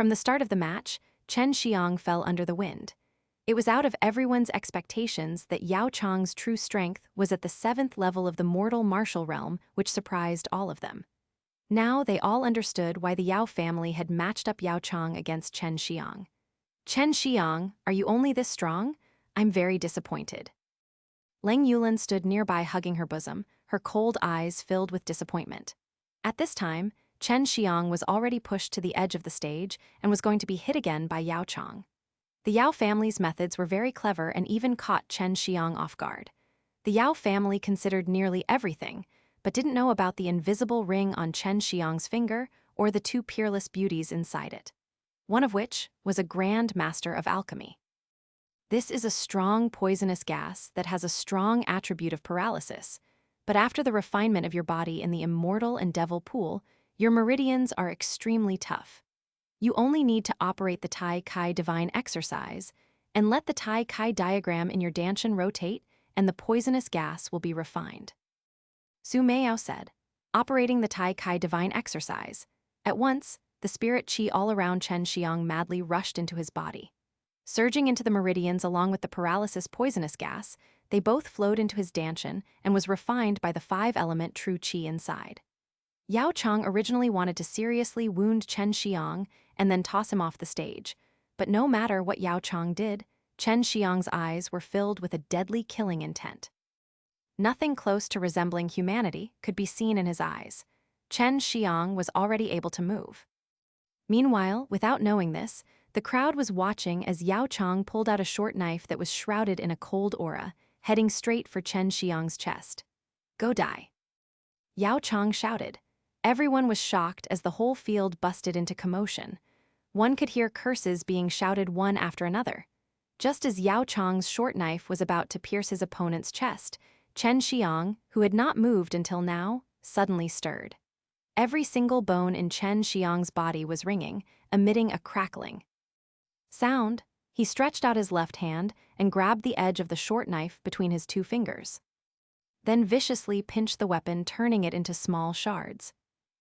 From the start of the match, Chen Xiang fell under the wind. It was out of everyone's expectations that Yao Chang's true strength was at the 7th level of the mortal martial realm, which surprised all of them. Now they all understood why the Yao family had matched up Yao Chang against Chen Xiang. Chen Xiang, are you only this strong? I'm very disappointed. Lang Yulan stood nearby hugging her bosom, her cold eyes filled with disappointment. At this time, Chen Xiang was already pushed to the edge of the stage and was going to be hit again by Yao Chang. The Yao family's methods were very clever and even caught Chen Xiang off guard. The Yao family considered nearly everything, but didn't know about the invisible ring on Chen Xiang's finger or the 2 peerless beauties inside it, one of which was a grand master of alchemy. This is a strong poisonous gas that has a strong attribute of paralysis, but after the refinement of your body in the immortal and devil pool, your meridians are extremely tough. You only need to operate the Tai Chi divine exercise and let the Tai Chi diagram in your danshan rotate, and the poisonous gas will be refined. Su Meiyao said, operating the Tai Chi divine exercise. At once, the spirit qi all around Chen Xiang madly rushed into his body. Surging into the meridians along with the paralysis poisonous gas, they both flowed into his danshan and was refined by the 5-element true qi inside. Yao Chang originally wanted to seriously wound Chen Xiang and then toss him off the stage, but no matter what Yao Chang did, Chen Xiang's eyes were filled with a deadly killing intent. Nothing close to resembling humanity could be seen in his eyes. Chen Xiang was already able to move. Meanwhile, without knowing this, the crowd was watching as Yao Chang pulled out a short knife that was shrouded in a cold aura, heading straight for Chen Xiang's chest. Go die. Yao Chang shouted. Everyone was shocked as the whole field busted into commotion. One could hear curses being shouted one after another. Just as Yao Chang's short knife was about to pierce his opponent's chest, Chen Xiang, who had not moved until now, suddenly stirred. Every single bone in Chen Xiang's body was ringing, emitting a crackling sound. He stretched out his left hand and grabbed the edge of the short knife between his 2 fingers. Then viciously pinched the weapon, turning it into small shards.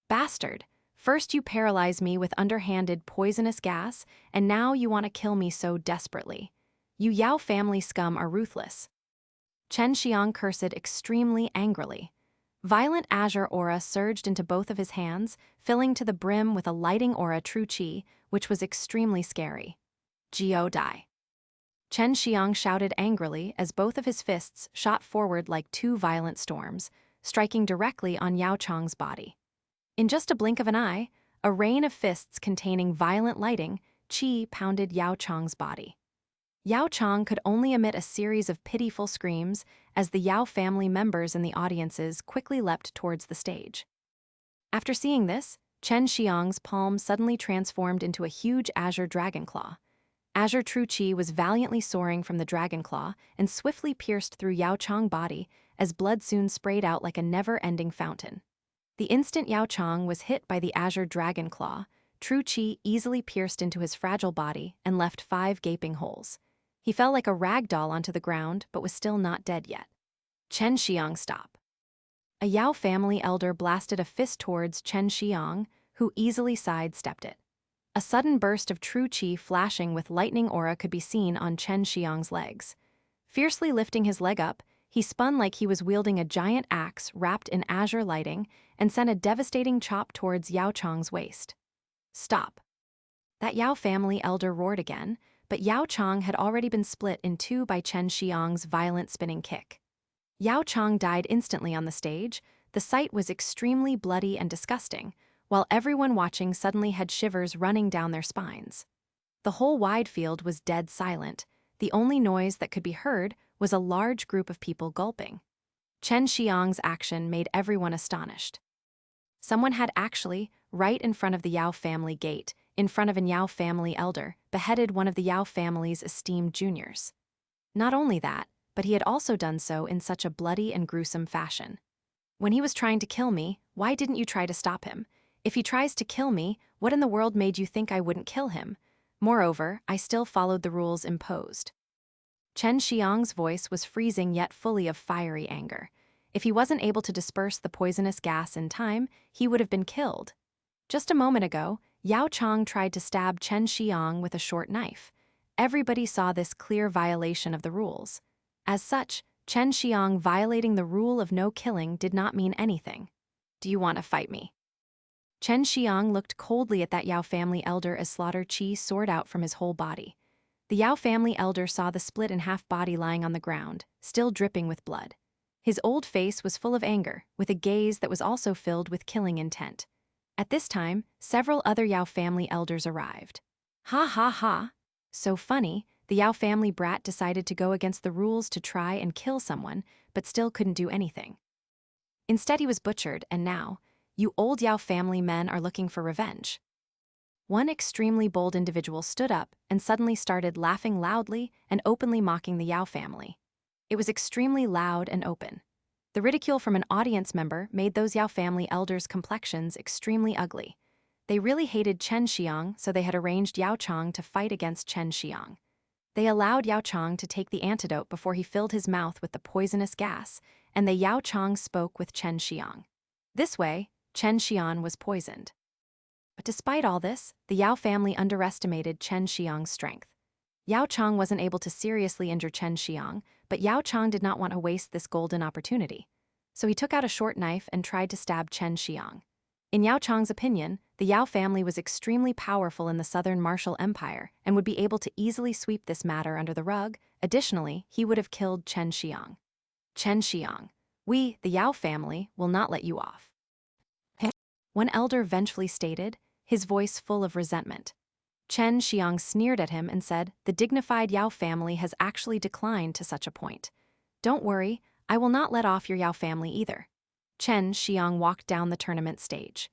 Bastard! First you paralyze me with underhanded poisonous gas, and now you want to kill me so desperately. You Yao family scum are ruthless. Chen Xiang cursed extremely angrily. Violent azure aura surged into both of his hands, filling to the brim with a lighting aura true qi, which was extremely scary. Jiu Duzhi. Chen Xiang shouted angrily as both of his fists shot forward like 2 violent storms, striking directly on Yao Chang's body. In just a blink of an eye, a rain of fists containing violent lighting, qi pounded Yao Chang's body. Yao Chang could only emit a series of pitiful screams as the Yao family members in the audiences quickly leapt towards the stage. After seeing this, Chen Xiang's palm suddenly transformed into a huge azure dragon claw. Azure true qi was valiantly soaring from the dragon claw and swiftly pierced through Yao Chang's body as blood soon sprayed out like a never-ending fountain. The instant Yao Chang was hit by the azure dragon claw, true qi easily pierced into his fragile body and left 5 gaping holes. He fell like a rag doll onto the ground but was still not dead yet. Chen Xiang, stop. A Yao family elder blasted a fist towards Chen Xiang, who easily sidestepped it. A sudden burst of true qi flashing with lightning aura could be seen on Chen Xiang's legs. Fiercely lifting his leg up, he spun like he was wielding a giant axe wrapped in azure lighting and sent a devastating chop towards Yao Chang's waist. Stop. That Yao family elder roared again, but Yao Chang had already been split in 2 by Chen Xiang's violent spinning kick. Yao Chang died instantly on the stage. The sight was extremely bloody and disgusting, while everyone watching suddenly had shivers running down their spines. The whole wide field was dead silent. The only noise that could be heard was a large group of people gulping. Chen Xiang's action made everyone astonished. Someone had actually, right in front of the Yao family gate, in front of an Yao family elder, beheaded one of the Yao family's esteemed juniors. Not only that, but he had also done so in such a bloody and gruesome fashion. When he was trying to kill me, why didn't you try to stop him? If he tries to kill me, what in the world made you think I wouldn't kill him? Moreover, I still followed the rules imposed. Chen Xiang's voice was freezing yet fully of fiery anger. If he wasn't able to disperse the poisonous gas in time, he would have been killed. Just a moment ago, Yao Chang tried to stab Chen Xiang with a short knife. Everybody saw this clear violation of the rules. As such, Chen Xiang violating the rule of no killing did not mean anything. "Do you want to fight me?" Chen Xiang looked coldly at that Yao family elder as slaughter chi soared out from his whole body. The Yao family elder saw the split-in-half body lying on the ground, still dripping with blood. His old face was full of anger, with a gaze that was also filled with killing intent. At this time, several other Yao family elders arrived. "Ha ha ha! So funny, the Yao family brat decided to go against the rules to try and kill someone, but still couldn't do anything. Instead he was butchered, and now, you old Yao family men are looking for revenge." One extremely bold individual stood up and suddenly started laughing loudly and openly mocking the Yao family. It was extremely loud and open. The ridicule from an audience member made those Yao family elders' complexions extremely ugly. They really hated Chen Xiang, so they had arranged Yao Chang to fight against Chen Xiang. They allowed Yao Chang to take the antidote before he filled his mouth with the poisonous gas, and the Yao Chang spoke with Chen Xiang. This way, Chen Xiang was poisoned. But despite all this, the Yao family underestimated Chen Xiang's strength. Yao Chang wasn't able to seriously injure Chen Xiang, but Yao Chang did not want to waste this golden opportunity. So he took out a short knife and tried to stab Chen Xiang. In Yao Chang's opinion, the Yao family was extremely powerful in the southern martial empire and would be able to easily sweep this matter under the rug. Additionally, he would have killed Chen Xiang. "Chen Xiang, we, the Yao family, will not let you off," one elder vengefully stated, his voice full of resentment. Chen Xiang sneered at him and said, "The dignified Yao family has actually declined to such a point. Don't worry, I will not let off your Yao family either." Chen Xiang walked down the tournament stage.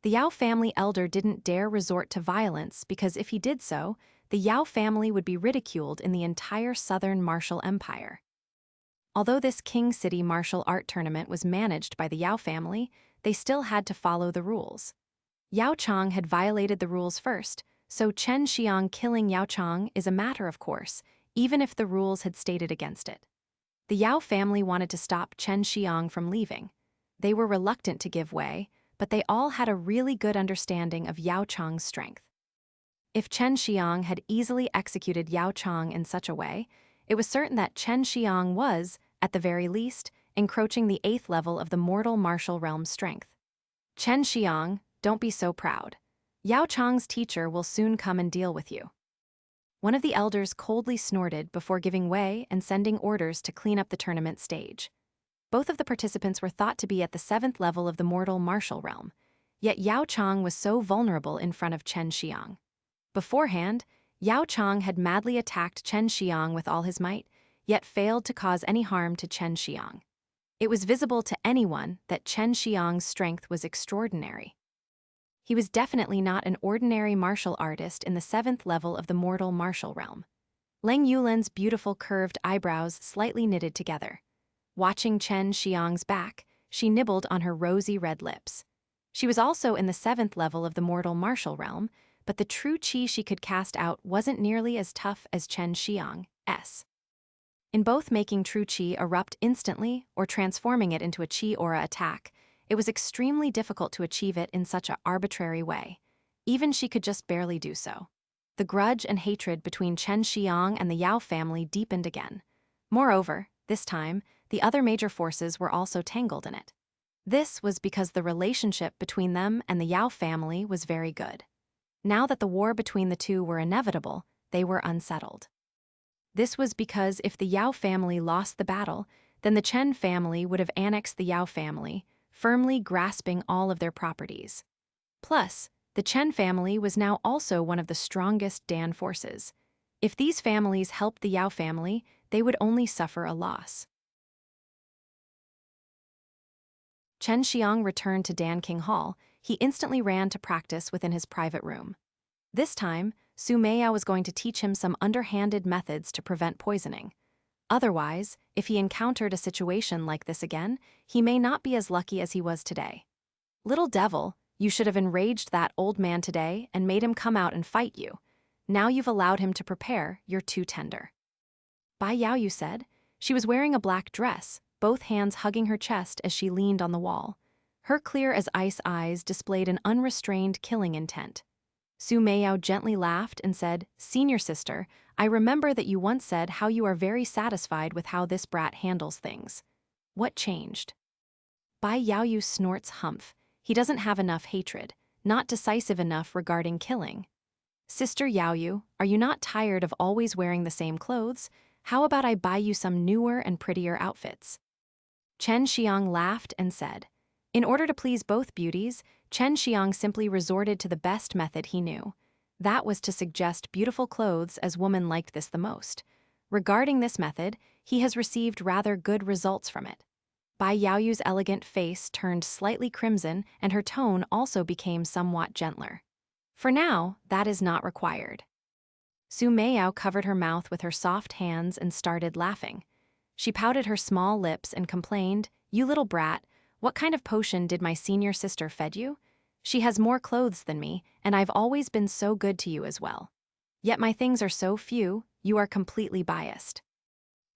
The Yao family elder didn't dare resort to violence because if he did so, the Yao family would be ridiculed in the entire southern martial empire. Although this King City martial art tournament was managed by the Yao family, they still had to follow the rules. Yao Chang had violated the rules first, so Chen Xiang killing Yao Chang is a matter of course, even if the rules had stated against it. The Yao family wanted to stop Chen Xiang from leaving. They were reluctant to give way, but they all had a really good understanding of Yao Chang's strength. If Chen Xiang had easily executed Yao Chang in such a way, it was certain that Chen Xiang was, at the very least, encroaching the 8th level of the mortal martial realm's strength. "Chen Xiang, don't be so proud. Yao Chang's teacher will soon come and deal with you." One of the elders coldly snorted before giving way and sending orders to clean up the tournament stage. Both of the participants were thought to be at the 7th level of the mortal martial realm, yet Yao Chang was so vulnerable in front of Chen Xiang. Beforehand, Yao Chang had madly attacked Chen Xiang with all his might, yet failed to cause any harm to Chen Xiang. It was visible to anyone that Chen Xiang's strength was extraordinary. He was definitely not an ordinary martial artist in the 7th level of the mortal martial realm. Leng Yulin's beautiful curved eyebrows slightly knitted together. Watching Chen Xiang's back, she nibbled on her rosy red lips. She was also in the 7th level of the mortal martial realm, but the true chi she could cast out wasn't nearly as tough as Chen Xiang's. In both making true chi erupt instantly or transforming it into a chi aura attack, it was extremely difficult to achieve it in such an arbitrary way. Even she could just barely do so. The grudge and hatred between Chen Xiang and the Yao family deepened again. Moreover, this time, the other major forces were also tangled in it. This was because the relationship between them and the Yao family was very good. Now that the war between the two were inevitable, they were unsettled. This was because if the Yao family lost the battle, then the Chen family would have annexed the Yao family, firmly grasping all of their properties. Plus, the Chen family was now also one of the strongest Dan forces. If these families helped the Yao family, they would only suffer a loss. Chen Xiang returned to Dan King Hall. He instantly ran to practice within his private room. This time, Su Meiyao was going to teach him some underhanded methods to prevent poisoning. Otherwise, if he encountered a situation like this again, he may not be as lucky as he was today. "Little devil, you should have enraged that old man today and made him come out and fight you. Now you've allowed him to prepare, you're too tender." Bai Yao, you said? She was wearing a black dress, both hands hugging her chest as she leaned on the wall. Her clear as ice eyes displayed an unrestrained killing intent. Su Meiyao gently laughed and said, "Senior sister, I remember that you once said how you are very satisfied with how this brat handles things. What changed?" Bai Yaoyu snorts humph. He doesn't have enough hatred, not decisive enough regarding killing. "Sister Yaoyu, are you not tired of always wearing the same clothes? How about I buy you some newer and prettier outfits?" Chen Xiang laughed and said. In order to please both beauties, Chen Xiang simply resorted to the best method he knew. That was to suggest beautiful clothes as women liked this the most. Regarding this method, he has received rather good results from it. Bai Yaoyu's elegant face turned slightly crimson and her tone also became somewhat gentler. For now, that is not required. Su Meiyao covered her mouth with her soft hands and started laughing. She pouted her small lips and complained, "You little brat, what kind of potion did my senior sister fed you? She has more clothes than me, and I've always been so good to you as well. Yet my things are so few, you are completely biased."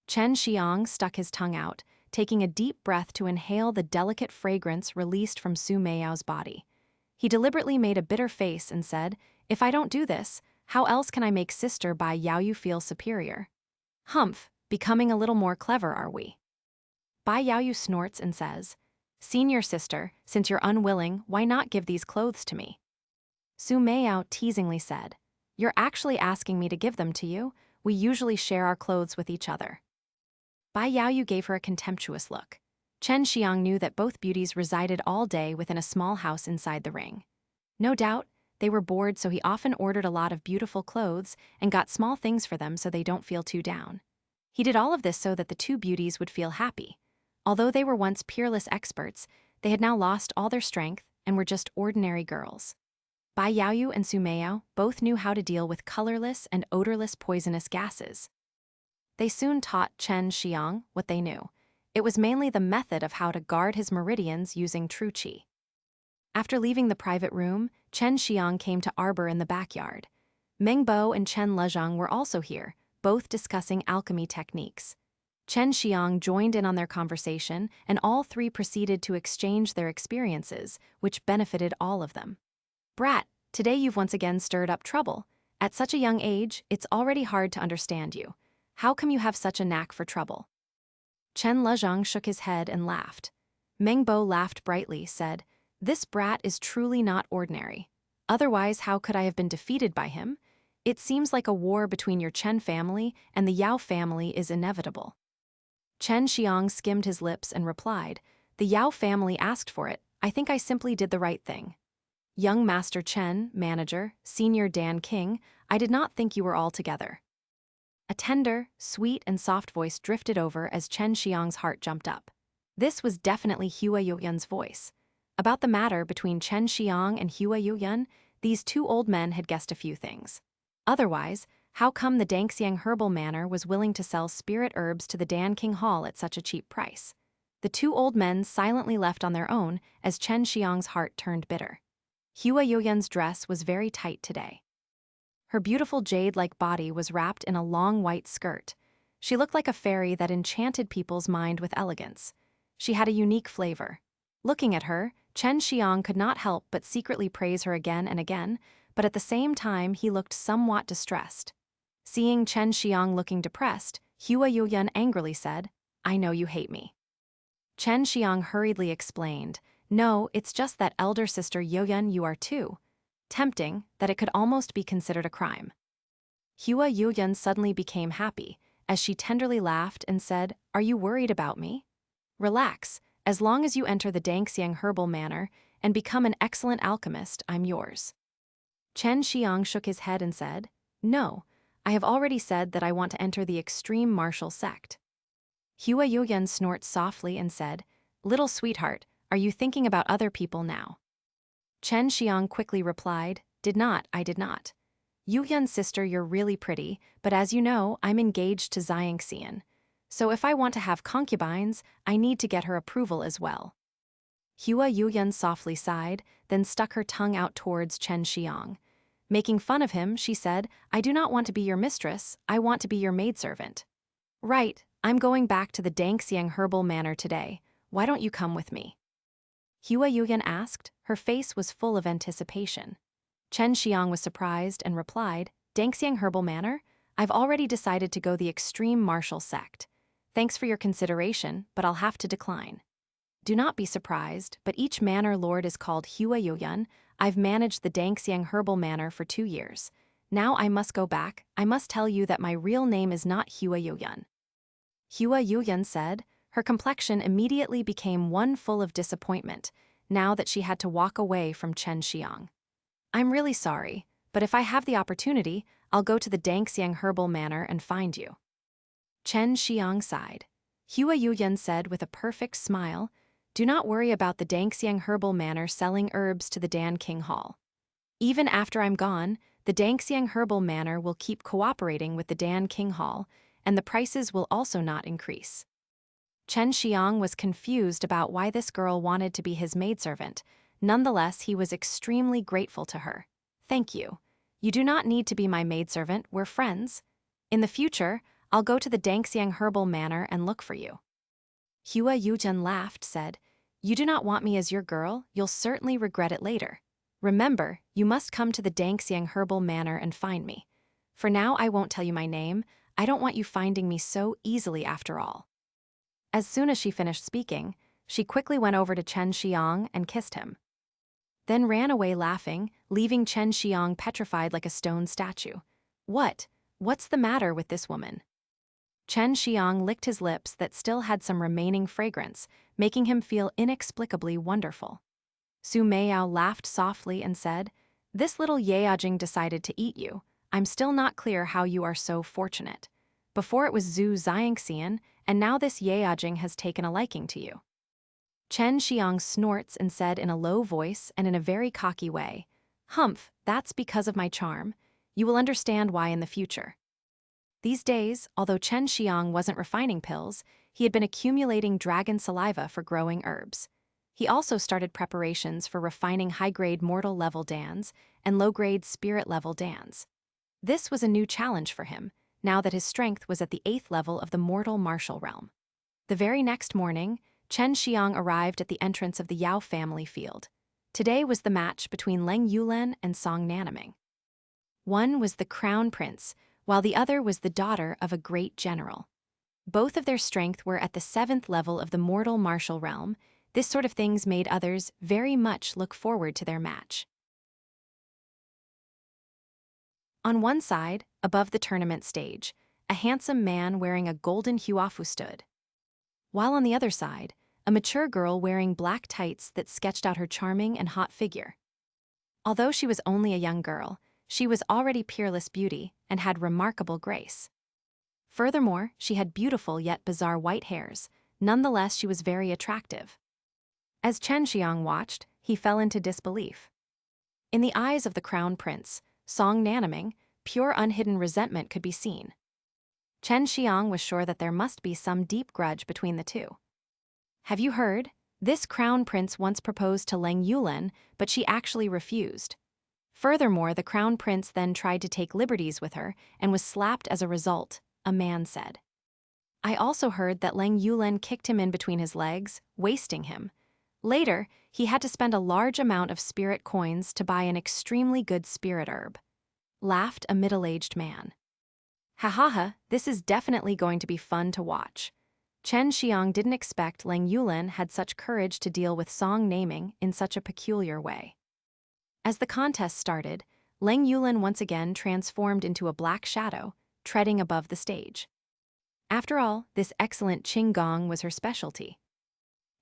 Chen Xiang stuck his tongue out, taking a deep breath to inhale the delicate fragrance released from Su Meiyao's body. He deliberately made a bitter face and said, "If I don't do this, how else can I make Sister Bai Yaoyu feel superior? Humph, becoming a little more clever, are we?" Bai Yaoyu snorts and says, "Senior sister, since you're unwilling, why not give these clothes to me?" Su Meiyao teasingly said, "You're actually asking me to give them to you? We usually share our clothes with each other." Bai Yaoyu gave her a contemptuous look. Chen Xiang knew that both beauties resided all day within a small house inside the ring. No doubt, they were bored, so he often ordered a lot of beautiful clothes and got small things for them so they don't feel too down. He did all of this so that the two beauties would feel happy. Although they were once peerless experts, they had now lost all their strength and were just ordinary girls. Bai Yaoyu and Su Meiyao both knew how to deal with colorless and odorless poisonous gases. They soon taught Chen Xiang what they knew. It was mainly the method of how to guard his meridians using true qi. After leaving the private room, Chen Xiang came to arbor in the backyard. Meng Bo and Chen Lezhang were also here, both discussing alchemy techniques. Chen Xiang joined in on their conversation, and all three proceeded to exchange their experiences, which benefited all of them. "Brat, today you've once again stirred up trouble. At such a young age, it's already hard to understand you. How come you have such a knack for trouble?" Chen Lezhang shook his head and laughed. Meng Bo laughed brightly, said, "This brat is truly not ordinary. Otherwise, how could I have been defeated by him? It seems like a war between your Chen family and the Yao family is inevitable." Chen Xiang skimmed his lips and replied, "The Yao family asked for it. I think I simply did the right thing. Young Master Chen, manager, Senior Dan King, I did not think you were all together." A tender, sweet, and soft voice drifted over as Chen Xiang's heart jumped up. This was definitely Hua Yuyan's voice. About the matter between Chen Xiang and Hua Yuyan, these two old men had guessed a few things. Otherwise, how come the Dangxiang Herbal Manor was willing to sell spirit herbs to the Dan King Hall at such a cheap price? The two old men silently left on their own as Chen Xiang's heart turned bitter. Hua Yuyan's dress was very tight today. Her beautiful jade-like body was wrapped in a long white skirt. She looked like a fairy that enchanted people's mind with elegance. She had a unique flavor. Looking at her, Chen Xiang could not help but secretly praise her again and again, but at the same time he looked somewhat distressed. Seeing Chen Xiang looking depressed, Hua Yuyan angrily said, "I know you hate me." Chen Xiang hurriedly explained, "No, it's just that elder sister Yuyan you are too. Tempting that it could almost be considered a crime." Hua Yuyan suddenly became happy, as she tenderly laughed and said, "Are you worried about me? Relax, as long as you enter the Dangxiang Herbal Manor and become an excellent alchemist, I'm yours." Chen Xiang shook his head and said, "No, I have already said that I want to enter the extreme martial sect." Hua Yuyan snorted softly and said, "Little sweetheart, are you thinking about other people now?" Chen Xiang quickly replied, I did not. Yuyan's sister, you're really pretty, but as you know, I'm engaged to Xiangxian. So if I want to have concubines, I need to get her approval as well." Hua Yuyan softly sighed, then stuck her tongue out towards Chen Xiang. Making fun of him, she said, "I do not want to be your mistress, I want to be your maidservant." "Right, I'm going back to the Dangxiang Herbal Manor today. Why don't you come with me?" Hua Yuyan asked. Her face was full of anticipation. Chen Xiang was surprised and replied, Dangxiang Herbal Manor? I've already decided to go the extreme martial sect. Thanks for your consideration, but I'll have to decline. Do not be surprised, but each manor lord is called Hua Yoyun. I've managed the Dangxiang Herbal Manor for 2 years. Now I must go back. I must tell you that my real name is not Hua Yoyun. Hua Yoyun said. Her complexion immediately became one full of disappointment, now that she had to walk away from Chen Xiang. I'm really sorry, but if I have the opportunity, I'll go to the Dangxiang Herbal Manor and find you. Chen Xiang sighed. Hua Yoyun said with a perfect smile, Do not worry about the Dangxiang Herbal Manor selling herbs to the Dan King Hall. Even after I'm gone, the Dangxiang Herbal Manor will keep cooperating with the Dan King Hall, and the prices will also not increase. Chen Xiang was confused about why this girl wanted to be his maidservant. Nonetheless, he was extremely grateful to her. Thank you. You do not need to be my maidservant, we're friends. In the future, I'll go to the Dangxiang Herbal Manor and look for you. Hua Yujun laughed, said, You do not want me as your girl, you'll certainly regret it later. Remember, you must come to the Dangxiang Herbal Manor and find me. For now, I won't tell you my name. I don't want you finding me so easily after all. As soon as she finished speaking, she quickly went over to Chen Xiang and kissed him. Then ran away laughing, leaving Chen Xiang petrified like a stone statue. What's the matter with this woman? Chen Xiang licked his lips that still had some remaining fragrance, making him feel inexplicably wonderful. Su Meiyao laughed softly and said, This little Yaojing decided to eat you. I'm still not clear how you are so fortunate. Before it was Zhu Xiangxian, and now this Yaojing has taken a liking to you. Chen Xiang snorts and said in a low voice and in a very cocky way, Humph, that's because of my charm. You will understand why in the future. These days, although Chen Xiang wasn't refining pills, he had been accumulating dragon saliva for growing herbs. He also started preparations for refining high-grade mortal-level dans and low-grade spirit-level dans. This was a new challenge for him, now that his strength was at the 8th level of the mortal martial realm. The very next morning, Chen Xiang arrived at the entrance of the Yao family field. Today was the match between Leng Yulen and Song Nanaming. One was the crown prince, while the other was the daughter of a great general. Both of their strength were at the 7th level of the mortal martial realm. This sort of things made others very much look forward to their match. On one side, above the tournament stage, a handsome man wearing a golden huafu stood. While on the other side, a mature girl wearing black tights that sketched out her charming and hot figure. Although she was only a young girl, she was already peerless beauty and had remarkable grace. Furthermore, she had beautiful yet bizarre white hairs. Nonetheless, she was very attractive. As Chen Xiang watched, he fell into disbelief. In the eyes of the crown prince, Song Nanaming, pure unhidden resentment could be seen. Chen Xiang was sure that there must be some deep grudge between the two. Have you heard? This crown prince once proposed to Leng Yulen, but she actually refused. Furthermore, the crown prince then tried to take liberties with her and was slapped as a result, a man said. I also heard that Leng Yulen kicked him in between his legs, wasting him. Later, he had to spend a large amount of spirit coins to buy an extremely good spirit herb. Laughed a middle-aged man. Ha ha ha, this is definitely going to be fun to watch. Chen Xiang didn't expect Leng Yulen had such courage to deal with Song Naming in such a peculiar way. As the contest started, Leng Yulen once again transformed into a black shadow, treading above the stage. After all, this excellent Qinggong was her specialty.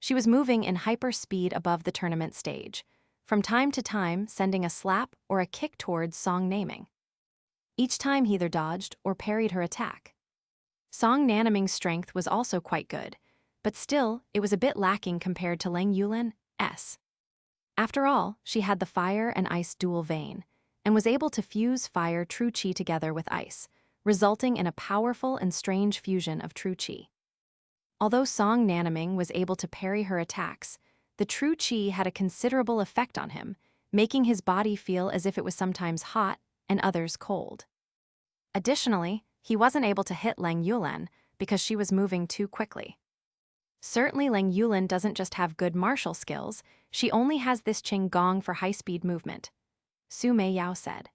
She was moving in hyper speed above the tournament stage, from time to time sending a slap or a kick towards Song Naming. Each time he either dodged or parried her attack. Song Nanaming's strength was also quite good, but still, it was a bit lacking compared to Leng Yulen's. After all, she had the fire and ice dual vein, and was able to fuse fire true qi together with ice, resulting in a powerful and strange fusion of true qi. Although Song Nanaming was able to parry her attacks, the true qi had a considerable effect on him, making his body feel as if it was sometimes hot and others cold. Additionally, he wasn't able to hit Leng Yulen because she was moving too quickly. Certainly Leng Yulen doesn't just have good martial skills, she only has this Qinggong for high-speed movement. Su Mei Yao said.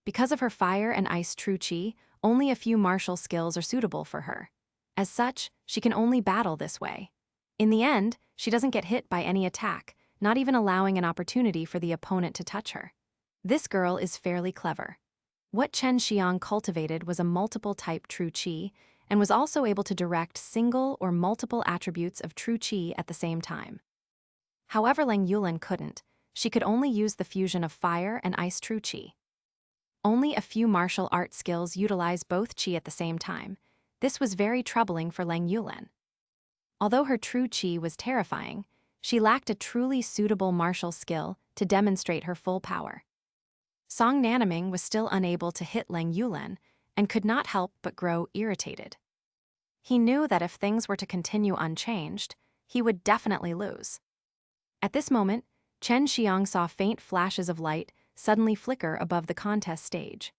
Because of her fire and ice true chi, only a few martial skills are suitable for her. As such, she can only battle this way. In the end, she doesn't get hit by any attack, not even allowing an opportunity for the opponent to touch her. This girl is fairly clever. What Chen Xiang cultivated was a multiple-type true chi, and was also able to direct single or multiple attributes of true chi at the same time. However, Lang Yulan couldn't. She could only use the fusion of fire and ice true chi. Only a few martial art skills utilize both chi at the same time. This was very troubling for Lang Yulan. Although her true chi was terrifying, she lacked a truly suitable martial skill to demonstrate her full power. Song Nanaming was still unable to hit Lang Yulan and could not help but grow irritated. He knew that if things were to continue unchanged, he would definitely lose. At this moment, Chen Xiang saw faint flashes of light suddenly flicker above the contest stage.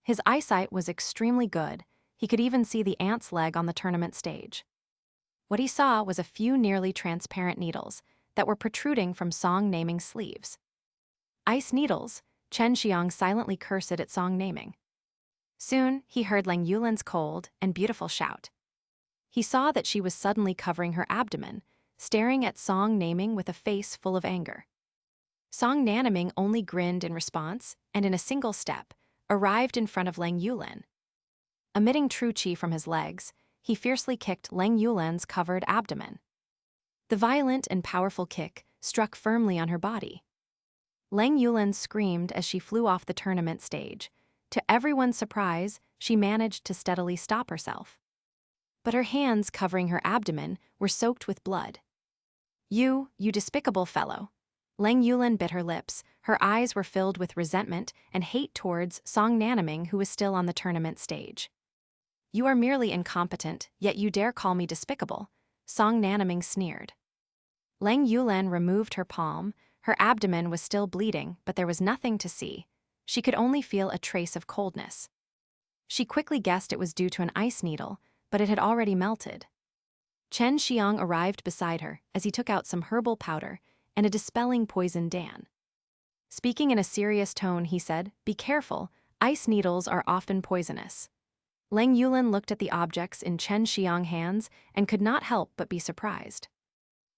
His eyesight was extremely good. He could even see the ant's leg on the tournament stage. What he saw was a few nearly transparent needles that were protruding from Song Naming's sleeves. Ice needles, Chen Xiang silently cursed at Song Naming. Soon, he heard Lang Yulan's cold and beautiful shout. He saw that she was suddenly covering her abdomen, staring at Song Naming with a face full of anger. Song Nanaming only grinned in response and in a single step, arrived in front of Lang Yulan. Emitting true chi from his legs, he fiercely kicked Lang Yulan's covered abdomen. The violent and powerful kick struck firmly on her body. Lang Yulan screamed as she flew off the tournament stage. To everyone's surprise, she managed to steadily stop herself. But her hands covering her abdomen were soaked with blood. You despicable fellow. Lang Yulan bit her lips. Her eyes were filled with resentment and hate towards Song Nanaming, who was still on the tournament stage. You are merely incompetent, yet you dare call me despicable, Song Nanaming sneered. Lang Yulan removed her palm. Her abdomen was still bleeding, but there was nothing to see. She could only feel a trace of coldness. She quickly guessed it was due to an ice needle, but it had already melted. Chen Xiang arrived beside her as he took out some herbal powder and a dispelling poison Dan. Speaking in a serious tone, he said, "Be careful, ice needles are often poisonous." Lang Yulan looked at the objects in Chen Xiang's hands and could not help but be surprised.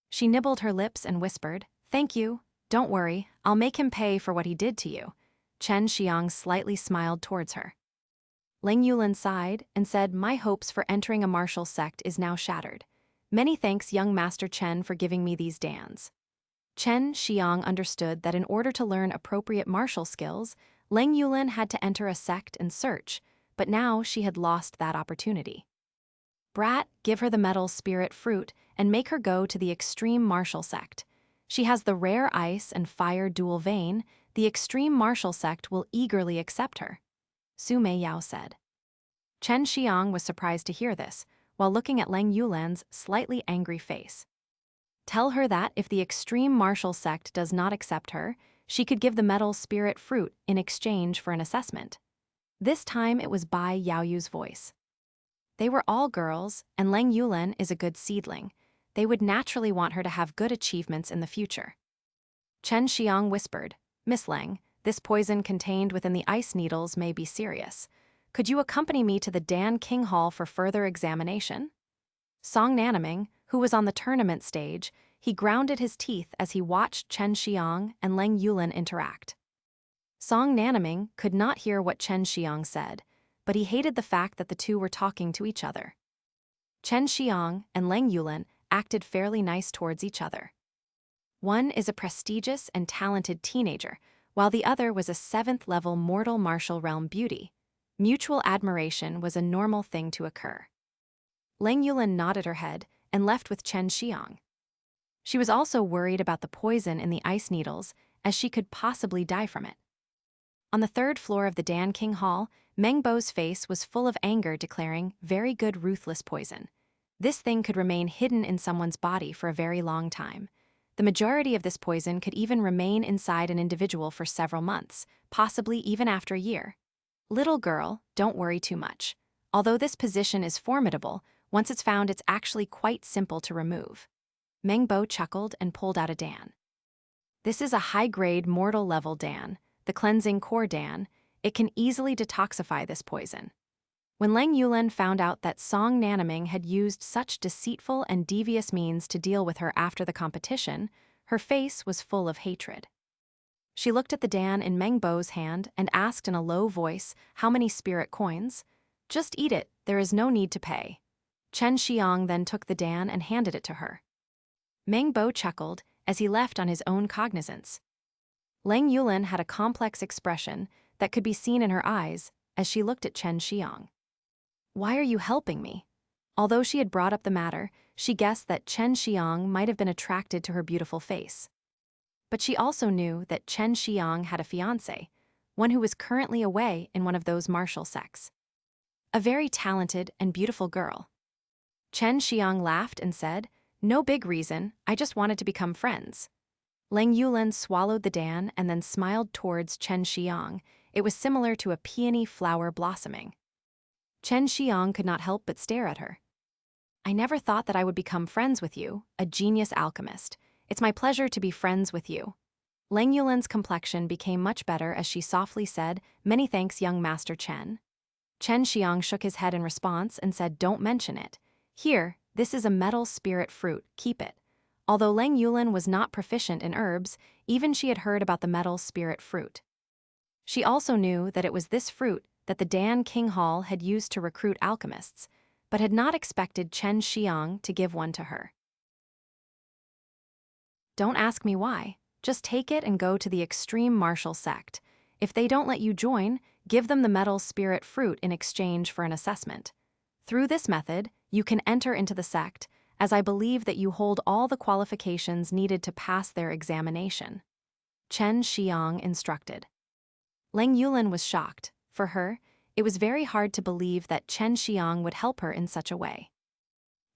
She nibbled her lips and whispered, "Thank you. Don't worry, I'll make him pay for what he did to you." Chen Xiang slightly smiled towards her. Lang Yulan sighed and said, "My hopes for entering a martial sect is now shattered. Many thanks, young Master Chen, for giving me these dans." Chen Xiang understood that in order to learn appropriate martial skills, Lang Yulan had to enter a sect and search, but now she had lost that opportunity. "Brat, give her the metal spirit fruit and make her go to the extreme martial sect. She has the rare ice and fire dual vein. The extreme martial sect will eagerly accept her," Su Mei Yao said. Chen Xiang was surprised to hear this, while looking at Lang Yulan's slightly angry face. "Tell her that if the extreme martial sect does not accept her, she could give the metal spirit fruit in exchange for an assessment." This time it was Bai Yaoyu's voice. They were all girls, and Lang Yulan is a good seedling. They would naturally want her to have good achievements in the future. Chen Xiang whispered, "Miss Lang, this poison contained within the ice needles may be serious. Could you accompany me to the Dan King Hall for further examination?" Song Nanaming, who was on the tournament stage, he grounded his teeth as he watched Chen Xiang and Lang Yulan interact. Song Nanaming could not hear what Chen Xiang said, but he hated the fact that the two were talking to each other. Chen Xiang and Lang Yulan acted fairly nice towards each other. One is a prestigious and talented teenager, while the other was a 7th-level mortal martial realm beauty. Mutual admiration was a normal thing to occur. Lang Yulan nodded her head and left with Chen Xiang. She was also worried about the poison in the ice needles, as she could possibly die from it. On the 3rd floor of the Dan King Hall, Meng Bo's face was full of anger, declaring, "Very good ruthless poison. This thing could remain hidden in someone's body for a very long time. The majority of this poison could even remain inside an individual for several months, possibly even after a year. Little girl, don't worry too much. Although this position is formidable, once it's found it's actually quite simple to remove." Meng Bo chuckled and pulled out a Dan. "This is a high-grade mortal level Dan. the cleansing Cordan, it can easily detoxify this poison. When Lang Yulen found out that Song Nanaming had used such deceitful and devious means to deal with her after the competition, her face was full of hatred. She looked at the Dan in Meng Bo's hand and asked in a low voice, "How many spirit coins?" "Just eat it, there is no need to pay." Chen Xiang then took the Dan and handed it to her. Meng Bo chuckled as he left on his own cognizance. Lang Yulen had a complex expression that could be seen in her eyes as she looked at Chen Xiang. "Why are you helping me?" Although she had brought up the matter, she guessed that Chen Xiang might have been attracted to her beautiful face. But she also knew that Chen Xiang had a fiancé, one who was currently away in one of those martial sects. A very talented and beautiful girl. Chen Xiang laughed and said, "No big reason, I just wanted to become friends." Lang Yulen swallowed the Dan and then smiled towards Chen Xiang. It was similar to a peony flower blossoming. Chen Xiang could not help but stare at her. "I never thought that I would become friends with you, a genius alchemist. It's my pleasure to be friends with you." Lang Yulen's complexion became much better as she softly said, "Many thanks, young Master Chen." Chen Xiang shook his head in response and said, "Don't mention it. Here, this is a metal spirit fruit, keep it." Although Lang Yulen was not proficient in herbs, even she had heard about the metal spirit fruit. She also knew that it was this fruit that the Dan King Hall had used to recruit alchemists, but had not expected Chen Xiang to give one to her. "Don't ask me why. Just take it and go to the extreme martial sect. If they don't let you join, give them the metal spirit fruit in exchange for an assessment. Through this method, you can enter into the sect, as I believe that you hold all the qualifications needed to pass their examination." Chen Xiang instructed. Lang Yulen was shocked. For her, it was very hard to believe that Chen Xiang would help her in such a way.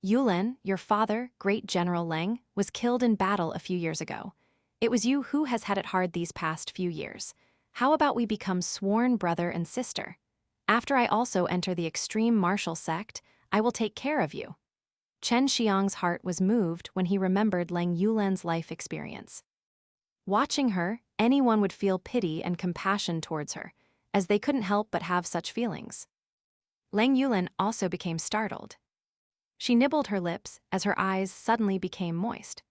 "Yulen, your father, Great General Lang, was killed in battle a few years ago. It was you who has had it hard these past few years. How about we become sworn brother and sister? After I also enter the extreme martial sect, I will take care of you." Chen Xiang's heart was moved when he remembered Lang Yulen's life experience. Watching her, anyone would feel pity and compassion towards her, as they couldn't help but have such feelings. Lang Yulen also became startled. She nibbled her lips as her eyes suddenly became moist.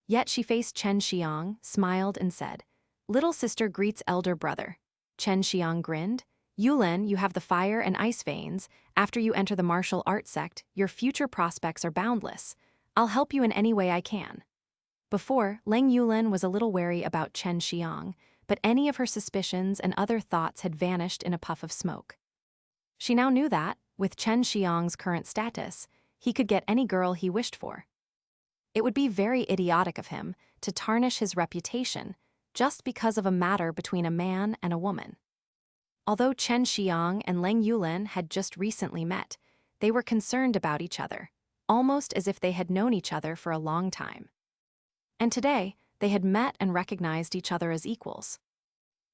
Yet she faced Chen Xiang, smiled and said, "Little sister greets elder brother." Chen Xiang grinned. "Yulen, you have the fire and ice veins. After you enter the martial arts sect, your future prospects are boundless. I'll help you in any way I can." Before, Lang Yulen was a little wary about Chen Xiang, but any of her suspicions and other thoughts had vanished in a puff of smoke. She now knew that, with Chen Xiang's current status, he could get any girl he wished for. It would be very idiotic of him to tarnish his reputation just because of a matter between a man and a woman. Although Chen Xiang and Lang Yulen had just recently met, they were concerned about each other, almost as if they had known each other for a long time. And today, they had met and recognized each other as equals.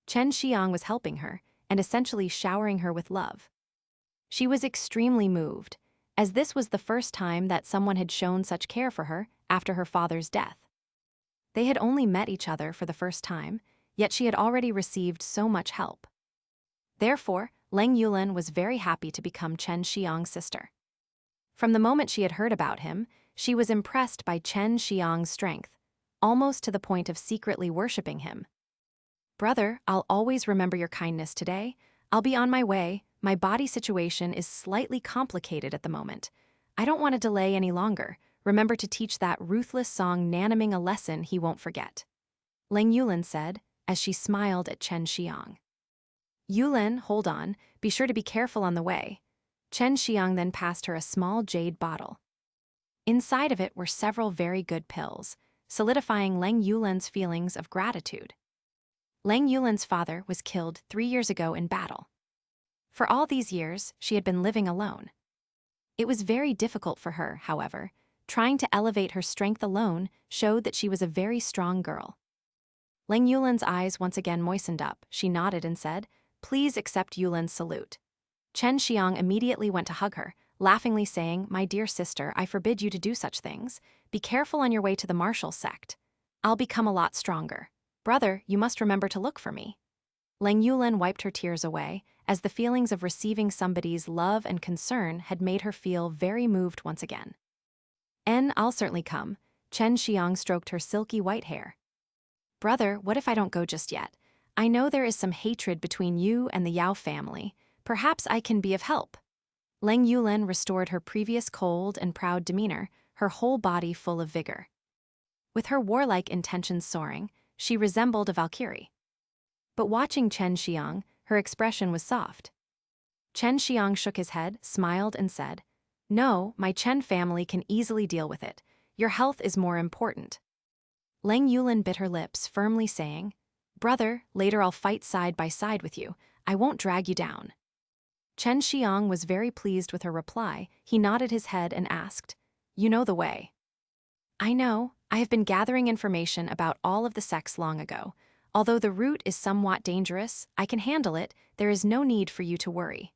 Chen Xiang was helping her and essentially showering her with love. She was extremely moved, as this was the first time that someone had shown such care for her after her father's death. They had only met each other for the first time, yet she had already received so much help. Therefore, Lang Yulen was very happy to become Chen Xiang's sister. From the moment she had heard about him, she was impressed by Chen Xiang's strength, almost to the point of secretly worshipping him. "Brother, I'll always remember your kindness today. I'll be on my way. My body situation is slightly complicated at the moment. I don't want to delay any longer. Remember to teach that ruthless Song Nanaming a lesson he won't forget," Lang Yulen said, as she smiled at Chen Xiang. "Yulen, hold on. Be sure to be careful on the way." Chen Xiang then passed her a small jade bottle. Inside of it were several very good pills, solidifying Lang Yulen's feelings of gratitude. Lang Yulen's father was killed 3 years ago in battle. For all these years, she had been living alone. It was very difficult for her, however. Trying to elevate her strength alone showed that she was a very strong girl. Lang Yulen's eyes once again moistened up. She nodded and said, "Please accept Yulen's salute." Chen Xiang immediately went to hug her, laughingly saying, "My dear sister, I forbid you to do such things. Be careful on your way to the martial sect. I'll become a lot stronger. Brother, you must remember to look for me." Lang Yulen wiped her tears away, as the feelings of receiving somebody's love and concern had made her feel very moved once again. I'll certainly come. Chen Xiang stroked her silky white hair. Brother, what if I don't go just yet? I know there is some hatred between you and the Yao family. Perhaps I can be of help. Lang Yulen restored her previous cold and proud demeanor, her whole body full of vigor. With her warlike intentions soaring, she resembled a Valkyrie. But watching Chen Xiang, her expression was soft. Chen Xiang shook his head, smiled, and said, "No, my Chen family can easily deal with it. Your health is more important." Lang Yulen bit her lips, firmly saying, "Brother, later I'll fight side by side with you. I won't drag you down." Chen Xiang was very pleased with her reply. He nodded his head and asked, "You know the way?" "I know. I have been gathering information about all of the sects long ago. Although the route is somewhat dangerous, I can handle it. There is no need for you to worry,"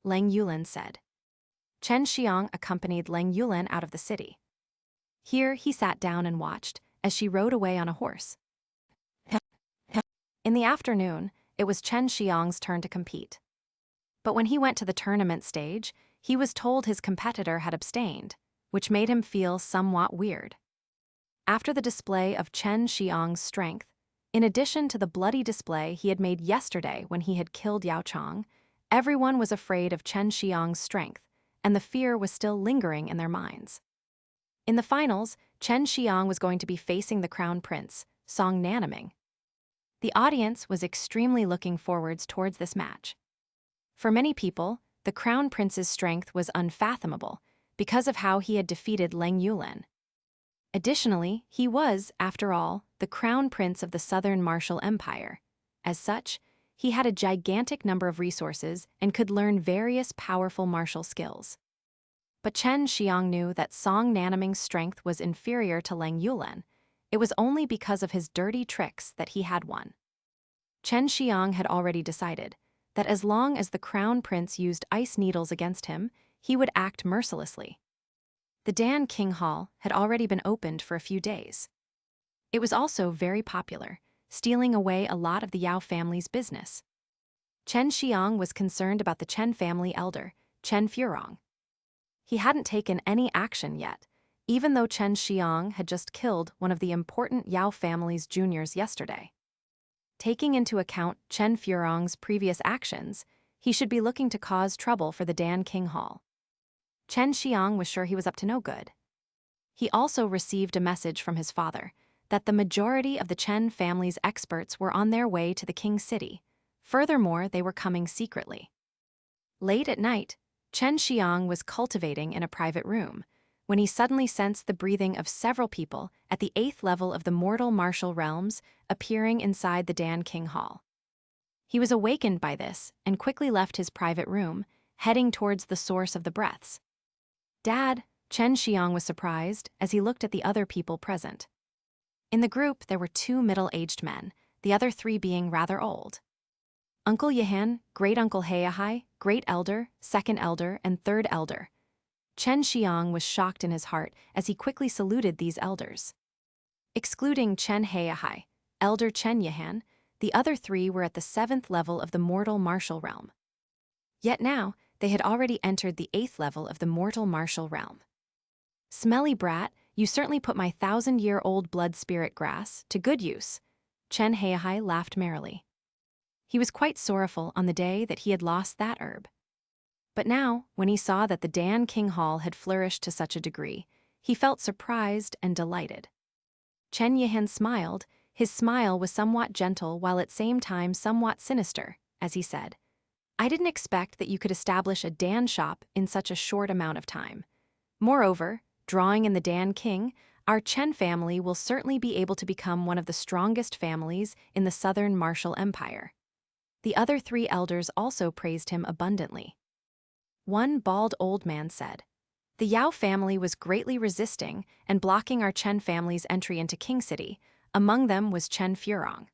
Lang Yulen said. Chen Xiang accompanied Lang Yulen out of the city. Here he sat down and watched, as she rode away on a horse. In the afternoon, it was Chen Xiang's turn to compete. But when he went to the tournament stage, he was told his competitor had abstained, which made him feel somewhat weird. After the display of Chen Xiang's strength, in addition to the bloody display he had made yesterday when he had killed Yao Chong, everyone was afraid of Chen Xiang's strength, and the fear was still lingering in their minds. In the finals, Chen Xiang was going to be facing the Crown Prince, Song Nanaming. The audience was extremely looking forwards towards this match. For many people, the Crown Prince's strength was unfathomable because of how he had defeated Lang Yulen. Additionally, he was, after all, the Crown Prince of the Southern Martial Empire. As such, he had a gigantic number of resources and could learn various powerful martial skills. But Chen Xiang knew that Song Nanaming's strength was inferior to Lang Yulen. It was only because of his dirty tricks that he had won. Chen Xiang had already decided that as long as the Crown Prince used ice needles against him, he would act mercilessly. The Dan King Hall had already been opened for a few days. It was also very popular, stealing away a lot of the Yao family's business. Chen Xiang was concerned about the Chen family elder, Chen Furong. He hadn't taken any action yet, even though Chen Xiang had just killed one of the important Yao family's juniors yesterday. Taking into account Chen Furong's previous actions, he should be looking to cause trouble for the Dan King Hall. Chen Xiang was sure he was up to no good. He also received a message from his father that the majority of the Chen family's experts were on their way to the King City. Furthermore, they were coming secretly. Late at night, Chen Xiang was cultivating in a private room when he suddenly sensed the breathing of several people at the 8th level of the mortal martial realms appearing inside the Dan King Hall. He was awakened by this and quickly left his private room, heading towards the source of the breaths. "Dad," Chen Xiang was surprised as he looked at the other people present. In the group, there were 2 middle-aged men, the other 3 being rather old. Uncle Yihan, Great-Uncle Heihai, Great Elder, Second Elder, and Third Elder. Chen Xiang was shocked in his heart as he quickly saluted these elders. Excluding Chen Heihai, Elder Chen Yihan, the other 3 were at the 7th level of the mortal martial realm. Yet now, they had already entered the 8th level of the mortal martial realm. "Smelly brat, you certainly put my 1,000-year-old blood spirit grass to good use," Chen Heihai laughed merrily. He was quite sorrowful on the day that he had lost that herb. But now, when he saw that the Dan King Hall had flourished to such a degree, he felt surprised and delighted. Chen Yihan smiled. His smile was somewhat gentle while at the same time somewhat sinister, as he said, "I didn't expect that you could establish a Dan shop in such a short amount of time. Moreover, drawing in the Dan King, our Chen family will certainly be able to become one of the strongest families in the Southern Martial Empire." The other 3 elders also praised him abundantly. One bald old man said, "The Yao family was greatly resisting and blocking our Chen family's entry into King City. Among them was Chen Furong."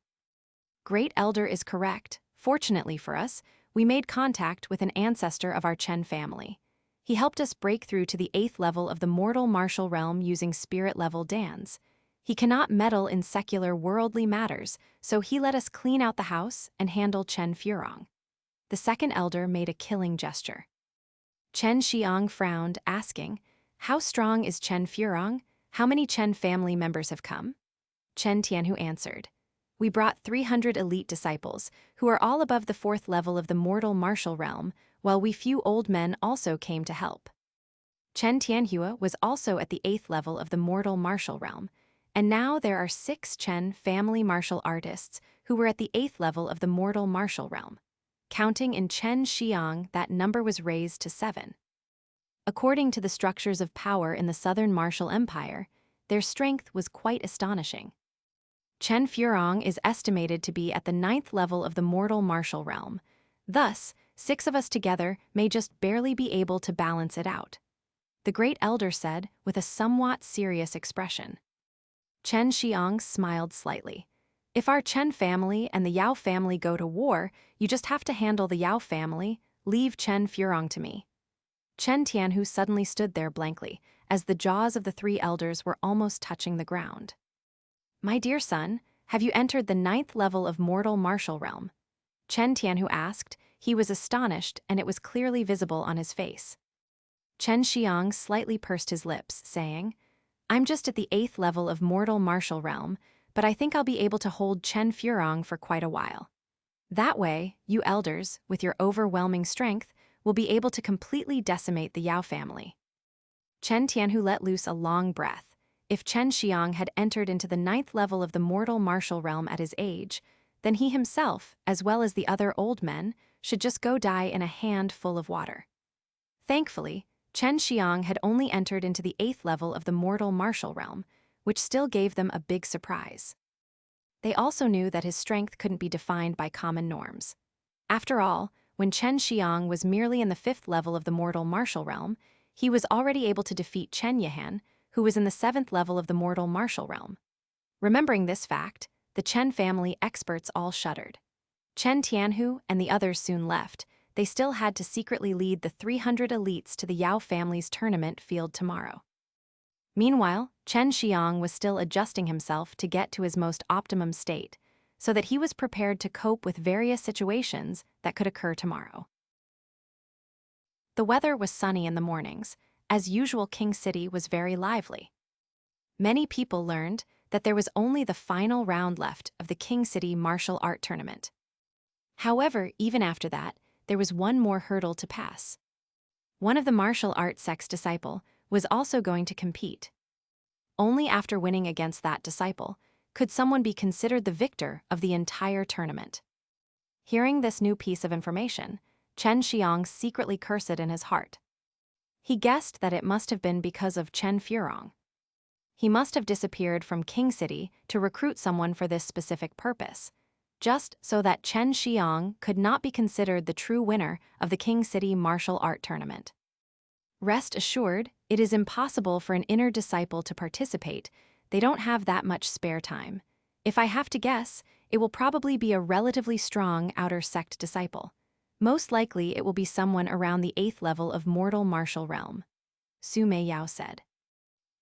"Great Elder is correct. Fortunately for us, we made contact with an ancestor of our Chen family. He helped us break through to the 8th level of the mortal martial realm using spirit-level Dans. He cannot meddle in secular worldly matters, so he let us clean out the house and handle Chen Furong." The second elder made a killing gesture. Chen Xiang frowned, asking, "How strong is Chen Furong? How many Chen family members have come?" Chen Tianhu answered, "We brought 300 elite disciples, who are all above the 4th level of the mortal martial realm, while we few old men also came to help." Chen Tianhua was also at the 8th level of the mortal martial realm, and now there are 6 Chen family martial artists who were at the 8th level of the mortal martial realm. Counting in Chen Xiang, that number was raised to 7. According to the structures of power in the Southern Martial Empire, their strength was quite astonishing. Chen Furong is estimated to be at the 9th level of the mortal martial realm. Thus, 6 of us together may just barely be able to balance it out," the great elder said with a somewhat serious expression. Chen Xiang smiled slightly. "If our Chen family and the Yao family go to war, you just have to handle the Yao family, leave Chen Furong to me." Chen Tianhu suddenly stood there blankly, as the jaws of the 3 elders were almost touching the ground. "My dear son, have you entered the 9th level of mortal martial realm?" Chen Tianhu asked. He was astonished, and it was clearly visible on his face. Chen Xiang slightly pursed his lips, saying, "I'm just at the 8th level of mortal martial realm, but I think I'll be able to hold Chen Furong for quite a while. That way, you elders, with your overwhelming strength, will be able to completely decimate the Yao family." Chen Tianhu let loose a long breath. If Chen Xiang had entered into the 9th level of the mortal martial realm at his age, then he himself, as well as the other old men, should just go die in a hand full of water. Thankfully, Chen Xiang had only entered into the 8th level of the mortal martial realm, which still gave them a big surprise. They also knew that his strength couldn't be defined by common norms. After all, when Chen Xiang was merely in the 5th level of the mortal martial realm, he was already able to defeat Chen Yihan, who was in the 7th level of the mortal martial realm. Remembering this fact, the Chen family experts all shuddered. Chen Tianhu and the others soon left. They still had to secretly lead the 300 elites to the Yao family's tournament field tomorrow. Meanwhile, Chen Xiang was still adjusting himself to get to his most optimum state, so that he was prepared to cope with various situations that could occur tomorrow. The weather was sunny in the mornings. As usual, King City was very lively. Many people learned that there was only the final round left of the King City martial art tournament. However, even after that, there was one more hurdle to pass. One of the martial art sect's disciple was also going to compete. Only after winning against that disciple could someone be considered the victor of the entire tournament. Hearing this new piece of information, Chen Xiang secretly cursed in his heart. He guessed that it must have been because of Chen Furong. He must have disappeared from King City to recruit someone for this specific purpose, just so that Chen Xiang could not be considered the true winner of the King City martial art tournament. Rest assured, it is impossible for an inner disciple to participate. They don't have that much spare time. If I have to guess, it will probably be a relatively strong outer sect disciple. Most likely it will be someone around the 8th level of mortal martial realm, Su Mei Yao said.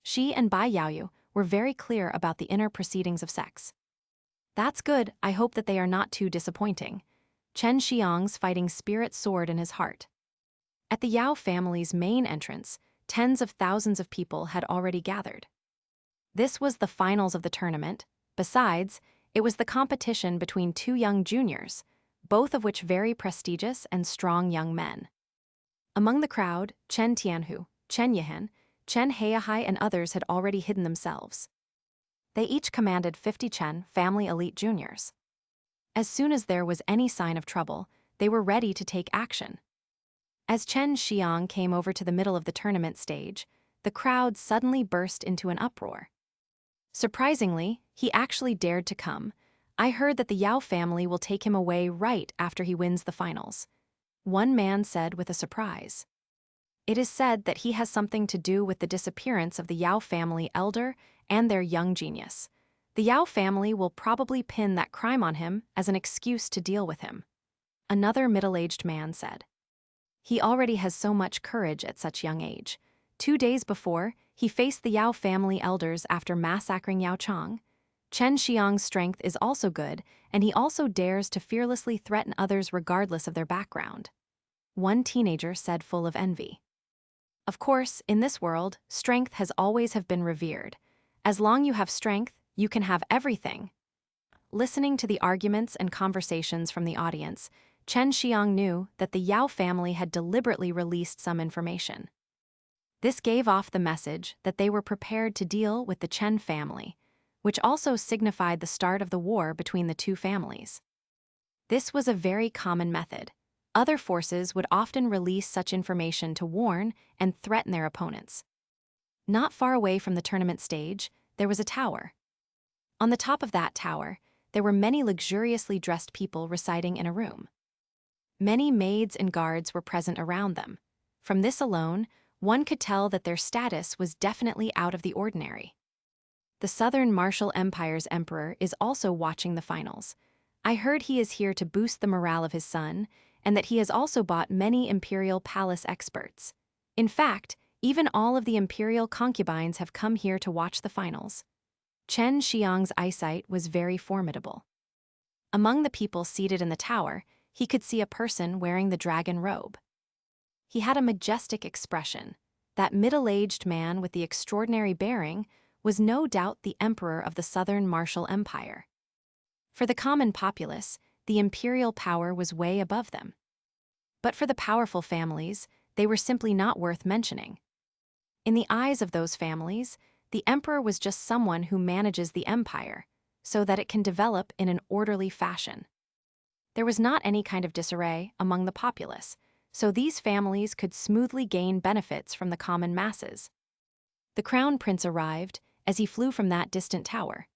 She and Bai Yaoyu were very clear about the inner proceedings of sects. That's good, I hope that they are not too disappointing. Chen Xiang's fighting spirit soared in his heart. At the Yao family's main entrance, tens of thousands of people had already gathered. This was the finals of the tournament. Besides, it was the competition between 2 young juniors, both of which very prestigious and strong young men. Among the crowd, Chen Tianhu, Chen Yihan, Chen Heihai and others had already hidden themselves. They each commanded 50 Chen family elite juniors. As soon as there was any sign of trouble, they were ready to take action. As Chen Xiang came over to the middle of the tournament stage, the crowd suddenly burst into an uproar. Surprisingly, he actually dared to come. I heard that the Yao family will take him away right after he wins the finals, one man said with a surprise. It is said that he has something to do with the disappearance of the Yao family elder and their young genius. The Yao family will probably pin that crime on him as an excuse to deal with him, another middle-aged man said. He already has so much courage at such young age. 2 days before, he faced the Yao family elders after massacring Yao Chang. Chen Xiang's strength is also good, and he also dares to fearlessly threaten others regardless of their background. One teenager said, full of envy. Of course, in this world, strength has always have been revered. As long you have strength, you can have everything. Listening to the arguments and conversations from the audience, Chen Xiang knew that the Yao family had deliberately released some information. This gave off the message that they were prepared to deal with the Chen family, which also signified the start of the war between the two families. This was a very common method. Other forces would often release such information to warn and threaten their opponents. Not far away from the tournament stage, there was a tower. On the top of that tower, there were many luxuriously dressed people residing in a room. Many maids and guards were present around them. From this alone, one could tell that their status was definitely out of the ordinary. The Southern Martial Empire's emperor is also watching the finals. I heard he is here to boost the morale of his son, and that he has also bought many imperial palace experts. In fact, even all of the imperial concubines have come here to watch the finals. Chen Xiang's eyesight was very formidable. Among the people seated in the tower, he could see a person wearing the dragon robe. He had a majestic expression. That middle-aged man with the extraordinary bearing was no doubt the emperor of the Southern Martial Empire. For the common populace, the imperial power was way above them. But for the powerful families, they were simply not worth mentioning. In the eyes of those families, the emperor was just someone who manages the empire, so that it can develop in an orderly fashion. There was not any kind of disarray among the populace, so these families could smoothly gain benefits from the common masses. The crown prince arrived as he flew from that distant tower.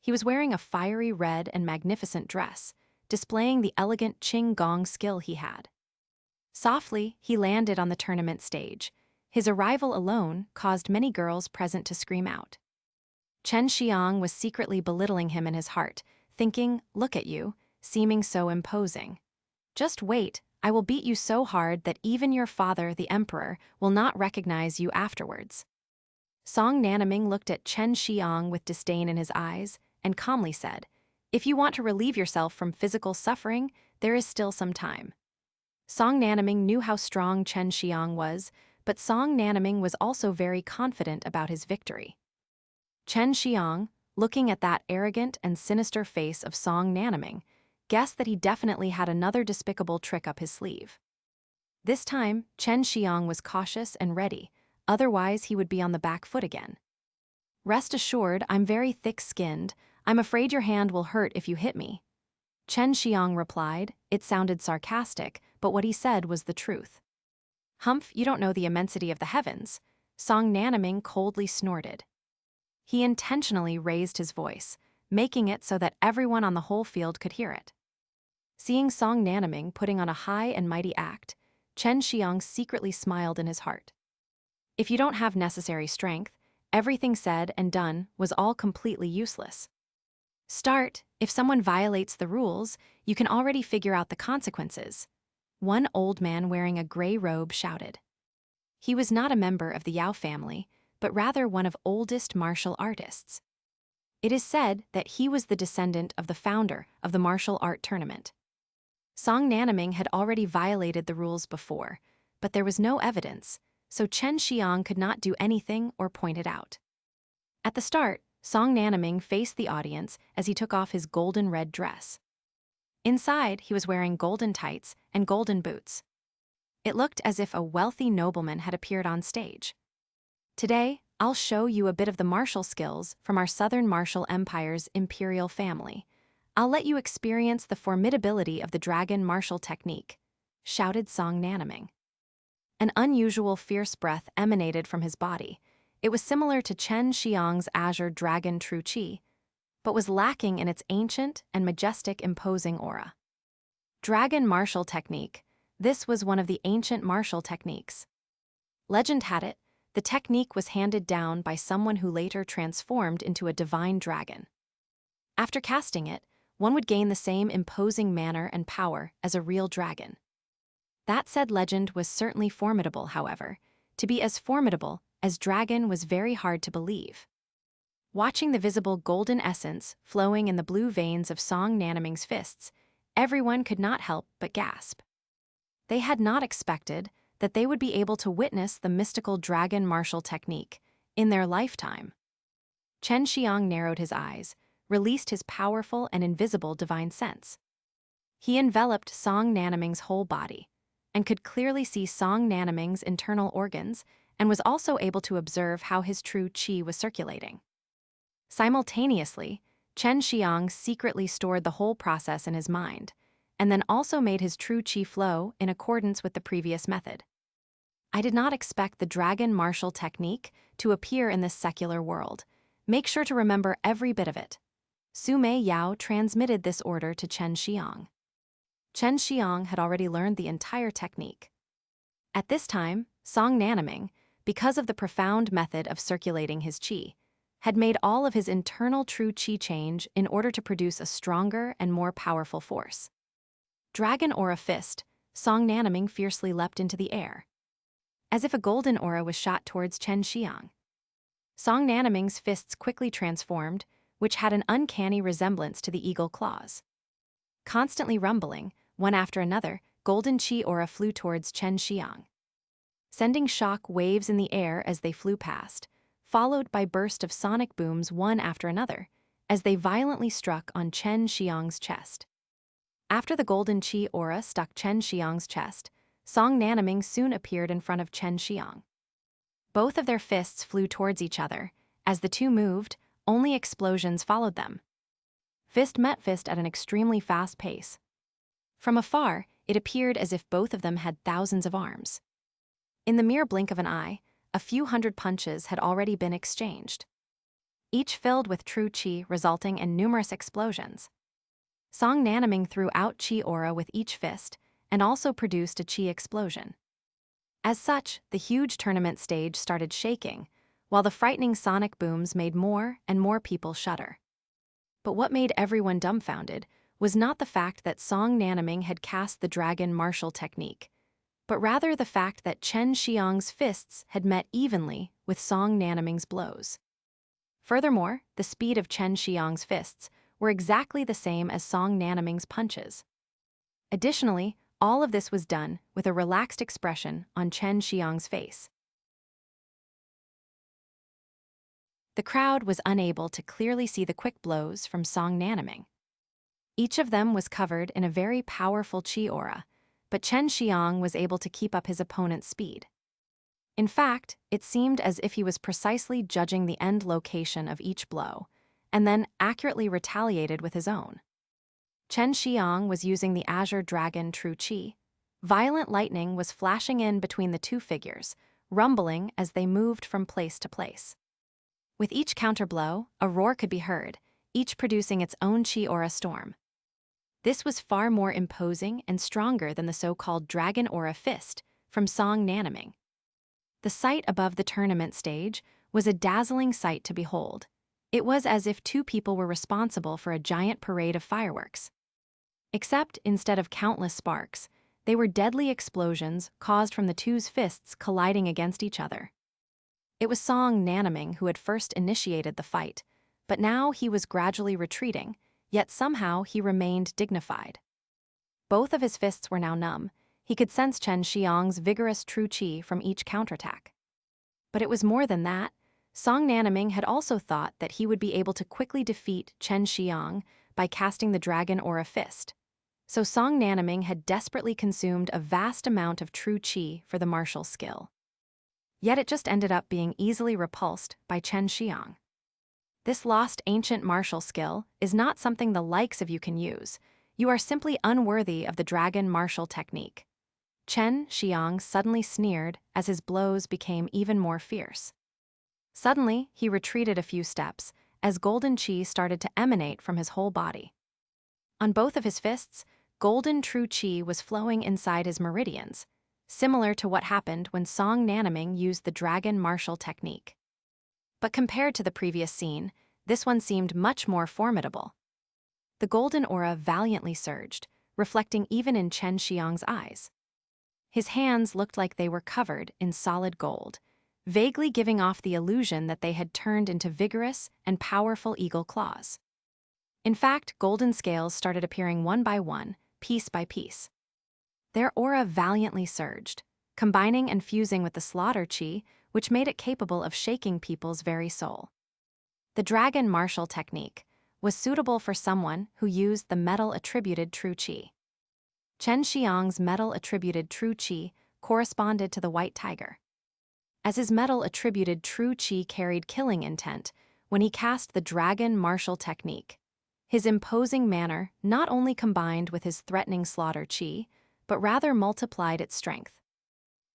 He was wearing a fiery red and magnificent dress, displaying the elegant Qing Gong skill he had. Softly, he landed on the tournament stage. His arrival alone caused many girls present to scream out. Chen Xiang was secretly belittling him in his heart, thinking, "Look at you, seeming so imposing. Just wait, I will beat you so hard that even your father, the emperor, will not recognize you afterwards." Song Nanaming looked at Chen Xiang with disdain in his eyes and calmly said, "If you want to relieve yourself from physical suffering, there is still some time." Song Nanaming knew how strong Chen Xiang was, but Song Nanaming was also very confident about his victory. Chen Xiang, looking at that arrogant and sinister face of Song Nanaming, guessed that he definitely had another despicable trick up his sleeve. This time, Chen Xiang was cautious and ready, otherwise he would be on the back foot again. "Rest assured, I'm very thick-skinned. I'm afraid your hand will hurt if you hit me." Chen Xiang replied. It sounded sarcastic, but what he said was the truth. "Humph, you don't know the immensity of the heavens," Song Nanaming coldly snorted. He intentionally raised his voice, making it so that everyone on the whole field could hear it. Seeing Song Nanaming putting on a high and mighty act, Chen Xiang secretly smiled in his heart. If you don't have necessary strength, everything said and done was all completely useless. Start, if someone violates the rules, you can already figure out the consequences. One old man wearing a gray robe shouted. He was not a member of the Yao family, but rather one of oldest martial artists. It is said that he was the descendant of the founder of the martial art tournament. Song Nanaming had already violated the rules before, but there was no evidence, so Chen Xiang could not do anything or point it out. At the start, Song Nanaming faced the audience as he took off his golden red dress. Inside, he was wearing golden tights and golden boots. It looked as if a wealthy nobleman had appeared on stage. Today, I'll show you a bit of the martial skills from our Southern Martial Empire's imperial family. I'll let you experience the formidability of the dragon martial technique, shouted Song Nanaming. An unusual fierce breath emanated from his body. It was similar to Chen Xiang's Azure dragon true qi, but was lacking in its ancient and majestic imposing aura. Dragon martial technique. This was one of the ancient martial techniques. Legend had it, the technique was handed down by someone who later transformed into a divine dragon. After casting it, one would gain the same imposing manner and power as a real dragon. That said legend was certainly formidable, however. to be as formidable as dragon was very hard to believe. Watching the visible golden essence flowing in the blue veins of Song Nanaming's fists, everyone could not help but gasp. They had not expected that they would be able to witness the mystical dragon martial technique in their lifetime. Chen Xiang narrowed his eyes, released his powerful and invisible divine sense. He enveloped Song Nanaming's whole body, and could clearly see Song Nanaming's internal organs, and was also able to observe how his true qi was circulating. Simultaneously, Chen Xiang secretly stored the whole process in his mind, and then also made his true qi flow in accordance with the previous method. I did not expect the dragon martial technique to appear in this secular world. Make sure to remember every bit of it. Su Mei Yao transmitted this order to Chen Xiang. Chen Xiang had already learned the entire technique. At this time, Song Nanaming, because of the profound method of circulating his qi, had made all of his internal true qi change in order to produce a stronger and more powerful force. Dragon Aura Fist, Song Nanaming fiercely leapt into the air, as if a golden aura was shot towards Chen Xiang. Song Nanaming's fists quickly transformed, which had an uncanny resemblance to the eagle claws. Constantly rumbling, one after another, golden qi aura flew towards Chen Xiang, sending shock waves in the air as they flew past, followed by bursts of sonic booms one after another, as they violently struck on Chen Xiang's chest. After the golden qi aura struck Chen Xiang's chest, Song Nanaming soon appeared in front of Chen Xiang. Both of their fists flew towards each other. As the two moved, only explosions followed them. Fist met fist at an extremely fast pace. From afar, it appeared as if both of them had thousands of arms. In the mere blink of an eye, a few hundred punches had already been exchanged, each filled with true qi, resulting in numerous explosions. Song Nanaming threw out qi aura with each fist, and also produced a qi explosion. As such, the huge tournament stage started shaking, while the frightening sonic booms made more and more people shudder. But what made everyone dumbfounded was not the fact that Song Nanaming had cast the dragon martial technique, but rather the fact that Chen Xiang's fists had met evenly with Song Nanaming's blows. Furthermore, the speed of Chen Xiang's fists were exactly the same as Song Nanaming's punches. Additionally, all of this was done with a relaxed expression on Chen Xiang's face. The crowd was unable to clearly see the quick blows from Song Nanaming. Each of them was covered in a very powerful qi aura, but Chen Xiang was able to keep up his opponent's speed. In fact, it seemed as if he was precisely judging the end location of each blow, and then accurately retaliated with his own. Chen Xiang was using the Azure Dragon True Qi. Violent lightning was flashing in between the two figures, rumbling as they moved from place to place. With each counterblow, a roar could be heard, each producing its own qi aura storm. This was far more imposing and stronger than the so-called Dragon Aura Fist from Song Nanaming. The sight above the tournament stage was a dazzling sight to behold. It was as if two people were responsible for a giant parade of fireworks. Except, instead of countless sparks, they were deadly explosions caused from the two's fists colliding against each other. It was Song Nanaming who had first initiated the fight, but now he was gradually retreating, yet somehow he remained dignified. Both of his fists were now numb. He could sense Chen Xiang's vigorous true qi from each counterattack. But it was more than that. Song Nanaming had also thought that he would be able to quickly defeat Chen Xiang by casting the Dragon Aura Fist. So Song Nanaming had desperately consumed a vast amount of true qi for the martial skill. Yet it just ended up being easily repulsed by Chen Xiang. This lost ancient martial skill is not something the likes of you can use. You are simply unworthy of the dragon martial technique. Chen Xiang suddenly sneered as his blows became even more fierce. Suddenly, he retreated a few steps as golden qi started to emanate from his whole body. On both of his fists, golden true qi was flowing inside his meridians, similar to what happened when Song Nanaming used the dragon martial technique. But compared to the previous scene, this one seemed much more formidable. The golden aura valiantly surged, reflecting even in Chen Xiang's eyes. His hands looked like they were covered in solid gold, vaguely giving off the illusion that they had turned into vigorous and powerful eagle claws. In fact, golden scales started appearing one by one, piece by piece. Their aura valiantly surged, combining and fusing with the slaughter chi, which made it capable of shaking people's very soul. The dragon martial technique was suitable for someone who used the metal-attributed true chi. Chen Xiang's metal-attributed true chi corresponded to the white tiger. As his metal-attributed true chi carried killing intent when he cast the dragon martial technique, his imposing manner not only combined with his threatening slaughter chi, but rather multiplied its strength.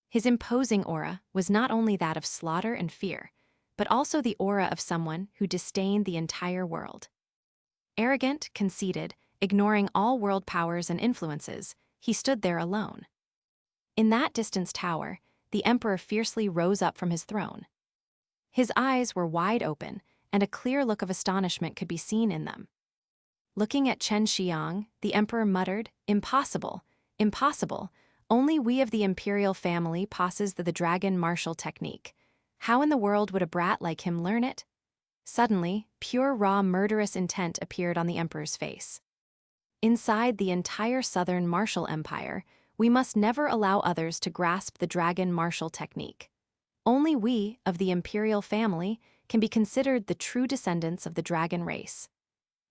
His imposing aura was not only that of slaughter and fear, but also the aura of someone who disdained the entire world. Arrogant, conceited, ignoring all world powers and influences, he stood there alone. In that distant tower, the emperor fiercely rose up from his throne. His eyes were wide open, and a clear look of astonishment could be seen in them. Looking at Chen Xiang, the emperor muttered, "Impossible, impossible. Only we of the imperial family possess the dragon martial technique. How in the world would a brat like him learn it?" Suddenly, pure raw murderous intent appeared on the emperor's face. Inside the entire southern martial empire, we must never allow others to grasp the dragon martial technique. Only we, of the imperial family, can be considered the true descendants of the dragon race.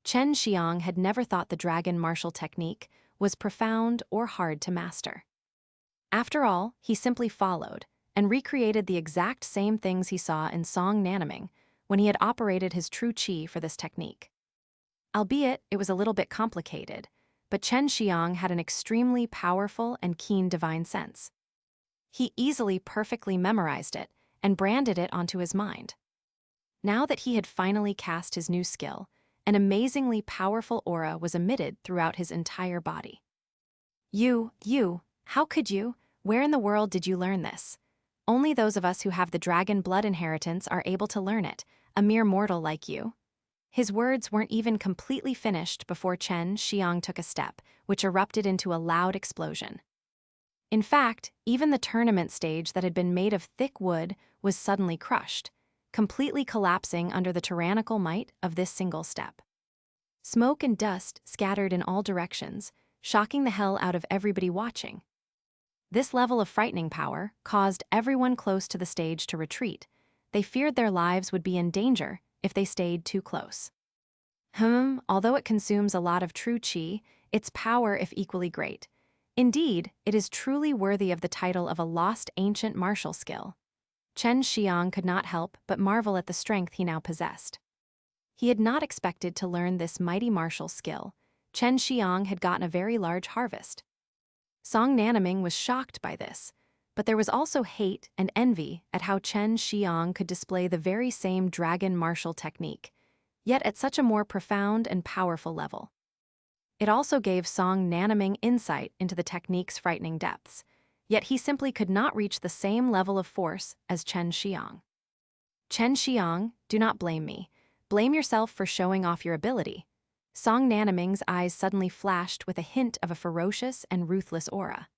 Chen Xiang had never thought the dragon martial technique was profound or hard to master. After all, he simply followed and recreated the exact same things he saw in Song Nanaming when he had operated his true chi for this technique. Albeit it was a little bit complicated, but Chen Xiang had an extremely powerful and keen divine sense. He easily perfectly memorized it and branded it onto his mind. Now that he had finally cast his new skill, an amazingly powerful aura was emitted throughout his entire body. You, how could you? Where in the world did you learn this? Only those of us who have the dragon blood inheritance are able to learn it, a mere mortal like you. His words weren't even completely finished before Chen Xiang took a step, which erupted into a loud explosion. In fact, even the tournament stage that had been made of thick wood was suddenly crushed, completely collapsing under the tyrannical might of this single step. Smoke and dust scattered in all directions, shocking the hell out of everybody watching. This level of frightening power caused everyone close to the stage to retreat. They feared their lives would be in danger if they stayed too close. Although it consumes a lot of true chi, its power is equally great. Indeed, it is truly worthy of the title of a lost ancient martial skill. Chen Xiang could not help but marvel at the strength he now possessed. He had not expected to learn this mighty martial skill. Chen Xiang had gotten a very large harvest. Song Nanaming was shocked by this, but there was also hate and envy at how Chen Xiang could display the very same dragon martial technique, yet at such a more profound and powerful level. It also gave Song Nanaming insight into the technique's frightening depths, yet he simply could not reach the same level of force as Chen Xiang. Chen Xiang, do not blame me. Blame yourself for showing off your ability. Song Nanaming's eyes suddenly flashed with a hint of a ferocious and ruthless aura.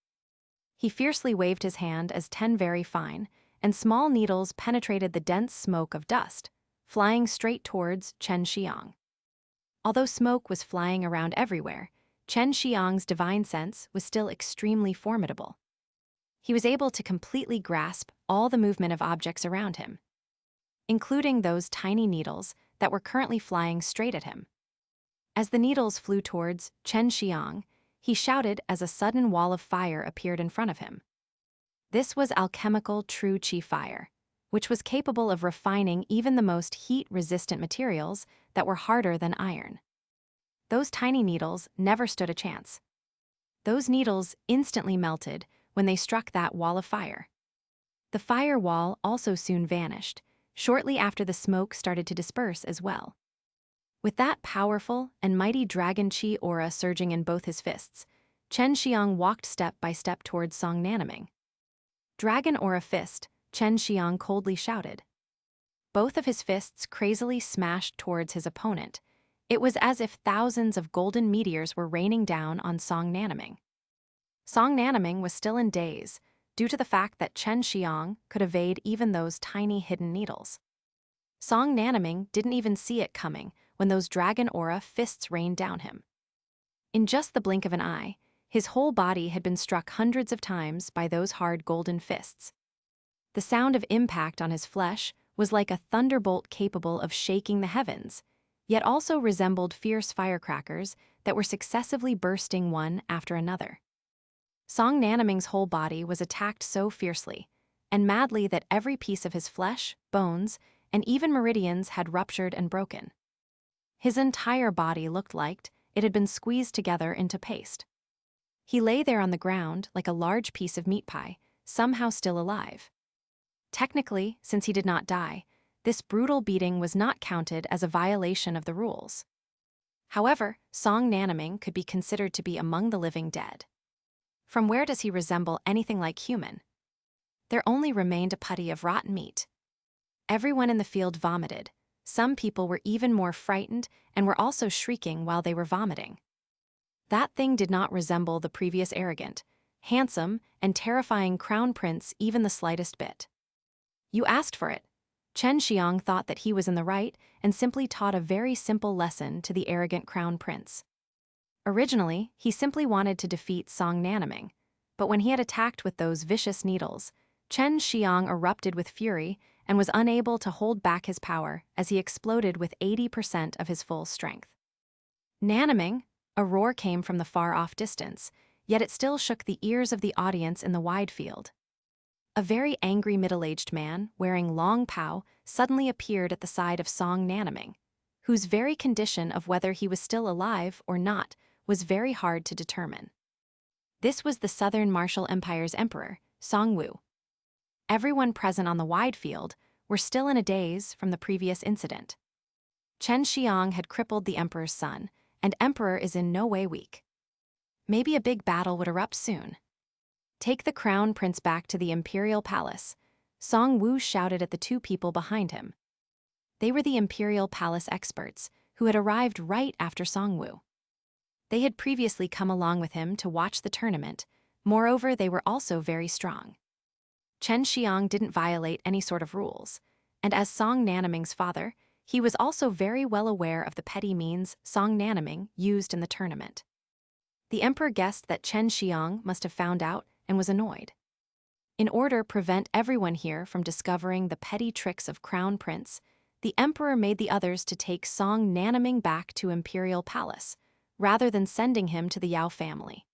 He fiercely waved his hand as 10 very fine, and small needles penetrated the dense smoke of dust, flying straight towards Chen Xiang. Although smoke was flying around everywhere, Chen Xiang's divine sense was still extremely formidable. He was able to completely grasp all the movement of objects around him, including those tiny needles that were currently flying straight at him. As the needles flew towards Chen Xiang, he shouted as a sudden wall of fire appeared in front of him. This was alchemical true chi fire, which was capable of refining even the most heat-resistant materials that were harder than iron. Those tiny needles never stood a chance. Those needles instantly melted when they struck that wall of fire. The fire wall also soon vanished, shortly after the smoke started to disperse as well. With that powerful and mighty dragon chi aura surging in both his fists, Chen Xiang walked step by step towards Song Nanaming. "Dragon aura fist," Chen Xiang coldly shouted. Both of his fists crazily smashed towards his opponent. It was as if thousands of golden meteors were raining down on Song Nanaming. Song Nanaming was still in daze, due to the fact that Chen Xiang could evade even those tiny hidden needles. Song Nanaming didn't even see it coming when those dragon aura fists rained down him. In just the blink of an eye, his whole body had been struck hundreds of times by those hard golden fists. The sound of impact on his flesh was like a thunderbolt capable of shaking the heavens, yet also resembled fierce firecrackers that were successively bursting one after another. Song Nanaming's whole body was attacked so fiercely and madly that every piece of his flesh, bones, and even meridians had ruptured and broken. His entire body looked like it had been squeezed together into paste. He lay there on the ground like a large piece of meat pie, somehow still alive. Technically, since he did not die, this brutal beating was not counted as a violation of the rules. However, Song Nanaming could be considered to be among the living dead. From where does he resemble anything like human? There only remained a putty of rotten meat. Everyone in the field vomited. Some people were even more frightened and were also shrieking while they were vomiting. That thing did not resemble the previous arrogant, handsome, and terrifying crown prince even the slightest bit. You asked for it. Chen Xiang thought that he was in the right and simply taught a very simple lesson to the arrogant crown prince. Originally, he simply wanted to defeat Song Nanaming, but when he had attacked with those vicious needles, Chen Xiang erupted with fury and was unable to hold back his power as he exploded with 80% of his full strength. Nanaming, a roar came from the far-off distance, yet it still shook the ears of the audience in the wide field. A very angry middle-aged man, wearing long pow, suddenly appeared at the side of Song Nanaming, whose very condition of whether he was still alive or not was very hard to determine. This was the Southern Martial Empire's emperor, Song Wu. Everyone present on the wide field were still in a daze from the previous incident. Chen Xiang had crippled the emperor's son, and emperor is in no way weak. Maybe a big battle would erupt soon. Take the crown prince back to the imperial palace, Song Wu shouted at the two people behind him. They were the imperial palace experts, who had arrived right after Song Wu. They had previously come along with him to watch the tournament. Moreover, they were also very strong. Chen Xiang didn't violate any sort of rules, and as Song Nanaming's father, he was also very well aware of the petty means Song Nanaming used in the tournament. The emperor guessed that Chen Xiang must have found out and was annoyed. In order to prevent everyone here from discovering the petty tricks of Crown Prince, the emperor made the others to take Song Nanaming back to Imperial Palace, rather than sending him to the Yao family.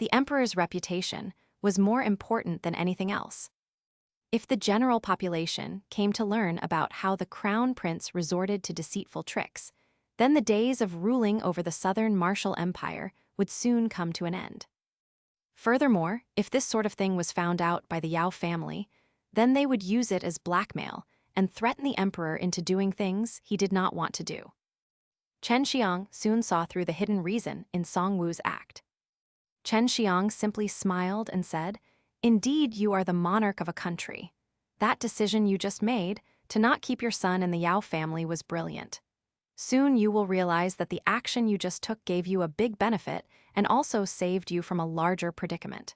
The emperor's reputation was more important than anything else. If the general population came to learn about how the Crown Prince resorted to deceitful tricks, then the days of ruling over the Southern Martial Empire would soon come to an end. Furthermore, if this sort of thing was found out by the Yao family, then they would use it as blackmail and threaten the emperor into doing things he did not want to do. Chen Xiang soon saw through the hidden reason in Song Wu's act. Chen Xiang simply smiled and said, "Indeed, you are the monarch of a country. That decision you just made to not keep your son in the Yao family was brilliant. Soon you will realize that the action you just took gave you a big benefit and also saved you from a larger predicament."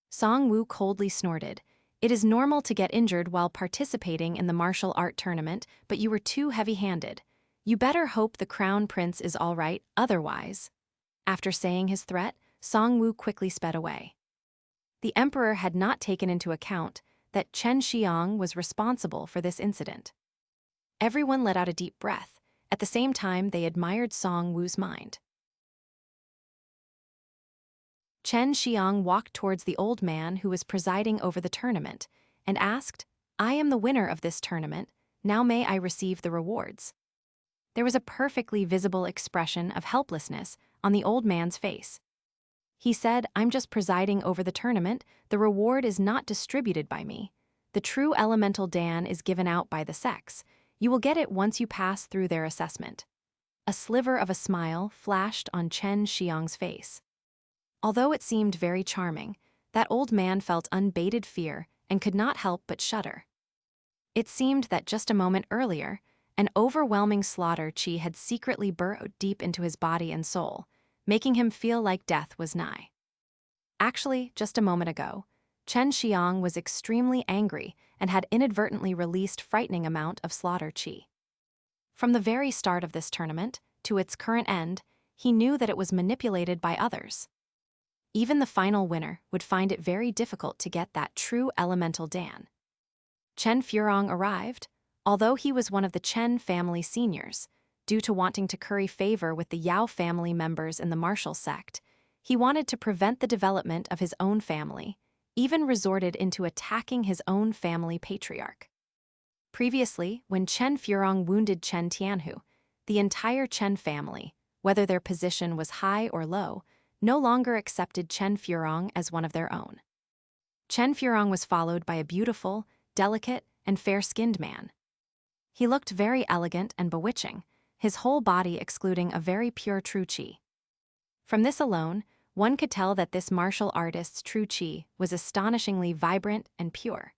Song Wu coldly snorted. "It is normal to get injured while participating in the martial art tournament, but you were too heavy-handed. You better hope the Crown Prince is all right, otherwise." After saying his threat, Song Wu quickly sped away. The emperor had not taken into account that Chen Xiang was responsible for this incident. Everyone let out a deep breath. At the same time, they admired Song Wu's mind. Chen Xiang walked towards the old man who was presiding over the tournament and asked, "I am the winner of this tournament. Now may I receive the rewards?" There was a perfectly visible expression of helplessness on the old man's face. He said, "I'm just presiding over the tournament. The reward is not distributed by me. The true elemental Dan is given out by the Sects. You will get it once you pass through their assessment." A sliver of a smile flashed on Chen Xiang's face. Although it seemed very charming, that old man felt unbated fear and could not help but shudder. It seemed that just a moment earlier, an overwhelming slaughter chi had secretly burrowed deep into his body and soul, making him feel like death was nigh. Actually, just a moment ago, Chen Xiang was extremely angry and had inadvertently released frightening amount of slaughter qi. From the very start of this tournament, to its current end, he knew that it was manipulated by others. Even the final winner would find it very difficult to get that true elemental Dan. Chen Furong arrived, although he was one of the Chen family seniors, due to wanting to curry favor with the Yao family members in the martial sect. He wanted to prevent the development of his own family, even resorted into attacking his own family patriarch. Previously, when Chen Furong wounded Chen Tianhu, the entire Chen family, whether their position was high or low, no longer accepted Chen Furong as one of their own. Chen Furong was followed by a beautiful, delicate, and fair-skinned man. He looked very elegant and bewitching, his whole body excluding a very pure true qi. From this alone, one could tell that this martial artist's true qi was astonishingly vibrant and pure.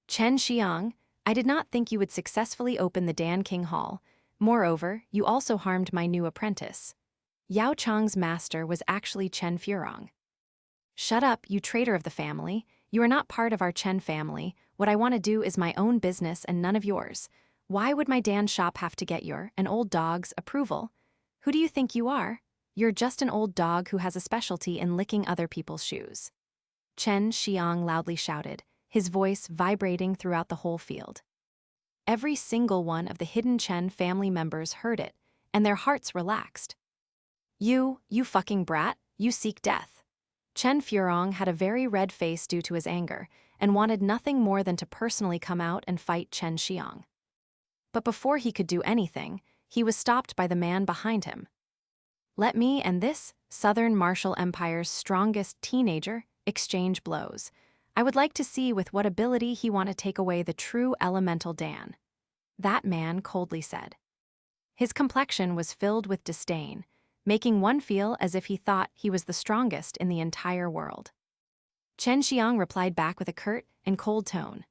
Chen Xiang, I did not think you would successfully open the Dan King Hall. Moreover, you also harmed my new apprentice. Yao Chang's master was actually Chen Furong. Shut up, you traitor of the family. You are not part of our Chen family. What I want to do is my own business and none of yours. Why would my Dan shop have to get your, an old dog's, approval? Who do you think you are? You're just an old dog who has a specialty in licking other people's shoes. Chen Xiang loudly shouted, his voice vibrating throughout the whole field. Every single one of the hidden Chen family members heard it, and their hearts relaxed. You fucking brat, you seek death. Chen Furong had a very red face due to his anger, and wanted nothing more than to personally come out and fight Chen Xiang. But before he could do anything, he was stopped by the man behind him. Let me and this Southern Martial Empire's strongest teenager exchange blows. I would like to see with what ability he want to take away the true elemental Dan. That man coldly said. His complexion was filled with disdain, making one feel as if he thought he was the strongest in the entire world. Chen Xiang replied back with a curt and cold tone.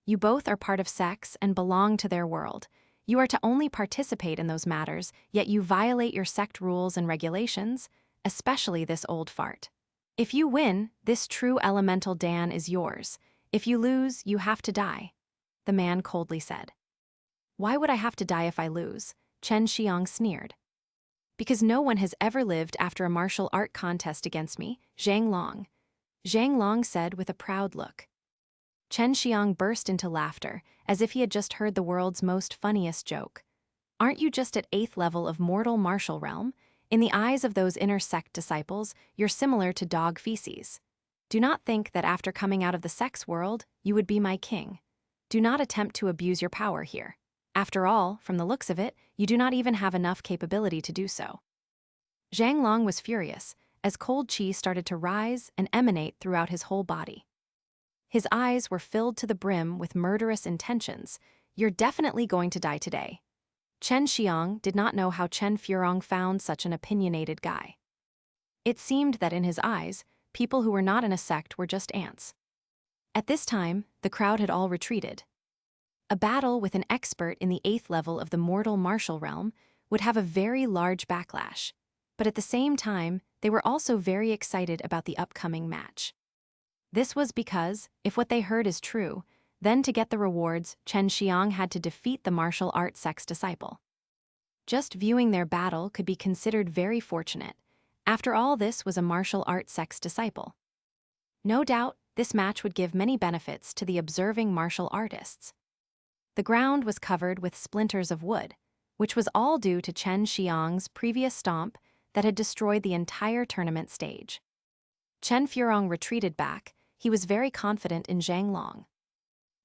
You both are part of sects and belong to their world. You are to only participate in those matters, yet you violate your sect rules and regulations, especially this old fart. If you win, this true elemental Dan is yours. If you lose, you have to die, the man coldly said. Why would I have to die if I lose? Chen Xiang sneered. Because no one has ever lived after a martial art contest against me, Zhang Long. Zhang Long said with a proud look. Chen Xiang burst into laughter, as if he had just heard the world's most funniest joke. Aren't you just at 8th level of mortal martial realm? In the eyes of those inner sect disciples, you're similar to dog feces. Do not think that after coming out of the sect's world, you would be my king. Do not attempt to abuse your power here. After all, from the looks of it, you do not even have enough capability to do so. Zhang Long was furious, as cold qi started to rise and emanate throughout his whole body. His eyes were filled to the brim with murderous intentions. You're definitely going to die today. Chen Xiang did not know how Chen Furong found such an opinionated guy. It seemed that in his eyes, people who were not in a sect were just ants. At this time, the crowd had all retreated. A battle with an expert in the 8th level of the mortal martial realm would have a very large backlash, but at the same time, they were also very excited about the upcoming match. This was because, if what they heard is true, then to get the rewards, Chen Xiang had to defeat the martial art sect's disciple. Just viewing their battle could be considered very fortunate. After all, this was a martial art sect's disciple. No doubt, this match would give many benefits to the observing martial artists. The ground was covered with splinters of wood, which was all due to Chen Xiang's previous stomp that had destroyed the entire tournament stage. Chen Furong retreated back. He was very confident in Zhang Long.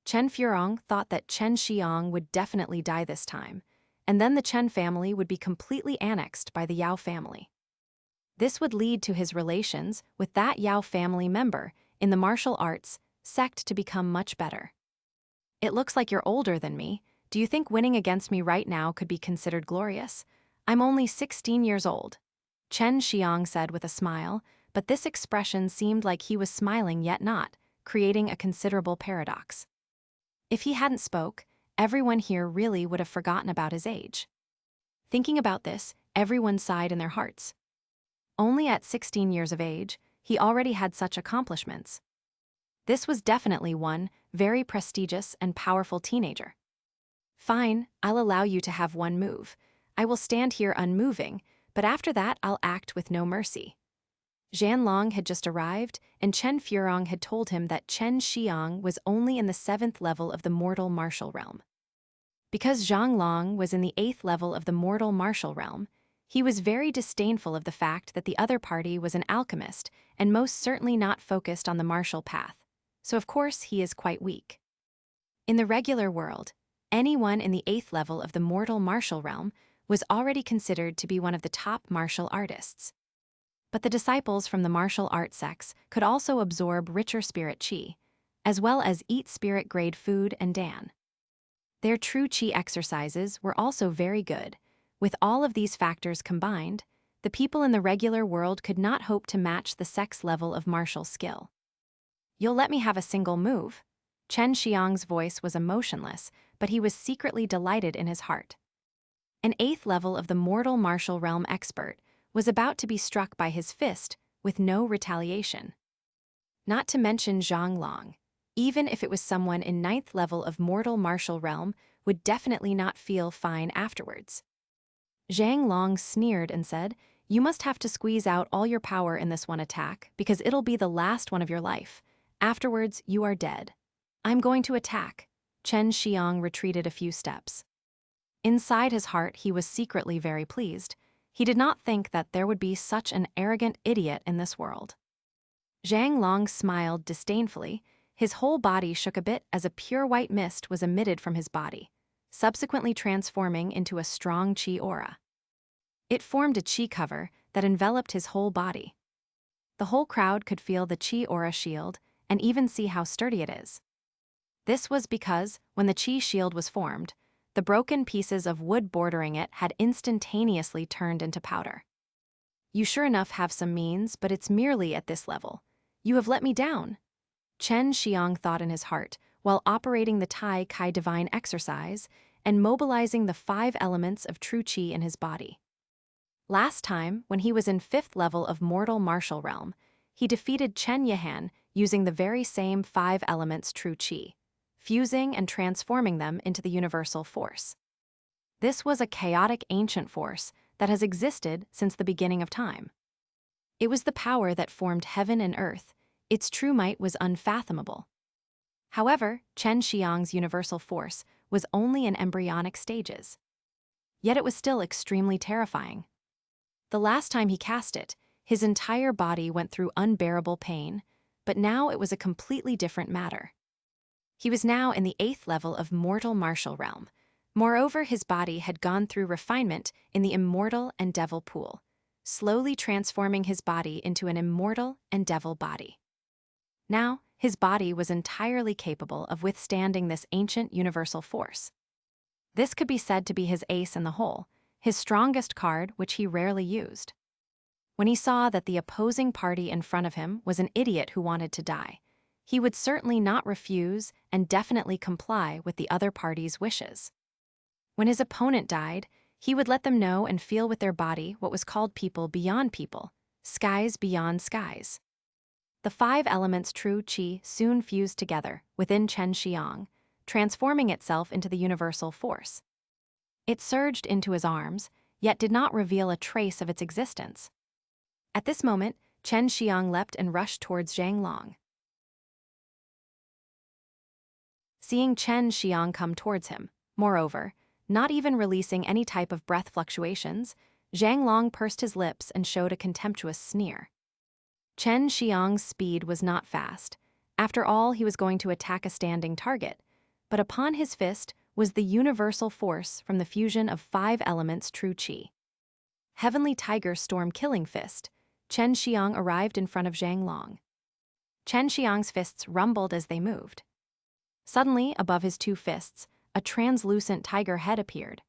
Chen Furong thought that Chen Xiang would definitely die this time, and then the Chen family would be completely annexed by the Yao family. This would lead to his relations with that Yao family member in the martial arts sect to become much better. It looks like you're older than me. Do you think winning against me right now could be considered glorious? I'm only 16 years old. Chen Xiang said with a smile, but this expression seemed like he was smiling yet not, creating a considerable paradox. If he hadn't spoke, everyone here really would have forgotten about his age. Thinking about this, everyone sighed in their hearts. Only at 16 years of age, he already had such accomplishments. This was definitely one very prestigious and powerful teenager. Fine, I'll allow you to have one move. I will stand here unmoving, but after that I'll act with no mercy. Zhang Long had just arrived, and Chen Furong had told him that Chen Xiang was only in the 7th level of the mortal martial realm. Because Zhang Long was in the 8th level of the mortal martial realm, he was very disdainful of the fact that the other party was an alchemist and most certainly not focused on the martial path, so of course he is quite weak. In the regular world, anyone in the 8th level of the mortal martial realm was already considered to be one of the top martial artists. But the disciples from the martial art sects could also absorb richer spirit qi, as well as eat spirit-grade food and dan. Their true qi exercises were also very good. With all of these factors combined, the people in the regular world could not hope to match the sect's level of martial skill. You'll let me have a single move? Chen Xiang's voice was emotionless, but he was secretly delighted in his heart. An 8th level of the mortal martial realm expert was about to be struck by his fist with no retaliation. Not to mention Zhang Long, even if it was someone in 9th level of mortal martial realm, would definitely not feel fine afterwards. Zhang Long sneered and said, "You must have to squeeze out all your power in this one attack because it'll be the last one of your life. Afterwards, you are dead." "I'm going to attack." Chen Xiang retreated a few steps. Inside his heart, he was secretly very pleased. He did not think that there would be such an arrogant idiot in this world. Zhang Long smiled disdainfully. His whole body shook a bit as a pure white mist was emitted from his body, subsequently transforming into a strong qi aura. It formed a qi cover that enveloped his whole body. The whole crowd could feel the qi aura shield and even see how sturdy it is. This was because, when the qi shield was formed, the broken pieces of wood bordering it had instantaneously turned into powder. "You sure enough have some means, but it's merely at this level. You have let me down," Chen Xiang thought in his heart, while operating the Tai Kai divine exercise and mobilizing the 5 elements of true qi in his body. Last time, when he was in 5th level of mortal martial realm, he defeated Chen Yahan using the very same 5 elements true qi, fusing and transforming them into the universal force. This was a chaotic ancient force that has existed since the beginning of time. It was the power that formed heaven and earth. Its true might was unfathomable. However, Chen Xiang's universal force was only in embryonic stages. Yet it was still extremely terrifying. The last time he cast it, his entire body went through unbearable pain, but now it was a completely different matter. He was now in the 8th level of mortal martial realm. Moreover, his body had gone through refinement in the immortal and devil pool, slowly transforming his body into an immortal and devil body. Now, his body was entirely capable of withstanding this ancient universal force. This could be said to be his ace in the hole, his strongest card which he rarely used. When he saw that the opposing party in front of him was an idiot who wanted to die, he would certainly not refuse and definitely comply with the other party's wishes. When his opponent died, he would let them know and feel with their body what was called people beyond people, skies beyond skies. The 5 elements true qi soon fused together within Chen Xiang, transforming itself into the universal force. It surged into his arms, yet did not reveal a trace of its existence. At this moment, Chen Xiang leapt and rushed towards Zhang Long. Seeing Chen Xiang come towards him, moreover, not even releasing any type of breath fluctuations, Zhang Long pursed his lips and showed a contemptuous sneer. Chen Xiang's speed was not fast. After all, he was going to attack a standing target, but upon his fist was the universal force from the fusion of 5 elements true qi. Heavenly Tiger Storm Killing Fist, Chen Xiang arrived in front of Zhang Long. Chen Xiang's fists rumbled as they moved. Suddenly, above his 2 fists, a translucent tiger head appeared.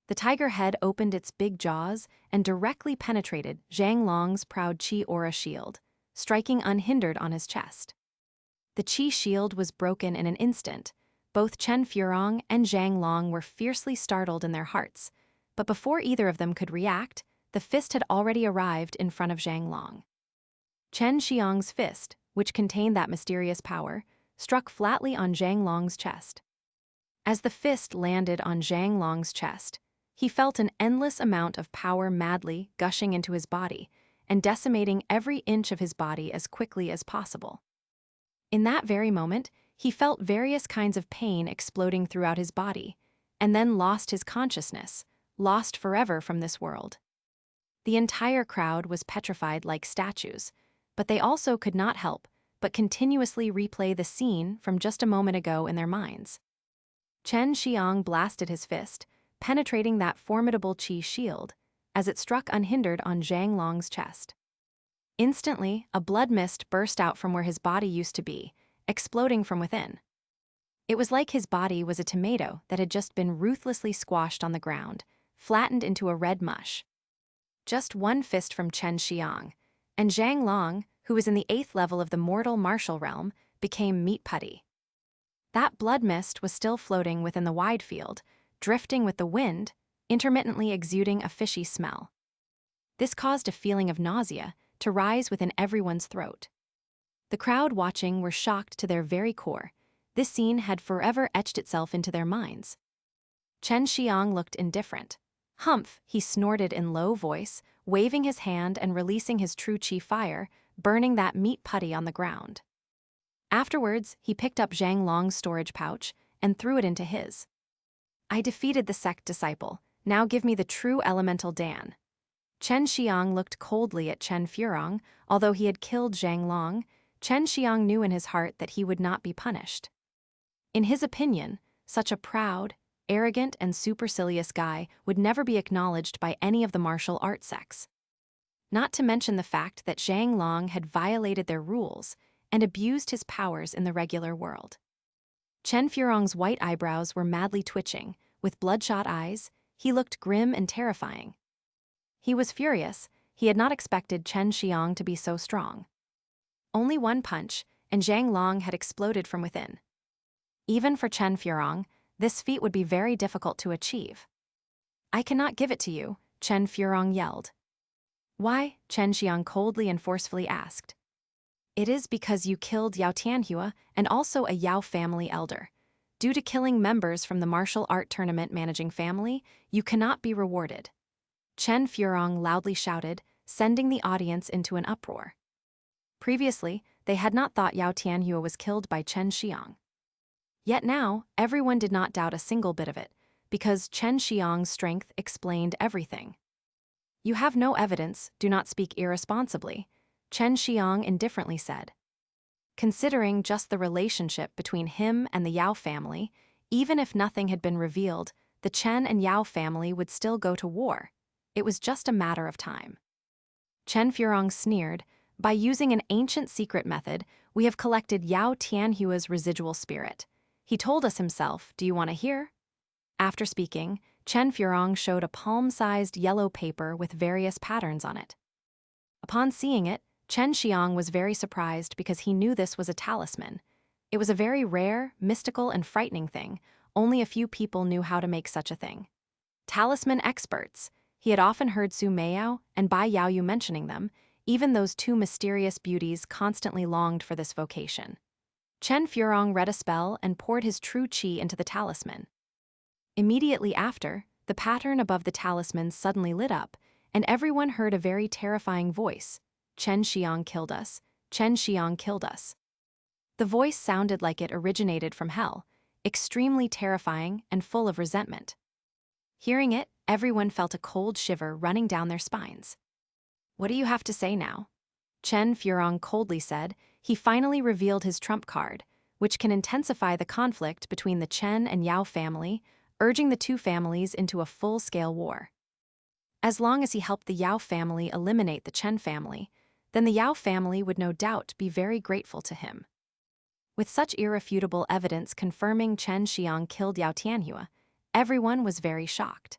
The tiger head opened its big jaws and directly penetrated Zhang Long's proud qi aura shield, striking unhindered on his chest. The qi shield was broken in an instant. Both Chen Furong and Zhang Long were fiercely startled in their hearts, but before either of them could react, the fist had already arrived in front of Zhang Long. Chen Xiang's fist, which contained that mysterious power, struck flatly on Zhang Long's chest. As the fist landed on Zhang Long's chest, he felt an endless amount of power madly gushing into his body and decimating every inch of his body as quickly as possible. In that very moment, he felt various kinds of pain exploding throughout his body, and then lost his consciousness, lost forever from this world. The entire crowd was petrified like statues, but they also could not help but continuously replay the scene from just a moment ago in their minds. Chen Xiang blasted his fist, penetrating that formidable qi shield, as it struck unhindered on Zhang Long's chest. Instantly, a blood mist burst out from where his body used to be, exploding from within. It was like his body was a tomato that had just been ruthlessly squashed on the ground, flattened into a red mush. Just one fist from Chen Xiang, and Zhang Long, who was in the 8th level of the mortal martial realm, became meat putty. That blood mist was still floating within the wide field, drifting with the wind, intermittently exuding a fishy smell. This caused a feeling of nausea to rise within everyone's throat. The crowd watching were shocked to their very core. This scene had forever etched itself into their minds. Chen Xiang looked indifferent. Humph, he snorted in low voice, waving his hand and releasing his true qi fire, burning that meat putty on the ground. Afterwards, he picked up Zhang Long's storage pouch and threw it into his. I defeated the Sect disciple. Now give me the true elemental Dan. Chen Xiang looked coldly at Chen Furong. Although he had killed Zhang Long, Chen Xiang knew in his heart that he would not be punished. In his opinion, such a proud, arrogant, and supercilious guy would never be acknowledged by any of the martial art sects. Not to mention the fact that Zhang Long had violated their rules and abused his powers in the regular world. Chen Furong's white eyebrows were madly twitching. With bloodshot eyes, he looked grim and terrifying. He was furious. He had not expected Chen Xiang to be so strong. Only one punch, and Zhang Long had exploded from within. Even for Chen Furong, this feat would be very difficult to achieve. I cannot give it to you, Chen Furong yelled. Why? Chen Xiang coldly and forcefully asked. It is because you killed Yao Tianhua and also a Yao family elder. Due to killing members from the martial art tournament managing family, you cannot be rewarded. Chen Furong loudly shouted, sending the audience into an uproar. Previously, they had not thought Yao Tianhua was killed by Chen Xiang. Yet now, everyone did not doubt a single bit of it, because Chen Xiang's strength explained everything. You have no evidence, do not speak irresponsibly, Chen Xiang indifferently said. Considering just the relationship between him and the Yao family, even if nothing had been revealed, the Chen and Yao family would still go to war. It was just a matter of time. Chen Furong sneered, by using an ancient secret method, we have collected Yao Tianhua's residual spirit. He told us himself, do you want to hear? After speaking, Chen Furong showed a palm-sized yellow paper with various patterns on it. Upon seeing it, Chen Xiang was very surprised because he knew this was a talisman. It was a very rare, mystical, and frightening thing. Only a few people knew how to make such a thing. Talisman experts. He had often heard Su Meiyao and Bai Yaoyu mentioning them. Even those two mysterious beauties constantly longed for this vocation. Chen Furong read a spell and poured his true qi into the talisman. Immediately after, the pattern above the talisman suddenly lit up, and everyone heard a very terrifying voice. Chen Xiang killed us. Chen Xiang killed us. The voice sounded like it originated from hell, extremely terrifying and full of resentment. Hearing it, everyone felt a cold shiver running down their spines. What do you have to say now? Chen Furong coldly said. He finally revealed his trump card, which can intensify the conflict between the Chen and Yao family, urging the two families into a full-scale war. As long as he helped the Yao family eliminate the Chen family, then the Yao family would no doubt be very grateful to him. With such irrefutable evidence confirming Chen Xiang killed Yao Tianhua, everyone was very shocked.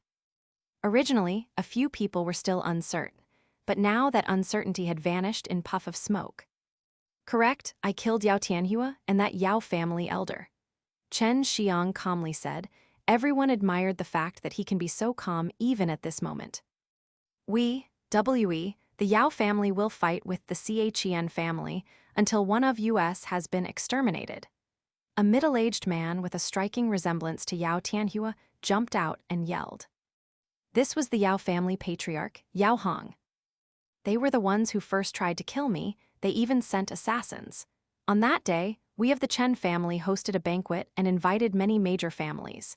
Originally, a few people were still uncertain, but now that uncertainty had vanished in puff of smoke. Correct, I killed Yao Tianhua and that Yao family elder. Chen Xiang calmly said. Everyone admired the fact that he can be so calm even at this moment. We, The Yao family will fight with the Chen family until one of us has been exterminated. A middle-aged man with a striking resemblance to Yao Tianhua jumped out and yelled. This was the Yao family patriarch, Yao Hong. They were the ones who first tried to kill me. They even sent assassins. On that day, we of the Chen family hosted a banquet and invited many major families.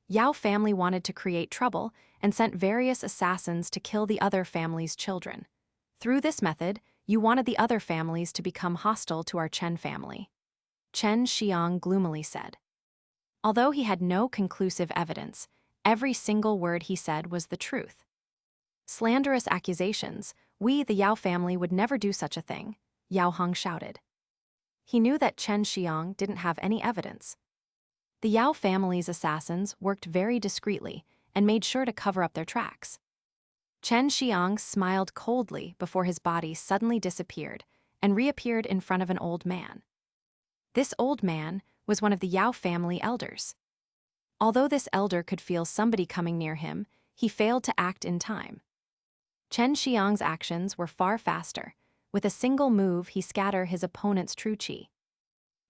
Yao family wanted to create trouble and sent various assassins to kill the other family's children. Through this method, you wanted the other families to become hostile to our Chen family. Chen Xiang gloomily said. Although he had no conclusive evidence, every single word he said was the truth. Slanderous accusations, we, the Yao family, would never do such a thing, Yao Hong shouted. He knew that Chen Xiang didn't have any evidence. The Yao family's assassins worked very discreetly and made sure to cover up their tracks. Chen Xiang smiled coldly before his body suddenly disappeared and reappeared in front of an old man. This old man was one of the Yao family elders. Although this elder could feel somebody coming near him, he failed to act in time. Chen Xiang's actions were far faster. With a single move, he scattered his opponent's true qi.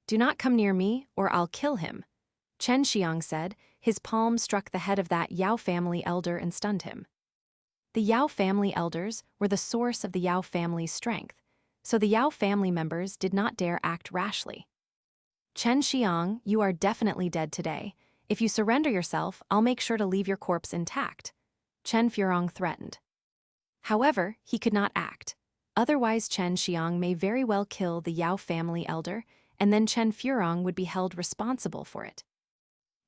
Do not come near me, or I'll kill him, Chen Xiang said. His palm struck the head of that Yao family elder and stunned him. The Yao family elders were the source of the Yao family's strength, so the Yao family members did not dare act rashly. Chen Xiang, you are definitely dead today. If you surrender yourself, I'll make sure to leave your corpse intact, Chen Furong threatened. However, he could not act. Otherwise, Chen Xiang may very well kill the Yao family elder, and then Chen Furong would be held responsible for it.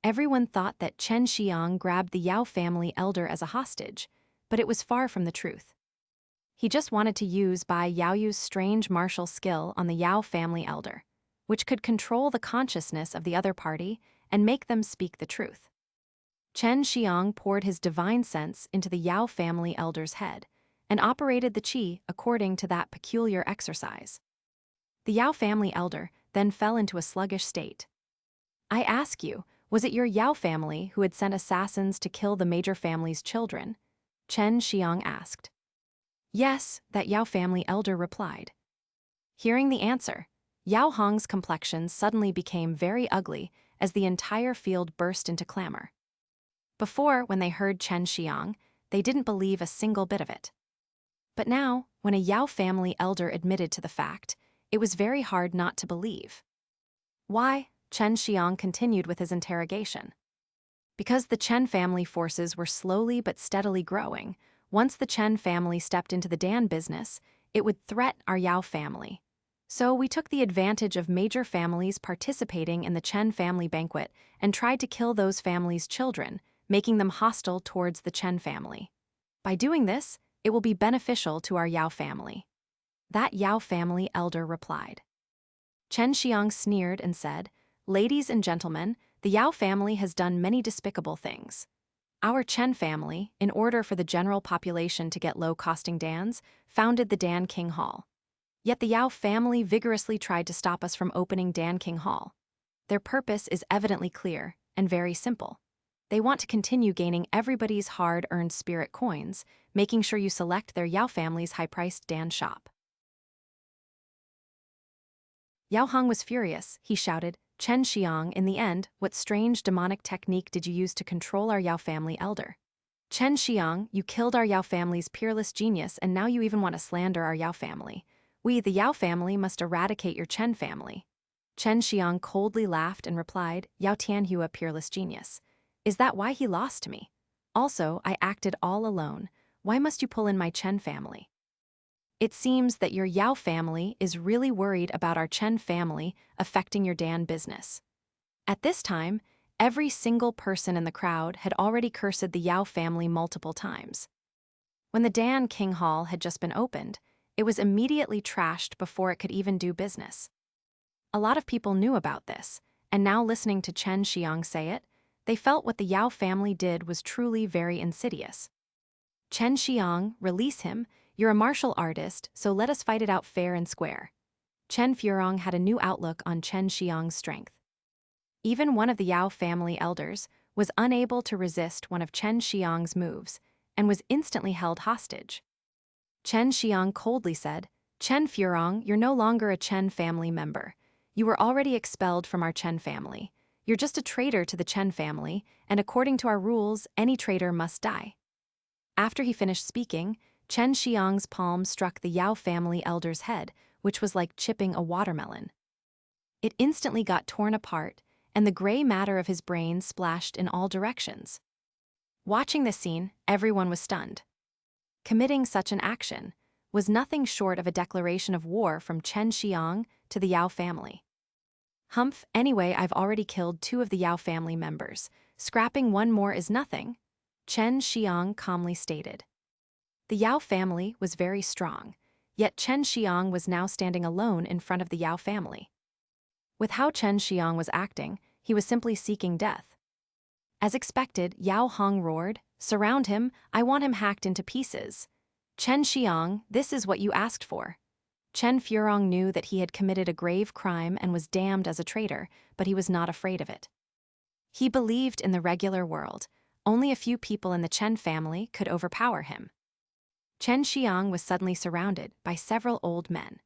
Everyone thought that Chen Xiang grabbed the Yao family elder as a hostage, but it was far from the truth. He just wanted to use Bai Yaoyu's strange martial skill on the Yao family elder, which could control the consciousness of the other party and make them speak the truth. Chen Xiang poured his divine sense into the Yao family elder's head and operated the qi according to that peculiar exercise. The Yao family elder then fell into a sluggish state. I ask you, was it your Yao family who had sent assassins to kill the major family's children? Chen Xiang asked. Yes, that Yao family elder replied. Hearing the answer, Yao Hong's complexion suddenly became very ugly as the entire field burst into clamor. Before, when they heard Chen Xiang, they didn't believe a single bit of it. But now, when a Yao family elder admitted to the fact, it was very hard not to believe. Why? Chen Xiang continued with his interrogation. Because the Chen family forces were slowly but steadily growing, once the Chen family stepped into the Dan business, it would threaten our Yao family. So we took the advantage of major families participating in the Chen family banquet and tried to kill those families' children, making them hostile towards the Chen family. By doing this, it will be beneficial to our Yao family. That Yao family elder replied. Chen Xiang sneered and said, Ladies and gentlemen, the Yao family has done many despicable things. Our Chen family, in order for the general population to get low-costing Dans, founded the Dan King Hall. Yet the Yao family vigorously tried to stop us from opening Dan King Hall. Their purpose is evidently clear and very simple. They want to continue gaining everybody's hard-earned spirit coins, making sure you select their Yao family's high-priced Dan shop. Yao Hong was furious. He shouted, Chen Xiang, in the end, what strange demonic technique did you use to control our Yao family elder? Chen Xiang, you killed our Yao family's peerless genius, and now you even want to slander our Yao family. We, the Yao family, must eradicate your Chen family. Chen Xiang coldly laughed and replied, Yao Tianhua, peerless genius. Is that why he lost to me? Also, I acted all alone. Why must you pull in my Chen family? It seems that your Yao family is really worried about our Chen family affecting your Dan business. At this time, every single person in the crowd had already cursed the Yao family multiple times. When the Dan King Hall had just been opened, it was immediately trashed before it could even do business. A lot of people knew about this, and now listening to Chen Xiang say it, they felt what the Yao family did was truly very insidious. Chen Xiang, release him. You're a martial artist, so let us fight it out fair and square. Chen Furong had a new outlook on Chen Xiang's strength. Even one of the Yao family elders was unable to resist one of Chen Xiang's moves and was instantly held hostage. Chen Xiang coldly said, "Chen Furong, you're no longer a Chen family member. You were already expelled from our Chen family. You're just a traitor to the Chen family, and according to our rules, any traitor must die." After he finished speaking, Chen Xiang's palm struck the Yao family elder's head, which was like chipping a watermelon. It instantly got torn apart, and the gray matter of his brain splashed in all directions. Watching this scene, everyone was stunned. Committing such an action was nothing short of a declaration of war from Chen Xiang to the Yao family. "Humph, anyway, I've already killed 2 of the Yao family members. Scrapping 1 more is nothing," Chen Xiang calmly stated. The Yao family was very strong, yet Chen Xiang was now standing alone in front of the Yao family. With how Chen Xiang was acting, he was simply seeking death. As expected, Yao Hong roared, "Surround him, I want him hacked into pieces." "Chen Xiang, this is what you asked for." Chen Furong knew that he had committed a grave crime and was damned as a traitor, but he was not afraid of it. He believed in the regular world. Only a few people in the Chen family could overpower him. Chen Xiang was suddenly surrounded by several old men.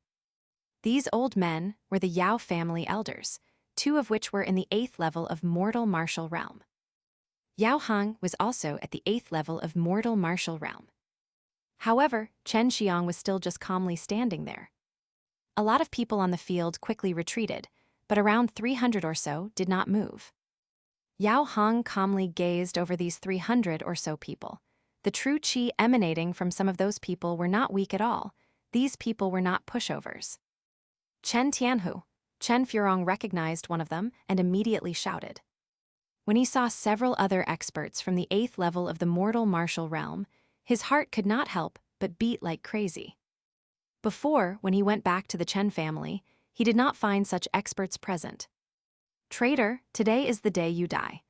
These old men were the Yao family elders, 2 of which were in the 8th level of mortal martial realm. Yao Hong was also at the 8th level of mortal martial realm. However, Chen Xiang was still just calmly standing there. A lot of people on the field quickly retreated, but around 300 or so did not move. Yao Hong calmly gazed over these 300 or so people. The true qi emanating from some of those people were not weak at all. These people were not pushovers. "Chen Tianhu." Chen Furong recognized one of them and immediately shouted. When he saw several other experts from the 8th level of the mortal martial realm, his heart could not help but beat like crazy. Before, when he went back to the Chen family, he did not find such experts present. "Traitor, today is the day you die."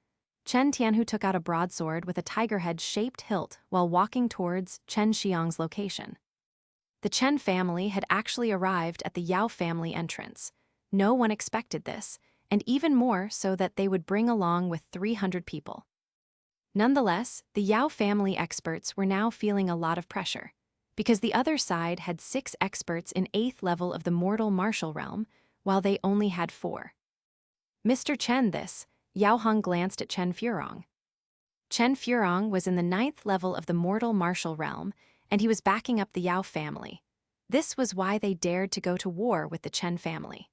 Chen Tianhu took out a broadsword with a tiger head-shaped hilt while walking towards Chen Xiang's location. The Chen family had actually arrived at the Yao family entrance. No one expected this, and even more so that they would bring along with 300 people. Nonetheless, the Yao family experts were now feeling a lot of pressure, because the other side had 6 experts in 8th level of the mortal martial realm, while they only had 4. "Mr. Chen, this," Yao Hong glanced at Chen Furong. Chen Furong was in the 9th level of the mortal martial realm, and he was backing up the Yao family. This was why they dared to go to war with the Chen family.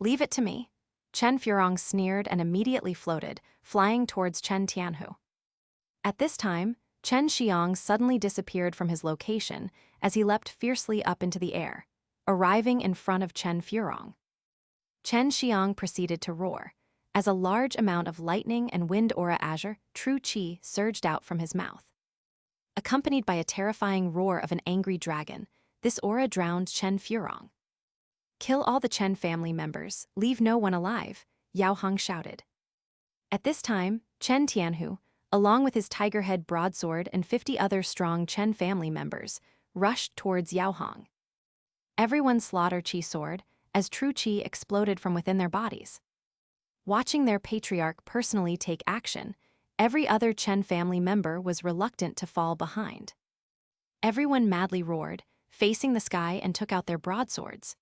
"Leave it to me." Chen Furong sneered and immediately floated, flying towards Chen Tianhu. At this time, Chen Xiang suddenly disappeared from his location as he leapt fiercely up into the air, arriving in front of Chen Furong. Chen Xiang proceeded to roar, as a large amount of lightning and wind aura Azure, true qi, surged out from his mouth. Accompanied by a terrifying roar of an angry dragon, this aura drowned Chen Furong. "Kill all the Chen family members, leave no one alive," Yao Hong shouted. At this time, Chen Tianhu, along with his tiger head broadsword and 50 other strong Chen family members, rushed towards Yao Hong. Everyone slaughtered Qi sword, as true Qi exploded from within their bodies. Watching their patriarch personally take action, every other Chen family member was reluctant to fall behind. Everyone madly roared, facing the sky, and took out their broadswords.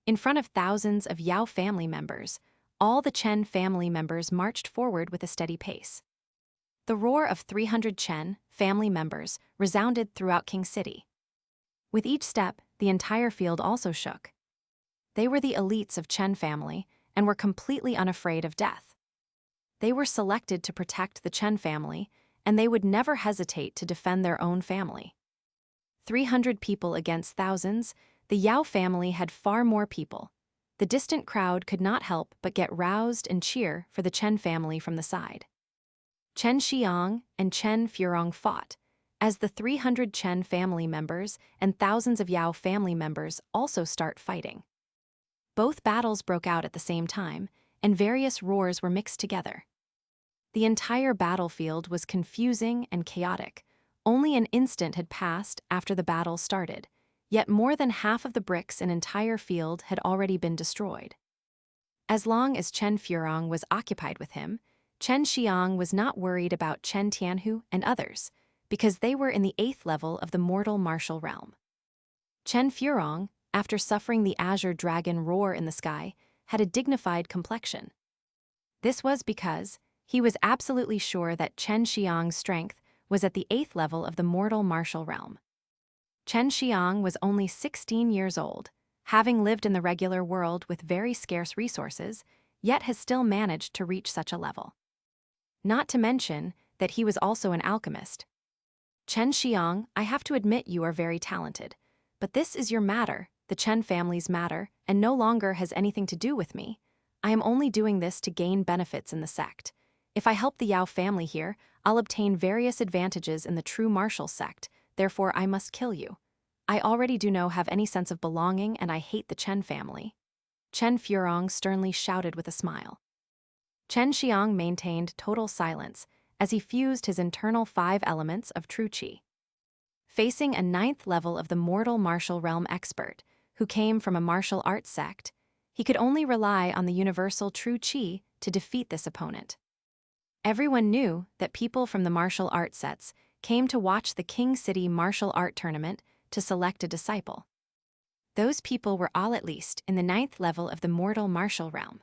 In front of thousands of Yao family members, all the Chen family members marched forward with a steady pace. The roar of 300 Chen family members resounded throughout King City. With each step, the entire field also shook. They were the elites of Chen family and were completely unafraid of death. They were selected to protect the Chen family, and they would never hesitate to defend their own family. 300 people against thousands, the Yao family had far more people. The distant crowd could not help but get roused and cheer for the Chen family from the side. Chen Xiang and Chen Furong fought, as the 300 Chen family members and thousands of Yao family members also start fighting. Both battles broke out at the same time, and various roars were mixed together. The entire battlefield was confusing and chaotic. Only an instant had passed after the battle started, yet more than half of the bricks and entire field had already been destroyed. As long as Chen Furong was occupied with him, Chen Xiang was not worried about Chen Tianhu and others. because they were in the 8th level of the mortal martial realm. Chen Furong, after suffering the Azure dragon roar in the sky, had a dignified complexion. This was because he was absolutely sure that Chen Xiang's strength was at the 8th level of the mortal martial realm. Chen Xiang was only 16 years old, having lived in the regular world with very scarce resources, yet has still managed to reach such a level. Not to mention that he was also an alchemist. Chen Xiang, I have to admit you are very talented, but this is your matter, the Chen family's matter, and no longer has anything to do with me. I am only doing this to gain benefits in the sect. If I help the Yao family here, I'll obtain various advantages in the true martial sect, therefore I must kill you. I already do not have any sense of belonging and I hate the Chen family. Chen Furong sternly shouted with a smile. Chen Xiang maintained total silence as he fused his internal 5 elements of true qi. Facing a 9th level of the mortal martial realm expert, who came from a martial arts sect, he could only rely on the universal true qi to defeat this opponent. Everyone knew that people from the martial art sets came to watch the King City martial art tournament to select a disciple. Those people were all at least in the 9th level of the mortal martial realm.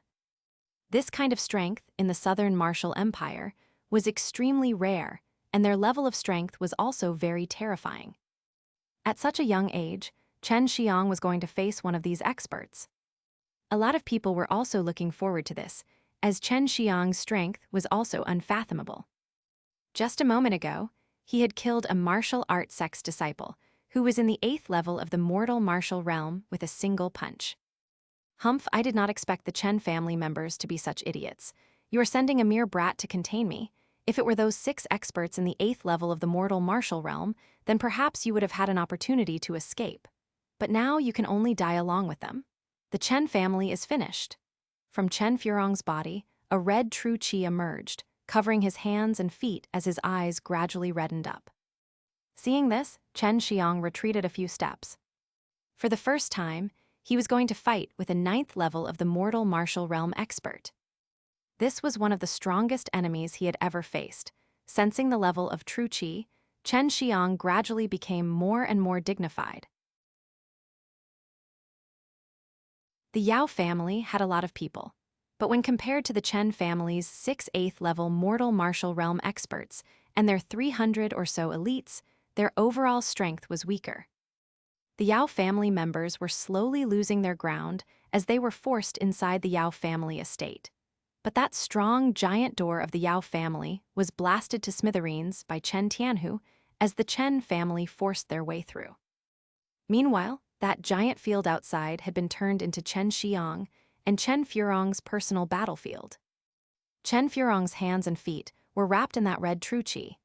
This kind of strength in the Southern Martial Empire was extremely rare, and their level of strength was also very terrifying. At such a young age, Chen Xiang was going to face one of these experts. A lot of people were also looking forward to this, as Chen Xiang's strength was also unfathomable. Just a moment ago, he had killed a martial arts sect's disciple, who was in the 8th level of the mortal martial realm with a single punch. Humph, I did not expect the Chen family members to be such idiots. You are sending a mere brat to contain me. If it were those 6 experts in the 8th level of the mortal martial realm, then perhaps you would have had an opportunity to escape. But now you can only die along with them. The Chen family is finished. From Chen Furong's body, a red true qi emerged, covering his hands and feet as his eyes gradually reddened up. Seeing this, Chen Xiang retreated a few steps. For the first time, he was going to fight with a 9th level of the mortal martial realm expert. This was one of the strongest enemies he had ever faced. Sensing the level of true qi, Chen Xiang gradually became more and more dignified. The Yao family had a lot of people, but when compared to the Chen family's 6 8th level mortal martial realm experts and their 300 or so elites, their overall strength was weaker. The Yao family members were slowly losing their ground as they were forced inside the Yao family estate. But that strong giant door of the Yao family was blasted to smithereens by Chen Tianhu as the Chen family forced their way through. Meanwhile, that giant field outside had been turned into Chen Xiang and Chen Furong's personal battlefield. Chen Furong's hands and feet were wrapped in that red true qi.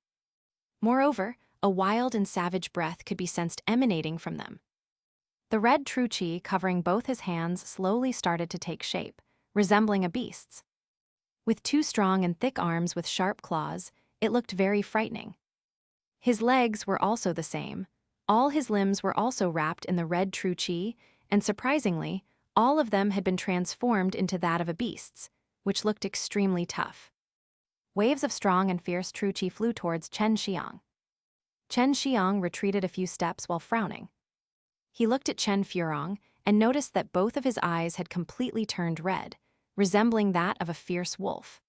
Moreover, a wild and savage breath could be sensed emanating from them. The red true qi covering both his hands slowly started to take shape, resembling a beast's. With 2 strong and thick arms with sharp claws, it looked very frightening. His legs were also the same. All his limbs were also wrapped in the red true qi, and surprisingly, all of them had been transformed into that of a beast's, which looked extremely tough. Waves of strong and fierce true qi flew towards Chen Xiang. Chen Xiang retreated a few steps while frowning. He looked at Chen Furong and noticed that both of his eyes had completely turned red, resembling that of a fierce wolf.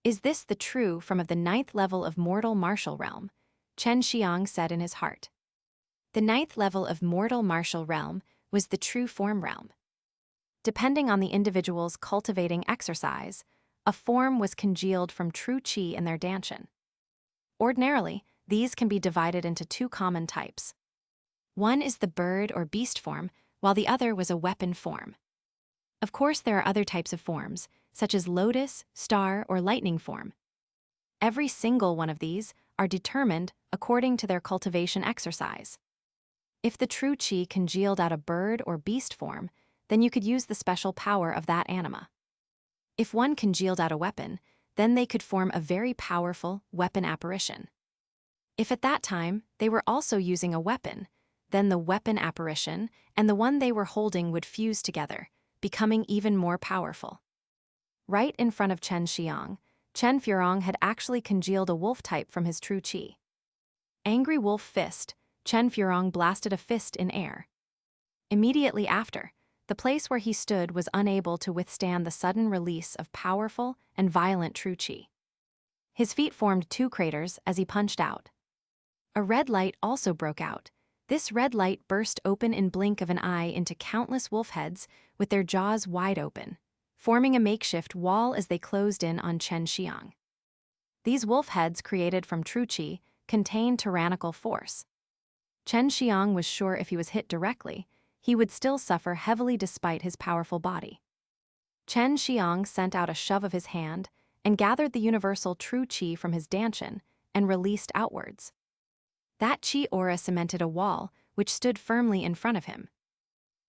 Is this the true form of the 9th level of mortal martial realm? Chen Xiang said in his heart. The 9th level of mortal martial realm was the true form realm. Depending on the individual's cultivating exercise, a form was congealed from true qi in their danshan. Ordinarily, these can be divided into 2 common types. One is the bird or beast form, while the other was a weapon form. Of course, there are other types of forms, such as lotus, star, or lightning form. Every single one of these are determined according to their cultivation exercise. If the true qi congealed out a bird or beast form, then you could use the special power of that anima. If one congealed out a weapon, then they could form a very powerful weapon apparition. If at that time they were also using a weapon, then the weapon apparition and the one they were holding would fuse together, becoming even more powerful. Right in front of Chen Xiang, Chen Furong had actually congealed a wolf type from his true qi. Angry wolf fist, Chen Furong blasted a fist in air. Immediately after, the place where he stood was unable to withstand the sudden release of powerful and violent true qi. His feet formed two craters as he punched out. A red light also broke out. This red light burst open in blink of an eye into countless wolf heads with their jaws wide open, forming a makeshift wall as they closed in on Chen Xiang. These wolf heads, created from true qi, contained tyrannical force. Chen Xiang was sure if he was hit directly, he would still suffer heavily despite his powerful body. Chen Xiang sent out a shove of his hand and gathered the universal true qi from his dantian and released outwards. That qi aura cemented a wall which stood firmly in front of him.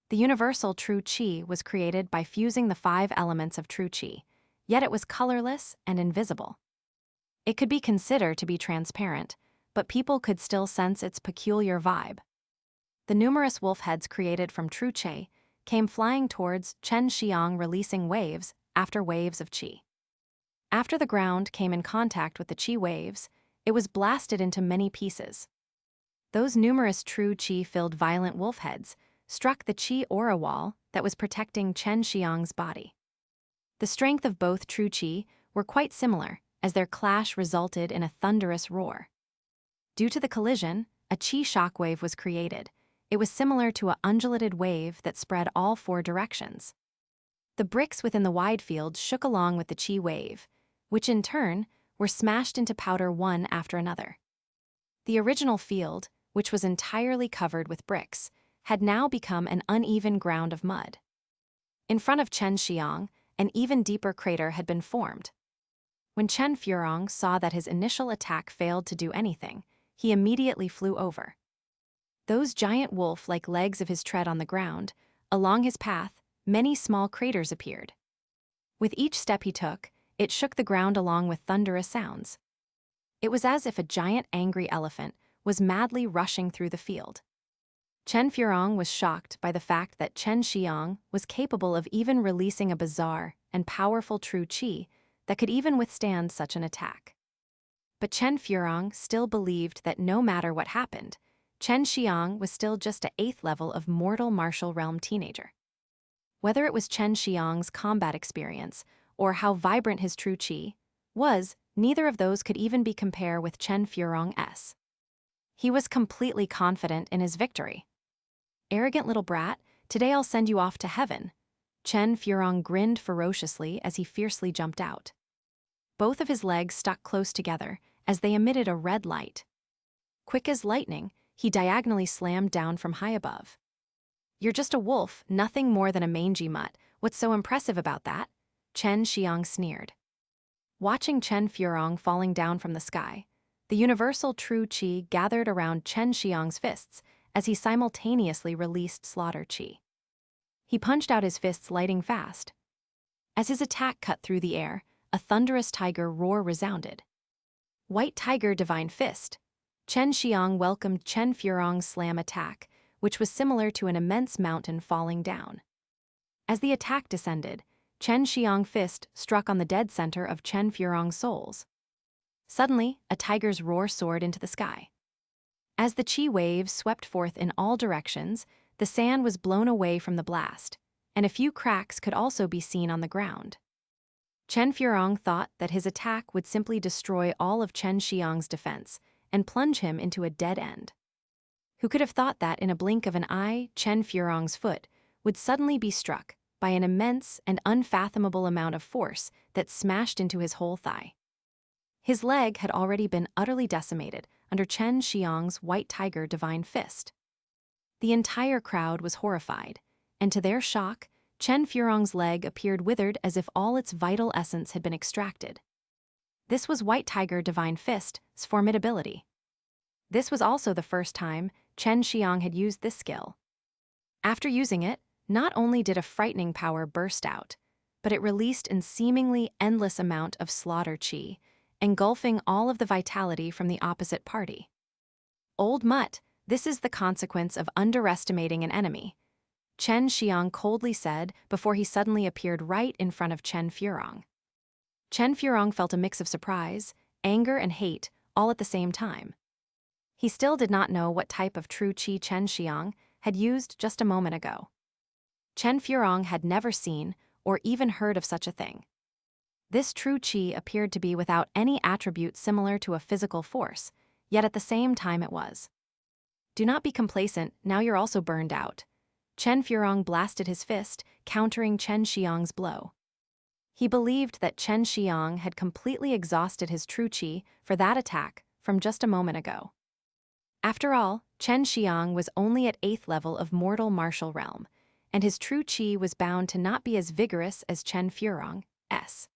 The universal true qi was created by fusing the 5 elements of true qi, yet it was colorless and invisible. It could be considered to be transparent, but people could still sense its peculiar vibe. The numerous wolf heads created from true qi came flying towards Chen Xiang, releasing waves after waves of qi. After the ground came in contact with the qi waves, it was blasted into many pieces. Those numerous true qi-filled violent wolf heads struck the qi aura wall that was protecting Chen Xiang's body. The strength of both true qi were quite similar, as their clash resulted in a thunderous roar. Due to the collision, a qi shockwave was created. It was similar to an undulated wave that spread all 4 directions. The bricks within the wide field shook along with the qi wave, which in turn were smashed into powder one after another. The original field, which was entirely covered with bricks, had now become an uneven ground of mud. In front of Chen Xiang, an even deeper crater had been formed. When Chen Furong saw that his initial attack failed to do anything, he immediately flew over. Those giant wolf-like legs of his tread on the ground, along his path, many small craters appeared. With each step he took, it shook the ground along with thunderous sounds. It was as if a giant angry elephant was madly rushing through the field. Chen Furong was shocked by the fact that Chen Xiang was capable of even releasing a bizarre and powerful true qi that could even withstand such an attack. But Chen Furong still believed that no matter what happened, Chen Xiang was still just an 8th level of mortal martial realm teenager. Whether it was Chen Xiang's combat experience or how vibrant his true qi was, neither of those could even be compared with Chen Furong's. He was completely confident in his victory. Arrogant little brat, today I'll send you off to heaven. Chen Furong grinned ferociously as he fiercely jumped out. Both of his legs stuck close together as they emitted a red light. Quick as lightning, he diagonally slammed down from high above. You're just a wolf, nothing more than a mangy mutt. What's so impressive about that? Chen Xiang sneered. Watching Chen Furong falling down from the sky, the universal true qi gathered around Chen Xiang's fists as he simultaneously released slaughter qi. He punched out his fists lightning fast. As his attack cut through the air, a thunderous tiger roar resounded. White Tiger Divine Fist. Chen Xiang welcomed Chen Furong's slam attack, which was similar to an immense mountain falling down. As the attack descended, Chen Xiang fist struck on the dead center of Chen Furong's souls. Suddenly, a tiger's roar soared into the sky. As the qi waves swept forth in all directions, the sand was blown away from the blast, and a few cracks could also be seen on the ground. Chen Furong thought that his attack would simply destroy all of Chen Xiang's defense and plunge him into a dead end. Who could have thought that in a blink of an eye, Chen Furong's foot would suddenly be struck by an immense and unfathomable amount of force that smashed into his whole thigh. His leg had already been utterly decimated under Chen Xiang's White Tiger Divine Fist. The entire crowd was horrified, and to their shock, Chen Furong's leg appeared withered as if all its vital essence had been extracted. This was White Tiger Divine Fist's formidability. This was also the first time Chen Xiang had used this skill. After using it, not only did a frightening power burst out, but it released an seemingly endless amount of slaughter qi, engulfing all of the vitality from the opposite party. Old mutt, this is the consequence of underestimating an enemy, Chen Xiang coldly said before he suddenly appeared right in front of Chen Furong. Chen Furong felt a mix of surprise, anger, and hate, all at the same time. He still did not know what type of true qi Chen Xiang had used just a moment ago. Chen Furong had never seen or even heard of such a thing. This true qi appeared to be without any attribute similar to a physical force, yet at the same time it was. Do not be complacent, now you're also burned out. Chen Furong blasted his fist, countering Chen Xiang's blow. He believed that Chen Xiang had completely exhausted his true qi for that attack from just a moment ago. After all, Chen Xiang was only at 8th level of mortal martial realm, and his true qi was bound to not be as vigorous as Chen Furong's.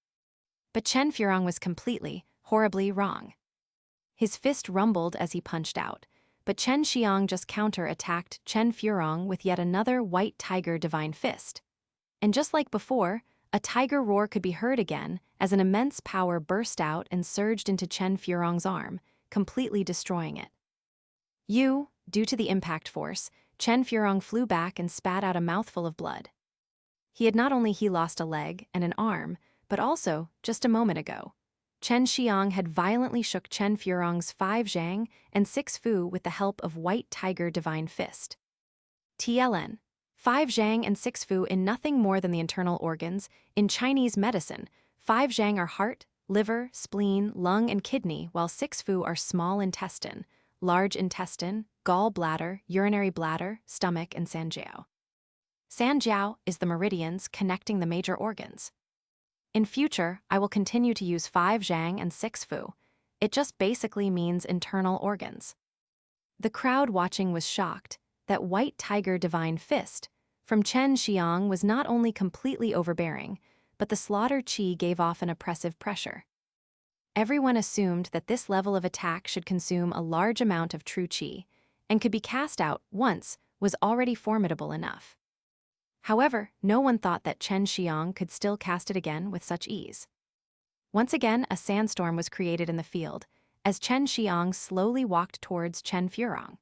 But Chen Furong was completely, horribly wrong. His fist rumbled as he punched out, but Chen Xiang just counter-attacked Chen Furong with yet another white tiger divine fist. And just like before, a tiger roar could be heard again as an immense power burst out and surged into Chen Furong's arm, completely destroying it. Due to the impact force, Chen Furong flew back and spat out a mouthful of blood. He had not only lost a leg and an arm, but also, just a moment ago, Chen Xiang had violently shook Chen Furong's 5 Zhang and 6 Fu with the help of White Tiger Divine Fist. TLN. 5 Zhang and 6 Fu in nothing more than the internal organs. In Chinese medicine, 5 Zhang are heart, liver, spleen, lung, and kidney, while 6 Fu are small intestine, large intestine, gallbladder, urinary bladder, stomach, and sanjiao. Sanjiao is the meridians connecting the major organs. In future, I will continue to use 5 Zhang and 6 Fu. It just basically means internal organs. The crowd watching was shocked that White Tiger Divine Fist from Chen Xiang was not only completely overbearing, but the slaughter qi gave off an oppressive pressure. Everyone assumed that this level of attack should consume a large amount of true qi, and could be cast out once was already formidable enough. However, no one thought that Chen Xiang could still cast it again with such ease. Once again, a sandstorm was created in the field, as Chen Xiang slowly walked towards Chen Furong.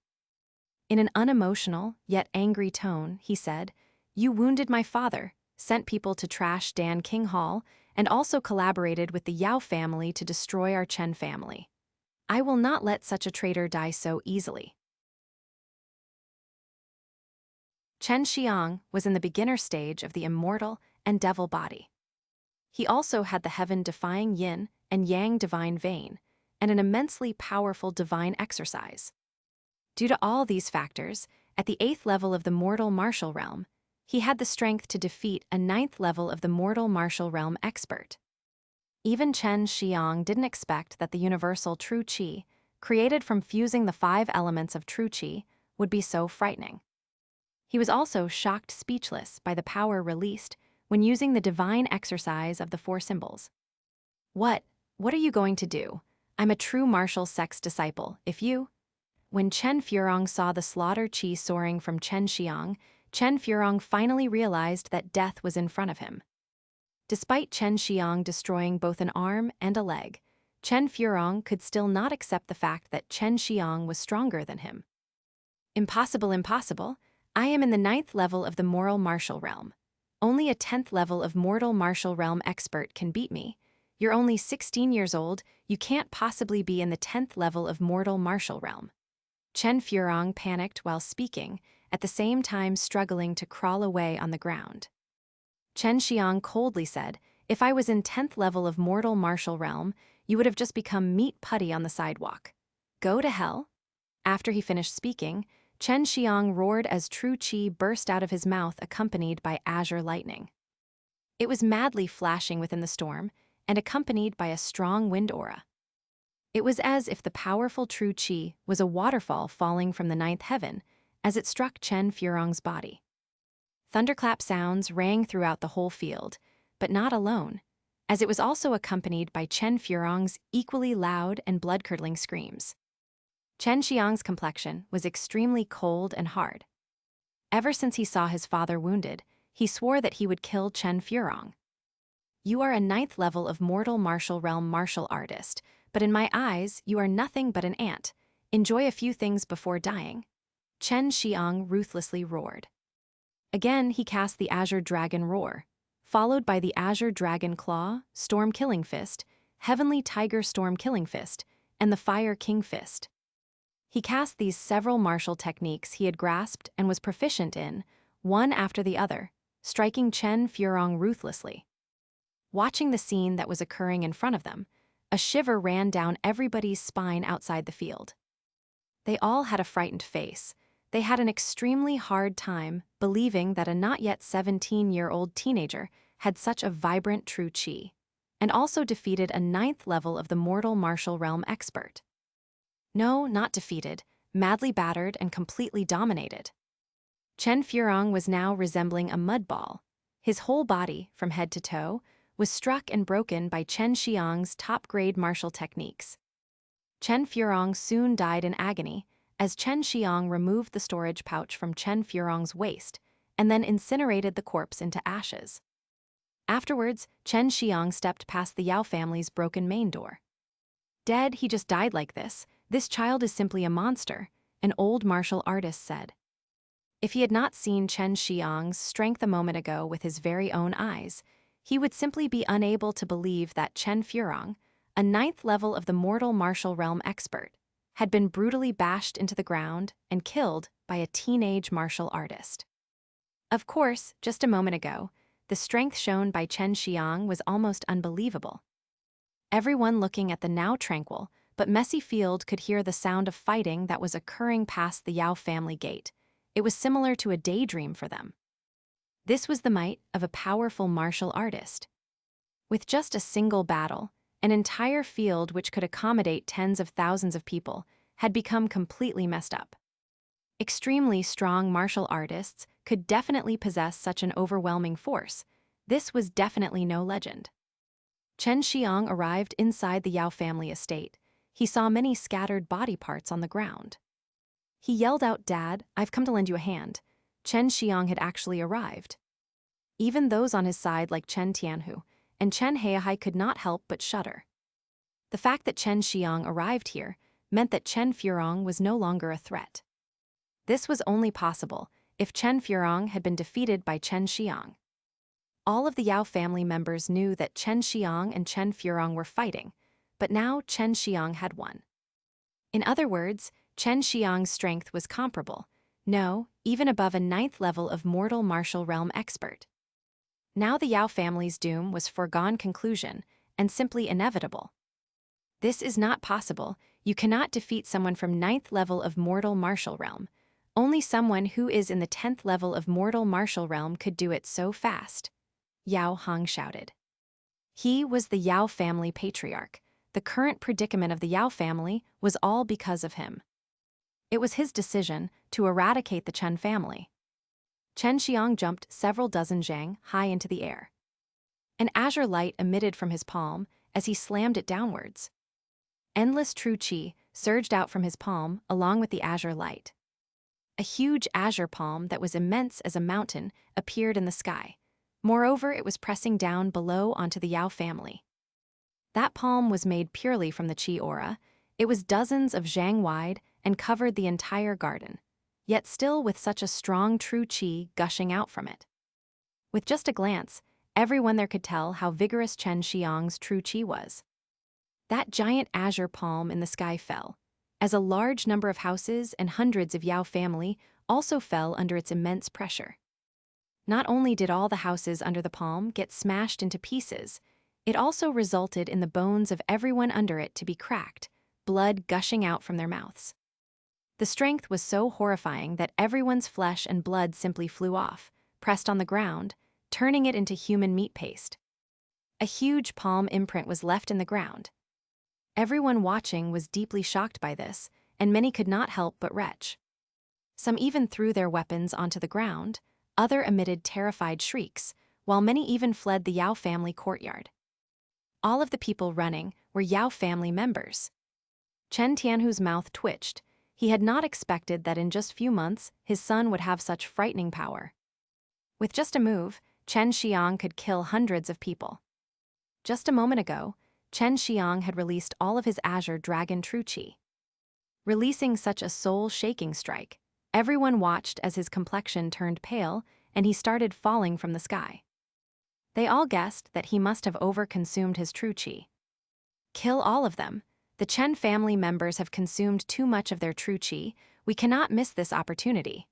In an unemotional, yet angry tone, he said, "You wounded my father, sent people to trash Dan King Hall, and also collaborated with the Yao family to destroy our Chen family. I will not let such a traitor die so easily." Chen Xiang was in the beginner stage of the immortal and devil body. He also had the heaven-defying yin and yang divine vein, and an immensely powerful divine exercise. Due to all these factors, at the 8th level of the mortal martial realm, he had the strength to defeat a 9th level of the mortal martial realm expert. Even Chen Xiang didn't expect that the universal true qi, created from fusing the 5 elements of true qi, would be so frightening. He was also shocked speechless by the power released when using the divine exercise of the 4 symbols. What are you going to do? I'm a true martial sect's disciple, if you... When Chen Furong saw the slaughter qi soaring from Chen Xiang, Chen Furong finally realized that death was in front of him. Despite Chen Xiang destroying both an arm and a leg, Chen Furong could still not accept the fact that Chen Xiang was stronger than him. Impossible, impossible. I am in the 9th level of the moral martial realm. Only a 10th level of mortal martial realm expert can beat me. You're only 16 years old, you can't possibly be in the 10th level of mortal martial realm. Chen Furong panicked while speaking, at the same time struggling to crawl away on the ground. Chen Xiang coldly said, "If I was in 10th level of mortal martial realm, you would have just become meat putty on the sidewalk. Go to hell." After he finished speaking, Chen Xiang roared as true qi burst out of his mouth, accompanied by azure lightning. It was madly flashing within the storm, and accompanied by a strong wind aura. It was as if the powerful true qi was a waterfall falling from the 9th heaven as it struck Chen Furong's body. Thunderclap sounds rang throughout the whole field, but not alone, as it was also accompanied by Chen Furong's equally loud and blood-curdling screams. Chen Xiang's complexion was extremely cold and hard. Ever since he saw his father wounded, he swore that he would kill Chen Furong. "You are a 9th level of mortal martial realm martial artist, but in my eyes, you are nothing but an ant. Enjoy a few things before dying." Chen Xiang ruthlessly roared. Again, he cast the Azure Dragon Roar, followed by the Azure Dragon Claw, Storm Killing Fist, Heavenly Tiger Storm Killing Fist, and the Fire King Fist. He cast these several martial techniques he had grasped and was proficient in, one after the other, striking Chen Furong ruthlessly. Watching the scene that was occurring in front of them, a shiver ran down everybody's spine outside the field. They all had a frightened face. They had an extremely hard time believing that a not yet 17-year-old teenager had such a vibrant true chi, and also defeated a 9th level of the mortal martial realm expert. No, not defeated, madly battered and completely dominated. Chen Furong was now resembling a mud ball. His whole body, from head to toe, was struck and broken by Chen Xiang's top-grade martial techniques. Chen Furong soon died in agony, as Chen Xiang removed the storage pouch from Chen Furong's waist and then incinerated the corpse into ashes. Afterwards, Chen Xiang stepped past the Yao family's broken main door. Dead, he just died like this. This child is simply a monster, an old martial artist said. If he had not seen Chen Xiang's strength a moment ago with his very own eyes, he would simply be unable to believe that Chen Furong, a 9th level of the mortal martial realm expert, had been brutally bashed into the ground and killed by a teenage martial artist. Of course, just a moment ago, the strength shown by Chen Xiang was almost unbelievable. Everyone looking at the now tranquil but messy field could hear the sound of fighting that was occurring past the Yao family gate. It was similar to a daydream for them. This was the might of a powerful martial artist. With just a single battle, an entire field which could accommodate tens of thousands of people had become completely messed up. Extremely strong martial artists could definitely possess such an overwhelming force. This was definitely no legend. Chen Xiang arrived inside the Yao family estate. He saw many scattered body parts on the ground. He yelled out, "Dad, I've come to lend you a hand." Chen Xiang had actually arrived. Even those on his side like Chen Tianhu and Chen Heihai could not help but shudder. The fact that Chen Xiang arrived here meant that Chen Furong was no longer a threat. This was only possible if Chen Furong had been defeated by Chen Xiang. All of the Yao family members knew that Chen Xiang and Chen Furong were fighting, but now Chen Xiang had won. In other words, Chen Xiang's strength was comparable, no, even above a 9th level of mortal martial realm expert. Now the Yao family's doom was foregone conclusion and simply inevitable. This is not possible. You cannot defeat someone from 9th level of mortal martial realm. Only someone who is in the 10th level of mortal martial realm could do it so fast, Yao Hong shouted. He was the Yao family patriarch. The current predicament of the Yao family was all because of him. It was his decision to eradicate the Chen family. Chen Xiang jumped several dozen zhang high into the air. An azure light emitted from his palm as he slammed it downwards. Endless true qi surged out from his palm along with the azure light. A huge azure palm that was immense as a mountain appeared in the sky. Moreover, it was pressing down below onto the Yao family. That palm was made purely from the qi aura. It was dozens of zhang wide and covered the entire garden, yet still with such a strong true qi gushing out from it. With just a glance, everyone there could tell how vigorous Chen Xiang's true qi was. That giant azure palm in the sky fell, as a large number of houses and hundreds of Yao family also fell under its immense pressure. Not only did all the houses under the palm get smashed into pieces, it also resulted in the bones of everyone under it to be cracked, blood gushing out from their mouths. The strength was so horrifying that everyone's flesh and blood simply flew off, pressed on the ground, turning it into human meat paste. A huge palm imprint was left in the ground. Everyone watching was deeply shocked by this, and many could not help but retch. Some even threw their weapons onto the ground, others emitted terrified shrieks, while many even fled the Yao family courtyard. All of the people running were Yao family members. Chen Tianhu's mouth twitched. He had not expected that in just few months his son would have such frightening power. With just a move, Chen Xiang could kill hundreds of people. Just a moment ago, Chen Xiang had released all of his Azure Dragon True Qi. Releasing such a soul-shaking strike, everyone watched as his complexion turned pale and he started falling from the sky. They all guessed that he must have over-consumed his True Qi. Kill all of them. The Chen family members have consumed too much of their true qi. We cannot miss this opportunity.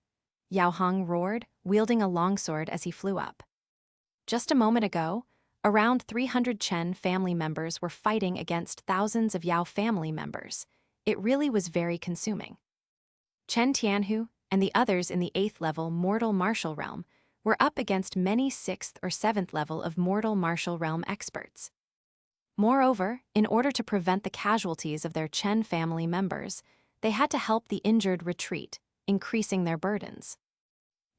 Yao Hong roared, wielding a longsword as he flew up. Just a moment ago, around 300 Chen family members were fighting against thousands of Yao family members. It really was very consuming. Chen Tianhu and the others in the 8th level mortal martial realm were up against many 6th or 7th level of mortal martial realm experts. Moreover, in order to prevent the casualties of their Chen family members, they had to help the injured retreat, increasing their burdens.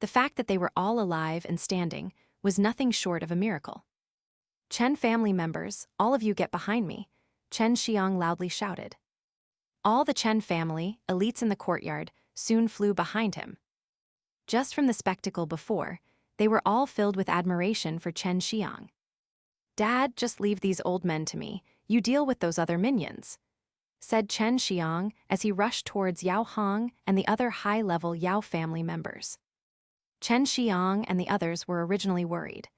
The fact that they were all alive and standing was nothing short of a miracle. Chen family members, all of you get behind me, Chen Xiang loudly shouted. All the Chen family, elites in the courtyard, soon flew behind him. Just from the spectacle before, they were all filled with admiration for Chen Xiang. "Dad, just leave these old men to me. You deal with those other minions," said Chen Xiang as he rushed towards Yao Hong and the other high-level Yao family members. Chen Xiang and the others were originally worried,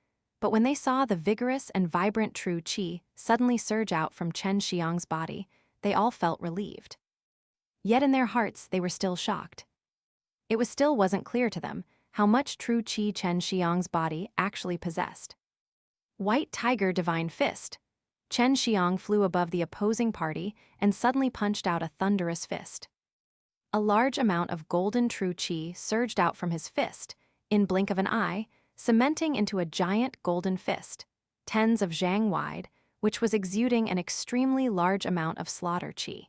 but when they saw the vigorous and vibrant true qi suddenly surge out from Chen Xiang's body, they all felt relieved. Yet in their hearts they were still shocked. It still wasn't clear to them how much true qi Chen Xiang's body actually possessed. White Tiger Divine Fist. Chen Xiang flew above the opposing party and suddenly punched out a thunderous fist. A large amount of golden true qi surged out from his fist, in blink of an eye, cementing into a giant golden fist, tens of zhang wide, which was exuding an extremely large amount of slaughter qi.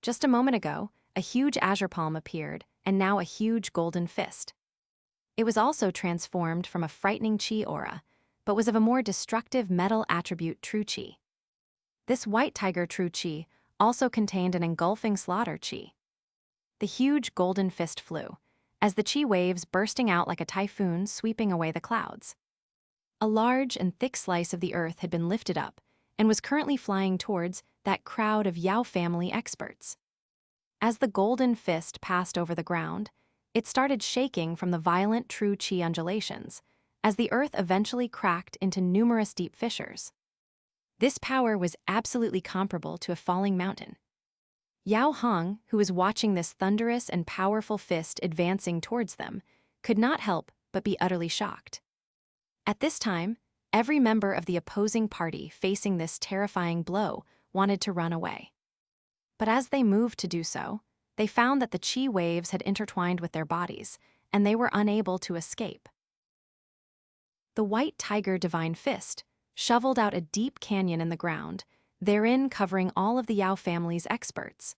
Just a moment ago, a huge azure palm appeared, and now a huge golden fist. It was also transformed from a frightening qi aura, but was of a more destructive metal attribute true qi. This white tiger true qi also contained an engulfing slaughter qi. The huge golden fist flew, as the qi waves bursting out like a typhoon sweeping away the clouds. A large and thick slice of the earth had been lifted up and was currently flying towards that crowd of Yao family experts. As the golden fist passed over the ground, it started shaking from the violent true qi undulations, as the earth eventually cracked into numerous deep fissures. This power was absolutely comparable to a falling mountain. Yao Hong, who was watching this thunderous and powerful fist advancing towards them, could not help but be utterly shocked. At this time, every member of the opposing party facing this terrifying blow wanted to run away. But as they moved to do so, they found that the qi waves had intertwined with their bodies, and they were unable to escape. The White Tiger Divine Fist shoveled out a deep canyon in the ground, therein covering all of the Yao family's experts.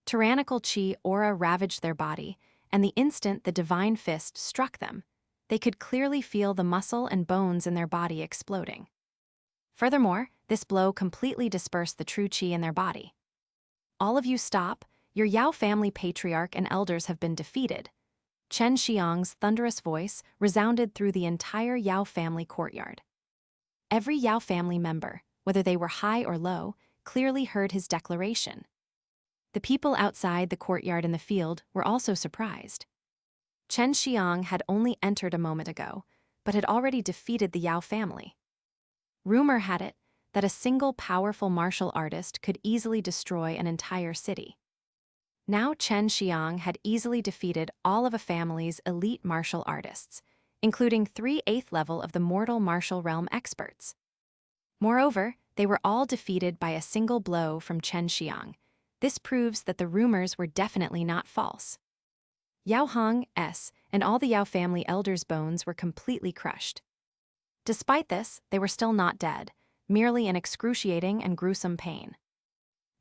Tyrannical qi aura ravaged their body, and the instant the Divine Fist struck them, they could clearly feel the muscle and bones in their body exploding. Furthermore, this blow completely dispersed the true qi in their body. "All of you stop, your Yao family patriarch and elders have been defeated." Chen Xiang's thunderous voice resounded through the entire Yao family courtyard. Every Yao family member, whether they were high or low, clearly heard his declaration. The people outside the courtyard in the field were also surprised. Chen Xiang had only entered a moment ago, but had already defeated the Yao family. Rumor had it that a single powerful martial artist could easily destroy an entire city. Now Chen Xiang had easily defeated all of a family's elite martial artists, including 3 8th level of the mortal martial realm experts. Moreover, they were all defeated by a single blow from Chen Xiang. This proves that the rumors were definitely not false. Yao Hong's and all the Yao family elders' bones were completely crushed. Despite this, they were still not dead, merely in excruciating and gruesome pain.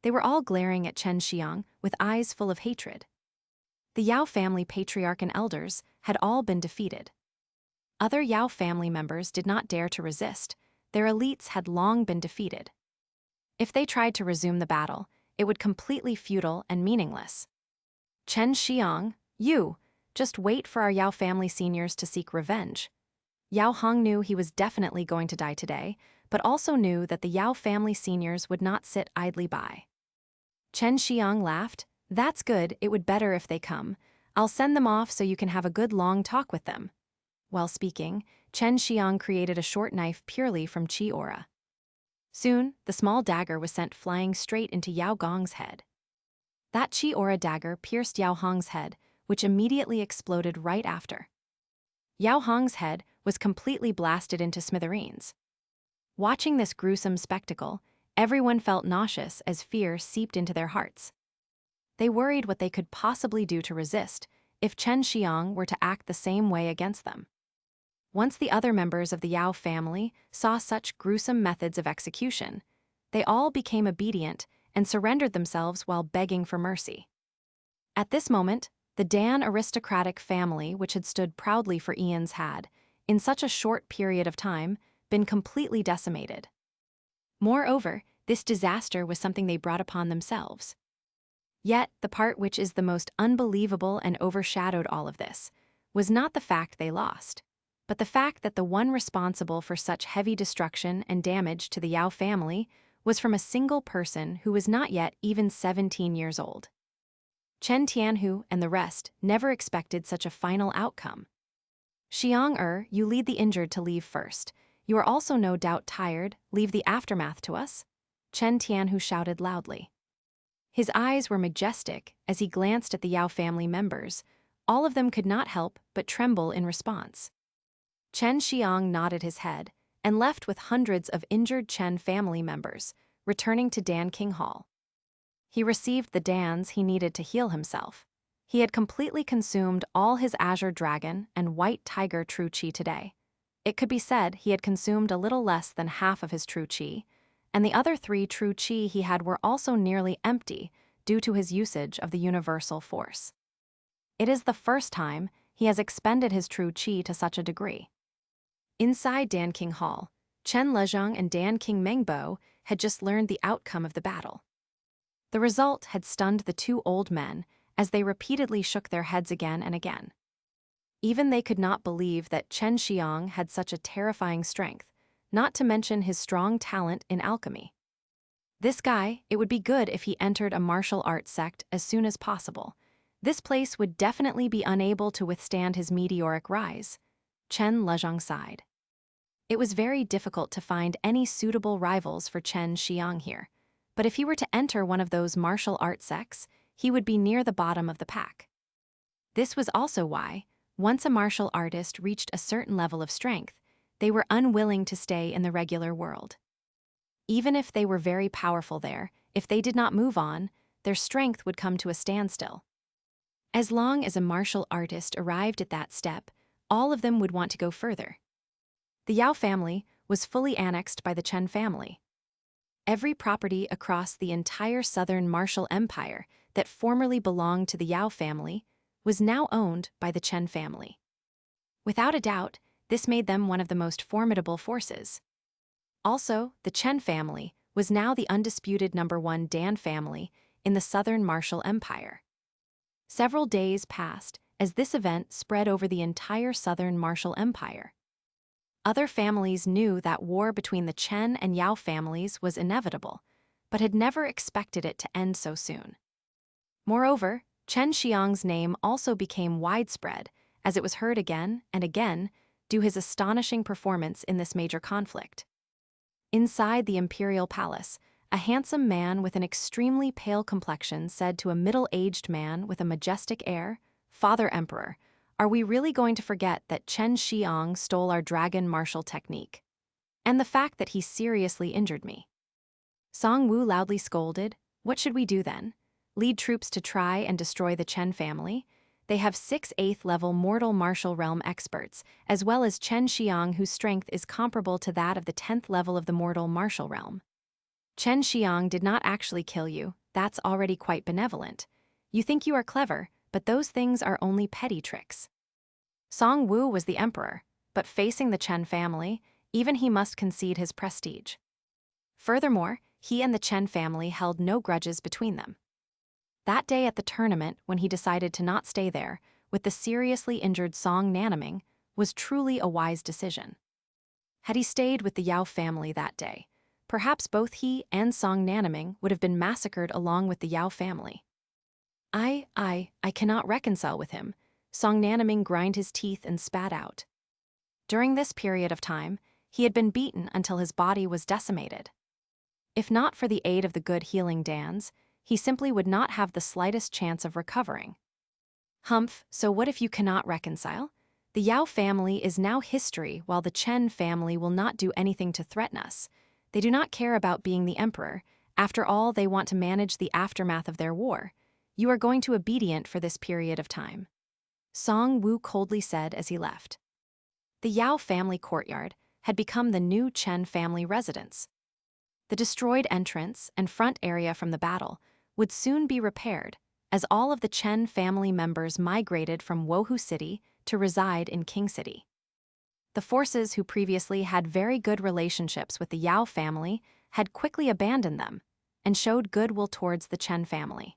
They were all glaring at Chen Xiang with eyes full of hatred. The Yao family patriarch and elders had all been defeated. Other Yao family members did not dare to resist. Their elites had long been defeated. If they tried to resume the battle, it would completely futile and meaningless. Chen Xiang, you, just wait for our Yao family seniors to seek revenge. Yao Hong knew he was definitely going to die today, but also knew that the Yao family seniors would not sit idly by. Chen Xiang laughed. "That's good, it would better if they come. I'll send them off so you can have a good long talk with them." While speaking, Chen Xiang created a short knife purely from qi aura. Soon, the small dagger was sent flying straight into Yao Gong's head. That Chi Aura dagger pierced Yao Hong's head, which immediately exploded right after. Yao Hong's head was completely blasted into smithereens. Watching this gruesome spectacle, everyone felt nauseous as fear seeped into their hearts. They worried what they could possibly do to resist if Chen Xiang were to act the same way against them. Once the other members of the Yao family saw such gruesome methods of execution, they all became obedient and surrendered themselves while begging for mercy. At this moment, the Dan aristocratic family, which had stood proudly for eons, had, in such a short period of time, been completely decimated. Moreover, this disaster was something they brought upon themselves. Yet, the part which is the most unbelievable and overshadowed all of this was not the fact they lost, but the fact that the one responsible for such heavy destruction and damage to the Yao family was from a single person who was not yet even 17 years old. Chen Tianhu and the rest never expected such a final outcome. Xiang, you lead the injured to leave first. You are also no doubt tired. Leave the aftermath to us. Chen Tianhu shouted loudly. His eyes were majestic as he glanced at the Yao family members. All of them could not help but tremble in response. Chen Xiang nodded his head and left with hundreds of injured Chen family members, returning to Dan King Hall. He received the dans he needed to heal himself. He had completely consumed all his Azure Dragon and White Tiger True Qi today. It could be said he had consumed a little less than half of his True Qi, and the other 3 True Qi he had were also nearly empty due to his usage of the Universal Force. It is the first time he has expended his True Qi to such a degree. Inside Dan King Hall, Chen Lezhang and Dan King Mengbo had just learned the outcome of the battle. The result had stunned the 2 old men as they repeatedly shook their heads again and again. Even they could not believe that Chen Xiang had such a terrifying strength, not to mention his strong talent in alchemy. This guy, it would be good if he entered a martial arts sect as soon as possible. This place would definitely be unable to withstand his meteoric rise. Chen Lezhang sighed. It was very difficult to find any suitable rivals for Chen Xiang here, but if he were to enter one of those martial arts sects, he would be near the bottom of the pack. This was also why, once a martial artist reached a certain level of strength, they were unwilling to stay in the regular world. Even if they were very powerful there, if they did not move on, their strength would come to a standstill. As long as a martial artist arrived at that step, all of them would want to go further. The Yao family was fully annexed by the Chen family. Every property across the entire southern martial empire that formerly belonged to the Yao family was now owned by the Chen family. Without a doubt, this made them one of the most formidable forces. Also, the Chen family was now the undisputed #1 Dan family in the southern martial empire. Several days passed as this event spread over the entire southern martial empire. Other families knew that war between the Chen and Yao families was inevitable, but had never expected it to end so soon. Moreover, Chen Xiang's name also became widespread as it was heard again and again due to his astonishing performance in this major conflict. Inside the imperial palace, a handsome man with an extremely pale complexion said to a middle-aged man with a majestic air, "Father Emperor, are we really going to forget that Chen Xiang stole our dragon martial technique? And the fact that he seriously injured me?" Song Wu loudly scolded, "What should we do then? Lead troops to try and destroy the Chen family? They have 6 8th-level mortal martial realm experts, as well as Chen Xiang, whose strength is comparable to that of the 10th level of the mortal martial realm. Chen Xiang did not actually kill you. That's already quite benevolent. You think you are clever, but those things are only petty tricks." Song Wu was the emperor, but facing the Chen family, even he must concede his prestige. Furthermore, he and the Chen family held no grudges between them. That day at the tournament, when he decided to not stay there with the seriously injured Song Nanaming, was truly a wise decision. Had he stayed with the Yao family that day, perhaps both he and Song Nanaming would have been massacred along with the Yao family. I cannot reconcile with him. Song Nanaming grind his teeth and spat out. During this period of time, he had been beaten until his body was decimated. If not for the aid of the good healing Dans, he simply would not have the slightest chance of recovering. Humph, so what if you cannot reconcile? The Yao family is now history, while the Chen family will not do anything to threaten us. They do not care about being the emperor. After all, they want to manage the aftermath of their war. You are going to obedient for this period of time. Song Wu coldly said as he left. The Yao family courtyard had become the new Chen family residence. The destroyed entrance and front area from the battle would soon be repaired, as all of the Chen family members migrated from Wohu City to reside in King City. The forces who previously had very good relationships with the Yao family had quickly abandoned them and showed goodwill towards the Chen family.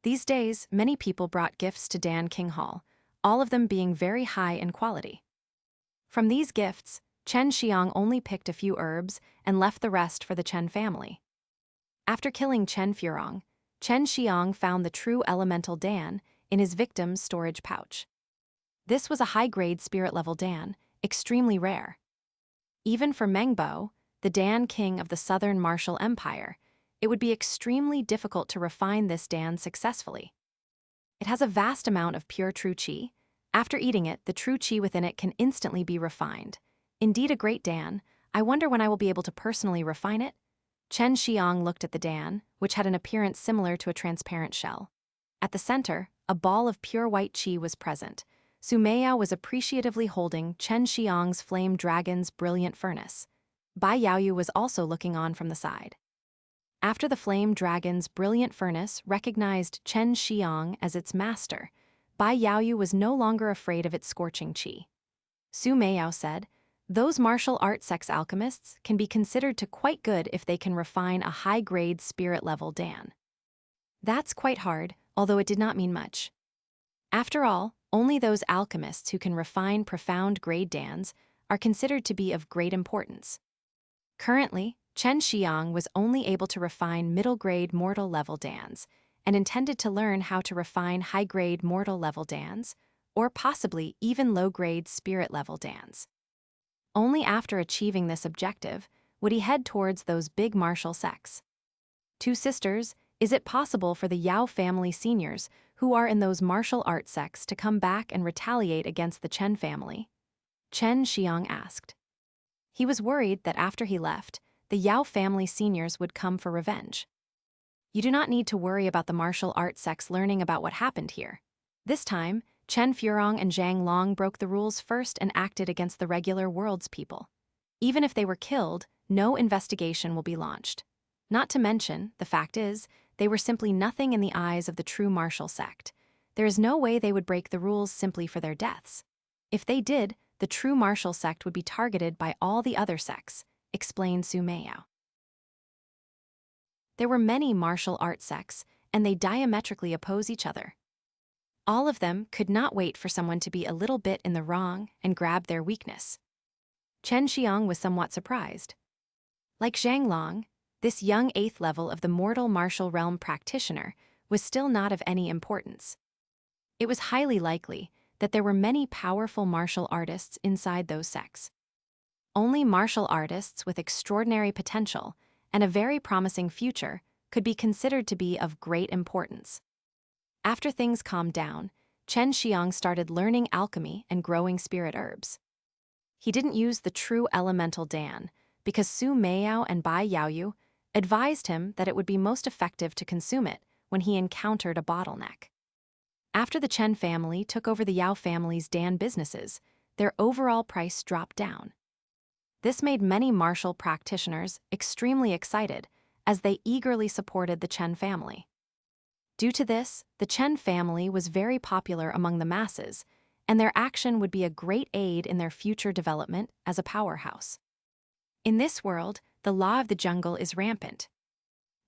These days, many people brought gifts to Dan King Hall, all of them being very high in quality. From these gifts, Chen Xiang only picked a few herbs and left the rest for the Chen family. After killing Chen Furong, Chen Xiang found the true elemental Dan in his victim's storage pouch. This was a high-grade spirit-level Dan, extremely rare. Even for Mengbo, the Dan king of the Southern Martial Empire, it would be extremely difficult to refine this Dan successfully. It has a vast amount of pure true qi. After eating it, the true qi within it can instantly be refined. Indeed a great Dan. I wonder when I will be able to personally refine it? Chen Xiang looked at the Dan, which had an appearance similar to a transparent shell. At the center, a ball of pure white qi was present. Su Meiyao was appreciatively holding Chen Xiang's flame dragon's brilliant furnace. Bai Yaoyu was also looking on from the side. After the flame dragon's brilliant furnace recognized Chen Xiang as its master, Bai Yaoyu was no longer afraid of its scorching qi. Su Meiyao said, "Those martial art sect's alchemists can be considered to quite good if they can refine a high-grade spirit-level Dan." That's quite hard, although it did not mean much. After all, only those alchemists who can refine profound grade Dans are considered to be of great importance. Currently, Chen Xiang was only able to refine middle-grade mortal-level Dans, and intended to learn how to refine high-grade mortal-level Dans, or possibly even low-grade spirit-level Dans. Only after achieving this objective would he head towards those big martial sects. Two sisters, is it possible for the Yao family seniors who are in those martial art sects to come back and retaliate against the Chen family? Chen Xiang asked. He was worried that after he left, the Yao family seniors would come for revenge. You do not need to worry about the martial art sects learning about what happened here. This time, Chen Furong and Zhang Long broke the rules first and acted against the regular world's people. Even if they were killed, no investigation will be launched. Not to mention, the fact is, they were simply nothing in the eyes of the true martial sect. There is no way they would break the rules simply for their deaths. If they did, the true martial sect would be targeted by all the other sects, explained Su Meiyao. There were many martial art sects, and they diametrically oppose each other. All of them could not wait for someone to be a little bit in the wrong and grab their weakness. Chen Xiang was somewhat surprised. Like Zhang Long, this young 8th level of the mortal martial realm practitioner was still not of any importance. It was highly likely that there were many powerful martial artists inside those sects. Only martial artists with extraordinary potential and a very promising future could be considered to be of great importance. After things calmed down, Chen Xiang started learning alchemy and growing spirit herbs. He didn't use the true elemental Dan because Su Meiyao and Bai Yaoyu advised him that it would be most effective to consume it when he encountered a bottleneck. After the Chen family took over the Yao family's Dan businesses, their overall price dropped down. This made many martial practitioners extremely excited as they eagerly supported the Chen family. Due to this, the Chen family was very popular among the masses, and their action would be a great aid in their future development as a powerhouse. In this world, the law of the jungle is rampant.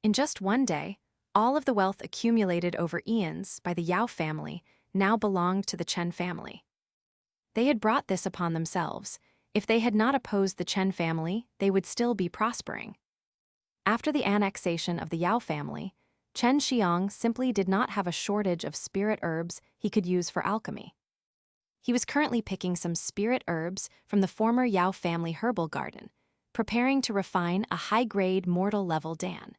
In just one day, all of the wealth accumulated over eons by the Yao family now belonged to the Chen family. They had brought this upon themselves. If they had not opposed the Chen family, they would still be prospering. After the annexation of the Yao family, Chen Xiang simply did not have a shortage of spirit herbs he could use for alchemy. He was currently picking some spirit herbs from the former Yao family herbal garden, preparing to refine a high-grade mortal level Dan.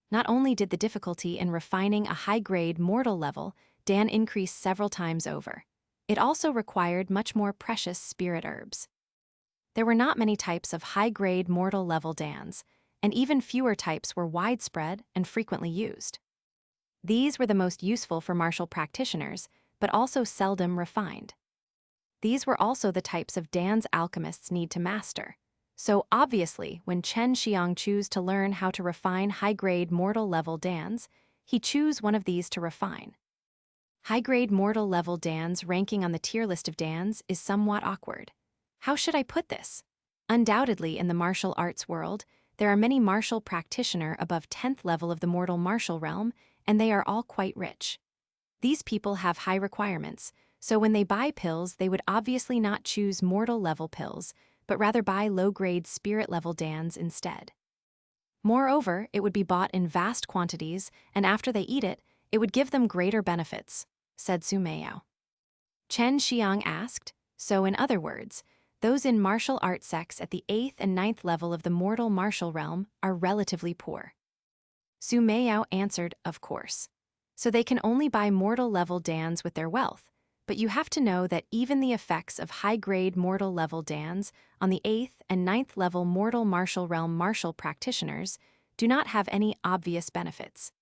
Not only did the difficulty in refining a high-grade mortal level Dan increase several times over, it also required much more precious spirit herbs. There were not many types of high-grade mortal level Dans, and even fewer types were widespread and frequently used. These were the most useful for martial practitioners, but also seldom refined. These were also the types of Dans alchemists need to master. So obviously, when Chen Xiang chose to learn how to refine high-grade mortal level Dans, he chose one of these to refine. High-grade mortal level Dans ranking on the tier list of Dans is somewhat awkward. How should I put this? Undoubtedly, in the martial arts world, there are many martial practitioners above 10th level of the mortal martial realm, and they are all quite rich. These people have high requirements, so when they buy pills, they would obviously not choose mortal level pills, but rather buy low-grade spirit level Dans instead. Moreover, it would be bought in vast quantities, and after they eat it, it would give them greater benefits, said Su Meiyao. Chen Xiang asked, so in other words, those in martial art sects at the 8th and 9th level of the mortal martial realm are relatively poor. Su Meiyao answered, of course. So they can only buy mortal level Dans with their wealth, but you have to know that even the effects of high-grade mortal level Dans on the 8th and 9th level mortal martial realm martial practitioners do not have any obvious benefits.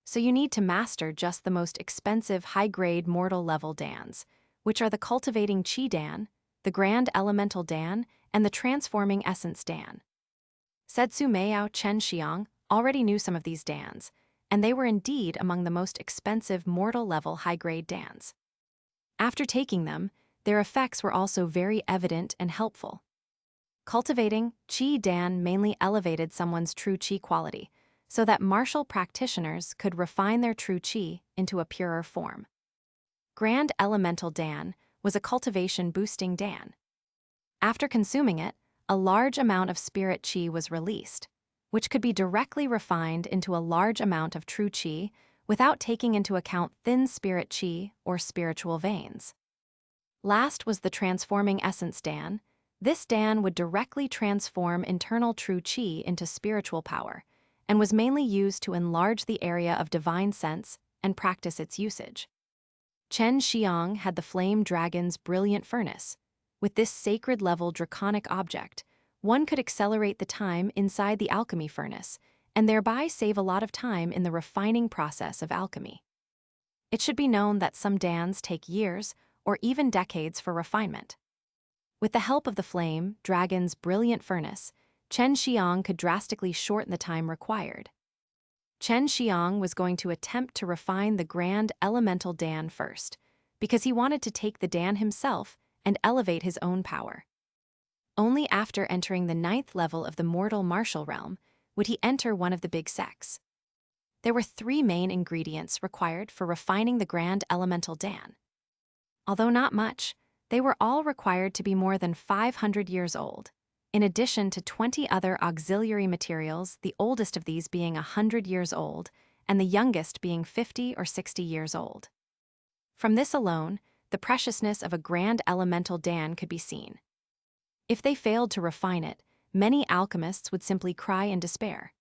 So you need to master just the most expensive high-grade mortal level Dans, which are the cultivating Qi Dan, the grand elemental Dan, and the transforming essence Dan. Said Su Meiyao. Chen Xiang already knew some of these Dans, and they were indeed among the most expensive mortal level high-grade Dans. After taking them, their effects were also very evident and helpful. Cultivating Qi Dan mainly elevated someone's true Qi quality, so that martial practitioners could refine their true Qi into a purer form. Grand Elemental Dan was a cultivation-boosting Dan. After consuming it, a large amount of spirit Qi was released, which could be directly refined into a large amount of true Qi without taking into account thin spirit Qi or spiritual veins. Last was the Transforming Essence Dan. This Dan would directly transform internal true Qi into spiritual power, and was mainly used to enlarge the area of divine sense and practice its usage. Chen Xiang had the Flame Dragon's Brilliant Furnace. With this sacred-level draconic object, one could accelerate the time inside the alchemy furnace, and thereby save a lot of time in the refining process of alchemy. It should be known that some Dans take years or even decades for refinement. With the help of the Flame Dragon's Brilliant Furnace, Chen Xiang could drastically shorten the time required. Chen Xiang was going to attempt to refine the Grand Elemental Dan first, because he wanted to take the Dan himself and elevate his own power. Only after entering the 9th level of the mortal martial realm would he enter one of the big sects. There were 3 main ingredients required for refining the Grand Elemental Dan. Although not much, they were all required to be more than 500 years old, in addition to 20 other auxiliary materials, the oldest of these being 100 years old, and the youngest being 50 or 60 years old. From this alone, the preciousness of a Grand Elemental Dan could be seen. If they failed to refine it, many alchemists would simply cry in despair.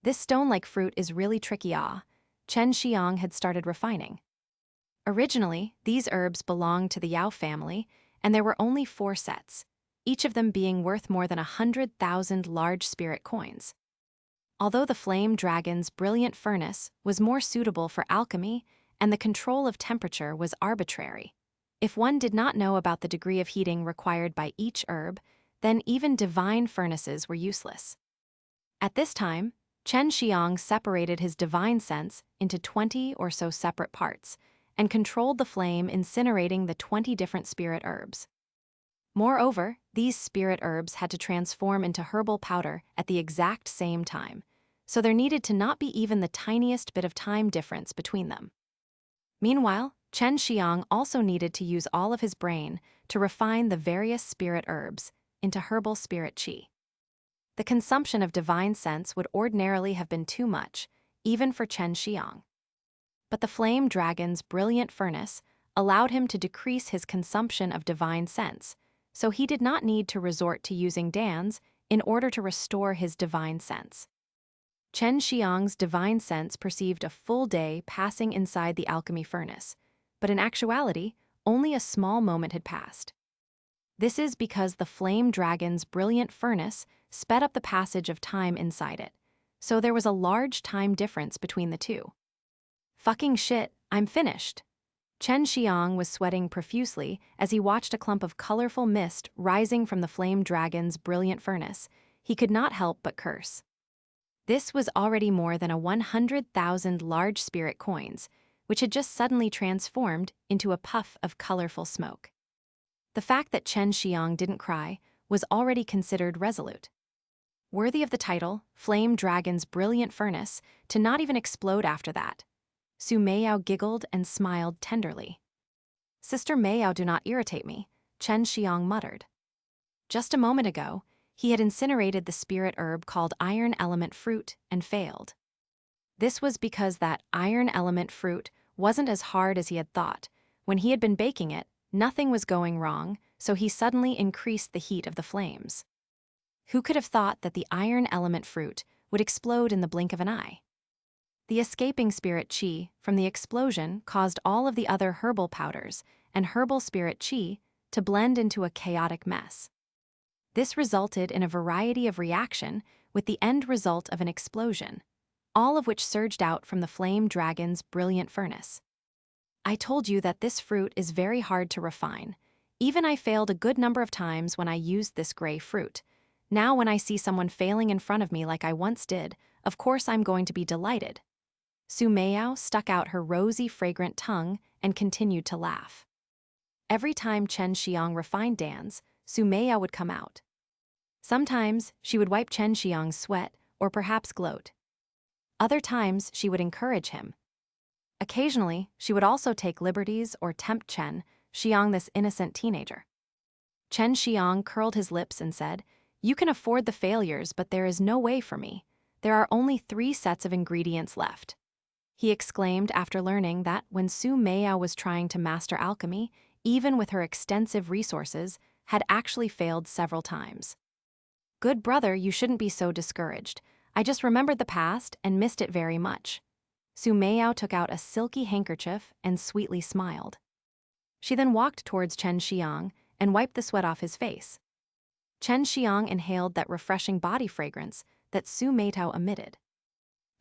This stone-like fruit is really tricky. Chen Xiang had started refining. Originally, these herbs belonged to the Yao family, and there were only 4 sets, each of them being worth more than 100,000 large spirit coins. Although the Flame Dragon's Brilliant Furnace was more suitable for alchemy and the control of temperature was arbitrary, if one did not know about the degree of heating required by each herb, then even divine furnaces were useless. At this time, Chen Xiang separated his divine sense into 20 or so separate parts and controlled the flame, incinerating the 20 different spirit herbs. Moreover, these spirit herbs had to transform into herbal powder at the exact same time, so there needed to not be even the tiniest bit of time difference between them. Meanwhile, Chen Xiang also needed to use all of his brain to refine the various spirit herbs into herbal spirit qi. The consumption of divine sense would ordinarily have been too much, even for Chen Xiang. But the Flame Dragon's Brilliant Furnace allowed him to decrease his consumption of divine sense, so he did not need to resort to using Dans in order to restore his divine sense. Chen Xiang's divine sense perceived a full day passing inside the alchemy furnace, but in actuality, only a small moment had passed. This is because the flame dragon's brilliant furnace sped up the passage of time inside it, so there was a large time difference between the two. Fucking shit, I'm finished. Chen Xiang was sweating profusely as he watched a clump of colorful mist rising from the flame dragon's brilliant furnace. He could not help but curse. This was already more than 100,000 large spirit coins, which had just suddenly transformed into a puff of colorful smoke. The fact that Chen Xiang didn't cry was already considered resolute. Worthy of the title, Flame Dragon's Brilliant Furnace, to not even explode after that. Su Meiyao giggled and smiled tenderly. Sister Meiyao, do not irritate me, Chen Xiang muttered. Just a moment ago, he had incinerated the spirit herb called Iron Element Fruit and failed. This was because that Iron Element Fruit wasn't as hard as he had thought. When he had been baking it, nothing was going wrong, so he suddenly increased the heat of the flames. Who could have thought that the Iron Element Fruit would explode in the blink of an eye? The escaping spirit chi from the explosion caused all of the other herbal powders and herbal spirit chi to blend into a chaotic mess. This resulted in a variety of reaction with the end result of an explosion, all of which surged out from the flame dragon's brilliant furnace. I told you that this fruit is very hard to refine. Even I failed a good number of times when I used this gray fruit. Now when I see someone failing in front of me like I once did, of course I'm going to be delighted. Su Meiyao stuck out her rosy, fragrant tongue and continued to laugh. Every time Chen Xiang refined dance, Su Meiyao would come out. Sometimes she would wipe Chen Xiang's sweat or perhaps gloat. Other times she would encourage him. Occasionally, she would also take liberties or tempt Chen Xiang, this innocent teenager. Chen Xiang curled his lips and said, "You can afford the failures, but there is no way for me. There are only 3 sets of ingredients left." He exclaimed after learning that when Su Meiyao was trying to master alchemy, even with her extensive resources, had actually failed several times. Good brother, you shouldn't be so discouraged. I just remembered the past and missed it very much. Su Meiyao took out a silky handkerchief and sweetly smiled. She then walked towards Chen Xiang and wiped the sweat off his face. Chen Xiang inhaled that refreshing body fragrance that Su Meiyao emitted.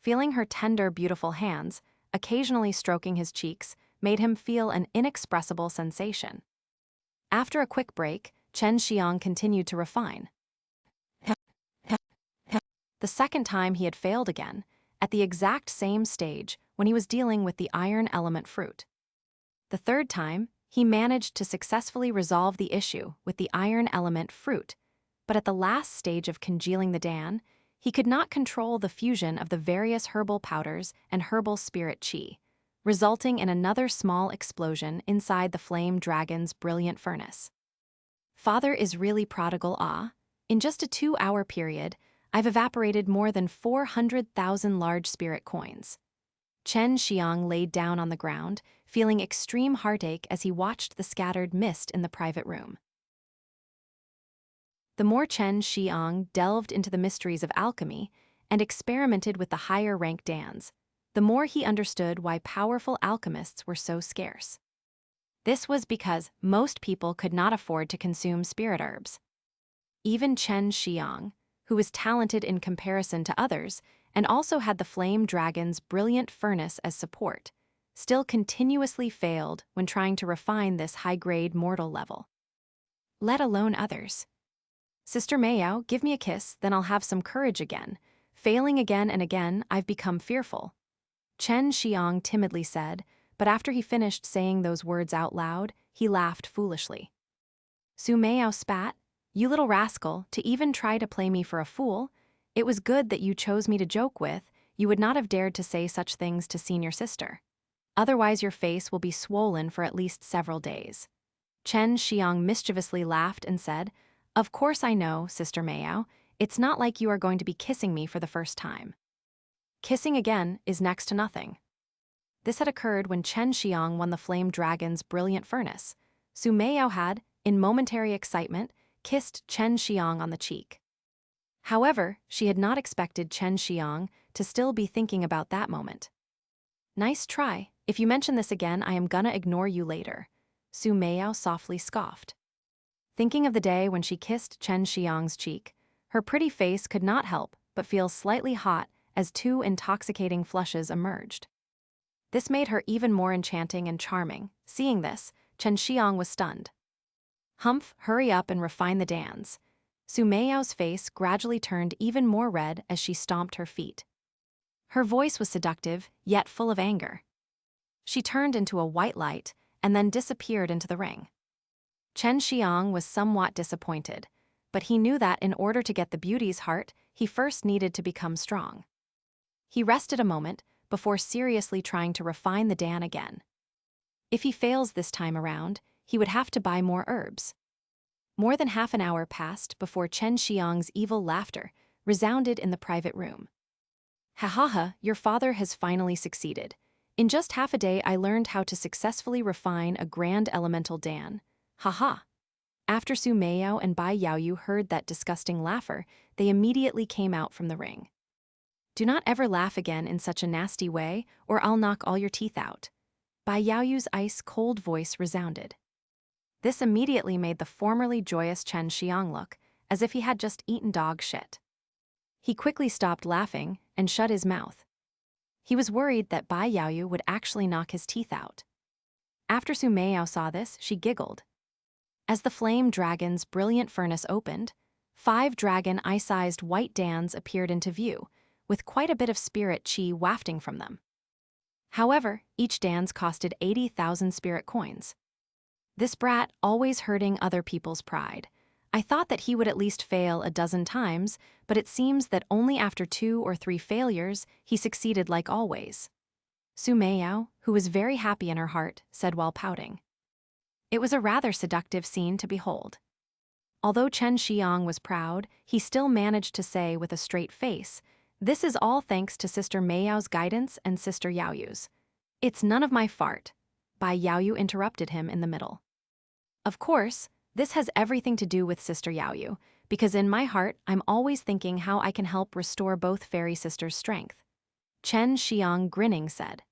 Feeling her tender, beautiful hands, occasionally stroking his cheeks, made him feel an inexpressible sensation. After a quick break, Chen Xiang continued to refine. The second time he had failed again, at the exact same stage when he was dealing with the Iron Element Fruit. The third time, he managed to successfully resolve the issue with the Iron Element Fruit, but at the last stage of congealing the dan, he could not control the fusion of the various herbal powders and herbal spirit chi, resulting in another small explosion inside the flame dragon's brilliant furnace. Father is really prodigal, ah. In just a 2-hour period, I've evaporated more than 400,000 large spirit coins. Chen Xiang laid down on the ground, feeling extreme heartache as he watched the scattered mist in the private room. The more Chen Xiang delved into the mysteries of alchemy and experimented with the higher rank dans, the more he understood why powerful alchemists were so scarce. This was because most people could not afford to consume spirit herbs. Even Chen Xiang, who was talented in comparison to others and also had the flame dragon's brilliant furnace as support, still continuously failed when trying to refine this high-grade mortal level. Let alone others. Sister Meiyao, give me a kiss, then I'll have some courage again. Failing again and again, I've become fearful. Chen Xiang timidly said, but after he finished saying those words out loud, he laughed foolishly. Su Meiyao spat, "You little rascal, to even try to play me for a fool. It was good that you chose me to joke with. You would not have dared to say such things to senior sister. Otherwise your face will be swollen for at least several days." Chen Xiang mischievously laughed and said, "Of course I know, Sister Meiyao. It's not like you are going to be kissing me for the first time. Kissing again is next to nothing." This had occurred when Chen Xiang won the Flame Dragon's brilliant furnace. Su Meiyao had, in momentary excitement, kissed Chen Xiang on the cheek. However, she had not expected Chen Xiang to still be thinking about that moment. Nice try. If you mention this again, I am gonna ignore you later, Su Meiyao softly scoffed. Thinking of the day when she kissed Chen Xiang's cheek, her pretty face could not help but feel slightly hot as two intoxicating flushes emerged. This made her even more enchanting and charming. Seeing this, Chen Xiang was stunned. Humph, hurry up and refine the dance. Su Meiyao's face gradually turned even more red as she stomped her feet. Her voice was seductive, yet full of anger. She turned into a white light and then disappeared into the ring. Chen Xiang was somewhat disappointed, but he knew that in order to get the beauty's heart, he first needed to become strong. He rested a moment before seriously trying to refine the Dan again. If he fails this time around, he would have to buy more herbs. More than half an hour passed before Chen Xiang's evil laughter resounded in the private room. Ha ha ha, your father has finally succeeded. In just half a day I learned how to successfully refine a grand elemental Dan. Ha ha. After Su Meiyao and Bai Yaoyu heard that disgusting laugher, they immediately came out from the ring. Do not ever laugh again in such a nasty way, or I'll knock all your teeth out. Bai Yaoyu's ice-cold voice resounded. This immediately made the formerly joyous Chen Xiang look as if he had just eaten dog shit. He quickly stopped laughing and shut his mouth. He was worried that Bai Yaoyu would actually knock his teeth out. After Su Meiyao saw this, she giggled. As the flame dragon's brilliant furnace opened, 5 dragon eye-sized white Dans appeared into view, with quite a bit of spirit chi wafting from them. However, each Dans costed 80,000 spirit coins. This brat always hurting other people's pride. I thought that he would at least fail a dozen times, but it seems that only after 2 or 3 failures he succeeded like always. Su Meiyao, who was very happy in her heart, said while pouting. It was a rather seductive scene to behold. Although Chen Xiang was proud, he still managed to say with a straight face, "This is all thanks to Sister Meiyao's guidance and Sister Yaoyu's." "It's none of my fart," Bai Yaoyu interrupted him in the middle. "Of course, this has everything to do with Sister Yaoyu, because in my heart I'm always thinking how I can help restore both fairy sisters' strength," Chen Xiang grinning said.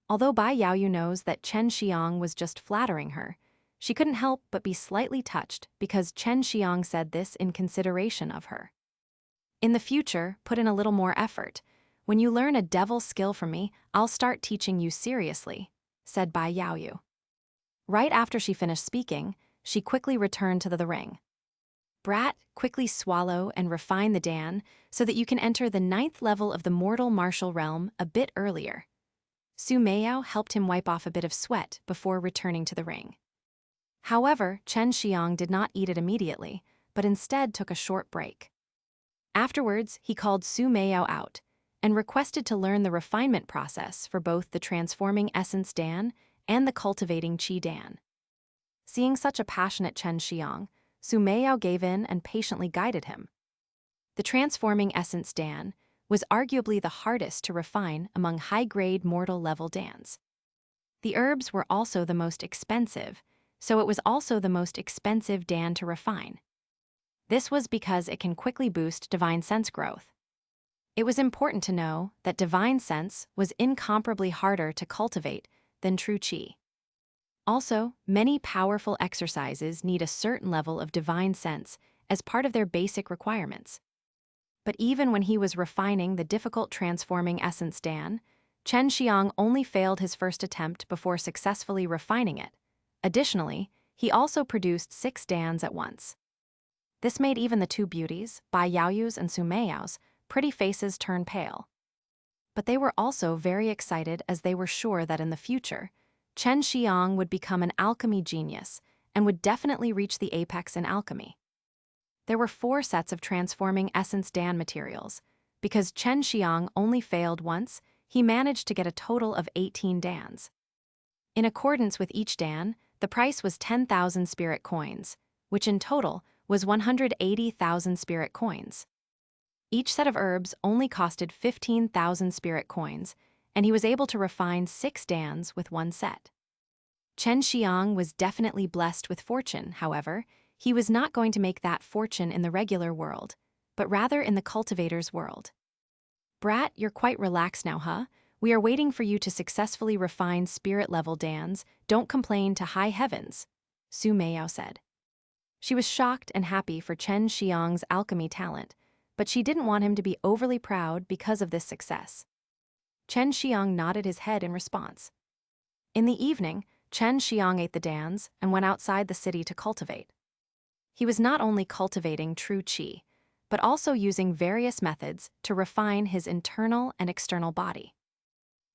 Although Bai Yaoyu knows that Chen Xiang was just flattering her, she couldn't help but be slightly touched because Chen Xiang said this in consideration of her. "In the future, put in a little more effort. When you learn a devil skill from me, I'll start teaching you seriously," said Bai Yaoyu. Right after she finished speaking, she quickly returned to the ring. "Brat, quickly swallow and refine the Dan so that you can enter the 9th level of the mortal martial realm a bit earlier." Su Meiyao helped him wipe off a bit of sweat before returning to the ring. However, Chen Xiang did not eat it immediately, but instead took a short break. Afterwards, he called Su Meiyao out and requested to learn the refinement process for both the transforming essence Dan and the cultivating Qi Dan. Seeing such a passionate Chen Xiang, Su Meiyao gave in and patiently guided him. The transforming essence Dan was arguably the hardest to refine among high-grade mortal-level Dans. The herbs were also the most expensive, so it was also the most expensive Dan to refine. This was because it can quickly boost divine sense growth. It was important to know that divine sense was incomparably harder to cultivate than true Qi. Also, many powerful exercises need a certain level of divine sense as part of their basic requirements. But even when he was refining the difficult transforming essence Dan, Chen Xiang only failed his first attempt before successfully refining it. Additionally, he also produced 6 Dans at once. This made even the two beauties, Bai Yaoyu's and Su Meiyao's, pretty faces turn pale. But they were also very excited as they were sure that in the future, Chen Xiang would become an alchemy genius and would definitely reach the apex in alchemy. There were 4 sets of transforming essence Dan materials. Because Chen Xiang only failed once, he managed to get a total of 18 Dans. In accordance with each Dan, the price was 10,000 spirit coins, which in total was 180,000 spirit coins. Each set of herbs only costed 15,000 spirit coins, and he was able to refine 6 Dans with one set. Chen Xiang was definitely blessed with fortune, however. He was not going to make that fortune in the regular world, but rather in the cultivator's world. Brat, you're quite relaxed now, huh? We are waiting for you to successfully refine spirit-level Dans. Don't complain to high heavens, Su Meiyao said. She was shocked and happy for Chen Xiang's alchemy talent, but she didn't want him to be overly proud because of this success. Chen Xiang nodded his head in response. In the evening, Chen Xiang ate the Dans and went outside the city to cultivate. He was not only cultivating true qi, but also using various methods to refine his internal and external body.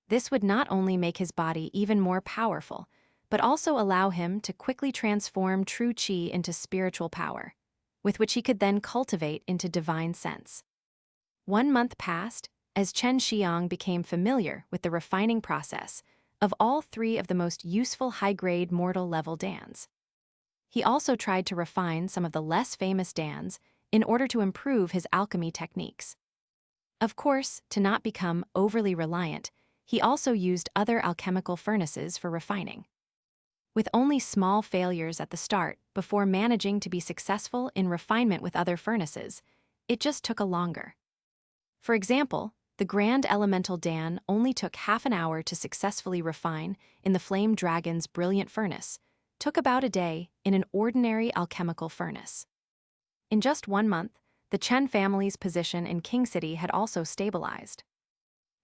This would not only make his body even more powerful, but also allow him to quickly transform true qi into spiritual power, with which he could then cultivate into divine sense. 1 month passed as Chen Xiang became familiar with the refining process of all 3 of the most useful high-grade mortal-level Dans. He also tried to refine some of the less famous Dans in order to improve his alchemy techniques. Of course, to not become overly reliant, he also used other alchemical furnaces for refining. With only small failures at the start before managing to be successful in refinement with other furnaces, it just took longer. For example, the Grand Elemental Dan only took half an hour to successfully refine in the Flame Dragon's brilliant furnace, took about a day in an ordinary alchemical furnace. In just 1 month, the Chen family's position in King City had also stabilized.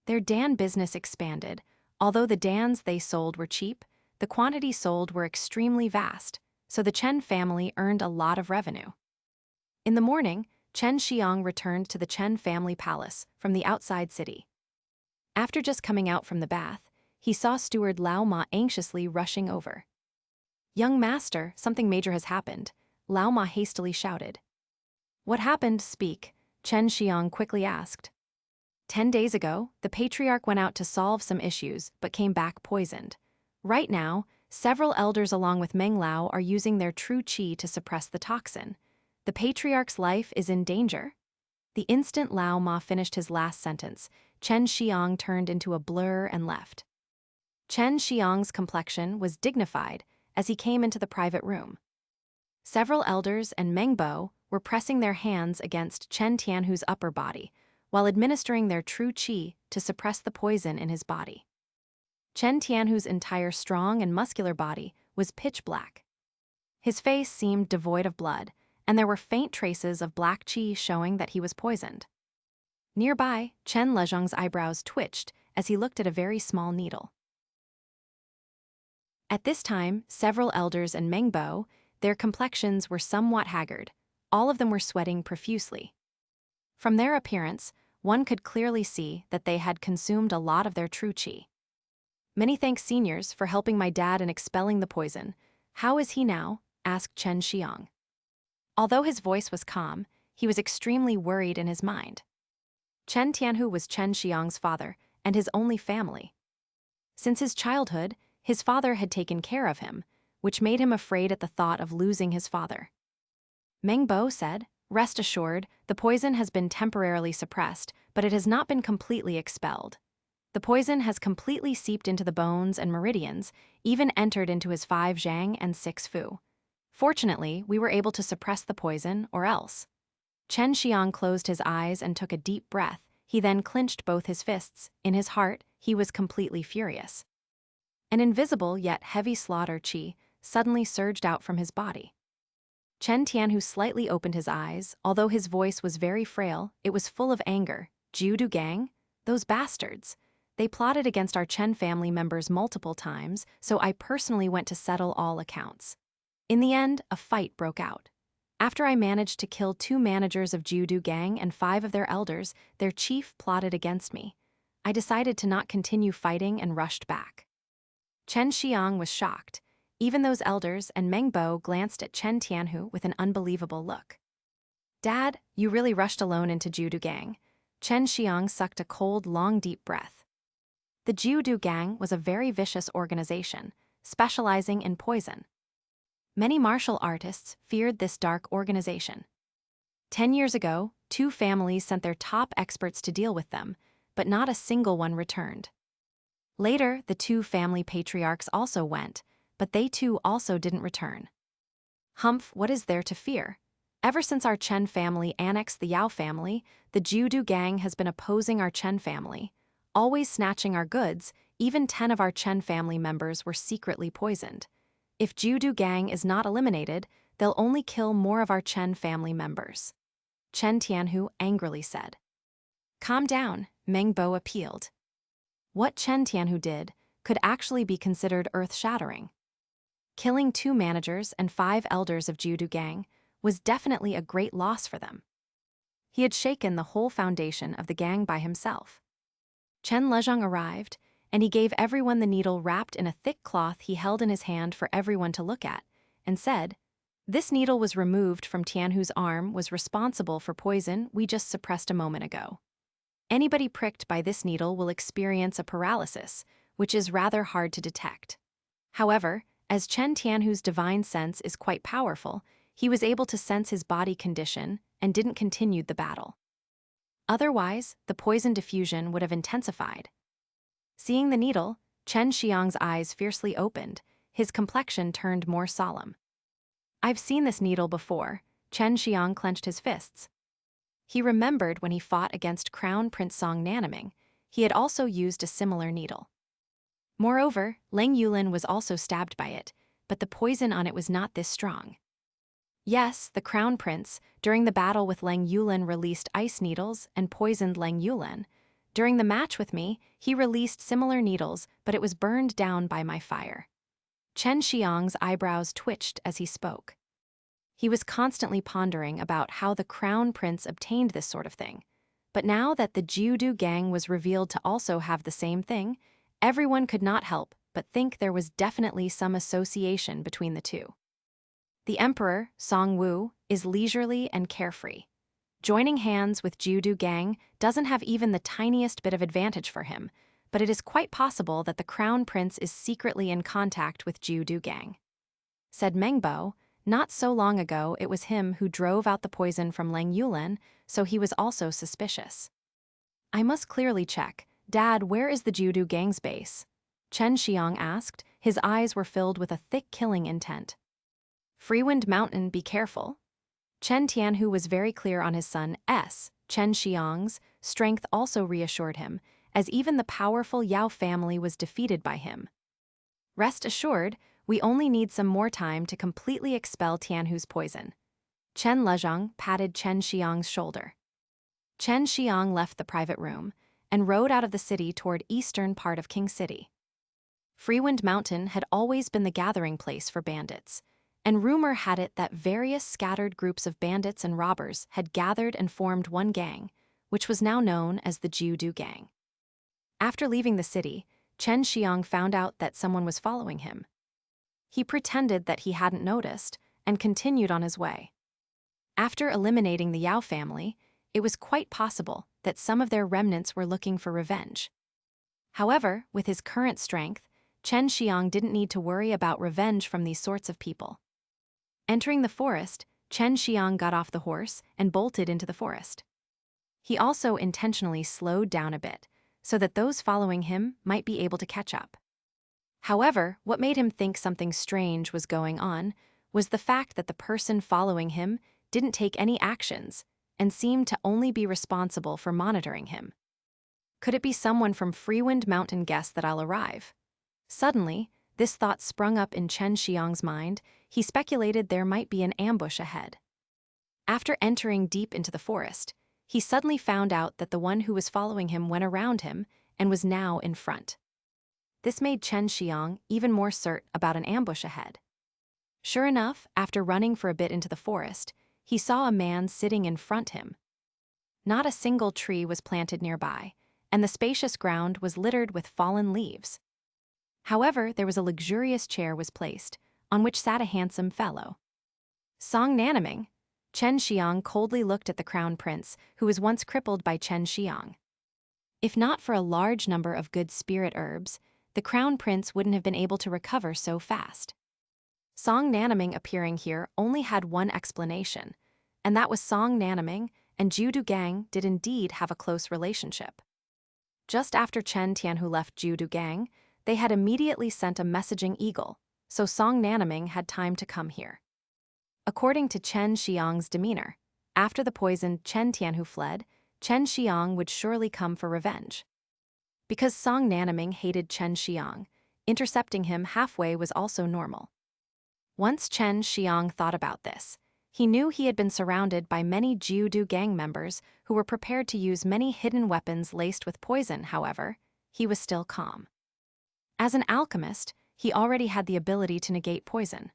Their Dan business expanded. Although the Dans they sold were cheap, the quantities sold were extremely vast, so the Chen family earned a lot of revenue. In the morning, Chen Xiang returned to the Chen family palace from the outside city. After just coming out from the bath, he saw steward Lao Ma anxiously rushing over. "Young master, something major has happened," Lao Ma hastily shouted. "What happened? Speak," Chen Xiang quickly asked. 10 days ago, the patriarch went out to solve some issues but came back poisoned. Right now, several elders along with Meng Lao are using their true qi to suppress the toxin. The patriarch's life is in danger. The instant Lao Ma finished his last sentence, Chen Xiang turned into a blur and left. Chen Xiang's complexion was dignified as he came into the private room. Several elders and Meng Bo were pressing their hands against Chen Tianhu's upper body, while administering their true qi to suppress the poison in his body. Chen Tianhu's entire strong and muscular body was pitch black. His face seemed devoid of blood, and there were faint traces of black qi showing that he was poisoned. Nearby, Chen Lezhong's eyebrows twitched as he looked at a very small needle. At this time, several elders and Meng Bo, their complexions were somewhat haggard. All of them were sweating profusely. From their appearance, one could clearly see that they had consumed a lot of their true qi. "Many thanks, seniors, for helping my dad in expelling the poison. How is he now?" asked Chen Xiang. Although his voice was calm, he was extremely worried in his mind. Chen Tianhu was Chen Xiang's father and his only family. Since his childhood, his father had taken care of him, which made him afraid at the thought of losing his father. Meng Bo said, "Rest assured, the poison has been temporarily suppressed, but it has not been completely expelled. The poison has completely seeped into the bones and meridians, even entered into his 5 zhang and 6 fu. Fortunately, we were able to suppress the poison, or else." Chen Xiang closed his eyes and took a deep breath. He then clenched both his fists. In his heart, he was completely furious. An invisible yet heavy slaughter qi suddenly surged out from his body. Chen Tianhu slightly opened his eyes. Although his voice was very frail, it was full of anger. "Jiudu gang? Those bastards. They plotted against our Chen family members multiple times, so I personally went to settle all accounts. In the end, a fight broke out. After I managed to kill 2 managers of Jiudu gang and 5 of their elders, their chief plotted against me. I decided to not continue fighting and rushed back." Chen Xiang was shocked. Even those elders and Meng Bo glanced at Chen Tianhu with an unbelievable look. "Dad, you really rushed alone into Jiudu gang." Chen Xiang sucked a cold, long, deep breath. The Jiudu gang was a very vicious organization, specializing in poison. Many martial artists feared this dark organization. 10 years ago, 2 families sent their top experts to deal with them, but not a single one returned. Later, the 2 family patriarchs also went, but they too also didn't return. "Humph, what is there to fear? Ever since our Chen family annexed the Yao family, the Jiudu gang has been opposing our Chen family, always snatching our goods. Even 10 of our Chen family members were secretly poisoned. If Jiudu gang is not eliminated, they'll only kill more of our Chen family members. Chen Tianhu angrily said. Calm down, Meng Bo appealed. What Chen Tianhu did could actually be considered earth-shattering. Killing 2 managers and 5 elders of Jiudu gang was definitely a great loss for them. He had shaken the whole foundation of the gang by himself. Chen Lezhang arrived, and he gave everyone the needle wrapped in a thick cloth he held in his hand for everyone to look at, and said, "This needle was removed from Tianhu's arm was responsible for poison we just suppressed a moment ago. Anybody pricked by this needle will experience a paralysis, which is rather hard to detect. However, as Chen Tianhu's divine sense is quite powerful, he was able to sense his body condition and didn't continue the battle. Otherwise, the poison diffusion would have intensified." Seeing the needle, Chen Xiang's eyes fiercely opened, his complexion turned more solemn. "I've seen this needle before." Chen Xiang clenched his fists. He remembered when he fought against Crown Prince Song Nanaming, he had also used a similar needle. Moreover, Lang Yulin was also stabbed by it, but the poison on it was not this strong. Yes, the Crown Prince, during the battle with Lang Yulin, released ice needles and poisoned Lang Yulin. During the match with me, he released similar needles, but it was burned down by my fire. Chen Xiang's eyebrows twitched as he spoke. He was constantly pondering about how the Crown Prince obtained this sort of thing. But now that the Jiudu gang was revealed to also have the same thing, everyone could not help but think there was definitely some association between the two. The Emperor, Song Wu, is leisurely and carefree. Joining hands with Jiudu gang doesn't have even the tiniest bit of advantage for him, but it is quite possible that the Crown Prince is secretly in contact with Jiudu gang. Said Meng Bo, not so long ago it was him who drove out the poison from Lang Yulin, so he was also suspicious. I must clearly check. Dad, where is the Jiudu gang's base? Chen Xiang asked, his eyes were filled with a thick killing intent. Freewind Mountain, be careful. Chen Tianhu was very clear on his son's, Chen Xiang's, strength also reassured him, as even the powerful Yao family was defeated by him. Rest assured, we only need some more time to completely expel Tianhu's poison. Chen Lezhang patted Chen Xiang's shoulder. Chen Xiang left the private room and rode out of the city toward eastern part of King City. Freewind Mountain had always been the gathering place for bandits, and rumor had it that various scattered groups of bandits and robbers had gathered and formed one gang, which was now known as the Jiudu gang. After leaving the city, Chen Xiang found out that someone was following him. He pretended that he hadn't noticed and continued on his way. After eliminating the Yao family, it was quite possible that some of their remnants were looking for revenge. However, with his current strength, Chen Xiang didn't need to worry about revenge from these sorts of people. Entering the forest, Chen Xiang got off the horse and bolted into the forest. He also intentionally slowed down a bit, so that those following him might be able to catch up. However, what made him think something strange was going on was the fact that the person following him didn't take any actions and seemed to only be responsible for monitoring him. Could it be someone from Freewind Mountain guessed that I'll arrive? Suddenly, this thought sprung up in Chen Xiang's mind. He speculated there might be an ambush ahead. After entering deep into the forest, he suddenly found out that the one who was following him went around him and was now in front. This made Chen Xiang even more certain about an ambush ahead. Sure enough, after running for a bit into the forest, he saw a man sitting in front him. Not a single tree was planted nearby, and the spacious ground was littered with fallen leaves. However, there was a luxurious chair was placed, on which sat a handsome fellow. Song Nanaming. Chen Xiang coldly looked at the Crown Prince, who was once crippled by Chen Xiang. If not for a large number of good spirit herbs, the Crown Prince wouldn't have been able to recover so fast. Song Nanaming appearing here only had one explanation, and that was Song Nanaming and Jiudu gang did indeed have a close relationship. Just after Chen Tianhu left Jiudu gang, they had immediately sent a messaging eagle, so Song Nanaming had time to come here. According to Chen Xiang's demeanor, after the poisoned Chen Tianhu fled, Chen Xiang would surely come for revenge. Because Song Nanaming hated Chen Xiang, intercepting him halfway was also normal. Once Chen Xiang thought about this, he knew he had been surrounded by many Jiudu gang members who were prepared to use many hidden weapons laced with poison. However, he was still calm. As an alchemist, he already had the ability to negate poison.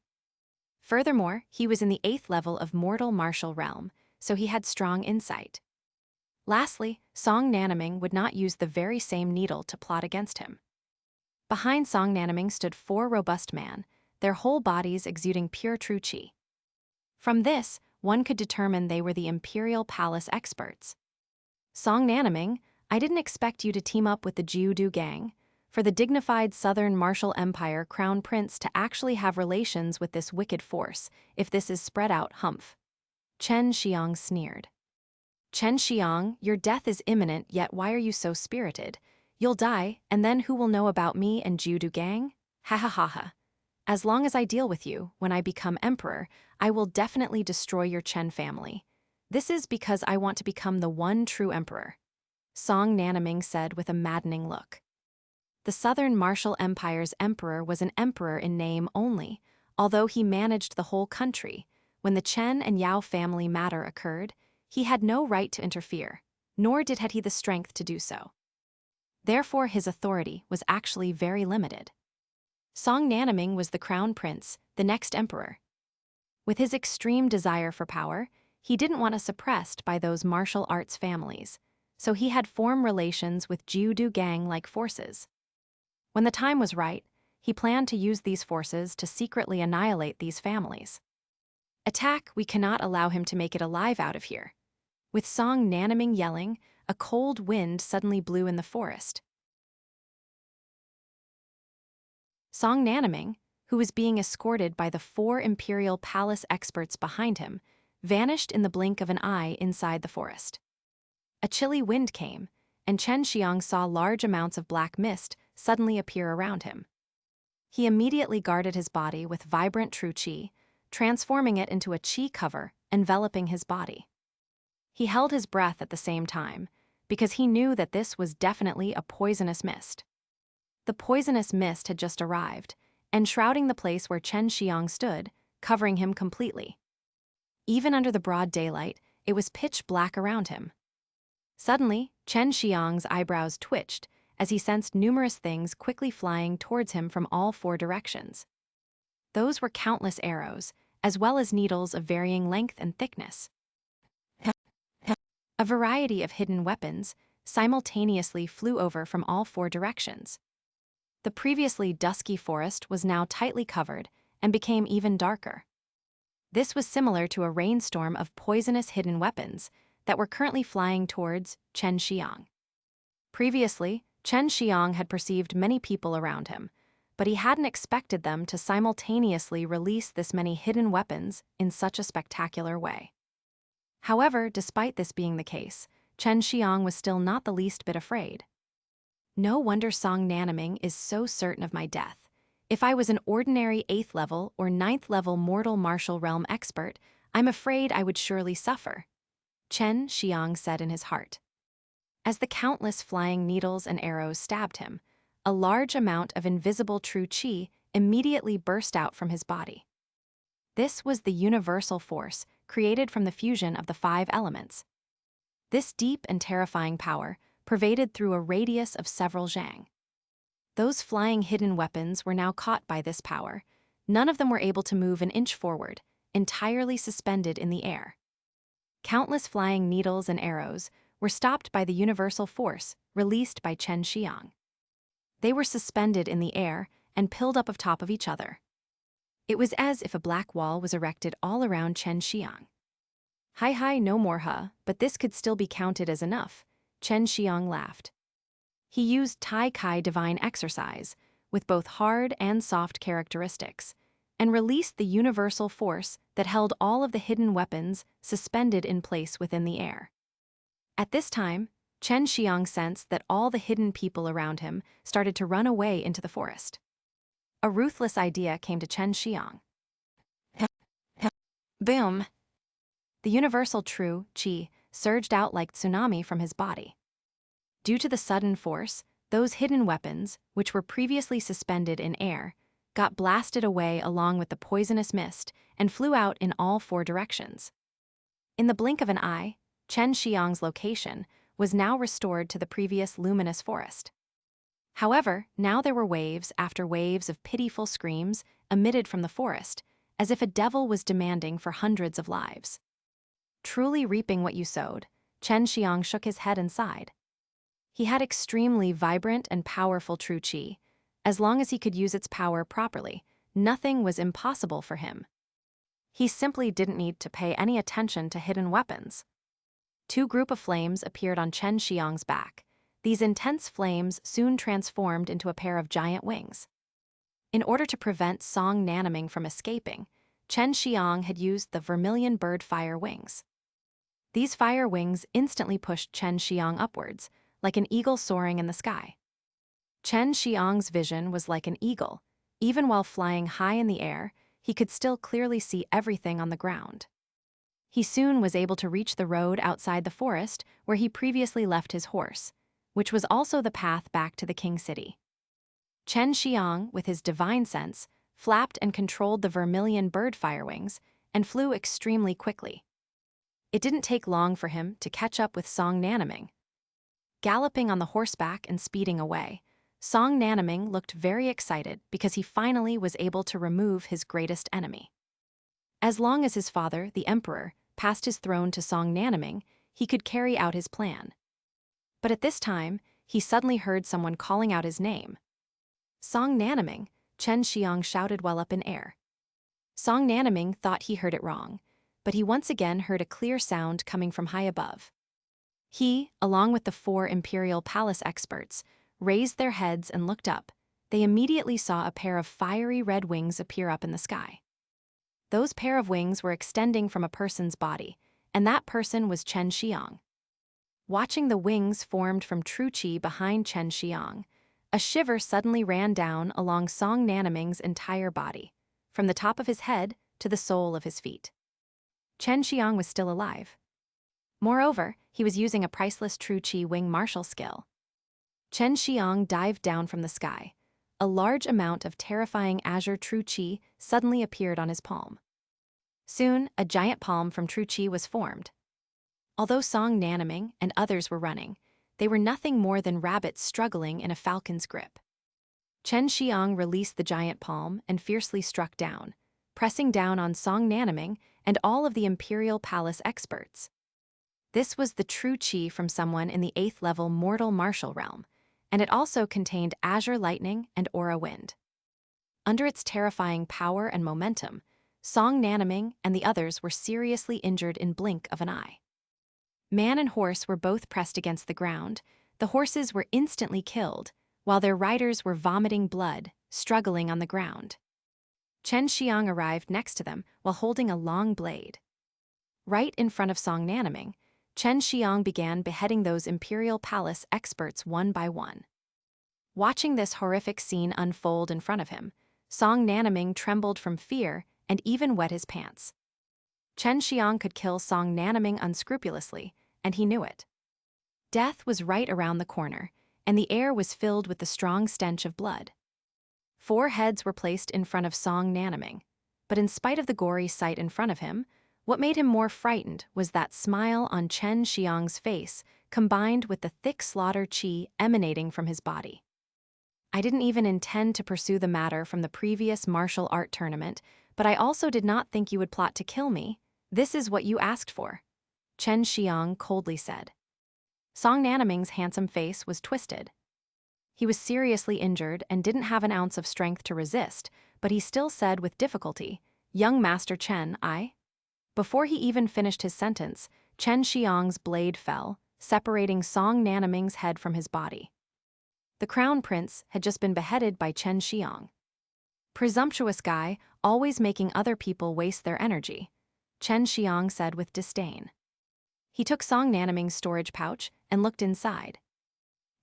Furthermore, he was in the 8th level of mortal martial realm, so he had strong insight. Lastly, Song Nanaming would not use the very same needle to plot against him. Behind Song Nanaming stood 4 robust men, their whole bodies exuding pure true qi. From this, one could determine they were the Imperial Palace experts. Song Nanaming, I didn't expect you to team up with the Jiudu gang. For the dignified Southern Martial Empire Crown Prince to actually have relations with this wicked force, if this is spread out, humph. Chen Xiang sneered. Chen Xiang, your death is imminent, yet why are you so spirited? You'll die, and then who will know about me and Jiudu gang? Ha ha ha ha. As long as I deal with you, when I become emperor, I will definitely destroy your Chen family. This is because I want to become the one true emperor. Song Nanaming said with a maddening look. The Southern Martial Empire's emperor was an emperor in name only, although he managed the whole country. When the Chen and Yao family matter occurred, he had no right to interfere, nor had he the strength to do so. Therefore, his authority was actually very limited. Song Nanaming was the crown prince, the next emperor. With his extreme desire for power, he didn't want us suppressed by those martial arts families, so he had formed relations with Jiudu gang-like forces. When the time was right, he planned to use these forces to secretly annihilate these families. Attack, we cannot allow him to make it alive out of here. With Song Nanaming yelling, a cold wind suddenly blew in the forest. Song Nanaming, who was being escorted by the 4 Imperial Palace experts behind him, vanished in the blink of an eye inside the forest. A chilly wind came, and Chen Xiang saw large amounts of black mist suddenly appear around him. He immediately guarded his body with vibrant true qi, transforming it into a qi cover enveloping his body. He held his breath at the same time, because he knew that this was definitely a poisonous mist. The poisonous mist had just arrived, enshrouding the place where Chen Xiang stood, covering him completely. Even under the broad daylight, it was pitch black around him. Suddenly, Chen Xiang's eyebrows twitched as he sensed numerous things quickly flying towards him from all 4 directions. Those were countless arrows, as well as needles of varying length and thickness. A variety of hidden weapons simultaneously flew over from all 4 directions. The previously dusky forest was now tightly covered and became even darker. This was similar to a rainstorm of poisonous hidden weapons that were currently flying towards Chen Xiang. Previously, Chen Xiang had perceived many people around him, but he hadn't expected them to simultaneously release this many hidden weapons in such a spectacular way. However, despite this being the case, Chen Xiang was still not the least bit afraid. No wonder Song Nanaming is so certain of my death. If I was an ordinary 8th level or 9th level mortal martial realm expert, I'm afraid I would surely suffer, Chen Xiang said in his heart. As the countless flying needles and arrows stabbed him, a large amount of invisible true qi immediately burst out from his body. This was the universal force created from the fusion of the 5 elements. This deep and terrifying power pervaded through a radius of several zhang. Those flying hidden weapons were now caught by this power. None of them were able to move an inch forward, entirely suspended in the air. Countless flying needles and arrows were stopped by the universal force released by Chen Xiang. They were suspended in the air and pilled up atop of each other. It was as if a black wall was erected all around Chen Xiang. Hi, no more but this could still be counted as enough, Chen Xiang laughed. He used Tai Kai divine exercise, with both hard and soft characteristics, and released the universal force that held all of the hidden weapons suspended in place within the air. At this time, Chen Xiang sensed that all the hidden people around him started to run away into the forest. A ruthless idea came to Chen Xiang. Boom! The universal true qi surged out like tsunami from his body. Due to the sudden force, those hidden weapons, which were previously suspended in air, got blasted away along with the poisonous mist and flew out in all 4 directions. In the blink of an eye, Chen Xiang's location was now restored to the previous luminous forest. However, now there were waves after waves of pitiful screams emitted from the forest, as if a devil was demanding for hundreds of lives. Truly reaping what you sowed, Chen Xiang shook his head and sighed. He had extremely vibrant and powerful true qi. As long as he could use its power properly, nothing was impossible for him. He simply didn't need to pay any attention to hidden weapons. 2 groups of flames appeared on Chen Xiang's back. These intense flames soon transformed into a pair of giant wings. In order to prevent Song Nanaming from escaping, Chen Xiang had used the vermilion bird fire wings. These fire wings instantly pushed Chen Xiang upwards, like an eagle soaring in the sky. Chen Xiang's vision was like an eagle. Even while flying high in the air, he could still clearly see everything on the ground. He soon was able to reach the road outside the forest where he previously left his horse, which was also the path back to the King City. Chen Xiang, with his divine sense, flapped and controlled the vermilion bird fire wings and flew extremely quickly. It didn't take long for him to catch up with Song Nanaming. Galloping on the horseback and speeding away, Song Nanaming looked very excited because he finally was able to remove his greatest enemy. As long as his father, the emperor, passed his throne to Song Nanaming, he could carry out his plan. But at this time, he suddenly heard someone calling out his name. Song Nanaming, Chen Xiang shouted while up in air. Song Nanaming thought he heard it wrong, but he once again heard a clear sound coming from high above. He, along with the 4 Imperial Palace experts, raised their heads and looked up. They immediately saw a pair of fiery red wings appear up in the sky. Those pair of wings were extending from a person's body, and that person was Chen Xiang. Watching the wings formed from true qi behind Chen Xiang, a shiver suddenly ran down along Song Nanaming's entire body, from the top of his head to the sole of his feet. Chen Xiang was still alive. Moreover, he was using a priceless true qi wing martial skill. Chen Xiang dived down from the sky. A large amount of terrifying Azure true qi suddenly appeared on his palm. Soon, a giant palm from true qi was formed. Although Song Nanaming and others were running, they were nothing more than rabbits struggling in a falcon's grip. Chen Xiang released the giant palm and fiercely struck down, pressing down on Song Nanaming and all of the Imperial Palace experts. This was the true qi from someone in the 8th level mortal martial realm, and it also contained Azure lightning and aura wind. Under its terrifying power and momentum, Song Nanaming and the others were seriously injured in blink of an eye. Man and horse were both pressed against the ground. The horses were instantly killed, while their riders were vomiting blood, struggling on the ground. Chen Xiang arrived next to them while holding a long blade. Right in front of Song Nanaming, Chen Xiang began beheading those Imperial Palace experts one by one. Watching this horrific scene unfold in front of him, Song Nanaming trembled from fear and even wet his pants. Chen Xiang could kill Song Nanaming unscrupulously, and he knew it. Death was right around the corner, and the air was filled with the strong stench of blood. 4 heads were placed in front of Song Nanaming, but in spite of the gory sight in front of him, what made him more frightened was that smile on Chen Xiang's face, combined with the thick slaughter qi emanating from his body. I didn't even intend to pursue the matter from the previous martial art tournament, but I also did not think you would plot to kill me. This is what you asked for, Chen Xiang coldly said. Song Nanaming's handsome face was twisted. He was seriously injured and didn't have an ounce of strength to resist, but he still said with difficulty, "Young Master Chen, Before he even finished his sentence, Chen Xiang's blade fell, separating Song Nanaming's head from his body. The crown prince had just been beheaded by Chen Xiang. Presumptuous guy, always making other people waste their energy, Chen Xiang said with disdain. He took Song Nanaming's storage pouch and looked inside.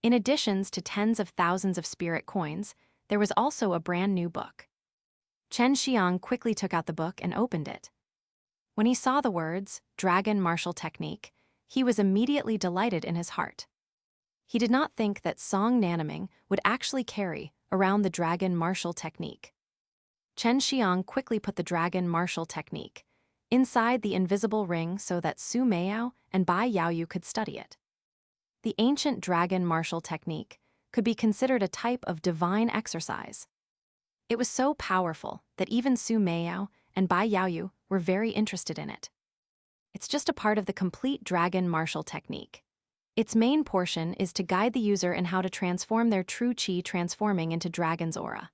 In additions to tens of thousands of spirit coins, there was also a brand new book. Chen Xiang quickly took out the book and opened it. When he saw the words, Dragon Martial Technique, he was immediately delighted in his heart. He did not think that Song Nanaming would actually carry around the Dragon Martial Technique. Chen Xiang quickly put the Dragon Martial Technique inside the invisible ring so that Su Meiyao and Bai Yaoyu could study it. The ancient Dragon Martial Technique could be considered a type of divine exercise. It was so powerful that even Su Meiyao and Bai Yaoyu were very interested in it. It's just a part of the complete Dragon Martial Technique. Its main portion is to guide the user in how to transform their true qi, transforming into dragon's aura.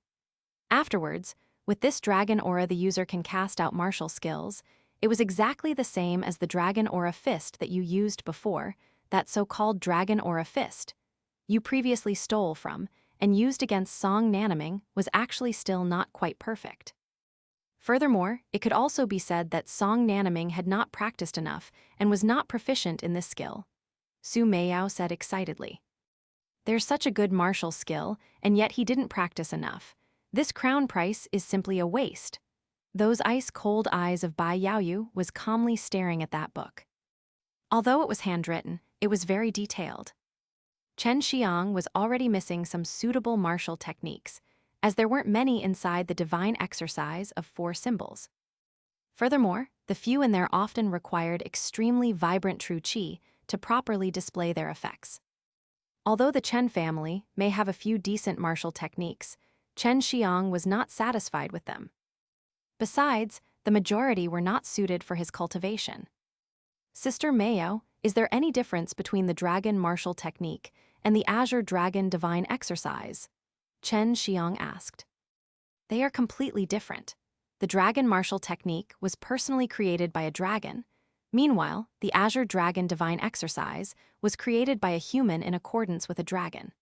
Afterwards, with this dragon aura the user can cast out martial skills. It was exactly the same as the dragon aura fist that you used before, that so-called dragon aura fist you previously stole from and used against Song Nanaming was actually still not quite perfect. Furthermore, it could also be said that Song Nanaming had not practiced enough and was not proficient in this skill. Su Meiyao said excitedly. There's such a good martial skill, and yet he didn't practice enough. This crown price is simply a waste. Those ice-cold eyes of Bai Yaoyu was calmly staring at that book. Although it was handwritten, it was very detailed. Chen Xiang was already missing some suitable martial techniques, as there weren't many inside the divine exercise of 4 symbols. Furthermore, the few in there often required extremely vibrant true qi to properly display their effects. Although the Chen family may have a few decent martial techniques, Chen Xiang was not satisfied with them. Besides, the majority were not suited for his cultivation. Sister Meiyao, is there any difference between the Dragon Martial Technique and the Azure Dragon Divine Exercise? Chen Xiang asked. They are completely different. The Dragon Martial Technique was personally created by a dragon. Meanwhile, the Azure Dragon Divine Exercise was created by a human in accordance with a dragon.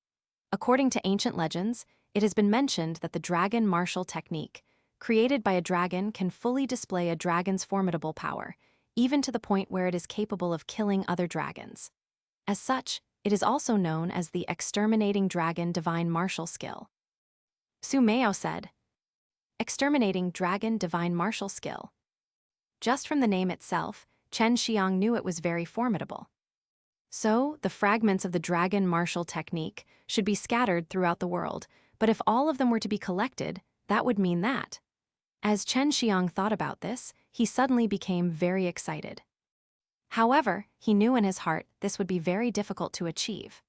According to ancient legends, it has been mentioned that the Dragon Martial Technique, created by a dragon, can fully display a dragon's formidable power, even to the point where it is capable of killing other dragons. As such, it is also known as the Exterminating Dragon Divine Martial Skill. Su Meiyao said, Exterminating Dragon Divine Martial Skill. Just from the name itself, Chen Xiang knew it was very formidable. So, the fragments of the Dragon Martial Technique should be scattered throughout the world, but if all of them were to be collected, that would mean that. As Chen Xiang thought about this, he suddenly became very excited. However, he knew in his heart this would be very difficult to achieve.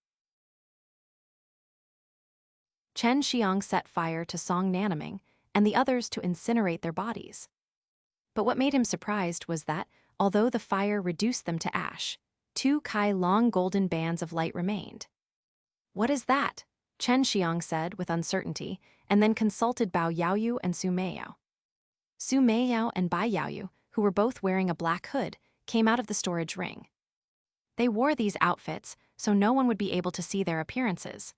Chen Xiang set fire to Song Nanaming and the others to incinerate their bodies. But what made him surprised was that, although the fire reduced them to ash, 2 long golden bands of light remained. What is that? Chen Xiang said with uncertainty, and then consulted Bao Yaoyu and Su Meiyao. Su Meiyao and Bai Yaoyu, who were both wearing a black hood, came out of the storage ring. They wore these outfits so no one would be able to see their appearances.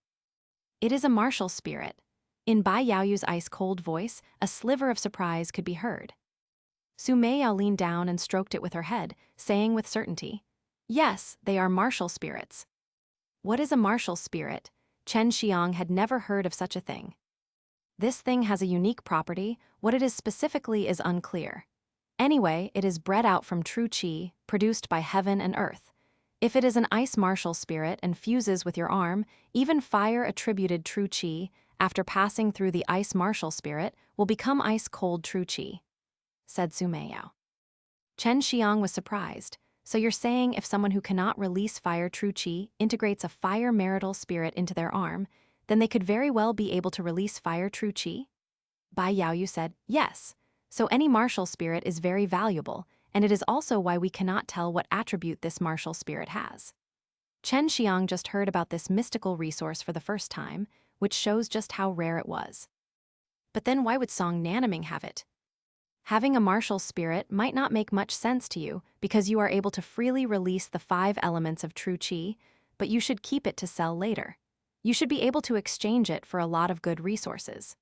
It is a martial spirit. In Bai Yaoyu's ice-cold voice, a sliver of surprise could be heard. Su Meiyao leaned down and stroked it with her head, saying with certainty, Yes, they are martial spirits. What is a martial spirit? Chen Xiang had never heard of such a thing. This thing has a unique property. What it is specifically is unclear. Anyway, it is bred out from true qi, produced by heaven and earth. If it is an ice martial spirit and fuses with your arm, even fire-attributed true qi, after passing through the ice martial spirit, will become ice-cold true qi, said Su Meiyao. Chen Xiang was surprised. So you're saying if someone who cannot release fire true qi integrates a fire marital spirit into their arm, then they could very well be able to release fire true qi? Bai Yaoyu said, Yes. So any martial spirit is very valuable, and it is also why we cannot tell what attribute this martial spirit has. Chen Xiang just heard about this mystical resource for the first time, which shows just how rare it was. But then why would Song Nanaming have it? Having a martial spirit might not make much sense to you because you are able to freely release the 5 elements of true qi, but you should keep it to sell later. You should be able to exchange it for a lot of good resources.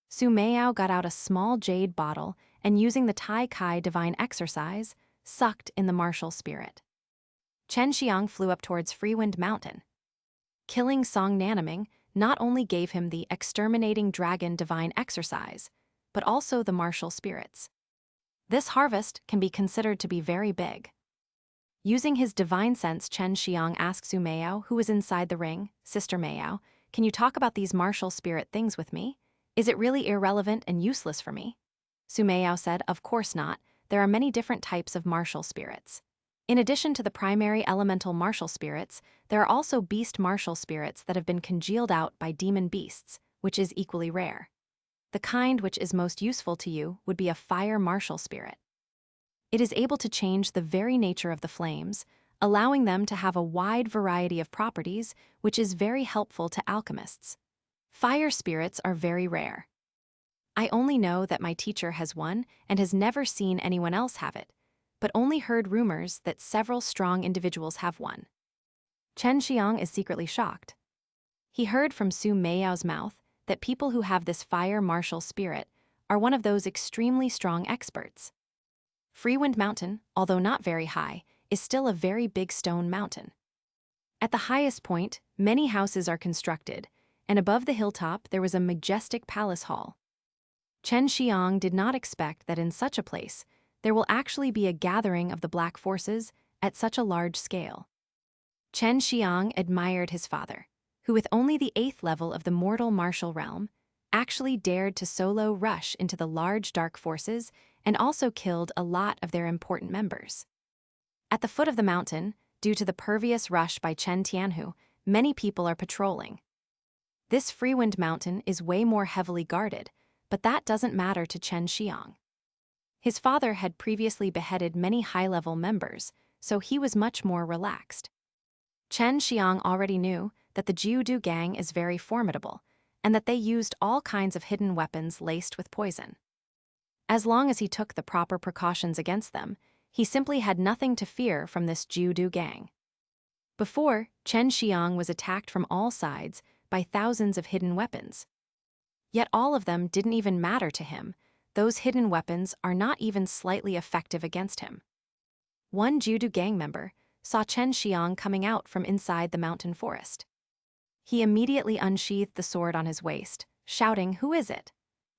Su Meiyao got out a small jade bottle and, using the Tai Kai divine exercise, sucked in the martial spirit. Chen Xiang flew up towards Freewind Mountain. Killing Song Nanaming not only gave him the Exterminating Dragon divine exercise, but also the martial spirits. This harvest can be considered to be very big. Using his divine sense, Chen Xiang asked Su Meiyao, who was inside the ring, Sister Meiyao, "Can you talk about these martial spirit things with me? Is it really irrelevant and useless for me?" Su Meiyao said, "Of course not. There are many different types of martial spirits. In addition to the primary elemental martial spirits, there are also beast martial spirits that have been congealed out by demon beasts, which is equally rare. The kind which is most useful to you would be a fire martial spirit. It is able to change the very nature of the flames, allowing them to have a wide variety of properties, which is very helpful to alchemists. Fire spirits are very rare. I only know that my teacher has one and has never seen anyone else have it, but only heard rumors that several strong individuals have one." Chen Xiang is secretly shocked. He heard from Su Meiyao's mouth that people who have this fire martial spirit are one of those extremely strong experts. Freewind Mountain, although not very high, is still a very big stone mountain. At the highest point, many houses are constructed, and above the hilltop there was a majestic palace hall. Chen Xiang did not expect that in such a place, there will actually be a gathering of the black forces at such a large scale. Chen Xiang admired his father, who with only the 8th level of the mortal martial realm, actually dared to solo rush into the large dark forces and also killed a lot of their important members. At the foot of the mountain, due to the pervious rush by Chen Tianhu, many people are patrolling. This Freewind Mountain is way more heavily guarded, but that doesn't matter to Chen Xiang. His father had previously beheaded many high-level members, so he was much more relaxed. Chen Xiang already knew that the Jiudu gang is very formidable, and that they used all kinds of hidden weapons laced with poison. As long as he took the proper precautions against them, he simply had nothing to fear from this Jiudu gang. Before, Chen Xiang was attacked from all sides by thousands of hidden weapons. Yet all of them didn't even matter to him. Those hidden weapons are not even slightly effective against him. One Jiudu gang member saw Chen Xiang coming out from inside the mountain forest. He immediately unsheathed the sword on his waist, shouting, "Who is it?"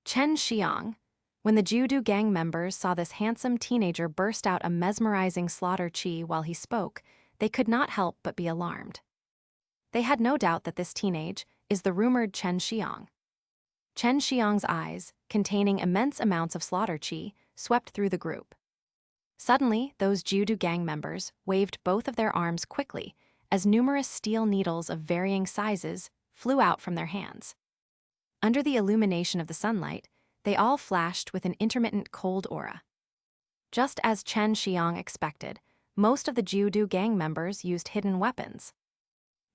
"Chen Xiang." When the Jiudu gang members saw this handsome teenager burst out a mesmerizing slaughter chi while he spoke, they could not help but be alarmed. They had no doubt that this teenage is the rumored Chen Xiang. Chen Xiang's eyes, containing immense amounts of slaughter chi, swept through the group. Suddenly, those Jiudu gang members waved both of their arms quickly as numerous steel needles of varying sizes flew out from their hands. Under the illumination of the sunlight, they all flashed with an intermittent cold aura. Just as Chen Xiang expected, most of the Jiudu gang members used hidden weapons.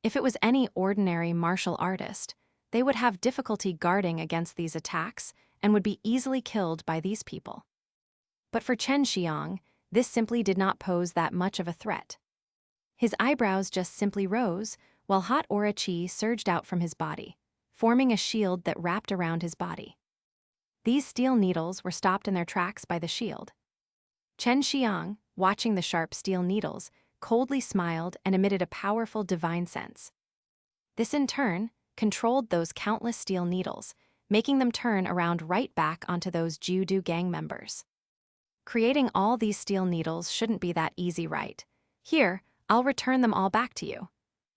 If it was any ordinary martial artist, they would have difficulty guarding against these attacks and would be easily killed by these people. But for Chen Xiang, this simply did not pose that much of a threat. His eyebrows just simply rose, while hot aura chi surged out from his body, forming a shield that wrapped around his body. These steel needles were stopped in their tracks by the shield. Chen Xiang, watching the sharp steel needles, coldly smiled and emitted a powerful divine sense. This in turn controlled those countless steel needles, making them turn around right back onto those Jiudu gang members. Creating all these steel needles shouldn't be that easy, right? Here, I'll return them all back to you.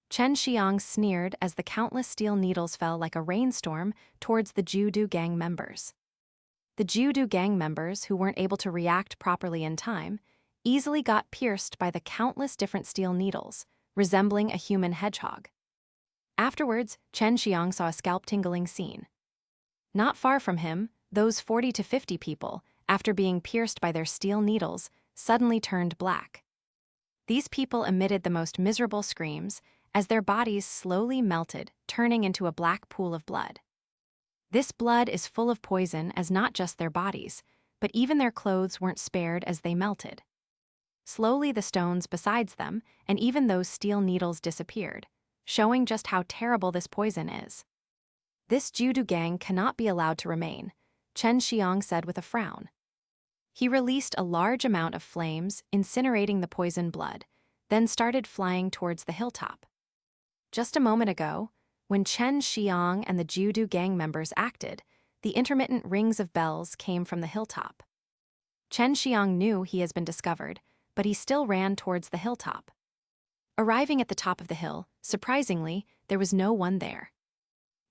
Chen Xiang sneered as the countless steel needles fell like a rainstorm towards the Jiudu gang members. The Jiudu gang members, who weren't able to react properly in time, easily got pierced by the countless different steel needles, resembling a human hedgehog. Afterwards, Chen Xiang saw a scalp-tingling scene. Not far from him, those 40 to 50 people, after being pierced by their steel needles, suddenly turned black. These people emitted the most miserable screams as their bodies slowly melted, turning into a black pool of blood. This blood is full of poison, as not just their bodies, but even their clothes weren't spared as they melted. Slowly the stones besides them, and even those steel needles disappeared, showing just how terrible this poison is. "This Jiudu gang cannot be allowed to remain," Chen Xiang said with a frown. He released a large amount of flames, incinerating the poison blood, then started flying towards the hilltop. Just a moment ago, when Chen Xiang and the Jiudu gang members acted, the intermittent rings of bells came from the hilltop. Chen Xiang knew he has been discovered, but he still ran towards the hilltop. Arriving at the top of the hill, surprisingly, there was no one there.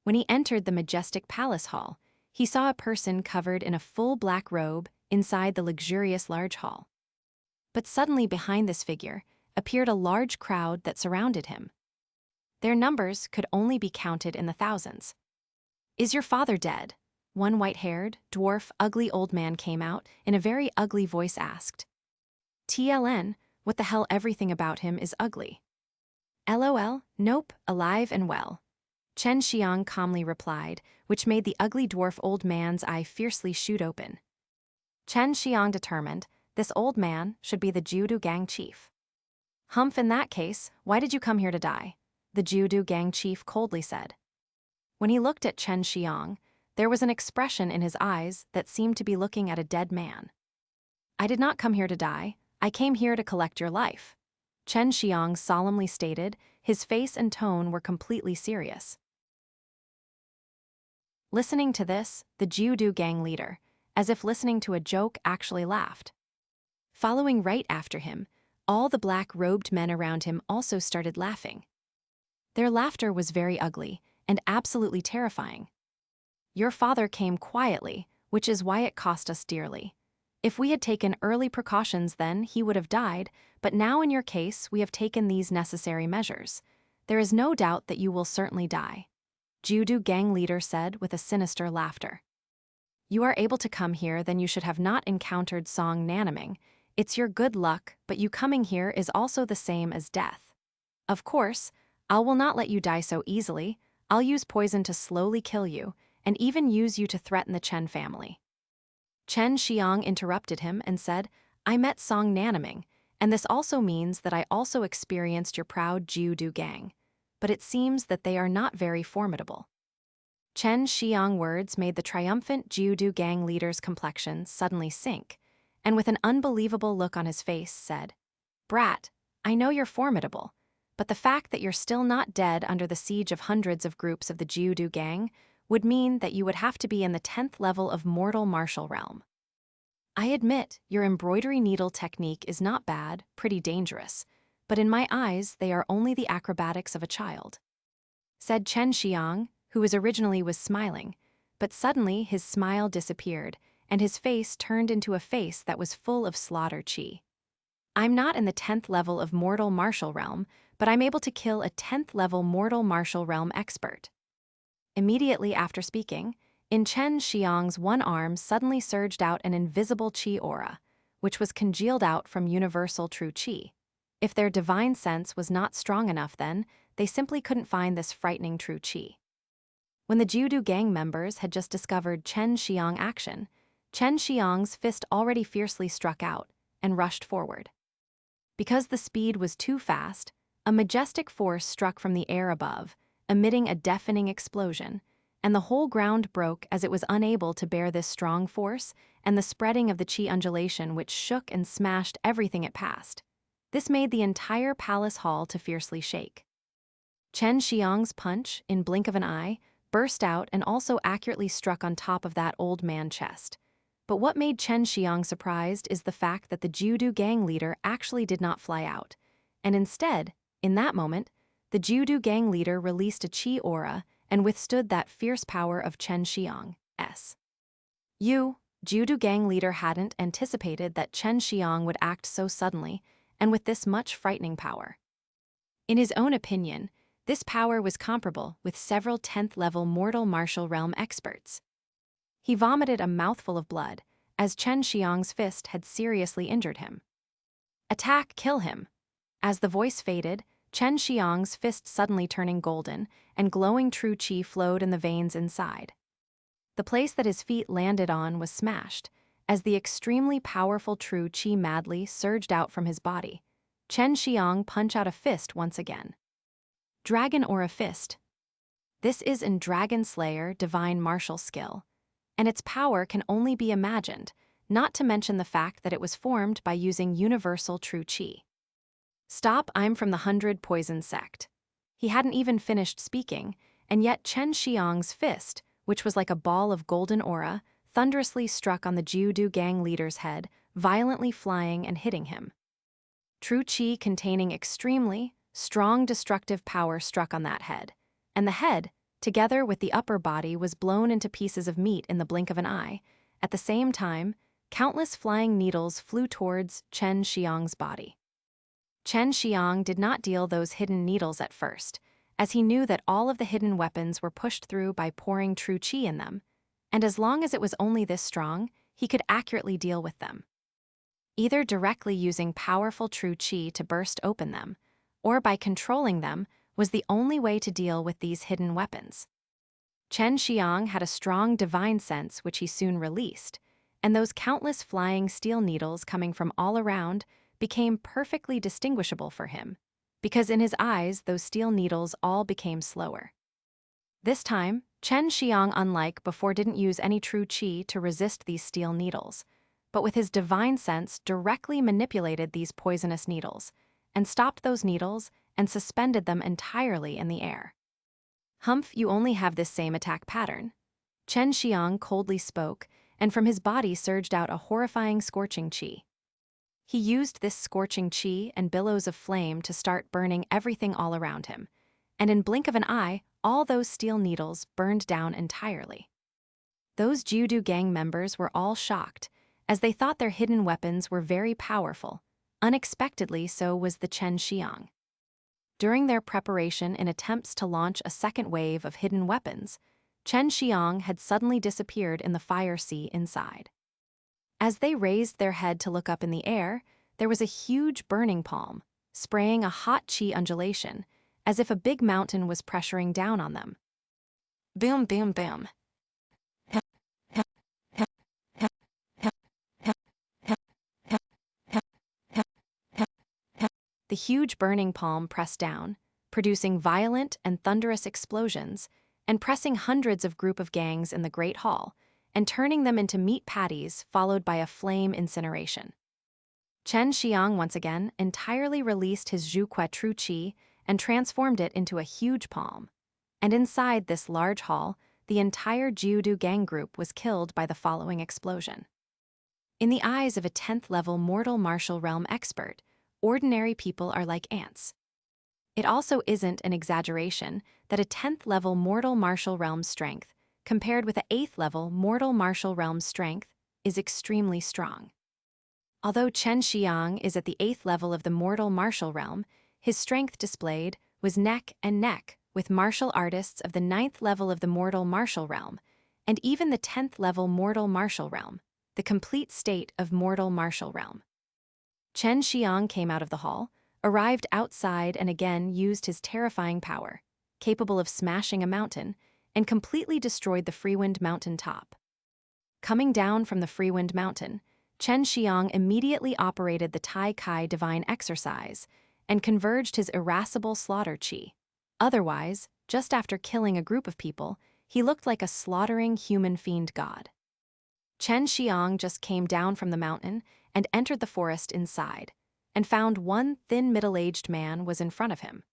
When he entered the majestic palace hall, he saw a person covered in a full black robe inside the luxurious large hall. But suddenly behind this figure appeared a large crowd that surrounded him. Their numbers could only be counted in the thousands. "Is your father dead?" One white-haired, dwarf, ugly old man came out, in a very ugly voice asked. "TLN, what the hell, everything about him is ugly." "LOL, nope, alive and well," Chen Xiang calmly replied, which made the ugly dwarf old man's eye fiercely shoot open. Chen Xiang determined this old man should be the Jiudu gang chief. "Humph, in that case, why did you come here to die?" the Jiudu gang chief coldly said. When he looked at Chen Xiang, there was an expression in his eyes that seemed to be looking at a dead man. "I did not come here to die, I came here to collect your life," Chen Xiang solemnly stated. His face and tone were completely serious. Listening to this, the Jiudu gang leader, as if listening to a joke, actually laughed. Following right after him, all the black-robed men around him also started laughing. Their laughter was very ugly and absolutely terrifying. "Your father came quietly, which is why it cost us dearly. If we had taken early precautions then he would have died, but now in your case we have taken these necessary measures. There is no doubt that you will certainly die," Jiudu gang leader said with a sinister laughter. "You are able to come here, then you should have not encountered Song Nanaming. It's your good luck, but you coming here is also the same as death. Of course, I will not let you die so easily. I'll use poison to slowly kill you, and even use you to threaten the Chen family." Chen Xiang interrupted him and said, "I met Song Nanaming, and this also means that I also experienced your proud Jiudu gang. But it seems that they are not very formidable." Chen Xiang words made the triumphant Jiudu gang leader's complexion suddenly sink, and with an unbelievable look on his face said, "Brat, I know you're formidable, but the fact that you're still not dead under the siege of hundreds of groups of the Jiudu gang would mean that you would have to be in the 10th level of mortal martial realm. I admit your embroidery needle technique is not bad, pretty dangerous, but in my eyes they are only the acrobatics of a child," said Chen Xiang, who originally was smiling, but suddenly his smile disappeared, and his face turned into a face that was full of slaughter chi. "I'm not in the 10th level of mortal martial realm, but I'm able to kill a 10th level mortal martial realm expert." Immediately after speaking, in Chen Xiang's one arm suddenly surged out an invisible chi aura, which was congealed out from universal true chi. If their divine sense was not strong enough then, they simply couldn't find this frightening true chi. When the Jiudu gang members had just discovered Chen Xiang action, Chen Xiang's fist already fiercely struck out and rushed forward. Because the speed was too fast, a majestic force struck from the air above, emitting a deafening explosion, and the whole ground broke as it was unable to bear this strong force and the spreading of the chi undulation which shook and smashed everything it passed. This made the entire palace hall to fiercely shake. Chen Xiang's punch, in blink of an eye, burst out and also accurately struck on top of that old man's chest. But what made Chen Xiang surprised is the fact that the Jiudu gang leader actually did not fly out, and instead, in that moment, the Jiudu gang leader released a chi aura and withstood that fierce power of Chen Xiang's. Jiudu gang leader hadn't anticipated that Chen Xiang would act so suddenly and with this much frightening power. In his own opinion, this power was comparable with several 10th level mortal martial realm experts. He vomited a mouthful of blood, as Chen Xiang's fist had seriously injured him. "Attack, kill him!" As the voice faded, Chen Xiang's fist suddenly turning golden, and glowing true chi flowed in the veins inside. The place that his feet landed on was smashed, as the extremely powerful true chi madly surged out from his body. Chen Xiang punched out a fist once again. Dragon Aura Fist. This is in Dragon Slayer divine martial skill, and its power can only be imagined, not to mention the fact that it was formed by using universal true chi. "Stop, I'm from the 100 Poison Sect." He hadn't even finished speaking, and yet Chen Xiang's fist, which was like a ball of golden aura, thunderously struck on the Jiudu gang leader's head, violently flying and hitting him. True chi containing extremely strong destructive power struck on that head, and the head, together with the upper body, was blown into pieces of meat in the blink of an eye. At the same time, countless flying needles flew towards Chen Xiang's body. Chen Xiang did not deal those hidden needles at first, as he knew that all of the hidden weapons were pushed through by pouring true chi in them, and as long as it was only this strong, he could accurately deal with them. Either directly using powerful true chi to burst open them, or by controlling them, was the only way to deal with these hidden weapons. Chen Xiang had a strong divine sense which he soon released, and those countless flying steel needles coming from all around became perfectly distinguishable for him, because in his eyes those steel needles all became slower. This time, Chen Xiang, unlike before, didn't use any true chi to resist these steel needles, but with his divine sense directly manipulated these poisonous needles, and stopped those needles and suspended them entirely in the air. "Humph, you only have this same attack pattern." Chen Xiang coldly spoke, and from his body surged out a horrifying scorching chi. He used this scorching chi and billows of flame to start burning everything all around him, and in blink of an eye, all those steel needles burned down entirely. Those Jiudu gang members were all shocked, as they thought their hidden weapons were very powerful. Unexpectedly, so was the Chen Xiang. During their preparation in attempts to launch a second wave of hidden weapons, Chen Xiang had suddenly disappeared in the fire sea inside. As they raised their head to look up in the air, there was a huge burning palm, spraying a hot chi undulation, as if a big mountain was pressuring down on them. Boom, boom, boom. The huge burning palm pressed down, producing violent and thunderous explosions, and pressing hundreds of group of gangs in the Great Hall, and turning them into meat patties followed by a flame incineration. Chen Xiang once again entirely released his Zhuque true chi and transformed it into a huge palm, and inside this large hall, the entire Jiudu gang group was killed by the following explosion. In the eyes of a 10th level mortal martial realm expert, ordinary people are like ants. It also isn't an exaggeration that a 10th level mortal martial realm strength, compared with an 8th level mortal martial realm strength, is extremely strong. Although Chen Xiang is at the 8th level of the mortal martial realm, his strength displayed was neck and neck with martial artists of the 9th level of the mortal martial realm, and even the 10th level mortal martial realm, the complete state of mortal martial realm. Chen Xiang came out of the hall, arrived outside, and again used his terrifying power, capable of smashing a mountain, and completely destroyed the Freewind mountain top. Coming down from the Freewind mountain, Chen Xiang immediately operated the Tai Kai divine exercise and converged his irascible slaughter chi. Otherwise, just after killing a group of people, he looked like a slaughtering human fiend god. Chen Xiang just came down from the mountain and entered the forest inside, and found one thin middle-aged man was in front of him.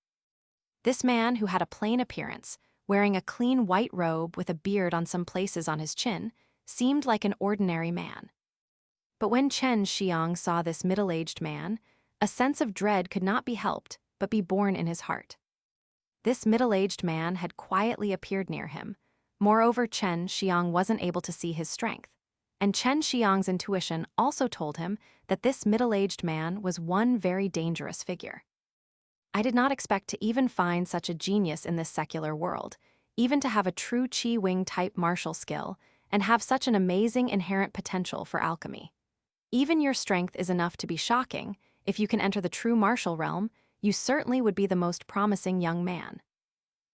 This man, who had a plain appearance, wearing a clean white robe with a beard on some places on his chin, seemed like an ordinary man. But when Chen Xiang saw this middle-aged man, a sense of dread could not be helped but be born in his heart. This middle-aged man had quietly appeared near him. Moreover, Chen Xiang wasn't able to see his strength, and Chen Xiang's intuition also told him that this middle-aged man was one very dangerous figure. I did not expect to even find such a genius in this secular world, even to have a true Qi Wing type martial skill, and have such an amazing inherent potential for alchemy. Even your strength is enough to be shocking. If you can enter the true martial realm, you certainly would be the most promising young man,"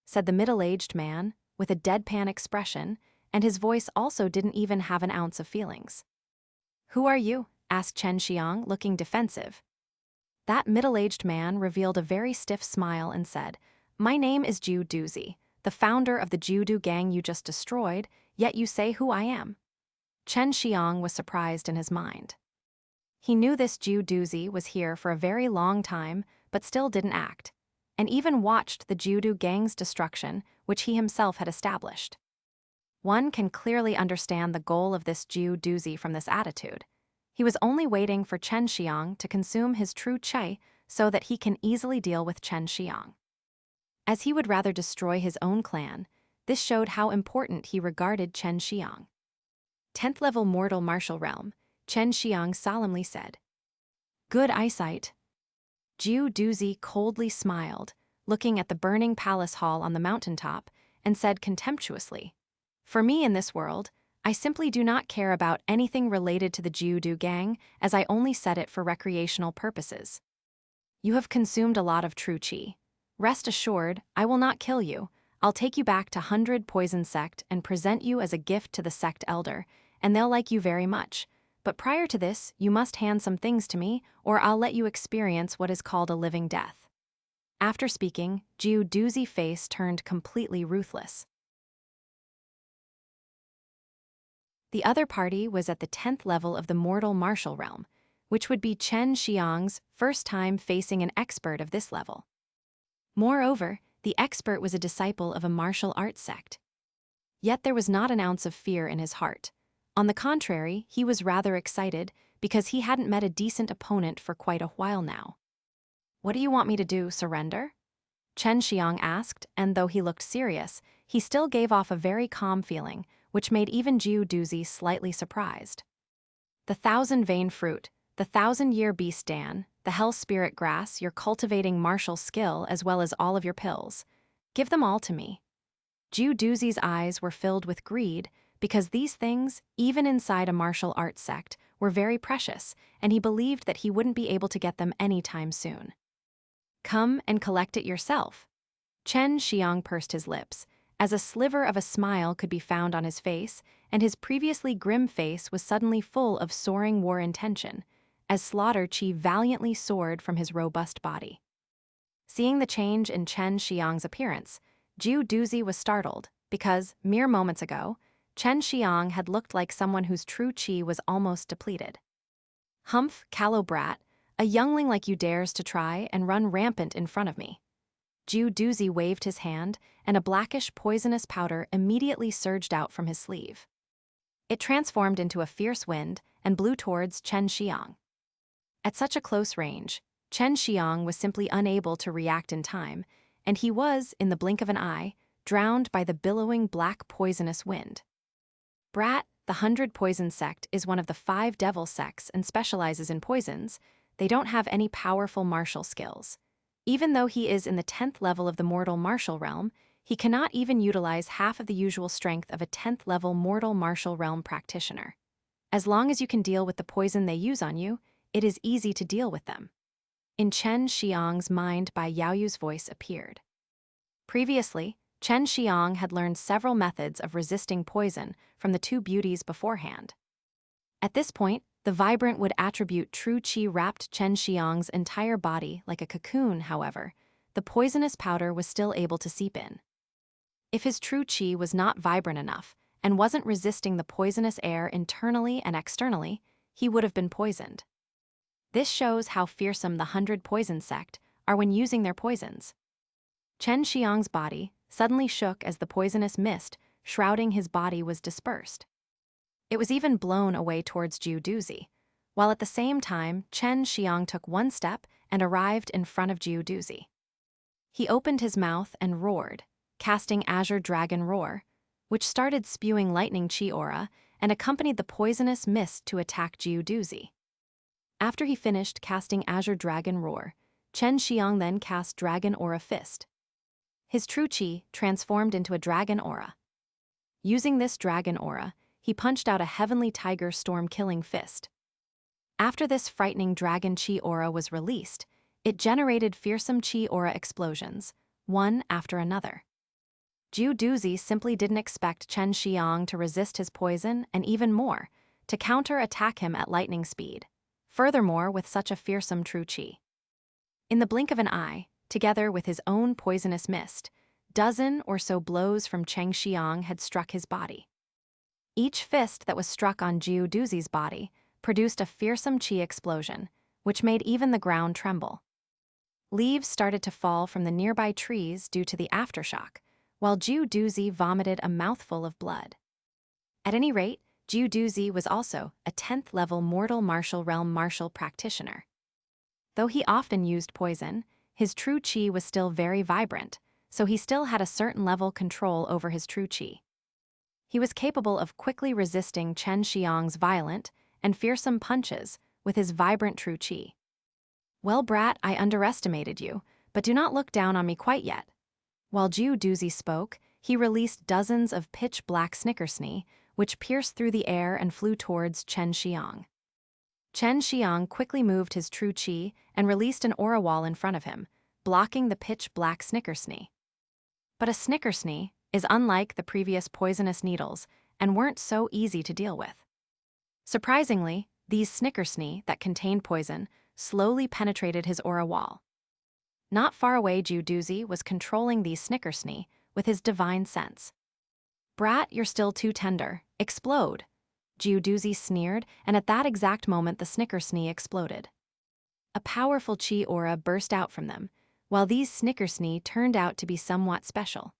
said the middle-aged man, with a deadpan expression, and his voice also didn't even have an ounce of feelings. "Who are you?" asked Chen Xiang, looking defensive. That middle-aged man revealed a very stiff smile and said, "My name is Jiu Duzhi, the founder of the Jiudu gang you just destroyed, yet you say who I am." Chen Xiang was surprised in his mind. He knew this Jiu Duzhi was here for a very long time, but still didn't act, and even watched the Jiudu gang's destruction, which he himself had established. One can clearly understand the goal of this Jiu Duzhi from this attitude. He was only waiting for Chen Xiang to consume his true qi so that he can easily deal with Chen Xiang. As he would rather destroy his own clan, this showed how important he regarded Chen Xiang. 10th level mortal martial realm, Chen Xiang solemnly said. Good eyesight. Jiu Duzhi coldly smiled, looking at the burning palace hall on the mountaintop, and said contemptuously, For me in this world, I simply do not care about anything related to the Jiudu gang, as I only set it for recreational purposes. You have consumed a lot of true qi. Rest assured, I will not kill you. I'll take you back to 100 Poison Sect and present you as a gift to the Sect Elder, and they'll like you very much. But prior to this, you must hand some things to me, or I'll let you experience what is called a living death. After speaking, Jiu Duzhi's face turned completely ruthless. The other party was at the 10th level of the mortal martial realm, which would be Chen Xiang's first time facing an expert of this level. Moreover, the expert was a disciple of a martial arts sect. Yet there was not an ounce of fear in his heart. On the contrary, he was rather excited because he hadn't met a decent opponent for quite a while now. What do you want me to do, surrender? Chen Xiang asked, and though he looked serious, he still gave off a very calm feeling, which made even Jiu Duzhi slightly surprised. The 1,000-vein fruit, the 1,000-year beast Dan, the hell spirit grass, your cultivating martial skill as well as all of your pills. Give them all to me. Jiu Duzhi's eyes were filled with greed because these things, even inside a martial arts sect, were very precious, and he believed that he wouldn't be able to get them anytime soon. Come and collect it yourself. Chen Xiang pursed his lips, as a sliver of a smile could be found on his face, and his previously grim face was suddenly full of soaring war intention, as slaughter qi valiantly soared from his robust body. Seeing the change in Chen Xiang's appearance, Jiu Duzhi was startled, because, mere moments ago, Chen Xiang had looked like someone whose true qi was almost depleted. Humph, callow brat, a youngling like you dares to try and run rampant in front of me. Jiu Duzhi waved his hand, and a blackish poisonous powder immediately surged out from his sleeve. It transformed into a fierce wind and blew towards Chen Xiang. At such a close range, Chen Xiang was simply unable to react in time, and he was, in the blink of an eye, drowned by the billowing black poisonous wind. Brat, the 100 Poison Sect, is one of the 5 devil sects and specializes in poisons. They don't have any powerful martial skills. Even though he is in the 10th level of the mortal martial realm, he cannot even utilize half of the usual strength of a 10th level mortal martial realm practitioner. As long as you can deal with the poison they use on you, it is easy to deal with them. In Chen Xiang's mind, Bai Yaoyu's voice appeared. Previously, Chen Xiang had learned several methods of resisting poison from the 2 beauties beforehand. At this point, the vibrant would attribute true qi wrapped Chen Xiang's entire body like a cocoon. However, the poisonous powder was still able to seep in. If his true qi was not vibrant enough and wasn't resisting the poisonous air internally and externally, he would have been poisoned. This shows how fearsome the 100 Poison Sect are when using their poisons. Chen Xiang's body suddenly shook as the poisonous mist shrouding his body was dispersed. It was even blown away towards Jiu Duzhi, while at the same time Chen Xiang took one step and arrived in front of Jiu Duzhi. He opened his mouth and roared, casting Azure Dragon Roar, which started spewing lightning qi aura and accompanied the poisonous mist to attack Jiu Duzhi. After he finished casting Azure Dragon Roar, Chen Xiang then cast Dragon Aura Fist. His true qi transformed into a dragon aura. Using this dragon aura, he punched out a heavenly tiger storm-killing fist. After this frightening dragon qi aura was released, it generated fearsome qi aura explosions, one after another. Jiu Duzhi simply didn't expect Chen Xiang to resist his poison and even more, to counter-attack him at lightning speed, furthermore with such a fearsome true qi. In the blink of an eye, together with his own poisonous mist, dozen or so blows from Chen Xiang had struck his body. Each fist that was struck on Jiu Duzhi's body produced a fearsome qi explosion, which made even the ground tremble. Leaves started to fall from the nearby trees due to the aftershock, while Jiu Duzhi vomited a mouthful of blood. At any rate, Jiu Duzhi was also a 10th level mortal martial realm martial practitioner. Though he often used poison, his true qi was still very vibrant, so he still had a certain level control over his true qi. He was capable of quickly resisting Chen Xiang's violent and fearsome punches with his vibrant true qi. "Well, brat, I underestimated you, but do not look down on me quite yet." While Jiu Duzhi spoke, he released dozens of pitch-black snickersnee, which pierced through the air and flew towards Chen Xiang. Chen Xiang quickly moved his true qi and released an aura wall in front of him, blocking the pitch-black snickersnee. But a snickersnee is unlike the previous poisonous needles and weren't so easy to deal with. Surprisingly, these snickersnee that contained poison slowly penetrated his aura wall. Not far away, Jiu Duzhi was controlling these snickersnee with his divine sense. "Brat, you're still too tender. Explode!" Jiu Duzhi sneered, and at that exact moment the snickersnee exploded. A powerful qi aura burst out from them, while these snickersnee turned out to be somewhat special.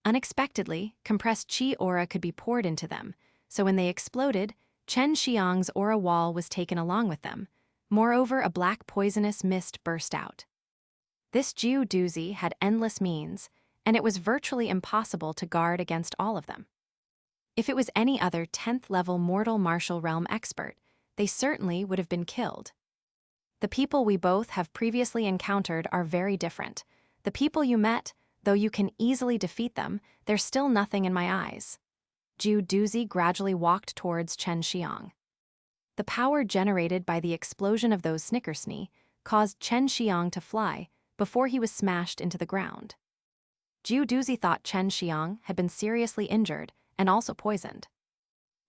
Unexpectedly, compressed qi aura could be poured into them, so when they exploded, Chen Xiang's aura wall was taken along with them. Moreover, a black poisonous mist burst out. This Jiu Duzhi had endless means, and it was virtually impossible to guard against all of them. If it was any other 10th level mortal martial realm expert, they certainly would have been killed. The people we both have previously encountered are very different. The people you met, though you can easily defeat them, they're still nothing in my eyes. Jiu Duzhi gradually walked towards Chen Xiang. The power generated by the explosion of those snickersnee caused Chen Xiang to fly before he was smashed into the ground. Jiu Duzhi thought Chen Xiang had been seriously injured and also poisoned.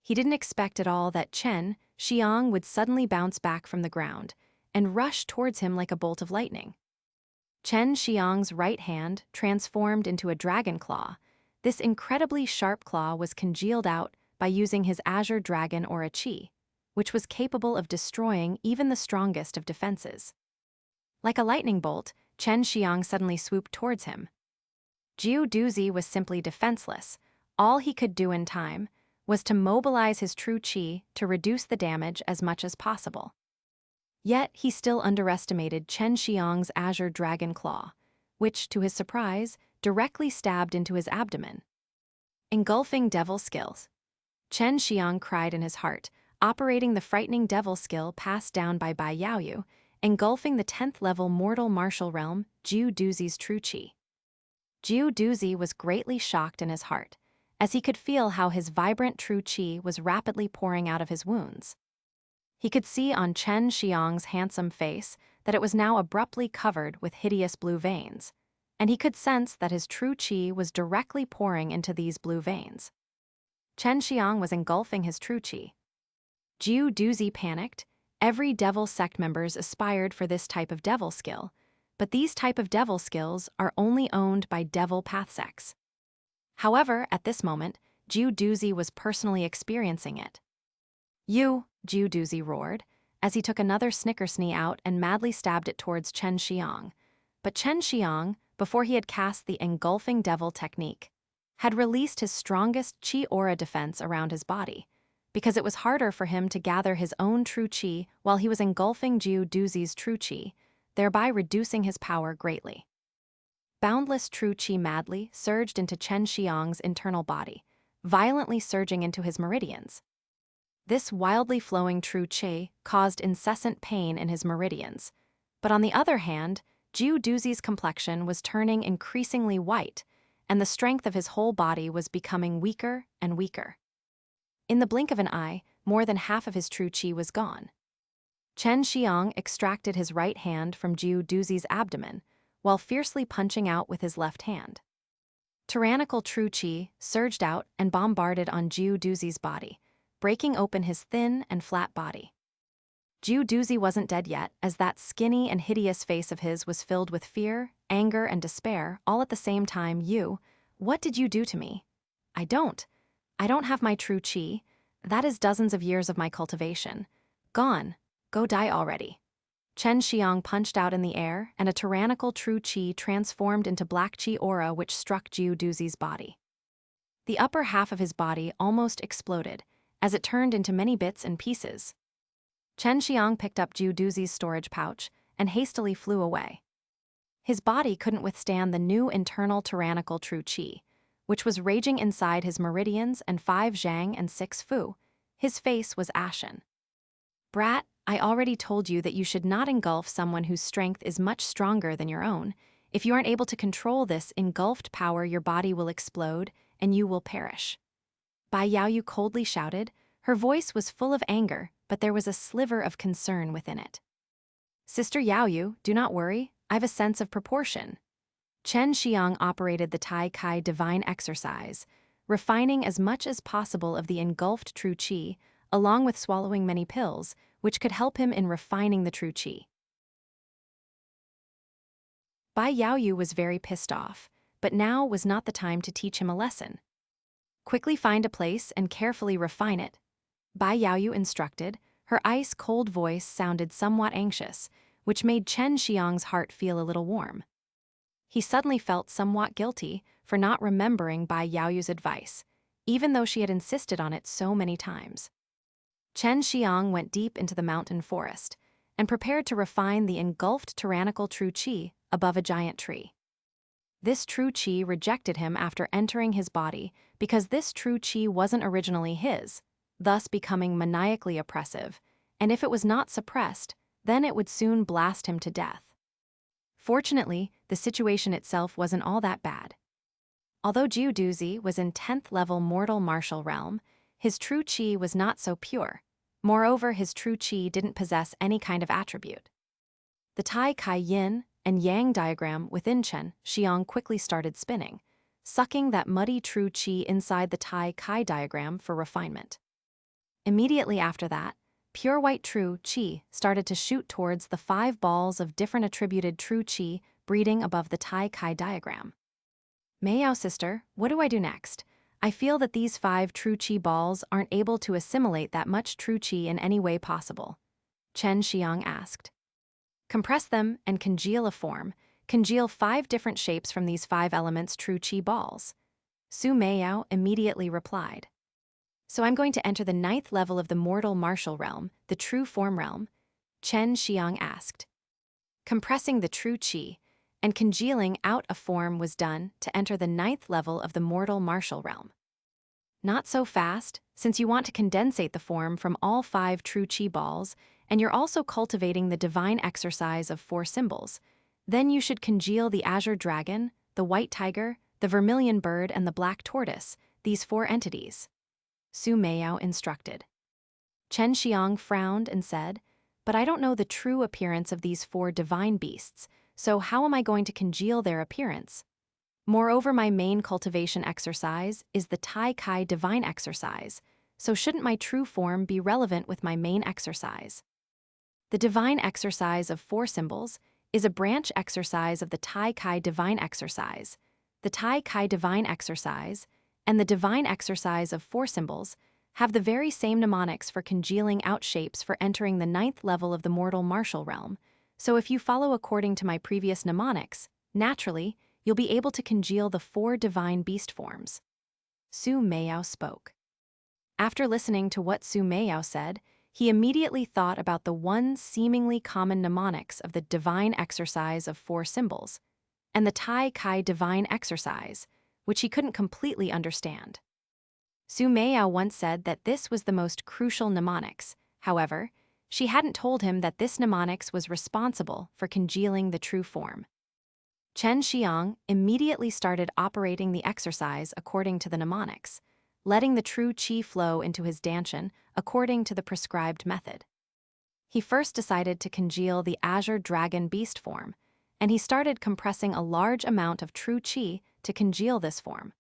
He didn't expect at all that Chen Xiang would suddenly bounce back from the ground and rush towards him like a bolt of lightning. Chen Xiang's right hand transformed into a dragon claw. This incredibly sharp claw was congealed out by using his Azure dragon aura qi, which was capable of destroying even the strongest of defenses. Like a lightning bolt, Chen Xiang suddenly swooped towards him. Jiu Duzhi was simply defenseless. All he could do in time was to mobilize his true qi to reduce the damage as much as possible. Yet he still underestimated Chen Xiang's Azure Dragon Claw, which, to his surprise, directly stabbed into his abdomen. Engulfing Devil Skills. Chen Xiang cried in his heart, operating the frightening devil skill passed down by Bai Yaoyu, engulfing the 10th level mortal martial realm, Jiu Duzhi's true qi. Jiu Duzhi was greatly shocked in his heart, as he could feel how his vibrant true qi was rapidly pouring out of his wounds. He could see on Chen Xiang's handsome face that it was now abruptly covered with hideous blue veins, and he could sense that his true qi was directly pouring into these blue veins. Chen Xiang was engulfing his true qi. Jiu Duzhi panicked. Every devil sect members aspired for this type of devil skill, but these type of devil skills are only owned by devil path sects. However, at this moment, Jiu Duzhi was personally experiencing it. "You," Jiu Duzhi roared, as he took another snickersnee out and madly stabbed it towards Chen Xiang. But Chen Xiang, before he had cast the engulfing devil technique, had released his strongest qi aura defense around his body, because it was harder for him to gather his own true qi while he was engulfing Jiu Duzhi's true qi, thereby reducing his power greatly. Boundless true qi madly surged into Chen Xiang's internal body, violently surging into his meridians. This wildly flowing true qi caused incessant pain in his meridians, but on the other hand, Jiu Duzhi's complexion was turning increasingly white, and the strength of his whole body was becoming weaker and weaker. In the blink of an eye, more than half of his true qi was gone. Chen Xiang extracted his right hand from Jiu Duzhi's abdomen, while fiercely punching out with his left hand. Tyrannical true qi surged out and bombarded on Jiu Duzhi's body, breaking open his thin and flat body. Jiu Duzhi wasn't dead yet, as that skinny and hideous face of his was filled with fear, anger, and despair all at the same time. What did you do to me? I don't have my true qi. That is dozens of years of my cultivation. Gone. Go die already." Chen Xiang punched out in the air, and a tyrannical true qi transformed into black qi aura which struck Jiu Duzhi's body. The upper half of his body almost exploded, as it turned into many bits and pieces. Chen Xiang picked up Jiu Duzhi's storage pouch and hastily flew away. His body couldn't withstand the new internal tyrannical true qi, which was raging inside his meridians and 5 zhang and 6 fu. His face was ashen. "Brat, I already told you that you should not engulf someone whose strength is much stronger than your own. If you aren't able to control this engulfed power, your body will explode and you will perish." Bai Yaoyu coldly shouted. Her voice was full of anger, but there was a sliver of concern within it. "Sister Yaoyu, do not worry, I've a sense of proportion." Chen Xiang operated the Tai Kai divine exercise, refining as much as possible of the engulfed true qi, along with swallowing many pills, which could help him in refining the true qi. Bai Yaoyu was very pissed off, but now was not the time to teach him a lesson. "Quickly find a place and carefully refine it," Bai Yaoyu instructed. Her ice-cold voice sounded somewhat anxious, which made Chen Xiang's heart feel a little warm. He suddenly felt somewhat guilty for not remembering Bai Yaoyu's advice, even though she had insisted on it so many times. Chen Xiang went deep into the mountain forest and prepared to refine the engulfed tyrannical true qi above a giant tree. This true qi rejected him after entering his body because this true qi wasn't originally his, thus becoming maniacally oppressive, and if it was not suppressed, then it would soon blast him to death. Fortunately, the situation itself wasn't all that bad. Although Jiu Duzhi was in 10th level mortal martial realm, his true qi was not so pure. Moreover, his true qi didn't possess any kind of attribute. The Tai Kai Yin and Yang diagram within Chen Xiang quickly started spinning, sucking that muddy true qi inside the Tai Kai diagram for refinement. Immediately after that, pure white true qi started to shoot towards the 5 balls of different attributed true qi breeding above the Tai Kai diagram. "Meiyao sister, what do I do next? I feel that these 5 true qi balls aren't able to assimilate that much true qi in any way possible," Chen Xiang asked. "Compress them and congeal a form. Congeal 5 different shapes from these 5 elements true qi balls." Su Meiyao immediately replied. "So I'm going to enter the 9th level of the mortal martial realm, the true form realm?" Chen Xiang asked. Compressing the true qi and congealing out a form was done to enter the 9th level of the mortal martial realm. "Not so fast, since you want to condensate the form from all 5 true qi balls, and you're also cultivating the divine exercise of 4 symbols. Then you should congeal the Azure dragon, the white tiger, the vermilion bird, and the black tortoise, these 4 entities," Su Meiyao instructed. Chen Xiang frowned and said, "But I don't know the true appearance of these 4 divine beasts, so how am I going to congeal their appearance? Moreover, my main cultivation exercise is the Tai Kai divine exercise, so shouldn't my true form be relevant with my main exercise?" The divine exercise of 4 symbols is a branch exercise of the Tai Kai divine exercise. The Tai Kai divine exercise and the divine exercise of 4 symbols have the very same mnemonics for congealing out shapes for entering the 9th level of the mortal martial realm, so if you follow according to my previous mnemonics, naturally, you'll be able to congeal the 4 divine beast forms. Su Meiyao spoke. After listening to what Su Meiyao said, he immediately thought about the one seemingly common mnemonics of the divine exercise of 4 symbols, and the Tai Kai divine exercise, which he couldn't completely understand. Su Meiyao once said that this was the most crucial mnemonics. However, she hadn't told him that this mnemonics was responsible for congealing the true form. Chen Xiang immediately started operating the exercise according to the mnemonics, letting the true qi flow into his dantian according to the prescribed method. He first decided to congeal the Azure dragon beast form, and he started compressing a large amount of true qi to congeal this form.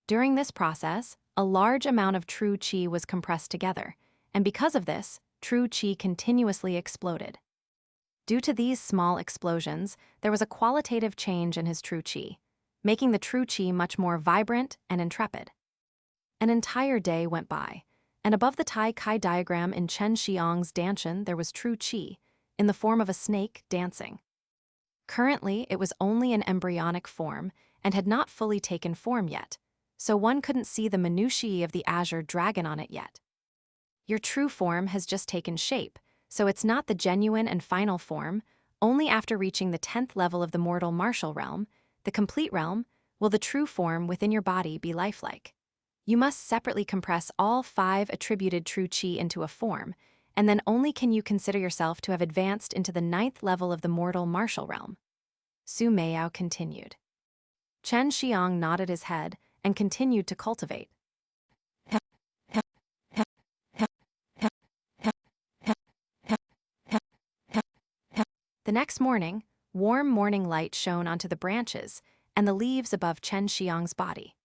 During this process, a large amount of true qi was compressed together, and because of this, true qi continuously exploded. Due to these small explosions, there was a qualitative change in his true qi, making the true qi much more vibrant and intrepid. An entire day went by, and above the Tai Kai diagram in Chen Xiang's dantian there was true qi, in the form of a snake dancing. Currently, it was only an embryonic form and had not fully taken form yet, so one couldn't see the minutiae of the Azure dragon on it yet. Your true form has just taken shape, so it's not the genuine and final form. Only after reaching the 10th level of the mortal martial realm, the complete realm, will the true form within your body be lifelike. You must separately compress all 5 attributed true qi into a form, and then only can you consider yourself to have advanced into the 9th level of the mortal martial realm. Su Meiyao continued. Chen Xiang nodded his head and continued to cultivate. The next morning, warm morning light shone onto the branches and the leaves above Chen Xiang's body.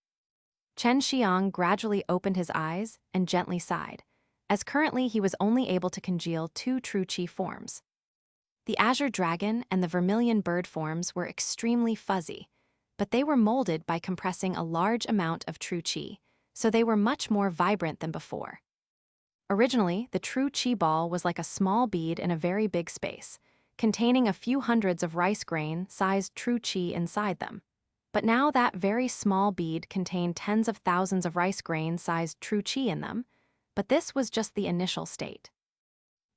Chen Xiang gradually opened his eyes and gently sighed, as currently he was only able to congeal 2 true qi forms. The Azure dragon and the vermilion bird forms were extremely fuzzy, but they were molded by compressing a large amount of true qi, so they were much more vibrant than before. Originally, the true qi ball was like a small bead in a very big space, containing a few hundreds of rice grain-sized true qi inside them. But now that very small bead contained tens of thousands of rice grain-sized true qi in them, but this was just the initial state.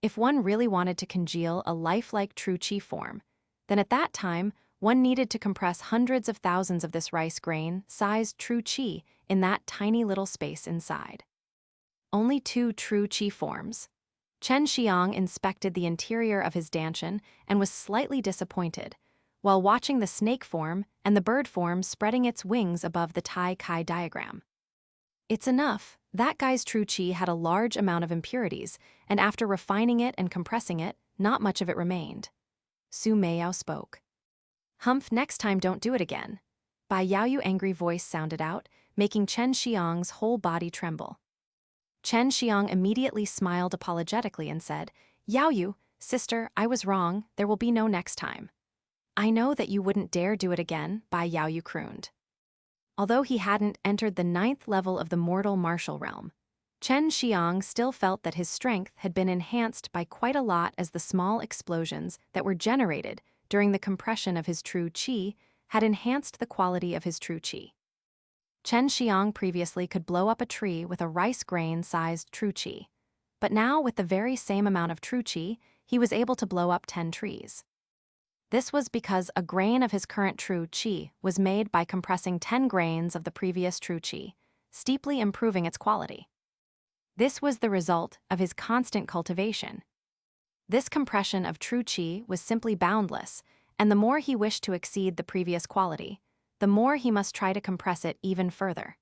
If one really wanted to congeal a lifelike true qi form, then at that time, one needed to compress hundreds of thousands of this rice grain-sized true qi in that tiny little space inside. Only 2 true qi forms. Chen Xiang inspected the interior of his dantian and was slightly disappointed, while watching the snake form and the bird form spreading its wings above the Tai Kai diagram. It's enough. That guy's true qi had a large amount of impurities, and after refining it and compressing it, not much of it remained. Su Meiyao spoke. Humph, next time don't do it again. Bai Yaoyu's angry voice sounded out, making Chen Xiang's whole body tremble. Chen Xiang immediately smiled apologetically and said, Yaoyu, sister, I was wrong, there will be no next time. I know that you wouldn't dare do it again, Bai Yaoyu crooned. Although he hadn't entered the 9th level of the mortal martial realm, Chen Xiang still felt that his strength had been enhanced by quite a lot, as the small explosions that were generated during the compression of his true qi had enhanced the quality of his true qi. Chen Xiang previously could blow up a tree with a rice grain-sized true qi, but now with the very same amount of true qi, he was able to blow up 10 trees. This was because a grain of his current true qi was made by compressing 10 grains of the previous true qi, steeply improving its quality. This was the result of his constant cultivation. This compression of true qi was simply boundless, and the more he wished to exceed the previous quality, the more he must try to compress it even further.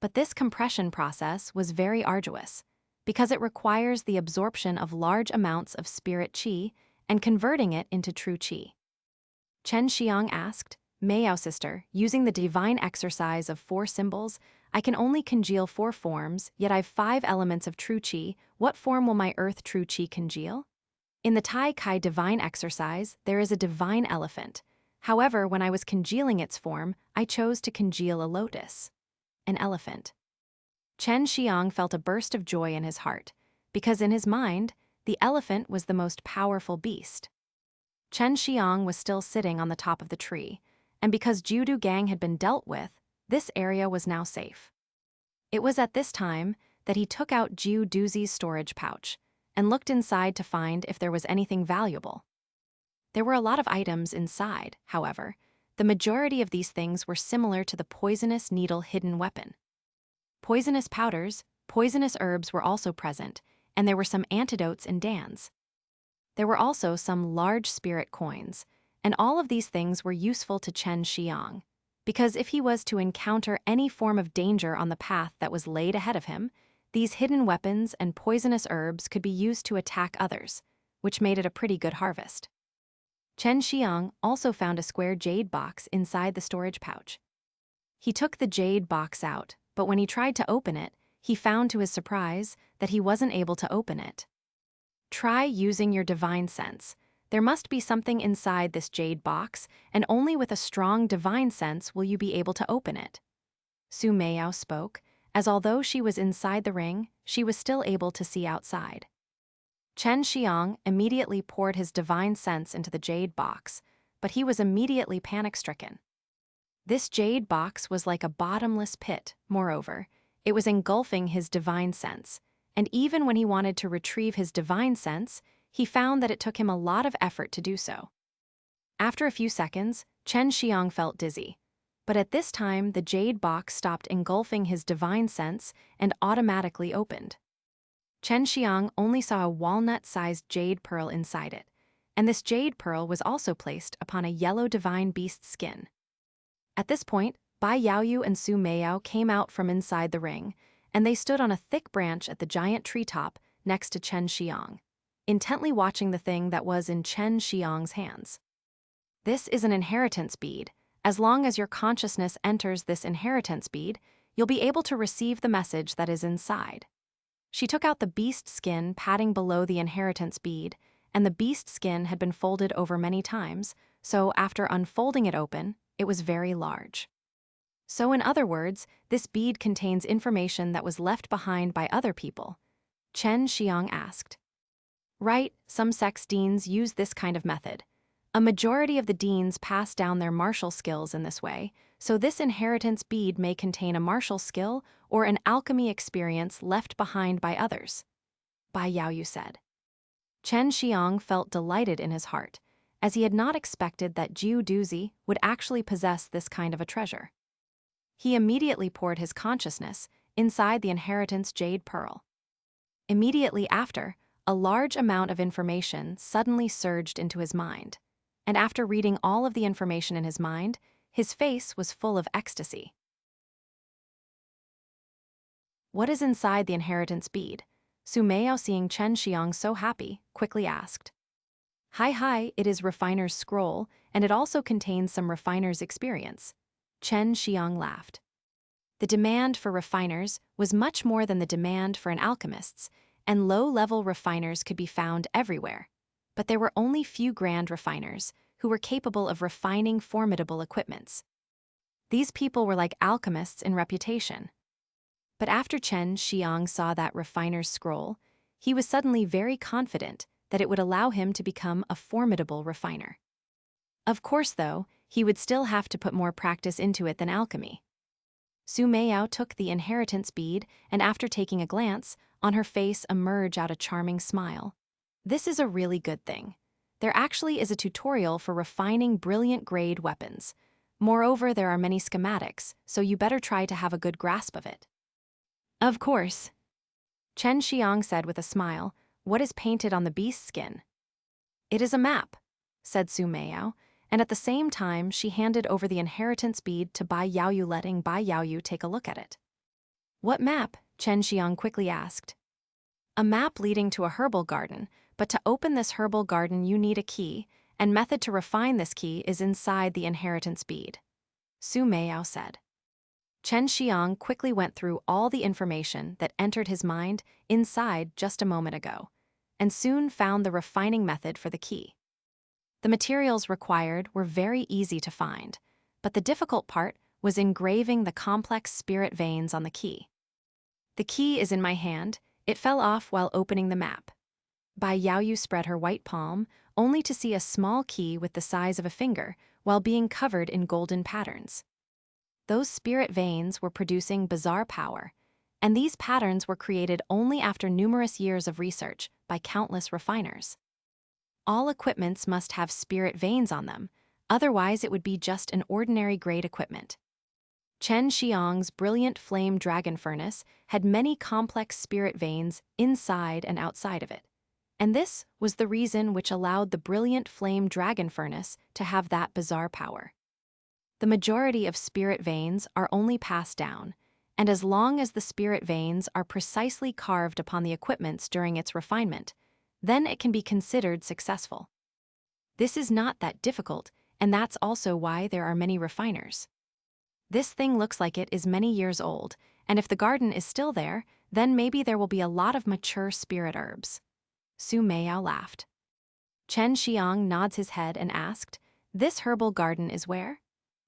But this compression process was very arduous, because it requires the absorption of large amounts of spirit qi and converting it into true qi. Chen Xiang asked, Meiyao sister, using the divine exercise of 4 symbols, I can only congeal 4 forms, yet I've 5 elements of true qi. What form will my earth true qi congeal? In the Tai Kai divine exercise, there is a divine elephant. However, when I was congealing its form, I chose to congeal a lotus. An elephant. Chen Xiang felt a burst of joy in his heart, because in his mind, the elephant was the most powerful beast. Chen Xiang was still sitting on the top of the tree, and because Jiudu gang had been dealt with, this area was now safe. It was at this time that he took out Jiu Duzhi's storage pouch and looked inside to find if there was anything valuable. There were a lot of items inside, however. The majority of these things were similar to the poisonous needle hidden weapon. Poisonous powders, poisonous herbs were also present, and there were some antidotes and dans. There were also some large spirit coins, and all of these things were useful to Chen Xiang, because if he was to encounter any form of danger on the path that was laid ahead of him, these hidden weapons and poisonous herbs could be used to attack others, which made it a pretty good harvest. Chen Xiang also found a square jade box inside the storage pouch. He took the jade box out, but when he tried to open it, he found to his surprise that he wasn't able to open it. Try using your divine sense. There must be something inside this jade box, and only with a strong divine sense will you be able to open it. Su Meiyao spoke, as although she was inside the ring, she was still able to see outside. Chen Xiang immediately poured his divine sense into the jade box, but he was immediately panic-stricken. This jade box was like a bottomless pit, moreover, it was engulfing his divine sense, and even when he wanted to retrieve his divine sense, he found that it took him a lot of effort to do so. After a few seconds, Chen Xiang felt dizzy. But at this time, the jade box stopped engulfing his divine sense and automatically opened. Chen Xiang only saw a walnut-sized jade pearl inside it, and this jade pearl was also placed upon a yellow divine beast skin. At this point, Bai Yaoyu and Su Meiyao came out from inside the ring, and they stood on a thick branch at the giant treetop next to Chen Xiang, intently watching the thing that was in Chen Xiang's hands. This is an inheritance bead. As long as your consciousness enters this inheritance bead, you'll be able to receive the message that is inside. She took out the beast skin padding below the inheritance bead, and the beast skin had been folded over many times, so after unfolding it open, it was very large. So in other words, this bead contains information that was left behind by other people. Chen Xiang asked. Right, some sects deans use this kind of method. A majority of the deans pass down their martial skills in this way, so this inheritance bead may contain a martial skill or an alchemy experience left behind by others. Bai Yaoyu said. Chen Xiang felt delighted in his heart, as he had not expected that Jiu Duzhi would actually possess this kind of a treasure. He immediately poured his consciousness inside the inheritance jade pearl. Immediately after, a large amount of information suddenly surged into his mind, and after reading all of the information in his mind, his face was full of ecstasy. What is inside the inheritance bead? Su Meiyao, seeing Chen Xiang so happy, quickly asked. Hi, it is Refiner's Scroll, and it also contains some Refiner's experience. Chen Xiang laughed. The demand for refiners was much more than the demand for an alchemist's, and low-level refiners could be found everywhere. But there were only few grand refiners who were capable of refining formidable equipments. These people were like alchemists in reputation. But after Chen Xiang saw that Refiner's Scroll, he was suddenly very confident that it would allow him to become a formidable refiner. Of course, though, he would still have to put more practice into it than alchemy. Su Meiyao took the inheritance bead, and after taking a glance, on her face emerged out a charming smile. This is a really good thing. There actually is a tutorial for refining brilliant grade weapons. Moreover, there are many schematics, so you better try to have a good grasp of it. Of course. Chen Xiang said with a smile, what is painted on the beast skin? It is a map, said Su Meiyao, and at the same time she handed over the inheritance bead to Bai Yaoyu, letting Bai Yaoyu take a look at it. What map? Chen Xiang quickly asked. A map leading to a herbal garden, but to open this herbal garden you need a key, and method to refine this key is inside the inheritance bead. Su Meiyao said. Chen Xiang quickly went through all the information that entered his mind inside just a moment ago, and soon found the refining method for the key. The materials required were very easy to find, but the difficult part was engraving the complex spirit veins on the key. The key is in my hand. It fell off while opening the map. Bai Yaoyu spread her white palm, only to see a small key with the size of a finger, while being covered in golden patterns. Those spirit veins were producing bizarre power, and these patterns were created only after numerous years of research by countless refiners. All equipments must have spirit veins on them, otherwise it would be just an ordinary grade equipment. Chen Xiang's brilliant flame dragon furnace had many complex spirit veins inside and outside of it, and this was the reason which allowed the brilliant flame dragon furnace to have that bizarre power. The majority of spirit veins are only passed down, and as long as the spirit veins are precisely carved upon the equipments during its refinement, then it can be considered successful. This is not that difficult, and that's also why there are many refiners. This thing looks like it is many years old, and if the garden is still there, then maybe there will be a lot of mature spirit herbs. Su Meiyao laughed. Chen Xiang nods his head and asked, this herbal garden is where?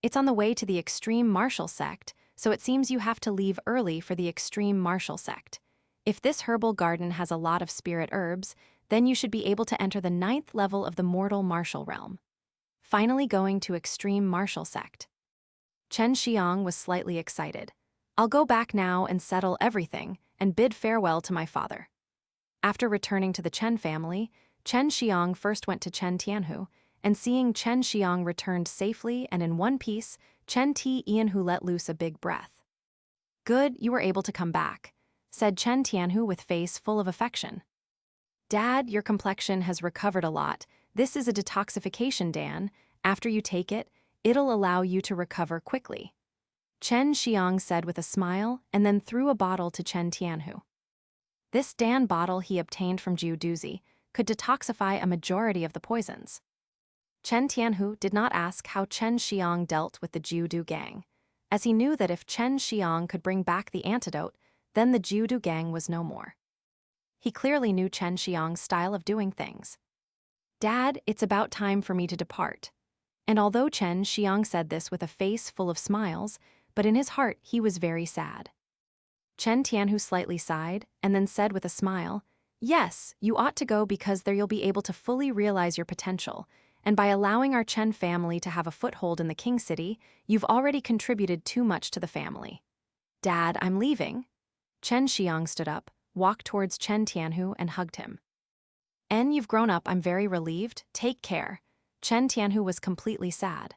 It's on the way to the Extreme Martial Sect, so it seems you have to leave early for the Extreme Martial Sect. If this herbal garden has a lot of spirit herbs, then you should be able to enter the 9th level of the mortal martial realm. Finally going to Extreme Martial Sect. Chen Xiang was slightly excited. I'll go back now and settle everything, and bid farewell to my father." After returning to the Chen family, Chen Xiang first went to Chen Tianhu, and seeing Chen Xiang returned safely and in one piece, Chen Tianhu let loose a big breath. "Good, you were able to come back," said Chen Tianhu with face full of affection. "Dad, your complexion has recovered a lot. This is a detoxification, Dan. After you take it, it'll allow you to recover quickly," Chen Xiang said with a smile and then threw a bottle to Chen Tianhu. This Dan bottle he obtained from Jiu Duzhi could detoxify a majority of the poisons. Chen Tianhu did not ask how Chen Xiang dealt with the Jiudu gang, as he knew that if Chen Xiang could bring back the antidote, then the Jiudu gang was no more. He clearly knew Chen Xiang's style of doing things. "Dad, it's about time for me to depart." And although Chen Xiang said this with a face full of smiles, but in his heart he was very sad. Chen Tianhu slightly sighed and then said with a smile, "Yes, you ought to go because there you'll be able to fully realize your potential, and by allowing our Chen family to have a foothold in the King City, you've already contributed too much to the family." "Dad, I'm leaving." Chen Xiang stood up, walked towards Chen Tianhu and hugged him. "En, you've grown up, I'm very relieved, take care." Chen Tianhu was completely sad.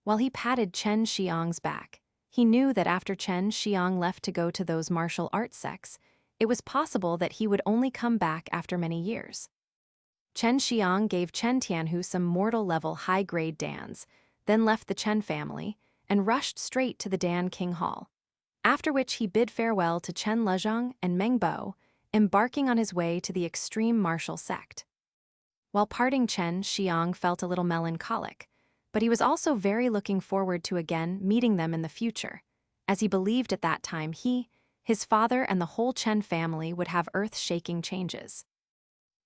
While he patted Chen Xiang's back, he knew that after Chen Xiang left to go to those martial arts sects, it was possible that he would only come back after many years. Chen Xiang gave Chen Tianhu some mortal-level high-grade dans, then left the Chen family, and rushed straight to the Dan King Hall, after which he bid farewell to Chen Lezhang and Meng Bo, embarking on his way to the extreme martial sect. While parting, Chen Xiang felt a little melancholic, but he was also very looking forward to again meeting them in the future, as he believed at that time he, his father, and the whole Chen family would have earth-shaking changes.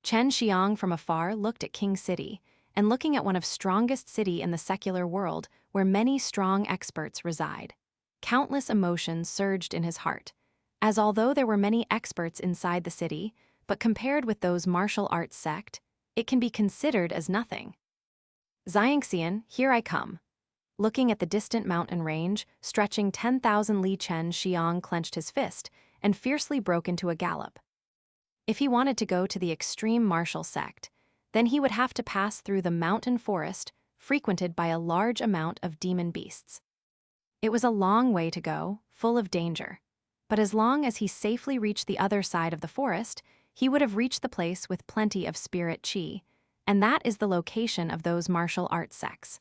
Chen Xiang from afar looked at King City, and looking at one of strongest city in the secular world where many strong experts reside. Countless emotions surged in his heart, as although there were many experts inside the city, but compared with those martial arts sect, it can be considered as nothing. "Xiangxian, here I come." Looking at the distant mountain range, stretching 10,000 li, Chen Xiang clenched his fist and fiercely broke into a gallop. If he wanted to go to the extreme martial sect, then he would have to pass through the mountain forest frequented by a large amount of demon beasts. It was a long way to go, full of danger, but as long as he safely reached the other side of the forest, he would have reached the place with plenty of spirit qi, and that is the location of those martial arts sects.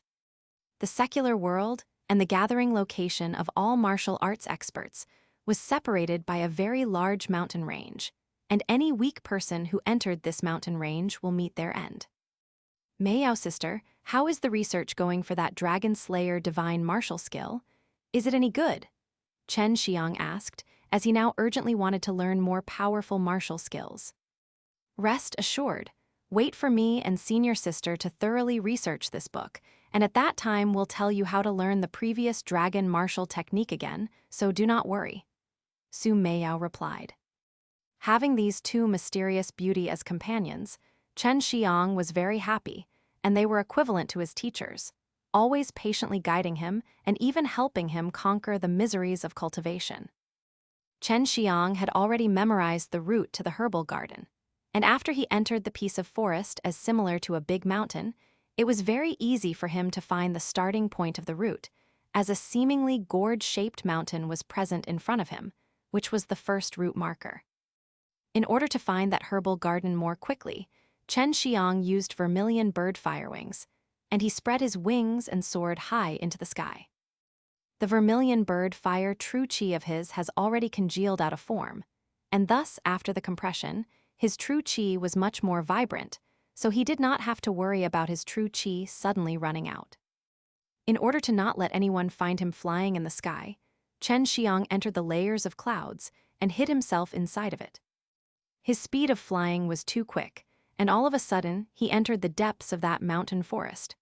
The secular world, and the gathering location of all martial arts experts, was separated by a very large mountain range, and any weak person who entered this mountain range will meet their end. "Meiyao sister, how is the research going for that Dragon Slayer divine martial skill? Is it any good?" Chen Xiang asked, as he now urgently wanted to learn more powerful martial skills. "Rest assured, wait for me and senior sister to thoroughly research this book, and at that time we'll tell you how to learn the previous dragon martial technique again, so do not worry," Su Meiyao replied. Having these two mysterious beauty as companions, Chen Xiang was very happy, and they were equivalent to his teachers, always patiently guiding him and even helping him conquer the miseries of cultivation. Chen Xiang had already memorized the route to the herbal garden, and after he entered the piece of forest as similar to a big mountain, it was very easy for him to find the starting point of the route, as a seemingly gourd-shaped mountain was present in front of him, which was the first route marker. In order to find that herbal garden more quickly, Chen Xiang used vermilion bird firewings, and he spread his wings and soared high into the sky. The vermilion bird fire true qi of his has already congealed out of form, and thus after the compression, his true qi was much more vibrant, so he did not have to worry about his true qi suddenly running out. In order to not let anyone find him flying in the sky, Chen Xiang entered the layers of clouds and hid himself inside of it. His speed of flying was too quick, and all of a sudden he entered the depths of that mountain forest.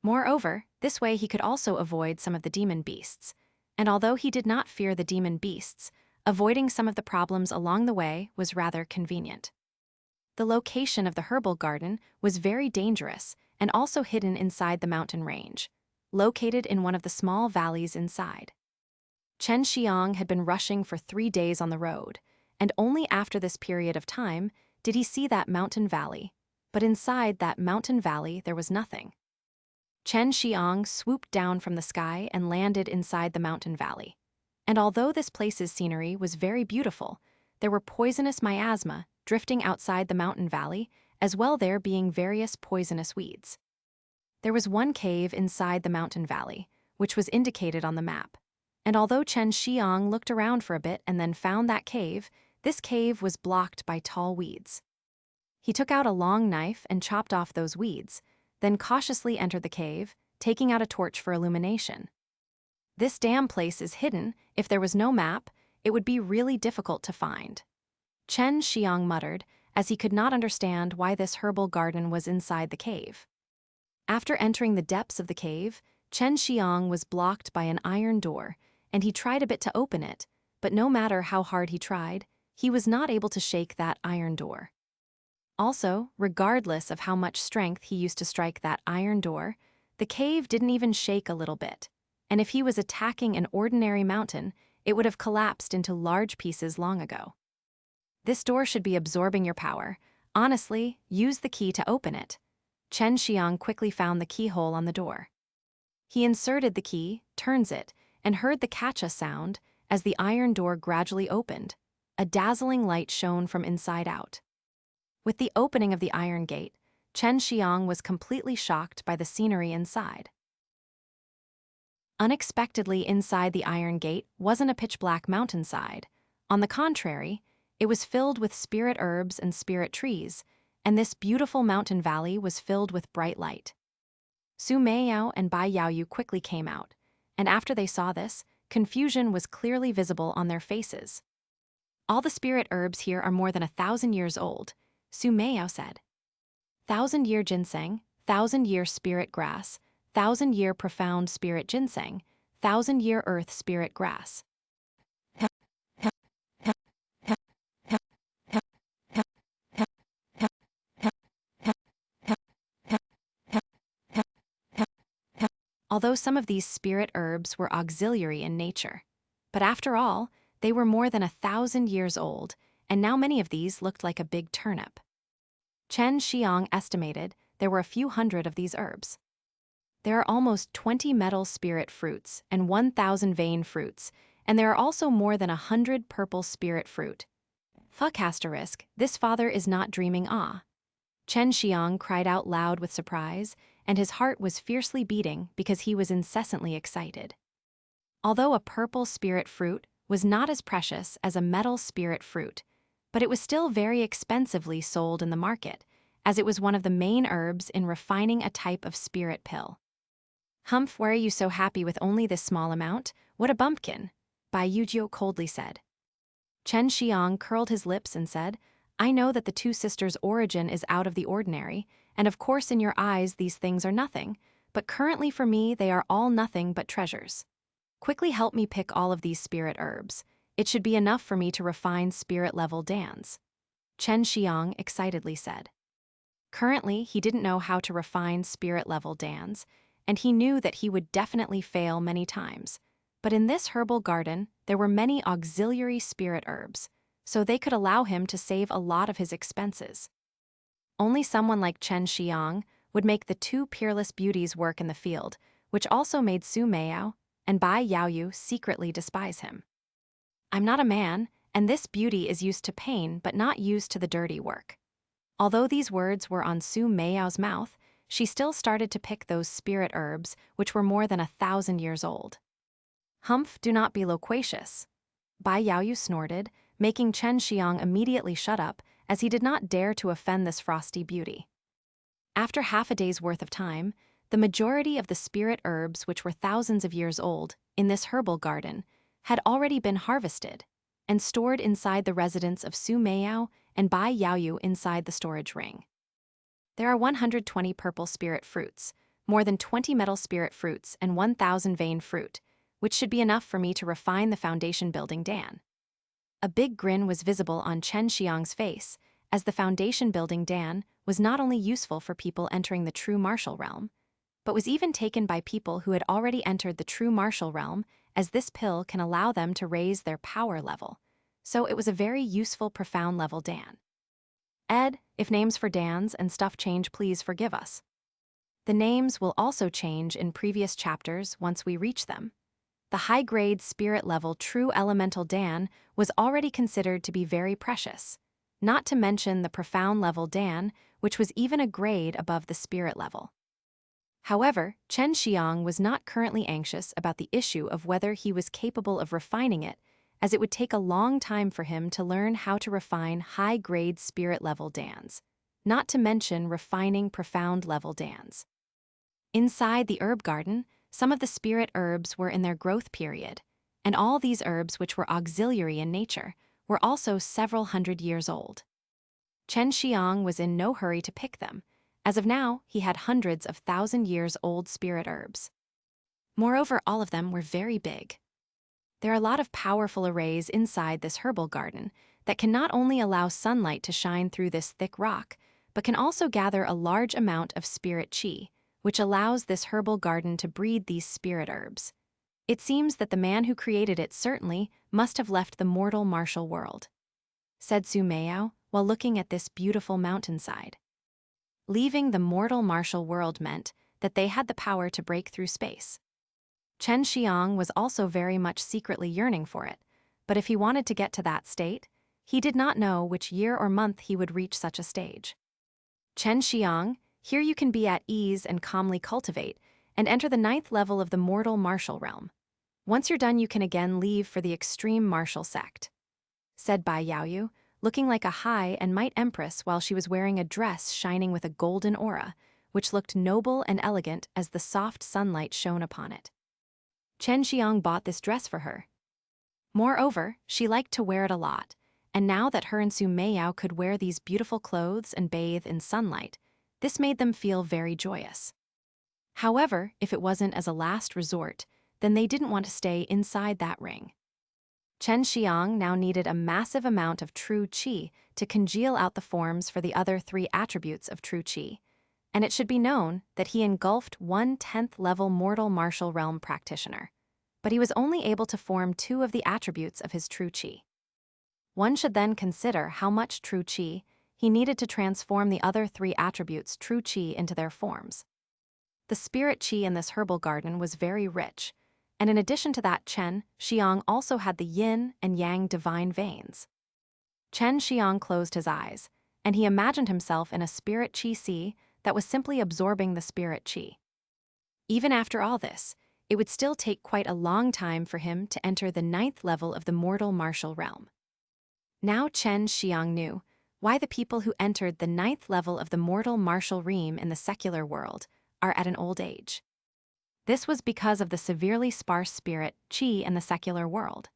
Moreover, this way he could also avoid some of the demon beasts, and although he did not fear the demon beasts, avoiding some of the problems along the way was rather convenient. The location of the herbal garden was very dangerous and also hidden inside the mountain range, located in one of the small valleys inside. Chen Xiang had been rushing for 3 days on the road, and only after this period of time did he see that mountain valley. But inside that mountain valley there was nothing. Chen Xiang swooped down from the sky and landed inside the mountain valley. And although this place's scenery was very beautiful, there were poisonous miasma drifting outside the mountain valley, as well there being various poisonous weeds. There was one cave inside the mountain valley, which was indicated on the map. And although Chen Xiang looked around for a bit and then found that cave, this cave was blocked by tall weeds. He took out a long knife and chopped off those weeds, then cautiously entered the cave, taking out a torch for illumination. This damn place is hidden. If there was no map, it would be really difficult to find. Chen Xiang muttered, as he could not understand why this herbal garden was inside the cave. After entering the depths of the cave, Chen Xiang was blocked by an iron door, and he tried a bit to open it, but no matter how hard he tried, he was not able to shake that iron door. Also, regardless of how much strength he used to strike that iron door, the cave didn't even shake a little bit, and if he was attacking an ordinary mountain, it would have collapsed into large pieces long ago. This door should be absorbing your power. Honestly, use the key to open it. Chen Xiang quickly found the keyhole on the door. He inserted the key, turns it, and heard the catcha sound as the iron door gradually opened. A dazzling light shone from inside out. With the opening of the iron gate, Chen Xiang was completely shocked by the scenery inside. Unexpectedly, inside the iron gate wasn't a pitch-black mountainside. On the contrary, it was filled with spirit herbs and spirit trees, and this beautiful mountain valley was filled with bright light. Su Meiyao and Bai Yaoyu quickly came out, and after they saw this, confusion was clearly visible on their faces. All the spirit herbs here are more than 1,000 years old, Su Meiyao said. 1,000-year ginseng, 1,000-year spirit grass, 1,000-year profound spirit ginseng, 1,000-year earth spirit grass. Although some of these spirit herbs were auxiliary in nature. But after all, they were more than 1,000 years old, and now many of these looked like a big turnip. Chen Xiang estimated there were a few hundred of these herbs. There are almost 20 metal spirit fruits and 1,000 vein fruits, and there are also more than 100 purple spirit fruit. Fuck asterisk, this father is not dreaming Chen Xiang cried out loud with surprise, and his heart was fiercely beating because he was incessantly excited. Although a purple spirit fruit was not as precious as a metal spirit fruit, but it was still very expensively sold in the market, as it was one of the main herbs in refining a type of spirit pill. Humph, why are you so happy with only this small amount? What a bumpkin, Bai Yaoyu coldly said. Chen Xiang curled his lips and said, I know that the two sisters' origin is out of the ordinary, and of course in your eyes these things are nothing, but currently for me they are all nothing but treasures. Quickly help me pick all of these spirit herbs. It should be enough for me to refine spirit-level dans. Chen Xiang excitedly said. Currently, he didn't know how to refine spirit-level dans, and he knew that he would definitely fail many times. But in this herbal garden, there were many auxiliary spirit herbs, so they could allow him to save a lot of his expenses. Only someone like Chen Xiang would make the two peerless beauties work in the field, which also made Su Meiyao and Bai Yaoyu secretly despise him. I'm not a man, and this beauty is used to pain but not used to the dirty work. Although these words were on Su Meiyao's mouth, she still started to pick those spirit herbs which were more than 1,000 years old. Humph, do not be loquacious. Bai Yaoyu snorted, making Chen Xiang immediately shut up, as he did not dare to offend this frosty beauty. After half a day's worth of time, the majority of the spirit herbs which were thousands of years old in this herbal garden had already been harvested and stored inside the residence of Su Meiyao and Bai Yaoyu inside the storage ring. There are 120 purple spirit fruits, more than 20 metal spirit fruits, and 1,000 vein fruit, which should be enough for me to refine the foundation building Dan. A big grin was visible on Chen Xiang's face, as the foundation building Dan was not only useful for people entering the true martial realm, but was even taken by people who had already entered the true martial realm, as this pill can allow them to raise their power level, so it was a very useful profound level Dan. Ed, if names for Dans and stuff change, please forgive us. The names will also change in previous chapters once we reach them. The high-grade spirit level true elemental Dan was already considered to be very precious, not to mention the profound level Dan, which was even a grade above the spirit level. However, Chen Xiang was not currently anxious about the issue of whether he was capable of refining it, as it would take a long time for him to learn how to refine high-grade spirit level Dans, not to mention refining profound level Dans. Inside the herb garden, some of the spirit herbs were in their growth period, and all these herbs, which were auxiliary in nature, were also several hundred years old. Chen Xiang was in no hurry to pick them. As of now, he had hundreds of thousand-years-old spirit herbs. Moreover, all of them were very big. There are a lot of powerful arrays inside this herbal garden that can not only allow sunlight to shine through this thick rock, but can also gather a large amount of spirit qi, which allows this herbal garden to breed these spirit herbs. It seems that the man who created it certainly must have left the mortal martial world, said Su Meiyao while looking at this beautiful mountainside. Leaving the mortal martial world meant that they had the power to break through space. Chen Xiang was also very much secretly yearning for it, but if he wanted to get to that state, he did not know which year or month he would reach such a stage. Chen Xiang, here you can be at ease and calmly cultivate, and enter the 9th level of the mortal martial realm. Once you're done, you can again leave for the extreme martial sect, said Bai Yaoyu, looking like a high and might empress while she was wearing a dress shining with a golden aura, which looked noble and elegant as the soft sunlight shone upon it. Chen Xiang bought this dress for her. Moreover, she liked to wear it a lot, and now that her and Su Meiyao could wear these beautiful clothes and bathe in sunlight, this made them feel very joyous. However, if it wasn't as a last resort, then they didn't want to stay inside that ring. Chen Xiang now needed a massive amount of true qi to congeal out the forms for the other 3 attributes of true qi, and it should be known that he engulfed 1/10th level mortal martial realm practitioner, but he was only able to form 2 of the attributes of his true qi. One should then consider how much true qi he needed to transform the other 3 attributes true qi into their forms. The spirit qi in this herbal garden was very rich, and in addition to that, Chen Xiang also had the yin and yang divine veins. Chen Xiang closed his eyes, and he imagined himself in a spirit qi sea that was simply absorbing the spirit qi. Even after all this, it would still take quite a long time for him to enter the 9th level of the mortal martial realm. Now Chen Xiang knew why the people who entered the 9th level of the mortal martial realm in the secular world are at an old age. This was because of the severely sparse spirit qi in the secular world.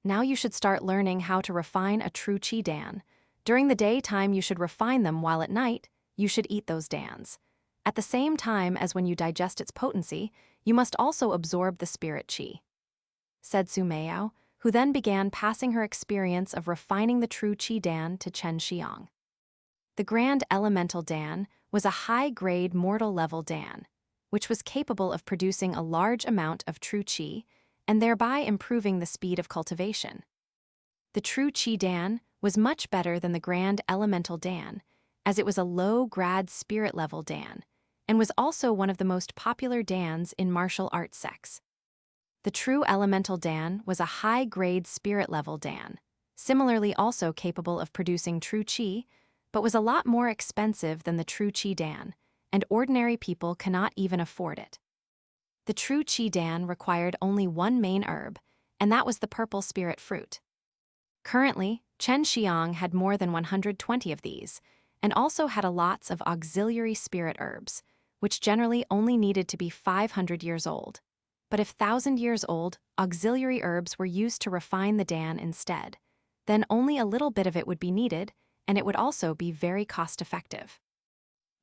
Now you should start learning how to refine a true qi dan. During the daytime you should refine them, while at night you should eat those dans. At the same time as when you digest its potency, you must also absorb the spirit qi, said Su Meiyao, who then began passing her experience of refining the true qi dan to Chen Xiang. The Grand Elemental Dan was a high-grade mortal level dan, which was capable of producing a large amount of true qi and thereby improving the speed of cultivation. The true qi dan was much better than the Grand Elemental Dan, as it was a low-grade spirit level dan, and was also one of the most popular dans in martial arts sects. The true elemental dan was a high-grade spirit level dan, similarly also capable of producing true qi, but was a lot more expensive than the true qi dan, and ordinary people cannot even afford it. The true qi dan required only one main herb, and that was the purple spirit fruit. Currently, Chen Xiang had more than 120 of these, and also had a lots of auxiliary spirit herbs, which generally only needed to be 500 years old. But if 1,000 years old, auxiliary herbs were used to refine the dan instead, then only a little bit of it would be needed, and it would also be very cost-effective.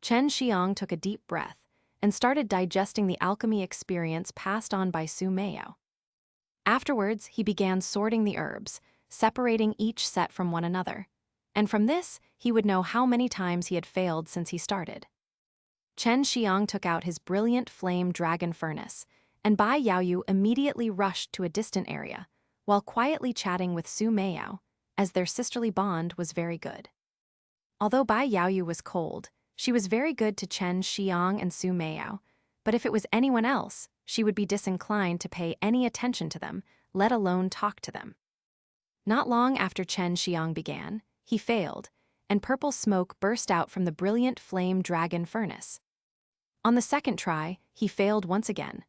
Chen Xiang took a deep breath and started digesting the alchemy experience passed on by Su Meiyao. Afterwards, he began sorting the herbs, separating each set from one another, and from this, he would know how many times he had failed since he started. Chen Xiang took out his brilliant flame dragon furnace, and Bai Yaoyu immediately rushed to a distant area, while quietly chatting with Su Meiyao, as their sisterly bond was very good. Although Bai Yaoyu was cold, she was very good to Chen Xiang and Su Meiyao, but if it was anyone else, she would be disinclined to pay any attention to them, let alone talk to them. Not long after Chen Xiang began, he failed, and purple smoke burst out from the brilliant flame dragon furnace. On the second try, he failed once again.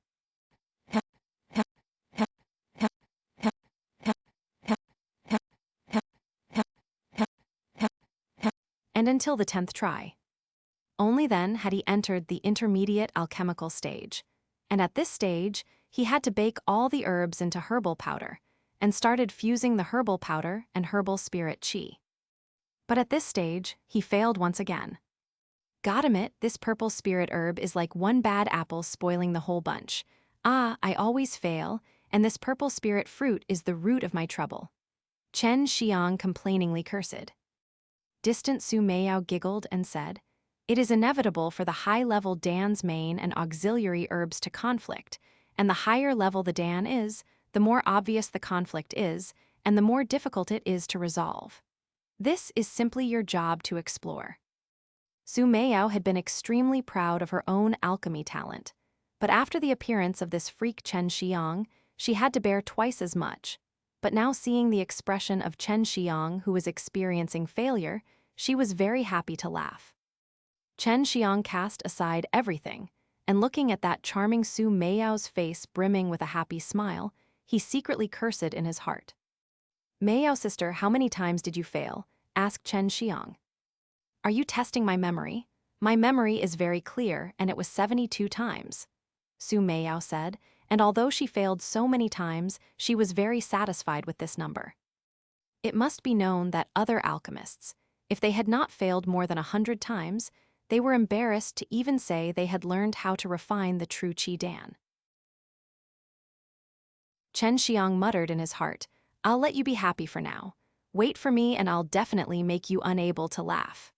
And until the 10th try. Only then had he entered the intermediate alchemical stage, and at this stage, he had to bake all the herbs into herbal powder, and started fusing the herbal powder and herbal spirit qi. But at this stage, he failed once again. God admit, this purple spirit herb is like one bad apple spoiling the whole bunch. Ah, I always fail, and this purple spirit fruit is the root of my trouble. Chen Xiang complainingly cursed. Distant Su Meiyao giggled and said, "It is inevitable for the high-level Dan's main and auxiliary herbs to conflict, and the higher level the Dan is, the more obvious the conflict is, and the more difficult it is to resolve. This is simply your job to explore." Su Meiyao had been extremely proud of her own alchemy talent, but after the appearance of this freak Chen Xiang, she had to bear twice as much. But now seeing the expression of Chen Xiang, who was experiencing failure, she was very happy to laugh. Chen Xiang cast aside everything, and looking at that charming Su Meiyao's face brimming with a happy smile, he secretly cursed in his heart. "Meiyao sister, how many times did you fail?" asked Chen Xiang. "Are you testing my memory? My memory is very clear, and it was 72 times. Su Meiyao said, and although she failed so many times, she was very satisfied with this number. It must be known that other alchemists, if they had not failed more than 100 times, they were embarrassed to even say they had learned how to refine the true Qi Dan. Chen Xiang muttered in his heart, "I'll let you be happy for now. Wait for me and I'll definitely make you unable to laugh."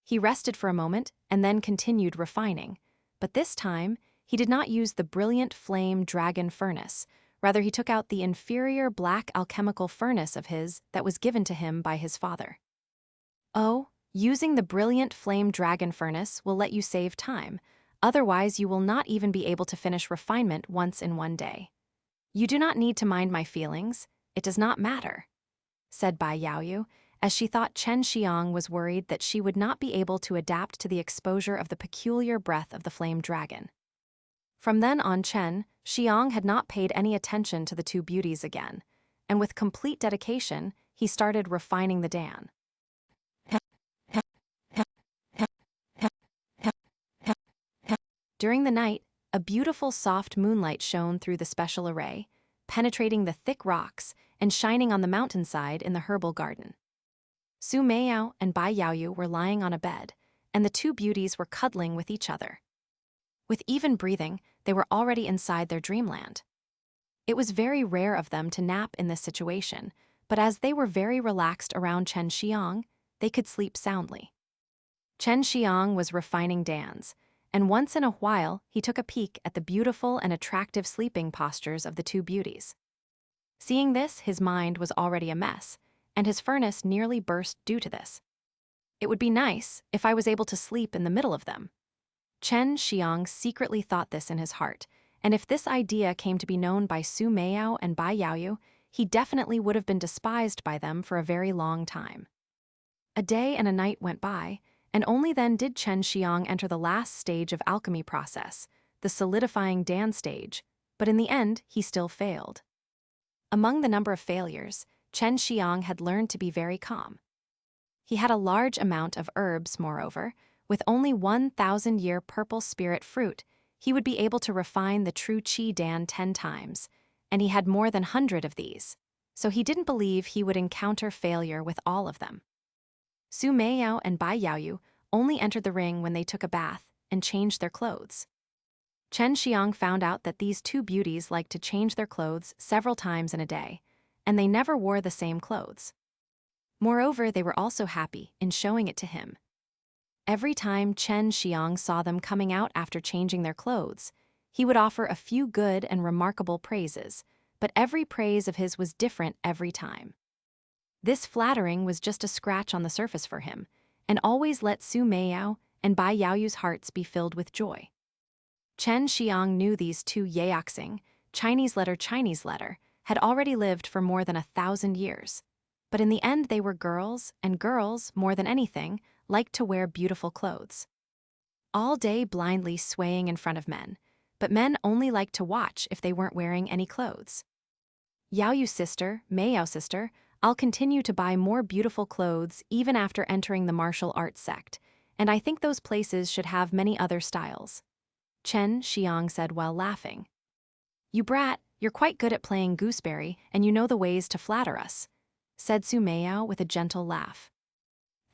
He rested for a moment and then continued refining, but this time, he did not use the brilliant flame dragon furnace. Rather, he took out the inferior black alchemical furnace of his that was given to him by his father. Oh, using the brilliant flame dragon furnace will let you save time, otherwise you will not even be able to finish refinement once in one day. You do not need to mind my feelings, it does not matter, said Bai Yaoyu, as she thought Chen Xiang was worried that she would not be able to adapt to the exposure of the peculiar breath of the flame dragon. From then on, Chen Xiang had not paid any attention to the two beauties again, and with complete dedication, he started refining the Dan. During the night, a beautiful soft moonlight shone through the special array, penetrating the thick rocks and shining on the mountainside in the herbal garden. Su Meiyao and Bai Yaoyu were lying on a bed, and the two beauties were cuddling with each other. With even breathing, they were already inside their dreamland. It was very rare of them to nap in this situation, but as they were very relaxed around Chen Xiang, they could sleep soundly. Chen Xiang was refining Dan's, and once in a while he took a peek at the beautiful and attractive sleeping postures of the two beauties. Seeing this, his mind was already a mess, and his furnace nearly burst due to this. It would be nice if I was able to sleep in the middle of them. Chen Xiang secretly thought this in his heart, and if this idea came to be known by Su Meiyao and Bai Yaoyu, he definitely would have been despised by them for a very long time. A day and a night went by, and only then did Chen Xiang enter the last stage of alchemy process, the solidifying Dan stage, but in the end, he still failed. Among the number of failures, Chen Xiang had learned to be very calm. He had a large amount of herbs, moreover. With only 1,000-year purple spirit fruit, he would be able to refine the true Qi Dan 10 times, and he had more than 100 of these, so he didn't believe he would encounter failure with all of them. Su Meiyao and Bai Yaoyu only entered the ring when they took a bath and changed their clothes. Chen Xiang found out that these two beauties liked to change their clothes several times in a day, and they never wore the same clothes. Moreover, they were also happy in showing it to him. Every time Chen Xiang saw them coming out after changing their clothes, he would offer a few good and remarkable praises, but every praise of his was different every time. This flattering was just a scratch on the surface for him, and always let Su Meiyao and Bai Yaoyu's hearts be filled with joy. Chen Xiang knew these two Yaoxing, Chinese letter, had already lived for more than 1,000 years. But in the end they were girls, and girls, more than anything, liked to wear beautiful clothes. All day blindly swaying in front of men, but men only liked to watch if they weren't wearing any clothes. Yaoyu sister, Meiyao sister, I'll continue to buy more beautiful clothes even after entering the martial arts sect, and I think those places should have many other styles. Chen Xiang said while laughing. You brat, you're quite good at playing gooseberry and you know the ways to flatter us, said Su Meiyao with a gentle laugh.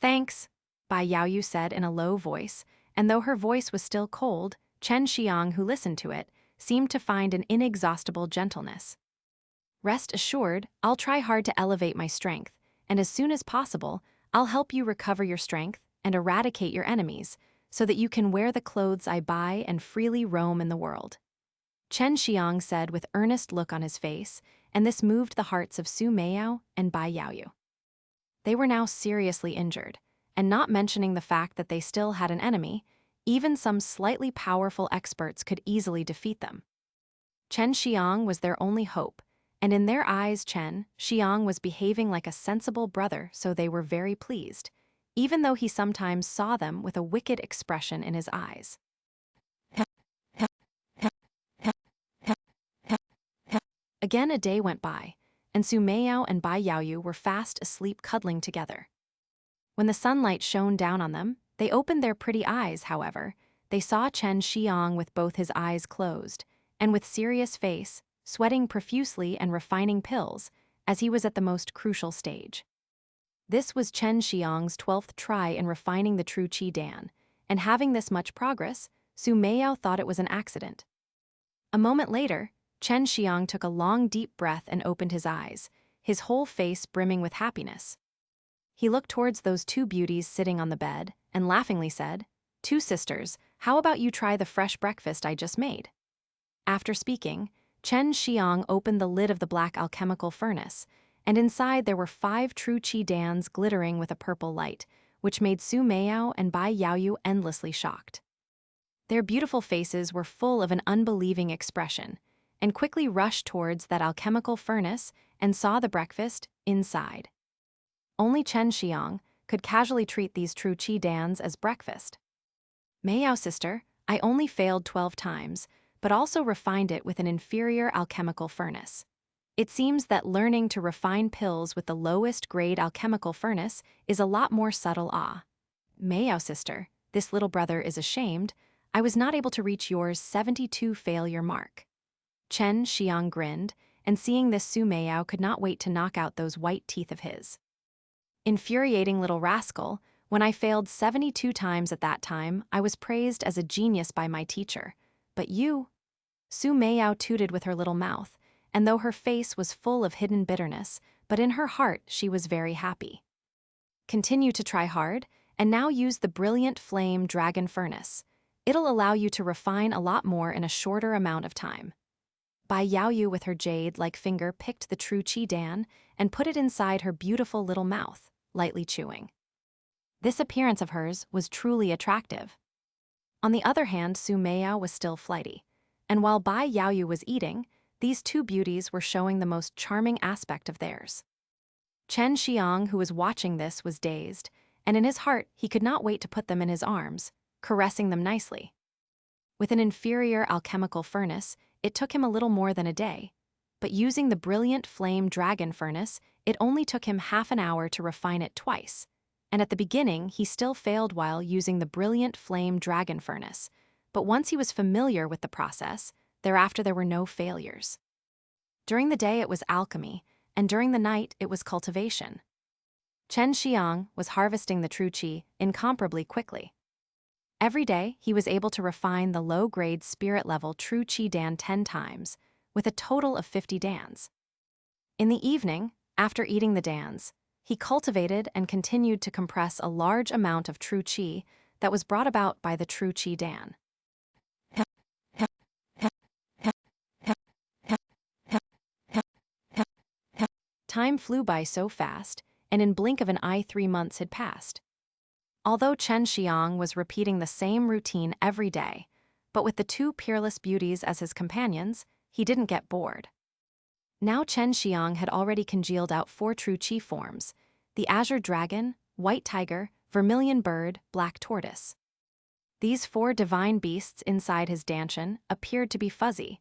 Thanks, Bai Yaoyu said in a low voice, and though her voice was still cold, Chen Xiang, who listened to it, seemed to find an inexhaustible gentleness. Rest assured, I'll try hard to elevate my strength, and as soon as possible, I'll help you recover your strength and eradicate your enemies, so that you can wear the clothes I buy and freely roam in the world. Chen Xiang said with earnest look on his face, and this moved the hearts of Su Meiyao and Bai Yaoyu. They were now seriously injured, and not mentioning the fact that they still had an enemy, even some slightly powerful experts could easily defeat them. Chen Xiang was their only hope, and in their eyes Chen Xiang was behaving like a sensible brother, so they were very pleased, even though he sometimes saw them with a wicked expression in his eyes. Again a day went by, and Su Meiyao and Bai Yaoyu were fast asleep cuddling together. When the sunlight shone down on them, they opened their pretty eyes, however. They saw Chen Xiang with both his eyes closed, and with serious face, sweating profusely and refining pills, as he was at the most crucial stage. This was Chen Xiang's 12th try in refining the true Qi Dan, and having this much progress, Su Meiyao thought it was an accident. A moment later, Chen Xiang took a long deep breath and opened his eyes, his whole face brimming with happiness. He looked towards those two beauties sitting on the bed, and laughingly said, "Two sisters, how about you try the fresh breakfast I just made?" After speaking, Chen Xiang opened the lid of the black alchemical furnace, and inside there were 5 true Qi Dans glittering with a purple light, which made Su Meiyao and Bai Yaoyu endlessly shocked. Their beautiful faces were full of an unbelieving expression, and quickly rushed towards that alchemical furnace and saw the breakfast inside. Only Chen Xiang could casually treat these true Qi Dans as breakfast. Meiyao sister, I only failed 12 times, but also refined it with an inferior alchemical furnace. It seems that learning to refine pills with the lowest grade alchemical furnace is a lot more subtle. Meiyao sister, this little brother is ashamed, I was not able to reach yours 72 failure mark. Chen Xiang grinned, and seeing this Su Meiyao could not wait to knock out those white teeth of his. Infuriating little rascal, when I failed 72 times at that time, I was praised as a genius by my teacher. But you? Su Meiyao tooted with her little mouth, and though her face was full of hidden bitterness, but in her heart she was very happy. Continue to try hard, and now use the brilliant flame dragon furnace. It'll allow you to refine a lot more in a shorter amount of time. Bai Yaoyu with her jade-like finger picked the true Qi Dan and put it inside her beautiful little mouth, lightly chewing. This appearance of hers was truly attractive. On the other hand, Su Meiyao was still flighty, and while Bai Yaoyu was eating, these two beauties were showing the most charming aspect of theirs. Chen Xiang, who was watching this, was dazed, and in his heart he could not wait to put them in his arms, caressing them nicely. With an inferior alchemical furnace, it took him a little more than a day, but using the brilliant flame dragon furnace, it only took him half an hour to refine it twice, and at the beginning he still failed while using the brilliant flame dragon furnace, but once he was familiar with the process, thereafter there were no failures. During the day it was alchemy, and during the night it was cultivation. Chen Xiang was harvesting the true Qi incomparably quickly. Every day, he was able to refine the low-grade spirit-level true Qi Dan 10 times, with a total of 50 Dans. In the evening, after eating the Dans, he cultivated and continued to compress a large amount of true Qi that was brought about by the true Qi Dan. Time flew by so fast, and in blink of an eye 3 months had passed. Although Chen Xiang was repeating the same routine every day, but with the 2 peerless beauties as his companions, he didn't get bored. Now Chen Xiang had already congealed out 4 true qi forms: the Azure Dragon, White Tiger, Vermilion Bird, Black Tortoise. These 4 divine beasts inside his dantian appeared to be fuzzy,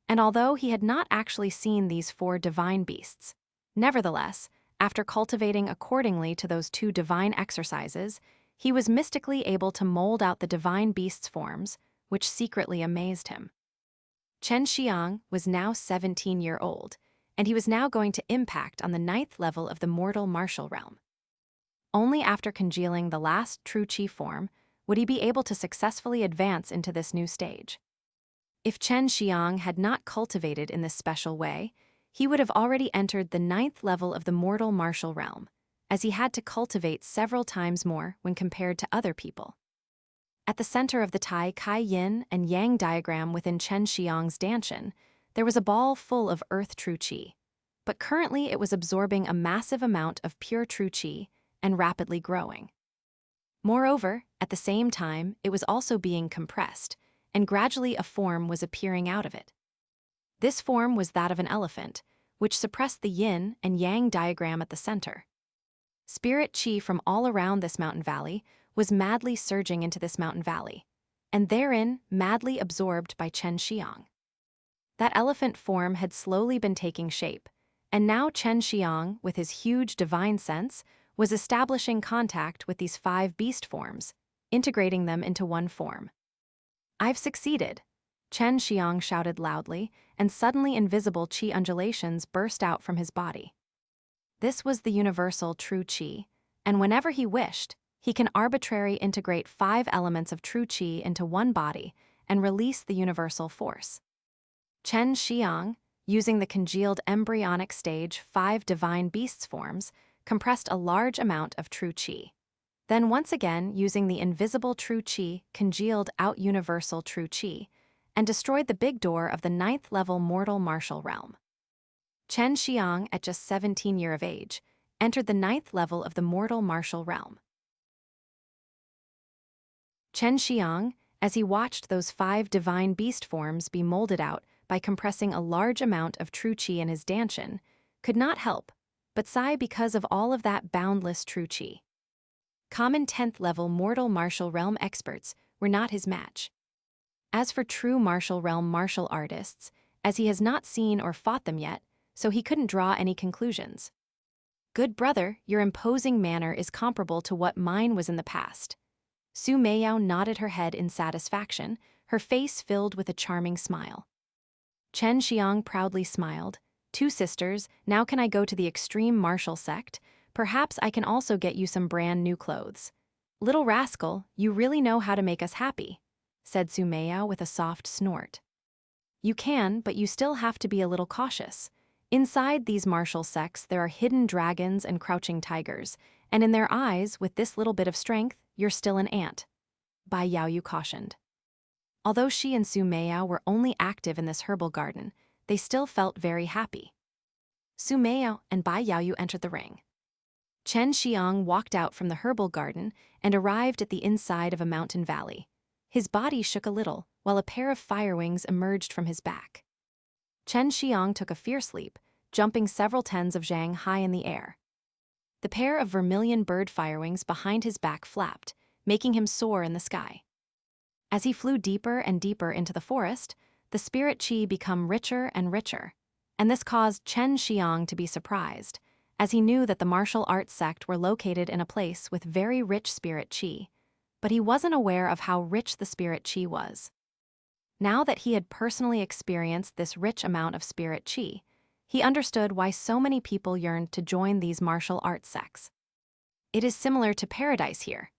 and although he had not actually seen these 4 divine beasts, nevertheless, after cultivating accordingly to those 2 divine exercises, he was mystically able to mold out the divine beasts' forms, which secretly amazed him. Chen Xiang was now 17-year-old, and he was now going to impact on the 9th level of the mortal martial realm. Only after congealing the last true qi form would he be able to successfully advance into this new stage. If Chen Xiang had not cultivated in this special way, he would have already entered the 9th level of the mortal martial realm, as he had to cultivate several times more when compared to other people. At the center of the Tai Kai Yin and Yang diagram within Chen Xiang's dantian, there was a ball full of earth true qi, but currently it was absorbing a massive amount of pure true qi and rapidly growing. Moreover, at the same time, it was also being compressed, and gradually a form was appearing out of it. This form was that of an elephant, which suppressed the yin and yang diagram at the center. Spirit qi from all around this mountain valley was madly surging into this mountain valley, and therein madly absorbed by Chen Xiang. That elephant form had slowly been taking shape, and now Chen Xiang, with his huge divine sense, was establishing contact with these 5 beast forms, integrating them into one form. "I've succeeded," Chen Xiang shouted loudly, and suddenly invisible qi undulations burst out from his body. This was the universal true qi, and whenever he wished, he can arbitrarily integrate 5 elements of true qi into one body and release the universal force. Chen Xiang, using the congealed embryonic stage 5 divine beasts forms, compressed a large amount of true qi. Then once again, using the invisible true qi, congealed out universal true qi, and destroyed the big door of the 9th level mortal martial realm. Chen Xiang, at just 17 years of age, entered the 9th level of the mortal martial realm. Chen Xiang, as he watched those 5 divine beast forms be molded out by compressing a large amount of true qi in his dantian, could not help but sigh because of all of that boundless true qi. Common 10th level mortal martial realm experts were not his match. As for true martial realm martial artists, as he has not seen or fought them yet, so he couldn't draw any conclusions. "Good brother, your imposing manner is comparable to what mine was in the past." Su Meiyao nodded her head in satisfaction, her face filled with a charming smile. Chen Xiang proudly smiled. "2 sisters, now can I go to the extreme martial sect? Perhaps I can also get you some brand new clothes." "Little rascal, you really know how to make us happy," said Su Meiyao with a soft snort. "You can, but you still have to be a little cautious. Inside these martial sects there are hidden dragons and crouching tigers, and in their eyes, with this little bit of strength, you're still an ant," Bai Yaoyu cautioned. Although she and Su Meiyao were only active in this herbal garden, they still felt very happy. Su Meiyao and Bai Yaoyu entered the ring. Chen Xiang walked out from the herbal garden and arrived at the inside of a mountain valley. His body shook a little, while a pair of fire wings emerged from his back. Chen Xiang took a fierce leap, jumping several tens of zhang high in the air. The pair of vermilion bird firewings behind his back flapped, making him soar in the sky. As he flew deeper and deeper into the forest, the spirit qi became richer and richer, and this caused Chen Xiang to be surprised, as he knew that the martial arts sect were located in a place with very rich spirit qi, but he wasn't aware of how rich the spirit qi was. Now that he had personally experienced this rich amount of spirit qi, he understood why so many people yearned to join these martial arts sects. "It is similar to paradise here,"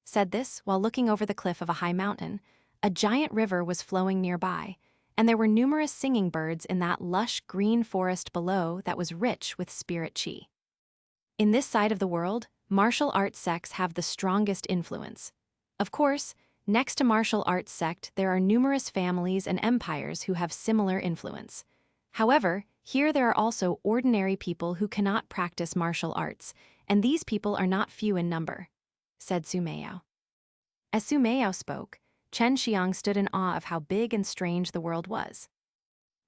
said this while looking over the cliff of a high mountain. A giant river was flowing nearby, and there were numerous singing birds in that lush green forest below that was rich with spirit qi. In this side of the world, martial arts sects have the strongest influence. Of course, next to martial arts sect, there are numerous families and empires who have similar influence. However, Here there are also ordinary people who cannot practice martial arts, and these people are not few in number," said Sumeo. As Sumeo spoke, Chen Xiang stood in awe of how big and strange the world was.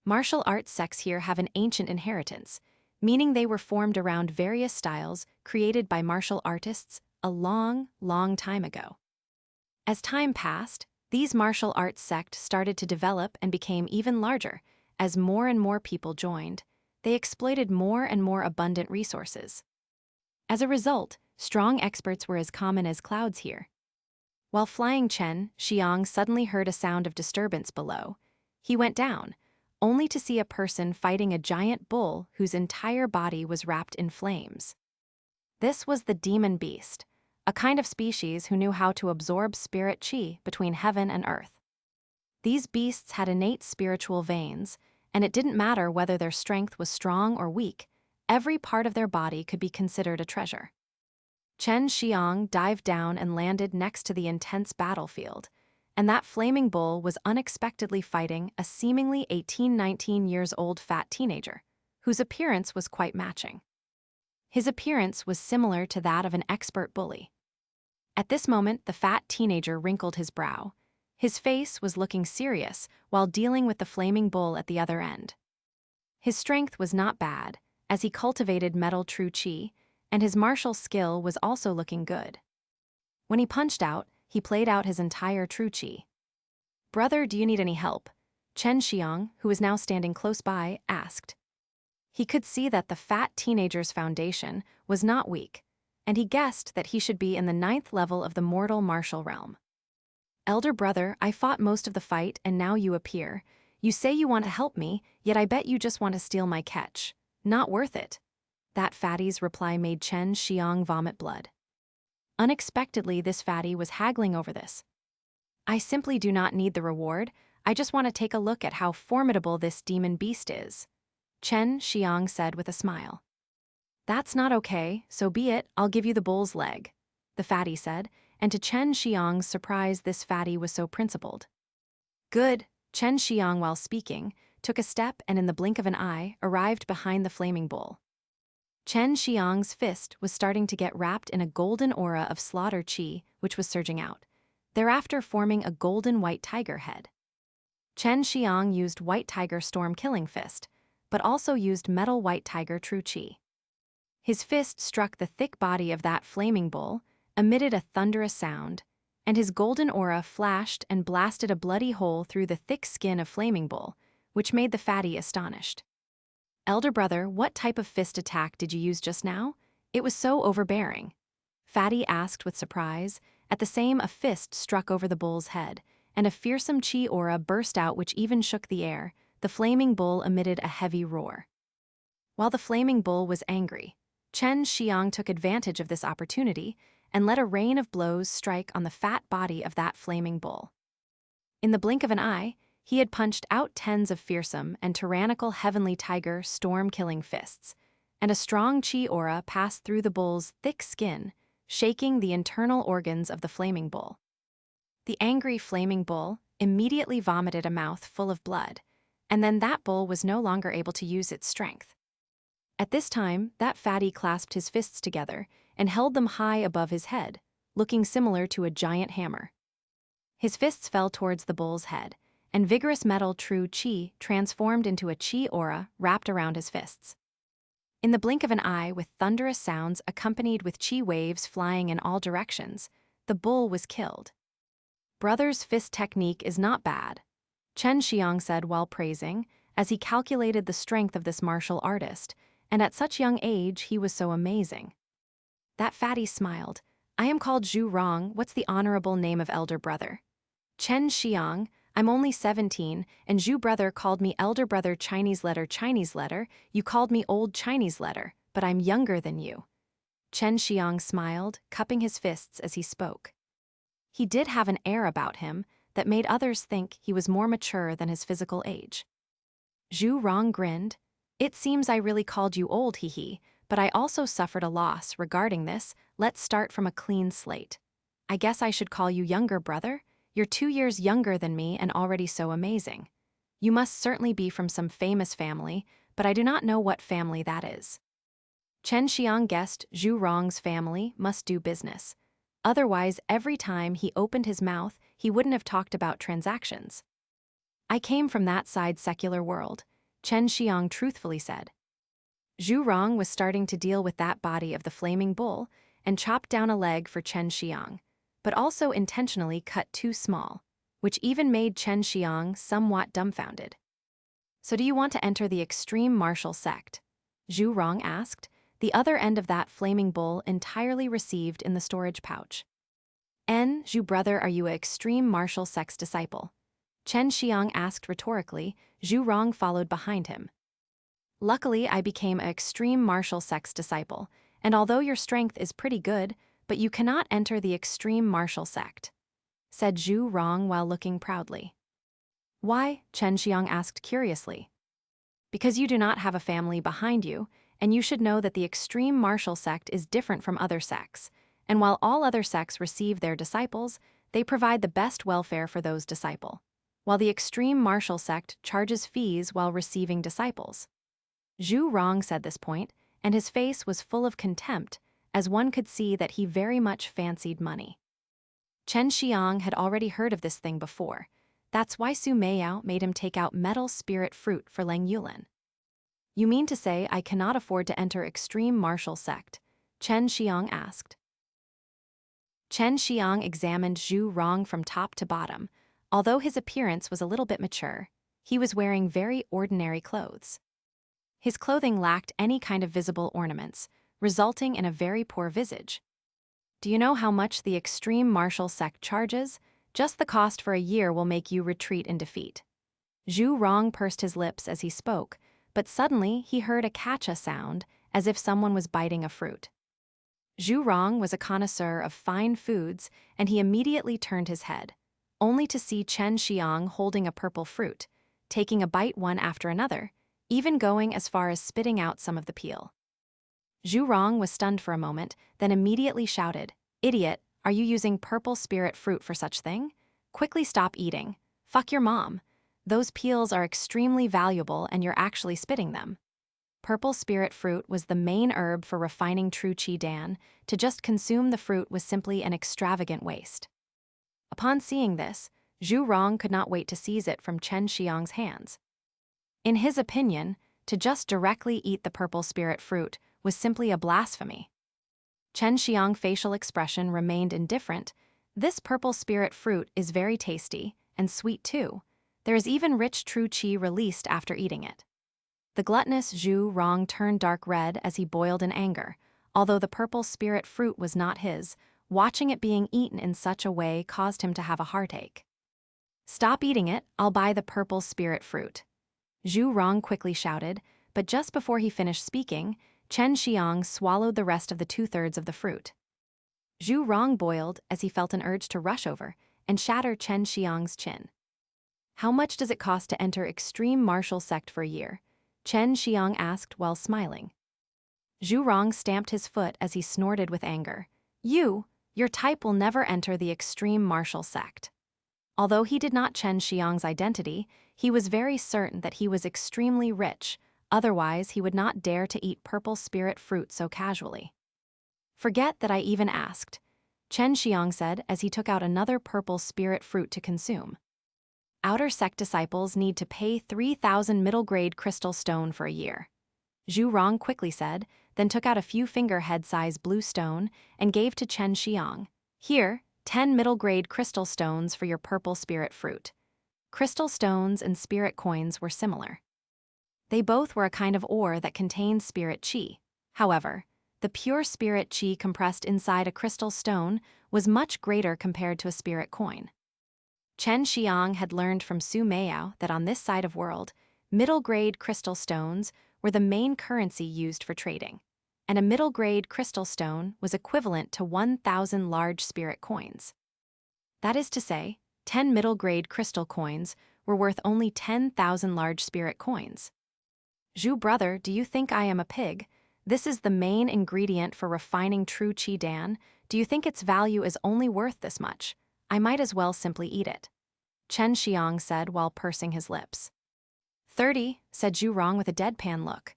Martial arts sects here have an ancient inheritance, meaning they were formed around various styles created by martial artists a long, long time ago. As time passed, these martial arts sects started to develop and became even larger. As more and more people joined, they exploited more and more abundant resources. As a result, strong experts were as common as clouds here. While flying, Chen Xiang suddenly heard a sound of disturbance below. He went down, only to see a person fighting a giant bull whose entire body was wrapped in flames. This was the demon beast, a kind of species who knew how to absorb spirit qi between heaven and earth. These beasts had innate spiritual veins, and it didn't matter whether their strength was strong or weak, every part of their body could be considered a treasure. Chen Xiang dived down and landed next to the intense battlefield, and that flaming bull was unexpectedly fighting a seemingly 18-19 years old fat teenager, whose appearance was quite matching. His appearance was similar to that of an expert bully. At this moment, the fat teenager wrinkled his brow. His face was looking serious while dealing with the flaming bull at the other end. His strength was not bad, as he cultivated metal true qi, and his martial skill was also looking good. When he punched out, he played out his entire true qi. "Brother, do you need any help?" Chen Xiang, who was now standing close by, asked. He could see that the fat teenager's foundation was not weak, and he guessed that he should be in the 9th level of the mortal martial realm. "Elder brother, I fought most of the fight and now you appear. You say you want to help me, yet I bet you just want to steal my catch. Not worth it." That fatty's reply made Chen Xiang vomit blood. Unexpectedly, this fatty was haggling over this. "I simply do not need the reward, I just want to take a look at how formidable this demon beast is," Chen Xiang said with a smile. "That's not okay, so be it, I'll give you the bull's leg," the fatty said, and to Chen Xiang's surprise this fatty was so principled. "Good," Chen Xiang, while speaking, took a step and in the blink of an eye arrived behind the flaming bull. Chen Xiang's fist was starting to get wrapped in a golden aura of slaughter qi, which was surging out, thereafter forming a golden white tiger head. Chen Xiang used white tiger storm killing fist, but also used metal white tiger true qi. His fist struck the thick body of that flaming bull, emitted a thunderous sound, and his golden aura flashed and blasted a bloody hole through the thick skin of flaming bull, which made the fatty astonished. "Elder brother, what type of fist attack did you use just now? It was so overbearing," Fatty asked with surprise. At the same, a fist struck over the bull's head, and a fearsome chi aura burst out which even shook the air. The flaming bull emitted a heavy roar. While the flaming bull was angry, Chen Xiang took advantage of this opportunity and let a rain of blows strike on the fat body of that flaming bull. In the blink of an eye, he had punched out tens of fearsome and tyrannical heavenly tiger storm-killing fists, and a strong chi aura passed through the bull's thick skin, shaking the internal organs of the flaming bull. The angry flaming bull immediately vomited a mouth full of blood, and then that bull was no longer able to use its strength. At this time, that fatty clasped his fists together and held them high above his head, looking similar to a giant hammer. His fists fell towards the bull's head, and vigorous metal true qi transformed into a qi aura wrapped around his fists. In the blink of an eye, with thunderous sounds accompanied with qi waves flying in all directions, the bull was killed. "Brother's fist technique is not bad," Chen Xiang said while praising, as he calculated the strength of this martial artist, and at such young age he was so amazing. That fatty smiled. "I am called Zhu Rong, what's the honorable name of elder brother?" "Chen Xiang, I'm only 17, and Zhu brother called me elder brother Chinese letter, you called me old Chinese letter, but I'm younger than you." Chen Xiang smiled, cupping his fists as he spoke. He did have an air about him that made others think he was more mature than his physical age. Zhu Rong grinned. "It seems I really called you old, hee, but I also suffered a loss regarding this. Let's start from a clean slate. I guess I should call you younger brother? You're 2 years younger than me and already so amazing. You must certainly be from some famous family, but I do not know what family that is. Chen Xiang guessed Zhu Rong's family must do business. Otherwise, every time he opened his mouth, he wouldn't have talked about transactions. I came from that side secular world, Chen Xiang truthfully said. Zhu Rong was starting to deal with that body of the flaming bull and chopped down a leg for Chen Xiang, but also intentionally cut too small, which even made Chen Xiang somewhat dumbfounded. So do you want to enter the extreme martial sect? Zhu Rong asked, the other end of that flaming bull entirely received in the storage pouch. Zhu brother, are you a extreme martial sect's disciple? Chen Xiang asked rhetorically. Zhu Rong followed behind him. Luckily, I became an extreme martial sect's disciple, and although your strength is pretty good, but you cannot enter the extreme martial sect, said Zhu Rong while looking proudly. Why? Chen Xiang asked curiously. Because you do not have a family behind you, and you should know that the extreme martial sect is different from other sects, and while all other sects receive their disciples, they provide the best welfare for those disciples, while the extreme martial sect charges fees while receiving disciples. Zhu Rong said this point, and his face was full of contempt, as one could see that he very much fancied money. Chen Xiang had already heard of this thing before. That's why Su Meiyao made him take out metal spirit fruit for Leng Yulan. You mean to say I cannot afford to enter extreme martial sect? Chen Xiang asked. Chen Xiang examined Zhu Rong from top to bottom. Although his appearance was a little bit mature, he was wearing very ordinary clothes. His clothing lacked any kind of visible ornaments, resulting in a very poor visage. Do you know how much the extreme martial sect charges? Just the cost for a year will make you retreat in defeat. Zhu Rong pursed his lips as he spoke, but suddenly he heard a catcha sound, as if someone was biting a fruit. Zhu Rong was a connoisseur of fine foods, and he immediately turned his head, only to see Chen Xiang holding a purple fruit, taking a bite one after another, even going as far as spitting out some of the peel. Zhu Rong was stunned for a moment, then immediately shouted, "Idiot, are you using purple spirit fruit for such thing? Quickly stop eating. Fuck your mom. Those peels are extremely valuable and you're actually spitting them." Purple spirit fruit was the main herb for refining true qi dan. To just consume the fruit was simply an extravagant waste. Upon seeing this, Zhu Rong could not wait to seize it from Chen Xiang's hands. In his opinion, to just directly eat the purple spirit fruit was simply a blasphemy. Chen Xiang's facial expression remained indifferent. This purple spirit fruit is very tasty, and sweet too. There is even rich true qi released after eating it. The gluttonous Zhu Rong turned dark red as he boiled in anger. Although the purple spirit fruit was not his, watching it being eaten in such a way caused him to have a heartache. "Stop eating it, I'll buy the purple spirit fruit," Zhu Rong quickly shouted, but just before he finished speaking, Chen Xiang swallowed the rest of the 2/3 of the fruit. Zhu Rong boiled as he felt an urge to rush over and shatter Chen Xiang's chin. "How much does it cost to enter extreme martial sect for a year?" Chen Xiang asked while smiling. Zhu Rong stamped his foot as he snorted with anger. Your type will never enter the extreme martial sect." Although he did not Chen Xiang's identity, he was very certain that he was extremely rich, otherwise he would not dare to eat purple spirit fruit so casually. "Forget that I even asked," Chen Xiang said as he took out another purple spirit fruit to consume. "Outer sect disciples need to pay 3,000 middle-grade crystal stone for a year," Zhu Rong quickly said, then took out a few finger-head-size blue stone and gave to Chen Xiang. "Here, 10 middle-grade crystal stones for your purple spirit fruit." Crystal stones and spirit coins were similar. They both were a kind of ore that contained spirit qi. However, the pure spirit qi compressed inside a crystal stone was much greater compared to a spirit coin. Chen Xiang had learned from Su Meiyao that on this side of world, middle-grade crystal stones were the main currency used for trading, and a middle-grade crystal stone was equivalent to 1,000 large spirit coins. That is to say, 10 middle-grade crystal coins were worth only 10,000 large spirit coins. "Zhu brother, do you think I am a pig? This is the main ingredient for refining true qi dan. Do you think its value is only worth this much? I might as well simply eat it," Chen Xiang said while pursing his lips. 30, said Zhu Rong with a deadpan look.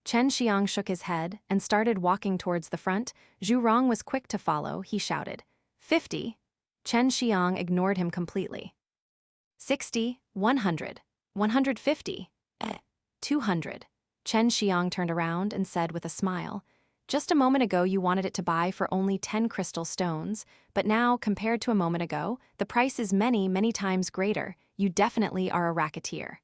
Chen Xiang shook his head and started walking towards the front. Zhu Rong was quick to follow. He shouted, 50. Chen Xiang ignored him completely. 60, 100, 150, 200. Chen Xiang turned around and said with a smile, just a moment ago you wanted it to buy for only 10 crystal stones, but now, compared to a moment ago, the price is many, many times greater. You definitely are a racketeer.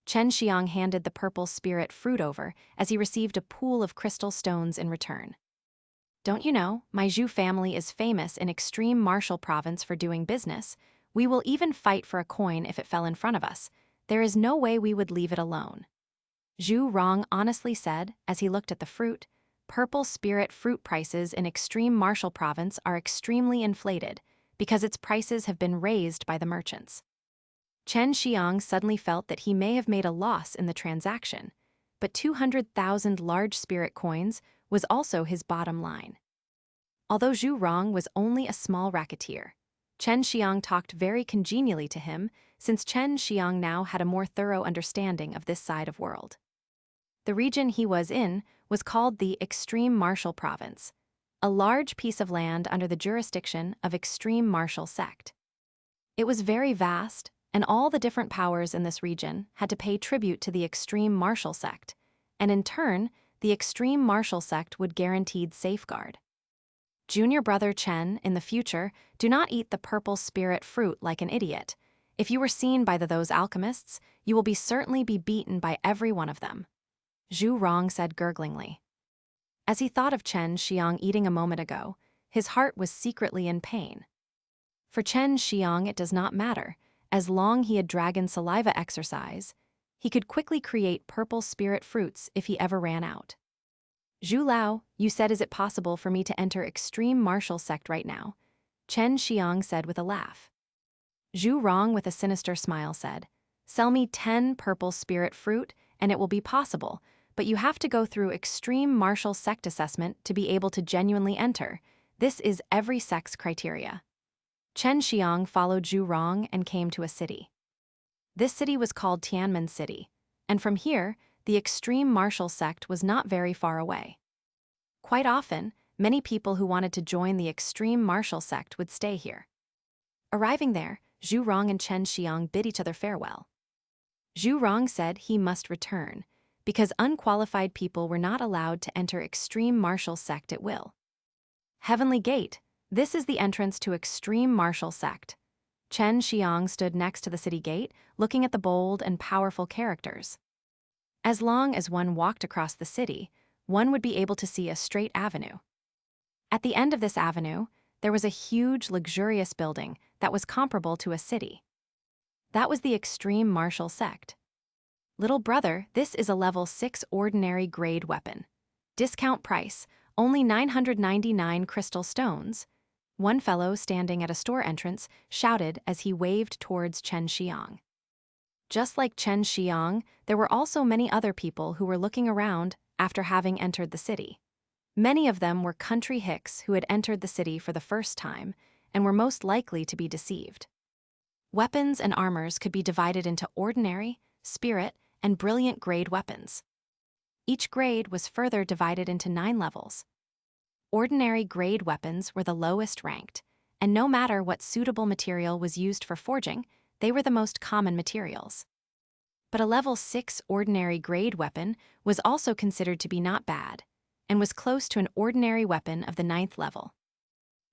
Chen Xiang handed the purple spirit fruit over as he received a pool of crystal stones in return. Don't you know, my Zhu family is famous in extreme martial province for doing business. We will even fight for a coin if it fell in front of us. There is no way we would leave it alone. Zhu Rong honestly said as he looked at the fruit, purple spirit fruit prices in extreme martial province are extremely inflated because its prices have been raised by the merchants. Chen Xiang suddenly felt that he may have made a loss in the transaction, but 200,000 large spirit coins was also his bottom line. Although Zhu Rong was only a small racketeer, Chen Xiang talked very congenially to him since Chen Xiang now had a more thorough understanding of this side of world. The region he was in was called the Extreme Martial Province, a large piece of land under the jurisdiction of Extreme Martial Sect. It was very vast, and all the different powers in this region had to pay tribute to the Extreme Martial Sect, and in turn, the Extreme Martial Sect would guaranteed safeguard. Junior brother Chen, in the future, do not eat the purple spirit fruit like an idiot. If you were seen by those alchemists, you will certainly be beaten by every one of them. Zhu Rong said gurglingly. As he thought of Chen Xiang eating a moment ago, his heart was secretly in pain. For Chen Xiang it does not matter. As long he had dragon saliva exercise, he could quickly create purple spirit fruits if he ever ran out. Zhu Lao, you said, is it possible for me to enter Extreme Martial Sect right now? Chen Xiang said with a laugh. Zhu Rong with a sinister smile said, sell me 10 purple spirit fruit and it will be possible, but you have to go through Extreme Martial Sect assessment to be able to genuinely enter. This is every sect's criteria. Chen Xiang followed Zhu Rong and came to a city. This city was called Tianmen City, and from here, the Extreme Martial Sect was not very far away. Quite often, many people who wanted to join the Extreme Martial Sect would stay here. Arriving there, Zhu Rong and Chen Xiang bid each other farewell. Zhu Rong said he must return, because unqualified people were not allowed to enter Extreme Martial Sect at will. Heavenly Gate. This is the entrance to Extreme Martial Sect. Chen Xiang stood next to the city gate, looking at the bold and powerful characters. As long as one walked across the city, one would be able to see a straight avenue. At the end of this avenue, there was a huge, luxurious building that was comparable to a city. That was the Extreme Martial Sect. Little brother, this is a level 6 ordinary grade weapon. Discount price, only 999 crystal stones. One fellow standing at a store entrance shouted as he waved towards Chen Xiang. Just like Chen Xiang, there were also many other people who were looking around after having entered the city. Many of them were country hicks who had entered the city for the first time and were most likely to be deceived. Weapons and armors could be divided into ordinary, spirit, and brilliant grade weapons. Each grade was further divided into 9 levels. Ordinary grade weapons were the lowest ranked, and no matter what suitable material was used for forging, they were the most common materials. But a level 6 ordinary grade weapon was also considered to be not bad, and was close to an ordinary weapon of the 9th level.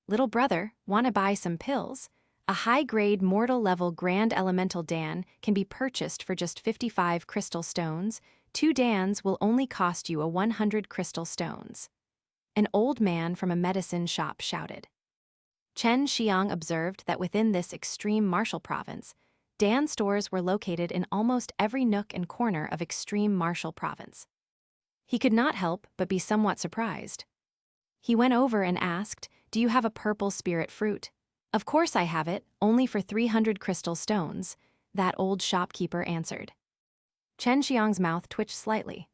Little brother, wanna buy some pills? A high-grade mortal-level Grand Elemental Dan can be purchased for just 55 crystal stones. 2 Dans will only cost you 100 crystal stones. An old man from a medicine shop shouted. Chen Xiang observed that within this Extreme Martial Province, Dan stores were located in almost every nook and corner of Extreme Martial Province. He could not help but be somewhat surprised. He went over and asked, do you have a purple spirit fruit? Of course I have it, only for 300 crystal stones, that old shopkeeper answered. Chen Xiang's mouth twitched slightly.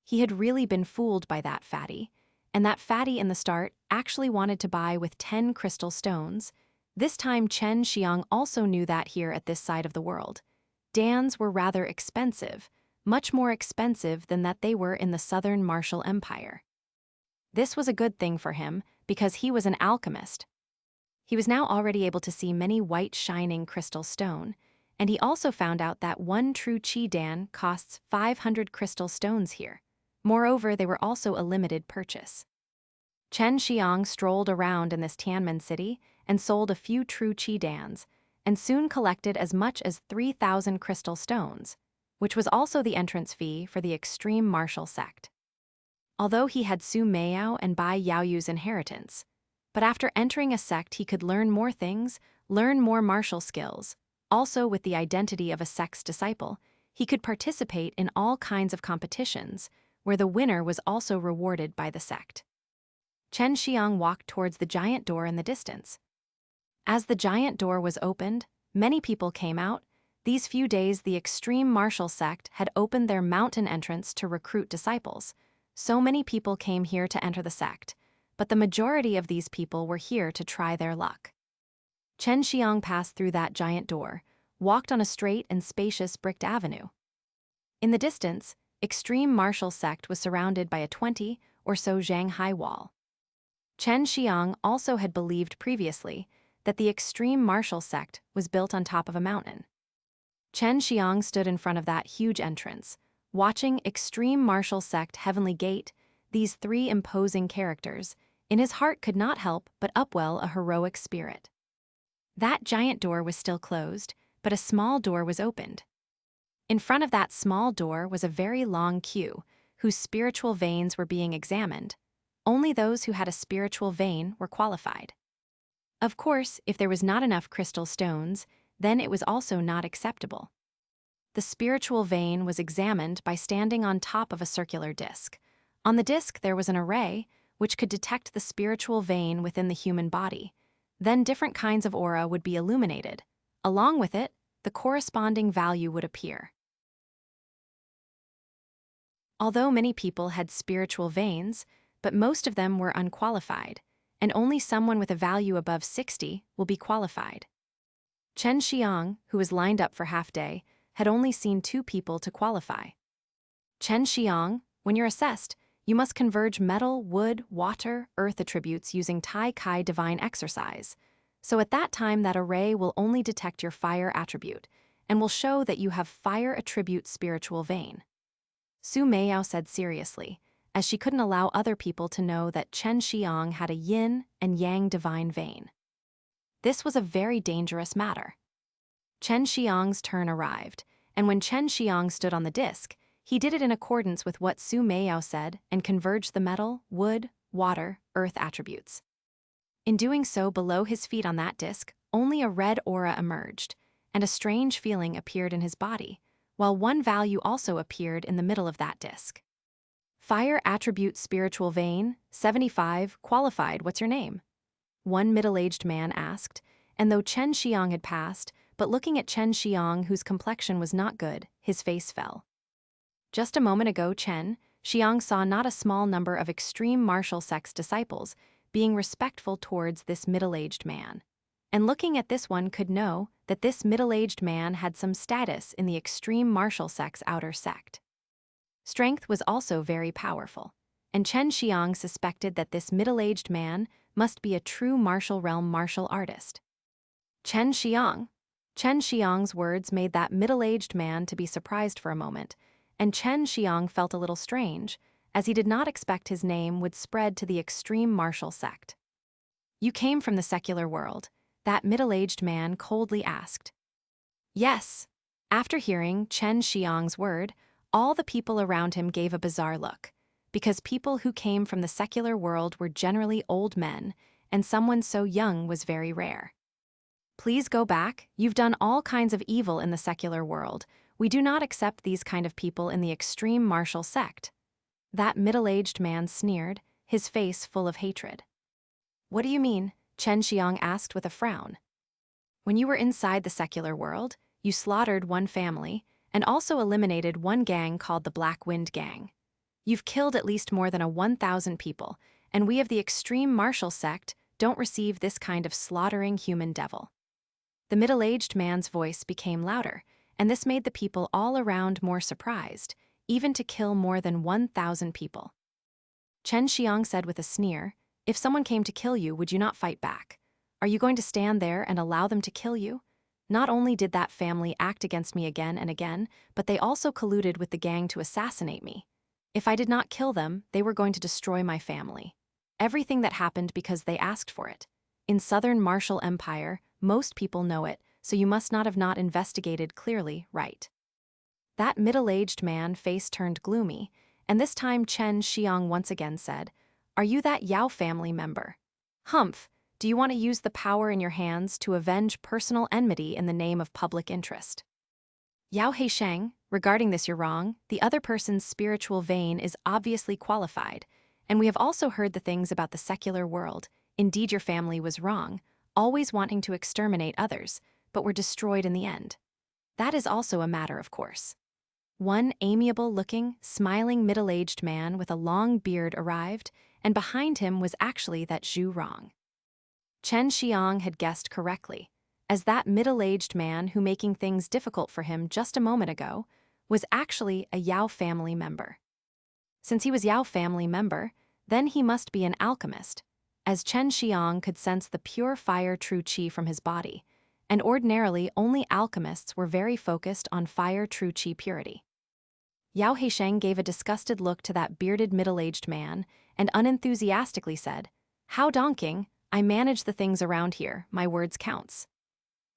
He had really been fooled by that fatty, and that fatty in the start actually wanted to buy with 10 crystal stones. This time Chen Xiang also knew that here at this side of the world. Dans were rather expensive, much more expensive than that they were in the Southern Martial Empire. This was a good thing for him because he was an alchemist. He was now already able to see many white shining crystal stone, and he also found out that one true Qi Dan costs 500 crystal stones here. Moreover, they were also a limited purchase. Chen Xiang strolled around in this Tianmen city and sold a few true Qi Dans, and soon collected as much as 3,000 crystal stones, which was also the entrance fee for the extreme martial sect. Although he had Su Meiyao and Bai Yaoyu's inheritance, but after entering a sect he could learn more things, learn more martial skills. Also, with the identity of a sect's disciple, he could participate in all kinds of competitions, where the winner was also rewarded by the sect. Chen Xiang walked towards the giant door in the distance. As the giant door was opened, many people came out. These few days the extreme martial sect had opened their mountain entrance to recruit disciples. So many people came here to enter the sect, but the majority of these people were here to try their luck. Chen Xiang passed through that giant door, walked on a straight and spacious bricked avenue. In the distance, extreme martial sect was surrounded by a 20 or so zhang high wall. Chen Xiang also had believed previously that the extreme martial sect was built on top of a mountain. Chen Xiang stood in front of that huge entrance, watching extreme martial sect Heavenly Gate, these three imposing characters. In his heart could not help but upwell a heroic spirit. That giant door was still closed, but a small door was opened. In front of that small door was a very long queue, whose spiritual veins were being examined. Only those who had a spiritual vein were qualified. Of course, if there was not enough crystal stones, then it was also not acceptable. The spiritual vein was examined by standing on top of a circular disc. On the disc there was an array which could detect the spiritual vein within the human body. Then different kinds of aura would be illuminated. Along with it, the corresponding value would appear. Although many people had spiritual veins, but most of them were unqualified, and only someone with a value above 60 will be qualified. Chen Xiang, who was lined up for half-day, had only seen 2 people to qualify. Chen Xiang, when you're assessed, you must converge metal, wood, water, earth attributes using Tai Kai divine exercise. So at that time that array will only detect your fire attribute, and will show that you have fire attribute spiritual vein. Su Meiyao said seriously, as she couldn't allow other people to know that Chen Xiang had a yin and yang divine vein. This was a very dangerous matter. Chen Xiang's turn arrived, and when Chen Xiang stood on the disc, he did it in accordance with what Su Meiyao said and converged the metal, wood, water, earth attributes. In doing so, below his feet on that disc, only a red aura emerged, and a strange feeling appeared in his body, while one value also appeared in the middle of that disc. Fire attribute spiritual vein, 75, qualified, what's your name? One middle-aged man asked, and though Chen Xiang had passed, but looking at Chen Xiang, whose complexion was not good, his face fell. Just a moment ago, Chen Xiang saw not a small number of extreme martial sect's disciples being respectful towards this middle-aged man. And looking at this one could know that this middle-aged man had some status in the extreme martial sect's outer sect. Strength was also very powerful, and Chen Xiang suspected that this middle-aged man must be a true martial realm martial artist. Chen Xiang's words made that middle-aged man to be surprised for a moment, and Chen Xiang felt a little strange, as he did not expect his name would spread to the extreme martial sect. You came from the secular world, that middle-aged man coldly asked. Yes. After hearing Chen Xiang's word, all the people around him gave a bizarre look, because people who came from the secular world were generally old men, and someone so young was very rare. Please go back, you've done all kinds of evil in the secular world. We do not accept these kind of people in the extreme martial sect. That middle-aged man sneered, his face full of hatred. What do you mean? Chen Xiang asked with a frown. When you were inside the secular world, you slaughtered one family, and also eliminated one gang called the Black Wind Gang. You've killed at least more than 1,000 people, and we of the extreme martial sect don't receive this kind of slaughtering human devil. The middle-aged man's voice became louder, and this made the people all around more surprised, even to kill more than 1,000 people. Chen Xiang said with a sneer, "If someone came to kill you, would you not fight back? Are you going to stand there and allow them to kill you? Not only did that family act against me again and again, but they also colluded with the gang to assassinate me. If I did not kill them, they were going to destroy my family. Everything that happened because they asked for it. In Southern Martial Empire, most people know it, so you must not have not investigated clearly, right?" That middle-aged man face turned gloomy, and this time Chen Xiang once again said, "Are you that Yao family member? Humph, do you want to use the power in your hands to avenge personal enmity in the name of public interest?" Yao Heisheng, regarding this you're wrong. The other person's spiritual vein is obviously qualified, and we have also heard the things about the secular world. Indeed, your family was wrong, always wanting to exterminate others, but were destroyed in the end. That is also a matter of course. One amiable-looking, smiling middle-aged man with a long beard arrived, and behind him was actually that Zhu Rong. Chen Xiang had guessed correctly, as that middle-aged man who making things difficult for him just a moment ago was actually a Yao family member. Since he was Yao family member, then he must be an alchemist, as Chen Xiang could sense the pure fire true qi from his body, and ordinarily only alchemists were very focused on fire true qi purity. Yao Heisheng gave a disgusted look to that bearded middle-aged man and unenthusiastically said, "How donking, I manage the things around here, my words counts."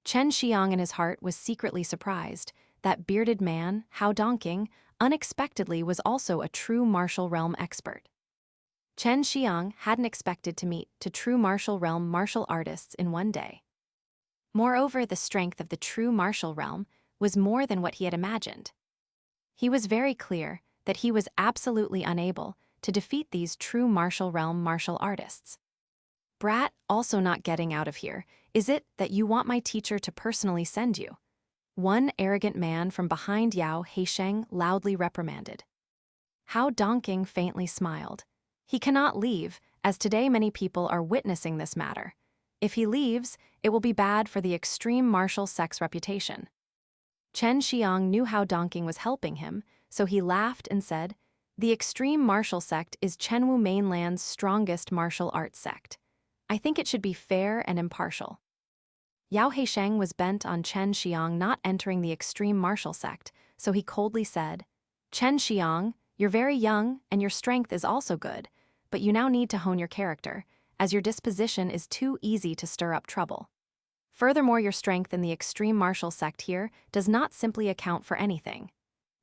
Chen Xiang in his heart was secretly surprised. That bearded man, how donking, unexpectedly was also a true martial realm expert. Chen Xiang hadn't expected to meet two true martial realm martial artists in one day. Moreover, the strength of the true martial realm was more than what he had imagined. He was very clear that he was absolutely unable to defeat these true martial realm martial artists. "Brat, also not getting out of here, is it that you want my teacher to personally send you?" One arrogant man from behind Yao Heisheng loudly reprimanded. How Donking faintly smiled. He cannot leave, as today many people are witnessing this matter. If he leaves, it will be bad for the extreme martial sect's reputation. Chen Xiang knew how Donking was helping him, so he laughed and said, "The extreme martial sect is Chenwu mainland's strongest martial arts sect. I think it should be fair and impartial." Yao Heisheng was bent on Chen Xiang not entering the extreme martial sect, so he coldly said, "Chen Xiang, you're very young and your strength is also good, but you now need to hone your character, as your disposition is too easy to stir up trouble. Furthermore, your strength in the extreme martial sect here does not simply account for anything.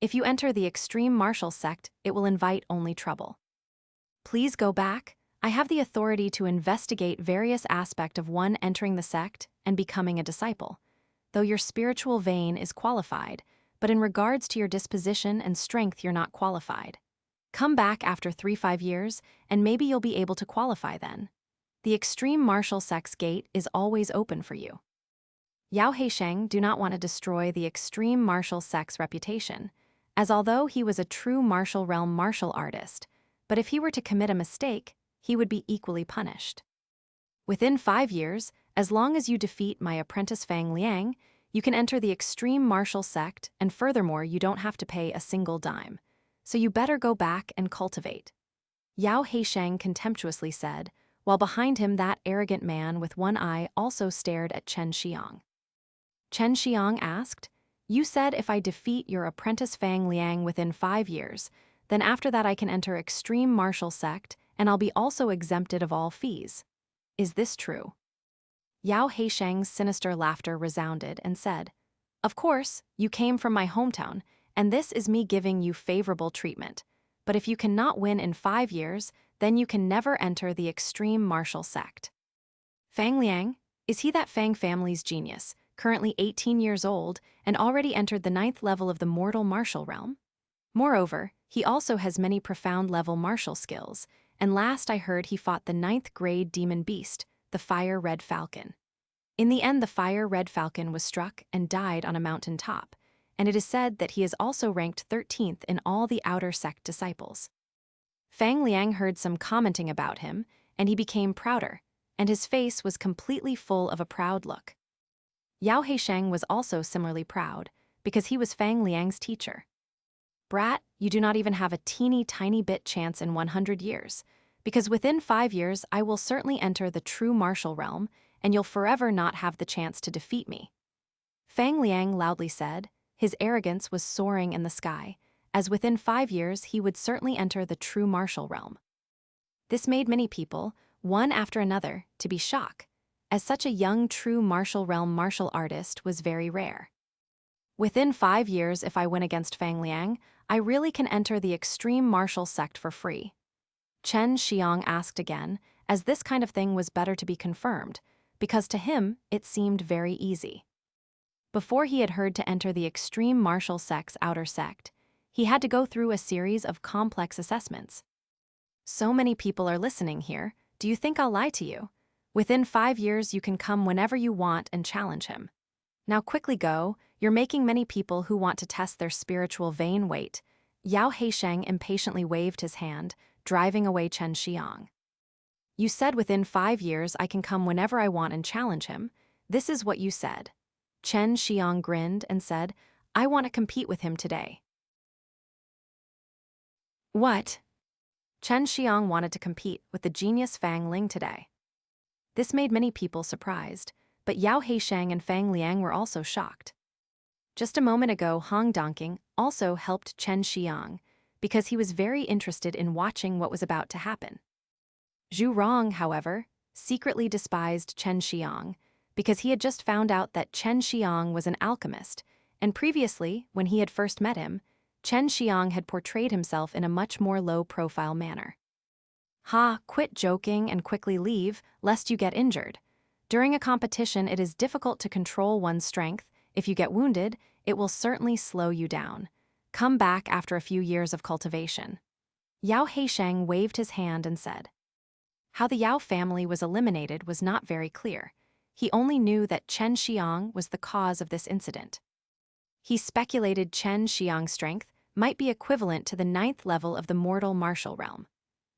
If you enter the extreme martial sect, it will invite only trouble. Please go back. I have the authority to investigate various aspects of one entering the sect and becoming a disciple, though your spiritual vein is qualified, but in regards to your disposition and strength you're not qualified. Come back after 3-5 years, and maybe you'll be able to qualify then. The extreme martial sect's gate is always open for you." Yao Heisheng do not want to destroy the extreme martial sect's reputation, as although he was a true martial realm martial artist, but if he were to commit a mistake, he would be equally punished. "Within 5 years, as long as you defeat my apprentice Fang Liang, you can enter the extreme martial sect, and furthermore you don't have to pay a single dime. So you better go back and cultivate," Yao Heisheng contemptuously said, while behind him that arrogant man with one eye also stared at Chen Xiang. Chen Xiang asked, "You said if I defeat your apprentice Fang Liang within 5 years, then after that I can enter extreme martial sect, and I'll be also exempted of all fees. Is this true?" Yao Heisheng's sinister laughter resounded and said, "Of course, you came from my hometown, and this is me giving you favorable treatment. But if you cannot win in 5 years, then you can never enter the extreme martial sect." Fang Liang, is he that Fang family's genius, currently 18 years old, and already entered the 9th level of the mortal martial realm? Moreover, he also has many profound level martial skills, and last I heard he fought the 9th grade demon beast, the Fire Red Falcon. In the end, the Fire Red Falcon was struck and died on a mountain top, and it is said that he is also ranked 13th in all the outer sect disciples. Fang Liang heard some commenting about him, and he became prouder, and his face was completely full of a proud look. Yao Heisheng was also similarly proud, because he was Fang Liang's teacher. Brat, you do not even have a teeny tiny bit chance in 100 years, because within 5 years I will certainly enter the true martial realm, and you'll forever not have the chance to defeat me. Fang Liang loudly said. His arrogance was soaring in the sky, as within 5 years he would certainly enter the true martial realm. This made many people, one after another, to be shocked, as such a young true martial realm martial artist was very rare. Within 5 years, if I win against Fang Liang, I really can enter the extreme martial sect for free. Chen Xiang asked again, as this kind of thing was better to be confirmed, because to him it seemed very easy. Before he had heard to enter the extreme martial sect's outer sect, he had to go through a series of complex assessments. So many people are listening here, do you think I'll lie to you? Within 5 years you can come whenever you want and challenge him. Now quickly go, you're making many people who want to test their spiritual vein wait. Yao Heisheng impatiently waved his hand, driving away Chen Xiang. You said within 5 years I can come whenever I want and challenge him. This is what you said. Chen Xiang grinned and said, I want to compete with him today. What? Chen Xiang wanted to compete with the genius Fang Ling today. This made many people surprised, but Yao Heisheng and Fang Liang were also shocked. Just a moment ago, Hong Donking also helped Chen Xiang because he was very interested in watching what was about to happen. Zhu Rong, however, secretly despised Chen Xiang because he had just found out that Chen Xiang was an alchemist, and previously, when he had first met him, Chen Xiang had portrayed himself in a much more low-profile manner. Ha, quit joking and quickly leave, lest you get injured. During a competition, it is difficult to control one's strength. If you get wounded, it will certainly slow you down. Come back after a few years of cultivation. Yao Heisheng waved his hand and said. How the Yao family was eliminated was not very clear. He only knew that Chen Xiang was the cause of this incident. He speculated Chen Xiang's strength might be equivalent to the 9th level of the mortal martial realm.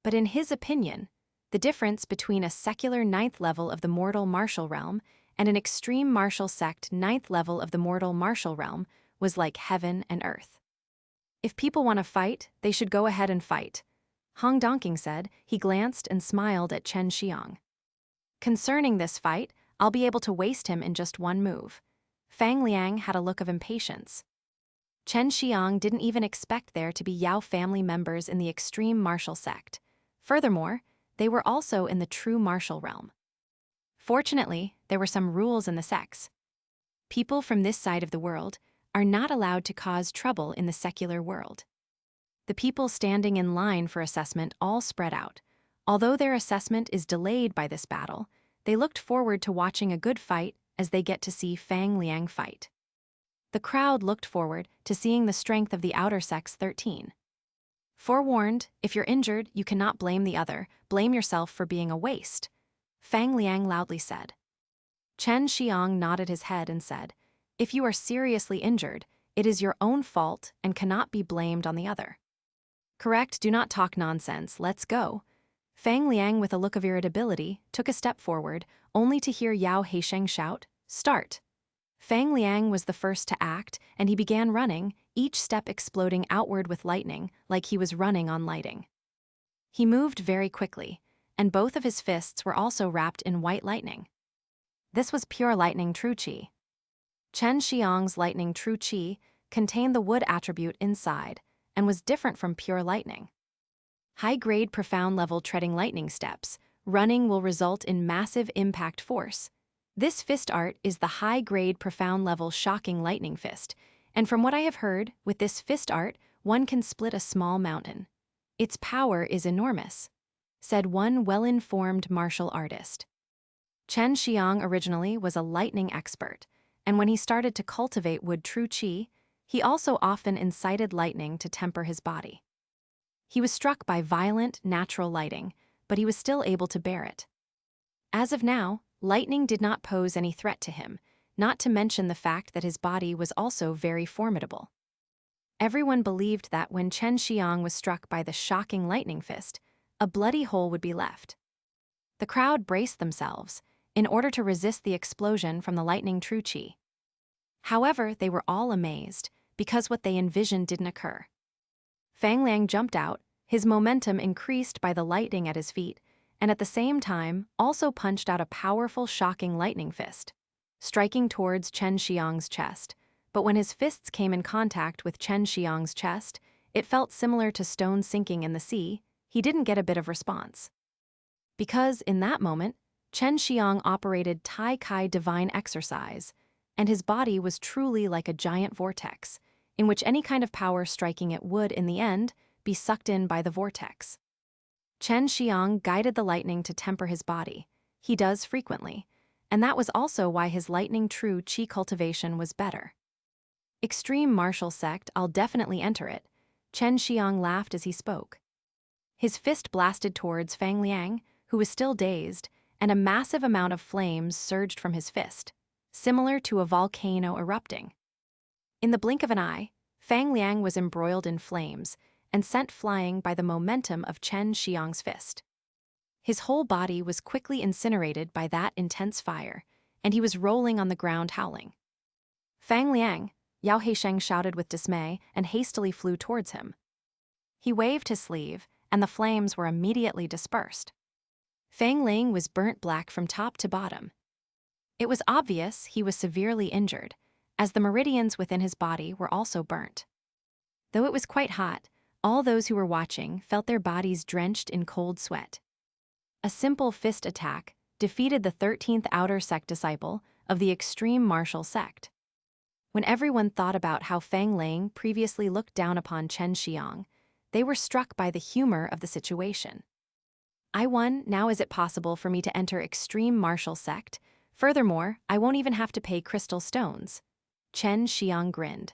But in his opinion, the difference between a secular 9th level of the mortal martial realm and an extreme martial sect 9th level of the mortal martial realm was like heaven and earth. If people want to fight, they should go ahead and fight. Hong Donking said. He glanced and smiled at Chen Xiang. Concerning this fight, I'll be able to waste him in just one move. Fang Liang had a look of impatience. Chen Xiang didn't even expect there to be Yao family members in the extreme martial sect. Furthermore, they were also in the true martial realm. Fortunately, there were some rules in the sects. People from this side of the world are not allowed to cause trouble in the secular world. The people standing in line for assessment all spread out. Although their assessment is delayed by this battle, they looked forward to watching a good fight as they get to see Fang Liang fight. The crowd looked forward to seeing the strength of the outer sects 13. Forewarned, if you're injured, you cannot blame the other, blame yourself for being a waste, Fang Liang loudly said. Chen Xiang nodded his head and said, if you are seriously injured, it is your own fault and cannot be blamed on the other. Correct, do not talk nonsense, let's go. Fang Liang, with a look of irritability, took a step forward, only to hear Yao Heisheng shout, start. Fang Liang was the first to act, and he began running, each step exploding outward with lightning, like he was running on lighting. He moved very quickly, and both of his fists were also wrapped in white lightning. This was pure lightning true qi. Chen Xiang's lightning true qi contained the wood attribute inside, and was different from pure lightning. High-grade profound-level treading lightning steps, running will result in massive impact force. This fist art is the high-grade profound-level shocking lightning fist, and from what I have heard, with this fist art, one can split a small mountain. Its power is enormous, said one well-informed martial artist. Chen Xiang originally was a lightning expert, and when he started to cultivate wood true qi, he also often incited lightning to temper his body. He was struck by violent, natural lighting, but he was still able to bear it. As of now, lightning did not pose any threat to him, not to mention the fact that his body was also very formidable. Everyone believed that when Chen Xiang was struck by the shocking lightning fist, a bloody hole would be left. The crowd braced themselves in order to resist the explosion from the lightning true qi. However, they were all amazed, because what they envisioned didn't occur. Fang Liang jumped out, his momentum increased by the lightning at his feet, and at the same time also punched out a powerful, shocking lightning fist, striking towards Chen Xiang's chest. But when his fists came in contact with Chen Xiang's chest, it felt similar to stones sinking in the sea. He didn't get a bit of response. Because, in that moment, Chen Xiang operated Tai Kai divine exercise, and his body was truly like a giant vortex, in which any kind of power striking it would, in the end, be sucked in by the vortex. Chen Xiang guided the lightning to temper his body. He does frequently, and that was also why his lightning true qi cultivation was better. Extreme martial sect, I'll definitely enter it. Chen Xiang laughed as he spoke. His fist blasted towards Fang Liang, who was still dazed, and a massive amount of flames surged from his fist, similar to a volcano erupting. In the blink of an eye, Fang Liang was embroiled in flames and sent flying by the momentum of Chen Xiang's fist. His whole body was quickly incinerated by that intense fire, and he was rolling on the ground howling. Fang Liang, Yao Heisheng shouted with dismay and hastily flew towards him. He waved his sleeve, and the flames were immediately dispersed. Fang Liang was burnt black from top to bottom. It was obvious he was severely injured, as the meridians within his body were also burnt. Though it was quite hot, all those who were watching felt their bodies drenched in cold sweat. A simple fist attack defeated the 13th outer sect disciple of the extreme martial sect. When everyone thought about how Fang Liang previously looked down upon Chen Xiang, they were struck by the humor of the situation. I won, now is it possible for me to enter extreme martial sect? Furthermore, I won't even have to pay crystal stones. Chen Xiang grinned.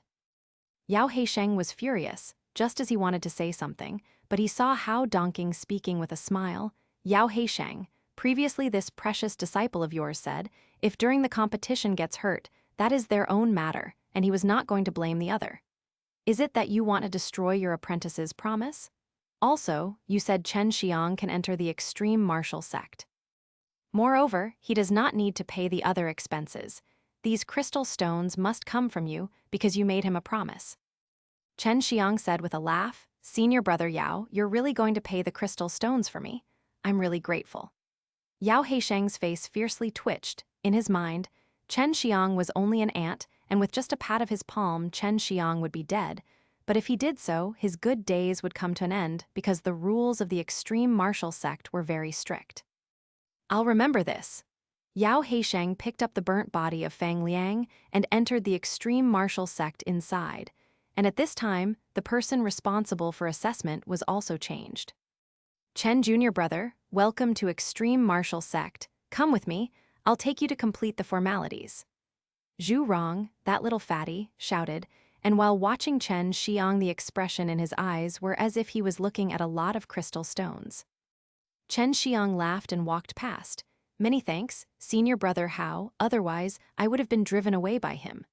Yao Heisheng was furious, just as he wanted to say something, but he saw Hao Dongqing speaking with a smile. Yao Heisheng, previously this precious disciple of yours said, if during the competition gets hurt, that is their own matter, and he was not going to blame the other. Is it that you want to destroy your apprentice's promise? Also, you said Chen Xiang can enter the extreme martial sect. Moreover, he does not need to pay the other expenses. These crystal stones must come from you because you made him a promise. Chen Xiang said with a laugh, Senior brother Yao, you're really going to pay the crystal stones for me? I'm really grateful. Yao Heisheng's face fiercely twitched. In his mind, Chen Xiang was only an ant, and with just a pat of his palm, Chen Xiang would be dead. But if he did so, his good days would come to an end because the rules of the extreme martial sect were very strict. I'll remember this. Yao Heisheng picked up the burnt body of Fang Liang and entered the extreme martial sect inside, and at this time, the person responsible for assessment was also changed. Chen Junior brother, welcome to extreme martial sect. Come with me, I'll take you to complete the formalities. Zhu Rong, that little fatty, shouted, and while watching Chen Xiang, the expression in his eyes were as if he was looking at a lot of crystal stones. Chen Xiang laughed and walked past. Many thanks, Senior brother Hao, otherwise I would have been driven away by him.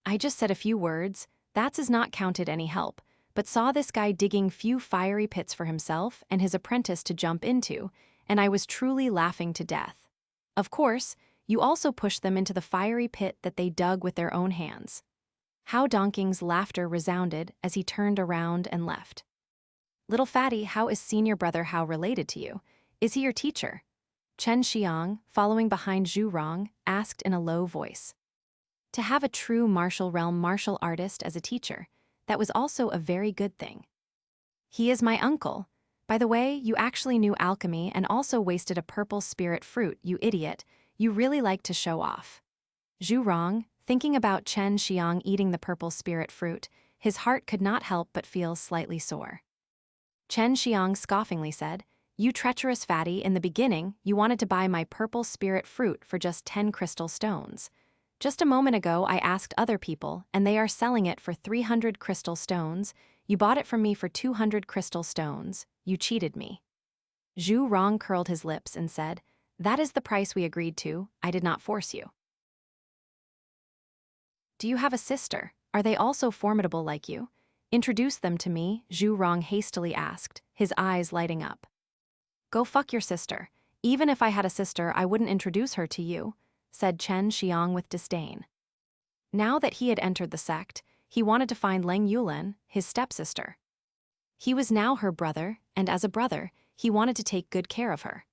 I just said a few words, that's as not counted any help, but saw this guy digging few fiery pits for himself and his apprentice to jump into, and I was truly laughing to death. Of course, you also pushed them into the fiery pit that they dug with their own hands. Hao Dongqing's laughter resounded as he turned around and left. Little fatty, how is Senior brother Hao related to you? Is he your teacher? Chen Xiang, following behind Zhu Rong, asked in a low voice. To have a true martial realm martial artist as a teacher, that was also a very good thing. He is my uncle. By the way, you actually knew alchemy and also wasted a purple spirit fruit, you idiot. You really like to show off. Zhu Rong, thinking about Chen Xiang eating the purple spirit fruit, his heart could not help but feel slightly sore. Chen Xiang scoffingly said, You treacherous fatty, in the beginning, you wanted to buy my purple spirit fruit for just 10 crystal stones. Just a moment ago I asked other people, and they are selling it for 300 crystal stones. You bought it from me for 200 crystal stones. You cheated me. Zhu Rong curled his lips and said, That is the price we agreed to, I did not force you. Do you have a sister? Are they also formidable like you? Introduce them to me, Zhu Rong hastily asked, his eyes lighting up. Go fuck your sister. Even if I had a sister, I wouldn't introduce her to you, said Chen Xiang with disdain. Now that he had entered the sect, he wanted to find Leng Yulen, his stepsister. He was now her brother, and as a brother, he wanted to take good care of her.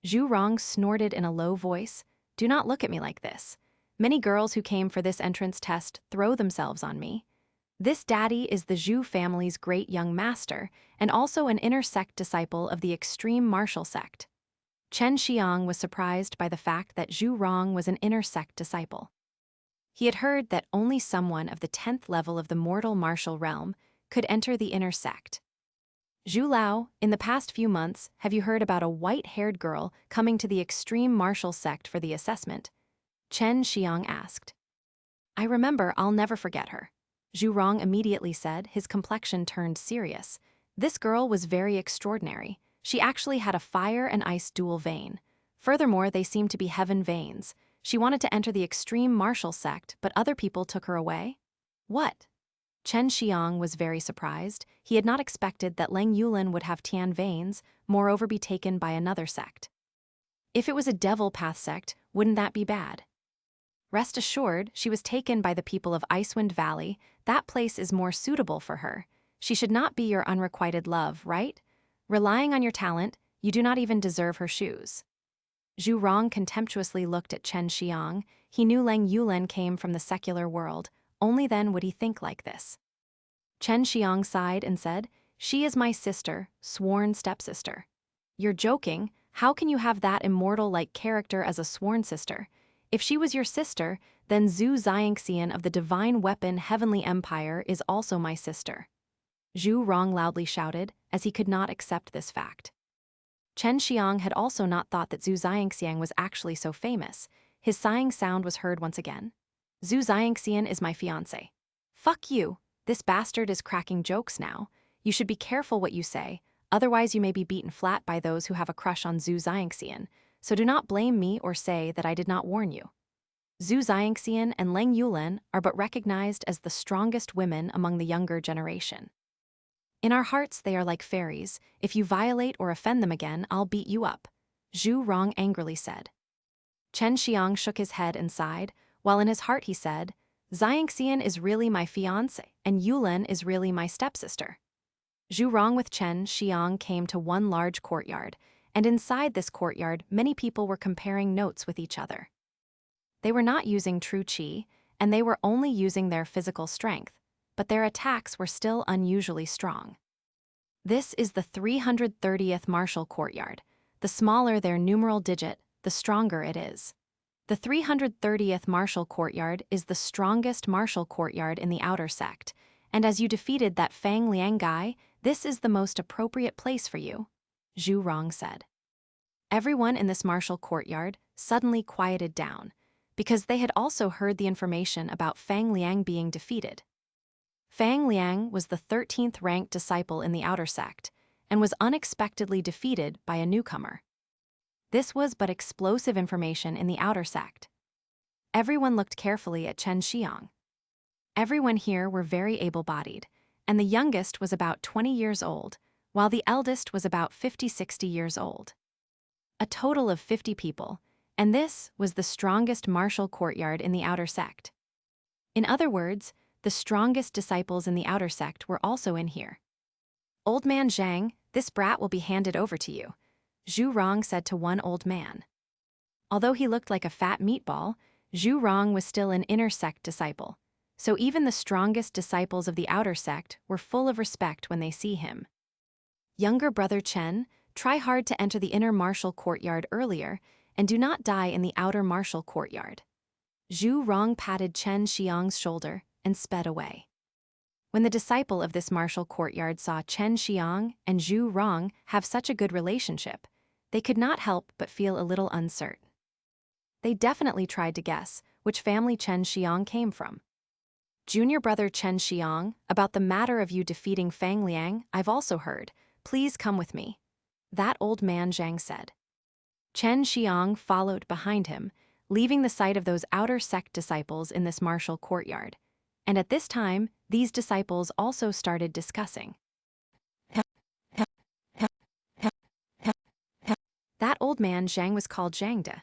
Zhu Rong snorted in a low voice, "Do not look at me like this. Many girls who came for this entrance test throw themselves on me. This daddy is the Zhu family's great young master, and also an inner sect disciple of the extreme martial sect." Chen Xiang was surprised by the fact that Zhu Rong was an inner sect disciple. He had heard that only someone of the 10th level of the mortal martial realm could enter the inner sect. "Zhu Lao, in the past few months, have you heard about a white-haired girl coming to the extreme martial sect for the assessment?" Chen Xiang asked. "I remember, I'll never forget her." Zhu Rong immediately said, his complexion turned serious. This girl was very extraordinary. She actually had a fire and ice dual vein. Furthermore, they seemed to be heaven veins. She wanted to enter the extreme martial sect, but other people took her away? What? Chen Xiang was very surprised. He had not expected that Leng Yulen would have Tian veins, moreover be taken by another sect. If it was a devil path sect, wouldn't that be bad? Rest assured, she was taken by the people of Icewind Valley. That place is more suitable for her. She should not be your unrequited love, right? Relying on your talent, you do not even deserve her shoes. Zhu Rong contemptuously looked at Chen Xiang. He knew Leng Yulen came from the secular world. Only then would he think like this. Chen Xiang sighed and said, "She is my sister, sworn stepsister." "You're joking. How can you have that immortal-like character as a sworn sister? If she was your sister, then Zhu Xiangxian of the Divine Weapon Heavenly Empire is also my sister." Zhu Rong loudly shouted, as he could not accept this fact. Chen Xiang had also not thought that Zhu Xiangxian was actually so famous. His sighing sound was heard once again. "Zhu Xiangxian is my fiancé." "Fuck you. This bastard is cracking jokes now. You should be careful what you say, otherwise you may be beaten flat by those who have a crush on Zhu Xiangxian. So do not blame me or say that I did not warn you. Zhu Xiangxian and Leng Yulen are but recognized as the strongest women among the younger generation. In our hearts they are like fairies. If you violate or offend them again, I'll beat you up," Zhu Rong angrily said. Chen Xiang shook his head and sighed, while in his heart he said, "Xiangxian is really my fiancé, and Yulen is really my stepsister." Zhu Rong with Chen Xiang came to one large courtyard, and inside this courtyard many people were comparing notes with each other. They were not using true qi, and they were only using their physical strength, but their attacks were still unusually strong. This is the 330th martial courtyard. The smaller their numeral digit, the stronger it is. The 330th martial courtyard is the strongest martial courtyard in the outer sect, and as you defeated that Fang Liang guy, this is the most appropriate place for you," Zhu Rong said. Everyone in this martial courtyard suddenly quieted down, because they had also heard the information about Fang Liang being defeated. Fang Liang was the 13th ranked disciple in the outer sect, and was unexpectedly defeated by a newcomer. This was but explosive information in the outer sect. Everyone looked carefully at Chen Xiang. Everyone here were very able-bodied, and the youngest was about 20 years old, while the eldest was about 50-60 years old. A total of 50 people, and this was the strongest martial courtyard in the outer sect. In other words, the strongest disciples in the outer sect were also in here. "Old man Zhang, this brat will be handed over to you," Zhu Rong said to one old man. Although he looked like a fat meatball, Zhu Rong was still an inner sect disciple, so even the strongest disciples of the outer sect were full of respect when they see him. "Younger brother Chen, try hard to enter the inner martial courtyard earlier, and do not die in the outer martial courtyard." Zhu Rong patted Chen Xiang's shoulder and sped away. When the disciple of this martial courtyard saw Chen Xiang and Zhu Rong have such a good relationship, they could not help but feel a little uncertain. They definitely tried to guess which family Chen Xiang came from. "Junior brother Chen Xiang, about the matter of you defeating Fang Liang, I've also heard. Please come with me," that old man Zhang said. Chen Xiang followed behind him, leaving the sight of those outer sect disciples in this martial courtyard. And at this time, these disciples also started discussing. That old man Zhang was called Zhang De.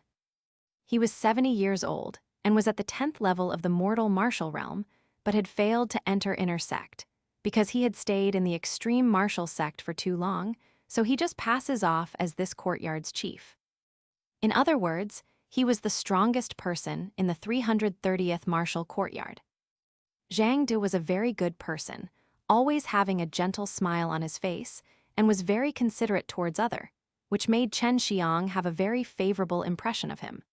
He was 70 years old, and was at the 10th level of the mortal martial realm, but had failed to enter inner sect. Because he had stayed in the extreme martial sect for too long, so he just passes off as this courtyard's chief. In other words, he was the strongest person in the 330th martial courtyard. Jiu was a very good person, always having a gentle smile on his face, and was very considerate towards others, which made Chen Xiang have a very favorable impression of him.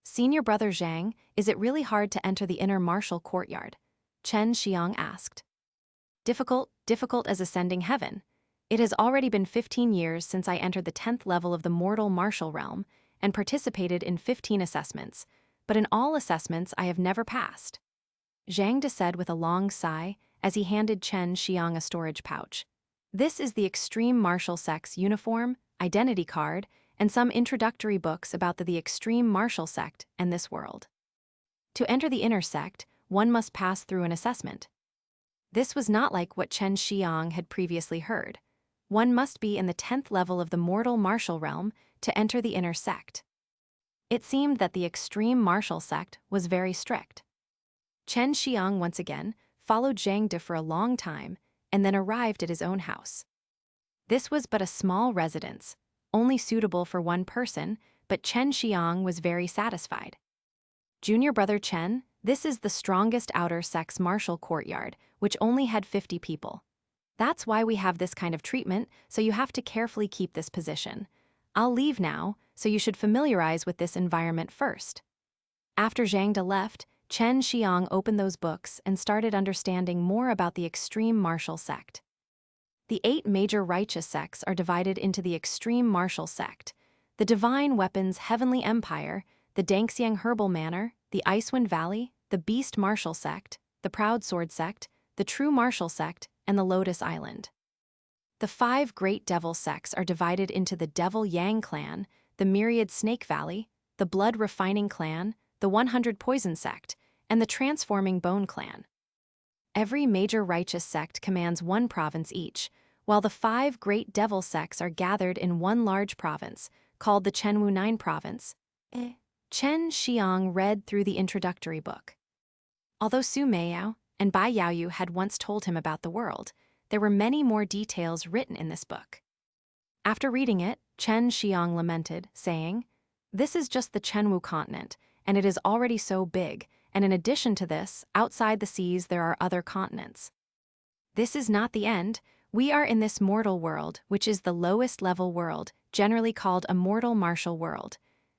Senior brother Zhang, is it really hard to enter the inner martial courtyard? Chen Xiang asked. Difficult as ascending heaven. It has already been 15 years since I entered the 10th level of the mortal martial realm and participated in 15 assessments, but in all assessments I have never passed. Zhang said with a long sigh as he handed Chen Xiang a storage pouch. This is the Extreme Martial Sect's uniform, identity card, and some introductory books about the Extreme Martial Sect and this world. To enter the inner sect, one must pass through an assessment. This was not like what Chen Xiang had previously heard. One must be in the 10th level of the mortal martial realm to enter the inner sect. It seemed that the Extreme Martial Sect was very strict. Chen Xiang once again followed Jiu for a long time and then arrived at his own house. This was but a small residence, only suitable for one person, but Chen Xiang was very satisfied. Junior brother Chen, this is the strongest outer sect's martial courtyard, which only had 50 people. That's why we have this kind of treatment, so you have to carefully keep this position. I'll leave now, so you should familiarize with this environment first. After Jiu left, Chen Xiang opened those books and started understanding more about the Extreme Martial Sect. The 8 major righteous sects are divided into the Extreme Martial Sect, the Divine Weapons Heavenly Empire, the Dangxiang Herbal Manor, the Icewind Valley, the Beast Martial Sect, the Proud Sword Sect, the True Martial Sect, and the Lotus Island. The 5 great devil sects are divided into the Devil Yang Clan, the Myriad Snake Valley, the Blood Refining Clan, the 100 Poison Sect, and the Transforming Bone Clan. Every major righteous sect commands one province each, while the 5 great devil sects are gathered in one large province, called the Chenwu 9 Province. Chen Xiang read through the introductory book. Although Su Meiyao and Bai Yaoyu had once told him about the world, there were many more details written in this book. After reading it, Chen Xiang lamented, saying, "This is just the Chenwu continent, and it is already so big, and in addition to this, outside the seas there are other continents. This is not the end. We are in this mortal world, which is the lowest level world, generally called a mortal martial world.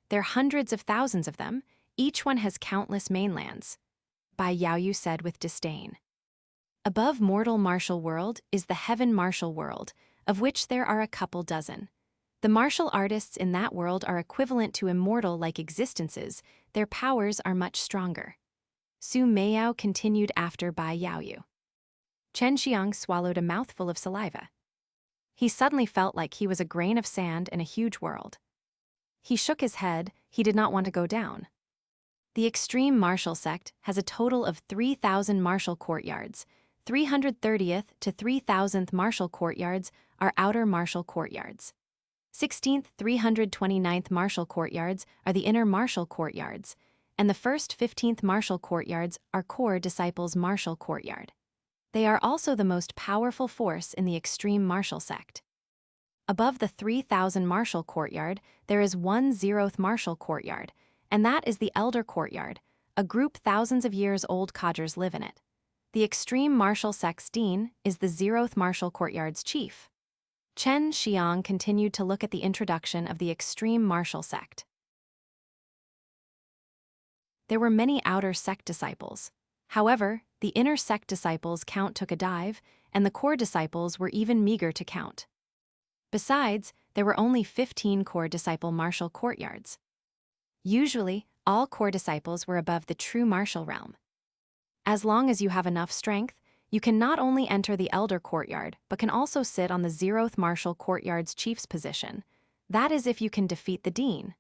There are hundreds of thousands of them. Each one has countless mainlands," Bai Yaoyu said with disdain. Above mortal martial world is the heaven martial world, of which there are a couple dozen. The martial artists in that world are equivalent to immortal-like existences. Their powers are much stronger. Su Meiyao continued after Bai Yaoyu. Chen Xiang swallowed a mouthful of saliva. He suddenly felt like he was a grain of sand in a huge world. He shook his head. He did not want to go down. The Extreme Martial Sect has a total of 3,000 martial courtyards. 330th to 3,000th martial courtyards are outer martial courtyards. 16th 329th martial courtyards are the inner martial courtyards, and the first 15th martial courtyards are core disciples' martial courtyard. They are also the most powerful force in the Extreme Martial Sect. Above the 3,000 martial courtyard, there is 1/0th martial courtyard, and that is the Elder Courtyard, a group thousands of years old cadres live in it. The Extreme Martial Sect's dean is the 0th martial courtyard's chief. Chen Xiang continued to look at the introduction of the Extreme Martial Sect. There were many outer sect disciples. However, the inner sect disciples' count took a dive, and the core disciples were even meager to count. Besides, there were only 15 core disciple martial courtyards. Usually, all core disciples were above the true martial realm. As long as you have enough strength, you can not only enter the Elder Courtyard, but can also sit on the 0th martial courtyard's chief's position. That is if you can defeat the dean.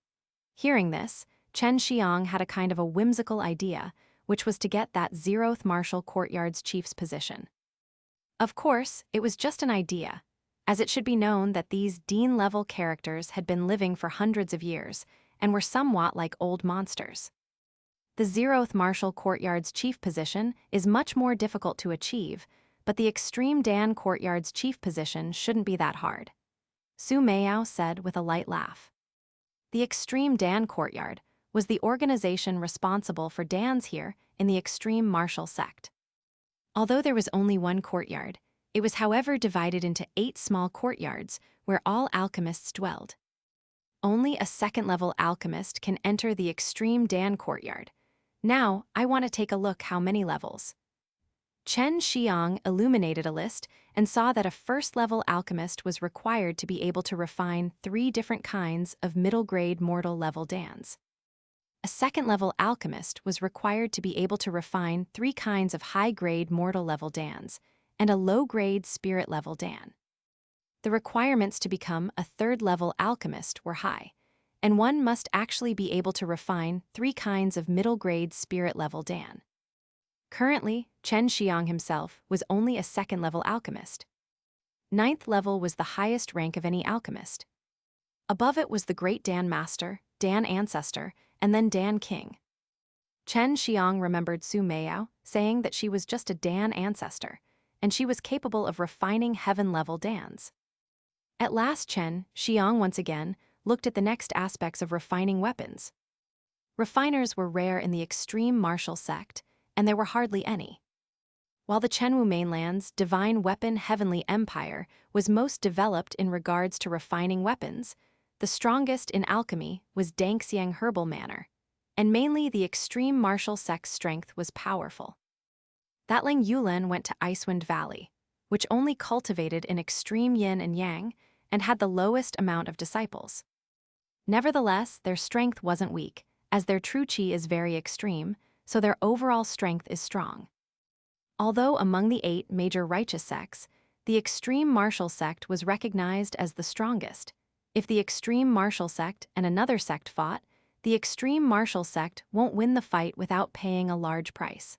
Hearing this, Chen Xiang had a kind of a whimsical idea, which was to get that 0th martial courtyard's chief's position. Of course, it was just an idea, as it should be known that these dean-level characters had been living for hundreds of years and were somewhat like old monsters. The 0th Martial Courtyard's chief position is much more difficult to achieve, but the Extreme Dan Courtyard's chief position shouldn't be that hard. Su Meiyao said with a light laugh. The Extreme Dan Courtyard was the organization responsible for dans here in the Extreme Martial Sect. Although there was only one courtyard, it was however divided into 8 small courtyards where all alchemists dwelled. Only a second-level alchemist can enter the Extreme Dan Courtyard. Now, I want to take a look how many levels. Chen Xiang illuminated a list and saw that a first-level alchemist was required to be able to refine 3 different kinds of middle-grade mortal-level dans. A second-level alchemist was required to be able to refine 3 kinds of high-grade mortal-level dans and a low-grade spirit-level dan. The requirements to become a third-level alchemist were high, and one must actually be able to refine 3 kinds of middle-grade spirit-level dan. Currently, Chen Xiang himself was only a second-level alchemist. 9th level was the highest rank of any alchemist. Above it was the Great Dan Master, Dan Ancestor, and then Dan King. Chen Xiang remembered Su Meiyao saying that she was just a Dan Ancestor, and she was capable of refining heaven-level dans. At last Chen Xiang once again looked at the next aspects of refining weapons. Refiners were rare in the Extreme Martial Sect, and there were hardly any. While the Chenwu mainland's divine weapon Heavenly Empire was most developed in regards to refining weapons, the strongest in alchemy was Dangxiang Herbal Manor, and mainly the Extreme Martial Sect's strength was powerful. That Lang Yulen went to Icewind Valley, which only cultivated in extreme yin and yang and had the lowest amount of disciples. Nevertheless, their strength wasn't weak, as their true qi is very extreme, so their overall strength is strong. Although among the 8 major righteous sects, the Extreme Martial Sect was recognized as the strongest. If the Extreme Martial Sect and another sect fought, the Extreme Martial Sect won't win the fight without paying a large price.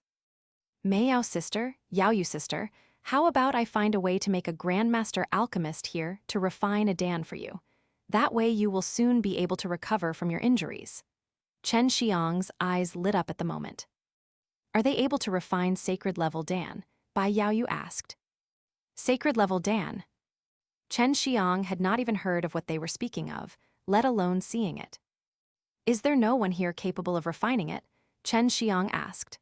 Meiyao sister, Yaoyu sister, how about I find a way to make a Grandmaster Alchemist here to refine a dan for you? That way you will soon be able to recover from your injuries. Chen Xiang's eyes lit up at the moment. Are they able to refine sacred-level dan? Bai Yaoyu asked. Sacred-level dan? Chen Xiang had not even heard of what they were speaking of, let alone seeing it. Is there no one here capable of refining it? Chen Xiang asked.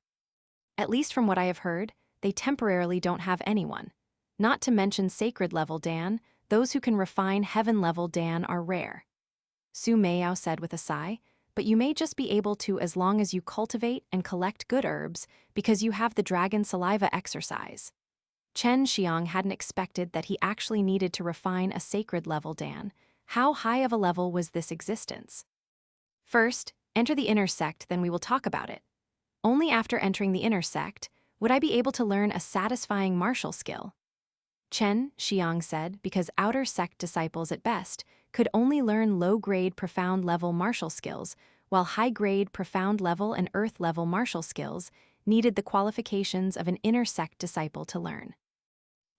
At least from what I have heard, they temporarily don't have anyone. Not to mention sacred-level dan, those who can refine heaven-level dan are rare. Su Meiyao said with a sigh, but you may just be able to as long as you cultivate and collect good herbs because you have the dragon saliva exercise. Chen Xiang hadn't expected that he actually needed to refine a sacred-level dan. How high of a level was this existence? First, enter the inner sect, then we will talk about it. Only after entering the inner sect would I be able to learn a satisfying martial skill. Chen Xiang said because outer sect disciples at best could only learn low-grade profound-level martial skills, while high-grade profound-level and earth-level martial skills needed the qualifications of an inner sect disciple to learn.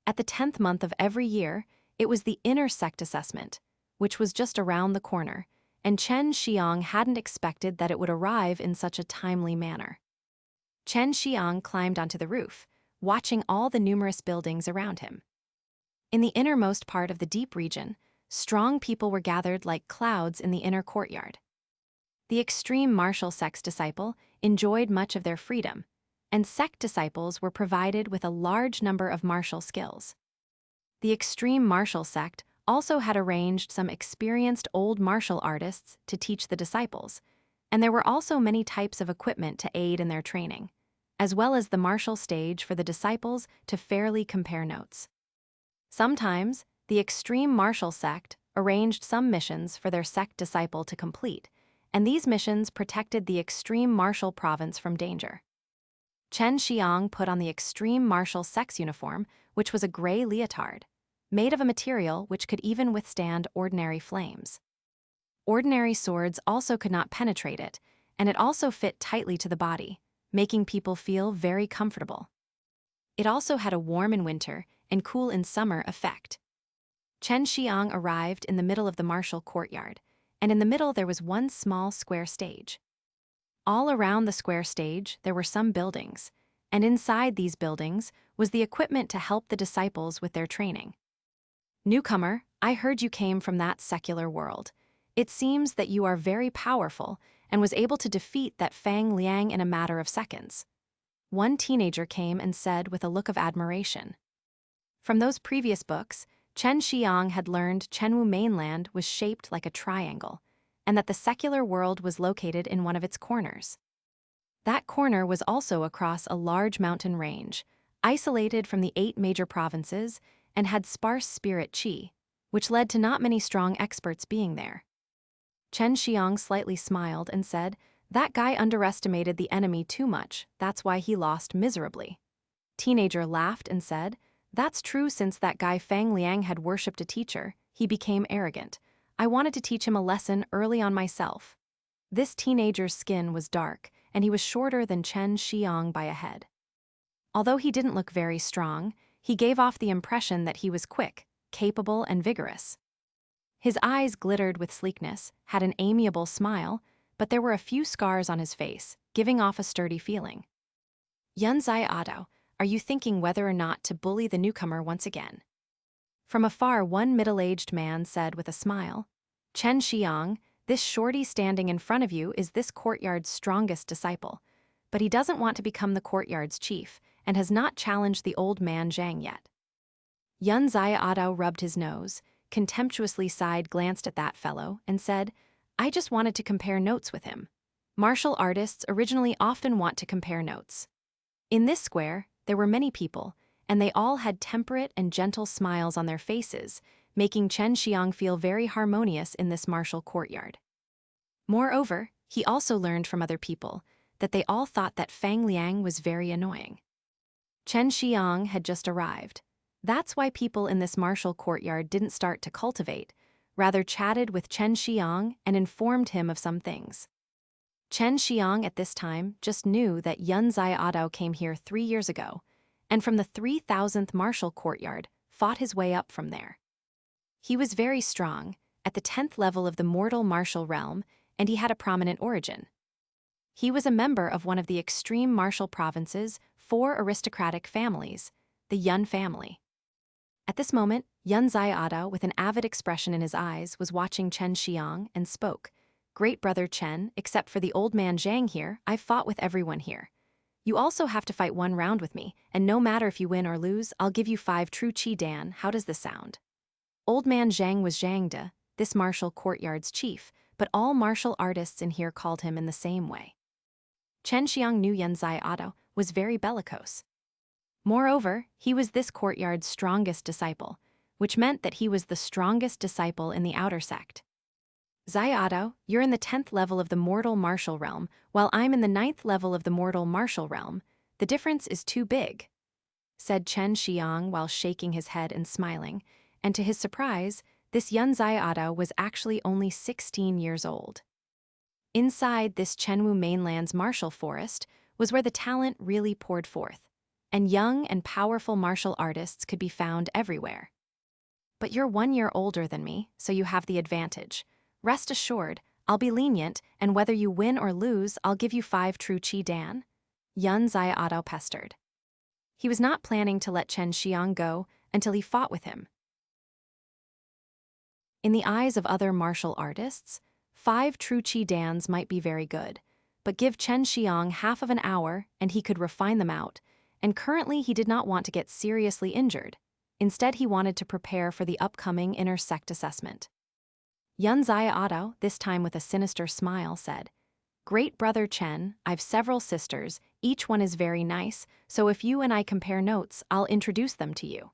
At the 10th month of every year, it was the inner sect assessment, which was just around the corner, and Chen Xiang hadn't expected that it would arrive in such a timely manner. Chen Xiang climbed onto the roof, watching all the numerous buildings around him. In the innermost part of the deep region, strong people were gathered like clouds in the inner courtyard. The Extreme Martial Sect's disciple enjoyed much of their freedom, and sect disciples were provided with a large number of martial skills. The Extreme Martial Sect also had arranged some experienced old martial artists to teach the disciples, and there were also many types of equipment to aid in their training, as well as the martial stage for the disciples to fairly compare notes. Sometimes, the Extreme Martial Sect arranged some missions for their sect disciple to complete, and these missions protected the Extreme Martial Province from danger. Chen Xiang put on the Extreme Martial Sect's uniform, which was a gray leotard, made of a material which could even withstand ordinary flames. Ordinary swords also could not penetrate it, and it also fit tightly to the body, making people feel very comfortable. It also had a warm in winter and cool in summer effect. Chen Xiang arrived in the middle of the martial courtyard, and in the middle there was one small square stage. All around the square stage, there were some buildings, and inside these buildings was the equipment to help the disciples with their training. Newcomer, I heard you came from that secular world. It seems that you are very powerful and was able to defeat that Fang Liang in a matter of seconds. One teenager came and said with a look of admiration. From those previous books, Chen Xiang had learned Chenwu mainland was shaped like a triangle, and that the secular world was located in one of its corners. That corner was also across a large mountain range, isolated from the 8 major provinces, and had sparse spirit qi, which led to not many strong experts being there. Chen Xiang slightly smiled and said, "That guy underestimated the enemy too much, that's why he lost miserably." Teenager laughed and said, "That's true, since that guy Fang Liang had worshipped a teacher, he became arrogant. I wanted to teach him a lesson early on myself." This teenager's skin was dark, and he was shorter than Chen Xiang by a head. Although he didn't look very strong, he gave off the impression that he was quick, capable, and vigorous. His eyes glittered with sleekness, had an amiable smile, but there were a few scars on his face, giving off a sturdy feeling. Yunzai Ado, are you thinking whether or not to bully the newcomer once again? From afar, one middle-aged man said with a smile, "Chen Xiang, this shorty standing in front of you is this courtyard's strongest disciple, but he doesn't want to become the courtyard's chief and has not challenged the old man Zhang yet." Yunzai Ado rubbed his nose, contemptuously sighed, glanced at that fellow, and said, "I just wanted to compare notes with him. Martial artists originally often want to compare notes." In this square, there were many people, and they all had temperate and gentle smiles on their faces, making Chen Xiang feel very harmonious in this martial courtyard. Moreover, he also learned from other people that they all thought that Fang Liang was very annoying. Chen Xiang had just arrived. That's why people in this martial courtyard didn't start to cultivate, rather chatted with Chen Xiang and informed him of some things. Chen Xiang at this time just knew that Yunzai Ado came here 3 years ago, and from the 3000th martial courtyard, fought his way up from there. He was very strong, at the 10th level of the mortal martial realm, and he had a prominent origin. He was a member of one of the extreme martial province's 4 aristocratic families, the Yun family. At this moment, Yunzai Ado, with an avid expression in his eyes, was watching Chen Xiang and spoke, "Great brother Chen, except for the old man Zhang here, I've fought with everyone here. You also have to fight 1 round with me, and no matter if you win or lose, I'll give you 5 true Qi Dan. How does this sound?" Old man Zhang was Zhang De, this martial courtyard's chief, but all martial artists in here called him in the same way. Chen Xiang knew Yunzai Ado was very bellicose. Moreover, he was this courtyard's strongest disciple, which meant that he was the strongest disciple in the outer sect. "Zai Ado, you're in the 10th level of the mortal martial realm, while I'm in the 9th level of the mortal martial realm. The difference is too big," said Chen Xiang while shaking his head and smiling, and to his surprise, this Yunzai Ado was actually only 16 years old. Inside this Chenwu mainland's martial forest was where the talent really poured forth, and young and powerful martial artists could be found everywhere. "But you're 1 year older than me, so you have the advantage. Rest assured, I'll be lenient, and whether you win or lose, I'll give you 5 true Qi Dan," Yunzai Ado pestered. He was not planning to let Chen Xiang go until he fought with him. In the eyes of other martial artists, 5 true Qi Dans might be very good, but give Chen Xiang half of an hour and he could refine them out, and currently he did not want to get seriously injured. Instead, he wanted to prepare for the upcoming inner sect assessment. Yunzai Ado, this time with a sinister smile, said, "Great brother Chen, I've several sisters, each one is very nice, so if you and I compare notes, I'll introduce them to you."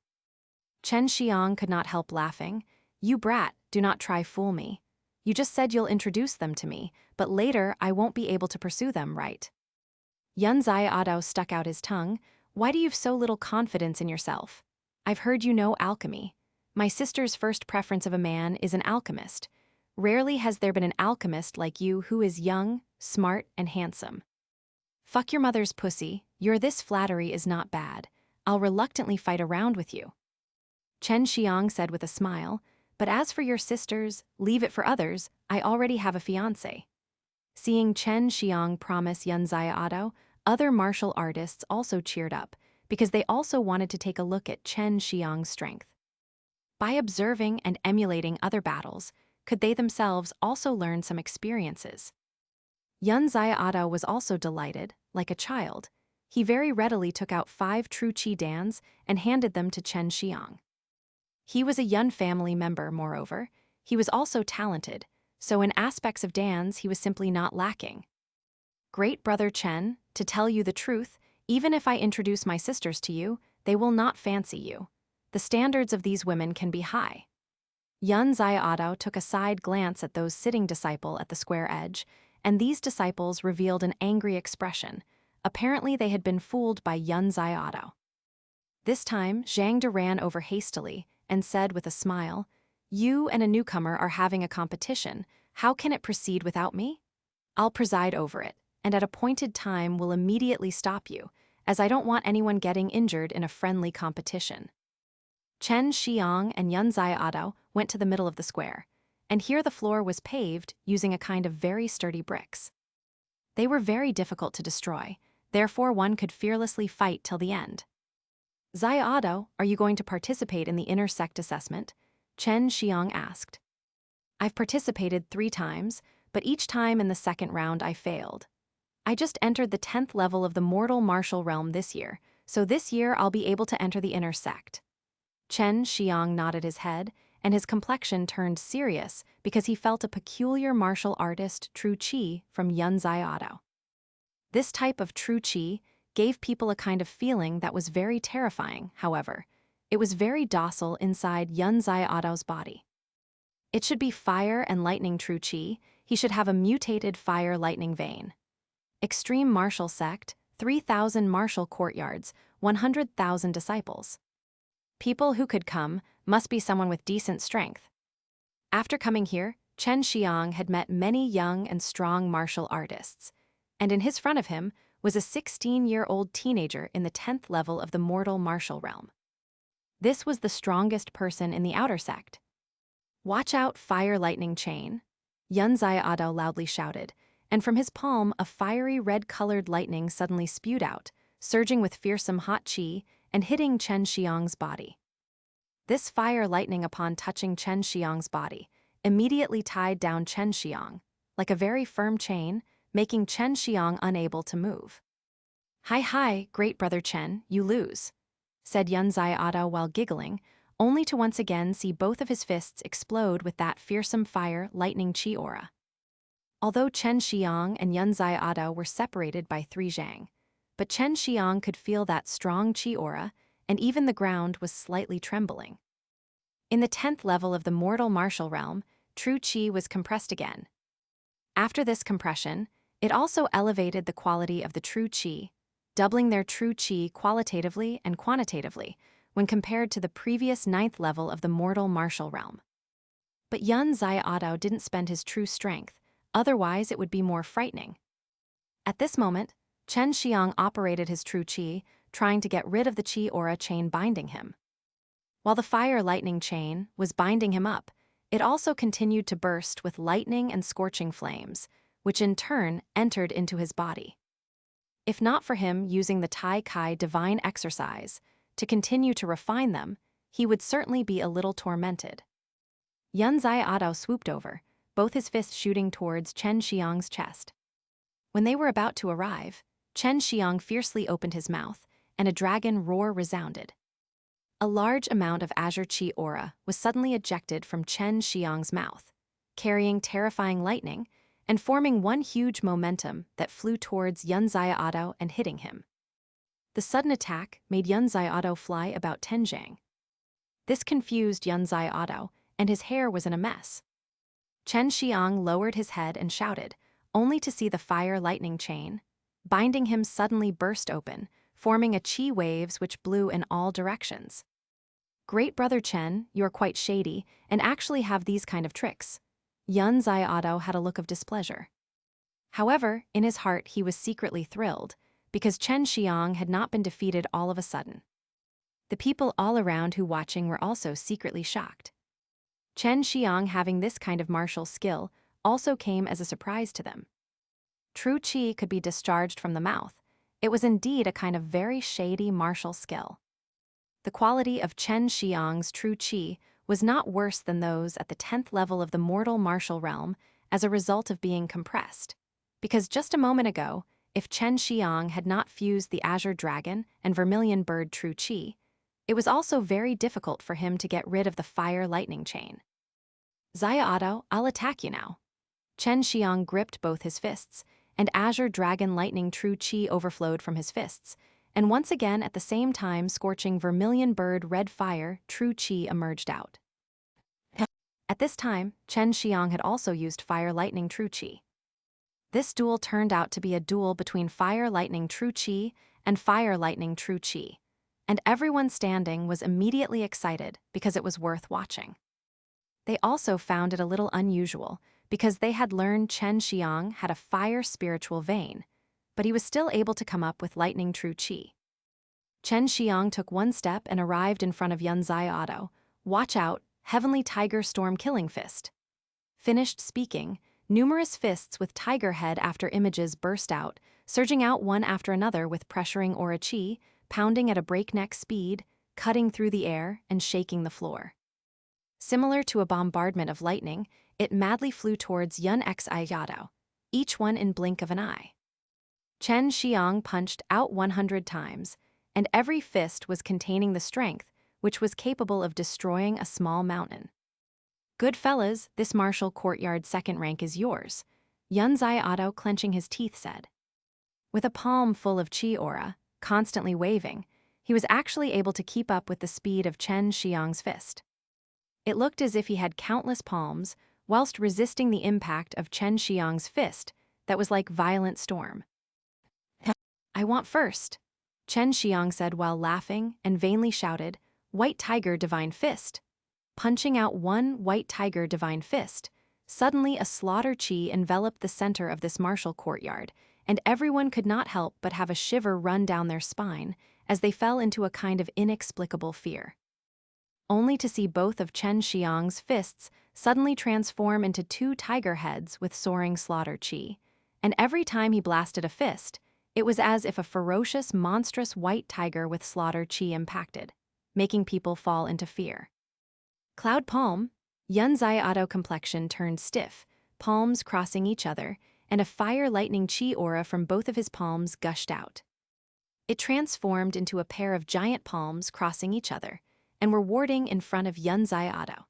Chen Xiang could not help laughing. "You brat, do not try fool me. You just said you'll introduce them to me, but later I won't be able to pursue them, right?" Yunzai Ado stuck out his tongue. "Why do you have so little confidence in yourself? I've heard you know alchemy. My sister's first preference of a man is an alchemist. Rarely has there been an alchemist like you who is young, smart, and handsome. Fuck your mother's pussy, this flattery is not bad. I'll reluctantly fight around with you." Chen Xiang said with a smile, "But as for your sisters, leave it for others, I already have a fiancé." Seeing Chen Xiang promise Yun Zaiado, other martial artists also cheered up, because they also wanted to take a look at Chen Xiang's strength. By observing and emulating other battles, could they themselves also learn some experiences? Yun Zaiado was also delighted, like a child. He very readily took out 5 true Qi dans and handed them to Chen Xiang. He was a Yun family member, moreover. He was also talented, so in aspects of dans he was simply not lacking. Great brother Chen, to tell you the truth, even if I introduce my sisters to you, they will not fancy you. The standards of these women can be high. Yun Zaiado took a side glance at those sitting disciple at the square edge, and these disciples revealed an angry expression. Apparently they had been fooled by Yun Zaiado. This time, Zhang De ran over hastily and said with a smile, "You and a newcomer are having a competition. How can it proceed without me? I'll preside over it, and at appointed time will immediately stop you, as I don't want anyone getting injured in a friendly competition." Chen Xiang and Yun Zaiado went to the middle of the square, and here the floor was paved using a kind of very sturdy bricks. They were very difficult to destroy, therefore one could fearlessly fight till the end. "Zaiado, are you going to participate in the inner sect assessment?" Chen Xiang asked. "I've participated 3 times, but each time in the second round I failed. I just entered the 10th level of the mortal martial realm this year, so this year I'll be able to enter the inner sect." Chen Xiang nodded his head, and his complexion turned serious because he felt a peculiar martial artist true Qi from Yun Zaiado. This type of true Qi gave people a kind of feeling that was very terrifying, however. It was very docile inside Yun Zaiado's body. It should be fire and lightning true Qi. He should have a mutated fire-lightning vein. Extreme martial sect, 3,000 martial courtyards, 100,000 disciples. People who could come must be someone with decent strength. After coming here, Chen Xiang had met many young and strong martial artists, and in his front of him was a 16-year-old teenager in the 10th level of the mortal martial realm. This was the strongest person in the outer sect. "Watch out, fire-lightning chain," Yun Zaiado loudly shouted, and from his palm a fiery red-colored lightning suddenly spewed out, surging with fearsome hot qi and hitting Chen Xiang's body. This fire lightning, upon touching Chen Xiang's body, immediately tied down Chen Xiang, like a very firm chain, making Chen Xiang unable to move. Hi, great brother Chen, you lose," said Yun Zaiado while giggling, only to once again see both of his fists explode with that fearsome fire lightning qi aura. Although Chen Xiang and Yun Zaiado were separated by 3 zhang, but Chen Xiang could feel that strong qi aura, and even the ground was slightly trembling. In the 10th level of the mortal martial realm, true qi was compressed again. After this compression, it also elevated the quality of the true qi, doubling their true qi qualitatively and quantitatively when compared to the previous 9th level of the mortal martial realm. But Yun Zaiado didn't spend his true strength, otherwise it would be more frightening. At this moment, Chen Xiang operated his true qi, trying to get rid of the qi aura chain binding him. While the fire lightning chain was binding him up, it also continued to burst with lightning and scorching flames, which in turn entered into his body. If not for him using the Tai Kai divine exercise to continue to refine them, he would certainly be a little tormented. Yun Zaiado swooped over, both his fists shooting towards Chen Xiang's chest. When they were about to arrive, Chen Xiang fiercely opened his mouth, and a dragon roar resounded. A large amount of Azure Qi aura was suddenly ejected from Chen Xiang's mouth, carrying terrifying lightning and forming one huge momentum that flew towards Yun Zaiado and hitting him. The sudden attack made Yun Zaiado fly about 10 zhang. This confused Yun Zaiado, and his hair was in a mess. Chen Xiang lowered his head and shouted, only to see the fire lightning chain binding him suddenly burst open, forming a qi waves which blew in all directions. "Great brother Chen, you're quite shady and actually have these kind of tricks." Yun Zaiado had a look of displeasure. However, in his heart he was secretly thrilled, because Chen Xiang had not been defeated all of a sudden. The people all around who watching were also secretly shocked. Chen Xiang having this kind of martial skill also came as a surprise to them. true qi could be discharged from the mouth. It was indeed a kind of very shady martial skill. The quality of Chen Xiang's true qi was not worse than those at the 10th level of the mortal martial realm as a result of being compressed. Because just a moment ago, if Chen Xiang had not fused the Azure Dragon and Vermilion Bird true qi, it was also very difficult for him to get rid of the fire lightning chain. Xiaodo, I'll attack you now. Chen Xiang gripped both his fists, and Azure Dragon lightning true qi overflowed from his fists, and once again at the same time scorching Vermilion Bird red fire true qi emerged out. At this time, Chen Xiang had also used fire lightning true qi. This duel turned out to be a duel between fire lightning true qi and fire lightning true qi, and everyone standing was immediately excited because it was worth watching. They also found it a little unusual because they had learned Chen Xiang had a fire spiritual vein, but he was still able to come up with lightning true qi. Chen Xiang took one step and arrived in front of Yun Xiaodo. Watch out, Heavenly Tiger Storm Killing Fist. Finished speaking, numerous fists with tiger head after images burst out, surging out one after another with pressuring aura qi, pounding at a breakneck speed, cutting through the air and shaking the floor. Similar to a bombardment of lightning, it madly flew towards Yun Xiaodo, each one in blink of an eye. Chen Xiang punched out 100 times, and every fist was containing the strength which was capable of destroying a small mountain. Good fellas, this martial courtyard second rank is yours, Yun Xiaodo clenching his teeth said. With a palm full of qi aura, constantly waving, he was actually able to keep up with the speed of Chen Xiang's fist. It looked as if he had countless palms, whilst resisting the impact of Chen Xiang's fist that was like violent storm. I want first, Chen Xiang said while laughing and vainly shouted, White Tiger Divine Fist. Punching out one White Tiger Divine Fist, suddenly a slaughter qi enveloped the center of this martial courtyard, and everyone could not help but have a shiver run down their spine as they fell into a kind of inexplicable fear. Only to see both of Chen Xiang's fists suddenly transform into two tiger heads with soaring slaughter qi, and every time he blasted a fist, it was as if a ferocious, monstrous white tiger with slaughter qi impacted, making people fall into fear. Cloud palm, Yun Xiaodo complexion turned stiff, palms crossing each other, and a fire lightning qi aura from both of his palms gushed out. It transformed into a pair of giant palms crossing each other, and were warding in front of Yun Xiaodo.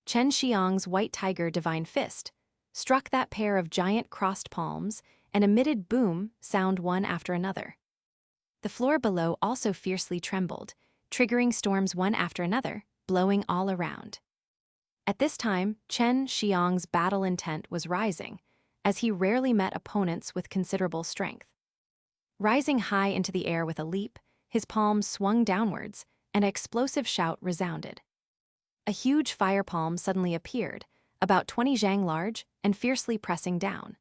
Chen Xiang's White Tiger Divine Fist struck that pair of giant crossed palms and emitted boom sound one after another. The floor below also fiercely trembled, triggering storms one after another, blowing all around. At this time, Chen Xiang's battle intent was rising, as he rarely met opponents with considerable strength. Rising high into the air with a leap, his palms swung downwards, and an explosive shout resounded. A huge fire palm suddenly appeared, about 20 zhang large, and fiercely pressing down.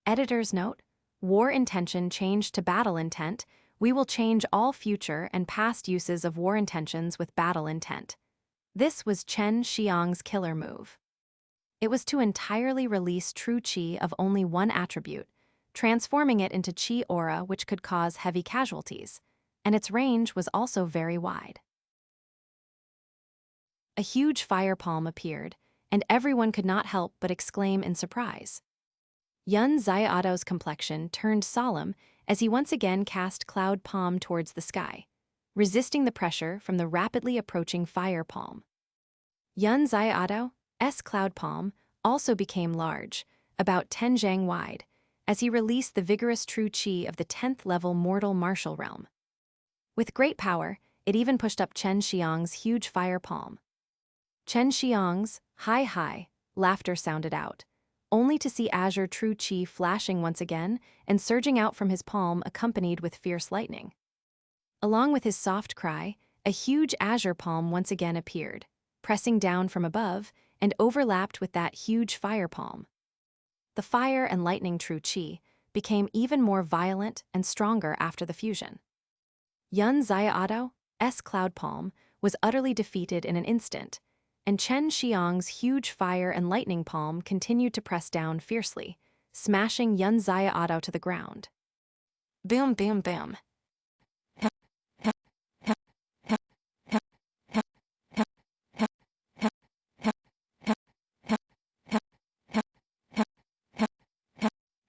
Editor's note: war intention changed to battle intent. We will change all future and past uses of war intentions with battle intent. This was Chen Xiang's killer move. It was to entirely release true qi of only one attribute, transforming it into qi aura which could cause heavy casualties, and its range was also very wide. A huge fire palm appeared, and everyone could not help but exclaim in surprise. Yun Xiaodo's complexion turned solemn as he once again cast cloud palm towards the sky, resisting the pressure from the rapidly approaching fire palm. Yun Xiaodo's cloud palm also became large, about 10 zhang wide, as he released the vigorous true qi of the 10th level mortal martial realm. With great power, it even pushed up Chen Xiang's huge fire palm. Chen Xiang's hi laughter sounded out, only to see Azure true qi flashing once again and surging out from his palm accompanied with fierce lightning. Along with his soft cry, a huge Azure palm once again appeared, pressing down from above and overlapped with that huge fire palm. The fire and lightning true qi became even more violent and stronger after the fusion. Yun Xiaodo's cloud palm was utterly defeated in an instant, and Chen Xiang's huge fire and lightning palm continued to press down fiercely, smashing Yun Xiaodo to the ground. Boom, boom, boom.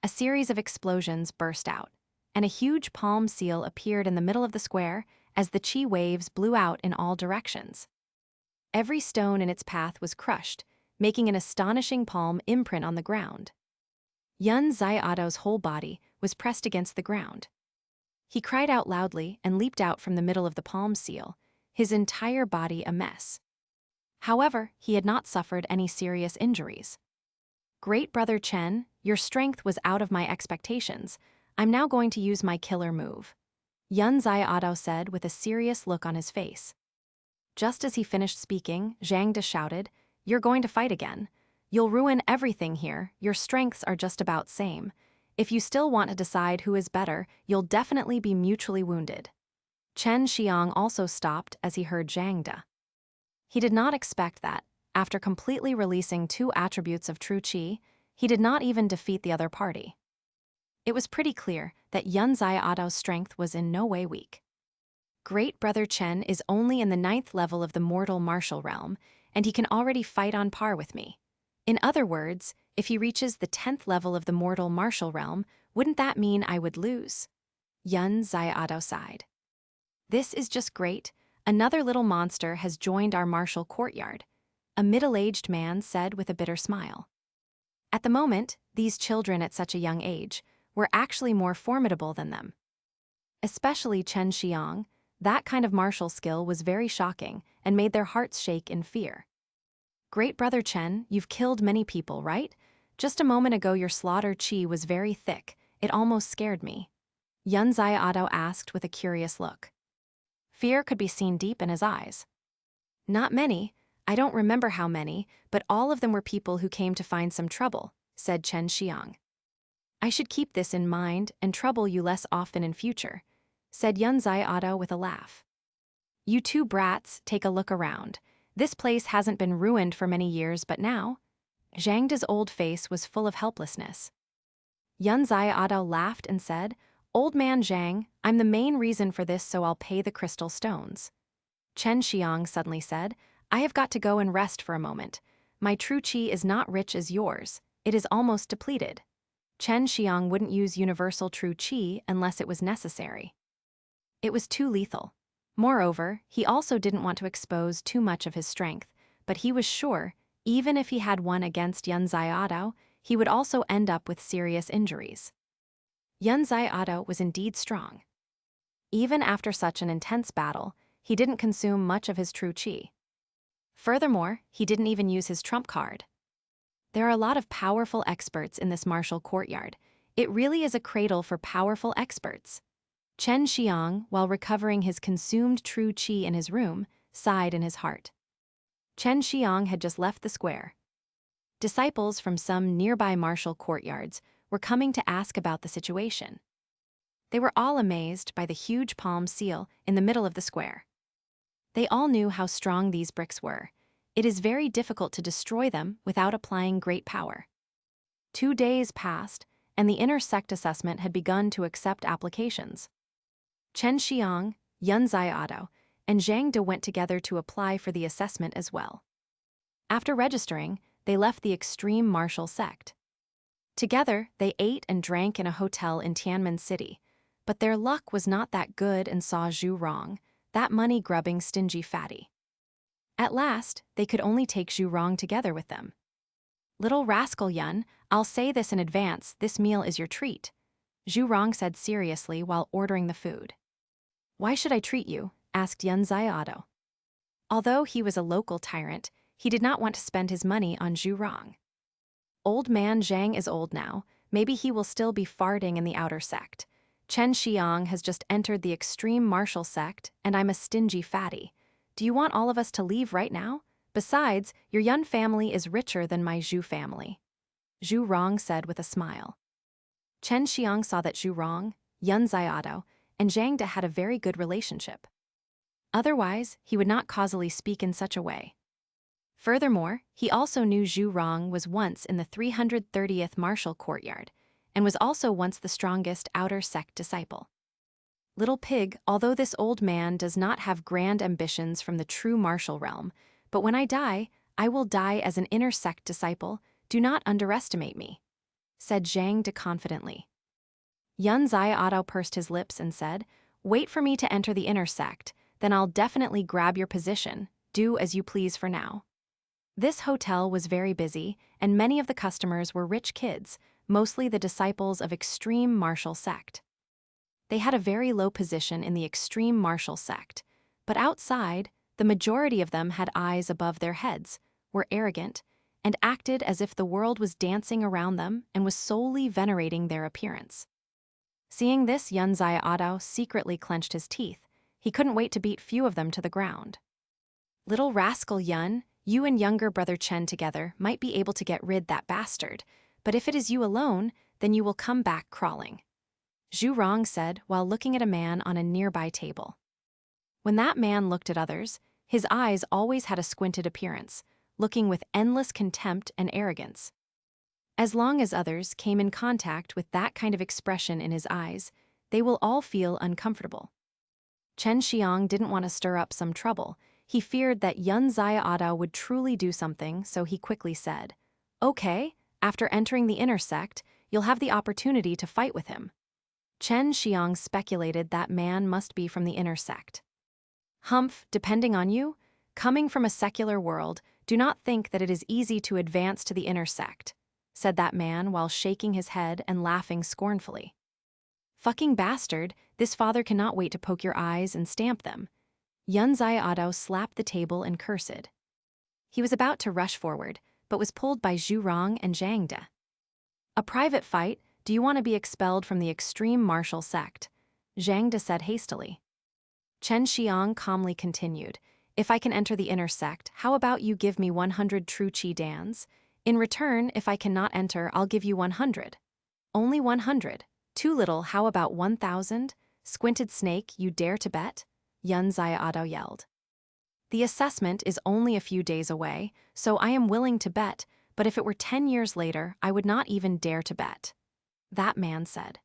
A series of explosions burst out, and a huge palm seal appeared in the middle of the square as the chi waves blew out in all directions. Every stone in its path was crushed, making an astonishing palm imprint on the ground. Yun Xiaodo's whole body was pressed against the ground. He cried out loudly and leaped out from the middle of the palm seal, his entire body a mess. However, he had not suffered any serious injuries. Great Brother Chen, your strength was out of my expectations. I'm now going to use my killer move, Yun Xiaodo said with a serious look on his face. Just as he finished speaking, Zhang De shouted, "You're going to fight again. You'll ruin everything here, your strengths are just about same. If you still want to decide who is better, you'll definitely be mutually wounded." Chen Xiang also stopped as he heard Zhang De. He did not expect that, after completely releasing 2 attributes of true qi, he did not even defeat the other party. It was pretty clear that Yun Xiaodo's strength was in no way weak. Great Brother Chen is only in the 9th level of the mortal martial realm, and he can already fight on par with me. In other words, if he reaches the 10th level of the mortal martial realm, wouldn't that mean I would lose? Yun Xiaodo sighed. This is just great. Another little monster has joined our martial courtyard, a middle-aged man said with a bitter smile. At the moment, these children at such a young age were actually more formidable than them. Especially Chen Xiang, that kind of martial skill was very shocking and made their hearts shake in fear. Great Brother Chen, you've killed many people, right? Just a moment ago your slaughter chi was very thick, it almost scared me. Yun Xiaodo asked with a curious look. Fear could be seen deep in his eyes. Not many, I don't remember how many, but all of them were people who came to find some trouble, said Chen Xiang. I should keep this in mind and trouble you less often in future, said Yun Xiaodo with a laugh. You 2 brats, take a look around. This place hasn't been ruined for many years, but now? Zhang De's old face was full of helplessness. Yun Xiaodo laughed and said, Old man Zhang, I'm the main reason for this, so I'll pay the crystal stones. Chen Xiang suddenly said, I have got to go and rest for a moment. My true qi is not rich as yours, it is almost depleted. Chen Xiang wouldn't use universal true qi unless it was necessary. It was too lethal. Moreover, he also didn't want to expose too much of his strength, but he was sure, even if he had won against Yun Xiaodo, he would also end up with serious injuries. Yun Xiaodo was indeed strong. Even after such an intense battle, he didn't consume much of his true qi. Furthermore, he didn't even use his trump card. There are a lot of powerful experts in this martial courtyard. It really is a cradle for powerful experts. Chen Xiang, while recovering his consumed true qi in his room, sighed in his heart. Chen Xiang had just left the square. Disciples from some nearby martial courtyards were coming to ask about the situation. They were all amazed by the huge palm seal in the middle of the square. They all knew how strong these bricks were. It is very difficult to destroy them without applying great power. 2 days passed, and the inner sect assessment had begun to accept applications. Chen Xiang, Yun Xiaodo, and Zhang De went together to apply for the assessment as well. After registering, they left the extreme martial sect. Together, they ate and drank in a hotel in Tianmen City, but their luck was not that good and saw Zhu Rong, that money-grubbing stingy fatty. At last, they could only take Zhu Rong together with them. Little rascal Yun, I'll say this in advance, this meal is your treat, Zhu Rong said seriously while ordering the food. Why should I treat you? Asked Yun Xiaodo. Although he was a local tyrant, he did not want to spend his money on Zhu Rong. Old man Zhang is old now, maybe he will still be farting in the outer sect. Chen Xiang has just entered the extreme martial sect, and I'm a stingy fatty. Do you want all of us to leave right now? Besides, your Yun family is richer than my Zhu family, Zhu Rong said with a smile. Chen Xiang saw that Zhu Rong, Yun Xiaodo, and Zhang De had a very good relationship. Otherwise, he would not causally speak in such a way. Furthermore, he also knew Zhu Rong was once in the 330th martial courtyard. and was also once the strongest outer sect disciple. Little pig, although this old man does not have grand ambitions from the true martial realm, but when I die, I will die as an inner sect disciple. Do not underestimate me, said Jiu Duzhi confidently. Yun Xiaotao pursed his lips and said, wait for me to enter the inner sect, then I'll definitely grab your position. Do as you please for now. This hotel was very busy, and many of the customers were rich kids, mostly the disciples of extreme martial sect. They had a very low position in the extreme martial sect, but outside, the majority of them had eyes above their heads, were arrogant, and acted as if the world was dancing around them and was solely venerating their appearance. Seeing this, Yun Xiaotao secretly clenched his teeth. He couldn't wait to beat few of them to the ground. Little rascal Yun, you and younger brother Chen together might be able to get rid that bastard, but if it is you alone, then you will come back crawling, Zhu Rong said while looking at a man on a nearby table. When that man looked at others, his eyes always had a squinted appearance, looking with endless contempt and arrogance. As long as others came in contact with that kind of expression in his eyes, they will all feel uncomfortable. Chen Xiang didn't want to stir up some trouble. He feared that Yun Xiaotao would truly do something, so he quickly said, okay, after entering the inner sect, you'll have the opportunity to fight with him. Chen Xiang speculated that man must be from the inner sect. Humph, depending on you, coming from a secular world, do not think that it is easy to advance to the inner sect, said that man while shaking his head and laughing scornfully. Fucking bastard, this father cannot wait to poke your eyes and stamp them. Yun Xiaotao slapped the table and cursed. He was about to rush forward, but was pulled by Zhu Rong and Jiu Duzhi. A private fight? Do you want to be expelled from the extreme martial sect? Jiu Duzhi said hastily. Chen Xiang calmly continued, if I can enter the inner sect, how about you give me 100 true qi dans? In return, if I cannot enter, I'll give you 100. Only 100. Too little, how about 1,000? Squinted snake, you dare to bet? Yun Xiaotao yelled. The assessment is only a few days away, so I am willing to bet, but if it were 10 years later, I would not even dare to bet, that man said.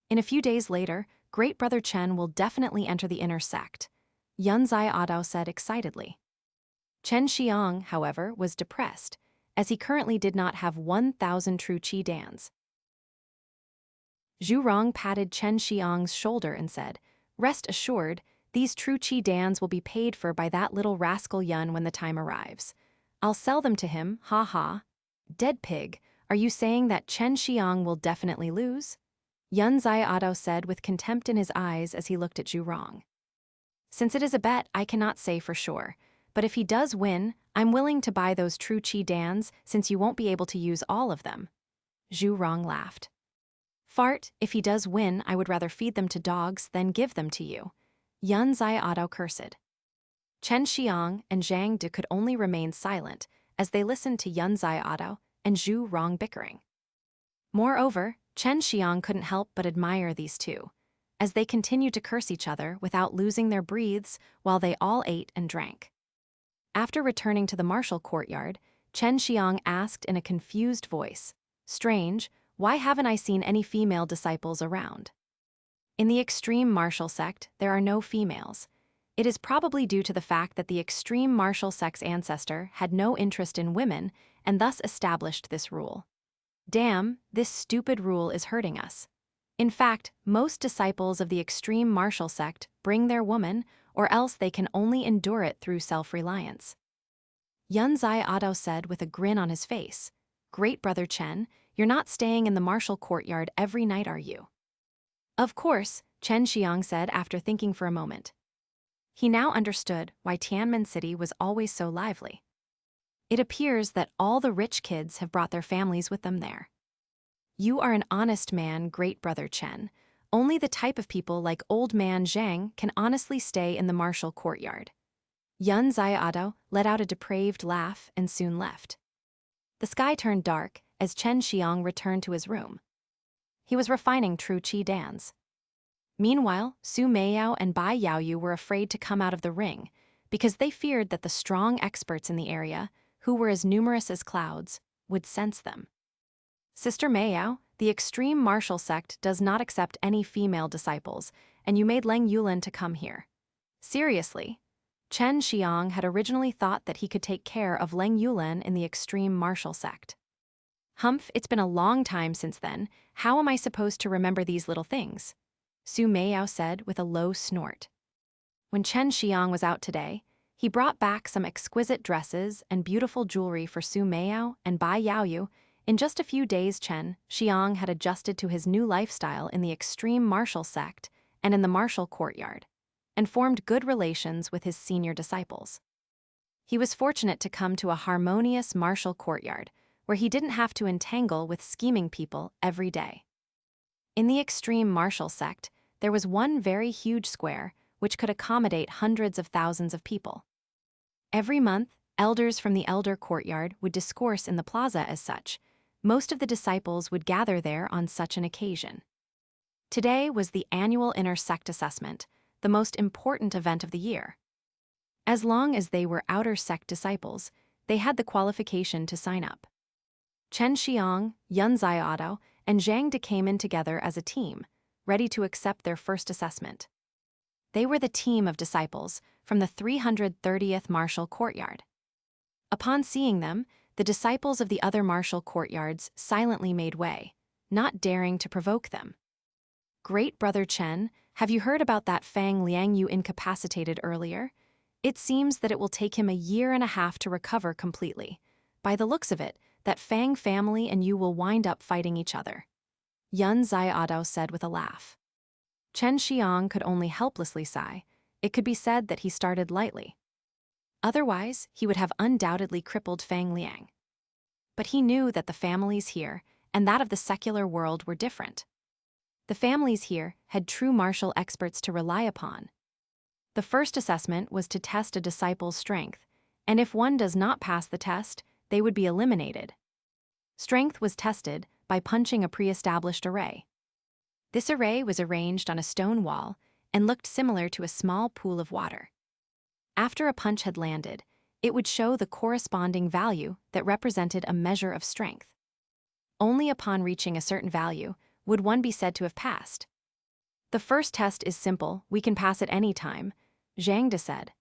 In a few days later, Great Brother Chen will definitely enter the inner sect, Yun Xiaotao said excitedly. Chen Xiang, however, was depressed, as he currently did not have 1,000 true qi dans. Zhu Rong patted Chen Xiang's shoulder and said, rest assured, these true qi dans will be paid for by that little rascal Yun when the time arrives. I'll sell them to him, ha ha. Dead pig, are you saying that Chen Xiang will definitely lose? Yun Xiaotao said with contempt in his eyes as he looked at Zhu Rong. Since it is a bet, I cannot say for sure, but if he does win, I'm willing to buy those true qi dans since you won't be able to use all of them. Zhu Rong laughed. Fart, if he does win, I would rather feed them to dogs than give them to you. Yun Xiaotao cursed. Chen Xiang and Jiu Duzhi could only remain silent as they listened to Yun Xiaotao and Zhu Rong bickering. Moreover, Chen Xiang couldn't help but admire these two, as they continued to curse each other without losing their breaths while they all ate and drank. After returning to the martial courtyard, Chen Xiang asked in a confused voice, strange, why haven't I seen any female disciples around? In the extreme martial sect, there are no females. It is probably due to the fact that the extreme martial sect's ancestor had no interest in women and thus established this rule. Damn, this stupid rule is hurting us. In fact, most disciples of the extreme martial sect bring their woman, or else they can only endure it through self-reliance. Yun Xiaotao said with a grin on his face, Great Brother Chen, you're not staying in the martial courtyard every night, are you? Of course, Chen Xiang said after thinking for a moment. He now understood why Tianmen City was always so lively. It appears that all the rich kids have brought their families with them there. You are an honest man, Great Brother Chen. Only the type of people like Old Man Zhang can honestly stay in the martial courtyard. Yun Xiaotao let out a depraved laugh and soon left. The sky turned dark as Chen Xiang returned to his room. He was refining true qi dans. Meanwhile, Su Meiyao and Bai Yaoyu were afraid to come out of the ring because they feared that the strong experts in the area, who were as numerous as clouds, would sense them. Sister Meiyao, The extreme martial sect does not accept any female disciples, and you made Leng Yulan to come here. Seriously? Chen Xiang had originally thought that he could take care of Leng Yulan in the extreme martial sect. Humph, it's been a long time since then. How am I supposed to remember these little things? Su Meiyao said with a low snort. When Chen Xiang was out today, he brought back some exquisite dresses and beautiful jewelry for Su Meiyao and Bai Yaoyu. In just a few days, Chen Xiang had adjusted to his new lifestyle in the extreme martial sect and in the martial courtyard, and formed good relations with his senior disciples. He was fortunate to come to a harmonious martial courtyard where he didn't have to entangle with scheming people every day. In the extreme martial sect, there was one very huge square which could accommodate hundreds of thousands of people. Every month, elders from the elder courtyard would discourse in the plaza as such. Most of the disciples would gather there on such an occasion. Today was the annual inner sect assessment, the most important event of the year. As long as they were outer sect disciples, they had the qualification to sign up. Chen Xiang, Yun Xiaodao, and Zhang De came in together as a team, ready to accept their first assessment. They were the team of disciples from the 330th Martial Courtyard. Upon seeing them, the disciples of the other martial courtyards silently made way, not daring to provoke them. Great Brother Chen, have you heard about that Fang Liang you incapacitated earlier? It seems that it will take him a year and a half to recover completely. By the looks of it, that Fang family and you will wind up fighting each other. Yun Xiaodao said with a laugh. Chen Xiang could only helplessly sigh. It could be said that he started lightly. Otherwise, he would have undoubtedly crippled Fang Liang. But he knew that the families here and that of the secular world were different. The families here had true martial experts to rely upon. The first assessment was to test a disciple's strength, and if one does not pass the test, they would be eliminated. Strength was tested by punching a pre-established array. This array was arranged on a stone wall and looked similar to a small pool of water. After a punch had landed, it would show the corresponding value that represented a measure of strength. Only upon reaching a certain value would one be said to have passed. The first test is simple, we can pass it any time, Zhang De said.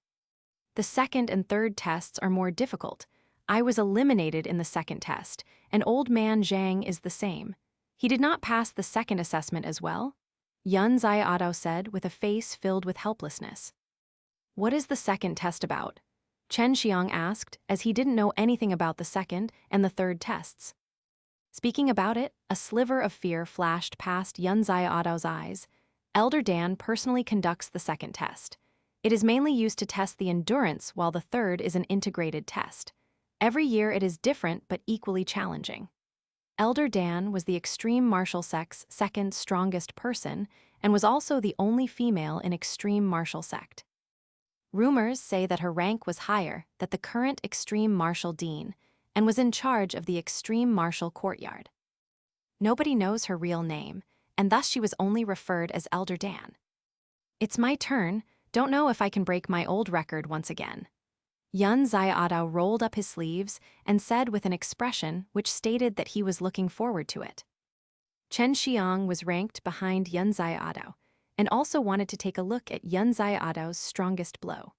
The second and third tests are more difficult. I was eliminated in the second test, and old man Zhang is the same. He did not pass the second assessment as well, Yun Xiaodao said with a face filled with helplessness. What is the second test about? Chen Xiang asked, as he didn't know anything about the second and the third tests. Speaking about it, a sliver of fear flashed past Yun Xiaodao's eyes. Elder Dan personally conducts the second test. It is mainly used to test the endurance, while the third is an integrated test. Every year it is different but equally challenging. Elder Dan was the extreme martial sect's second strongest person and was also the only female in extreme martial sect. Rumors say that her rank was higher than the current extreme martial dean and was in charge of the extreme martial courtyard. Nobody knows her real name, and thus she was only referred as Elder Dan. It's my turn, don't know if I can break my old record once again. Yun Xiaodao rolled up his sleeves and said with an expression which stated that he was looking forward to it. Chen Xiang was ranked behind Yun Xiaodao and also wanted to take a look at Yun Xiaodao's strongest blow.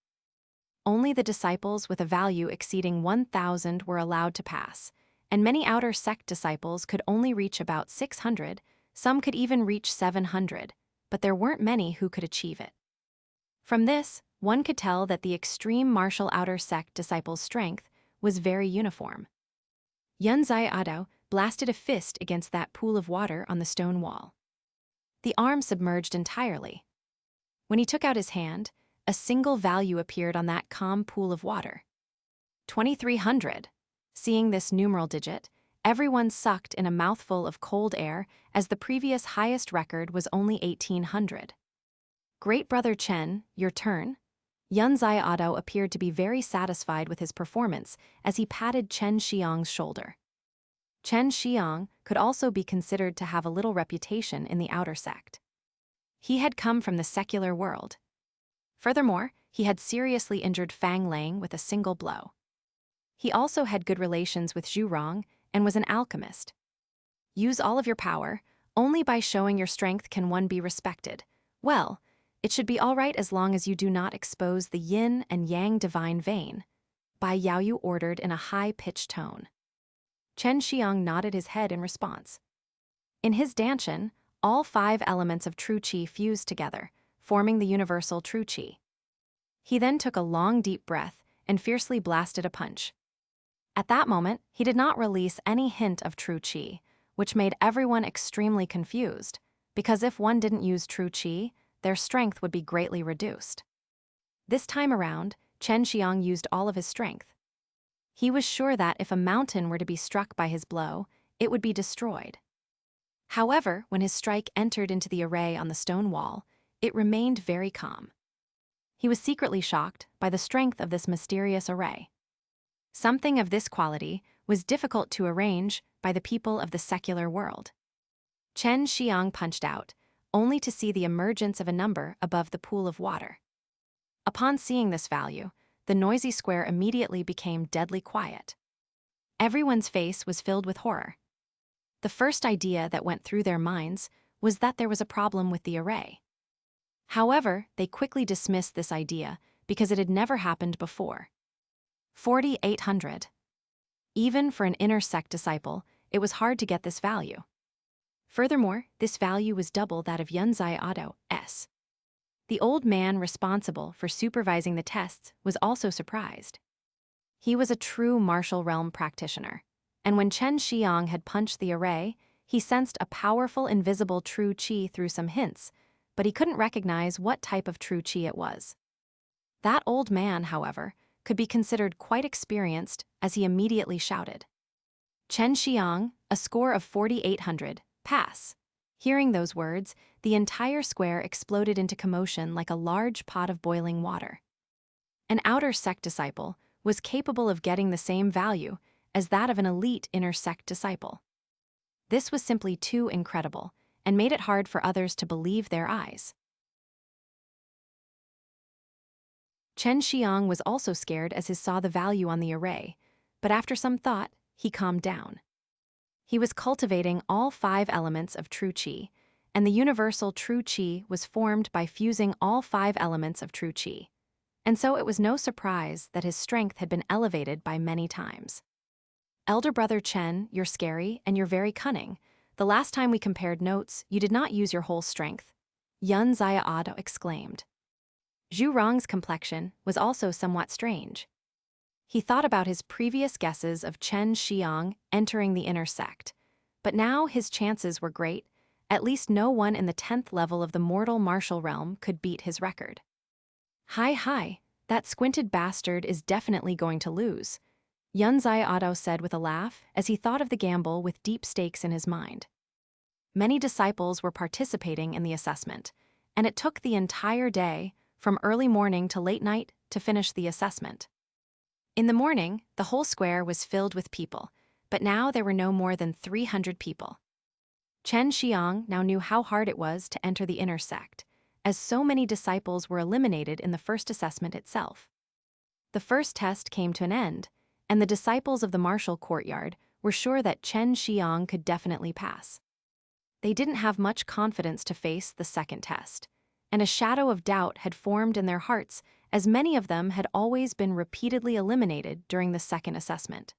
Only the disciples with a value exceeding 1,000 were allowed to pass, and many outer sect disciples could only reach about 600, some could even reach 700, but there weren't many who could achieve it. From this, one could tell that the extreme martial outer sect disciples' strength was very uniform. Yun Xiaodao blasted a fist against that pool of water on the stone wall. The arm submerged entirely. When he took out his hand, a single value appeared on that calm pool of water. 2,300. Seeing this numeral digit, everyone sucked in a mouthful of cold air, as the previous highest record was only 1,800. Great Brother Chen, your turn. Yun Xiaodao appeared to be very satisfied with his performance as he patted Chen Xiang's shoulder. Chen Xiang could also be considered to have a little reputation in the outer sect. He had come from the secular world. Furthermore, he had seriously injured Fang Lang with a single blow. He also had good relations with Zhu Rong and was an alchemist. Use all of your power. Only by showing your strength can one be respected. Well, it should be all right as long as you do not expose the yin and yang divine vein. Bai Yaoyu ordered in a high-pitched tone. Chen Xiang nodded his head in response. In his danshan, all 5 elements of true qi fused together, forming the universal true qi. He then took a long deep breath and fiercely blasted a punch. At that moment, he did not release any hint of true qi, which made everyone extremely confused, because if one didn't use true qi, their strength would be greatly reduced. This time around, Chen Xiang used all of his strength. He was sure that if a mountain were to be struck by his blow, it would be destroyed. However, when his strike entered into the array on the stone wall, it remained very calm. He was secretly shocked by the strength of this mysterious array. Something of this quality was difficult to arrange by the people of the secular world. Chen Xiang punched out, only to see the emergence of a number above the pool of water. Upon seeing this value, the noisy square immediately became deadly quiet. Everyone's face was filled with horror. The first idea that went through their minds was that there was a problem with the array. However, they quickly dismissed this idea because it had never happened before. 4,800. Even for an inner sect disciple, it was hard to get this value. Furthermore, this value was double that of Yunzai Ado's. The old man responsible for supervising the tests was also surprised. He was a true martial realm practitioner, and when Chen Xiang had punched the array, he sensed a powerful invisible true qi through some hints, but he couldn't recognize what type of true qi it was. That old man, however, could be considered quite experienced as he immediately shouted, "Chen Xiang, a score of 4,800, pass." Hearing those words, the entire square exploded into commotion like a large pot of boiling water. An outer sect disciple was capable of getting the same value as that of an elite inner sect disciple. This was simply too incredible and made it hard for others to believe their eyes. Chen Xiang was also scared as he saw the value on the array, but after some thought, he calmed down. He was cultivating all 5 elements of true qi, and the universal true qi was formed by fusing all 5 elements of true qi. And so it was no surprise that his strength had been elevated by many times. "Elder brother Chen, you're scary and you're very cunning. The last time we compared notes, you did not use your whole strength," Yun Xiaodo exclaimed. Zhu Rong's complexion was also somewhat strange. He thought about his previous guesses of Chen Xiang entering the inner sect, but now his chances were great. At least no one in the 10th level of the mortal martial realm could beat his record. Hi, that squinted bastard is definitely going to lose," Yun Xiaodo said with a laugh as he thought of the gamble with deep stakes in his mind. Many disciples were participating in the assessment, and it took the entire day, from early morning to late night, to finish the assessment. In the morning, the whole square was filled with people, but now there were no more than 300 people. Chen Xiang now knew how hard it was to enter the inner sect, as so many disciples were eliminated in the first assessment itself. The first test came to an end, and the disciples of the martial courtyard were sure that Chen Xiang could definitely pass. They didn't have much confidence to face the second test, and a shadow of doubt had formed in their hearts as many of them had always been repeatedly eliminated during the second assessment.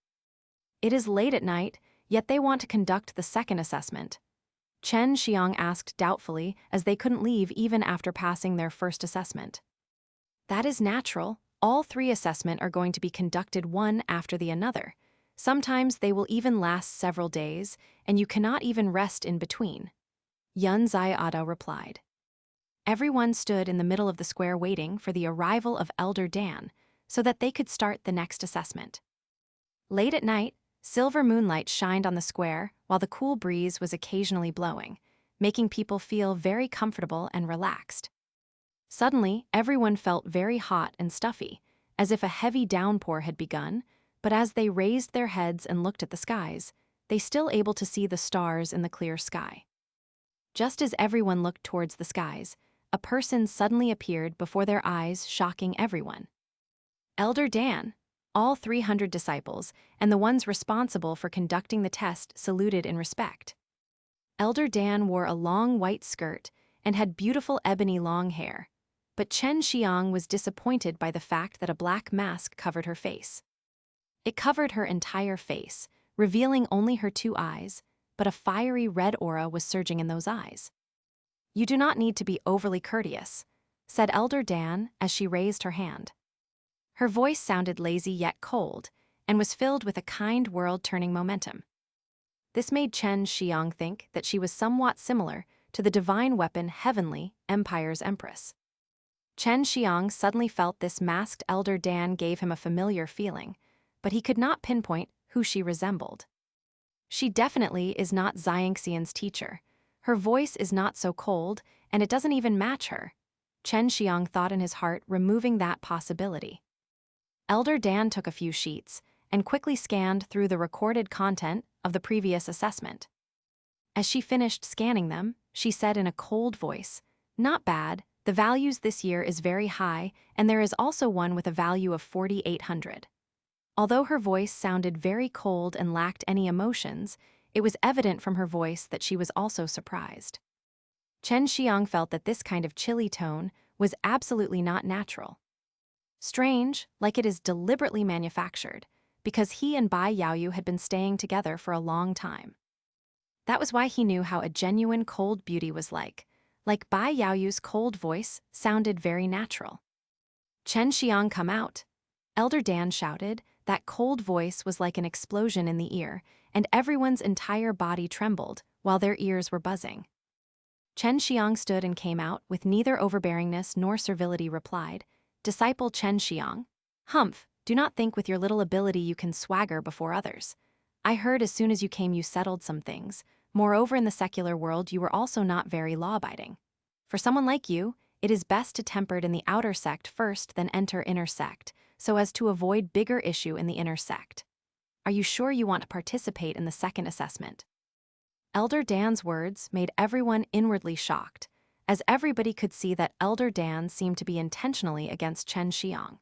It is late at night, yet they want to conduct the second assessment, Chen Xiang asked doubtfully as they couldn't leave even after passing their first assessment. That is natural. All 3 assessments are going to be conducted one after the another. Sometimes they will even last several days, and you cannot even rest in between, Yun Xiaodo replied. Everyone stood in the middle of the square waiting for the arrival of Elder Dan so that they could start the next assessment. Late at night, silver moonlight shined on the square while the cool breeze was occasionally blowing, making people feel very comfortable and relaxed. Suddenly, everyone felt very hot and stuffy, as if a heavy downpour had begun, but as they raised their heads and looked at the skies, they still able to see the stars in the clear sky. Just as everyone looked towards the skies, a person suddenly appeared before their eyes, shocking everyone. Elder Dan. All 300 disciples and the ones responsible for conducting the test saluted in respect. Elder Dan wore a long white skirt and had beautiful ebony long hair, but Chen Xiang was disappointed by the fact that a black mask covered her face. It covered her entire face, revealing only her 2 eyes, but a fiery red aura was surging in those eyes. "You do not need to be overly courteous," said Elder Dan as she raised her hand. Her voice sounded lazy yet cold, and was filled with a kind world-turning momentum. This made Chen Xiang think that she was somewhat similar to the divine weapon Heavenly, Empire's Empress. Chen Xiang suddenly felt this masked Elder Dan gave him a familiar feeling, but he could not pinpoint who she resembled. She definitely is not Xiangxian's teacher. Her voice is not so cold, and it doesn't even match her. Chen Xiang thought in his heart, removing that possibility. Elder Dan took a few sheets and quickly scanned through the recorded content of the previous assessment. As she finished scanning them, she said in a cold voice, "Not bad, the values this year is very high, and there is also one with a value of 4,800. Although her voice sounded very cold and lacked any emotions, it was evident from her voice that she was also surprised. Chen Xiang felt that this kind of chilly tone was absolutely not natural. Strange, like it is deliberately manufactured, because he and Bai Yaoyu had been staying together for a long time. That was why he knew how a genuine cold beauty was like Bai Yaoyu's cold voice sounded very natural. "Chen Xiang, come out!" Elder Dan shouted. That cold voice was like an explosion in the ear, and everyone's entire body trembled while their ears were buzzing. Chen Xiang stood and came out with neither overbearingness nor servility replied, "Disciple Chen Xiang, humph, do not think with your little ability you can swagger before others. I heard as soon as you came you settled some things. Moreover, in the secular world you were also not very law-abiding. For someone like you, it is best to temper it in the outer sect first, then enter inner sect, so as to avoid bigger issue in the inner sect. Are you sure you want to participate in the second assessment?" Elder Dan's words made everyone inwardly shocked, as everybody could see that Elder Dan seemed to be intentionally against Chen Xiang.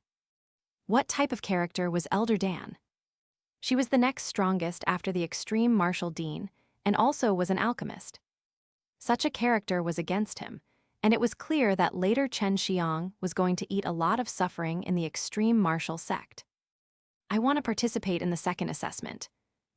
What type of character was Elder Dan? She was the next strongest after the extreme martial dean, and also was an alchemist. Such a character was against him, and it was clear that later Chen Xiang was going to eat a lot of suffering in the extreme martial sect. "I want to participate in the second assessment."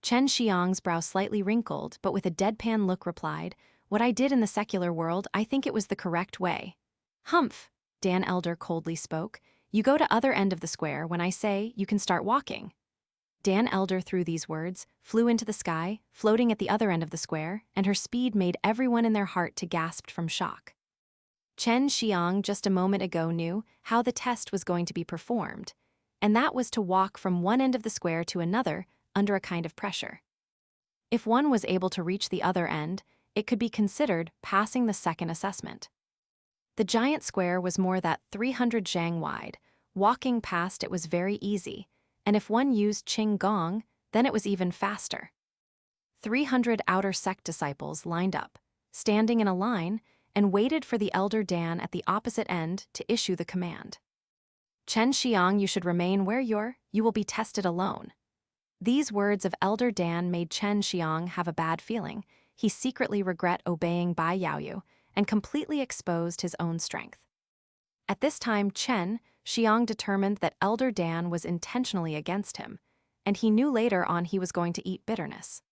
Chen Xiang's brow slightly wrinkled, but with a deadpan look replied, "What I did in the secular world, I think it was the correct way." "Humph," Dan Elder coldly spoke. "You go to other end of the square when I say you can start walking." Dan Elder, through these words, flew into the sky, floating at the other end of the square, and her speed made everyone in their heart to gasp from shock. Chen Xiang just a moment ago knew how the test was going to be performed, and that was to walk from one end of the square to another under a kind of pressure. If one was able to reach the other end, it could be considered passing the second assessment. The giant square was more than 300 zhang wide. Walking past it was very easy, and if one used Qing Gong, then it was even faster. 300 outer sect disciples lined up, standing in a line, and waited for the Elder Dan at the opposite end to issue the command. "Chen Xiang, you should remain where you will be tested alone." These words of Elder Dan made Chen Xiang have a bad feeling. He secretly regret obeying Bai Yaoyu and completely exposed his own strength. At this time, Chen Xiang determined that Elder Dan was intentionally against him, and he knew later on he was going to eat bitterness.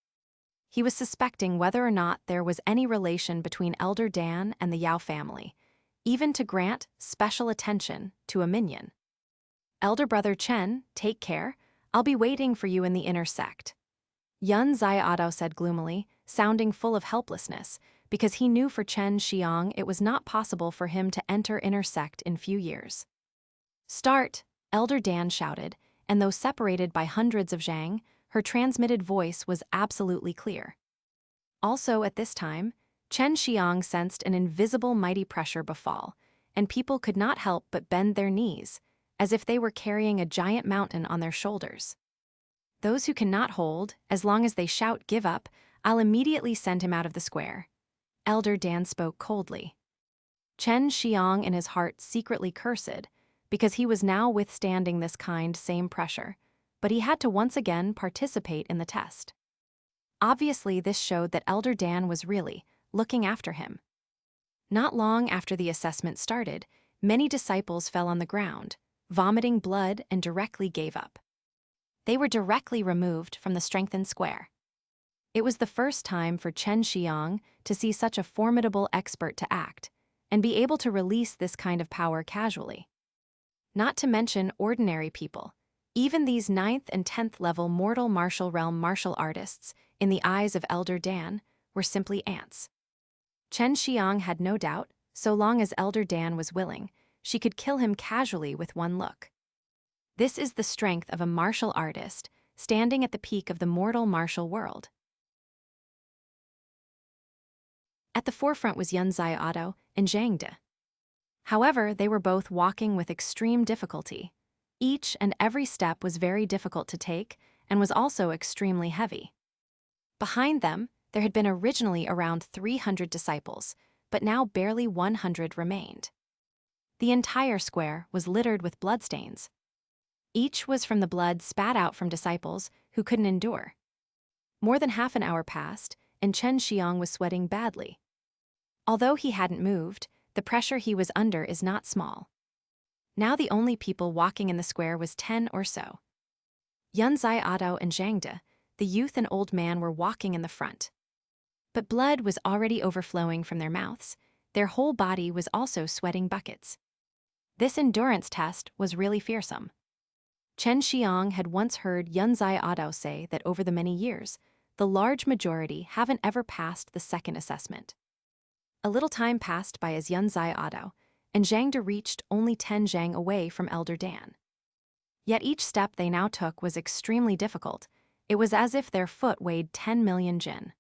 He was suspecting whether or not there was any relation between Elder Dan and the Yao family, even to grant special attention to a minion. "Elder brother Chen, take care. I'll be waiting for you in the inner sect," Yun Xiaodao said gloomily, sounding full of helplessness, because he knew for Chen Xiang it was not possible for him to enter inner sect in few years. "Start," Elder Dan shouted, and though separated by hundreds of zhang, her transmitted voice was absolutely clear. Also at this time, Chen Xiang sensed an invisible mighty pressure befall, and people could not help but bend their knees, as if they were carrying a giant mountain on their shoulders. "Those who cannot hold, as long as they shout 'give up,' I'll immediately send him out of the square." Elder Dan spoke coldly. Chen Xiang in his heart secretly cursed, because he was now withstanding this same pressure, but he had to once again participate in the test. Obviously, this showed that Elder Dan was really looking after him. Not long after the assessment started, many disciples fell on the ground, vomiting blood, and directly gave up. They were directly removed from the strengthened square. It was the first time for Chen Xiang to see such a formidable expert to act, and be able to release this kind of power casually. Not to mention ordinary people. Even these 9th and 10th level mortal martial realm martial artists, in the eyes of Elder Dan, were simply ants. Chen Xiang had no doubt, so long as Elder Dan was willing, she could kill him casually with one look. This is the strength of a martial artist, standing at the peak of the mortal martial world. At the forefront was Yunzai Otto and Zhang De. However, they were both walking with extreme difficulty. Each and every step was very difficult to take and was also extremely heavy. Behind them, there had been originally around 300 disciples, but now barely 100 remained. The entire square was littered with bloodstains. Each was from the blood spat out from disciples who couldn't endure. More than half an hour passed, and Chen Xiang was sweating badly. Although he hadn't moved, the pressure he was under is not small. Now the only people walking in the square was 10 or so. Yunzai Otto and Zhang De, the youth and old man, were walking in the front. But blood was already overflowing from their mouths. Their whole body was also sweating buckets. This endurance test was really fearsome. Chen Xiang had once heard Yunzai Otto say that over the many years, the large majority haven't ever passed the second assessment. A little time passed by as Yunzai Otto and Zhang De reached only 10 zhang away from Elder Dan. Yet each step they now took was extremely difficult. It was as if their foot weighed 10 million jin.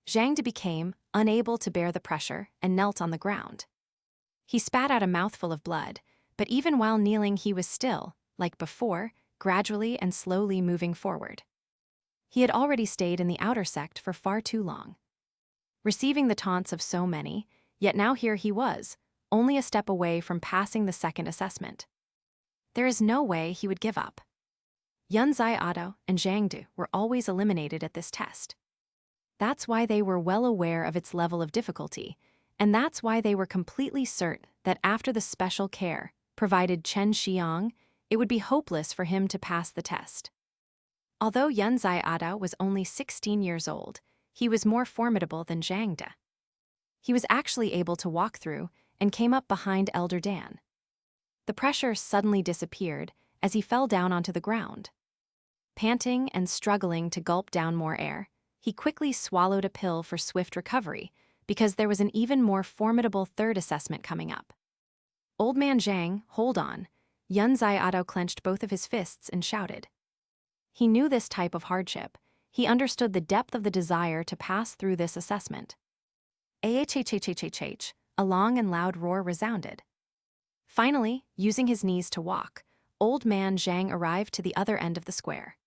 Zhang De became unable to bear the pressure and knelt on the ground. He spat out a mouthful of blood, but even while kneeling he was still, like before, gradually and slowly moving forward. He had already stayed in the outer sect for far too long. Receiving the taunts of so many, yet now here he was, only a step away from passing the second assessment. There is no way he would give up. Yunzai Otto and Zhang De were always eliminated at this test. That's why they were well aware of its level of difficulty, and that's why they were completely certain that after the special care provided Chen Xiang, it would be hopeless for him to pass the test. Although Yunzai Otto was only 16 years old, he was more formidable than Zhang De. He was actually able to walk through and came up behind Elder Dan. The pressure suddenly disappeared as he fell down onto the ground. Panting and struggling to gulp down more air, he quickly swallowed a pill for swift recovery because there was an even more formidable third assessment coming up. Old man Zhang, hold on. Yunzai Otto clenched both of his fists and shouted. He knew this type of hardship. He understood the depth of the desire to pass through this assessment. Ahhhhhhh, a long and loud roar resounded. Finally, using his knees to walk, old man Zhang arrived to the other end of the square.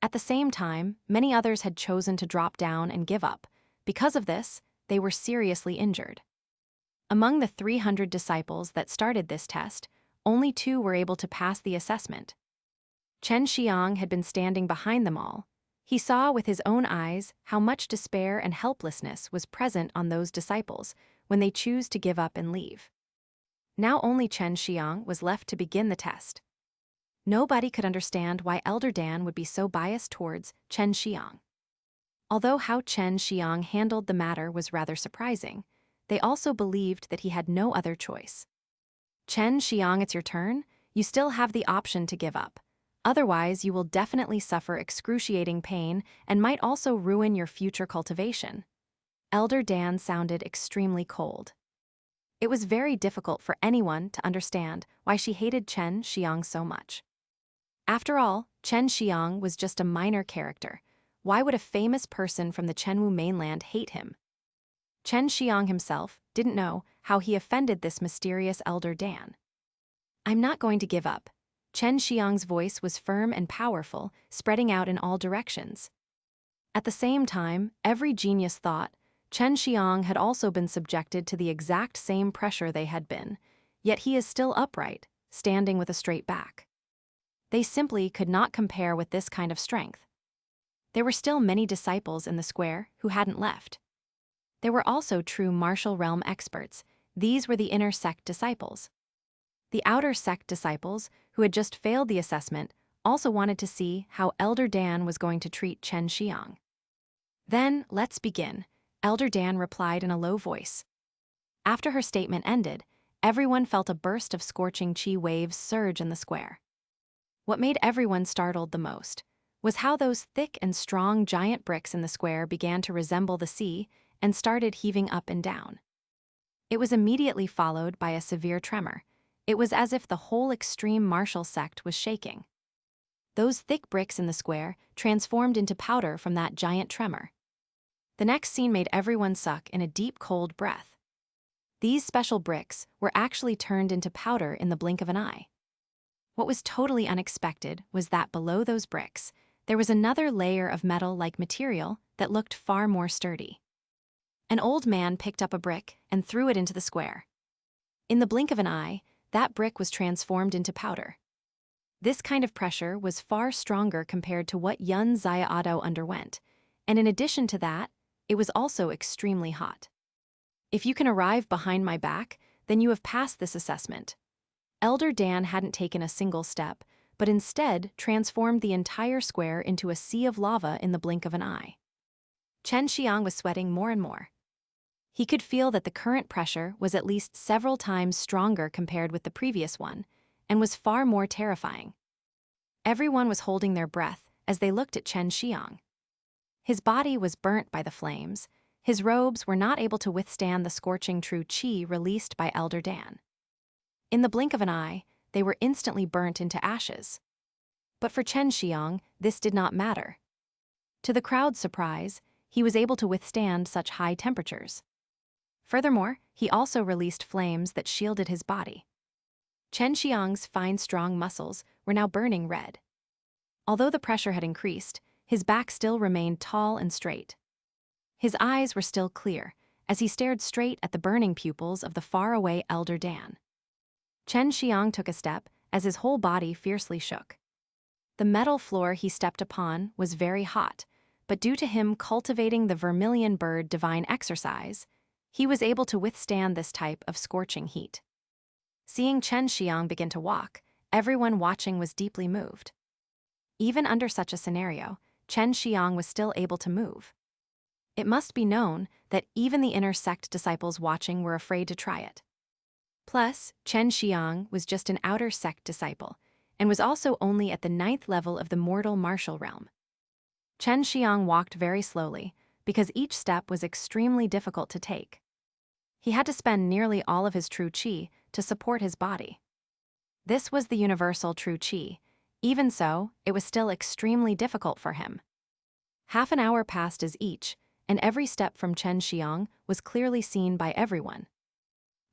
At the same time, many others had chosen to drop down and give up. Because of this, they were seriously injured. Among the 300 disciples that started this test, only 2 were able to pass the assessment. Chen Xiang had been standing behind them all. He saw with his own eyes how much despair and helplessness was present on those disciples when they choose to give up and leave. Now only Chen Xiang was left to begin the test. Nobody could understand why Elder Dan would be so biased towards Chen Xiang. Although how Chen Xiang handled the matter was rather surprising, they also believed that he had no other choice. Chen Xiang, it's your turn. You still have the option to give up. Otherwise, you will definitely suffer excruciating pain and might also ruin your future cultivation. Elder Dan sounded extremely cold. It was very difficult for anyone to understand why she hated Chen Xiang so much. After all, Chen Xiang was just a minor character. Why would a famous person from the Chenwu mainland hate him? Chen Xiang himself didn't know how he offended this mysterious Elder Dan. I'm not going to give up. Chen Xiang's voice was firm and powerful, spreading out in all directions. At the same time, every genius thought Chen Xiang had also been subjected to the exact same pressure they had been, yet he is still upright, standing with a straight back. They simply could not compare with this kind of strength. There were still many disciples in the square who hadn't left. There were also true martial realm experts. These were the inner sect disciples. The outer sect disciples, who had just failed the assessment, also wanted to see how Elder Dan was going to treat Chen Xiang. "Then, let's begin," Elder Dan replied in a low voice. After her statement ended, everyone felt a burst of scorching chi waves surge in the square. What made everyone startled the most was how those thick and strong giant bricks in the square began to resemble the sea and started heaving up and down. It was immediately followed by a severe tremor. It was as if the whole extreme martial sect was shaking. Those thick bricks in the square transformed into powder from that giant tremor. The next scene made everyone suck in a deep, cold breath. These special bricks were actually turned into powder in the blink of an eye. What was totally unexpected was that below those bricks, there was another layer of metal-like material that looked far more sturdy. An old man picked up a brick and threw it into the square. In the blink of an eye, that brick was transformed into powder. This kind of pressure was far stronger compared to what Yun Xiaodo underwent, and in addition to that, it was also extremely hot. "If you can arrive behind my back, then you have passed this assessment." Elder Dan hadn't taken a single step, but instead transformed the entire square into a sea of lava in the blink of an eye. Chen Xiang was sweating more and more. He could feel that the current pressure was at least several times stronger compared with the previous one, and was far more terrifying. Everyone was holding their breath as they looked at Chen Xiang. His body was burnt by the flames. His robes were not able to withstand the scorching true qi released by Elder Dan. In the blink of an eye, they were instantly burnt into ashes. But for Chen Xiang, this did not matter. To the crowd's surprise, he was able to withstand such high temperatures. Furthermore, he also released flames that shielded his body. Chen Xiang's fine, strong muscles were now burning red. Although the pressure had increased, his back still remained tall and straight. His eyes were still clear, as he stared straight at the burning pupils of the faraway Elder Dan. Chen Xiang took a step, as his whole body fiercely shook. The metal floor he stepped upon was very hot, but due to him cultivating the vermilion bird divine exercise, he was able to withstand this type of scorching heat. Seeing Chen Xiang begin to walk, everyone watching was deeply moved. Even under such a scenario, Chen Xiang was still able to move. It must be known that even the inner sect disciples watching were afraid to try it. Plus, Chen Xiang was just an outer sect disciple, and was also only at the 9th level of the mortal martial realm. Chen Xiang walked very slowly, because each step was extremely difficult to take. He had to spend nearly all of his true qi to support his body. This was the universal true qi. Even so, it was still extremely difficult for him. Half an hour passed as each, and every step from Chen Xiang was clearly seen by everyone.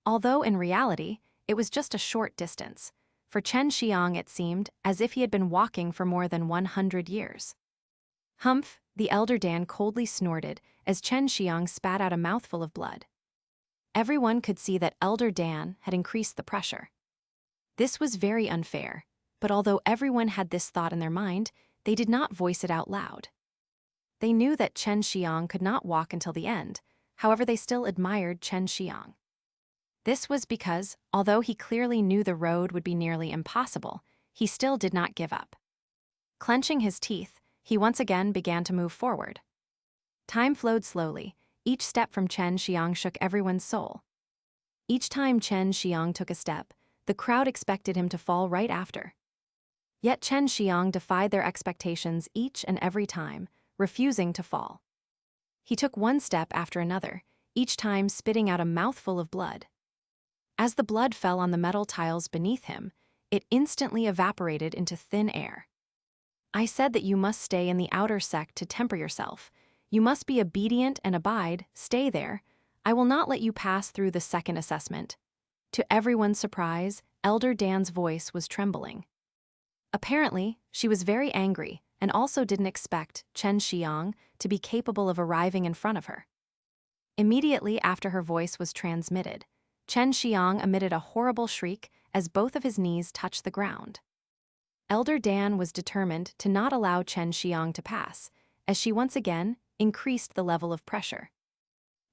Although in reality, it was just a short distance. For Chen Xiang it seemed as if he had been walking for more than 100 years. "Humph," the Elder Dan coldly snorted as Chen Xiang spat out a mouthful of blood. Everyone could see that Elder Dan had increased the pressure. This was very unfair, but although everyone had this thought in their mind, they did not voice it out loud. They knew that Chen Xiang could not walk until the end, however they still admired Chen Xiang. This was because, although he clearly knew the road would be nearly impossible, he still did not give up. Clenching his teeth, he once again began to move forward. Time flowed slowly. Each step from Chen Xiang shook everyone's soul. Each time Chen Xiang took a step, the crowd expected him to fall right after. Yet Chen Xiang defied their expectations each and every time, refusing to fall. He took one step after another, each time spitting out a mouthful of blood. As the blood fell on the metal tiles beneath him, it instantly evaporated into thin air. "I said that you must stay in the outer sect to temper yourself. You must be obedient and abide, stay there. I will not let you pass through the second assessment." To everyone's surprise, Elder Dan's voice was trembling. Apparently, she was very angry and also didn't expect Chen Xiang to be capable of arriving in front of her. Immediately after her voice was transmitted, Chen Xiang emitted a horrible shriek as both of his knees touched the ground. Elder Dan was determined to not allow Chen Xiang to pass, as she once again increased the level of pressure.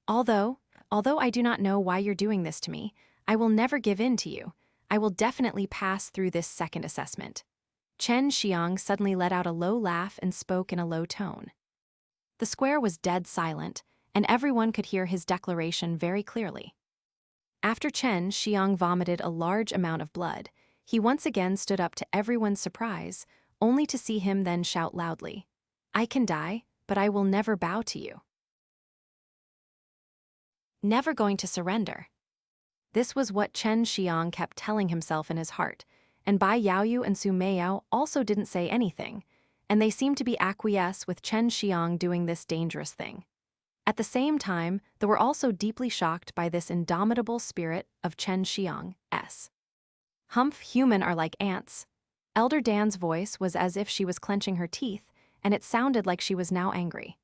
Although I do not know why you're doing this to me, I will never give in to you. I will definitely pass through this second assessment. Chen Xiang suddenly let out a low laugh and spoke in a low tone. The square was dead silent, and everyone could hear his declaration very clearly. After Chen Xiang vomited a large amount of blood, he once again stood up to everyone's surprise, only to see him then shout loudly, "I can die, but I will never bow to you. Never going to surrender." This was what Chen Xiang kept telling himself in his heart, and Bai Yaoyu and Su Meiyao also didn't say anything, and they seemed to be acquiesce with Chen Xiang doing this dangerous thing. At the same time, they were also deeply shocked by this indomitable spirit of Chen Xiang's. Humph, human are like ants. Elder Dan's voice was as if she was clenching her teeth, and it sounded like she was now angry.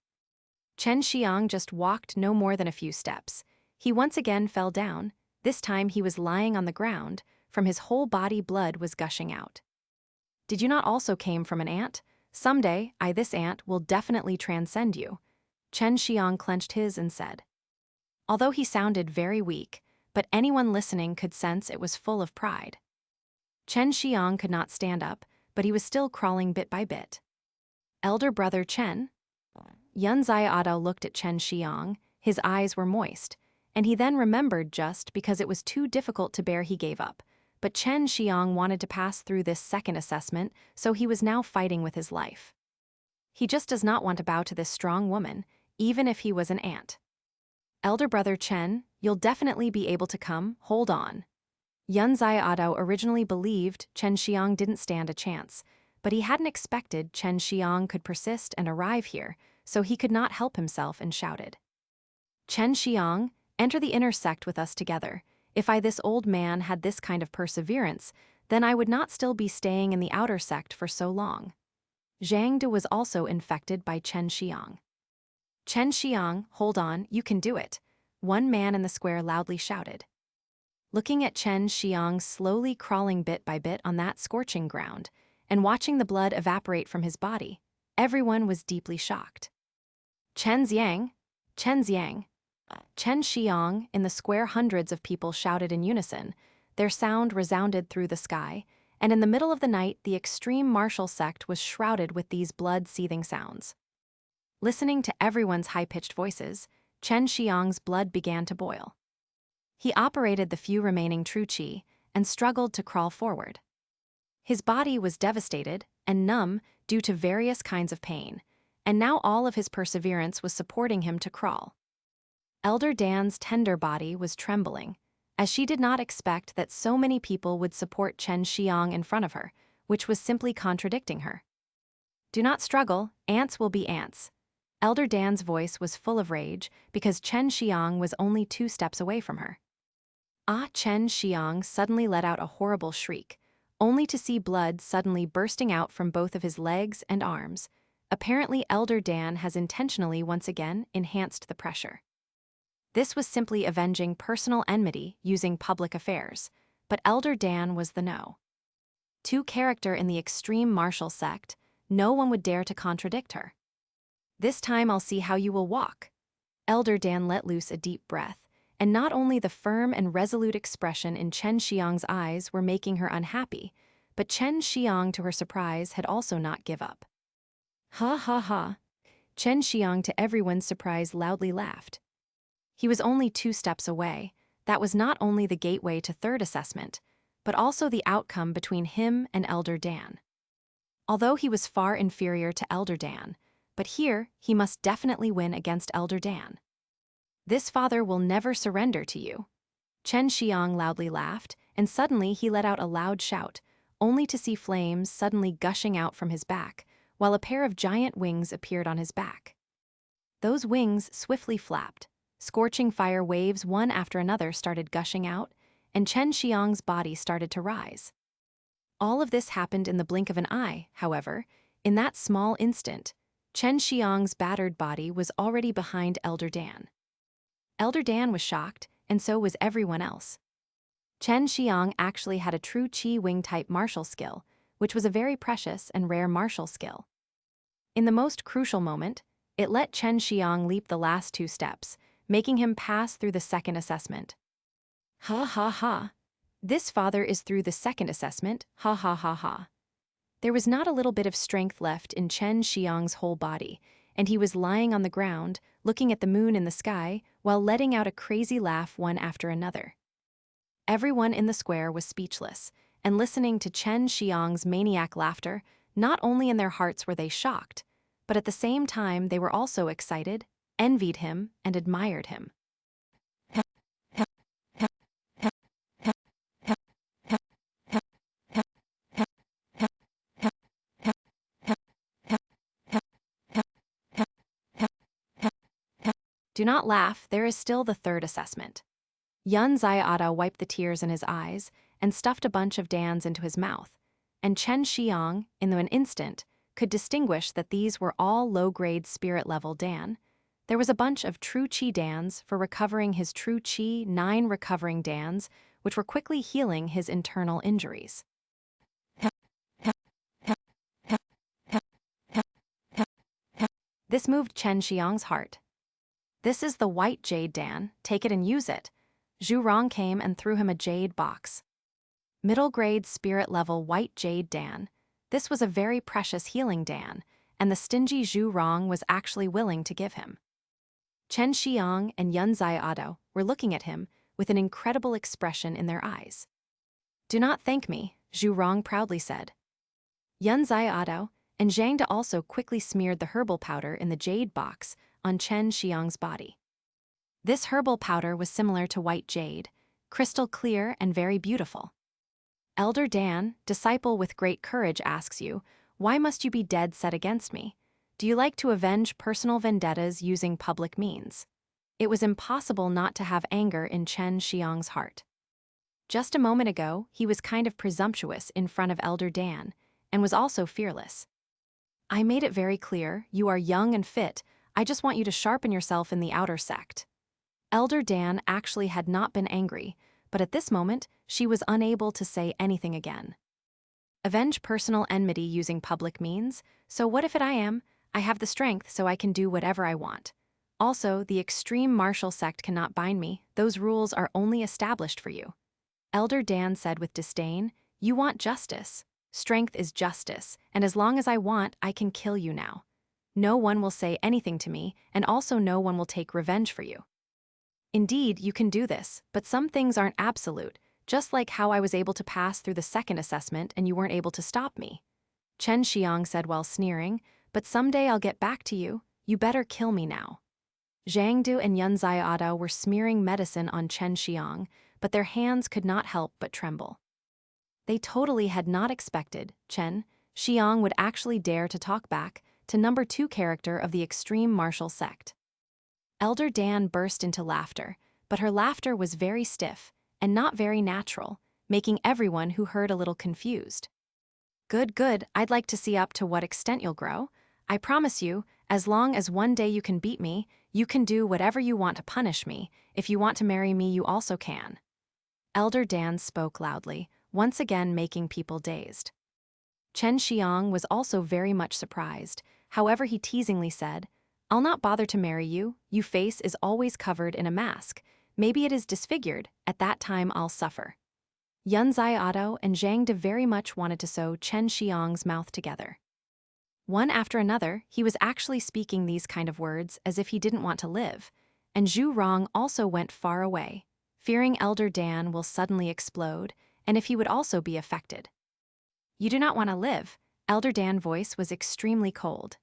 Chen Xiang just walked no more than a few steps. He once again fell down. This time he was lying on the ground. From his whole body blood was gushing out. Did you not also came from an ant? Someday, this ant will definitely transcend you. Chen Xiang clenched his and said. Although he sounded very weak, but anyone listening could sense it was full of pride. Chen Xiang could not stand up, but he was still crawling bit by bit. Elder brother Chen? Yun Xiaodao looked at Chen Xiang. His eyes were moist, and he then remembered just because it was too difficult to bear he gave up. But Chen Xiang wanted to pass through this second assessment, so he was now fighting with his life. He just does not want to bow to this strong woman, even if he was an ant. Elder brother Chen, you'll definitely be able to come, hold on. Yun Xiaodao originally believed Chen Xiang didn't stand a chance, but he hadn't expected Chen Xiang could persist and arrive here, so he could not help himself and shouted. Chen Xiang, enter the inner sect with us together. If this old man had this kind of perseverance, then I would not still be staying in the outer sect for so long. Zhang De was also infected by Chen Xiang. Chen Xiang, hold on, you can do it, one man in the square loudly shouted. Looking at Chen Xiang slowly crawling bit by bit on that scorching ground, and watching the blood evaporate from his body, everyone was deeply shocked. Chen Xiang, Chen Xiang. Chen Xiang, in the square hundreds of people shouted in unison. Their sound resounded through the sky, and in the middle of the night the extreme martial sect was shrouded with these blood-seething sounds. Listening to everyone's high-pitched voices, Chen Xiang's blood began to boil. He operated the few remaining true qi and struggled to crawl forward. His body was devastated and numb due to various kinds of pain, and now all of his perseverance was supporting him to crawl. Elder Dan's tender body was trembling, as she did not expect that so many people would support Chen Xiang in front of her, which was simply contradicting her. Do not struggle, ants will be ants. Elder Dan's voice was full of rage because Chen Xiang was only 2 steps away from her. Chen Xiang suddenly let out a horrible shriek, only to see blood suddenly bursting out from both of his legs and arms. Apparently Elder Dan has intentionally once again enhanced the pressure. This was simply avenging personal enmity using public affairs, but Elder Dan was the no. Character in the extreme martial sect, no one would dare to contradict her. This time I'll see how you will walk. Elder Dan let loose a deep breath, and not only the firm and resolute expression in Chen Xiang's eyes were making her unhappy, but Chen Xiang, to her surprise, had also not give up. Ha ha ha. Chen Xiang, to everyone's surprise, loudly laughed. He was only 2 steps away. That was not only the gateway to third assessment, but also the outcome between him and Elder Dan. Although he was far inferior to Elder Dan, but here he must definitely win against Elder Dan. This father will never surrender to you. Chen Xiang loudly laughed, and suddenly he let out a loud shout, only to see flames suddenly gushing out from his back, while a pair of giant wings appeared on his back. Those wings swiftly flapped. Scorching fire waves one after another started gushing out, and Chen Xiang's body started to rise. All of this happened in the blink of an eye, however. In that small instant, Chen Xiang's battered body was already behind Elder Dan. Elder Dan was shocked, and so was everyone else. Chen Xiang actually had a true Qi Wing type martial skill, which was a very precious and rare martial skill. In the most crucial moment, it let Chen Xiang leap the last 2 steps, making him pass through the second assessment. Ha ha ha. This father is through the second assessment, ha ha ha ha. There was not a little bit of strength left in Chen Xiang's whole body, and he was lying on the ground, looking at the moon in the sky, while letting out a crazy laugh one after another. Everyone in the square was speechless, and listening to Chen Xiang's maniac laughter, not only in their hearts were they shocked, but at the same time they were also excited, envied him, and admired him. Do not laugh, there is still the third assessment. Yun Zaiada wiped the tears in his eyes and stuffed a bunch of dans into his mouth, and Chen Xiang, in an instant, could distinguish that these were all low-grade spirit-level dan. There was a bunch of true chi dans for recovering his true chi, 9 recovering dans, which were quickly healing his internal injuries. This moved Chen Xiang's heart. This is the white jade dan, take it and use it. Zhu Rong came and threw him a jade box. Middle-grade spirit-level white jade dan. This was a very precious healing dan, and the stingy Zhu Rong was actually willing to give him. Chen Xiang and Yun Zaiado were looking at him with an incredible expression in their eyes. Do not thank me, Zhu Rong proudly said. Yun Zaiado and Zhang De also quickly smeared the herbal powder in the jade box on Chen Xiang's body. This herbal powder was similar to white jade, crystal clear and very beautiful. Elder Dan, disciple with great courage, asks you, why must you be dead set against me? Do you like to avenge personal vendettas using public means? It was impossible not to have anger in Chen Xiang's heart. Just a moment ago, he was kind of presumptuous in front of Elder Dan, and was also fearless. I made it very clear, you are young and fit, I just want you to sharpen yourself in the outer sect. Elder Dan actually had not been angry, but at this moment, she was unable to say anything again. Avenge personal enmity using public means, so what if I am? I have the strength so I can do whatever I want. Also, the extreme martial sect cannot bind me, those rules are only established for you. Elder Dan said with disdain, you want justice. Strength is justice, and as long as I want, I can kill you now. No one will say anything to me, and also no one will take revenge for you. Indeed, you can do this, but some things aren't absolute, just like how I was able to pass through the second assessment and you weren't able to stop me. Chen Xiang said while sneering, but someday I'll get back to you, you better kill me now. Zhang Du and Yun Zaiada were smearing medicine on Chen Xiang, but their hands could not help but tremble. They totally had not expected Chen Xiang would actually dare to talk back to number 2 character of the extreme martial sect. Elder Dan burst into laughter, but her laughter was very stiff and not very natural, making everyone who heard a little confused. Good, good, I'd like to see up to what extent you'll grow. I promise you, as long as one day you can beat me, you can do whatever you want to punish me. If you want to marry me, you also can. Elder Dan spoke loudly, once again making people dazed. Chen Xiang was also very much surprised, however he teasingly said, I'll not bother to marry you, your face is always covered in a mask, maybe it is disfigured, at that time I'll suffer. Yun Zaiado and Zhang De very much wanted to sew Chen Xiang's mouth together. One after another, he was actually speaking these kind of words as if he didn't want to live, and Zhu Rong also went far away, fearing Elder Dan will suddenly explode, and if he would also be affected. You do not want to live, Elder Dan's voice was extremely cold.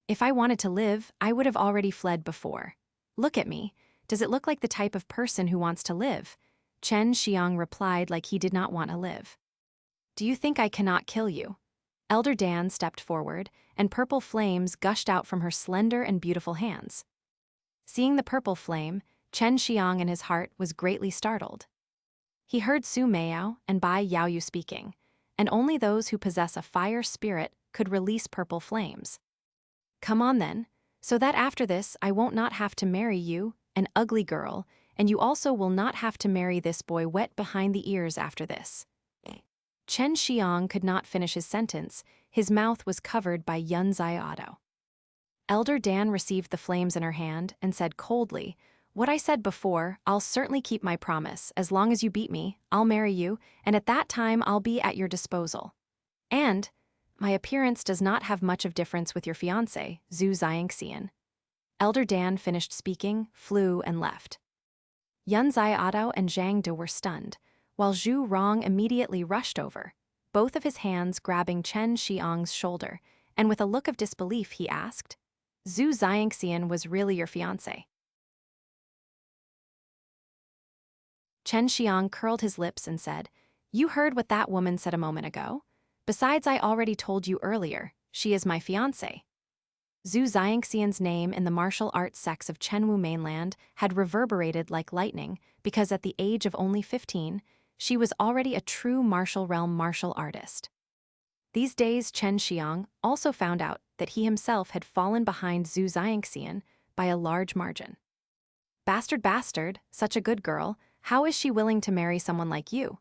If I wanted to live, I would have already fled before. Look at me, does it look like the type of person who wants to live? Chen Xiang replied like he did not want to live. Do you think I cannot kill you? Elder Dan stepped forward, and purple flames gushed out from her slender and beautiful hands. Seeing the purple flame, Chen Xiang in his heart was greatly startled. He heard Su Meiyao and Bai Yaoyu speaking, and only those who possess a fire spirit could release purple flames. Come on then, so that after this I won't not have to marry you, an ugly girl, and you also will not have to marry this boy wet behind the ears after this. Chen Xiang could not finish his sentence, his mouth was covered by Yun Zaiado. Elder Dan received the flames in her hand and said coldly, "What I said before, I'll certainly keep my promise. As long as you beat me, I'll marry you, and at that time I'll be at your disposal. And my appearance does not have much of difference with your fiancé, Zhu Xiangxian." Elder Dan finished speaking, flew, and left. Yun Zaiado and Zhang De were stunned, while Zhu Rong immediately rushed over, both of his hands grabbing Chen Xiang's shoulder, and with a look of disbelief he asked, "Zhu Xiangxian was really your fiancé?" Chen Xiang curled his lips and said, "You heard what that woman said a moment ago? Besides, I already told you earlier, she is my fiancé." Zhu Xiangxian's name in the martial arts sects of Chenwu mainland had reverberated like lightning because at the age of only 15, she was already a true martial realm martial artist. These days, Chen Xiang also found out that he himself had fallen behind Zhu Xiangxian by a large margin. Bastard, such a good girl, how is she willing to marry someone like you?"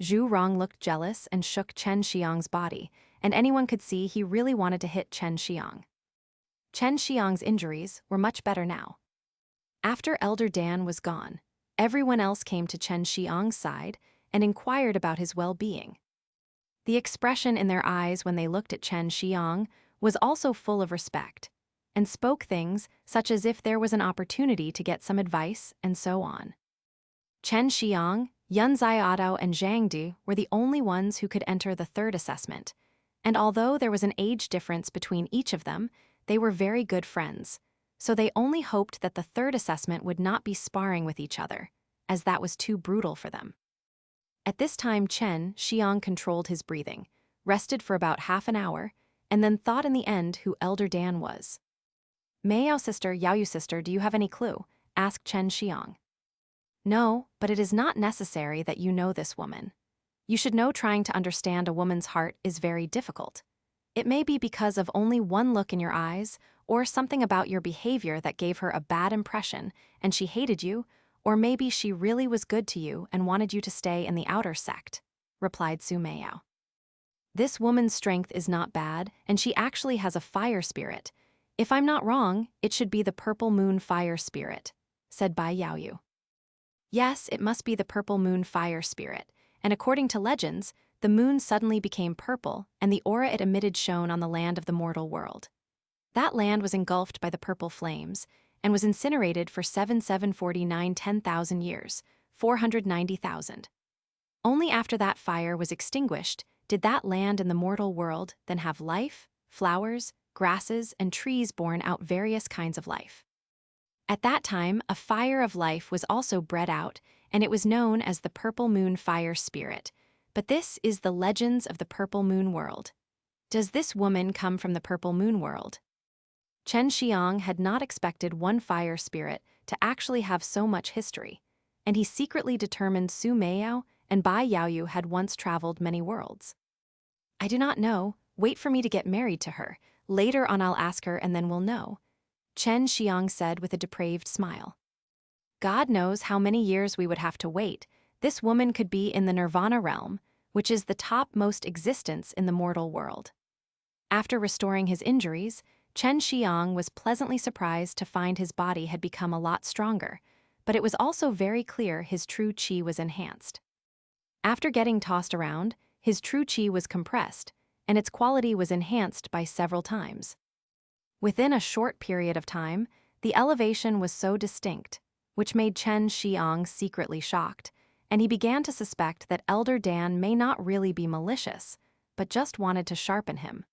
Zhu Rong looked jealous and shook Chen Xiang's body, and anyone could see he really wanted to hit Chen Xiang. Chen Xiang's injuries were much better now. After Elder Dan was gone, everyone else came to Chen Xiang's side and inquired about his well-being. The expression in their eyes when they looked at Chen Xiang was also full of respect, and spoke things such as if there was an opportunity to get some advice and so on. Chen Xiang, Yun Zaiado, and Zhang De were the only ones who could enter the third assessment, and although there was an age difference between each of them, they were very good friends, so they only hoped that the third assessment would not be sparring with each other, as that was too brutal for them. At this time, Chen Xiang controlled his breathing, rested for about half an hour, and then thought in the end who Elder Dan was. "Yao sister, do you have any clue?" asked Chen Xiang. "No, but it is not necessary that you know this woman. You should know trying to understand a woman's heart is very difficult. It may be because of only one look in your eyes, or something about your behavior that gave her a bad impression and she hated you, or maybe she really was good to you and wanted you to stay in the outer sect," replied Su Meiyao. "This woman's strength is not bad, and she actually has a fire spirit. If I'm not wrong, it should be the Purple Moon Fire Spirit," said Bai Yaoyu. Yes, it must be the Purple Moon Fire Spirit, and according to legends, the moon suddenly became purple and the aura it emitted shone on the land of the mortal world. That land was engulfed by the purple flames and was incinerated for 7,749 10,000 years, 490,000. Only after that fire was extinguished did that land in the mortal world then have life, flowers, grasses, and trees born out various kinds of life. At that time, a fire of life was also bred out, and it was known as the Purple Moon Fire Spirit. But this is the legends of the Purple Moon world. Does this woman come from the Purple Moon world? Chen Xiang had not expected one fire spirit to actually have so much history, and he secretly determined Su Meiyao and Bai Yaoyu had once traveled many worlds. "I do not know. Wait for me to get married to her. Later on I'll ask her and then we'll know," Chen Xiang said with a depraved smile. "God knows how many years we would have to wait. This woman could be in the Nirvana realm, which is the topmost existence in the mortal world." After restoring his injuries, Chen Xiang was pleasantly surprised to find his body had become a lot stronger, but it was also very clear his true qi was enhanced. After getting tossed around, his true qi was compressed, and its quality was enhanced by several times. Within a short period of time, the elevation was so distinct, which made Chen Xiang secretly shocked, and he began to suspect that Elder Dan may not really be malicious, but just wanted to sharpen him.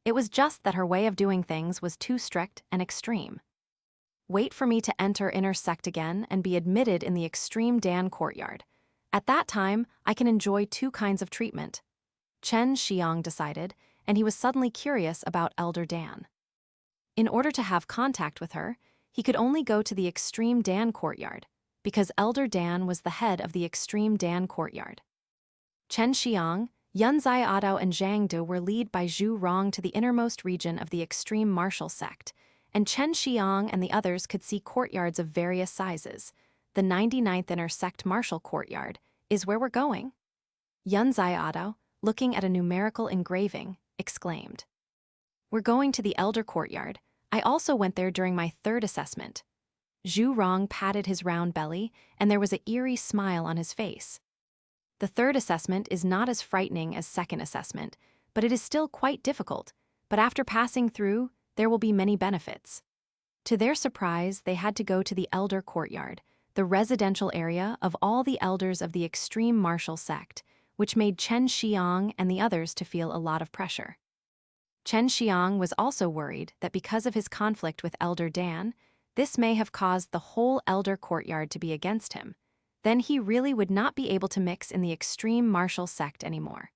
It was just that her way of doing things was too strict and extreme. "Wait for me to enter inner sect again and be admitted in the extreme Dan courtyard. At that time, I can enjoy two kinds of treatment," Chen Xiang decided, and he was suddenly curious about Elder Dan. In order to have contact with her, he could only go to the extreme Dan courtyard, because Elder Dan was the head of the extreme Dan courtyard. Chen Xiang, Yun Zaiado, and Zhang De were led by Zhu Rong to the innermost region of the extreme martial sect, and Chen Xiang and the others could see courtyards of various sizes. "The 99th inner sect martial courtyard is where we're going," Yun Zaiado, looking at a numerical engraving, exclaimed. We're going to the Elder Courtyard. I also went there during my third assessment. Zhu Rong patted his round belly, and there was an eerie smile on his face. The third assessment is not as frightening as second assessment, but it is still quite difficult. But after passing through, there will be many benefits. To their surprise, they had to go to the Elder Courtyard, the residential area of all the elders of the extreme martial sect, which made Chen Xiang and the others to feel a lot of pressure. Chen Xiang was also worried that because of his conflict with Elder Dan, this may have caused the whole Elder Courtyard to be against him. Then he really would not be able to mix in the extreme martial sect anymore.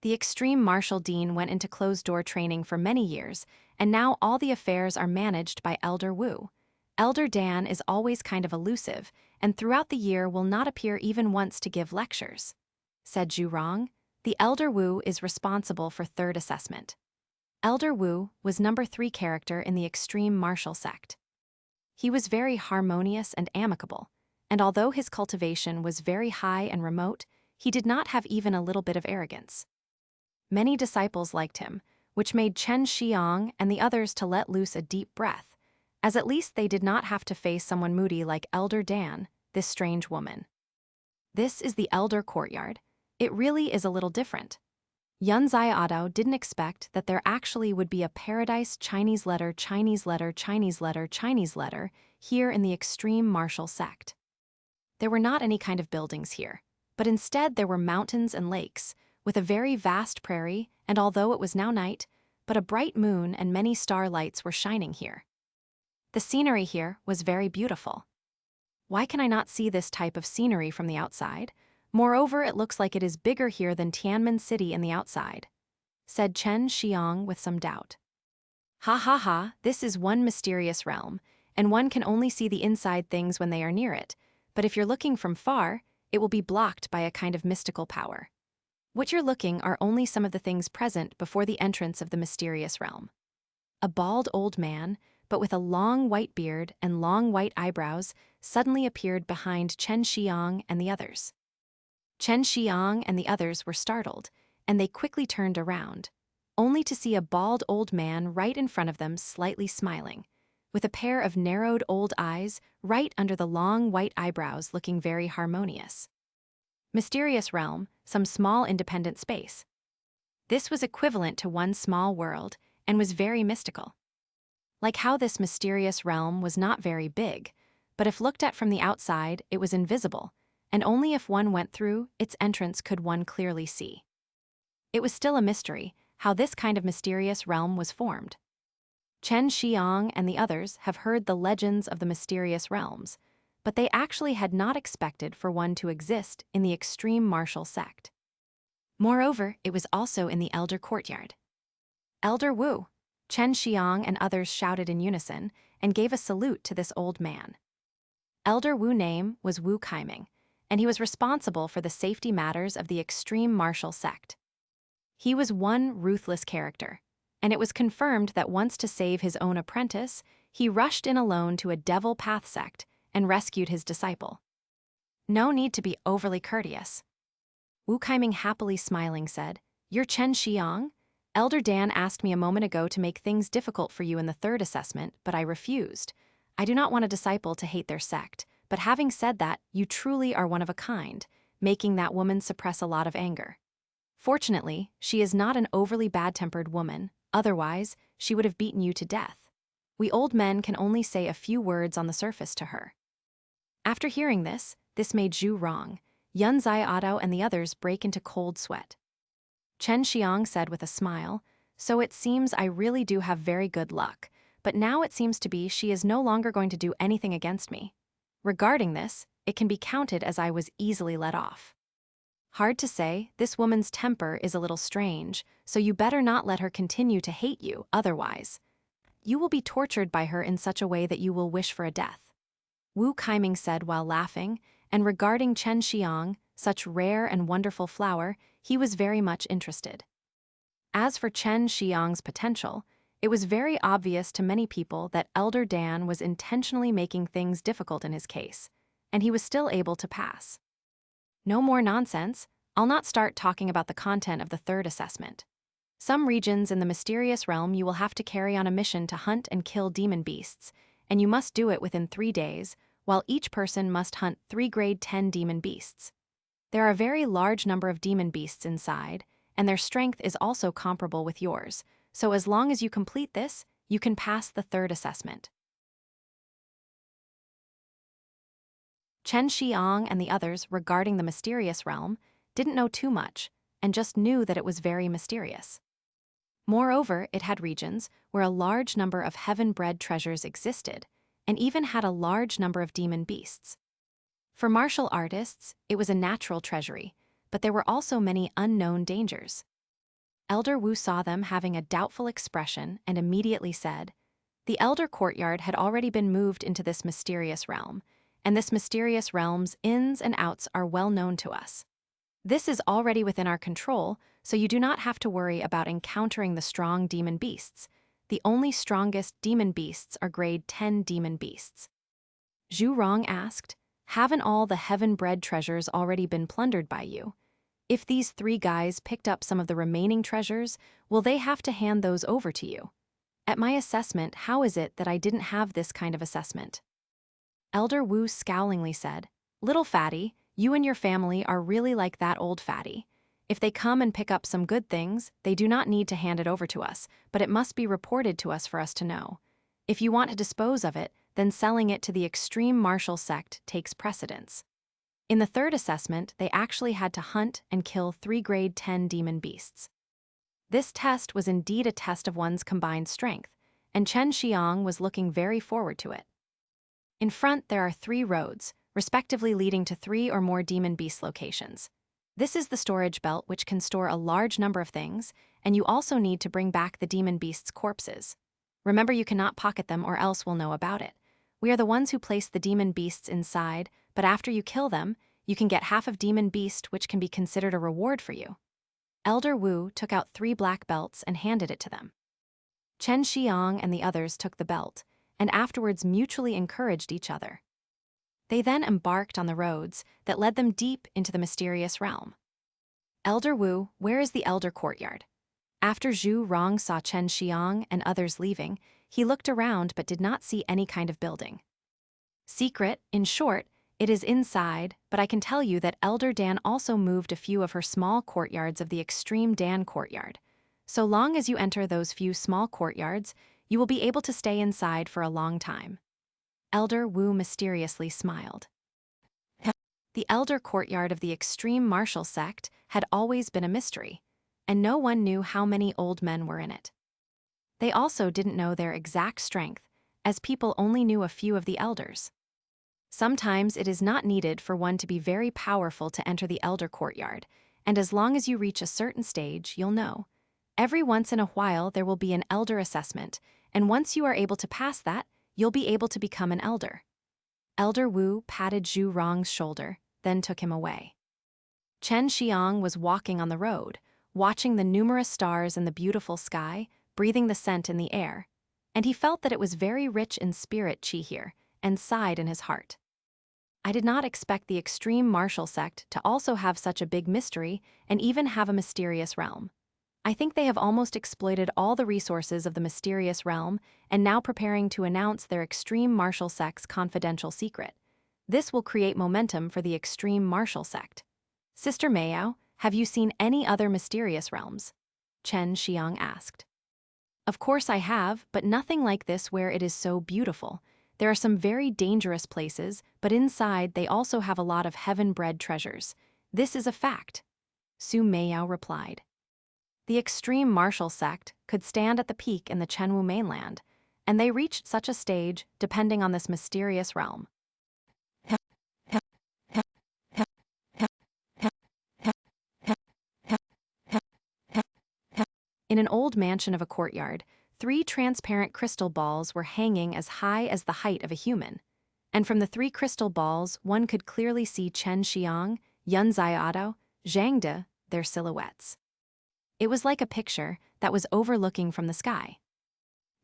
The extreme martial dean went into closed-door training for many years, and now all the affairs are managed by Elder Wu. Elder Dan is always kind of elusive, and throughout the year will not appear even once to give lectures. Said Zhu Rong, the Elder Wu is responsible for third assessment. Elder Wu was number 3 character in the extreme martial sect. He was very harmonious and amicable, and although his cultivation was very high and remote, he did not have even a little bit of arrogance. Many disciples liked him, which made Chen Xiang and the others to let loose a deep breath, as at least they did not have to face someone moody like Elder Dan, this strange woman. This is the Elder Courtyard. It really is a little different. Yun Ziaotao didn't expect that there actually would be a paradise Chinese letter here in the extreme martial sect. There were not any kind of buildings here, but instead there were mountains and lakes, with a very vast prairie, and although it was now night, but a bright moon and many starlights were shining here. The scenery here was very beautiful. Why can I not see this type of scenery from the outside? Moreover, it looks like it is bigger here than Tianmen City in the outside, said Chen Xiang with some doubt. Ha ha ha, this is one mysterious realm, and one can only see the inside things when they are near it, but if you're looking from far, it will be blocked by a kind of mystical power. What you're looking are only some of the things present before the entrance of the mysterious realm. A bald old man, but with a long white beard and long white eyebrows, suddenly appeared behind Chen Xiang and the others. Chen Xiang and the others were startled, and they quickly turned around, only to see a bald old man right in front of them slightly smiling, with a pair of narrowed old eyes right under the long white eyebrows looking very harmonious. Mysterious realm, some small independent space. This was equivalent to one small world and was very mystical. Like how this mysterious realm was not very big, but if looked at from the outside, it was invisible, and only if one went through its entrance could one clearly see. It was still a mystery how this kind of mysterious realm was formed. Chen Xiang and the others have heard the legends of the mysterious realms, but they actually had not expected for one to exist in the extreme martial sect. Moreover, it was also in the Elder Courtyard. Elder Wu, Chen Xiang and others shouted in unison and gave a salute to this old man. Elder Wu's name was Wu Kaiming, and he was responsible for the safety matters of the extreme martial sect. He was one ruthless character, and it was confirmed that once to save his own apprentice, he rushed in alone to a devil path sect and rescued his disciple. No need to be overly courteous. Wu Kaiming, happily smiling, said, "You're Chen Xiang? Elder Dan asked me a moment ago to make things difficult for you in the third assessment, but I refused. I do not want a disciple to hate their sect, but having said that, you truly are one of a kind, making that woman suppress a lot of anger. Fortunately, she is not an overly bad-tempered woman, otherwise, she would have beaten you to death. We old men can only say a few words on the surface to her." After hearing this made Zhu Rong, Yun Ziaotao and the others break into cold sweat. Chen Xiang said with a smile, "So it seems I really do have very good luck, but now it seems to be she is no longer going to do anything against me. Regarding this, it can be counted as I was easily let off. Hard to say, this woman's temper is a little strange, so you better not let her continue to hate you, otherwise you will be tortured by her in such a way that you will wish for a death," Wu Kaiming said while laughing, and regarding Chen Xiang, such rare and wonderful flower, he was very much interested. As for Chen Xiang's potential, it was very obvious to many people that Elder Dan was intentionally making things difficult in his case, and he was still able to pass. No more nonsense, I'll not start talking about the content of the third assessment. Some regions in the mysterious realm you will have to carry on a mission to hunt and kill demon beasts, and you must do it within 3 days, while each person must hunt 3 grade 10 demon beasts. There are a very large number of demon beasts inside, and their strength is also comparable with yours, so as long as you complete this, you can pass the 3rd assessment. Chen Xiang and the others regarding the mysterious realm didn't know too much, and just knew that it was very mysterious. Moreover, it had regions where a large number of heaven-bred treasures existed, and even had a large number of demon beasts. For martial artists, it was a natural treasury, but there were also many unknown dangers. Elder Wu saw them having a doubtful expression and immediately said, "The Elder Courtyard had already been moved into this mysterious realm, and this mysterious realm's ins and outs are well known to us. This is already within our control, so you do not have to worry about encountering the strong demon beasts. The only strongest demon beasts are grade 10 demon beasts." Zhu Rong asked, "Haven't all the heaven-bred treasures already been plundered by you? If these 3 guys picked up some of the remaining treasures, will they have to hand those over to you? At my assessment, how is it that I didn't have this kind of assessment?" Elder Wu scowlingly said, "Little fatty, you and your family are really like that old fatty. If they come and pick up some good things, they do not need to hand it over to us, but it must be reported to us for us to know. If you want to dispose of it, then selling it to the extreme martial sect takes precedence." In the 3rd assessment, they actually had to hunt and kill 3 grade 10 demon beasts. This test was indeed a test of one's combined strength, and Chen Xiang was looking very forward to it. In front, there are 3 roads, respectively leading to 3 or more demon beast locations. This is the storage belt, which can store a large number of things, and you also need to bring back the demon beasts' corpses. Remember, you cannot pocket them or else we'll know about it. We are the ones who place the demon beasts inside, but after you kill them, you can get half of demon beast, which can be considered a reward for you. Elder Wu took out 3 black belts and handed it to them. Chen Xiang and the others took the belt, and afterwards mutually encouraged each other. They then embarked on the roads that led them deep into the mysterious realm. "Elder Wu, where is the Elder Courtyard?" After Zhu Rong saw Chen Xiang and others leaving, he looked around but did not see any kind of building. "Secret, in short, it is inside, but I can tell you that Elder Dan also moved a few of her small courtyards of the Extreme Dan Courtyard. So long as you enter those few small courtyards, you will be able to stay inside for a long time." Elder Wu mysteriously smiled. The Elder Courtyard of the Extreme Martial Sect had always been a mystery, and no one knew how many old men were in it. They also didn't know their exact strength, as people only knew a few of the elders. Sometimes it is not needed for one to be very powerful to enter the Elder Courtyard, and as long as you reach a certain stage, you'll know. Every once in a while there will be an elder assessment, and once you are able to pass that, you'll be able to become an elder. Elder Wu patted Zhu Rong's shoulder, then took him away. Chen Xiang was walking on the road, watching the numerous stars in the beautiful sky, breathing the scent in the air, and he felt that it was very rich in spirit qi here, and sighed in his heart. "I did not expect the Extreme Martial Sect to also have such a big mystery and even have a mysterious realm. I think they have almost exploited all the resources of the mysterious realm and now preparing to announce their Extreme Martial Sect's confidential secret. This will create momentum for the Extreme Martial Sect. Sister Mayao, have you seen any other mysterious realms?" Chen Xiang asked. "Of course I have, but nothing like this where it is so beautiful. There are some very dangerous places, but inside they also have a lot of heaven-bred treasures. This is a fact," Su Mayao replied. The Extreme Martial Sect could stand at the peak in the Chenwu mainland, and they reached such a stage depending on this mysterious realm. In an old mansion of a courtyard, 3 transparent crystal balls were hanging as high as the height of a human, and from the 3 crystal balls one could clearly see Chen Xiang, Yun Xiaodao, Zhang De, their silhouettes. It was like a picture that was overlooking from the sky.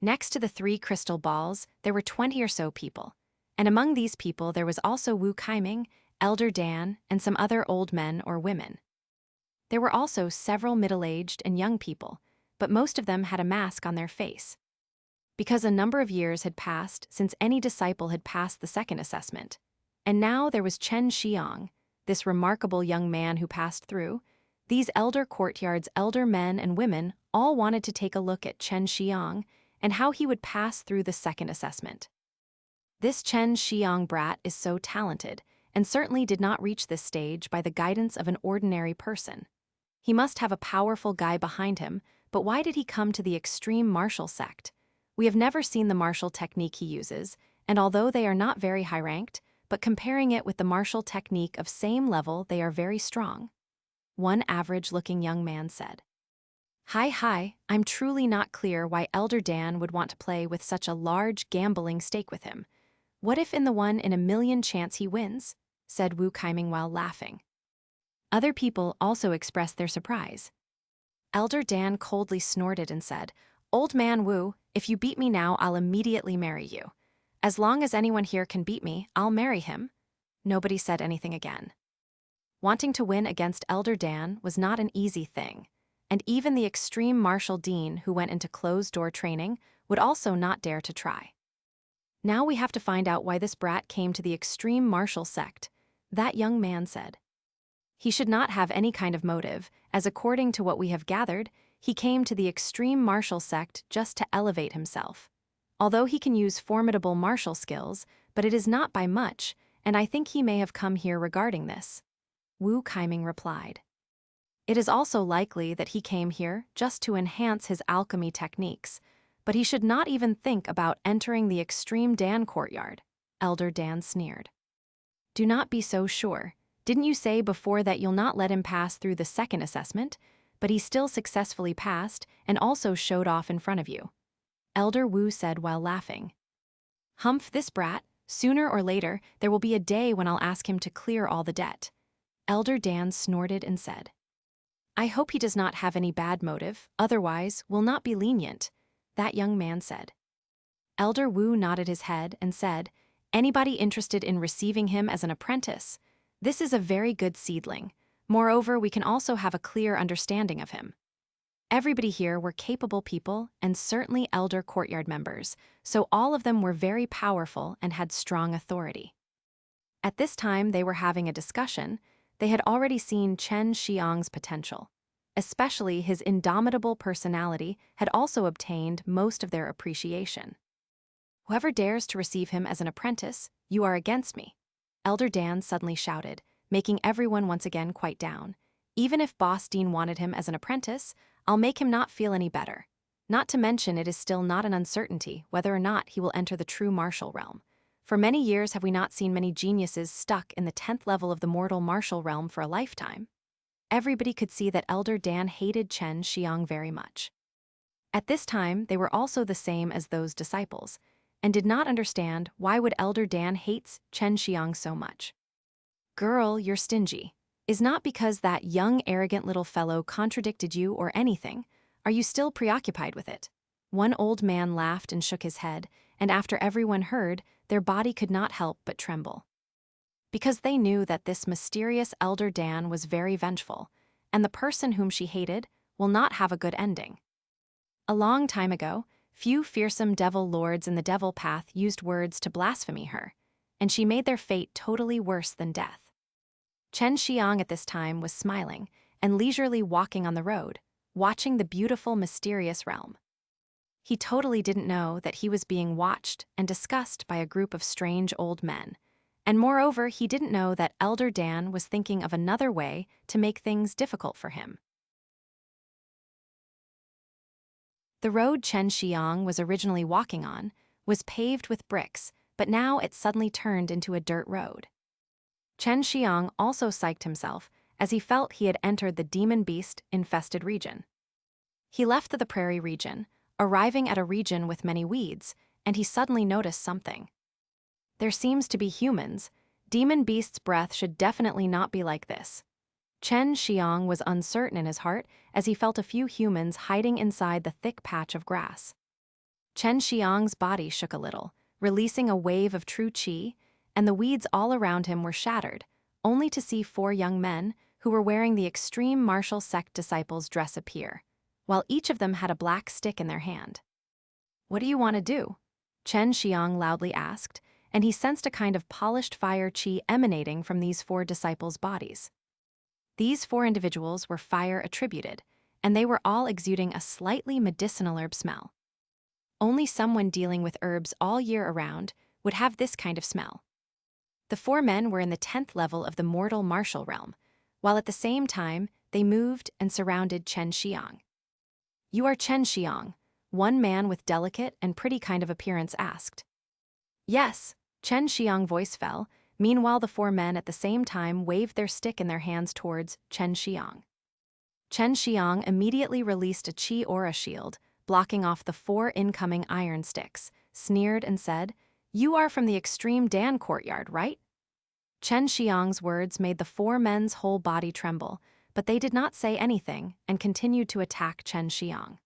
Next to the 3 crystal balls, there were 20 or so people, and among these people there was also Wu Kaiming, Elder Dan, and some other old men or women. There were also several middle-aged and young people, but most of them had a mask on their face. Because a number of years had passed since any disciple had passed the second assessment. And now there was Chen Xiang, this remarkable young man who passed through. These elder courtyards, elder men and women, all wanted to take a look at Chen Xiang and how he would pass through the second assessment. This Chen Xiang brat is so talented, and certainly did not reach this stage by the guidance of an ordinary person. He must have a powerful guy behind him, but why did he come to the extreme martial sect? We have never seen the martial technique he uses, and although they are not very high-ranked, but comparing it with the martial technique of same level, they are very strong. One average-looking young man said. Hi, I'm truly not clear why Elder Dan would want to play with such a large gambling stake with him. What if in the 1 in a million chance he wins? Said Wu Kaiming while laughing. Other people also expressed their surprise. Elder Dan coldly snorted and said, Old man Wu, if you beat me now, I'll immediately marry you. As long as anyone here can beat me, I'll marry him. Nobody said anything again. Wanting to win against Elder Dan was not an easy thing, and even the extreme martial dean who went into closed-door training would also not dare to try. Now we have to find out why this brat came to the extreme martial sect, that young man said. He should not have any kind of motive, as according to what we have gathered, he came to the extreme martial sect just to elevate himself. Although he can use formidable martial skills, but it is not by much, and I think he may have come here regarding this. Wu Kaiming replied. It is also likely that he came here just to enhance his alchemy techniques, but he should not even think about entering the extreme Dan courtyard, Elder Dan sneered. Do not be so sure. Didn't you say before that you'll not let him pass through the second assessment? But he still successfully passed and also showed off in front of you. Elder Wu said while laughing. Humph, this brat, sooner or later there will be a day when I'll ask him to clear all the debt. Elder Dan snorted and said. I hope he does not have any bad motive, otherwise we'll not be lenient, that young man said. Elder Wu nodded his head and said, Anybody interested in receiving him as an apprentice? This is a very good seedling. Moreover, we can also have a clear understanding of him. Everybody here were capable people and certainly elder courtyard members, so all of them were very powerful and had strong authority. At this time they were having a discussion. They had already seen Chen Xiang's potential. Especially his indomitable personality had also obtained most of their appreciation. Whoever dares to receive him as an apprentice, you are against me. Elder Dan suddenly shouted, making everyone once again quite down. Even if Boss Dean wanted him as an apprentice, I'll make him not feel any better. Not to mention it is still not an uncertainty whether or not he will enter the true martial realm. For many years have we not seen many geniuses stuck in the 10th level of the mortal martial realm for a lifetime. Everybody could see that Elder Dan hated Chen Xiang very much. At this time, they were also the same as those disciples, and did not understand why would Elder Dan hates Chen Xiang so much. Girl, you're stingy. Is not because that young arrogant little fellow contradicted you or anything. Are you still preoccupied with it? One old man laughed and shook his head, and after everyone heard, their body could not help but tremble. Because they knew that this mysterious Elder Dan was very vengeful, and the person whom she hated will not have a good ending. A long time ago, few fearsome devil lords in the devil path used words to blaspheme her, and she made their fate totally worse than death. Chen Xiang at this time was smiling and leisurely walking on the road, watching the beautiful, mysterious realm. He totally didn't know that he was being watched and discussed by a group of strange old men, and moreover, he didn't know that Elder Dan was thinking of another way to make things difficult for him. The road Chen Xiang was originally walking on was paved with bricks, but now it suddenly turned into a dirt road. Chen Xiang also psyched himself as he felt he had entered the demon beast-infested region. He left the prairie region, arriving at a region with many weeds, and he suddenly noticed something. There seems to be humans. Demon beast's breath should definitely not be like this. Chen Xiang was uncertain in his heart as he felt a few humans hiding inside the thick patch of grass. Chen Xiang's body shook a little, releasing a wave of true qi, and the weeds all around him were shattered, only to see 4 young men who were wearing the extreme martial sect disciples' dress appear. while each of them had a black stick in their hand. "What do you want to do?" Chen Xiang loudly asked, and he sensed a kind of polished fire qi emanating from these 4 disciples' bodies. These 4 individuals were fire attributed, and they were all exuding a slightly medicinal herb smell. Only someone dealing with herbs all year around would have this kind of smell. The 4 men were in the 10th level of the mortal martial realm, while at the same time they moved and surrounded Chen Xiang. "You are Chen Xiang?" one man with delicate and pretty kind of appearance asked. "Yes," Chen Xiang voice fell. Meanwhile, the 4 men at the same time waved their stick in their hands towards Chen Xiang. Chen Xiang immediately released a qi aura shield, blocking off the 4 incoming iron sticks, sneered and said, "You are from the Extreme Dan Courtyard, right?" Chen Xiang's words made the 4 men's whole body tremble, but they did not say anything and continued to attack Chen Xiang.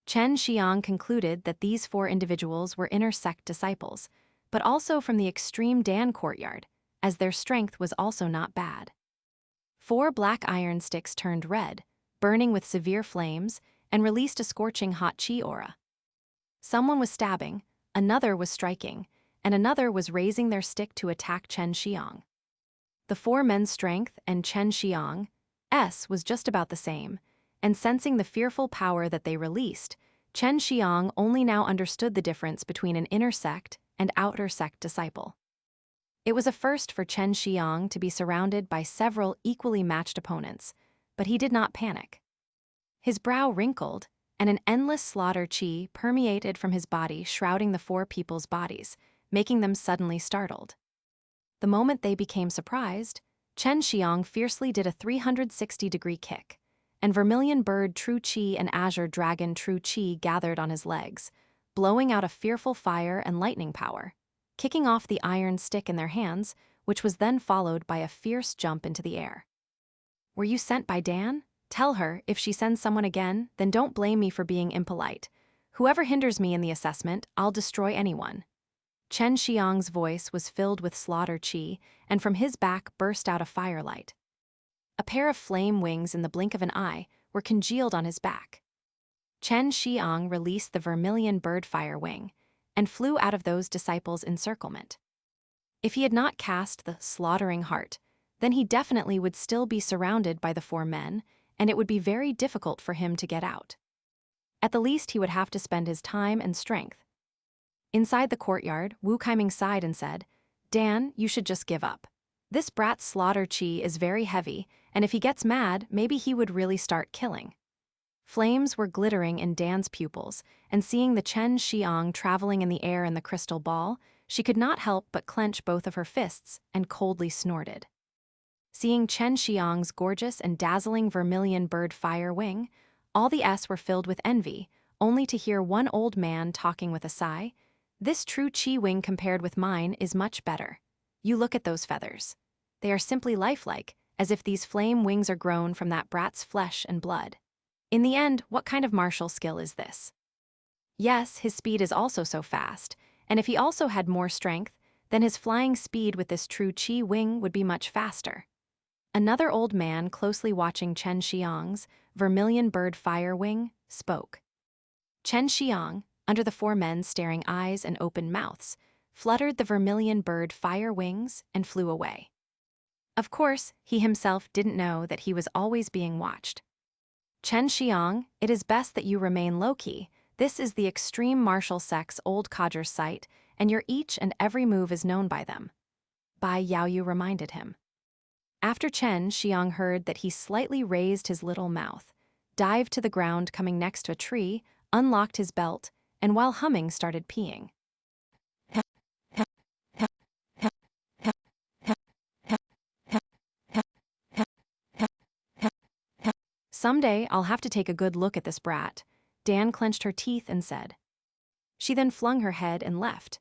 Chen Xiang concluded that these 4 individuals were inner sect disciples, but also from the Extreme Dan Courtyard, as their strength was also not bad. 4 black iron sticks turned red, burning with severe flames, and released a scorching hot qi aura. Someone was stabbing, another was striking, and another was raising their stick to attack Chen Xiang. The 4 men's strength and Chen Xiang's was just about the same, and sensing the fearful power that they released, Chen Xiang only now understood the difference between an inner sect and outer sect disciple. It was a first for Chen Xiang to be surrounded by several equally matched opponents, but he did not panic. His brow wrinkled, and an endless slaughter qi permeated from his body, shrouding the 4 people's bodies, making them suddenly startled. The moment they became surprised, Chen Xiang fiercely did a 360-degree kick, and Vermilion Bird True Qi and Azure Dragon True Qi gathered on his legs, blowing out a fearful fire and lightning power, kicking off the iron stick in their hands, which was then followed by a fierce jump into the air. "Were you sent by Dan? Tell her, if she sends someone again, then don't blame me for being impolite. Whoever hinders me in the assessment, I'll destroy anyone." Chen Xiang's voice was filled with slaughter qi, and from his back burst out a firelight. A pair of flame wings in the blink of an eye were congealed on his back. Chen Xiang released the vermilion bird fire wing and flew out of those disciples' encirclement. If he had not cast the slaughtering heart, then he definitely would still be surrounded by the 4 men, and it would be very difficult for him to get out. At the least, he would have to spend his time and strength. Inside the courtyard, Wu Kaiming sighed and said, "Dan, you should just give up. This brat's slaughter qi is very heavy, and if he gets mad, maybe he would really start killing." Flames were glittering in Dan's pupils, and seeing the Chen Xiang traveling in the air in the crystal ball, she could not help but clench both of her fists and coldly snorted. Seeing Chen Xiang's gorgeous and dazzling vermilion bird fire wing, all the S were filled with envy, only to hear one old man talking with a sigh, "This true qi wing compared with mine is much better. You look at those feathers. They are simply lifelike, as if these flame wings are grown from that brat's flesh and blood. In the end, what kind of martial skill is this?" Yes, his speed is also so fast, and if he also had more strength, then his flying speed with this true qi wing would be much faster. Another old man closely watching Chen Xiang's vermilion bird fire wing spoke. Chen Xiang, under the 4 men's staring eyes and open mouths, fluttered the vermilion bird fire wings and flew away. Of course, he himself didn't know that he was always being watched. "Chen Xiang, it is best that you remain low-key. This is the Extreme Martial Sect's old codger's site, and your each and every move is known by them." Bai Yaoyu reminded him. After Chen Xiang heard that, he slightly raised his little mouth, dived to the ground coming next to a tree, unlocked his belt, and while humming started peeing. "Someday I'll have to take a good look at this brat," Dan clenched her teeth and said. She then flung her head and left.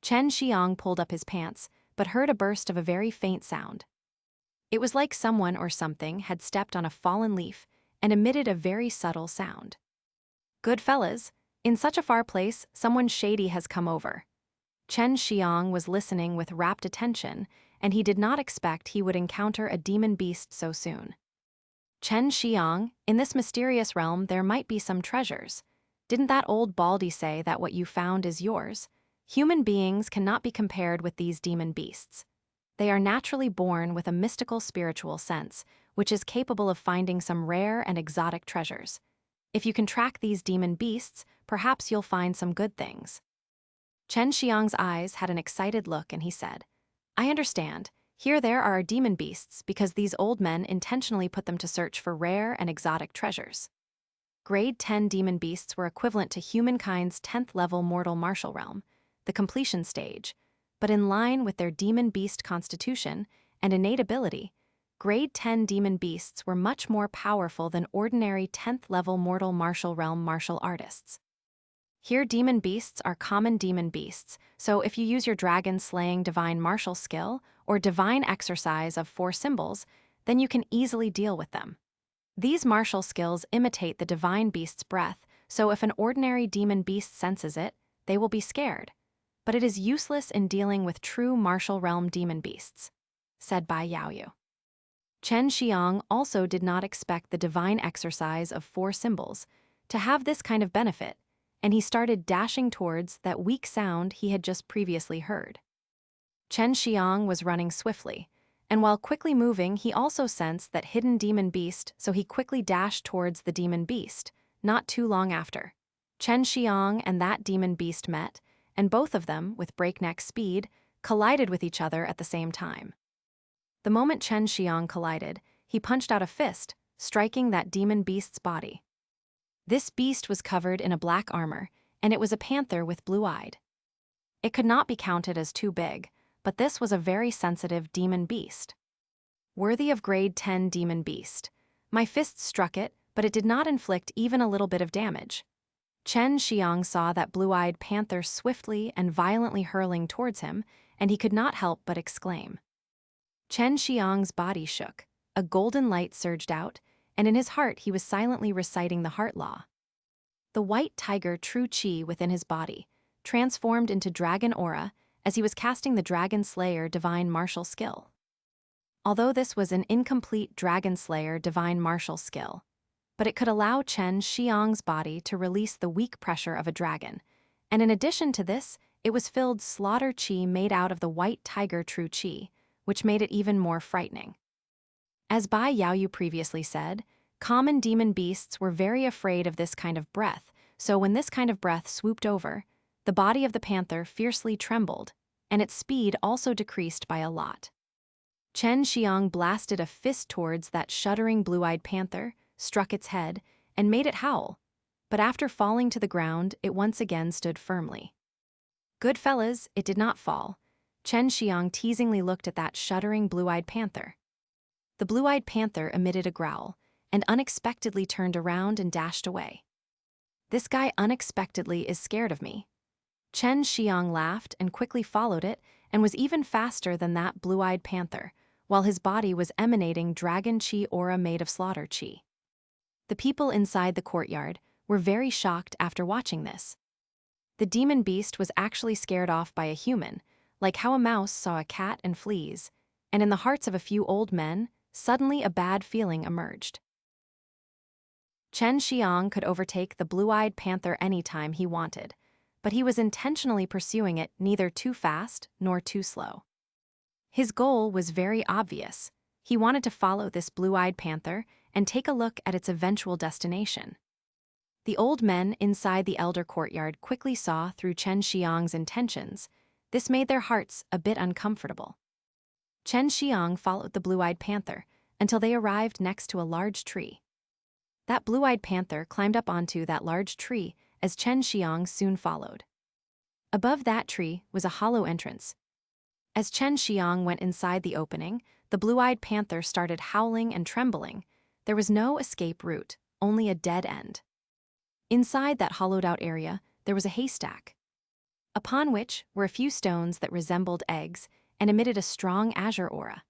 Chen Xiang pulled up his pants, but heard a burst of a very faint sound. It was like someone or something had stepped on a fallen leaf and emitted a very subtle sound. "Good fellas, in such a far place, someone shady has come over." Chen Xiang was listening with rapt attention, and he did not expect he would encounter a demon beast so soon. Chen Xiang, in this mysterious realm there might be some treasures. Didn't that old Baldy say that what you found is yours? Human beings cannot be compared with these demon beasts. They are naturally born with a mystical spiritual sense, which is capable of finding some rare and exotic treasures. If you can track these demon beasts, perhaps you'll find some good things. Chen Xiang's eyes had an excited look and he said, I understand. Here there are our demon beasts because these old men intentionally put them to search for rare and exotic treasures. Grade 10 demon beasts were equivalent to humankind's 10th level mortal martial realm, the completion stage, but in line with their demon beast constitution and innate ability, Grade 10 demon beasts were much more powerful than ordinary 10th level mortal martial realm martial artists. Here demon beasts are common demon beasts, so if you use your dragon-slaying divine martial skill or divine exercise of 4 symbols, then you can easily deal with them. These martial skills imitate the divine beast's breath, so if an ordinary demon beast senses it, they will be scared. But it is useless in dealing with true martial realm demon beasts, said Bai Yaoyu. Chen Xiang also did not expect the divine exercise of 4 symbols to have this kind of benefit, and he started dashing towards that weak sound he had just previously heard. Chen Xiang was running swiftly, and while quickly moving he also sensed that hidden demon beast, so he quickly dashed towards the demon beast. Not too long after, Chen Xiang and that demon beast met, and both of them, with breakneck speed, collided with each other at the same time. The moment Chen Xiang collided, he punched out a fist, striking that demon beast's body. This beast was covered in a black armor, and it was a panther with blue-eyed. It could not be counted as too big, but this was a very sensitive demon beast. Worthy of grade 10 demon beast. My fist struck it, but it did not inflict even a little bit of damage. Chen Xiang saw that blue-eyed panther swiftly and violently hurling towards him, and he could not help but exclaim. Chen Xiang's body shook, a golden light surged out, and in his heart he was silently reciting the heart law. The white tiger true chi within his body transformed into dragon aura as he was casting the Dragon Slayer divine martial skill. Although this was an incomplete Dragon Slayer divine martial skill, but it could allow Chen Xiang's body to release the weak pressure of a dragon, and in addition to this, it was filled slaughter chi made out of the white tiger true chi, which made it even more frightening. As Bai Yaoyu previously said, common demon beasts were very afraid of this kind of breath, so when this kind of breath swooped over, the body of the panther fiercely trembled, and its speed also decreased by a lot. Chen Xiang blasted a fist towards that shuddering blue-eyed panther, struck its head, and made it howl, but after falling to the ground, it once again stood firmly. Good fellas, it did not fall. Chen Xiang teasingly looked at that shuddering blue-eyed panther. The blue-eyed panther emitted a growl, and unexpectedly turned around and dashed away. This guy unexpectedly is scared of me. Chen Xiang laughed and quickly followed it, and was even faster than that blue-eyed panther, while his body was emanating dragon chi aura made of slaughter chi. The people inside the courtyard were very shocked after watching this. The demon beast was actually scared off by a human, like how a mouse saw a cat and flees, and in the hearts of a few old men, suddenly a bad feeling emerged. Chen Xiang could overtake the blue-eyed panther anytime he wanted, but he was intentionally pursuing it neither too fast nor too slow. His goal was very obvious. He wanted to follow this blue-eyed panther and take a look at its eventual destination. The old men inside the elder courtyard quickly saw through Chen Xiang's intentions. This made their hearts a bit uncomfortable. Chen Xiang followed the blue-eyed panther until they arrived next to a large tree. That blue-eyed panther climbed up onto that large tree as Chen Xiang soon followed. Above that tree was a hollow entrance. As Chen Xiang went inside the opening, the blue-eyed panther started howling and trembling. There was no escape route, only a dead end. Inside that hollowed-out area, there was a haystack, upon which were a few stones that resembled eggs and emitted a strong azure aura.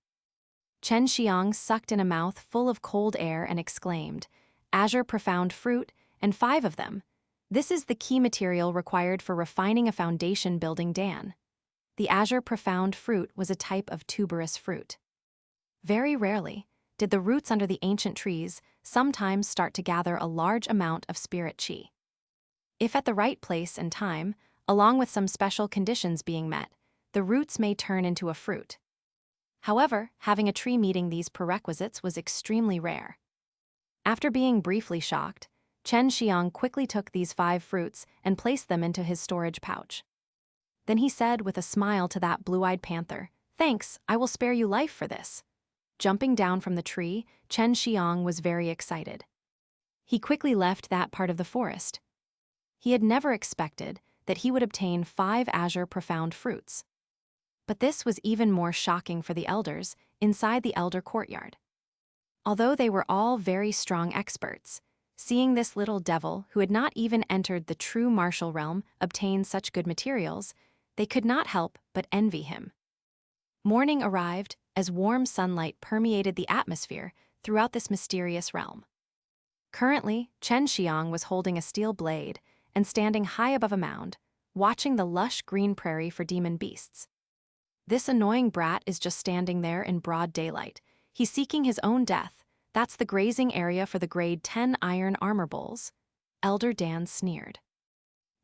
Chen Xiang sucked in a mouth full of cold air and exclaimed, "Azure profound fruit, and 5 of them. This is the key material required for refining a foundation building Dan." The azure profound fruit was a type of tuberous fruit. Very rarely, did the roots under the ancient trees sometimes start to gather a large amount of spirit qi. If at the right place and time, along with some special conditions being met, the roots may turn into a fruit. However, having a tree meeting these prerequisites was extremely rare. After being briefly shocked, Chen Xiang quickly took these 5 fruits and placed them into his storage pouch. Then he said with a smile to that blue-eyed panther, "Thanks, I will spare you life for this." Jumping down from the tree, Chen Xiang was very excited. He quickly left that part of the forest. He had never expected that he would obtain 5 Azure profound fruits. But this was even more shocking for the elders inside the elder courtyard. Although they were all very strong experts, seeing this little devil who had not even entered the true martial realm obtain such good materials, they could not help but envy him. Morning arrived as warm sunlight permeated the atmosphere throughout this mysterious realm. Currently, Chen Xiang was holding a steel blade and standing high above a mound, watching the lush green prairie for demon beasts. This annoying brat is just standing there in broad daylight. He's seeking his own death. That's the grazing area for the grade 10 iron armor bulls. Elder Dan sneered.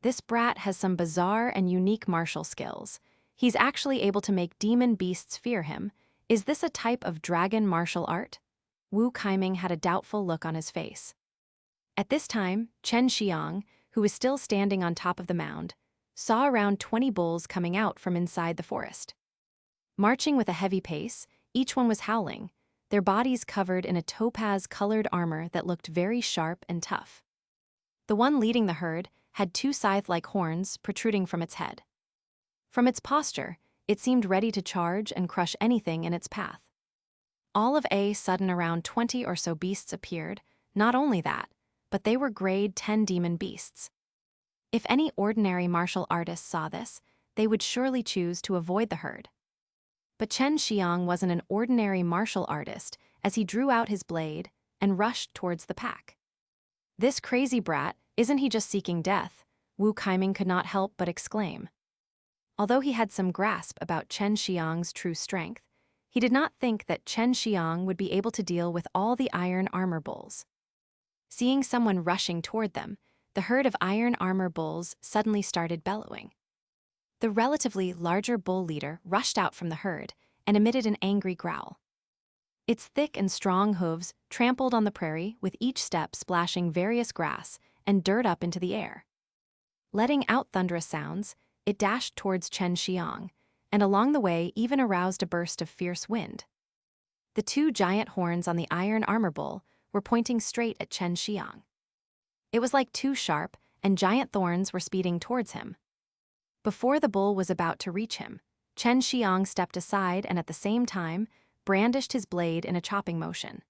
This brat has some bizarre and unique martial skills. He's actually able to make demon beasts fear him. Is this a type of dragon martial art? Wu Kaiming had a doubtful look on his face. At this time, Chen Xiang, who was still standing on top of the mound, saw around 20 bulls coming out from inside the forest. Marching with a heavy pace, each one was howling, their bodies covered in a topaz-colored armor that looked very sharp and tough. The one leading the herd had 2 scythe-like horns protruding from its head. From its posture, it seemed ready to charge and crush anything in its path. All of a sudden around 20 or so beasts appeared. Not only that, but they were grade 10 demon beasts. If any ordinary martial artist saw this, they would surely choose to avoid the herd. But Chen Xiang wasn't an ordinary martial artist as he drew out his blade and rushed towards the pack. "This crazy brat, isn't he just seeking death?" Wu Kaiming could not help but exclaim. Although he had some grasp about Chen Xiang's true strength, he did not think that Chen Xiang would be able to deal with all the iron armor bulls. Seeing someone rushing toward them, the herd of iron armor bulls suddenly started bellowing. The relatively larger bull leader rushed out from the herd and emitted an angry growl. Its thick and strong hooves trampled on the prairie with each step splashing various grass and dirt up into the air. Letting out thunderous sounds, it dashed towards Chen Xiang, and along the way even aroused a burst of fierce wind. The 2 giant horns on the iron armor bull were pointing straight at Chen Xiang. It was like 2 sharp and giant thorns were speeding towards him. Before the bull was about to reach him, Chen Xiang stepped aside and at the same time brandished his blade in a chopping motion.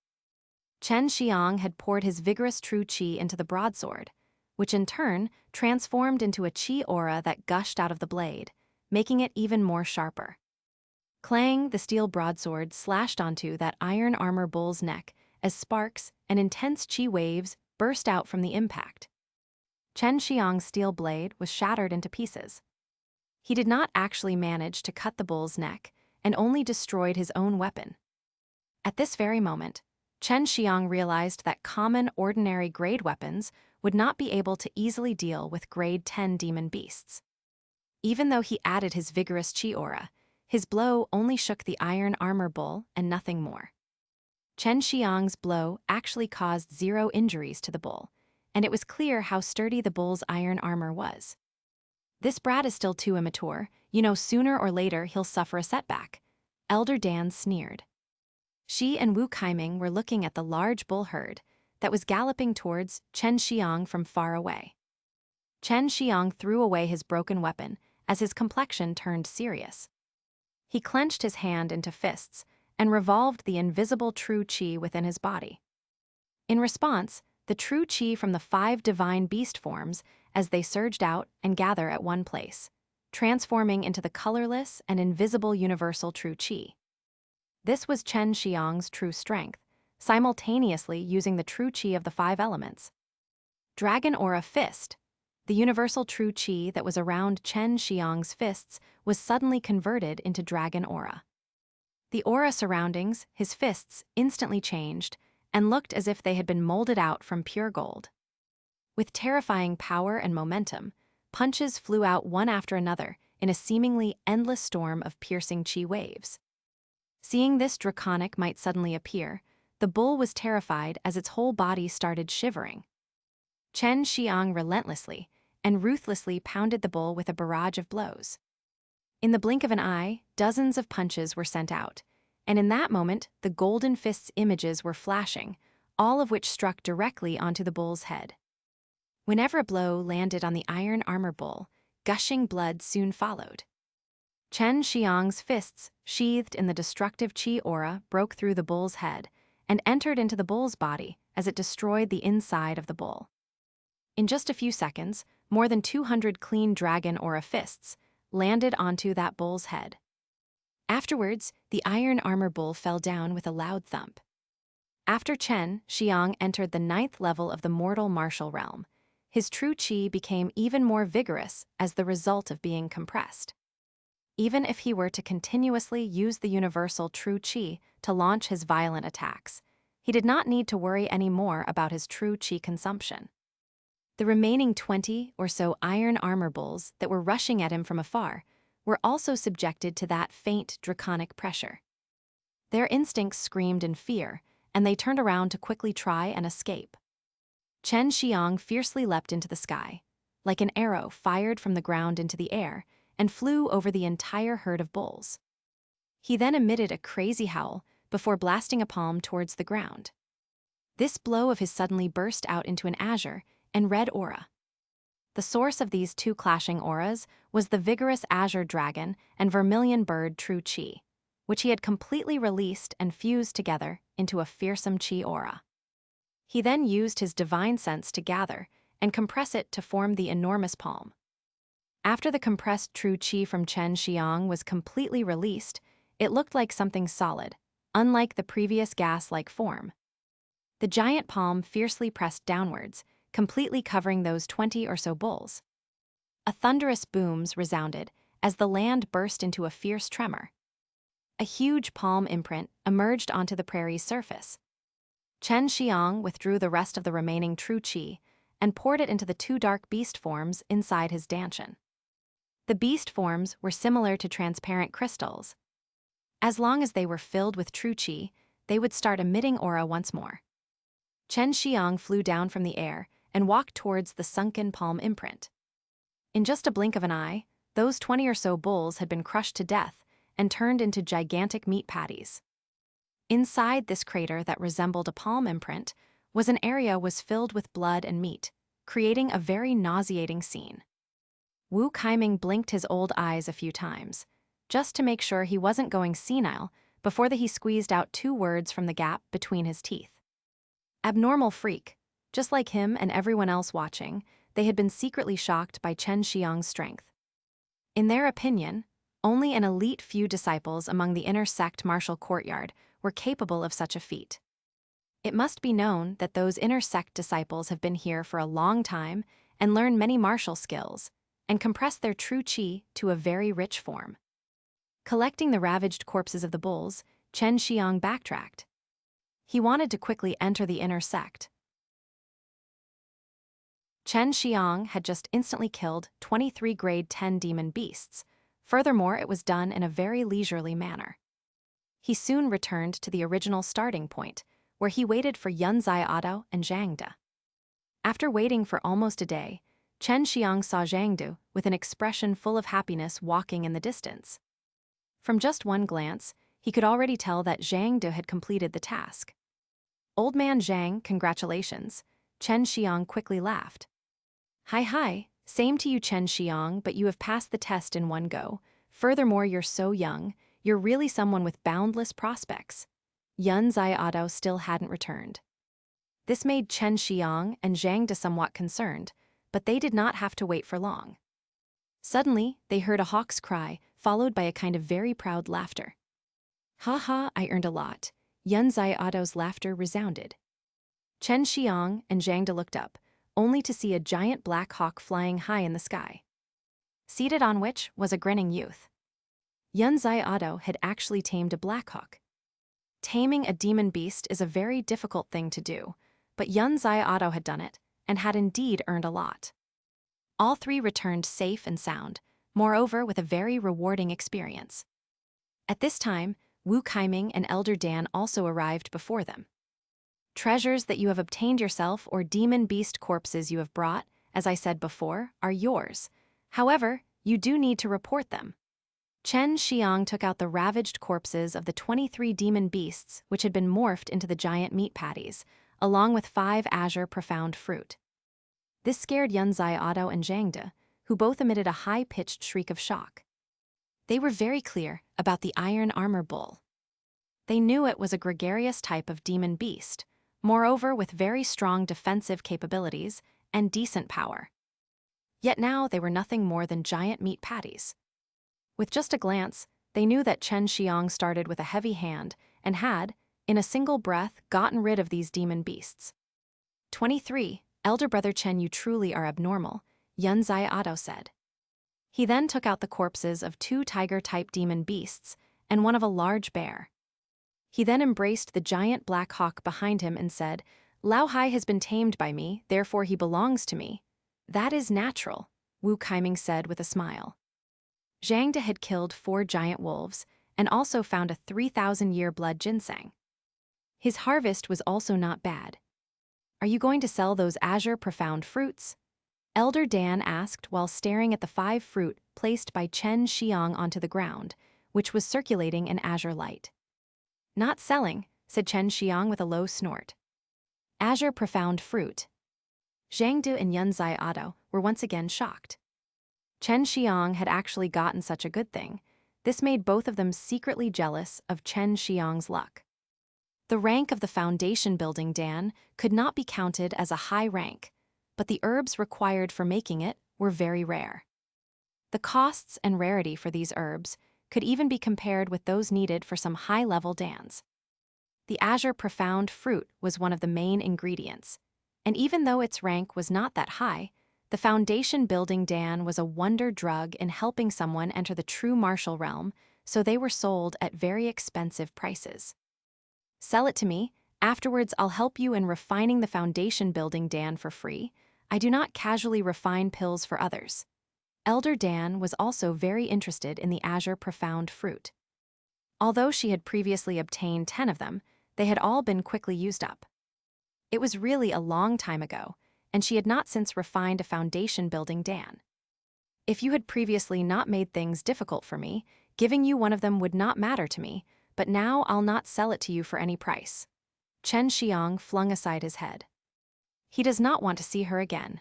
Chen Xiang had poured his vigorous true qi into the broadsword, which in turn transformed into a qi aura that gushed out of the blade, making it even more sharper. Clang, the steel broadsword slashed onto that iron armor bull's neck as sparks and intense qi waves burst out from the impact. Chen Xiang's steel blade was shattered into pieces. He did not actually manage to cut the bull's neck and only destroyed his own weapon. At this very moment, Chen Xiang realized that common, ordinary grade weapons would not be able to easily deal with grade 10 demon beasts. Even though he added his vigorous qi aura, his blow only shook the iron armor bull and nothing more. Chen Xiang's blow actually caused 0 injuries to the bull, and it was clear how sturdy the bull's iron armor was. "This brat is still too immature, sooner or later he'll suffer a setback," Elder Dan sneered. She and Wu Kaiming were looking at the large bull herd that was galloping towards Chen Xiang from far away. Chen Xiang threw away his broken weapon as his complexion turned serious. He clenched his hand into fists and revolved the invisible true qi within his body. In response, the true qi from the 5 divine beast forms as they surged out and gather at one place, transforming into the colorless and invisible universal true qi. This was Chen Xiang's true strength, simultaneously using the true qi of the 5 elements. Dragon Aura Fist. The universal true qi that was around Chen Xiang's fists was suddenly converted into dragon aura. The aura surroundings, his fists, instantly changed and looked as if they had been molded out from pure gold. With terrifying power and momentum, punches flew out one after another in a seemingly endless storm of piercing chi waves. Seeing this draconic might suddenly appear, the bull was terrified as its whole body started shivering. Chen Xiang relentlessly and ruthlessly pounded the bull with a barrage of blows. In the blink of an eye, dozens of punches were sent out, and in that moment, the golden fist's images were flashing, all of which struck directly onto the bull's head. Whenever a blow landed on the iron armor bull, gushing blood soon followed. Chen Xiang's fists, sheathed in the destructive chi aura, broke through the bull's head and entered into the bull's body as it destroyed the inside of the bull. In just a few seconds, more than 200 clean dragon aura fists landed onto that bull's head. Afterwards, the iron armor bull fell down with a loud thump. After Chen Xiang entered the 9th level of the mortal martial realm, his true chi became even more vigorous as the result of being compressed. Even if he were to continuously use the universal true chi to launch his violent attacks, he did not need to worry anymore about his true chi consumption. The remaining 20 or so iron armor bulls that were rushing at him from afar were also subjected to that faint draconic pressure. Their instincts screamed in fear, and they turned around to quickly try and escape. Chen Xiang fiercely leapt into the sky, like an arrow fired from the ground into the air, and flew over the entire herd of bulls. He then emitted a crazy howl before blasting a palm towards the ground. This blow of his suddenly burst out into an azure and red aura. The source of these two clashing auras was the vigorous azure dragon and vermilion bird true chi, which he had completely released and fused together into a fearsome chi aura. He then used his divine sense to gather and compress it to form the enormous palm. After the compressed true chi from Chen Xiang was completely released, it looked like something solid, unlike the previous gas-like form. The giant palm fiercely pressed downwards, completely covering those 20 or so bulls. A thunderous booms resounded as the land burst into a fierce tremor. A huge palm imprint emerged onto the prairie's surface. Chen Xiang withdrew the rest of the remaining true chi and poured it into the two dark beast forms inside his dantian. The beast forms were similar to transparent crystals. As long as they were filled with true chi, they would start emitting aura once more. Chen Xiang flew down from the air and walked towards the sunken palm imprint. In just a blink of an eye, those 20 or so bulls had been crushed to death and turned into gigantic meat patties. Inside this crater that resembled a palm imprint was an area was filled with blood and meat, creating a very nauseating scene. Wu Kaiming blinked his old eyes a few times, just to make sure he wasn't going senile before he squeezed out 2 words from the gap between his teeth. Abnormal freak. Just like him and everyone else watching, they had been secretly shocked by Chen Xiang's strength. In their opinion, only an elite few disciples among the inner sect martial courtyard were capable of such a feat. It must be known that those inner sect disciples have been here for a long time and learned many martial skills, and compressed their true chi to a very rich form. Collecting the ravaged corpses of the bulls, Chen Xiang backtracked. He wanted to quickly enter the inner sect. Chen Xiang had just instantly killed 23 grade 10 demon beasts. Furthermore, it was done in a very leisurely manner. He soon returned to the original starting point, where he waited for Yunzai Ado and Zhangde. After waiting for almost a day, Chen Xiang saw Zhangde with an expression full of happiness walking in the distance. From just one glance, he could already tell that Zhangde had completed the task. "Old man Zhang, congratulations," Chen Xiang quickly laughed. Hi, same to you Chen Xiang, but you have passed the test in one go. Furthermore, you're so young, you're really someone with boundless prospects." Yunzai Ado still hadn't returned. This made Chen Xiang and Zhangde somewhat concerned, but they did not have to wait for long. Suddenly, they heard a hawk's cry, followed by a kind of very proud laughter. "Ha ha, I earned a lot." Yunzai Ado's laughter resounded. Chen Xiang and Zhangde looked up, only to see a giant black hawk flying high in the sky, seated on which was a grinning youth. Yun Zai Ado had actually tamed a Blackhawk. Taming a demon beast is a very difficult thing to do, but Yun Zai Ado had done it, and had indeed earned a lot. All three returned safe and sound, moreover with a very rewarding experience. At this time, Wu Kaiming and Elder Dan also arrived before them. Treasures that you have obtained yourself or demon beast corpses you have brought, as I said before, are yours. However, you do need to report them. Chen Xiang took out the ravaged corpses of the 23 demon beasts which had been morphed into the giant meat patties, along with 5 Azure profound fruit. This scared Yun Zai Ado and Zhang De, who both emitted a high-pitched shriek of shock. They were very clear about the iron armor bull. They knew it was a gregarious type of demon beast, moreover with very strong defensive capabilities and decent power. Yet now they were nothing more than giant meat patties. With just a glance, they knew that Chen Xiang started with a heavy hand and had, in a single breath, gotten rid of these demon beasts. 23, Elder Brother Chen, you truly are abnormal, Yun Zai Ado said. He then took out the corpses of 2 tiger-type demon beasts and one of a large bear. He then embraced the giant black hawk behind him and said, Lao Hai has been tamed by me, therefore he belongs to me. That is natural, Wu Kaiming said with a smile. Zhang De had killed 4 giant wolves and also found a 3,000-year blood ginseng. His harvest was also not bad. Are you going to sell those Azure profound fruits? Elder Dan asked while staring at the 5 fruit placed by Chen Xiang onto the ground, which was circulating in azure light. Not selling, said Chen Xiang with a low snort. Azure profound fruit. Zhang De and Yun Zai Ado were once again shocked. Chen Xiang had actually gotten such a good thing. This made both of them secretly jealous of Chen Xiang's luck. The rank of the foundation building Dan could not be counted as a high rank, but the herbs required for making it were very rare. The costs and rarity for these herbs could even be compared with those needed for some high-level Dans. The Azure profound fruit was one of the main ingredients, and even though its rank was not that high, the foundation building Dan was a wonder drug in helping someone enter the true martial realm, so they were sold at very expensive prices. Sell it to me, afterwards I'll help you in refining the foundation building Dan for free. I do not casually refine pills for others. Elder Dan was also very interested in the Azure profound fruit. Although she had previously obtained 10 of them, they had all been quickly used up. It was really a long time ago, and she had not since refined a foundation building Dan. If you had previously not made things difficult for me, giving you one of them would not matter to me, but now I'll not sell it to you for any price. Chen Xiang flung aside his head. He does not want to see her again.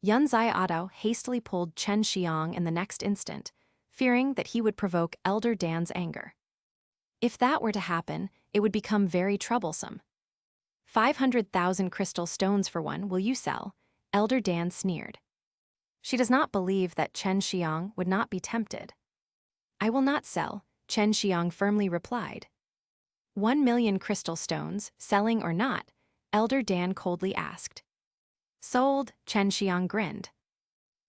Yun Zai Ado hastily pulled Chen Xiang in the next instant, fearing that he would provoke Elder Dan's anger. If that were to happen, it would become very troublesome. 500,000 crystal stones for one will you sell? Elder Dan sneered. She does not believe that Chen Xiang would not be tempted. I will not sell, Chen Xiang firmly replied. 1 million crystal stones, selling or not? Elder Dan coldly asked. Sold, Chen Xiang grinned.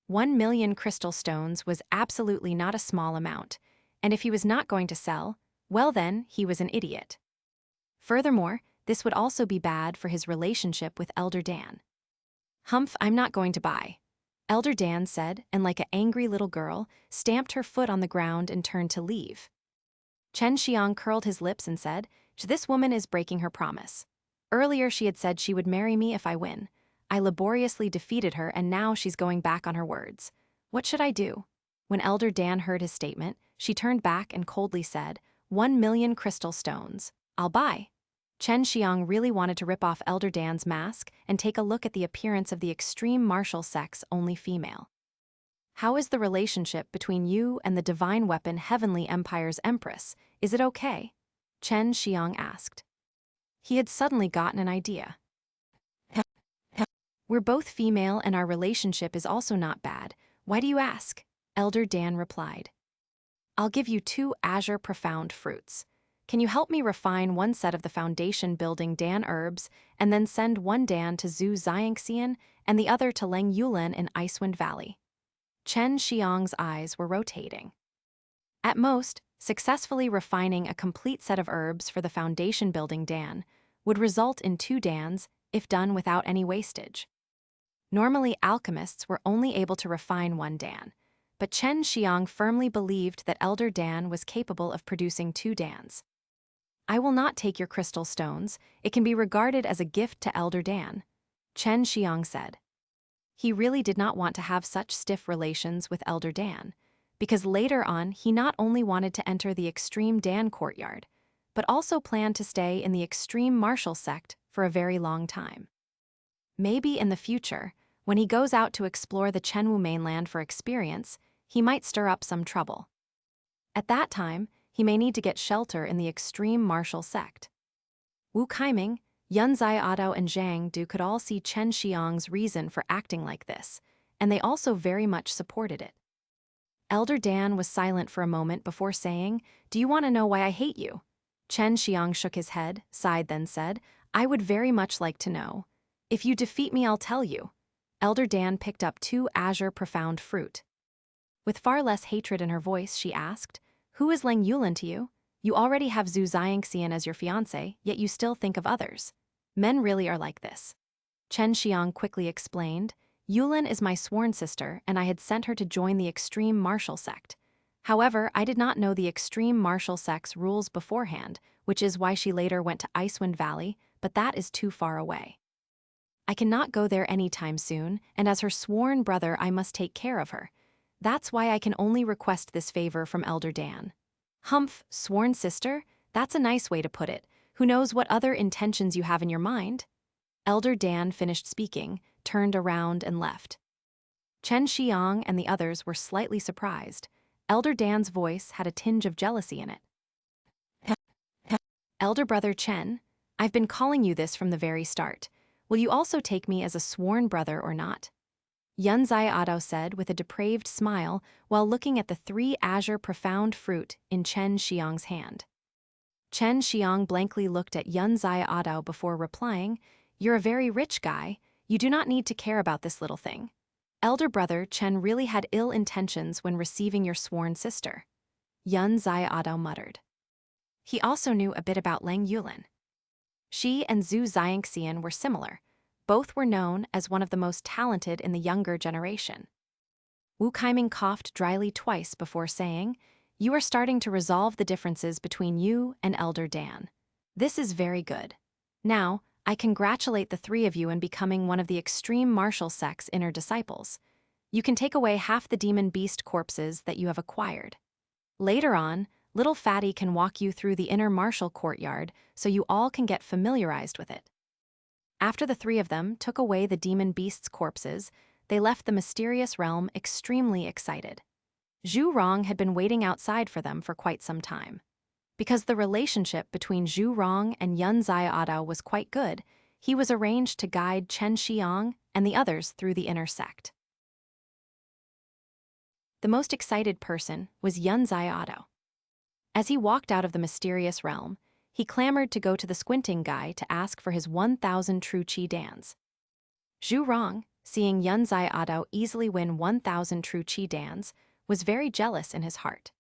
1 million crystal stones was absolutely not a small amount, and if he was not going to sell, well then, he was an idiot. Furthermore, this would also be bad for his relationship with Elder Dan. Humph, I'm not going to buy, Elder Dan said, and like an angry little girl, stamped her foot on the ground and turned to leave. Chen Xiang curled his lips and said, this woman is breaking her promise. Earlier she had said she would marry me if I win. I laboriously defeated her and now she's going back on her words. What should I do? When Elder Dan heard his statement, she turned back and coldly said, 1 million crystal stones. I'll buy. Chen Xiang really wanted to rip off Elder Dan's mask and take a look at the appearance of the extreme martial sect's only female. How is the relationship between you and the divine weapon Heavenly Empire's Empress? Is it okay? Chen Xiang asked. He had suddenly gotten an idea. We're both female and our relationship is also not bad. Why do you ask? Elder Dan replied. I'll give you 2 Azure profound fruits. Can you help me refine 1 set of the foundation building Dan herbs and then send 1 Dan to Zhu Xiangxian and the other to Leng Yulen in Icewind Valley? Chen Xiang's eyes were rotating. At most, successfully refining a complete set of herbs for the foundation-building Dan would result in 2 Dans if done without any wastage. Normally, alchemists were only able to refine 1 Dan, but Chen Xiang firmly believed that Elder Dan was capable of producing 2 Dans. "I will not take your crystal stones. It can be regarded as a gift to Elder Dan," Chen Xiang said. He really did not want to have such stiff relations with Elder Dan, because later on he not only wanted to enter the Extreme Dan Courtyard, but also planned to stay in the Extreme Martial Sect for a very long time. Maybe in the future, when he goes out to explore the Chenwu mainland for experience, he might stir up some trouble. At that time, he may need to get shelter in the Extreme Martial Sect. Wu Kaiming, Yun Zaiado and Zhang Du could all see Chen Xiang's reason for acting like this, and they also very much supported it. Elder Dan was silent for a moment before saying, "Do you want to know why I hate you?" Chen Xiang shook his head, sighed, then said, "I would very much like to know. If you defeat me, I'll tell you." Elder Dan picked up 2 Azure Profound Fruit. With far less hatred in her voice, she asked, "Who is Lang Yulin to you? You already have Zhu Xiangxian as your fiancé, yet you still think of others. Men really are like this." Chen Xiang quickly explained, "Yulin is my sworn sister, and I had sent her to join the Extreme Martial Sect. However, I did not know the Extreme Martial Sect's rules beforehand, which is why she later went to Icewind Valley, but that is too far away. I cannot go there anytime soon, and as her sworn brother I must take care of her. That's why I can only request this favor from Elder Dan." "Humph, sworn sister? That's a nice way to put it. Who knows what other intentions you have in your mind?" Elder Dan finished speaking, turned around and left. Chen Xiang and the others were slightly surprised. Elder Dan's voice had a tinge of jealousy in it. "Elder brother Chen, I've been calling you this from the very start. Will you also take me as a sworn brother or not?" Yun Zaiado said with a depraved smile while looking at the 3 Azure Profound Fruit in Chen Xiang's hand. Chen Xiang blankly looked at Yun Zaiado before replying, "You're a very rich guy. You do not need to care about this little thing. Elder brother Chen really had ill intentions when receiving your sworn sister," Yun Zaiado muttered. He also knew a bit about Lang Yulin. She and Zhu Xiangxian were similar. Both were known as one of the most talented in the younger generation. Wu Kaiming coughed dryly twice before saying, "You are starting to resolve the differences between you and Elder Dan. This is very good. Now, I congratulate the 3 of you in becoming one of the Extreme Martial Sect's inner disciples. You can take away half the demon beast corpses that you have acquired. Later on, Little Fatty can walk you through the inner martial courtyard so you all can get familiarized with it." After the 3 of them took away the demon beasts' corpses, they left the mysterious realm extremely excited. Zhu Rong had been waiting outside for them for quite some time. Because the relationship between Zhu Rong and Yun Zaiado was quite good, he was arranged to guide Chen Xiang and the others through the inner sect. The most excited person was Yun Zaiado. As he walked out of the mysterious realm, he clamored to go to the squinting guy to ask for his 1,000 true Qi Dans. Zhu Rong, seeing Yun Zaiado easily win 1,000 true Qi Dans, was very jealous in his heart.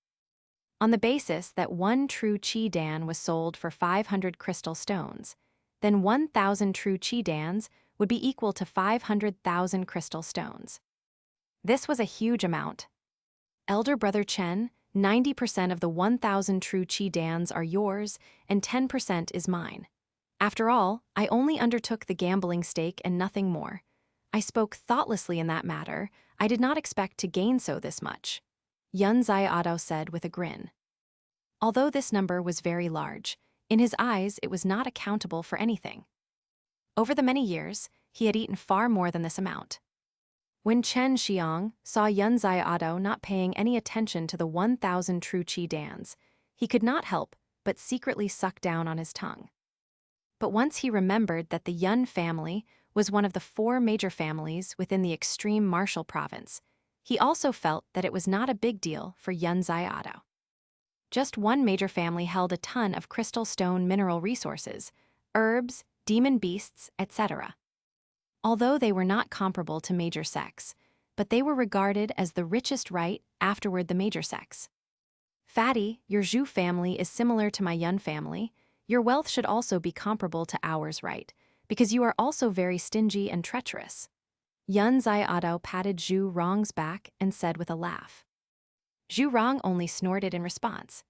On the basis that 1 true Qi Dan was sold for 500 crystal stones, then 1,000 true Qi Dans would be equal to 500,000 crystal stones. This was a huge amount. "Elder brother Chen, 90% of the 1,000 true Qi Dans are yours, and 10% is mine. After all, I only undertook the gambling stake and nothing more. I spoke thoughtlessly in that matter. I did not expect to gain so this much," Yun Zaiado said with a grin. Although this number was very large, in his eyes it was not accountable for anything. Over the many years, he had eaten far more than this amount. When Chen Xiang saw Yun Zaiado not paying any attention to the 1,000 true Qi Dans, he could not help but secretly suck down on his tongue. But once he remembered that the Yun family was one of the 4 major families within the Extreme Martial Province, he also felt that it was not a big deal for Yun Zaiado. Just one major family held a ton of crystal stone mineral resources, herbs, demon beasts, etc. Although they were not comparable to major sects, but they were regarded as the richest right afterward the major sects. Fatty, your Zhu family is similar to my Yun family. Your wealth should also be comparable to ours, right? Because you are also very stingy and treacherous. Yun Zai'ado patted Zhu Rong's back and said with a laugh. Zhu Rong only snorted in response.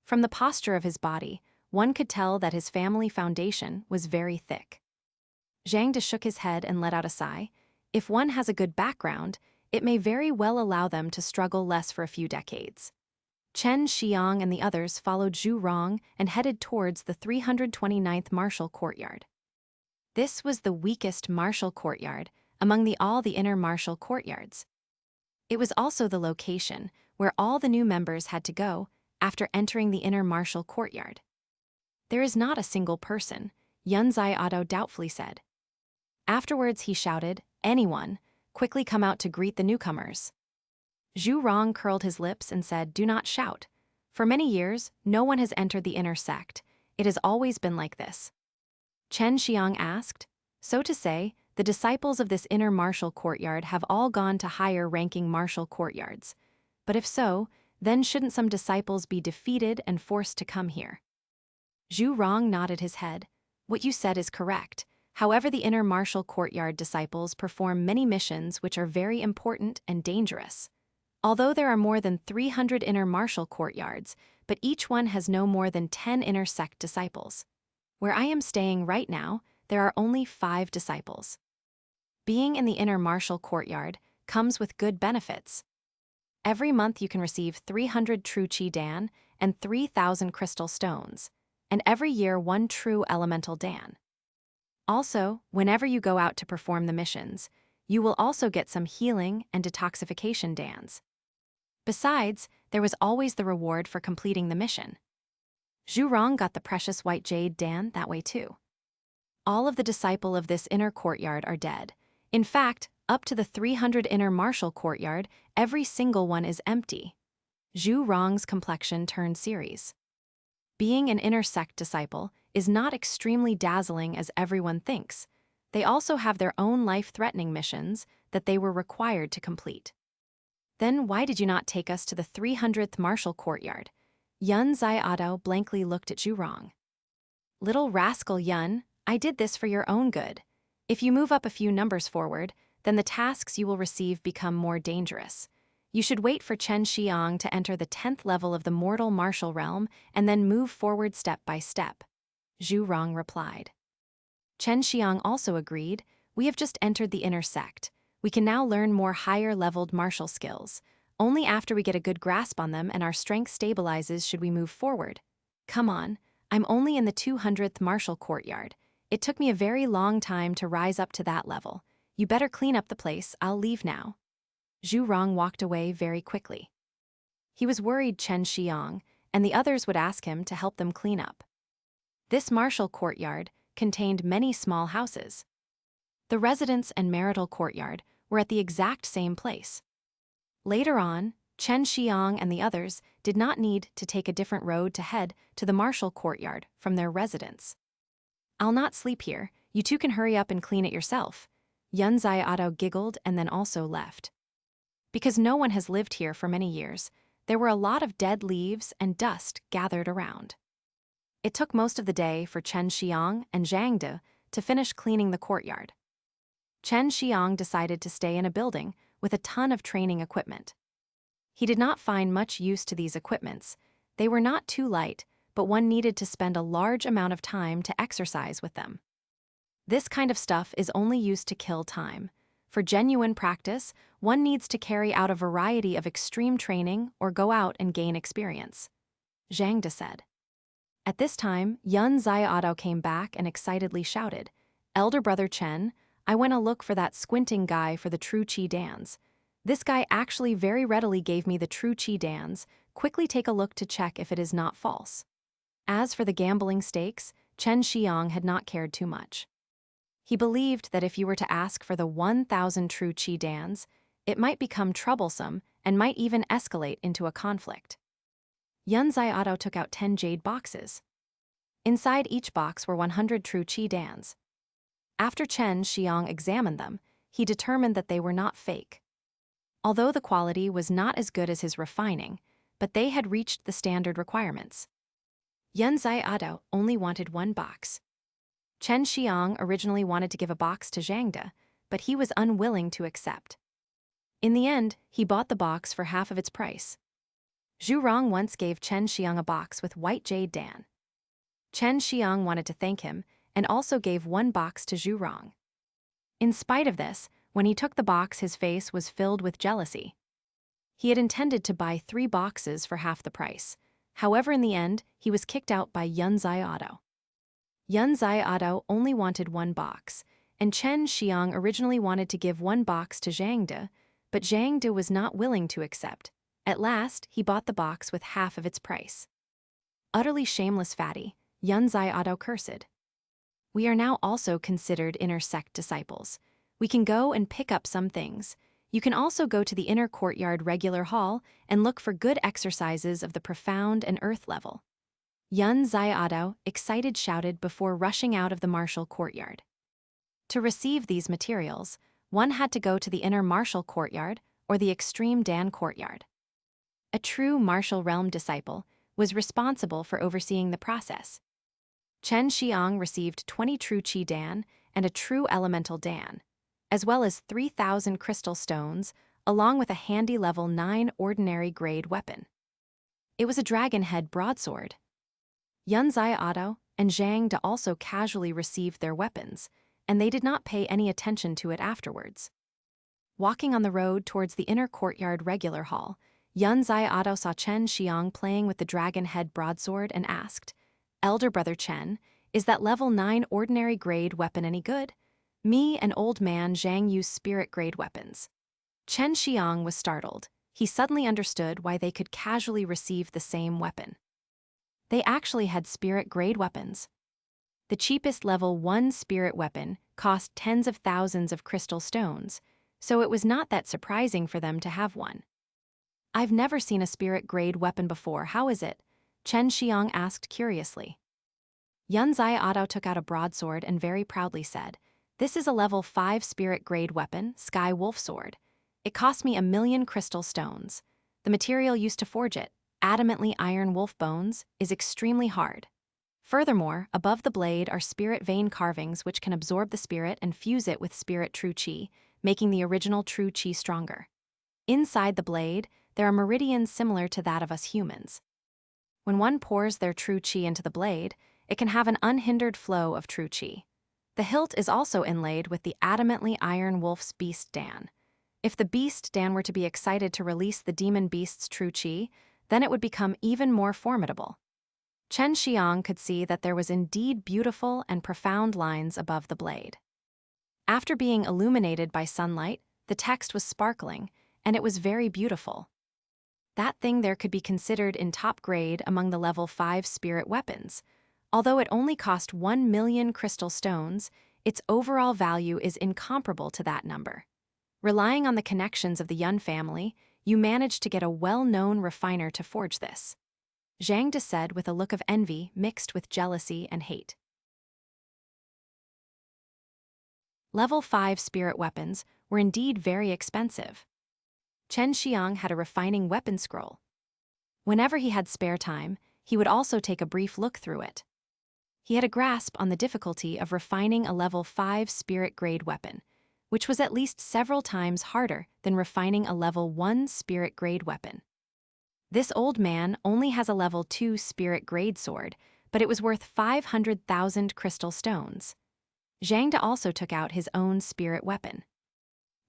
From the posture of his body, one could tell that his family foundation was very thick. Jiang De shook his head and let out a sigh. If one has a good background, it may very well allow them to struggle less for a few decades. Chen Xiang and the others followed Zhu Rong and headed towards the 329th Martial Courtyard. This was the weakest Martial Courtyard among all the inner Martial Courtyards. It was also the location where all the new members had to go after entering the inner Martial Courtyard. There is not a single person, Yun Zai'ado doubtfully said. Afterwards he shouted, anyone, quickly come out to greet the newcomers. Zhu Rong curled his lips and said, do not shout. For many years, no one has entered the inner sect. It has always been like this. Chen Xiang asked, so to say, the disciples of this inner martial courtyard have all gone to higher-ranking martial courtyards. But if so, then shouldn't some disciples be defeated and forced to come here? Zhu Rong nodded his head. What you said is correct. However, the inner martial courtyard disciples perform many missions which are very important and dangerous. Although there are more than 300 inner martial courtyards, but each one has no more than 10 inner sect disciples. Where I am staying right now, there are only 5 disciples. Being in the inner martial courtyard comes with good benefits. Every month you can receive 300 true Qi Dan and 3,000 crystal stones, and every year 1 true elemental Dan. Also, whenever you go out to perform the missions, you will also get some healing and detoxification Dans. Besides, there was always the reward for completing the mission. Zhu Rong got the precious white jade Dan that way too. All of the disciple of this inner courtyard are dead. In fact, up to the 300 inner martial courtyard, every single one is empty. Zhu Rong's complexion turned serious. Being an inner sect disciple is not extremely dazzling as everyone thinks. They also have their own life-threatening missions that they were required to complete. Then why did you not take us to the 300th martial courtyard? Yun Zai'ado blankly looked at Zhu Rong. Little rascal Yun, I did this for your own good. If you move up a few numbers forward, then the tasks you will receive become more dangerous. You should wait for Chen Xiang to enter the 10th level of the mortal martial realm and then move forward step by step. Zhu Rong replied. Chen Xiang also agreed, we have just entered the inner sect. We can now learn more higher-leveled martial skills. Only after we get a good grasp on them and our strength stabilizes should we move forward. Come on, I'm only in the 200th martial courtyard. It took me a very long time to rise up to that level. You better clean up the place, I'll leave now. Zhu Rong walked away very quickly. He was worried Chen Xiang and the others would ask him to help them clean up. This martial courtyard contained many small houses. The residence and marital courtyard were at the exact same place. Later on, Chen Xiang and the others did not need to take a different road to head to the martial courtyard from their residence. I'll not sleep here, you two can hurry up and clean it yourself. Yun Zai'ado giggled and then also left. Because no one has lived here for many years, there were a lot of dead leaves and dust gathered around. It took most of the day for Chen Xiang and Jiang De to finish cleaning the courtyard. Chen Xiang decided to stay in a building with a ton of training equipment. He did not find much use to these equipments. They were not too light, but one needed to spend a large amount of time to exercise with them. This kind of stuff is only used to kill time. For genuine practice, one needs to carry out a variety of extreme training or go out and gain experience. Jiang De said. At this time, Yun Zai'ado came back and excitedly shouted, Elder Brother Chen, I went to look for that squinting guy for the true Qi Dans. This guy actually very readily gave me the true Qi Dans. Quickly take a look to check if it is not false. As for the gambling stakes, Chen Xiang had not cared too much. He believed that if you were to ask for the 1,000 true Qi Dans, it might become troublesome and might even escalate into a conflict. Yun Zai'ado took out 10 jade boxes. Inside each box were 100 true Qi Dans. After Chen Xiang examined them, he determined that they were not fake. Although the quality was not as good as his refining, but they had reached the standard requirements. Yun Xiaodao only wanted 1 box. Chen Xiang originally wanted to give a box to Zhang De, but he was unwilling to accept. In the end, he bought the box for half of its price. Zhu Rong once gave Chen Xiang a box with white jade Dan. Chen Xiang wanted to thank him and also gave 1 box to Zhu Rong. In spite of this, when he took the box, his face was filled with jealousy. He had intended to buy 3 boxes for half the price. However, in the end, he was kicked out by Yun Xiaodao. Yun Xiaodao only wanted 1 box, and Chen Xiang originally wanted to give 1 box to Zhang De, but Zhang De was not willing to accept. At last, he bought the box with half of its price. Utterly shameless fatty, Yun Xiaodao cursed. We are now also considered inner sect disciples. We can go and pick up some things. You can also go to the inner courtyard regular hall and look for good exercises of the profound and earth level. Yun Xiaodao, excited, shouted before rushing out of the martial courtyard. To receive these materials, one had to go to the inner martial courtyard or the extreme Dan courtyard. A true martial realm disciple was responsible for overseeing the process. Chen Xiang received 20 true Qi Dan and a true elemental Dan, as well as 3,000 crystal stones, along with a handy level 9 ordinary grade weapon. It was a dragon head broadsword. Yun Xiaodao and Zhang De also casually received their weapons, and they did not pay any attention to it afterwards. Walking on the road towards the inner courtyard regular hall, Yun Xiaodao saw Chen Xiang playing with the dragon head broadsword and asked, "Elder brother Chen, is that level 9 ordinary grade weapon any good? Me and old man Zhang use spirit grade weapons." Chen Xiang was startled. He suddenly understood why they could casually receive the same weapon. They actually had spirit grade weapons. The cheapest level 1 spirit weapon cost tens of thousands of crystal stones, so it was not that surprising for them to have one. "I've never seen a spirit grade weapon before, how is it?" Chen Xiang asked curiously. Yun Xiaodao took out a broadsword and very proudly said, "This is a level 5 spirit grade weapon, Sky Wolf Sword. It cost me 1,000,000 crystal stones. The material used to forge it, adamantly iron wolf bones, is extremely hard. Furthermore, above the blade are spirit vein carvings which can absorb the spirit and fuse it with spirit true Qi, making the original true Qi stronger. Inside the blade, there are meridians similar to that of us humans. When one pours their true Qi into the blade, it can have an unhindered flow of true Qi. The hilt is also inlaid with the adamantly iron wolf's beast Dan. If the beast Dan were to be excited to release the demon beast's true Qi, then it would become even more formidable." Chen Xiang could see that there was indeed beautiful and profound lines above the blade. After being illuminated by sunlight, the text was sparkling, and it was very beautiful. That thing there could be considered in top grade among the level 5 spirit weapons. Although it only cost 1,000,000 crystal stones, its overall value is incomparable to that number. Relying on the connections of the Yun family, you managed to get a well-known refiner to forge this," Zhang De said with a look of envy mixed with jealousy and hate. Level 5 spirit weapons were indeed very expensive. Chen Xiang had a refining weapon scroll. Whenever he had spare time, he would also take a brief look through it. He had a grasp on the difficulty of refining a level 5 spirit grade weapon, which was at least several times harder than refining a level 1 spirit grade weapon. This old man only has a level 2 spirit grade sword, but it was worth 500,000 crystal stones. Zhang De also took out his own spirit weapon.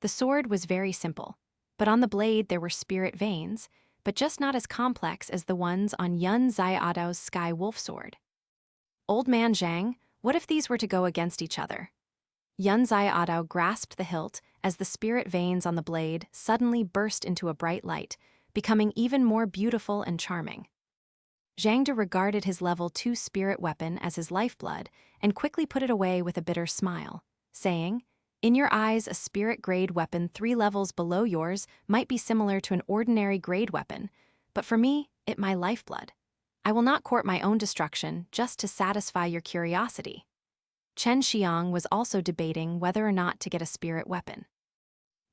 The sword was very simple, but on the blade there were spirit veins, but just not as complex as the ones on Yun Xiaodao's Sky Wolf Sword. "Old man Zhang, what if these were to go against each other?" Yun Xiaodao grasped the hilt as the spirit veins on the blade suddenly burst into a bright light, becoming even more beautiful and charming. Zhang De regarded his level 2 spirit weapon as his lifeblood and quickly put it away with a bitter smile, saying, "In your eyes, a spirit grade weapon 3 levels below yours might be similar to an ordinary grade weapon, but for me, it my lifeblood. I will not court my own destruction just to satisfy your curiosity." Chen Xiang was also debating whether or not to get a spirit weapon.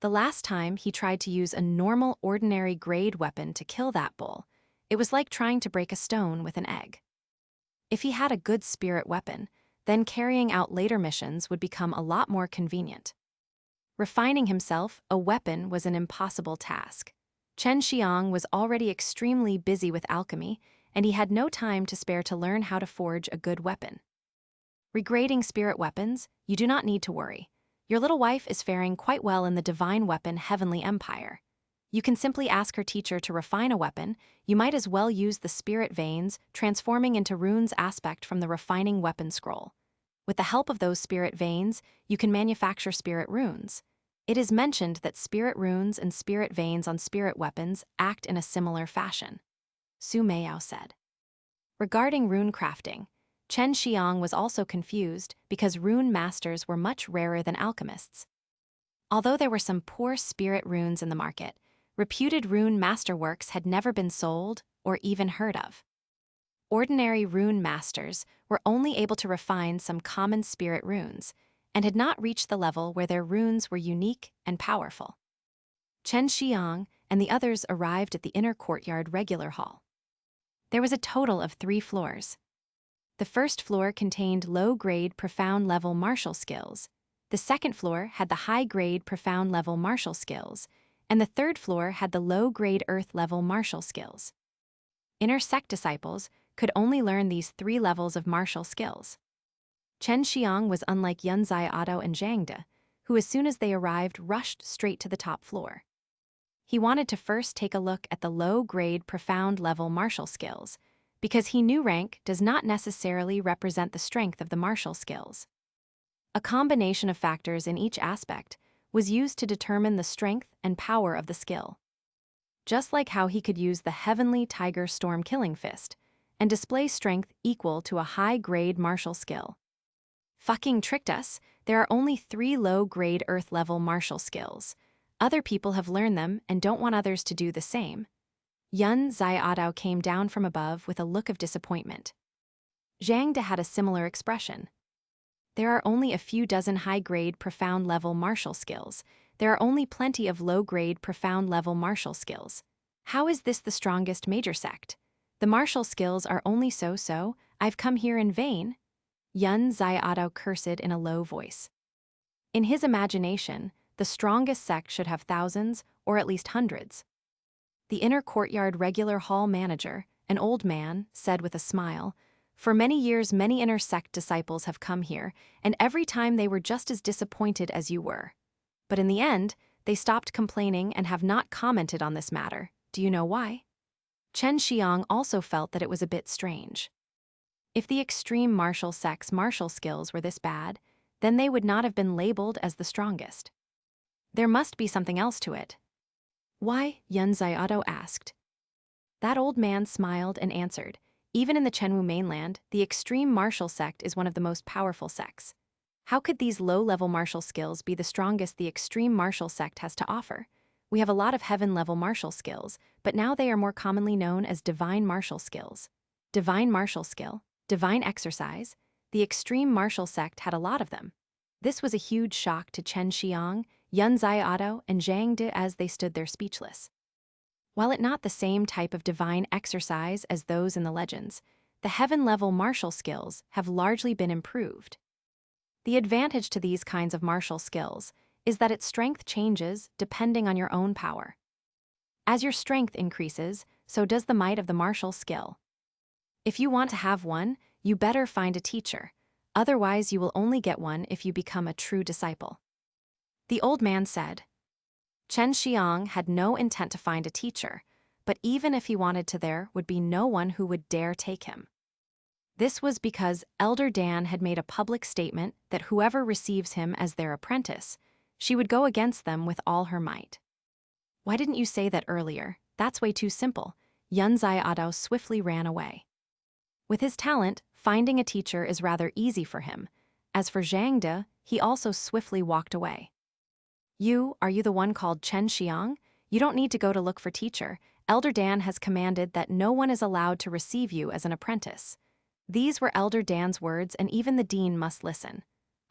The last time he tried to use a normal ordinary grade weapon to kill that bull, It was like trying to break a stone with an egg. If he had a good spirit weapon, then carrying out later missions would become a lot more convenient. Refining himself, a weapon was an impossible task. Chen Xiang was already extremely busy with alchemy, and he had no time to spare to learn how to forge a good weapon. Regrading spirit weapons, you do not need to worry. Your little wife is faring quite well in the divine weapon Heavenly Empire. You can simply ask her teacher to refine a weapon. You might as well use the spirit veins, transforming into runes aspect from the refining weapon scroll. With the help of those spirit veins, you can manufacture spirit runes. It is mentioned that spirit runes and spirit veins on spirit weapons act in a similar fashion, Su Meiyao said. Regarding rune crafting, Chen Xiang was also confused because rune masters were much rarer than alchemists. Although there were some poor spirit runes in the market, reputed rune masterworks had never been sold or even heard of. Ordinary rune masters were only able to refine some common spirit runes and had not reached the level where their runes were unique and powerful. Chen Xiang and the others arrived at the inner courtyard regular hall. There was a total of 3 floors. The first floor contained low-grade profound-level martial skills. The second floor had the high-grade profound-level martial skills, and the third floor had the low-grade earth-level martial skills. Inner Sect disciples could only learn these 3 levels of martial skills. Chen Xiang was unlike Yunzai Otto and Zhang De, who as soon as they arrived rushed straight to the top floor. He wanted to first take a look at the low-grade profound-level martial skills, because he knew rank does not necessarily represent the strength of the martial skills. A combination of factors in each aspect was used to determine the strength and power of the skill. Just like how he could use the Heavenly Tiger Storm Killing Fist and display strength equal to a high-grade martial skill. Fucking tricked us, there are only 3 low-grade earth-level martial skills. Other people have learned them and don't want others to do the same. Yun Zai'adao came down from above with a look of disappointment. Zhang De had a similar expression. There are only a few dozen high-grade profound-level martial skills. There are only plenty of low-grade profound-level martial skills. How is this the strongest major sect? The martial skills are only so-so. I've come here in vain. Yun Zai'adao cursed in a low voice. In his imagination, the strongest sect should have thousands, or at least hundreds. The inner courtyard regular hall manager, an old man, said with a smile, "For many years many inner sect disciples have come here, and every time they were just as disappointed as you were. But in the end, they stopped complaining and have not commented on this matter. Do you know why?" Chen Xiang also felt that it was a bit strange. If the extreme martial sect's martial skills were this bad, then they would not have been labeled as the strongest. There must be something else to it. "Why?" Yun Zai'adao asked. That old man smiled and answered, "Even in the Chenwu mainland, the extreme martial sect is one of the most powerful sects. How could these low-level martial skills be the strongest the extreme martial sect has to offer? We have a lot of heaven-level martial skills, but now they are more commonly known as divine martial skills. Divine martial skill, divine exercise, the extreme martial sect had a lot of them." This was a huge shock to Chen Xiang, Yun Zai'adao, and Zhang De as they stood there speechless. While it not the same type of divine exercise as those in the legends, the heaven-level martial skills have largely been improved. The advantage to these kinds of martial skills is that its strength changes depending on your own power. As your strength increases, so does the might of the martial skill. If you want to have one, you better find a teacher. Otherwise, you will only get one if you become a true disciple. The old man said. Chen Xiang had no intent to find a teacher, but even if he wanted to, there would be no one who would dare take him. This was because Elder Dan had made a public statement that whoever receives him as their apprentice, she would go against them with all her might. "Why didn't you say that earlier? That's way too simple." Yun Zai'adao swiftly ran away. With his talent, finding a teacher is rather easy for him. As for Zhang De, he also swiftly walked away. Are you the one called Chen Xiang? You don't need to go to look for teacher. Elder Dan has commanded that no one is allowed to receive you as an apprentice." These were Elder Dan's words, and even the dean must listen.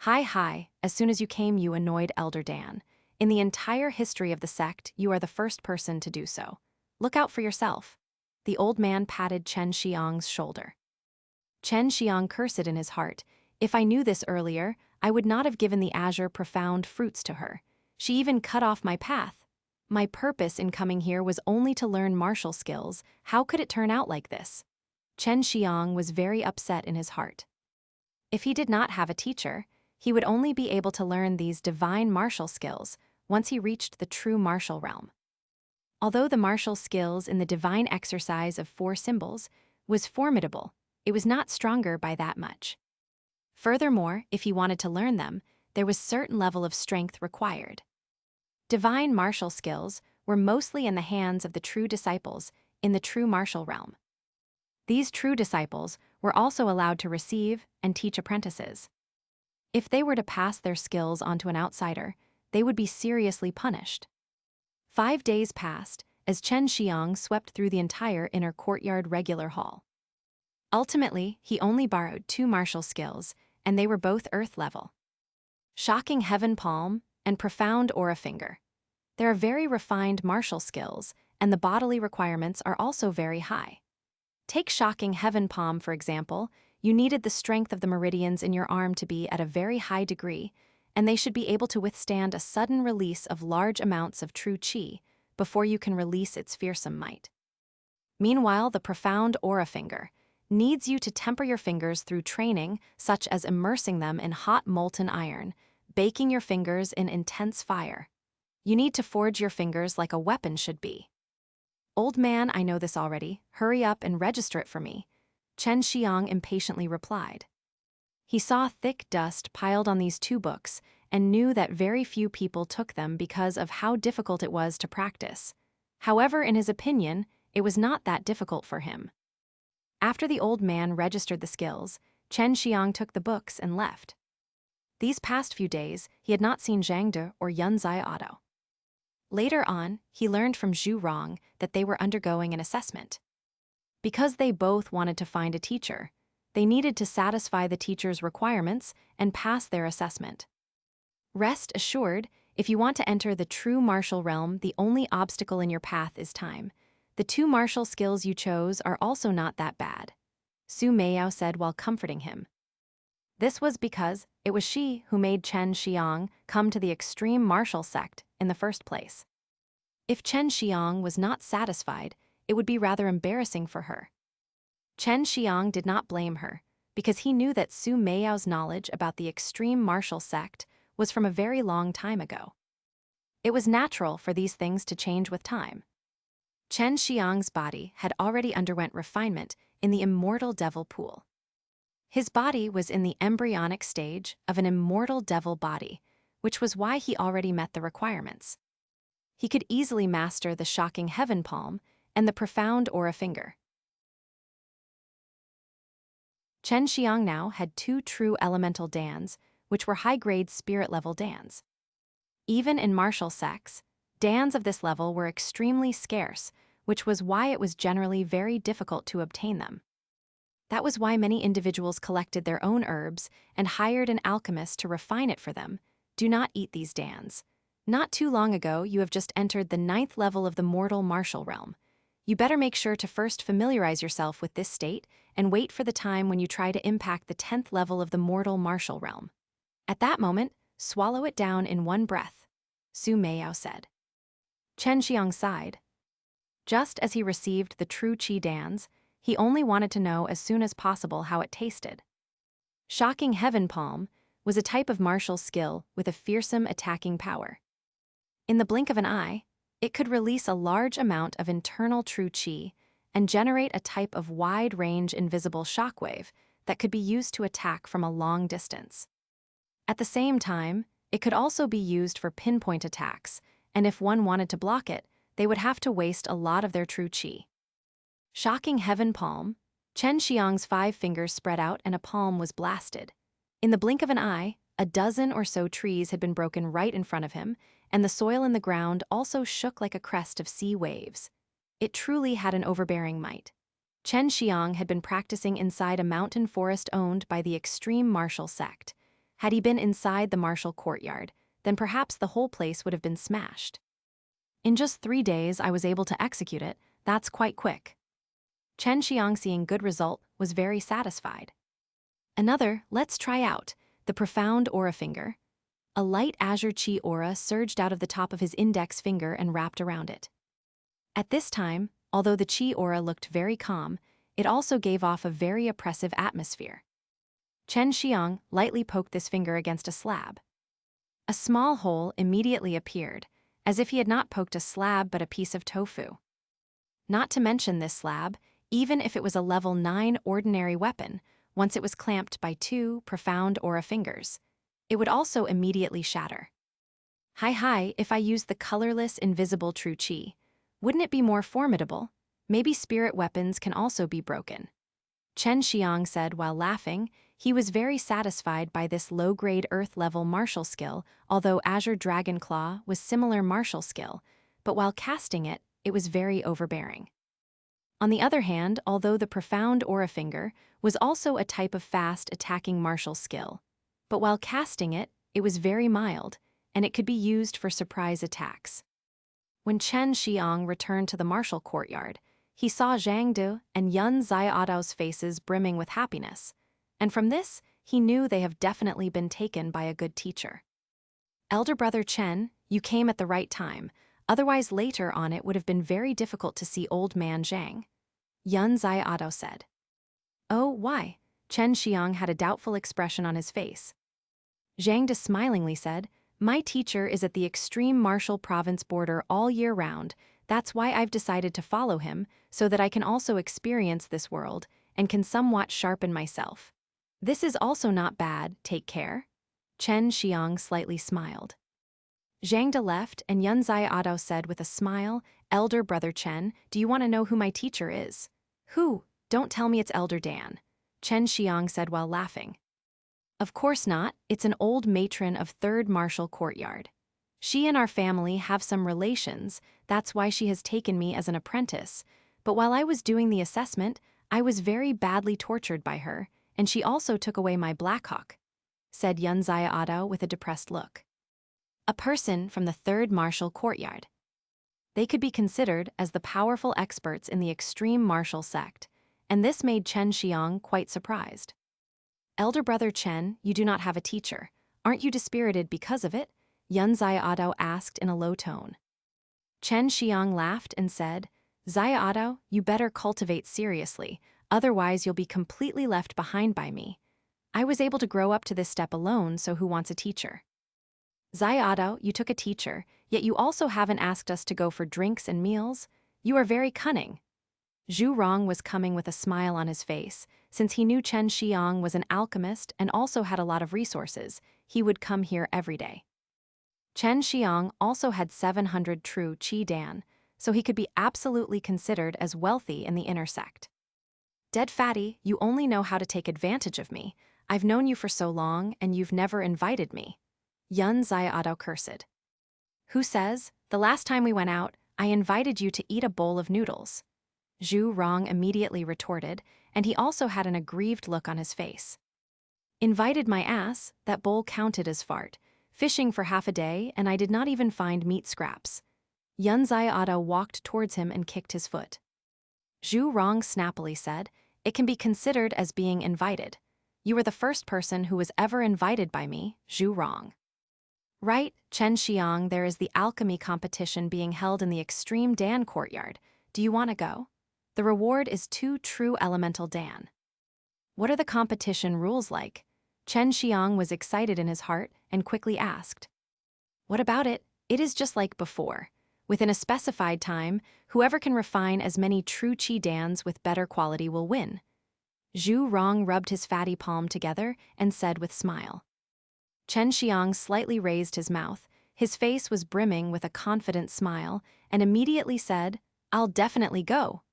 Hi, as soon as you came you annoyed Elder Dan. In the entire history of the sect, you are the first person to do so. Look out for yourself. The old man patted Chen Xiang's shoulder. Chen Xiang cursed in his heart. If I knew this earlier, I would not have given the Azure profound fruits to her. She even cut off my path. My purpose in coming here was only to learn martial skills. How could it turn out like this? Chen Xiang was very upset in his heart. If he did not have a teacher, he would only be able to learn these divine martial skills once he reached the true martial realm. Although the martial skills in the divine exercise of 4 symbols was formidable, it was not stronger by that much. Furthermore, if he wanted to learn them, there was certain level of strength required. Divine martial skills were mostly in the hands of the true disciples in the true martial realm. These true disciples were also allowed to receive and teach apprentices. If they were to pass their skills onto an outsider, they would be seriously punished. 5 days passed as Chen Xiang swept through the entire inner courtyard regular hall. Ultimately, he only borrowed 2 martial skills, and they were both earth level. Shocking Heaven Palm and Profound Aura Finger. There are very refined martial skills, and the bodily requirements are also very high. Take Shocking Heaven Palm, for example. You needed the strength of the meridians in your arm to be at a very high degree, and they should be able to withstand a sudden release of large amounts of true qi before you can release its fearsome might. Meanwhile, the Profound Aura Finger needs you to temper your fingers through training, such as immersing them in hot molten iron, baking your fingers in intense fire. You need to forge your fingers like a weapon should be. Old man, I know this already. Hurry up and register it for me, Chen Xiang impatiently replied. He saw thick dust piled on these 2 books and knew that very few people took them because of how difficult it was to practice. However, in his opinion, it was not that difficult for him. After the old man registered the skills, Chen Xiang took the books and left. These past few days, he had not seen Zhang De or Yunzai Otto. Later on, he learned from Zhu Rong that they were undergoing an assessment. Because they both wanted to find a teacher, they needed to satisfy the teacher's requirements and pass their assessment. Rest assured, if you want to enter the true martial realm, the only obstacle in your path is time. The 2 martial skills you chose are also not that bad, Su Meiyao said while comforting him. This was because it was she who made Chen Xiang come to the extreme martial sect in the first place. If Chen Xiang was not satisfied, it would be rather embarrassing for her. Chen Xiang did not blame her, because he knew that Su Meiyao's knowledge about the extreme martial sect was from a very long time ago. It was natural for these things to change with time. Chen Xiang's body had already underwent refinement in the immortal devil pool. His body was in the embryonic stage of an immortal devil body, which was why he already met the requirements. He could easily master the Shocking Heaven Palm and the Profound Aura Finger. Chen Xiang now had 2 true elemental dans, which were high-grade spirit-level dans. Even in martial sects, dans of this level were extremely scarce, which was why it was generally very difficult to obtain them. That was why many individuals collected their own herbs and hired an alchemist to refine it for them. Do not eat these dans. Not too long ago, you have just entered the 9th level of the mortal martial realm. You better make sure to first familiarize yourself with this state and wait for the time when you try to impact the 10th level of the mortal martial realm. At that moment, swallow it down in one breath, Su Meiyao said. Chen Xiang sighed. Just as he received the true qi dans, he only wanted to know as soon as possible how it tasted. Shocking Heaven Palm was a type of martial skill with a fearsome attacking power. In the blink of an eye, it could release a large amount of internal true qi and generate a type of wide-range invisible shockwave that could be used to attack from a long distance. At the same time, it could also be used for pinpoint attacks, and if one wanted to block it, they would have to waste a lot of their true qi. Shocking Heaven Palm, Chen Xiang's 5 fingers spread out and a palm was blasted. In the blink of an eye, a dozen or so trees had been broken right in front of him, and the soil in the ground also shook like a crest of sea waves. It truly had an overbearing might. Chen Xiang had been practicing inside a mountain forest owned by the extreme martial sect. Had he been inside the martial courtyard, then perhaps the whole place would have been smashed. In just 3 days, I was able to execute it. That's quite quick. Chen Xiang, seeing good result, was very satisfied. Another, let's try out, the profound aura finger. A light azure chi aura surged out of the top of his index finger and wrapped around it. At this time, although the chi aura looked very calm, it also gave off a very oppressive atmosphere. Chen Xiang lightly poked this finger against a slab. A small hole immediately appeared, as if he had not poked a slab but a piece of tofu. Not to mention this slab, even if it was a level 9 ordinary weapon, once it was clamped by 2 profound aura fingers, it would also immediately shatter. Hi, if I used the colorless, invisible true chi, wouldn't it be more formidable? Maybe spirit weapons can also be broken. Chen Xiang said while laughing. He was very satisfied by this low-grade earth-level martial skill, although Azure Dragon Claw was similar martial skill, but while casting it, it was very overbearing. On the other hand, although the profound aura finger was also a type of fast attacking martial skill, but while casting it, it was very mild, and it could be used for surprise attacks. When Chen Xiang returned to the martial courtyard, he saw Jiu Duzhi and Yun Xiaodao's faces brimming with happiness, and from this, he knew they have definitely been taken by a good teacher. Elder brother Chen, you came at the right time, otherwise later on it would have been very difficult to see old man Zhang. Yun Xiaodao said. Oh, why? Chen Xiang had a doubtful expression on his face. Zhang De smilingly said, my teacher is at the extreme martial province border all year round, that's why I've decided to follow him, so that I can also experience this world, and can somewhat sharpen myself. This is also not bad, take care. Chen Xiang slightly smiled. Zhang De left and Yun Xiaodao said with a smile, Elder brother Chen, do you want to know who my teacher is? Who? Don't tell me it's Elder Dan. Chen Xiang said while laughing. Of course not, it's an old matron of 3rd Martial Courtyard. She and our family have some relations, that's why she has taken me as an apprentice, but while I was doing the assessment, I was very badly tortured by her, and she also took away my Blackhawk, said Yun Xiaodao with a depressed look. A person from the 3rd Martial Courtyard. They could be considered as the powerful experts in the extreme martial sect, and this made Chen Xiang quite surprised. Elder brother Chen, you do not have a teacher. Aren't you dispirited because of it? Yun Xiaodao asked in a low tone. Chen Xiang laughed and said, Xiaodao, you better cultivate seriously, otherwise you'll be completely left behind by me. I was able to grow up to this step alone, so who wants a teacher? Xiaodao, you took a teacher, yet you also haven't asked us to go for drinks and meals. You are very cunning. Zhu Rong was coming with a smile on his face. Since he knew Chen Xiang was an alchemist and also had a lot of resources, he would come here every day. Chen Xiang also had 700 true Qi Dan, so he could be absolutely considered as wealthy in the inner sect. Dead fatty, you only know how to take advantage of me. I've known you for so long and you've never invited me. Yun Xiaodao cursed. Who says? The last time we went out, I invited you to eat a bowl of noodles. Zhu Rong immediately retorted, and he also had an aggrieved look on his face. Invited my ass, that bowl counted as fart. Fishing for half a day, and I did not even find meat scraps. Yun Xiaodao walked towards him and kicked his foot. Zhu Rong snappily said, it can be considered as being invited. You were the first person who was ever invited by me, Zhu Rong. Right, Chen Xiang, there is the alchemy competition being held in the Extreme Dan Courtyard. Do you want to go? The reward is 2 true elemental Dan. What are the competition rules like? Chen Xiang was excited in his heart and quickly asked. What about it? It is just like before. Within a specified time, whoever can refine as many true Qi Dans with better quality will win. Zhu Rong rubbed his fatty palm together and said with smile. Chen Xiang slightly raised his mouth. His face was brimming with a confident smile and immediately said, I'll definitely go.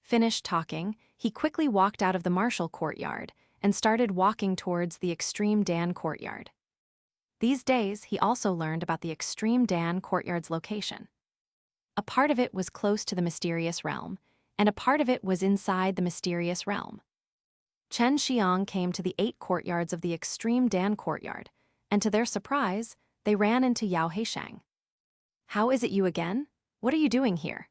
Finished talking, he quickly walked out of the martial courtyard and started walking towards the Extreme Dan Courtyard. These days, he also learned about the Extreme Dan Courtyard's location. A part of it was close to the mysterious realm, and a part of it was inside the mysterious realm. Chen Xiang came to the 8 courtyards of the Extreme Dan Courtyard, and to their surprise, they ran into Yao Heishang. How is it you again? What are you doing here?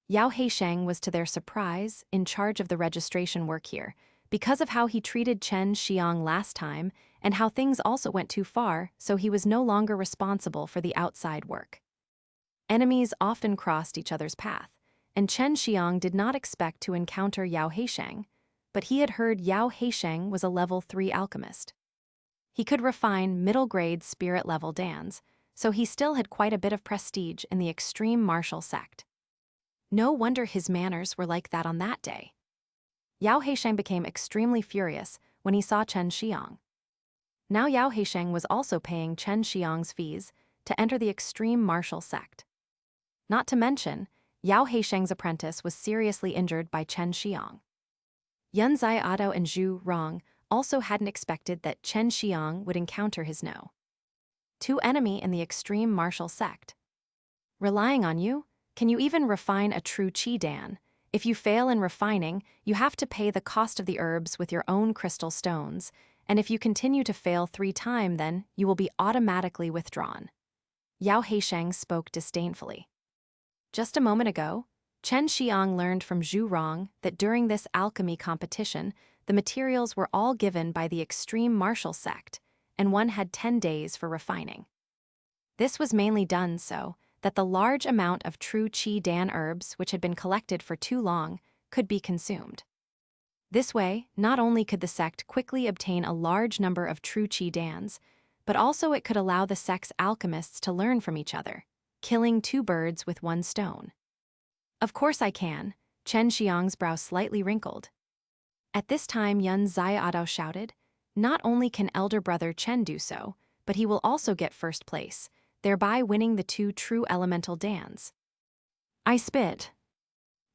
Yao Heisheng was, to their surprise, in charge of the registration work here, because of how he treated Chen Xiang last time and how things also went too far, so he was no longer responsible for the outside work. Enemies often crossed each other's path, and Chen Xiang did not expect to encounter Yao Heisheng, but he had heard Yao Heisheng was a level 3 alchemist. He could refine middle-grade spirit-level dans, so he still had quite a bit of prestige in the extreme martial sect. No wonder his manners were like that on that day. Yao Heisheng became extremely furious when he saw Chen Xiang. Now Yao Heisheng was also paying Chen Xiang's fees to enter the extreme martial sect. Not to mention, Yao Heisheng's apprentice was seriously injured by Chen Xiang. Yun Xiaodo and Zhu Rong also hadn't expected that Chen Xiang would encounter his two enemy in the extreme martial sect. Relying on you? Can you even refine a true Qi Dan? If you fail in refining, you have to pay the cost of the herbs with your own crystal stones, and if you continue to fail 3 times, then you will be automatically withdrawn. Yao Heisheng spoke disdainfully. Just a moment ago, Chen Xiang learned from Zhu Rong that during this alchemy competition, the materials were all given by the extreme martial sect, and one had 10 days for refining. This was mainly done so that the large amount of true Qi Dan herbs which had been collected for too long could be consumed. This way, not only could the sect quickly obtain a large number of true Qi Dans, but also it could allow the sect's alchemists to learn from each other, killing 2 birds with 1 stone. Of course I can, Chen Xiang's brow slightly wrinkled. At this time Yun Xiaodo shouted, not only can elder brother Chen do so, but he will also get first place, thereby winning the 2 true elemental dans. I spit.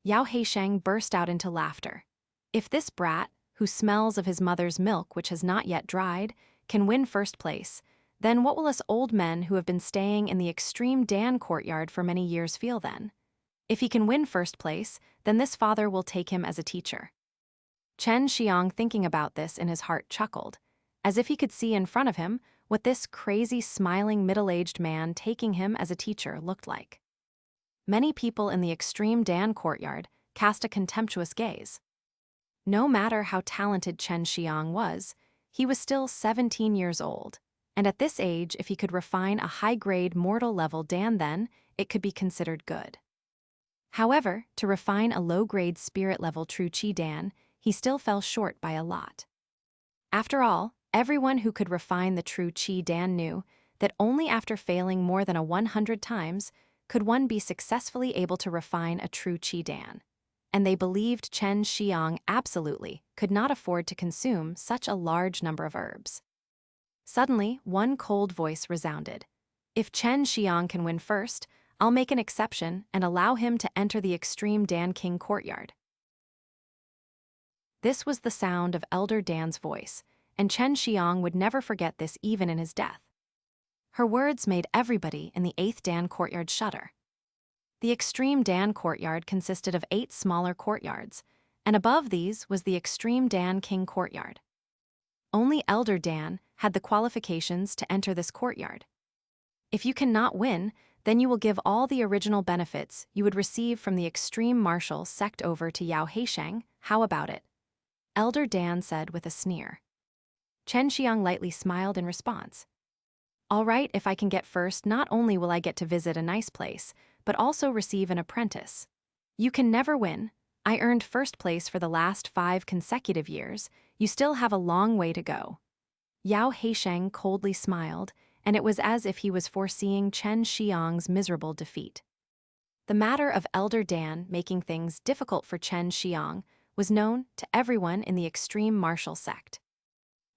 Yao Heisheng burst out into laughter. If this brat, who smells of his mother's milk which has not yet dried, can win first place, then what will us old men who have been staying in the extreme Dan courtyard for many years feel then? If he can win first place, then this father will take him as a teacher. Chen Xiang, thinking about this in his heart, chuckled, as if he could see in front of him what this crazy, smiling, middle-aged man taking him as a teacher looked like. Many people in the extreme Dan courtyard cast a contemptuous gaze. No matter how talented Chen Xiang was, he was still 17 years old, and at this age, if he could refine a high-grade mortal-level Dan, then it could be considered good. However, to refine a low-grade spirit-level true Qi Dan, he still fell short by a lot. After all, everyone who could refine the true Qi Dan knew that only after failing more than 100 times could one be successfully able to refine a true Qi Dan, and they believed Chen Xiang absolutely could not afford to consume such a large number of herbs. Suddenly, one cold voice resounded. If Chen Xiang can win first, I'll make an exception and allow him to enter the extreme Dan King courtyard. This was the sound of Elder Dan's voice, and Chen Xiang would never forget this even in his death. Her words made everybody in the 8th Dan courtyard shudder. The extreme Dan courtyard consisted of 8 smaller courtyards, and above these was the extreme Dan King courtyard. Only Elder Dan had the qualifications to enter this courtyard. If you cannot win, then you will give all the original benefits you would receive from the extreme martial sect over to Yao Heisheng. How about it? Elder Dan said with a sneer. Chen Xiang lightly smiled in response. All right, if I can get first, not only will I get to visit a nice place, but also receive an apprentice. You can never win. I earned first place for the last 5 consecutive years. You still have a long way to go. Yao Heisheng coldly smiled, and it was as if he was foreseeing Chen Xiang's miserable defeat. The matter of Elder Dan making things difficult for Chen Xiang was known to everyone in the extreme martial sect.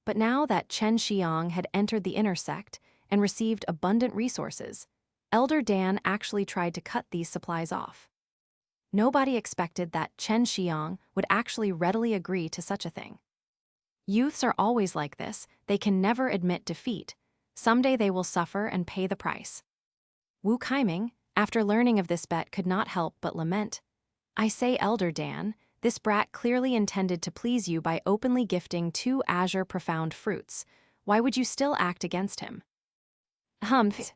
But now that Chen Xiang had entered the inner sect and received abundant resources, Elder Dan actually tried to cut these supplies off. Nobody expected that Chen Xiang would actually readily agree to such a thing. Youths are always like this, they can never admit defeat. Someday they will suffer and pay the price. Wu Kaiming, after learning of this bet, could not help but lament. I say, Elder Dan, this brat clearly intended to please you by openly gifting 2 Azure profound fruits. Why would you still act against him? Humph.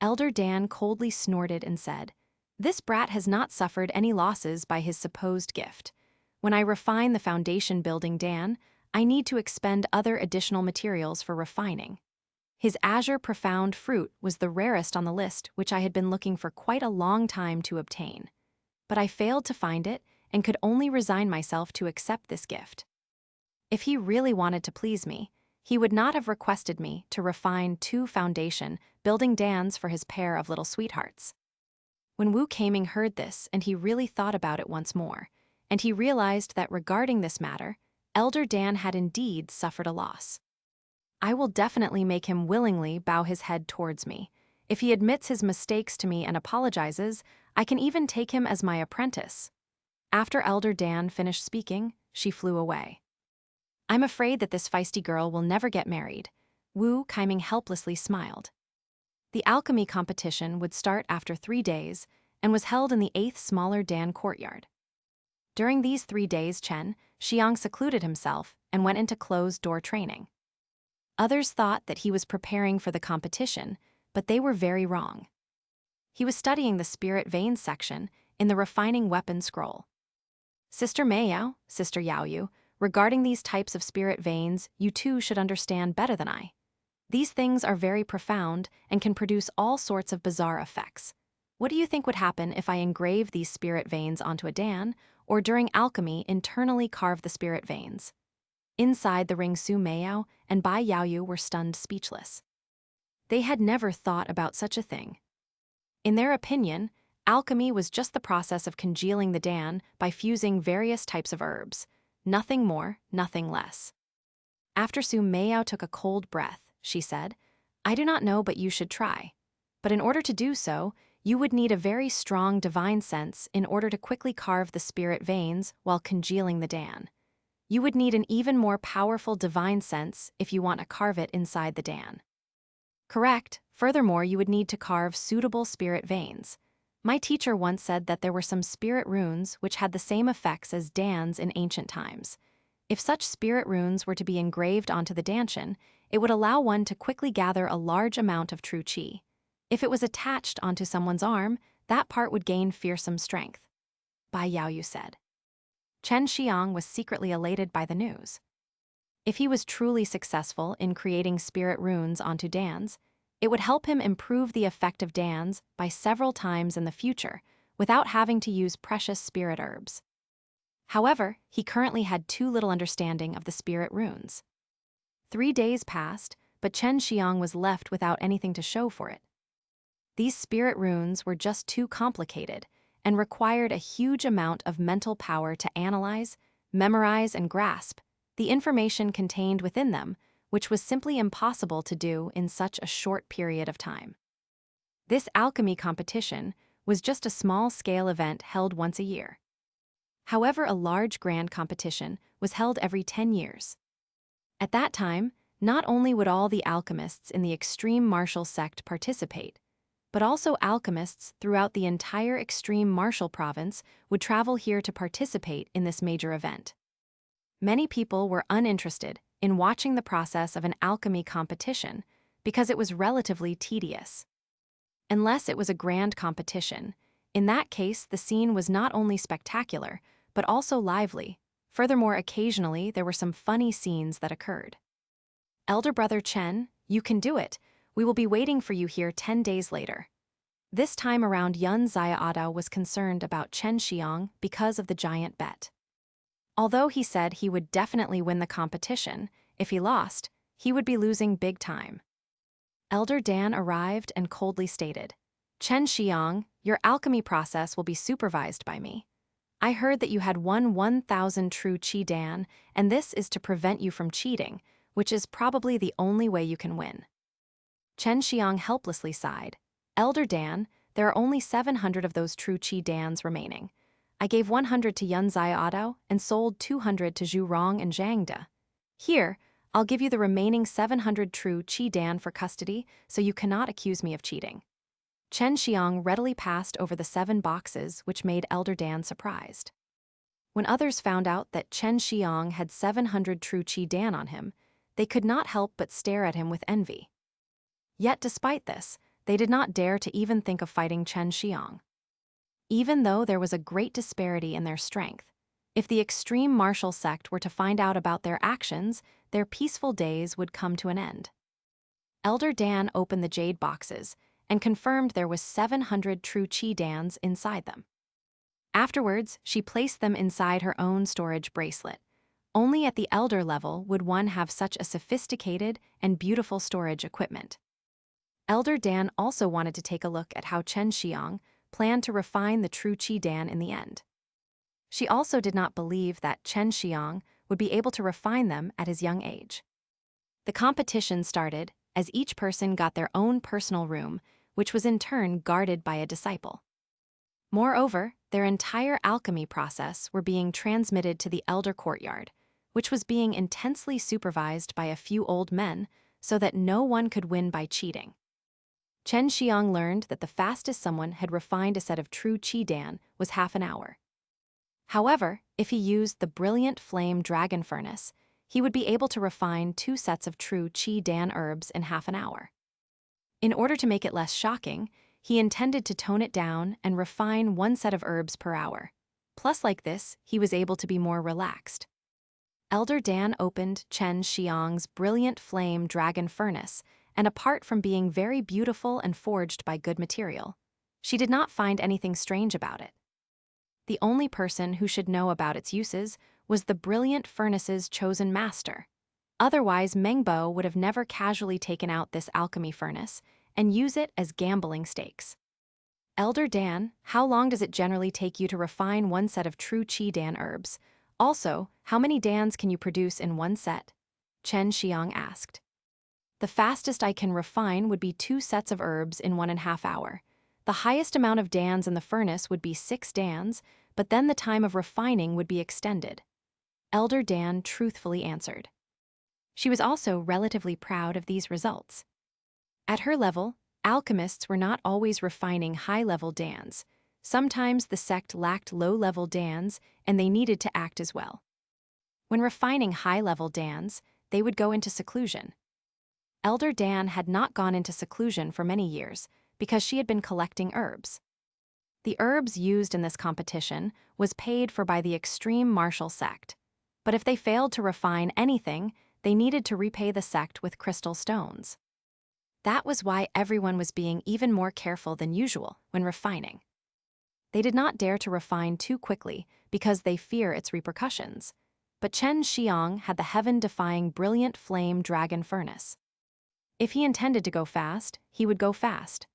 Elder Dan coldly snorted and said, This brat has not suffered any losses by his supposed gift. When I refine the foundation building Dan, I need to expend other additional materials for refining. His Azure Profound Fruit was the rarest on the list, which I had been looking for quite a long time to obtain. But I failed to find it and could only resign myself to accept this gift. If he really wanted to please me, he would not have requested me to refine 2 foundation building Dans for his pair of little sweethearts. When Wu Kaming heard this, and he really thought about it once more, and he realized that regarding this matter, Elder Dan had indeed suffered a loss. I will definitely make him willingly bow his head towards me. If he admits his mistakes to me and apologizes, I can even take him as my apprentice. After Elder Dan finished speaking, she flew away. I'm afraid that this feisty girl will never get married. Wu Kaming helplessly smiled. The alchemy competition would start after 3 days and was held in the 8th smaller Dan courtyard. During these 3 days, Chen Xiang secluded himself and went into closed-door training. Others thought that he was preparing for the competition, but they were very wrong. He was studying the spirit veins section in the refining weapon scroll. Sister Meiyao, Sister Yaoyu, regarding these types of spirit veins, you too should understand better than I. These things are very profound and can produce all sorts of bizarre effects. What do you think would happen if I engrave these spirit veins onto a Dan, or during alchemy internally carve the spirit veins? Inside the ring, Su Meiyao and Bai Yaoyu were stunned speechless. They had never thought about such a thing. In their opinion, alchemy was just the process of congealing the Dan by fusing various types of herbs. Nothing more, nothing less. After Su Meiyao took a cold breath, she said, I do not know, but you should try. But in order to do so, you would need a very strong divine sense in order to quickly carve the spirit veins while congealing the Dan. You would need an even more powerful divine sense if you want to carve it inside the Dan. Correct. Furthermore, you would need to carve suitable spirit veins. My teacher once said that there were some spirit runes which had the same effects as Dans in ancient times. If such spirit runes were to be engraved onto the Danshin, it would allow one to quickly gather a large amount of true qi. If it was attached onto someone's arm, that part would gain fearsome strength. Bai Yaoyu said. Chen Xiang was secretly elated by the news. If he was truly successful in creating spirit runes onto Dans, it would help him improve the effect of Dans by several times in the future without having to use precious spirit herbs. However, he currently had too little understanding of the spirit runes. 3 days passed, but Chen Xiang was left without anything to show for it. These spirit runes were just too complicated and required a huge amount of mental power to analyze, memorize, and grasp the information contained within them, which was simply impossible to do in such a short period of time. This alchemy competition was just a small-scale event held once a year. However, a large grand competition was held every 10 years. At that time, not only would all the alchemists in the extreme martial sect participate, but also alchemists throughout the entire extreme martial province would travel here to participate in this major event. Many people were uninterested in watching the process of an alchemy competition because it was relatively tedious. Unless it was a grand competition, in that case the scene was not only spectacular, but also lively. Furthermore, occasionally there were some funny scenes that occurred. Elder brother Chen, you can do it. We will be waiting for you here 10 days later. This time around, Yun Xiaodao was concerned about Chen Xiang because of the giant bet. Although he said he would definitely win the competition, if he lost, he would be losing big time. Elder Dan arrived and coldly stated, Chen Xiang, your alchemy process will be supervised by me. I heard that you had won 1,000 true Qi Dan, and this is to prevent you from cheating, which is probably the only way you can win. Chen Xiang helplessly sighed. Elder Dan, there are only 700 of those true Qi Dans remaining. I gave 100 to Yun Xiaodao and sold 200 to Zhu Rong and Zhang De. Here, I'll give you the remaining 700 true Qi Dan for custody, so you cannot accuse me of cheating. Chen Xiang readily passed over the 7 boxes, which made Elder Dan surprised. When others found out that Chen Xiang had 700 true Qi Dan on him, they could not help but stare at him with envy. Yet despite this, they did not dare to even think of fighting Chen Xiang. even though there was a great disparity in their strength. If the extreme martial sect were to find out about their actions, their peaceful days would come to an end. Elder Dan opened the jade boxes and confirmed there was 700 true Qi Dans inside them. Afterwards, she placed them inside her own storage bracelet. Only at the elder level would one have such a sophisticated and beautiful storage equipment. Elder Dan also wanted to take a look at how Chen Xiang planned to refine the true Qi Dan in the end. She also did not believe that Chen Xiang would be able to refine them at his young age. The competition started as each person got their own personal room, which was in turn guarded by a disciple. Moreover, their entire alchemy process were being transmitted to the elder courtyard, which was being intensely supervised by a few old men so that no one could win by cheating. Chen Xiang learned that the fastest someone had refined a set of true Qi Dan was half an hour. However, if he used the brilliant flame dragon furnace, he would be able to refine 2 sets of true Qi Dan herbs in half an hour. In order to make it less shocking, he intended to tone it down and refine 1 set of herbs per hour. Plus, like this, he was able to be more relaxed. Elder Dan opened Chen Xiang's brilliant flame dragon furnace, and apart from being very beautiful and forged by good material, she did not find anything strange about it. The only person who should know about its uses was the brilliant furnace's chosen master. Otherwise, Mengbo would have never casually taken out this alchemy furnace and use it as gambling stakes. Elder Dan, how long does it generally take you to refine 1 set of true Qi Dan herbs? Also, how many dans can you produce in 1 set? Chen Xiang asked. The fastest I can refine would be 2 sets of herbs in 1.5 hours. The highest amount of dans in the furnace would be 6 dans, but then the time of refining would be extended. Elder Dan truthfully answered. She was also relatively proud of these results. At her level, alchemists were not always refining high-level dans. Sometimes the sect lacked low-level dans, and they needed to act as well. When refining high-level dans, they would go into seclusion. Elder Dan had not gone into seclusion for many years because she had been collecting herbs. The herbs used in this competition was paid for by the extreme martial sect, but if they failed to refine anything, they needed to repay the sect with crystal stones. That was why everyone was being even more careful than usual when refining. They did not dare to refine too quickly because they fear its repercussions, but Chen Xiang had the heaven-defying brilliant flame dragon furnace. If he intended to go fast, he would go fast.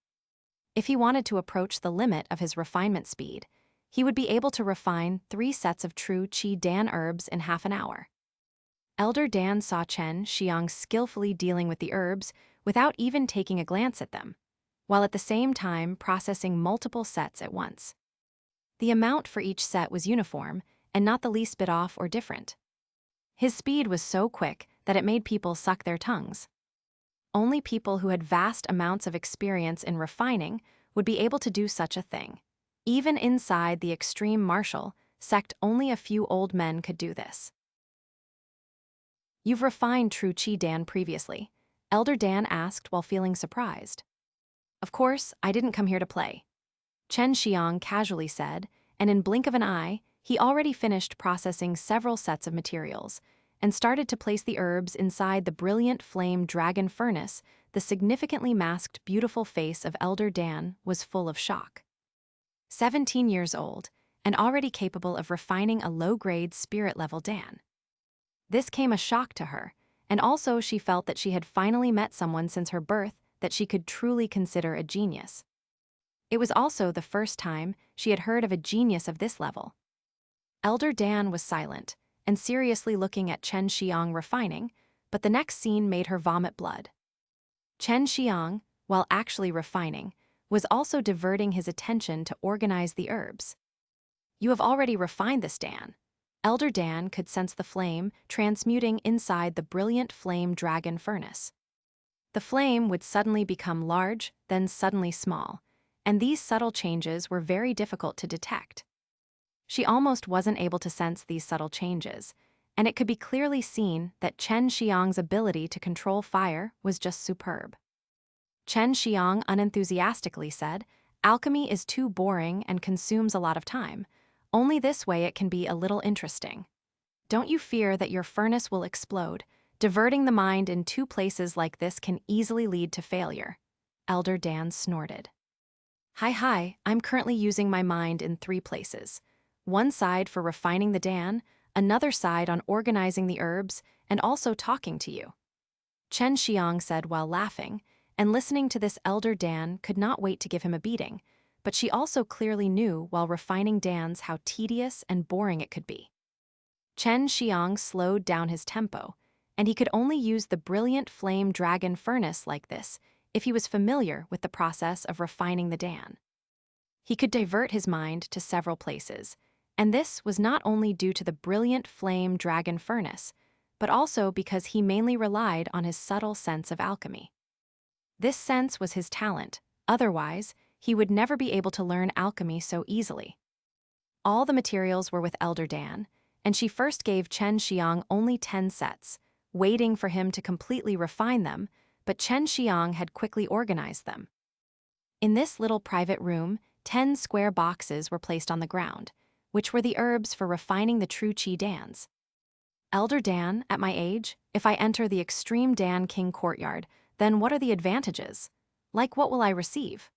If he wanted to approach the limit of his refinement speed, he would be able to refine 3 sets of true Qi Dan herbs in half an hour. Elder Dan saw Chen Xiang skillfully dealing with the herbs without even taking a glance at them, while at the same time processing multiple sets at once. The amount for each set was uniform and not the least bit off or different. His speed was so quick that it made people suck their tongues. Only people who had vast amounts of experience in refining would be able to do such a thing. Even inside the extreme martial sect, only a few old men could do this. You've refined true Qi Dan previously, Elder Dan asked while feeling surprised. Of course, I didn't come here to play, Chen Xiang casually said, and in blink of an eye, he already finished processing several sets of materials and started to place the herbs inside the brilliant flame dragon furnace. The significantly masked beautiful face of Elder Dan was full of shock. 17 years old, and already capable of refining a low-grade spirit-level Dan. This came a shock to her, and also she felt that she had finally met someone since her birth that she could truly consider a genius. It was also the first time she had heard of a genius of this level. Elder Dan was silent and seriously looking at Chen Xiang refining, but the next scene made her vomit blood. Chen Xiang, while actually refining, was also diverting his attention to organize the herbs. You have already refined this, Dan. Elder Dan could sense the flame transmuting inside the brilliant flame dragon furnace. The flame would suddenly become large, then suddenly small, and these subtle changes were very difficult to detect. She almost wasn't able to sense these subtle changes, and it could be clearly seen that Chen Xiang's ability to control fire was just superb. Chen Xiang unenthusiastically said, Alchemy is too boring and consumes a lot of time. Only this way it can be a little interesting. Don't you fear that your furnace will explode? Diverting the mind in two places like this can easily lead to failure. Elder Dan snorted. Hi, I'm currently using my mind in 3 places. One side for refining the Dan, another side on organizing the herbs, and also talking to you. Chen Xiang said while laughing, and listening to this Elder Dan could not wait to give him a beating, but she also clearly knew while refining Dans how tedious and boring it could be. Chen Xiang slowed down his tempo, and he could only use the brilliant flame dragon furnace like this if he was familiar with the process of refining the Dan. He could divert his mind to several places, and this was not only due to the brilliant flame dragon furnace, but also because he mainly relied on his subtle sense of alchemy. This sense was his talent, otherwise, he would never be able to learn alchemy so easily. All the materials were with Elder Dan, and she first gave Chen Xiang only 10 sets, waiting for him to completely refine them, but Chen Xiang had quickly organized them. In this little private room, 10 square boxes were placed on the ground, which were the herbs for refining the true Qi Dans. Elder Dan, at my age, if I enter the Extreme Dan King Courtyard, then what are the advantages? Like what will I receive?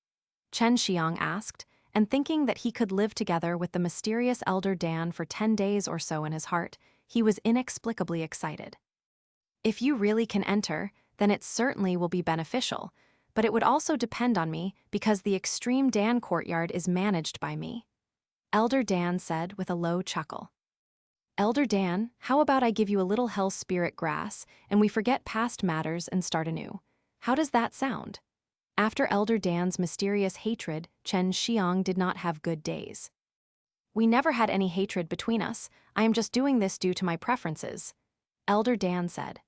Chen Xiang asked, and thinking that he could live together with the mysterious Elder Dan for 10 days or so in his heart, he was inexplicably excited. If you really can enter, then it certainly will be beneficial, but it would also depend on me because the Extreme Dan Courtyard is managed by me. Elder Dan said with a low chuckle. Elder Dan, how about I give you a little hell spirit grass and we forget past matters and start anew? How does that sound? After Elder Dan's mysterious hatred, Chen Xiang did not have good days. We never had any hatred between us. I am just doing this due to my preferences, Elder Dan said.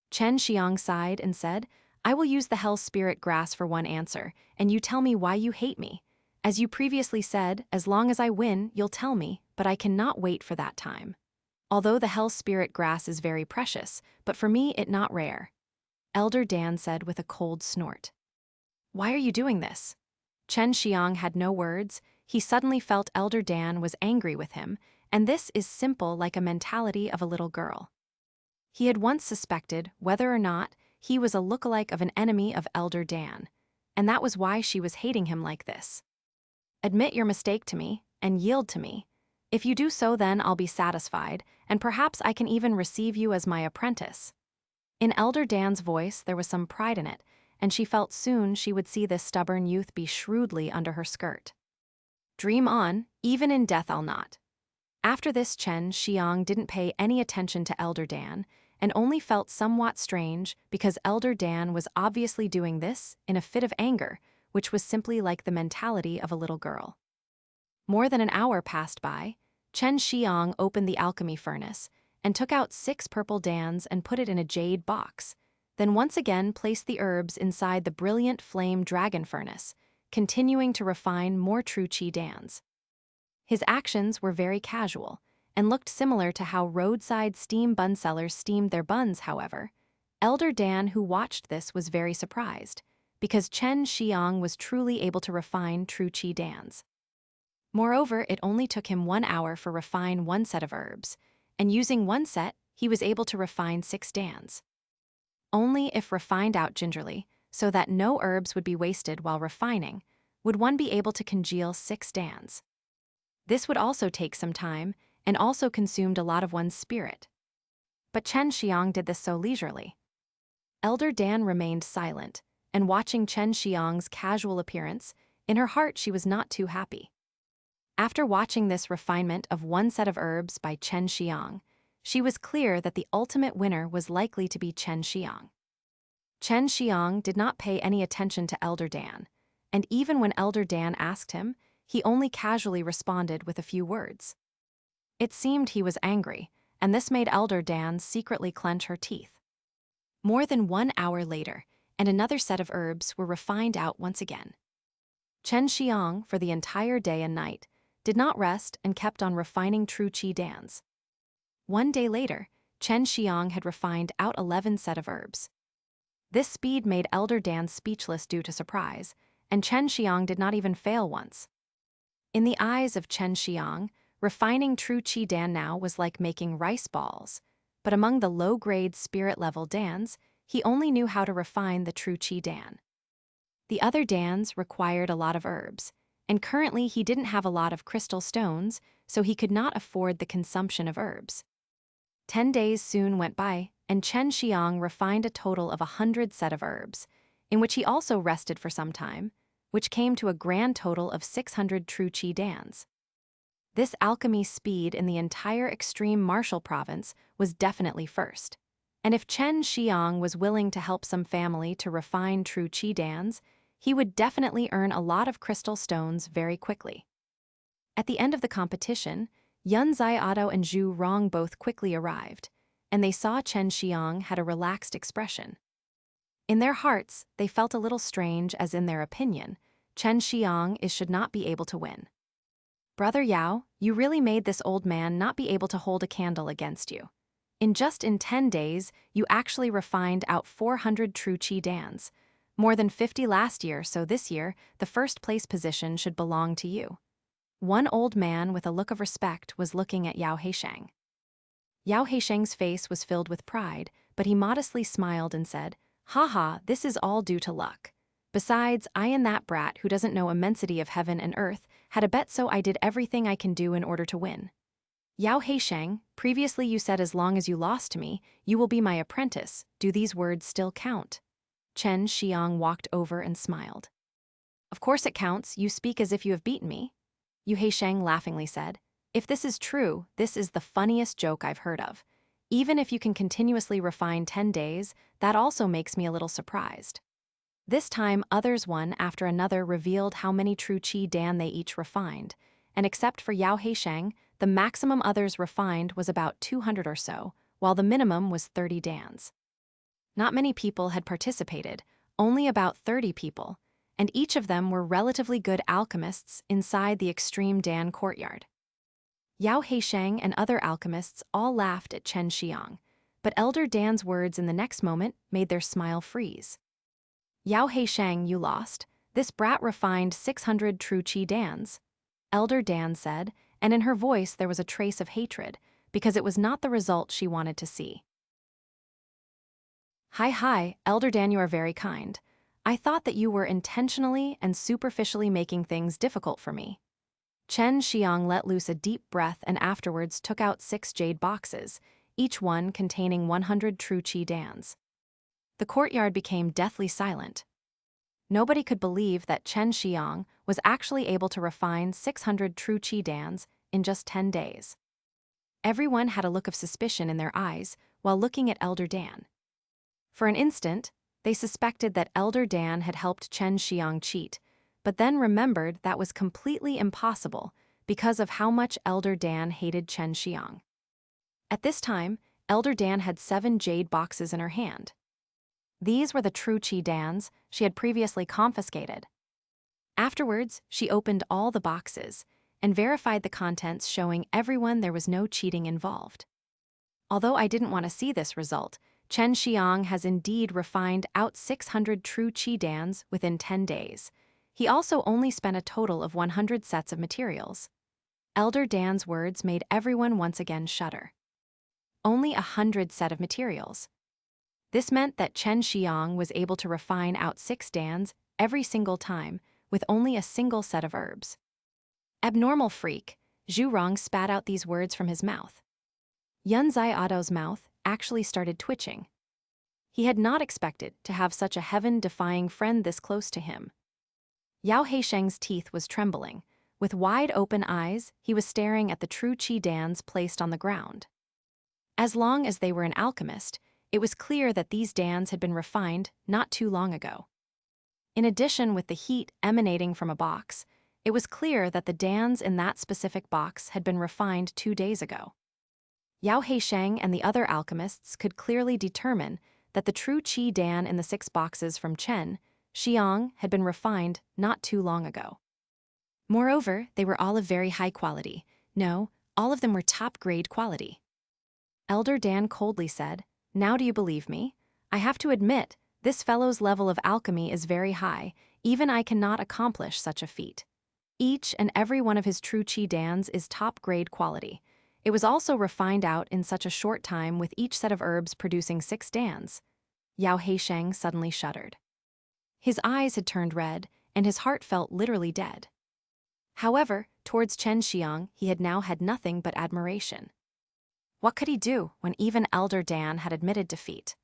Chen Xiang sighed and said, I will use the hell spirit grass for one answer, and you tell me why you hate me. As you previously said, as long as I win, you'll tell me, but I cannot wait for that time. Although the hell spirit grass is very precious, but for me it not rare, Elder Dan said with a cold snort. Why are you doing this? Chen Xiang had no words. He suddenly felt Elder Dan was angry with him, and this is simple like a mentality of a little girl. He had once suspected whether or not he was a lookalike of an enemy of Elder Dan, and that was why she was hating him like this. Admit your mistake to me, and yield to me. If you do so, then I'll be satisfied, and perhaps I can even receive you as my apprentice. In Elder Dan's voice there was some pride in it, and she felt soon she would see this stubborn youth be shrewdly under her skirt. Dream on, even in death I'll not. After this, Chen Xiang didn't pay any attention to Elder Dan, and only felt somewhat strange because Elder Dan was obviously doing this in a fit of anger, which was simply like the mentality of a little girl. More than an hour passed by. Chen Xiang opened the alchemy furnace and took out 6 purple Dans and put it in a jade box, then once again placed the herbs inside the brilliant flame dragon furnace, continuing to refine more true Qi Dans. His actions were very casual and looked similar to how roadside steam bun sellers steamed their buns. However, Elder Dan, who watched this, was very surprised because Chen Xiang was truly able to refine true Qi Dans. Moreover, it only took him 1 hour for refine 1 set of herbs, and using 1 set, he was able to refine 6 Dans. Only if refined out gingerly, so that no herbs would be wasted while refining, would one be able to congeal 6 Dans. This would also take some time, and also consumed a lot of one's spirit. But Chen Xiang did this so leisurely. Elder Dan remained silent, and watching Chen Xiang's casual appearance, in her heart she was not too happy. After watching this refinement of 1 set of herbs by Chen Xiang, she was clear that the ultimate winner was likely to be Chen Xiang. Chen Xiang did not pay any attention to Elder Dan, and even when Elder Dan asked him, he only casually responded with a few words. It seemed he was angry, and this made Elder Dan secretly clench her teeth. More than 1 hour later, and another set of herbs were refined out once again. Chen Xiang, for the entire day and night, did not rest and kept on refining true Qi Dans. 1 day later, Chen Xiang had refined out 11 set of herbs. This speed made Elder Dan speechless due to surprise, and Chen Xiang did not even fail once. In the eyes of Chen Xiang, refining true Qi Dan now was like making rice balls, but among the low-grade spirit-level Dans, he only knew how to refine the true Qi Dan. The other Dans required a lot of herbs, and currently he didn't have a lot of crystal stones, so he could not afford the consumption of herbs. 10 days soon went by, and Chen Xiang refined a total of 100 set of herbs, in which he also rested for some time, which came to a grand total of 600 true Qi Dans. This alchemy speed in the entire extreme martial province was definitely first. And if Chen Xiang was willing to help some family to refine true Qi Dans, he would definitely earn a lot of crystal stones very quickly. At the end of the competition, Yun Xiaodo and Zhu Rong both quickly arrived, and they saw Chen Xiang had a relaxed expression. In their hearts, they felt a little strange as in their opinion, Chen Xiang should not be able to win. Brother Yao, you really made this old man not be able to hold a candle against you. In 10 days, you actually refined out 400 true Qi Dans, more than 50 last year, so this year, the first place position should belong to you. One old man with a look of respect was looking at Yao Heisheng. Yao Heisheng's face was filled with pride, but he modestly smiled and said, "Haha, this is all due to luck. Besides, I and that brat who doesn't know immensity of heaven and earth had a bet, so I did everything I can do in order to win. Yao Heisheng, previously you said as long as you lost to me, you will be my apprentice. Do these words still count?" Chen Xiang walked over and smiled. "Of course it counts, you speak as if you have beaten me." Yao Heisheng laughingly said, "If this is true, this is the funniest joke I've heard of. Even if you can continuously refine 10 days, that also makes me a little surprised." This time, others one after another revealed how many true Qi Dan they each refined, and except for Yao Heisheng, the maximum others refined was about 200 or so, while the minimum was 30 Dans. Not many people had participated, only about 30 people, and each of them were relatively good alchemists inside the extreme Dan courtyard. Yao Heisheng and other alchemists all laughed at Chen Xiang, but Elder Dan's words in the next moment made their smile freeze. "Yao Heisheng, you lost. This brat refined 600 true Qi Dans," Elder Dan said, and in her voice there was a trace of hatred, because it was not the result she wanted to see. Hi, Elder Dan, you are very kind. I thought that you were intentionally and superficially making things difficult for me." Chen Xiang let loose a deep breath and afterwards took out 6 jade boxes, each one containing 100 true Qi Dans. The courtyard became deathly silent. Nobody could believe that Chen Xiang was actually able to refine 600 true Qi Dans in just 10 days. Everyone had a look of suspicion in their eyes while looking at Elder Dan. For an instant, they suspected that Elder Dan had helped Chen Xiang cheat, but then remembered that was completely impossible because of how much Elder Dan hated Chen Xiang. At this time, Elder Dan had 7 jade boxes in her hand. These were the true Qi Dans she had previously confiscated. Afterwards, she opened all the boxes and verified the contents, showing everyone there was no cheating involved. Although I didn't want to see this result, Chen Xiang has indeed refined out 600 true Qi Dans within 10 days. He also only spent a total of 100 sets of materials. Elder Dan's words made everyone once again shudder. Only 100 set of materials. This meant that Chen Xiang was able to refine out 6 Dans every single time with only a single set of herbs. Abnormal freak, Zhu Rong spat out these words from his mouth. Yun Xiaodo's mouth actually started twitching. He had not expected to have such a heaven-defying friend this close to him. Yao Heisheng's teeth was trembling. With wide-open eyes, he was staring at the true Qi Dans placed on the ground. As long as they were an alchemist, it was clear that these Dans had been refined not too long ago. In addition, with the heat emanating from a box, it was clear that the Dans in that specific box had been refined 2 days ago. Yao Heisheng and the other alchemists could clearly determine that the true Qi Dan in the 6 boxes from Chen Xiang had been refined not too long ago. Moreover, they were all of very high quality. No, all of them were top-grade quality. Elder Dan coldly said, "Now do you believe me? I have to admit This fellow's level of alchemy is very high, even I cannot accomplish such a feat. Each and every one of his true qi dans is top-grade quality. It was also refined out in such a short time with each set of herbs producing 6 dans. Yao Heisheng suddenly shuddered. His eyes had turned red, and his heart felt literally dead. However, towards Chen Xiang he had now had nothing but admiration. What could he do when even Elder Dan had admitted defeat?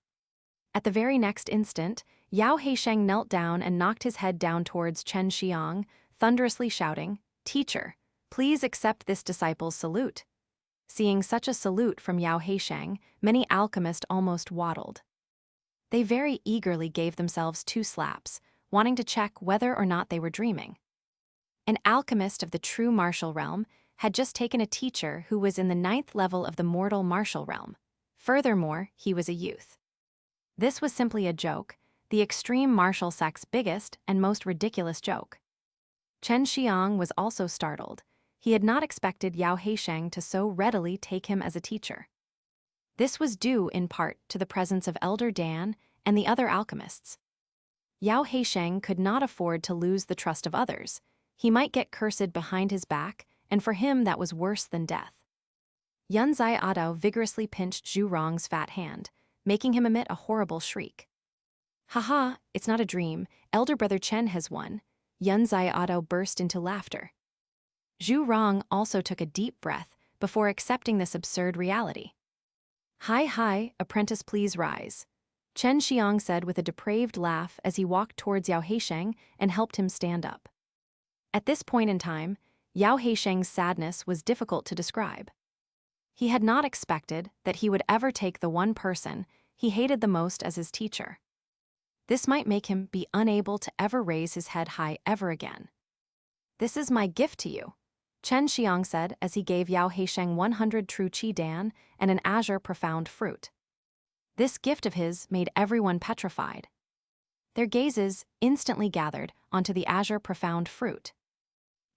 At the very next instant, Yao Heisheng knelt down and knocked his head down towards Chen Xiang, thunderously shouting, "Teacher, please accept this disciple's salute." Seeing such a salute from Yao Heisheng, many alchemists almost waddled. They very eagerly gave themselves 2 slaps, wanting to check whether or not they were dreaming. An alchemist of the true martial realm had just taken a teacher who was in the 9th level of the mortal martial realm. Furthermore, he was a youth. This was simply a joke, the extreme martial sect's biggest and most ridiculous joke. Chen Xiang was also startled. He had not expected Yao Heisheng to so readily take him as a teacher. This was due in part to the presence of Elder Dan and the other alchemists. Yao Heisheng could not afford to lose the trust of others. He might get cursed behind his back, and for him that was worse than death. Yunzai Adao vigorously pinched Zhu Rong's fat hand, making him emit a horrible shriek. "Haha, it's not a dream, elder brother Chen has won." Yunzai Adao burst into laughter. Zhu Rong also took a deep breath before accepting this absurd reality. Hi, apprentice, please rise," Chen Xiang said with a depraved laugh as he walked towards Yao Heisheng and helped him stand up. At this point in time, Yao Heisheng's sadness was difficult to describe. He had not expected that he would ever take the one person he hated the most as his teacher. This might make him be unable to ever raise his head high ever again. "This is my gift to you," Chen Xiang said as he gave Yao Heisheng 100 true qi dan and an azure profound fruit. This gift of his made everyone petrified. Their gazes instantly gathered onto the azure profound fruit.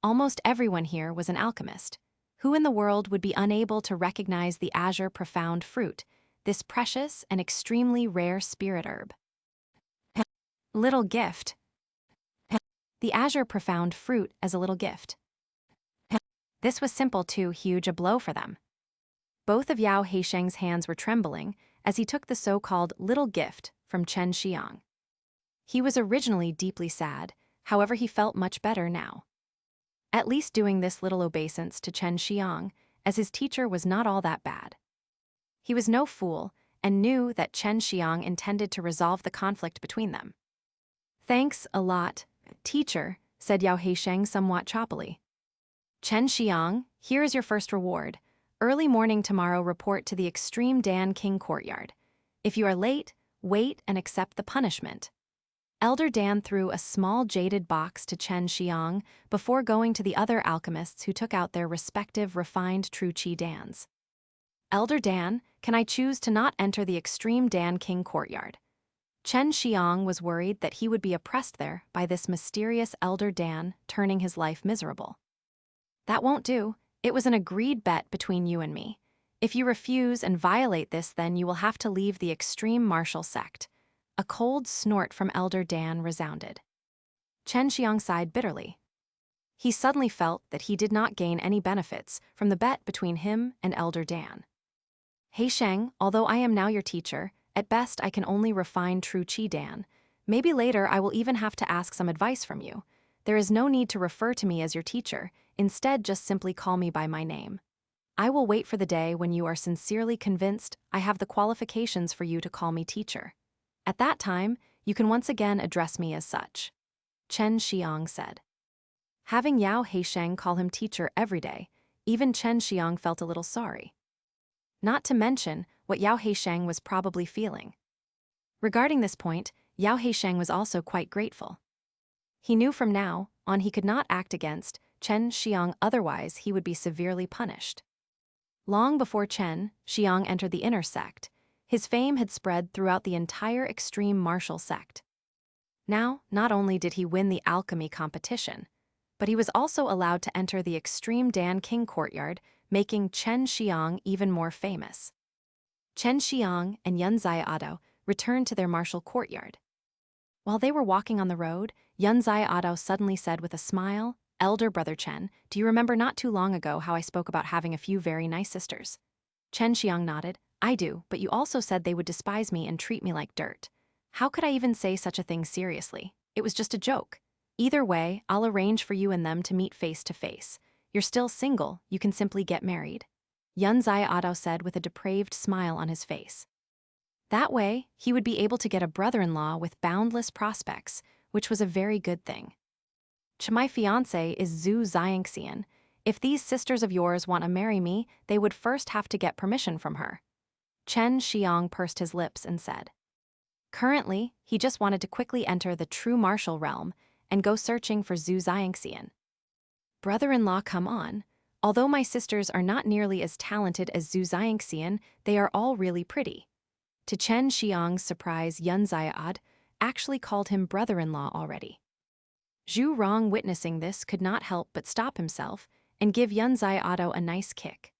Almost everyone here was an alchemist. Who in the world would be unable to recognize the azure profound fruit, this precious and extremely rare spirit herb? Little gift. The azure profound fruit as a little gift. This was simple too huge a blow for them. Both of Yao Heisheng's hands were trembling as he took the so-called little gift from Chen Xiang. He was originally deeply sad, however he felt much better now. At least doing this little obeisance to Chen Xiang, as his teacher, was not all that bad. He was no fool and knew that Chen Xiang intended to resolve the conflict between them. "Thanks a lot, teacher," said Yao Heisheng somewhat choppily. "Chen Xiang, here is your first reward. Early morning tomorrow report to the Extreme Dan King Courtyard. If you are late, wait and accept the punishment." Elder Dan threw a small jaded box to Chen Xiang before going to the other alchemists who took out their respective refined true qi dans. "Elder Dan, can I choose to not enter the Extreme Dan King Courtyard?" Chen Xiang was worried that he would be oppressed there by this mysterious Elder Dan turning his life miserable. "That won't do. It was an agreed bet between you and me. If you refuse and violate this, then you will have to leave the extreme martial sect." A cold snort from Elder Dan resounded. Chen Xiang sighed bitterly. He suddenly felt that he did not gain any benefits from the bet between him and Elder Dan. "Heisheng, although I am now your teacher, at best I can only refine true qi dan. Maybe later I will even have to ask some advice from you. There is no need to refer to me as your teacher, instead just simply call me by my name. I will wait for the day when you are sincerely convinced I have the qualifications for you to call me teacher. At that time, you can once again address me as such," Chen Xiang said. Having Yao Heisheng call him teacher every day, even Chen Xiang felt a little sorry. Not to mention what Yao Heisheng was probably feeling. Regarding this point, Yao Heisheng was also quite grateful. He knew from now on he could not act against Chen Xiang, otherwise he would be severely punished. Long before Chen Xiang entered the inner sect, his fame had spread throughout the entire extreme martial sect. Now, not only did he win the alchemy competition, but he was also allowed to enter the Extreme Dan King Courtyard, making Chen Xiang even more famous. Chen Xiang and Yunzai Adao returned to their martial courtyard. While they were walking on the road, Yunzai Ado suddenly said with a smile, "Elder brother Chen, do you remember not too long ago how I spoke about having a few very nice sisters?" Chen Xiang nodded. "I do, but you also said they would despise me and treat me like dirt. How could I even say such a thing seriously? It was just a joke. Either way, I'll arrange for you and them to meet face to face. You're still single, you can simply get married." Yunzai Ado said with a depraved smile on his face. That way, he would be able to get a brother-in-law with boundless prospects, which was a very good thing. "My fiancé is Zhu Xiangxian. If these sisters of yours want to marry me, they would first have to get permission from her." Chen Xiang pursed his lips and said. Currently, he just wanted to quickly enter the true martial realm and go searching for Zhu Xiangxian. "Brother-in-law, come on. Although my sisters are not nearly as talented as Zhu Xiangxian, they are all really pretty." To Chen Xiang's surprise, Yunzai Ad actually called him brother-in-law already. Zhu Rong, witnessing this, could not help but stop himself and give Yunzai Ado a nice kick.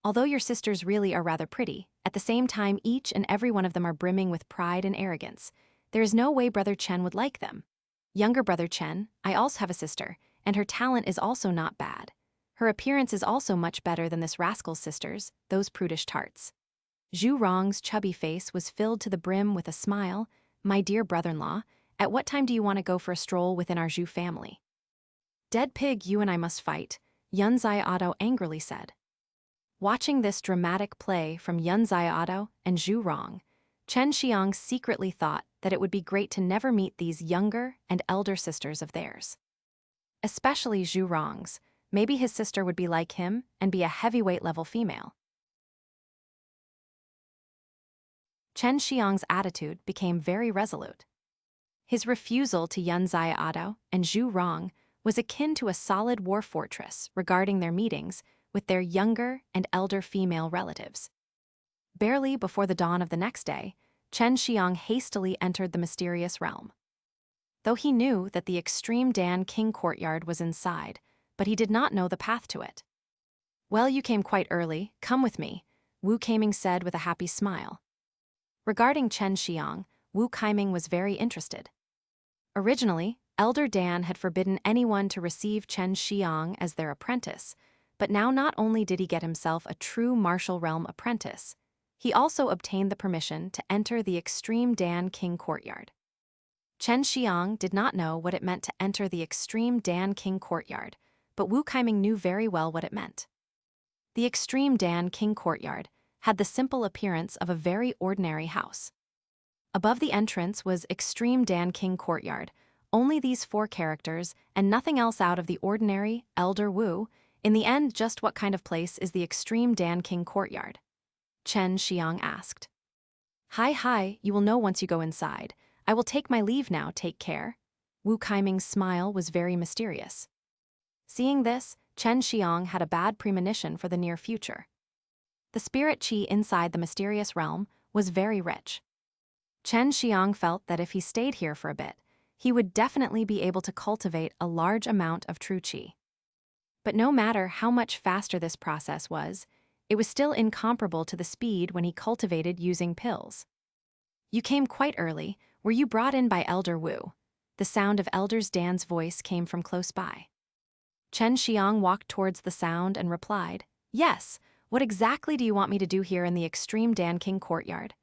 "Although your sisters really are rather pretty, at the same time each and every one of them are brimming with pride and arrogance. There is no way Brother Chen would like them. Younger Brother Chen, I also have a sister, and her talent is also not bad. Her appearance is also much better than this rascal's sisters, those prudish tarts." Zhu Rong's chubby face was filled to the brim with a smile. "My dear brother-in-law, at what time do you want to go for a stroll within our Zhu family?" "Dead pig, you and I must fight," Yunzai Ado angrily said. Watching this dramatic play from Yunzai Ado and Zhu Rong, Chen Xiang secretly thought that it would be great to never meet these younger and elder sisters of theirs. Especially Zhu Rong's. Maybe his sister would be like him and be a heavyweight level female. Chen Xiang's attitude became very resolute. His refusal to Yunzai Ado and Zhu Rong was akin to a solid war fortress regarding their meetings with their younger and elder female relatives. Barely before the dawn of the next day, Chen Xiang hastily entered the mysterious realm. Though he knew that the Extreme Dan King Courtyard was inside, but he did not know the path to it. "Well, you came quite early, come with me," Wu Kaiming said with a happy smile. Regarding Chen Xiang, Wu Kaiming was very interested. Originally, Elder Dan had forbidden anyone to receive Chen Xiang as their apprentice, but now not only did he get himself a true martial realm apprentice, he also obtained the permission to enter the Extreme Dan King Courtyard. Chen Xiang did not know what it meant to enter the Extreme Dan King Courtyard, but Wu Kaiming knew very well what it meant. The Extreme Dan King Courtyard had the simple appearance of a very ordinary house. Above the entrance was Extreme Dan King Courtyard, only these 4 characters and nothing else out of the ordinary. "Elder Wu, in the end, just what kind of place is the Extreme Dan King Courtyard?" Chen Xiang asked. Hi, you will know once you go inside. I will take my leave now, take care." Wu Kaiming's smile was very mysterious. Seeing this, Chen Xiang had a bad premonition for the near future. The spirit qi inside the mysterious realm was very rich. Chen Xiang felt that if he stayed here for a bit, he would definitely be able to cultivate a large amount of true qi. But no matter how much faster this process was, it was still incomparable to the speed when he cultivated using pills. "You came quite early. Were you brought in by Elder Wu?" The sound of Elder Dan's voice came from close by. Chen Xiang walked towards the sound and replied, "Yes. What exactly do you want me to do here in the Extreme Dan King Courtyard?"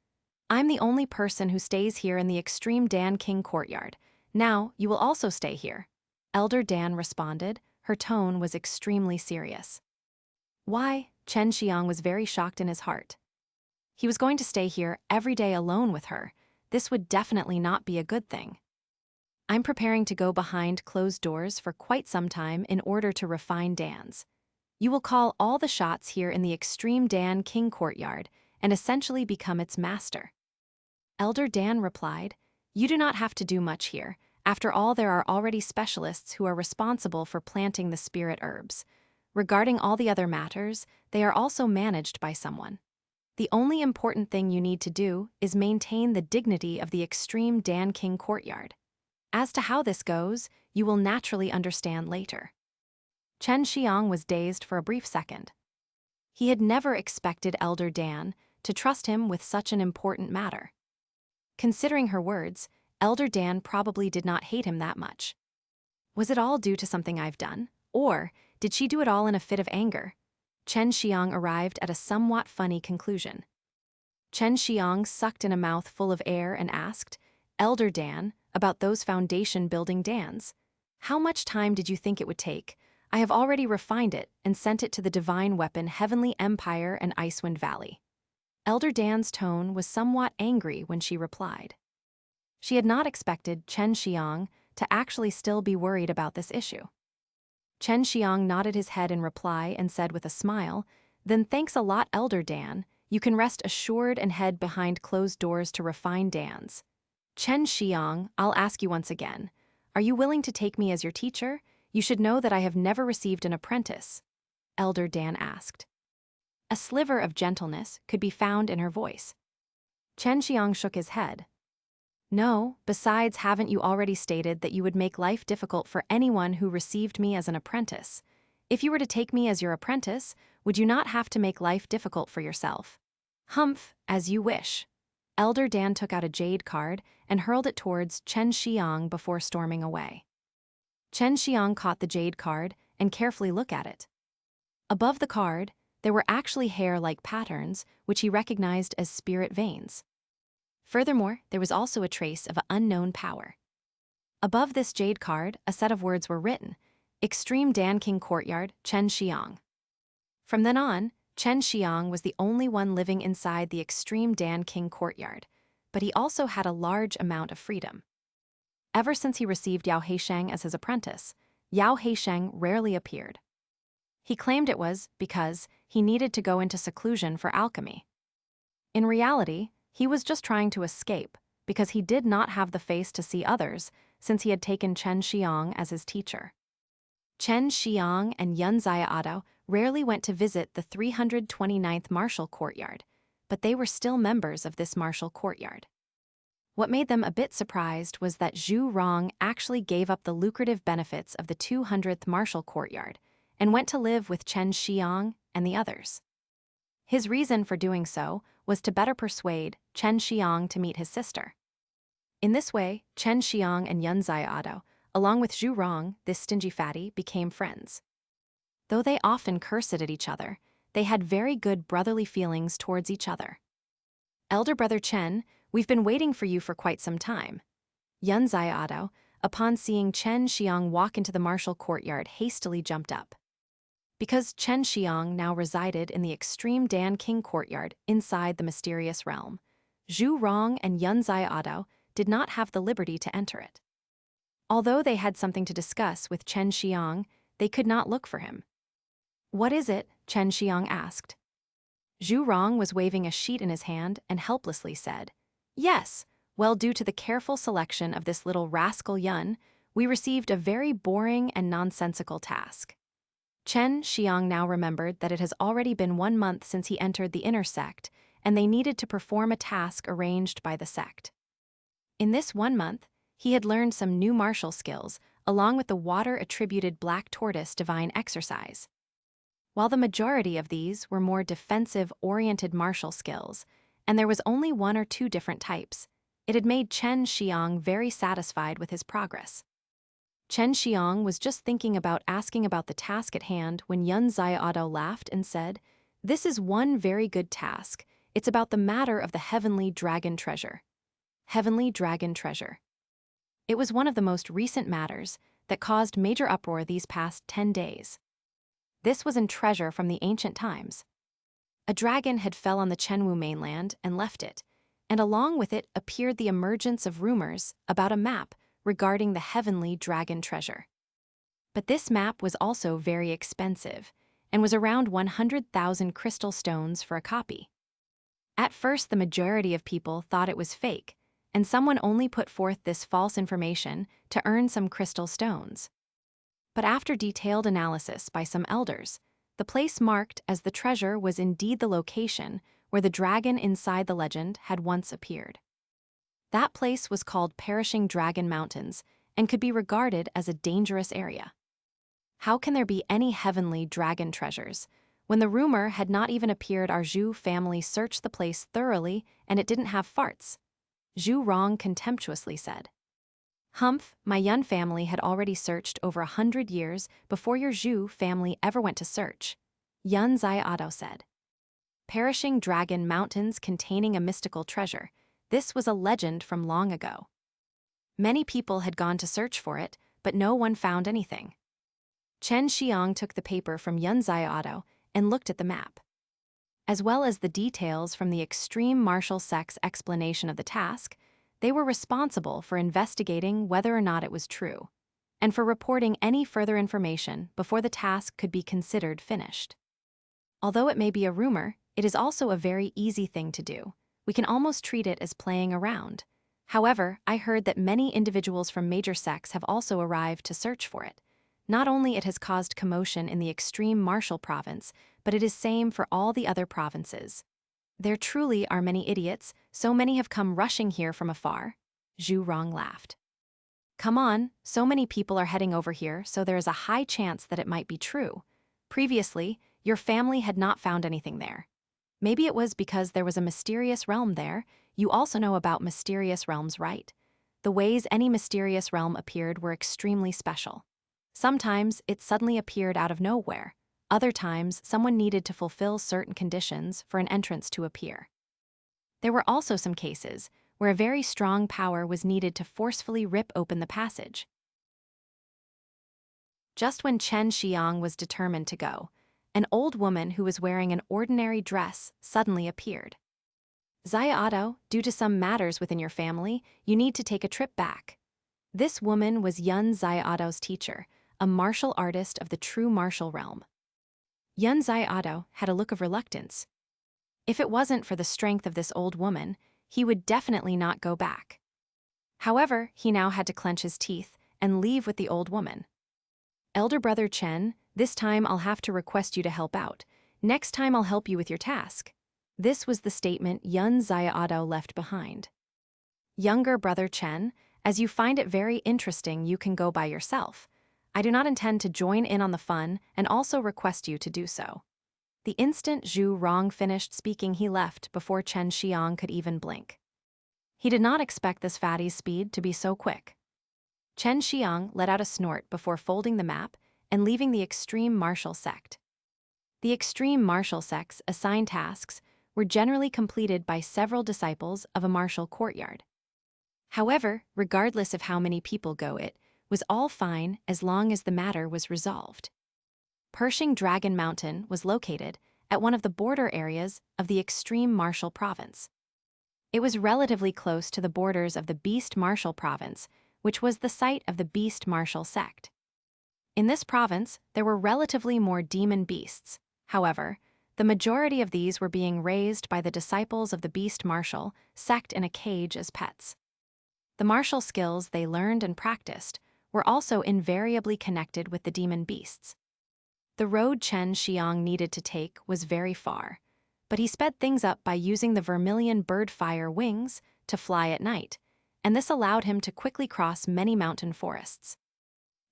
"I'm the only person who stays here in the Extreme Dan King Courtyard. Now, you will also stay here." Elder Dan responded. Her tone was extremely serious. "Why?" Chen Xiang was very shocked in his heart. He was going to stay here every day alone with her. This would definitely not be a good thing. "I'm preparing to go behind closed doors for quite some time in order to refine Dan's. You will call all the shots here in the Extreme Dan King Courtyard and essentially become its master." Elder Dan replied, "You do not have to do much here. After all, there are already specialists who are responsible for planting the spirit herbs. Regarding all the other matters, they are also managed by someone. The only important thing you need to do is maintain the dignity of the Extreme Dan King Courtyard. As to how this goes, you will naturally understand later." Chen Xiang was dazed for a brief second. He had never expected Elder Dan to trust him with such an important matter. Considering her words, Elder Dan probably did not hate him that much. Was it all due to something I've done? Or did she do it all in a fit of anger? Chen Xiang arrived at a somewhat funny conclusion. Chen Xiang sucked in a mouth full of air and asked, Elder Dan, about those foundation-building Dans. How much time did you think it would take? I have already refined it and sent it to the divine weapon Heavenly Empire and Icewind Valley. Elder Dan's tone was somewhat angry when she replied. She had not expected Chen Xiang to actually still be worried about this issue. Chen Xiang nodded his head in reply and said with a smile, Then thanks a lot, Elder Dan. You can rest assured and head behind closed doors to refine Dans. Chen Xiang, I'll ask you once again. Are you willing to take me as your teacher? You should know that I have never received an apprentice. Elder Dan asked. A sliver of gentleness could be found in her voice. Chen Xiang shook his head. No, besides, haven't you already stated that you would make life difficult for anyone who received me as an apprentice? If you were to take me as your apprentice, would you not have to make life difficult for yourself? Humph, as you wish. Elder Dan took out a jade card and hurled it towards Chen Xiang before storming away. Chen Xiang caught the jade card and carefully looked at it. Above the card, there were actually hair-like patterns, which he recognized as spirit veins. Furthermore, there was also a trace of an unknown power. Above this jade card, a set of words were written, Extreme Dan King Courtyard, Chen Xiang. From then on, Chen Xiang was the only one living inside the Extreme Dan King Courtyard, but he also had a large amount of freedom. Ever since he received Yao Heisheng as his apprentice, Yao Heisheng rarely appeared. He claimed it was because he needed to go into seclusion for alchemy. In reality, he was just trying to escape because he did not have the face to see others since he had taken Chen Xiang as his teacher. Chen Xiang and Yun Xiaodo rarely went to visit the 329th Martial Courtyard, but they were still members of this Martial Courtyard. What made them a bit surprised was that Zhu Rong actually gave up the lucrative benefits of the 200th Martial Courtyard and went to live with Chen Xiang and the others. His reason for doing so was to better persuade Chen Xiang to meet his sister. In this way, Chen Xiang and Yun Xiaodo, along with Zhu Rong, this stingy fatty, became friends. Though they often cursed at each other, they had very good brotherly feelings towards each other. Elder brother Chen, we've been waiting for you for quite some time. Yun Xiaodo, upon seeing Chen Xiang walk into the martial courtyard, hastily jumped up. Because Chen Xiang now resided in the Extreme Dan King Courtyard inside the mysterious realm, Zhu Rong and Yun Xiaodo did not have the liberty to enter it. Although they had something to discuss with Chen Xiang, they could not look for him. What is it? Chen Xiang asked. Zhu Rong was waving a sheet in his hand and helplessly said, Yes, well, due to the careful selection of this little rascal Yun, we received a very boring and nonsensical task. Chen Xiang now remembered that it has already been 1 month since he entered the inner sect, and they needed to perform a task arranged by the sect. In this 1 month, he had learned some new martial skills, along with the water-attributed black tortoise divine exercise. While the majority of these were more defensive-oriented martial skills, and there was only 1 or 2 different types, it had made Chen Xiang very satisfied with his progress. Chen Xiang was just thinking about asking about the task at hand when Yun Xiaodo laughed and said, This is one very good task. It's about the matter of the Heavenly Dragon Treasure. Heavenly Dragon Treasure. It was one of the most recent matters that caused major uproar these past 10 days. This was in treasure from the ancient times. A dragon had fell on the Chenwu mainland and left it, and along with it appeared the emergence of rumors about a map regarding the Heavenly Dragon Treasure. But this map was also very expensive and was around 100,000 crystal stones for a copy. At first, the majority of people thought it was fake, and someone only put forth this false information to earn some crystal stones. But after detailed analysis by some elders, the place marked as the treasure was indeed the location where the dragon inside the legend had once appeared. That place was called Perishing Dragon Mountains and could be regarded as a dangerous area. How can there be any heavenly dragon treasures when the rumor had not even appeared? Our Zhu family searched the place thoroughly and it didn't have farts. Zhu Rong contemptuously said. Humph, my Yun family had already searched over 100 years before your Zhu family ever went to search, Yun Xiaodo said. Perishing Dragon Mountains containing a mystical treasure. This was a legend from long ago. Many people had gone to search for it, but no one found anything. Chen Xiang took the paper from Yun Xiaodo and looked at the map. As well as the details from the extreme martial sect's explanation of the task, they were responsible for investigating whether or not it was true, and for reporting any further information before the task could be considered finished. Although it may be a rumor, it is also a very easy thing to do. We can almost treat it as playing around. However, I heard that many individuals from major sects have also arrived to search for it. Not only it has caused commotion in the extreme martial province, but it is same for all the other provinces. There truly are many idiots, so many have come rushing here from afar. Zhu Rong laughed. Come on, so many people are heading over here, so there is a high chance that it might be true. Previously, your family had not found anything there. Maybe it was because there was a mysterious realm there. You also know about mysterious realms, right? The ways any mysterious realm appeared were extremely special. Sometimes it suddenly appeared out of nowhere. Other times, someone needed to fulfill certain conditions for an entrance to appear. There were also some cases where a very strong power was needed to forcefully rip open the passage. Just when Chen Xiang was determined to go, an old woman who was wearing an ordinary dress suddenly appeared. Xiaodo, due to some matters within your family, you need to take a trip back. This woman was Yun Xiaodo's teacher, a martial artist of the true martial realm. Yun Xiaodo had a look of reluctance. If it wasn't for the strength of this old woman, he would definitely not go back. However, he now had to clench his teeth and leave with the old woman. Elder brother Chen, this time I'll have to request you to help out. Next time I'll help you with your task. This was the statement Yun Xiaodo left behind. Younger brother Chen, as you find it very interesting, you can go by yourself. I do not intend to join in on the fun and also request you to do so. The instant Zhu Rong finished speaking, he left before Chen Xiang could even blink. He did not expect this fatty's speed to be so quick. Chen Xiang let out a snort before folding the map and leaving the extreme martial sect. The extreme martial sect's assigned tasks were generally completed by several disciples of a martial courtyard. However, regardless of how many people go, it was all fine as long as the matter was resolved. Pershing Dragon Mountain was located at one of the border areas of the extreme martial province. It was relatively close to the borders of the Beast Martial Province, which was the site of the Beast Martial Sect. In this province, there were relatively more demon beasts. However, the majority of these were being raised by the disciples of the Beast Martial Sect in a cage as pets. The martial skills they learned and practiced were also invariably connected with the demon beasts. The road Chen Xiang needed to take was very far, but he sped things up by using the vermilion bird fire wings to fly at night, and this allowed him to quickly cross many mountain forests.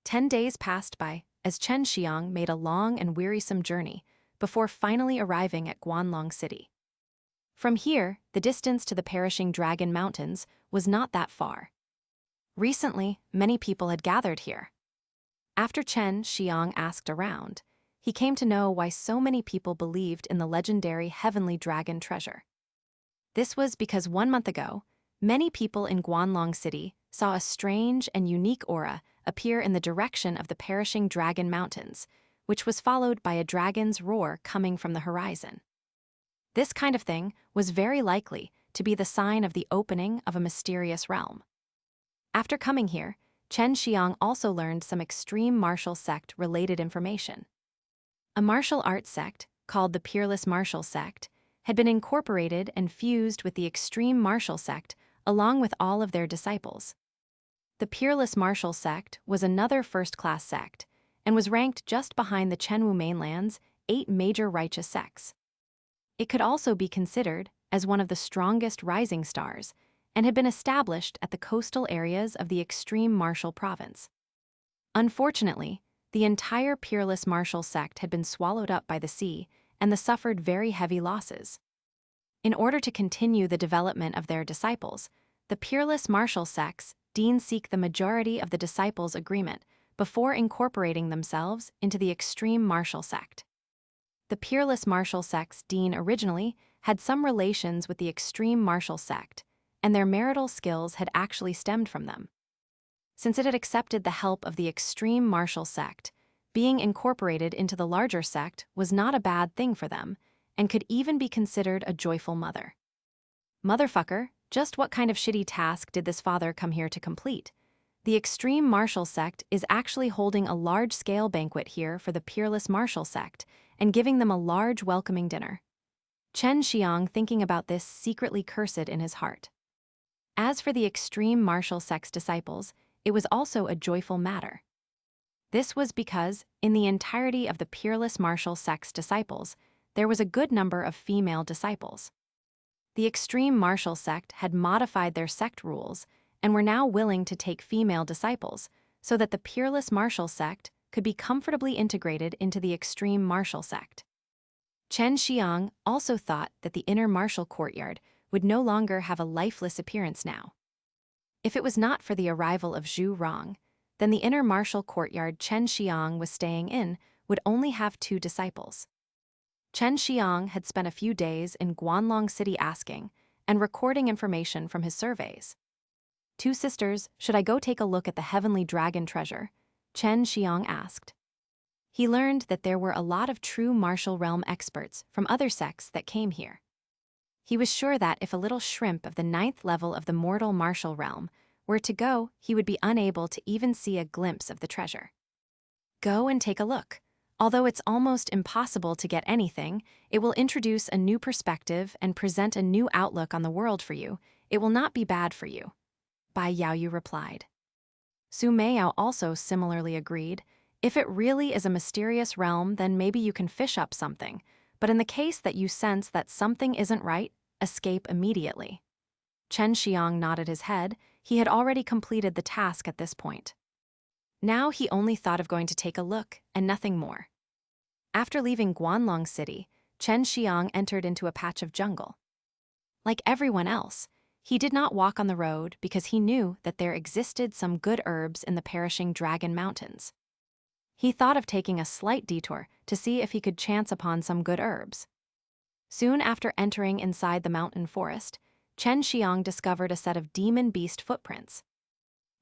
10 days passed by as Chen Xiang made a long and wearisome journey before finally arriving at Guanlong City. From here, the distance to the perishing Dragon Mountains was not that far. Recently, many people had gathered here. After Chen Xiang asked around, he came to know why so many people believed in the legendary heavenly dragon treasure. This was because 1 month ago, many people in Guanlong City saw a strange and unique aura appear in the direction of the perishing Dragon Mountains, which was followed by a dragon's roar coming from the horizon. This kind of thing was very likely to be the sign of the opening of a mysterious realm. After coming here, Chen Xiang also learned some extreme martial sect-related information. A martial arts sect, called the Peerless Martial Sect, had been incorporated and fused with the extreme martial sect along with all of their disciples. The Peerless Martial Sect was another first-class sect and was ranked just behind the Chenwu mainland's 8 major righteous sects. It could also be considered as one of the strongest rising stars and had been established at the coastal areas of the extreme martial province. Unfortunately, the entire Peerless Martial Sect had been swallowed up by the sea and they suffered very heavy losses. In order to continue the development of their disciples, the Peerless martial sects seek the majority of the disciples' agreement before incorporating themselves into the extreme martial sect. The Peerless martial sects originally had some relations with the extreme martial sect, and their marital skills had actually stemmed from them. Since it had accepted the help of the extreme martial sect, being incorporated into the larger sect was not a bad thing for them, and could even be considered a joyful mother. Motherfucker, just what kind of shitty task did this father come here to complete? The extreme martial sect is actually holding a large-scale banquet here for the Peerless martial sect and giving them a large welcoming dinner. Chen Xiang, thinking about this, secretly cursed in his heart. As for the extreme martial sect's disciples, it was also a joyful matter. This was because, in the entirety of the Peerless martial sect's disciples, there was a good number of female disciples. The extreme martial sect had modified their sect rules and were now willing to take female disciples so that the Peerless martial sect could be comfortably integrated into the extreme martial sect. Chen Xiang also thought that the inner martial courtyard would no longer have a lifeless appearance now. If it was not for the arrival of Zhu Rong, then the inner martial courtyard Chen Xiang was staying in would only have 2 disciples. Chen Xiang had spent a few days in Guanlong City asking and recording information from his surveys. 2 sisters, should I go take a look at the heavenly dragon treasure? Chen Xiang asked. He learned that there were a lot of true martial realm experts from other sects that came here. He was sure that if a little shrimp of the 9th level of the mortal martial realm were to go, he would be unable to even see a glimpse of the treasure. Go and take a look. Although it's almost impossible to get anything, it will introduce a new perspective and present a new outlook on the world for you. It will not be bad for you. Bai Yaoyu replied. Su Meiyao also similarly agreed. If it really is a mysterious realm, then maybe you can fish up something. But in the case that you sense that something isn't right, escape immediately. Chen Xiang nodded his head. He had already completed the task at this point. Now he only thought of going to take a look, and nothing more. After leaving Guanlong City, Chen Xiang entered into a patch of jungle. Like everyone else, he did not walk on the road because he knew that there existed some good herbs in the perishing Dragon Mountains. He thought of taking a slight detour to see if he could chance upon some good herbs. Soon after entering inside the mountain forest, Chen Xiang discovered a set of demon beast footprints.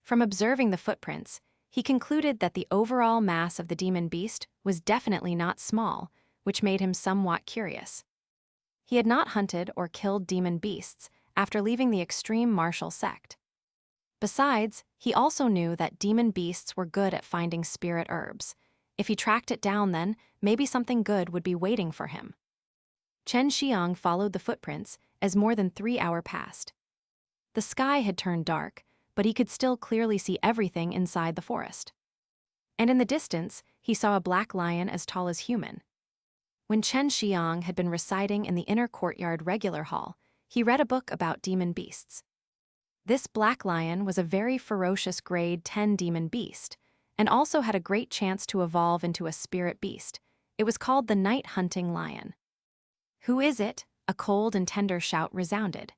From observing the footprints, he concluded that the overall mass of the demon beast was definitely not small, which made him somewhat curious. He had not hunted or killed demon beasts after leaving the extreme martial sect. Besides, he also knew that demon beasts were good at finding spirit herbs. If he tracked it down, then maybe something good would be waiting for him. Chen Xiang followed the footprints as more than 3 hours passed. The sky had turned dark, but he could still clearly see everything inside the forest. And in the distance, he saw a black lion as tall as human. When Chen Xiang had been residing in the inner courtyard regular hall, he read a book about demon beasts. This black lion was a very ferocious grade 10 demon beast, and also had a great chance to evolve into a spirit beast. It was called the night hunting lion. Who is it? A cold and tender shout resounded.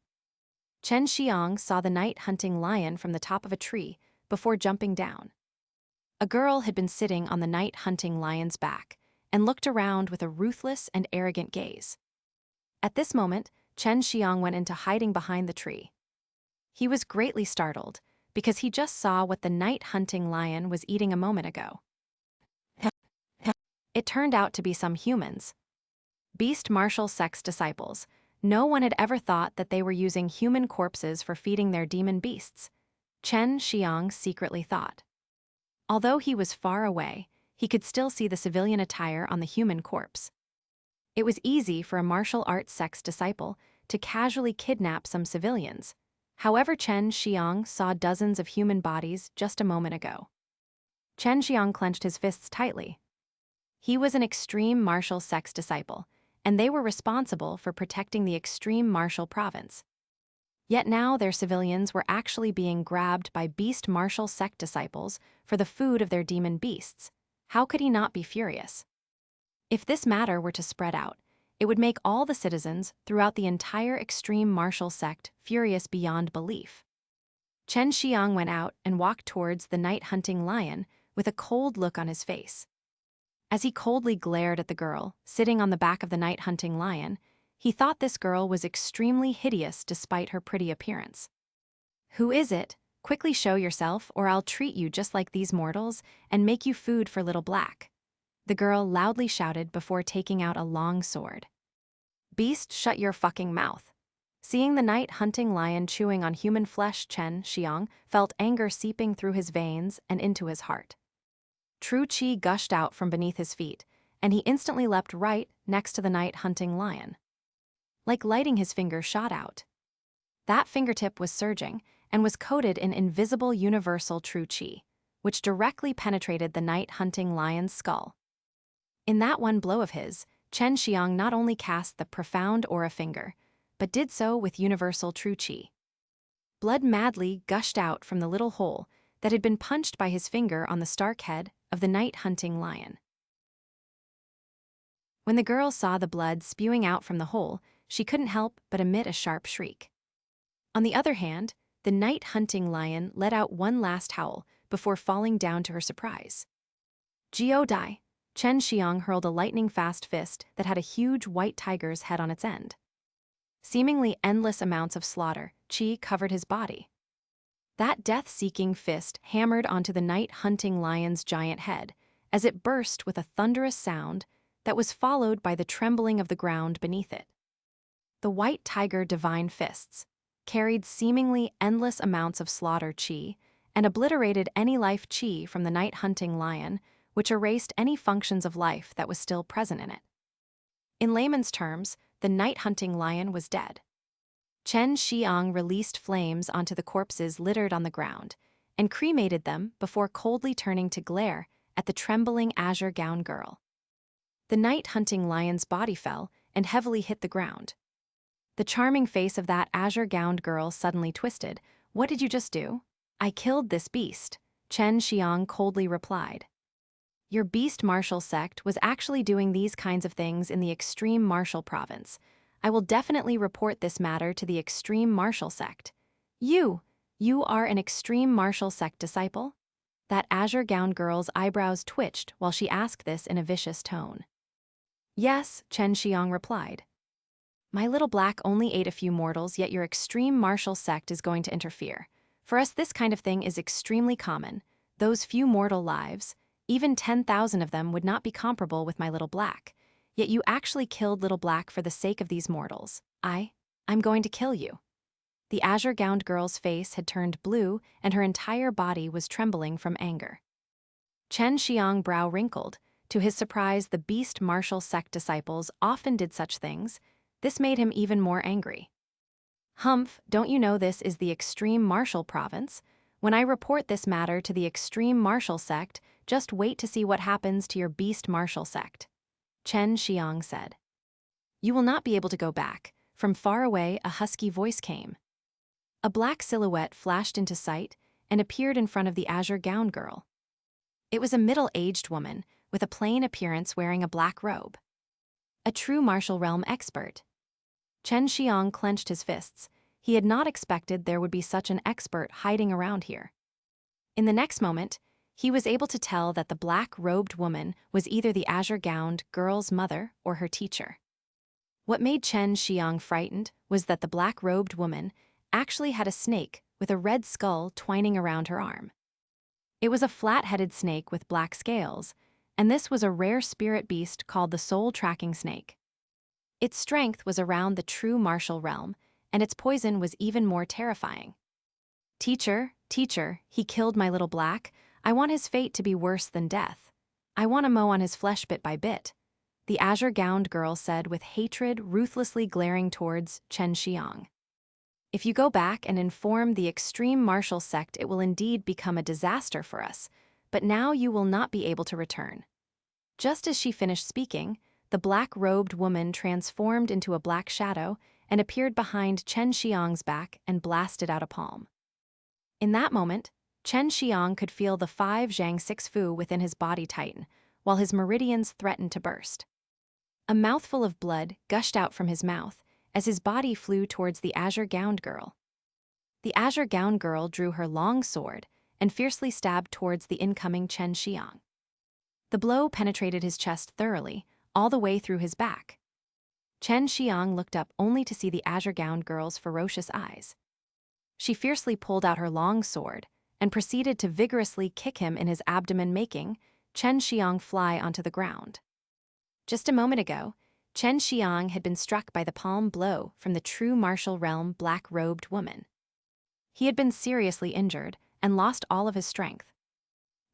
Chen Xiang saw the night hunting lion from the top of a tree before jumping down. A girl had been sitting on the night hunting lion's back and looked around with a ruthless and arrogant gaze. At this moment, Chen Xiang went into hiding behind the tree. He was greatly startled because he just saw what the night hunting lion was eating a moment ago. It turned out to be some humans. Beast martial sect's disciples. No one had ever thought that they were using human corpses for feeding their demon beasts. Chen Xiang secretly thought. Although he was far away, he could still see the civilian attire on the human corpse. It was easy for a martial arts sect's disciple to casually kidnap some civilians. However, Chen Xiang saw dozens of human bodies just a moment ago. Chen Xiang clenched his fists tightly. He was an extreme martial sect's disciple, and they were responsible for protecting the extreme martial province. Yet now their civilians were actually being grabbed by beast martial sect disciples for the food of their demon beasts. How could he not be furious? If this matter were to spread out, it would make all the citizens throughout the entire extreme martial sect furious beyond belief. Chen Xiang went out and walked towards the night-hunting lion with a cold look on his face. As he coldly glared at the girl, sitting on the back of the night-hunting lion, he thought this girl was extremely hideous despite her pretty appearance. "Who is it? Quickly show yourself, or I'll treat you just like these mortals and make you food for Little Black," the girl loudly shouted before taking out a long sword. "Beast, shut your fucking mouth." Seeing the night-hunting lion chewing on human flesh, Chen Xiang felt anger seeping through his veins and into his heart. True chi gushed out from beneath his feet, and he instantly leapt right next to the night-hunting lion. Like lighting, his finger shot out. That fingertip was surging and was coated in invisible universal true chi, which directly penetrated the night-hunting lion's skull. In that one blow of his, Chen Xiang not only cast the profound aura finger, but did so with universal true chi. Blood madly gushed out from the little hole that had been punched by his finger on the stark head of the night-hunting lion. When the girl saw the blood spewing out from the hole, she couldn't help but emit a sharp shriek. On the other hand, the night-hunting lion let out one last howl before falling down to her surprise. Jiu-Duzhi, Chen Xiang hurled a lightning-fast fist that had a huge white tiger's head on its end. Seemingly endless amounts of slaughter, chi covered his body. That death-seeking fist hammered onto the night-hunting lion's giant head as it burst with a thunderous sound that was followed by the trembling of the ground beneath it. The white tiger divine fists carried seemingly endless amounts of slaughter chi and obliterated any life chi from the night-hunting lion, which erased any functions of life that was still present in it. In layman's terms, the night-hunting lion was dead. Chen Xiang released flames onto the corpses littered on the ground and cremated them before coldly turning to glare at the trembling azure gown girl. The night-hunting lion's body fell and heavily hit the ground. The charming face of that azure-gowned girl suddenly twisted. "What did you just do?" "I killed this beast," Chen Xiang coldly replied. "Your beast martial sect was actually doing these kinds of things in the extreme martial province. I will definitely report this matter to the extreme martial sect." You are an extreme martial sect disciple?" That azure-gowned girl's eyebrows twitched while she asked this in a vicious tone. "Yes," Chen Xiang replied. "My Little Black only ate a few mortals, yet your extreme martial sect is going to interfere. For us, this kind of thing is extremely common. Those few mortal lives, even 10,000 of them, would not be comparable with my Little Black. Yet you actually killed Little Black for the sake of these mortals. I'm going to kill you." The azure-gowned girl's face had turned blue and her entire body was trembling from anger. Chen Xiang brow wrinkled. To his surprise, the beast martial sect disciples often did such things. This made him even more angry. "Humph, don't you know this is the extreme martial province? When I report this matter to the extreme martial sect, just wait to see what happens to your beast martial sect," Chen Xiang said. "You will not be able to go back." From far away, a husky voice came. A black silhouette flashed into sight and appeared in front of the azure-gowned girl. It was a middle-aged woman with a plain appearance wearing a black robe. A true martial realm expert. Chen Xiang clenched his fists. He had not expected there would be such an expert hiding around here. In the next moment, he was able to tell that the black-robed woman was either the azure-gowned girl's mother or her teacher. What made Chen Xiang frightened was that the black-robed woman actually had a snake with a red skull twining around her arm. It was a flat-headed snake with black scales, and this was a rare spirit beast called the soul-tracking snake. Its strength was around the true martial realm, and its poison was even more terrifying. Teacher, he killed my Little Black. I want his fate to be worse than death. I want to mow on his flesh bit by bit," the azure-gowned girl said with hatred ruthlessly glaring towards Chen Xiang. "If you go back and inform the extreme martial sect, it will indeed become a disaster for us, but now you will not be able to return." Just as she finished speaking, the black-robed woman transformed into a black shadow and appeared behind Chen Xiang's back and blasted out a palm. In that moment, Chen Xiang could feel the 5 Zhang 6 Fu within his body tighten, while his meridians threatened to burst. A mouthful of blood gushed out from his mouth as his body flew towards the azure-gowned girl. The azure gown girl drew her long sword and fiercely stabbed towards the incoming Chen Xiang. The blow penetrated his chest thoroughly, all the way through his back. Chen Xiang looked up only to see the azure-gowned girl's ferocious eyes. She fiercely pulled out her long sword and proceeded to vigorously kick him in his abdomen, making Chen Xiang fly onto the ground. Just a moment ago, Chen Xiang had been struck by the palm blow from the true martial realm black-robed woman. He had been seriously injured and lost all of his strength.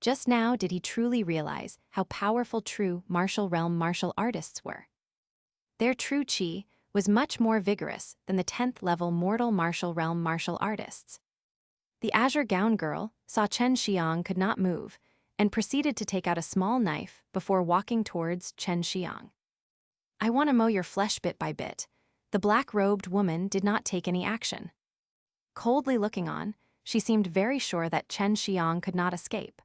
Just now did he truly realize how powerful true martial realm martial artists were. Their true chi was much more vigorous than the 10th level mortal martial realm martial artists. The azure gown girl saw Chen Xiang could not move and proceeded to take out a small knife before walking towards Chen Xiang. "I want to mow your flesh bit by bit." The black-robed woman did not take any action. Coldly looking on, she seemed very sure that Chen Xiang could not escape.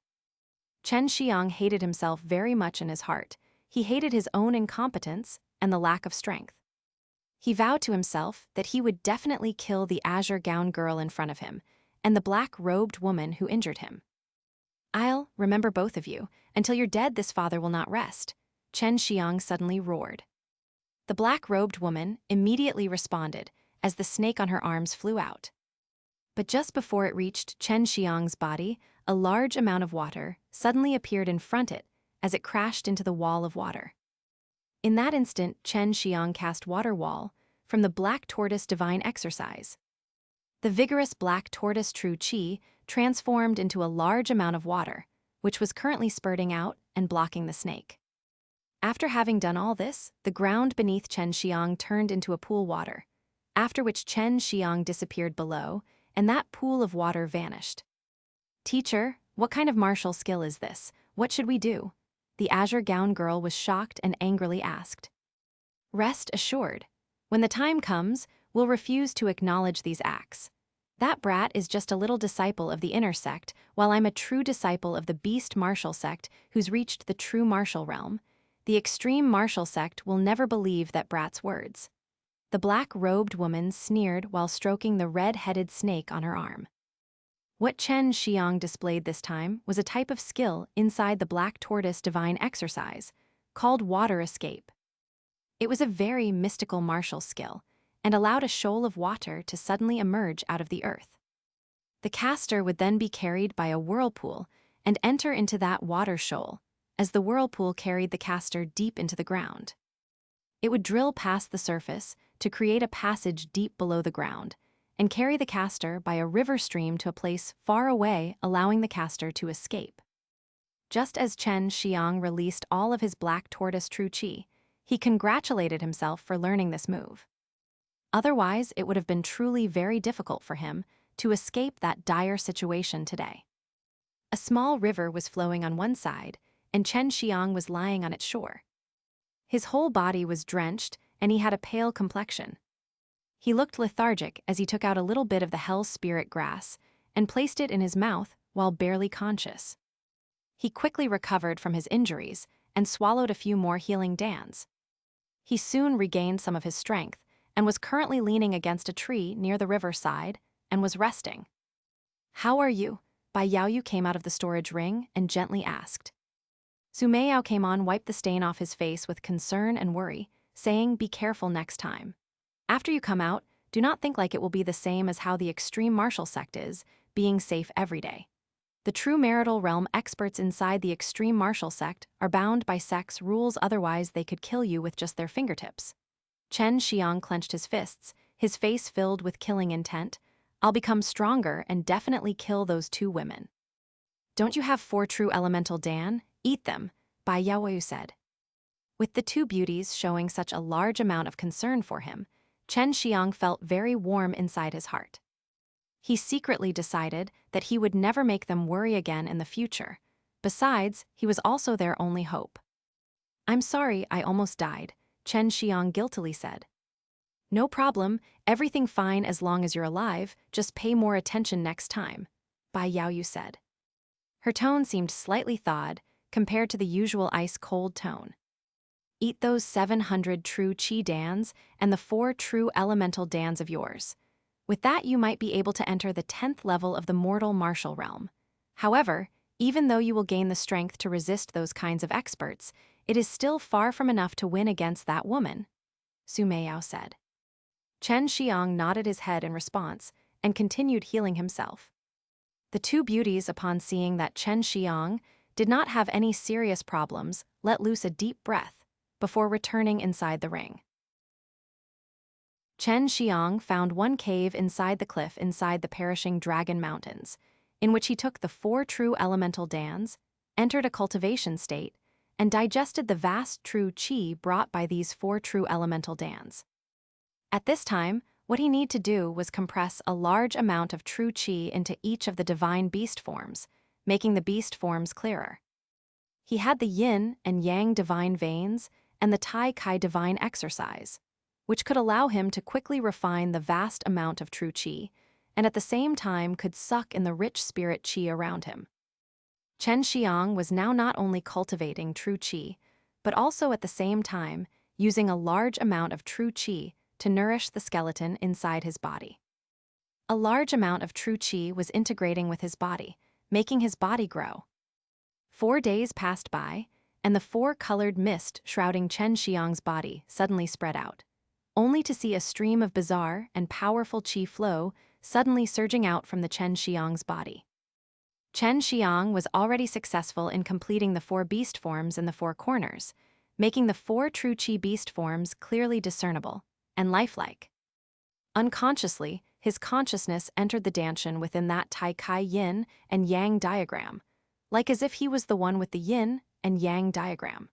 Chen Xiang hated himself very much in his heart. He hated his own incompetence and the lack of strength. He vowed to himself that he would definitely kill the azure gown girl in front of him and the black-robed woman who injured him. "I'll remember both of you. Until you're dead, this father will not rest," Chen Xiang suddenly roared. The black-robed woman immediately responded as the snake on her arms flew out. But just before it reached Chen Xiang's body, a large amount of water suddenly appeared in front of it as it crashed into the wall of water. In that instant, Chen Xiang cast Water Wall from the Black Tortoise Divine Exercise. The vigorous Black Tortoise True Chi transformed into a large amount of water, which was currently spurting out and blocking the snake. After having done all this, the ground beneath Chen Xiang turned into a pool water, after which Chen Xiang disappeared below, and that pool of water vanished. "Teacher, what kind of martial skill is this? What should we do?" The azure gown girl was shocked and angrily asked. "Rest assured, when the time comes, we'll refuse to acknowledge these acts. That brat is just a little disciple of the inner sect, while I'm a true disciple of the beast martial sect who's reached the true martial realm. The extreme martial sect will never believe that brat's words." The black-robed woman sneered while stroking the red-headed snake on her arm. What Chen Xiang displayed this time was a type of skill inside the Black Tortoise Divine Exercise, called Water Escape. It was a very mystical martial skill, and allowed a shoal of water to suddenly emerge out of the earth. The caster would then be carried by a whirlpool and enter into that water shoal, as the whirlpool carried the caster deep into the ground. It would drill past the surface to create a passage deep below the ground, and carry the caster by a river stream to a place far away, allowing the caster to escape. Just as Chen Xiang released all of his Black Tortoise True Chi, he congratulated himself for learning this move. Otherwise, it would have been truly very difficult for him to escape that dire situation today. A small river was flowing on one side, and Chen Xiang was lying on its shore. His whole body was drenched, and he had a pale complexion. He looked lethargic as he took out a little bit of the hell spirit grass and placed it in his mouth while barely conscious. He quickly recovered from his injuries and swallowed a few more healing dans. He soon regained some of his strength and was currently leaning against a tree near the riverside and was resting. "How are you?" Bai Yaoyu came out of the storage ring and gently asked. Sumeyao came on, wiped the stain off his face with concern and worry, saying, "Be careful next time. After you come out, do not think like it will be the same as how the extreme martial sect is, being safe every day. The true marital realm experts inside the extreme martial sect are bound by sect's rules, otherwise they could kill you with just their fingertips." Chen Xiang clenched his fists, his face filled with killing intent. "I'll become stronger and definitely kill those two women." "Don't you have 4 true elemental dan? Eat them," Bai Yaoyu said. With the two beauties showing such a large amount of concern for him, Chen Xiang felt very warm inside his heart. He secretly decided that he would never make them worry again in the future. Besides, he was also their only hope. "I'm sorry I almost died," Chen Xiang guiltily said. "No problem, everything fine as long as you're alive, just pay more attention next time," Bai Yaoyu said. Her tone seemed slightly thawed compared to the usual ice-cold tone. "Eat those 700 true Chi dans and the 4 true elemental dans of yours. With that, you might be able to enter the 10th level of the mortal martial realm. However, even though you will gain the strength to resist those kinds of experts, it is still far from enough to win against that woman, Su Meiyao said. Chen Xiang nodded his head in response and continued healing himself. The two beauties, upon seeing that Chen Xiang did not have any serious problems, let loose a deep breath before returning inside the ring. Chen Xiang found one cave inside the cliff inside the perishing Dragon Mountains, in which he took the 4 true elemental dans, entered a cultivation state, and digested the vast true qi brought by these 4 true elemental dans. At this time, what he needed to do was compress a large amount of true qi into each of the divine beast forms, making the beast forms clearer. He had the yin and yang divine veins and the tai kai divine exercise, which could allow him to quickly refine the vast amount of true qi, and at the same time could suck in the rich spirit qi around him. Chen Xiang was now not only cultivating true qi, but also at the same time using a large amount of true qi to nourish the skeleton inside his body. A large amount of true qi was integrating with his body, making his body grow. 4 days passed by, and the 4-colored mist shrouding Chen Xiang's body suddenly spread out, only to see a stream of bizarre and powerful qi flow suddenly surging out from the Chen Xiang's body. Chen Xiang was already successful in completing the 4 beast forms in the 4 corners, making the 4 true qi beast forms clearly discernible and lifelike. Unconsciously, his consciousness entered the danshan within that Tai Kai yin and yang diagram, like as if he was the one with the yin and yang diagram.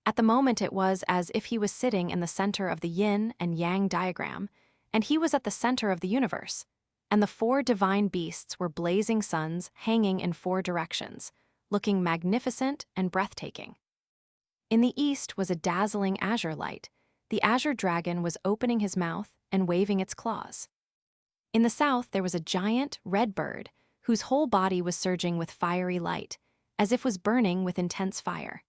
At the moment, it was as if he was sitting in the center of the yin and yang diagram, and he was at the center of the universe, and the 4 divine beasts were blazing suns hanging in 4 directions, looking magnificent and breathtaking. In the east was a dazzling azure light. The azure dragon was opening his mouth and waving its claws. In the south, there was a giant red bird whose whole body was surging with fiery light, as if was burning with intense fire.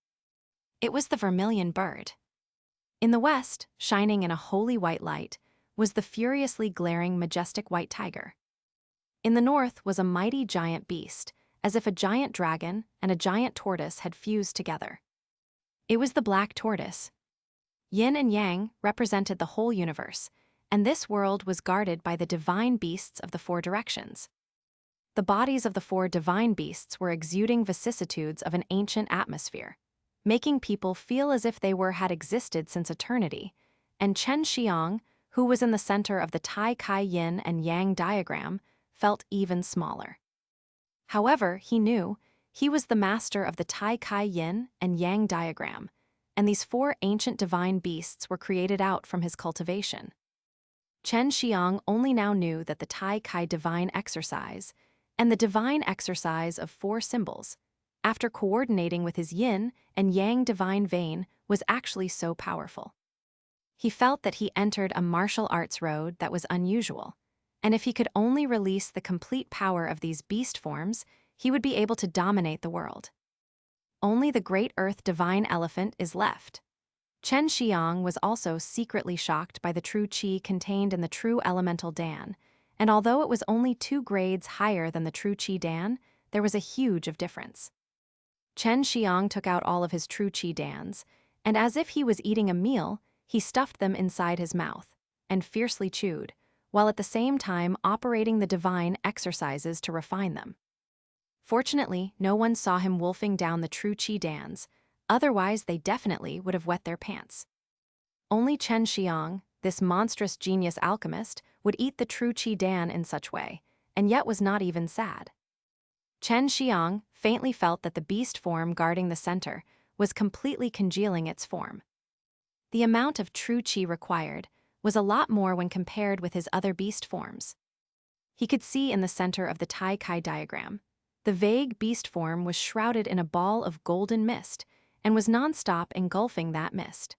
It was the vermilion bird. In the west, shining in a holy white light, was the furiously glaring majestic white tiger. In the north was a mighty giant beast, as if a giant dragon and a giant tortoise had fused together. It was the black tortoise. Yin and yang represented the whole universe, and this world was guarded by the divine beasts of the 4 directions. The bodies of the 4 divine beasts were exuding vicissitudes of an ancient atmosphere, making people feel as if they had existed since eternity, and Chen Xiang, who was in the center of the Tai Kai yin and yang diagram, felt even smaller. However, he knew he was the master of the Tai Kai yin and yang diagram, and these 4 ancient divine beasts were created out from his cultivation. Chen Xiang only now knew that the Tai Kai divine exercise and the divine exercise of 4 symbols, after coordinating with his yin and yang divine vein, was actually so powerful. He felt that he entered a martial arts road that was unusual, and if he could only release the complete power of these beast forms, he would be able to dominate the world. Only the great earth divine elephant is left. Chen Xiang was also secretly shocked by the true qi contained in the true elemental dan, and although it was only 2 grades higher than the true qi dan, there was a huge difference. Chen Xiang took out all of his true qi dans, and as if he was eating a meal, he stuffed them inside his mouth and fiercely chewed, while at the same time operating the divine exercises to refine them. Fortunately, no one saw him wolfing down the true qi dans, otherwise they definitely would have wet their pants. Only Chen Xiang, this monstrous genius alchemist, would eat the true qi dan in such way, and yet was not even sad. Chen Xiang faintly felt that the beast form guarding the center was completely congealing its form. The amount of true qi required was a lot more when compared with his other beast forms. He could see in the center of the Tai Kai diagram, the vague beast form was shrouded in a ball of golden mist and was non-stop engulfing that mist.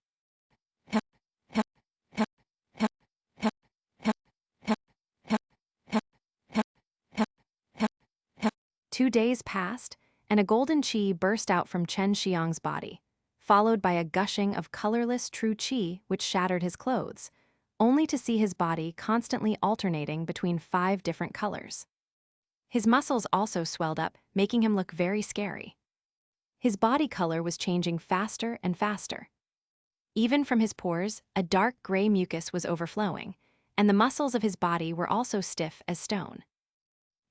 2 days passed, and a golden qi burst out from Chen Xiang's body, followed by a gushing of colorless true qi which shattered his clothes, only to see his body constantly alternating between 5 different colors. His muscles also swelled up, making him look very scary. His body color was changing faster and faster. Even from his pores, a dark gray mucus was overflowing, and the muscles of his body were also stiff as stone.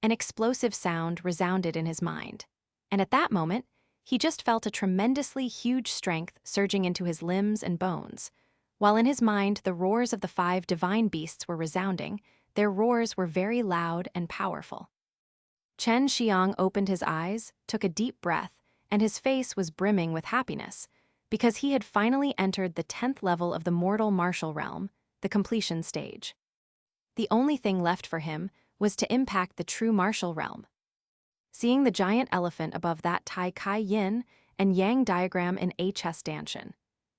An explosive sound resounded in his mind, and at that moment, he just felt a tremendously huge strength surging into his limbs and bones. While in his mind the roars of the 5 divine beasts were resounding, their roars were very loud and powerful. Chen Xiang opened his eyes, took a deep breath, and his face was brimming with happiness, because he had finally entered the 10th level of the mortal martial realm, the completion stage. The only thing left for him was to impact the true martial realm. Seeing the giant elephant above that Tai Kai Yin and Yang diagram in a chess danshin,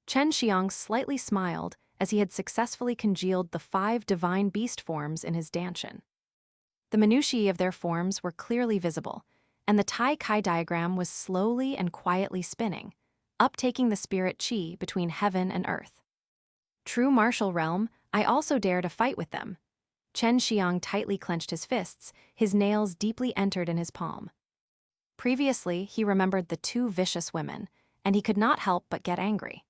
Chen Xiang slightly smiled as he had successfully congealed the 5 divine beast forms in his danshin. The minutiae of their forms were clearly visible, and the Tai Kai diagram was slowly and quietly spinning, uptaking the spirit qi between heaven and earth. True martial realm, I also dare to fight with them. Chen Xiang tightly clenched his fists, his nails deeply entered in his palm. Previously, he remembered the 2 vicious women, and he could not help but get angry.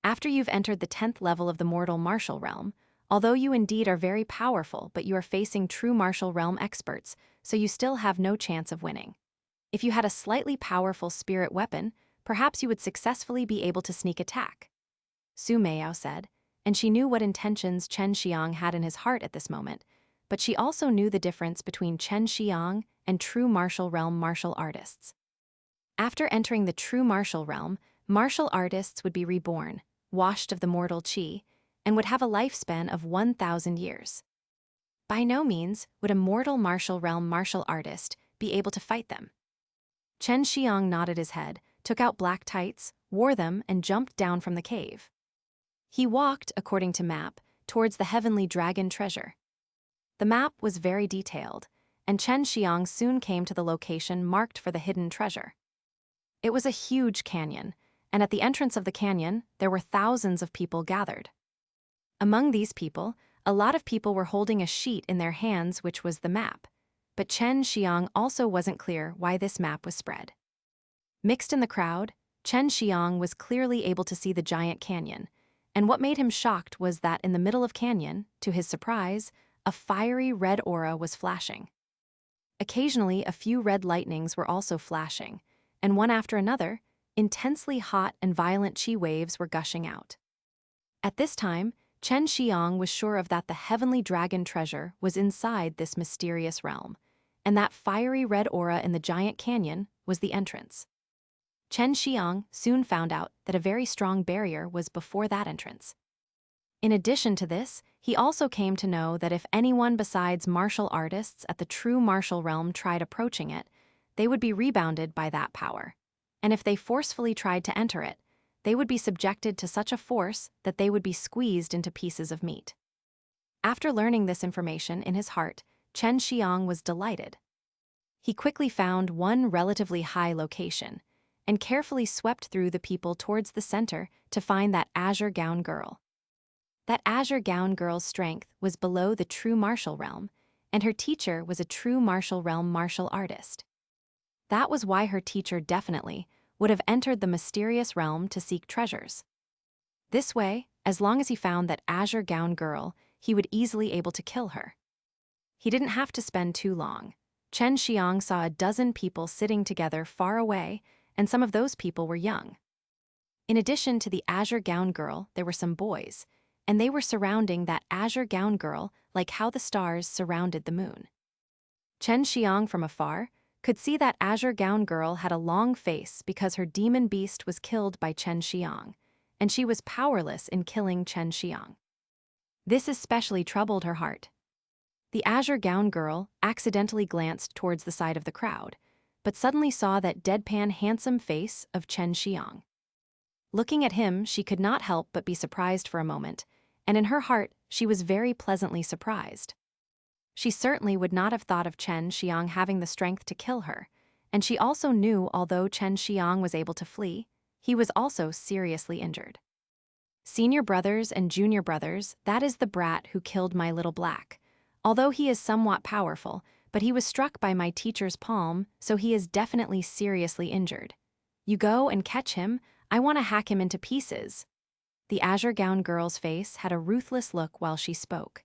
After you've entered the 10th level of the mortal martial realm, although you indeed are very powerful, but you are facing true martial realm experts, so you still have no chance of winning. If you had a slightly powerful spirit weapon, perhaps you would successfully be able to sneak attack, Su Meiyao said, and she knew what intentions Chen Xiang had in his heart at this moment, but she also knew the difference between Chen Xiang and true martial realm martial artists. After entering the true martial realm, martial artists would be reborn, washed of the mortal qi, and would have a lifespan of 1,000 years. By no means would a mortal martial realm martial artist be able to fight them. Chen Xiang nodded his head, took out black tights, wore them, and jumped down from the cave. He walked, according to map, towards the heavenly dragon treasure. The map was very detailed, and Chen Xiang soon came to the location marked for the hidden treasure. It was a huge canyon, and at the entrance of the canyon, there were thousands of people gathered. Among these people, a lot of people were holding a sheet in their hands which was the map, but Chen Xiang also wasn't clear why this map was spread. Mixed in the crowd, Chen Xiang was clearly able to see the giant canyon, and what made him shocked was that in the middle of canyon, to his surprise, a fiery red aura was flashing. Occasionally, a few red lightnings were also flashing, and one after another, intensely hot and violent qi waves were gushing out. At this time, Chen Xiang was sure of that the heavenly dragon treasure was inside this mysterious realm, and that fiery red aura in the giant canyon was the entrance. Chen Xiang soon found out that a very strong barrier was before that entrance. In addition to this, he also came to know that if anyone besides martial artists at the true martial realm tried approaching it, they would be rebounded by that power, and if they forcefully tried to enter it, they would be subjected to such a force that they would be squeezed into pieces of meat. After learning this information in his heart, Chen Xiang was delighted. He quickly found one relatively high location, and carefully swept through the people towards the center to find that azure gown girl. That azure gown girl's strength was below the true martial realm, and her teacher was a true martial realm martial artist. That was why her teacher definitely would have entered the mysterious realm to seek treasures. This way, as long as he found that azure gown girl, he would easily able to kill her. He didn't have to spend too long. Chen Xiang saw a dozen people sitting together far away, and some of those people were young. In addition to the azure gown girl, there were some boys, and they were surrounding that azure gown girl like how the stars surrounded the moon. Chen Xiang from afar could see that azure gown girl had a long face because her demon beast was killed by Chen Xiang, and she was powerless in killing Chen Xiang. This especially troubled her heart. The azure gown girl accidentally glanced towards the side of the crowd, but suddenly saw that deadpan handsome face of Chen Xiang. Looking at him, she could not help but be surprised for a moment, and in her heart, she was very pleasantly surprised. She certainly would not have thought of Chen Xiang having the strength to kill her, and she also knew although Chen Xiang was able to flee, he was also seriously injured. Senior brothers and junior brothers, that is the brat who killed my little black. Although he is somewhat powerful, but he was struck by my teacher's palm, so he is definitely seriously injured. You go and catch him, I want to hack him into pieces." The azure gown girl's face had a ruthless look while she spoke.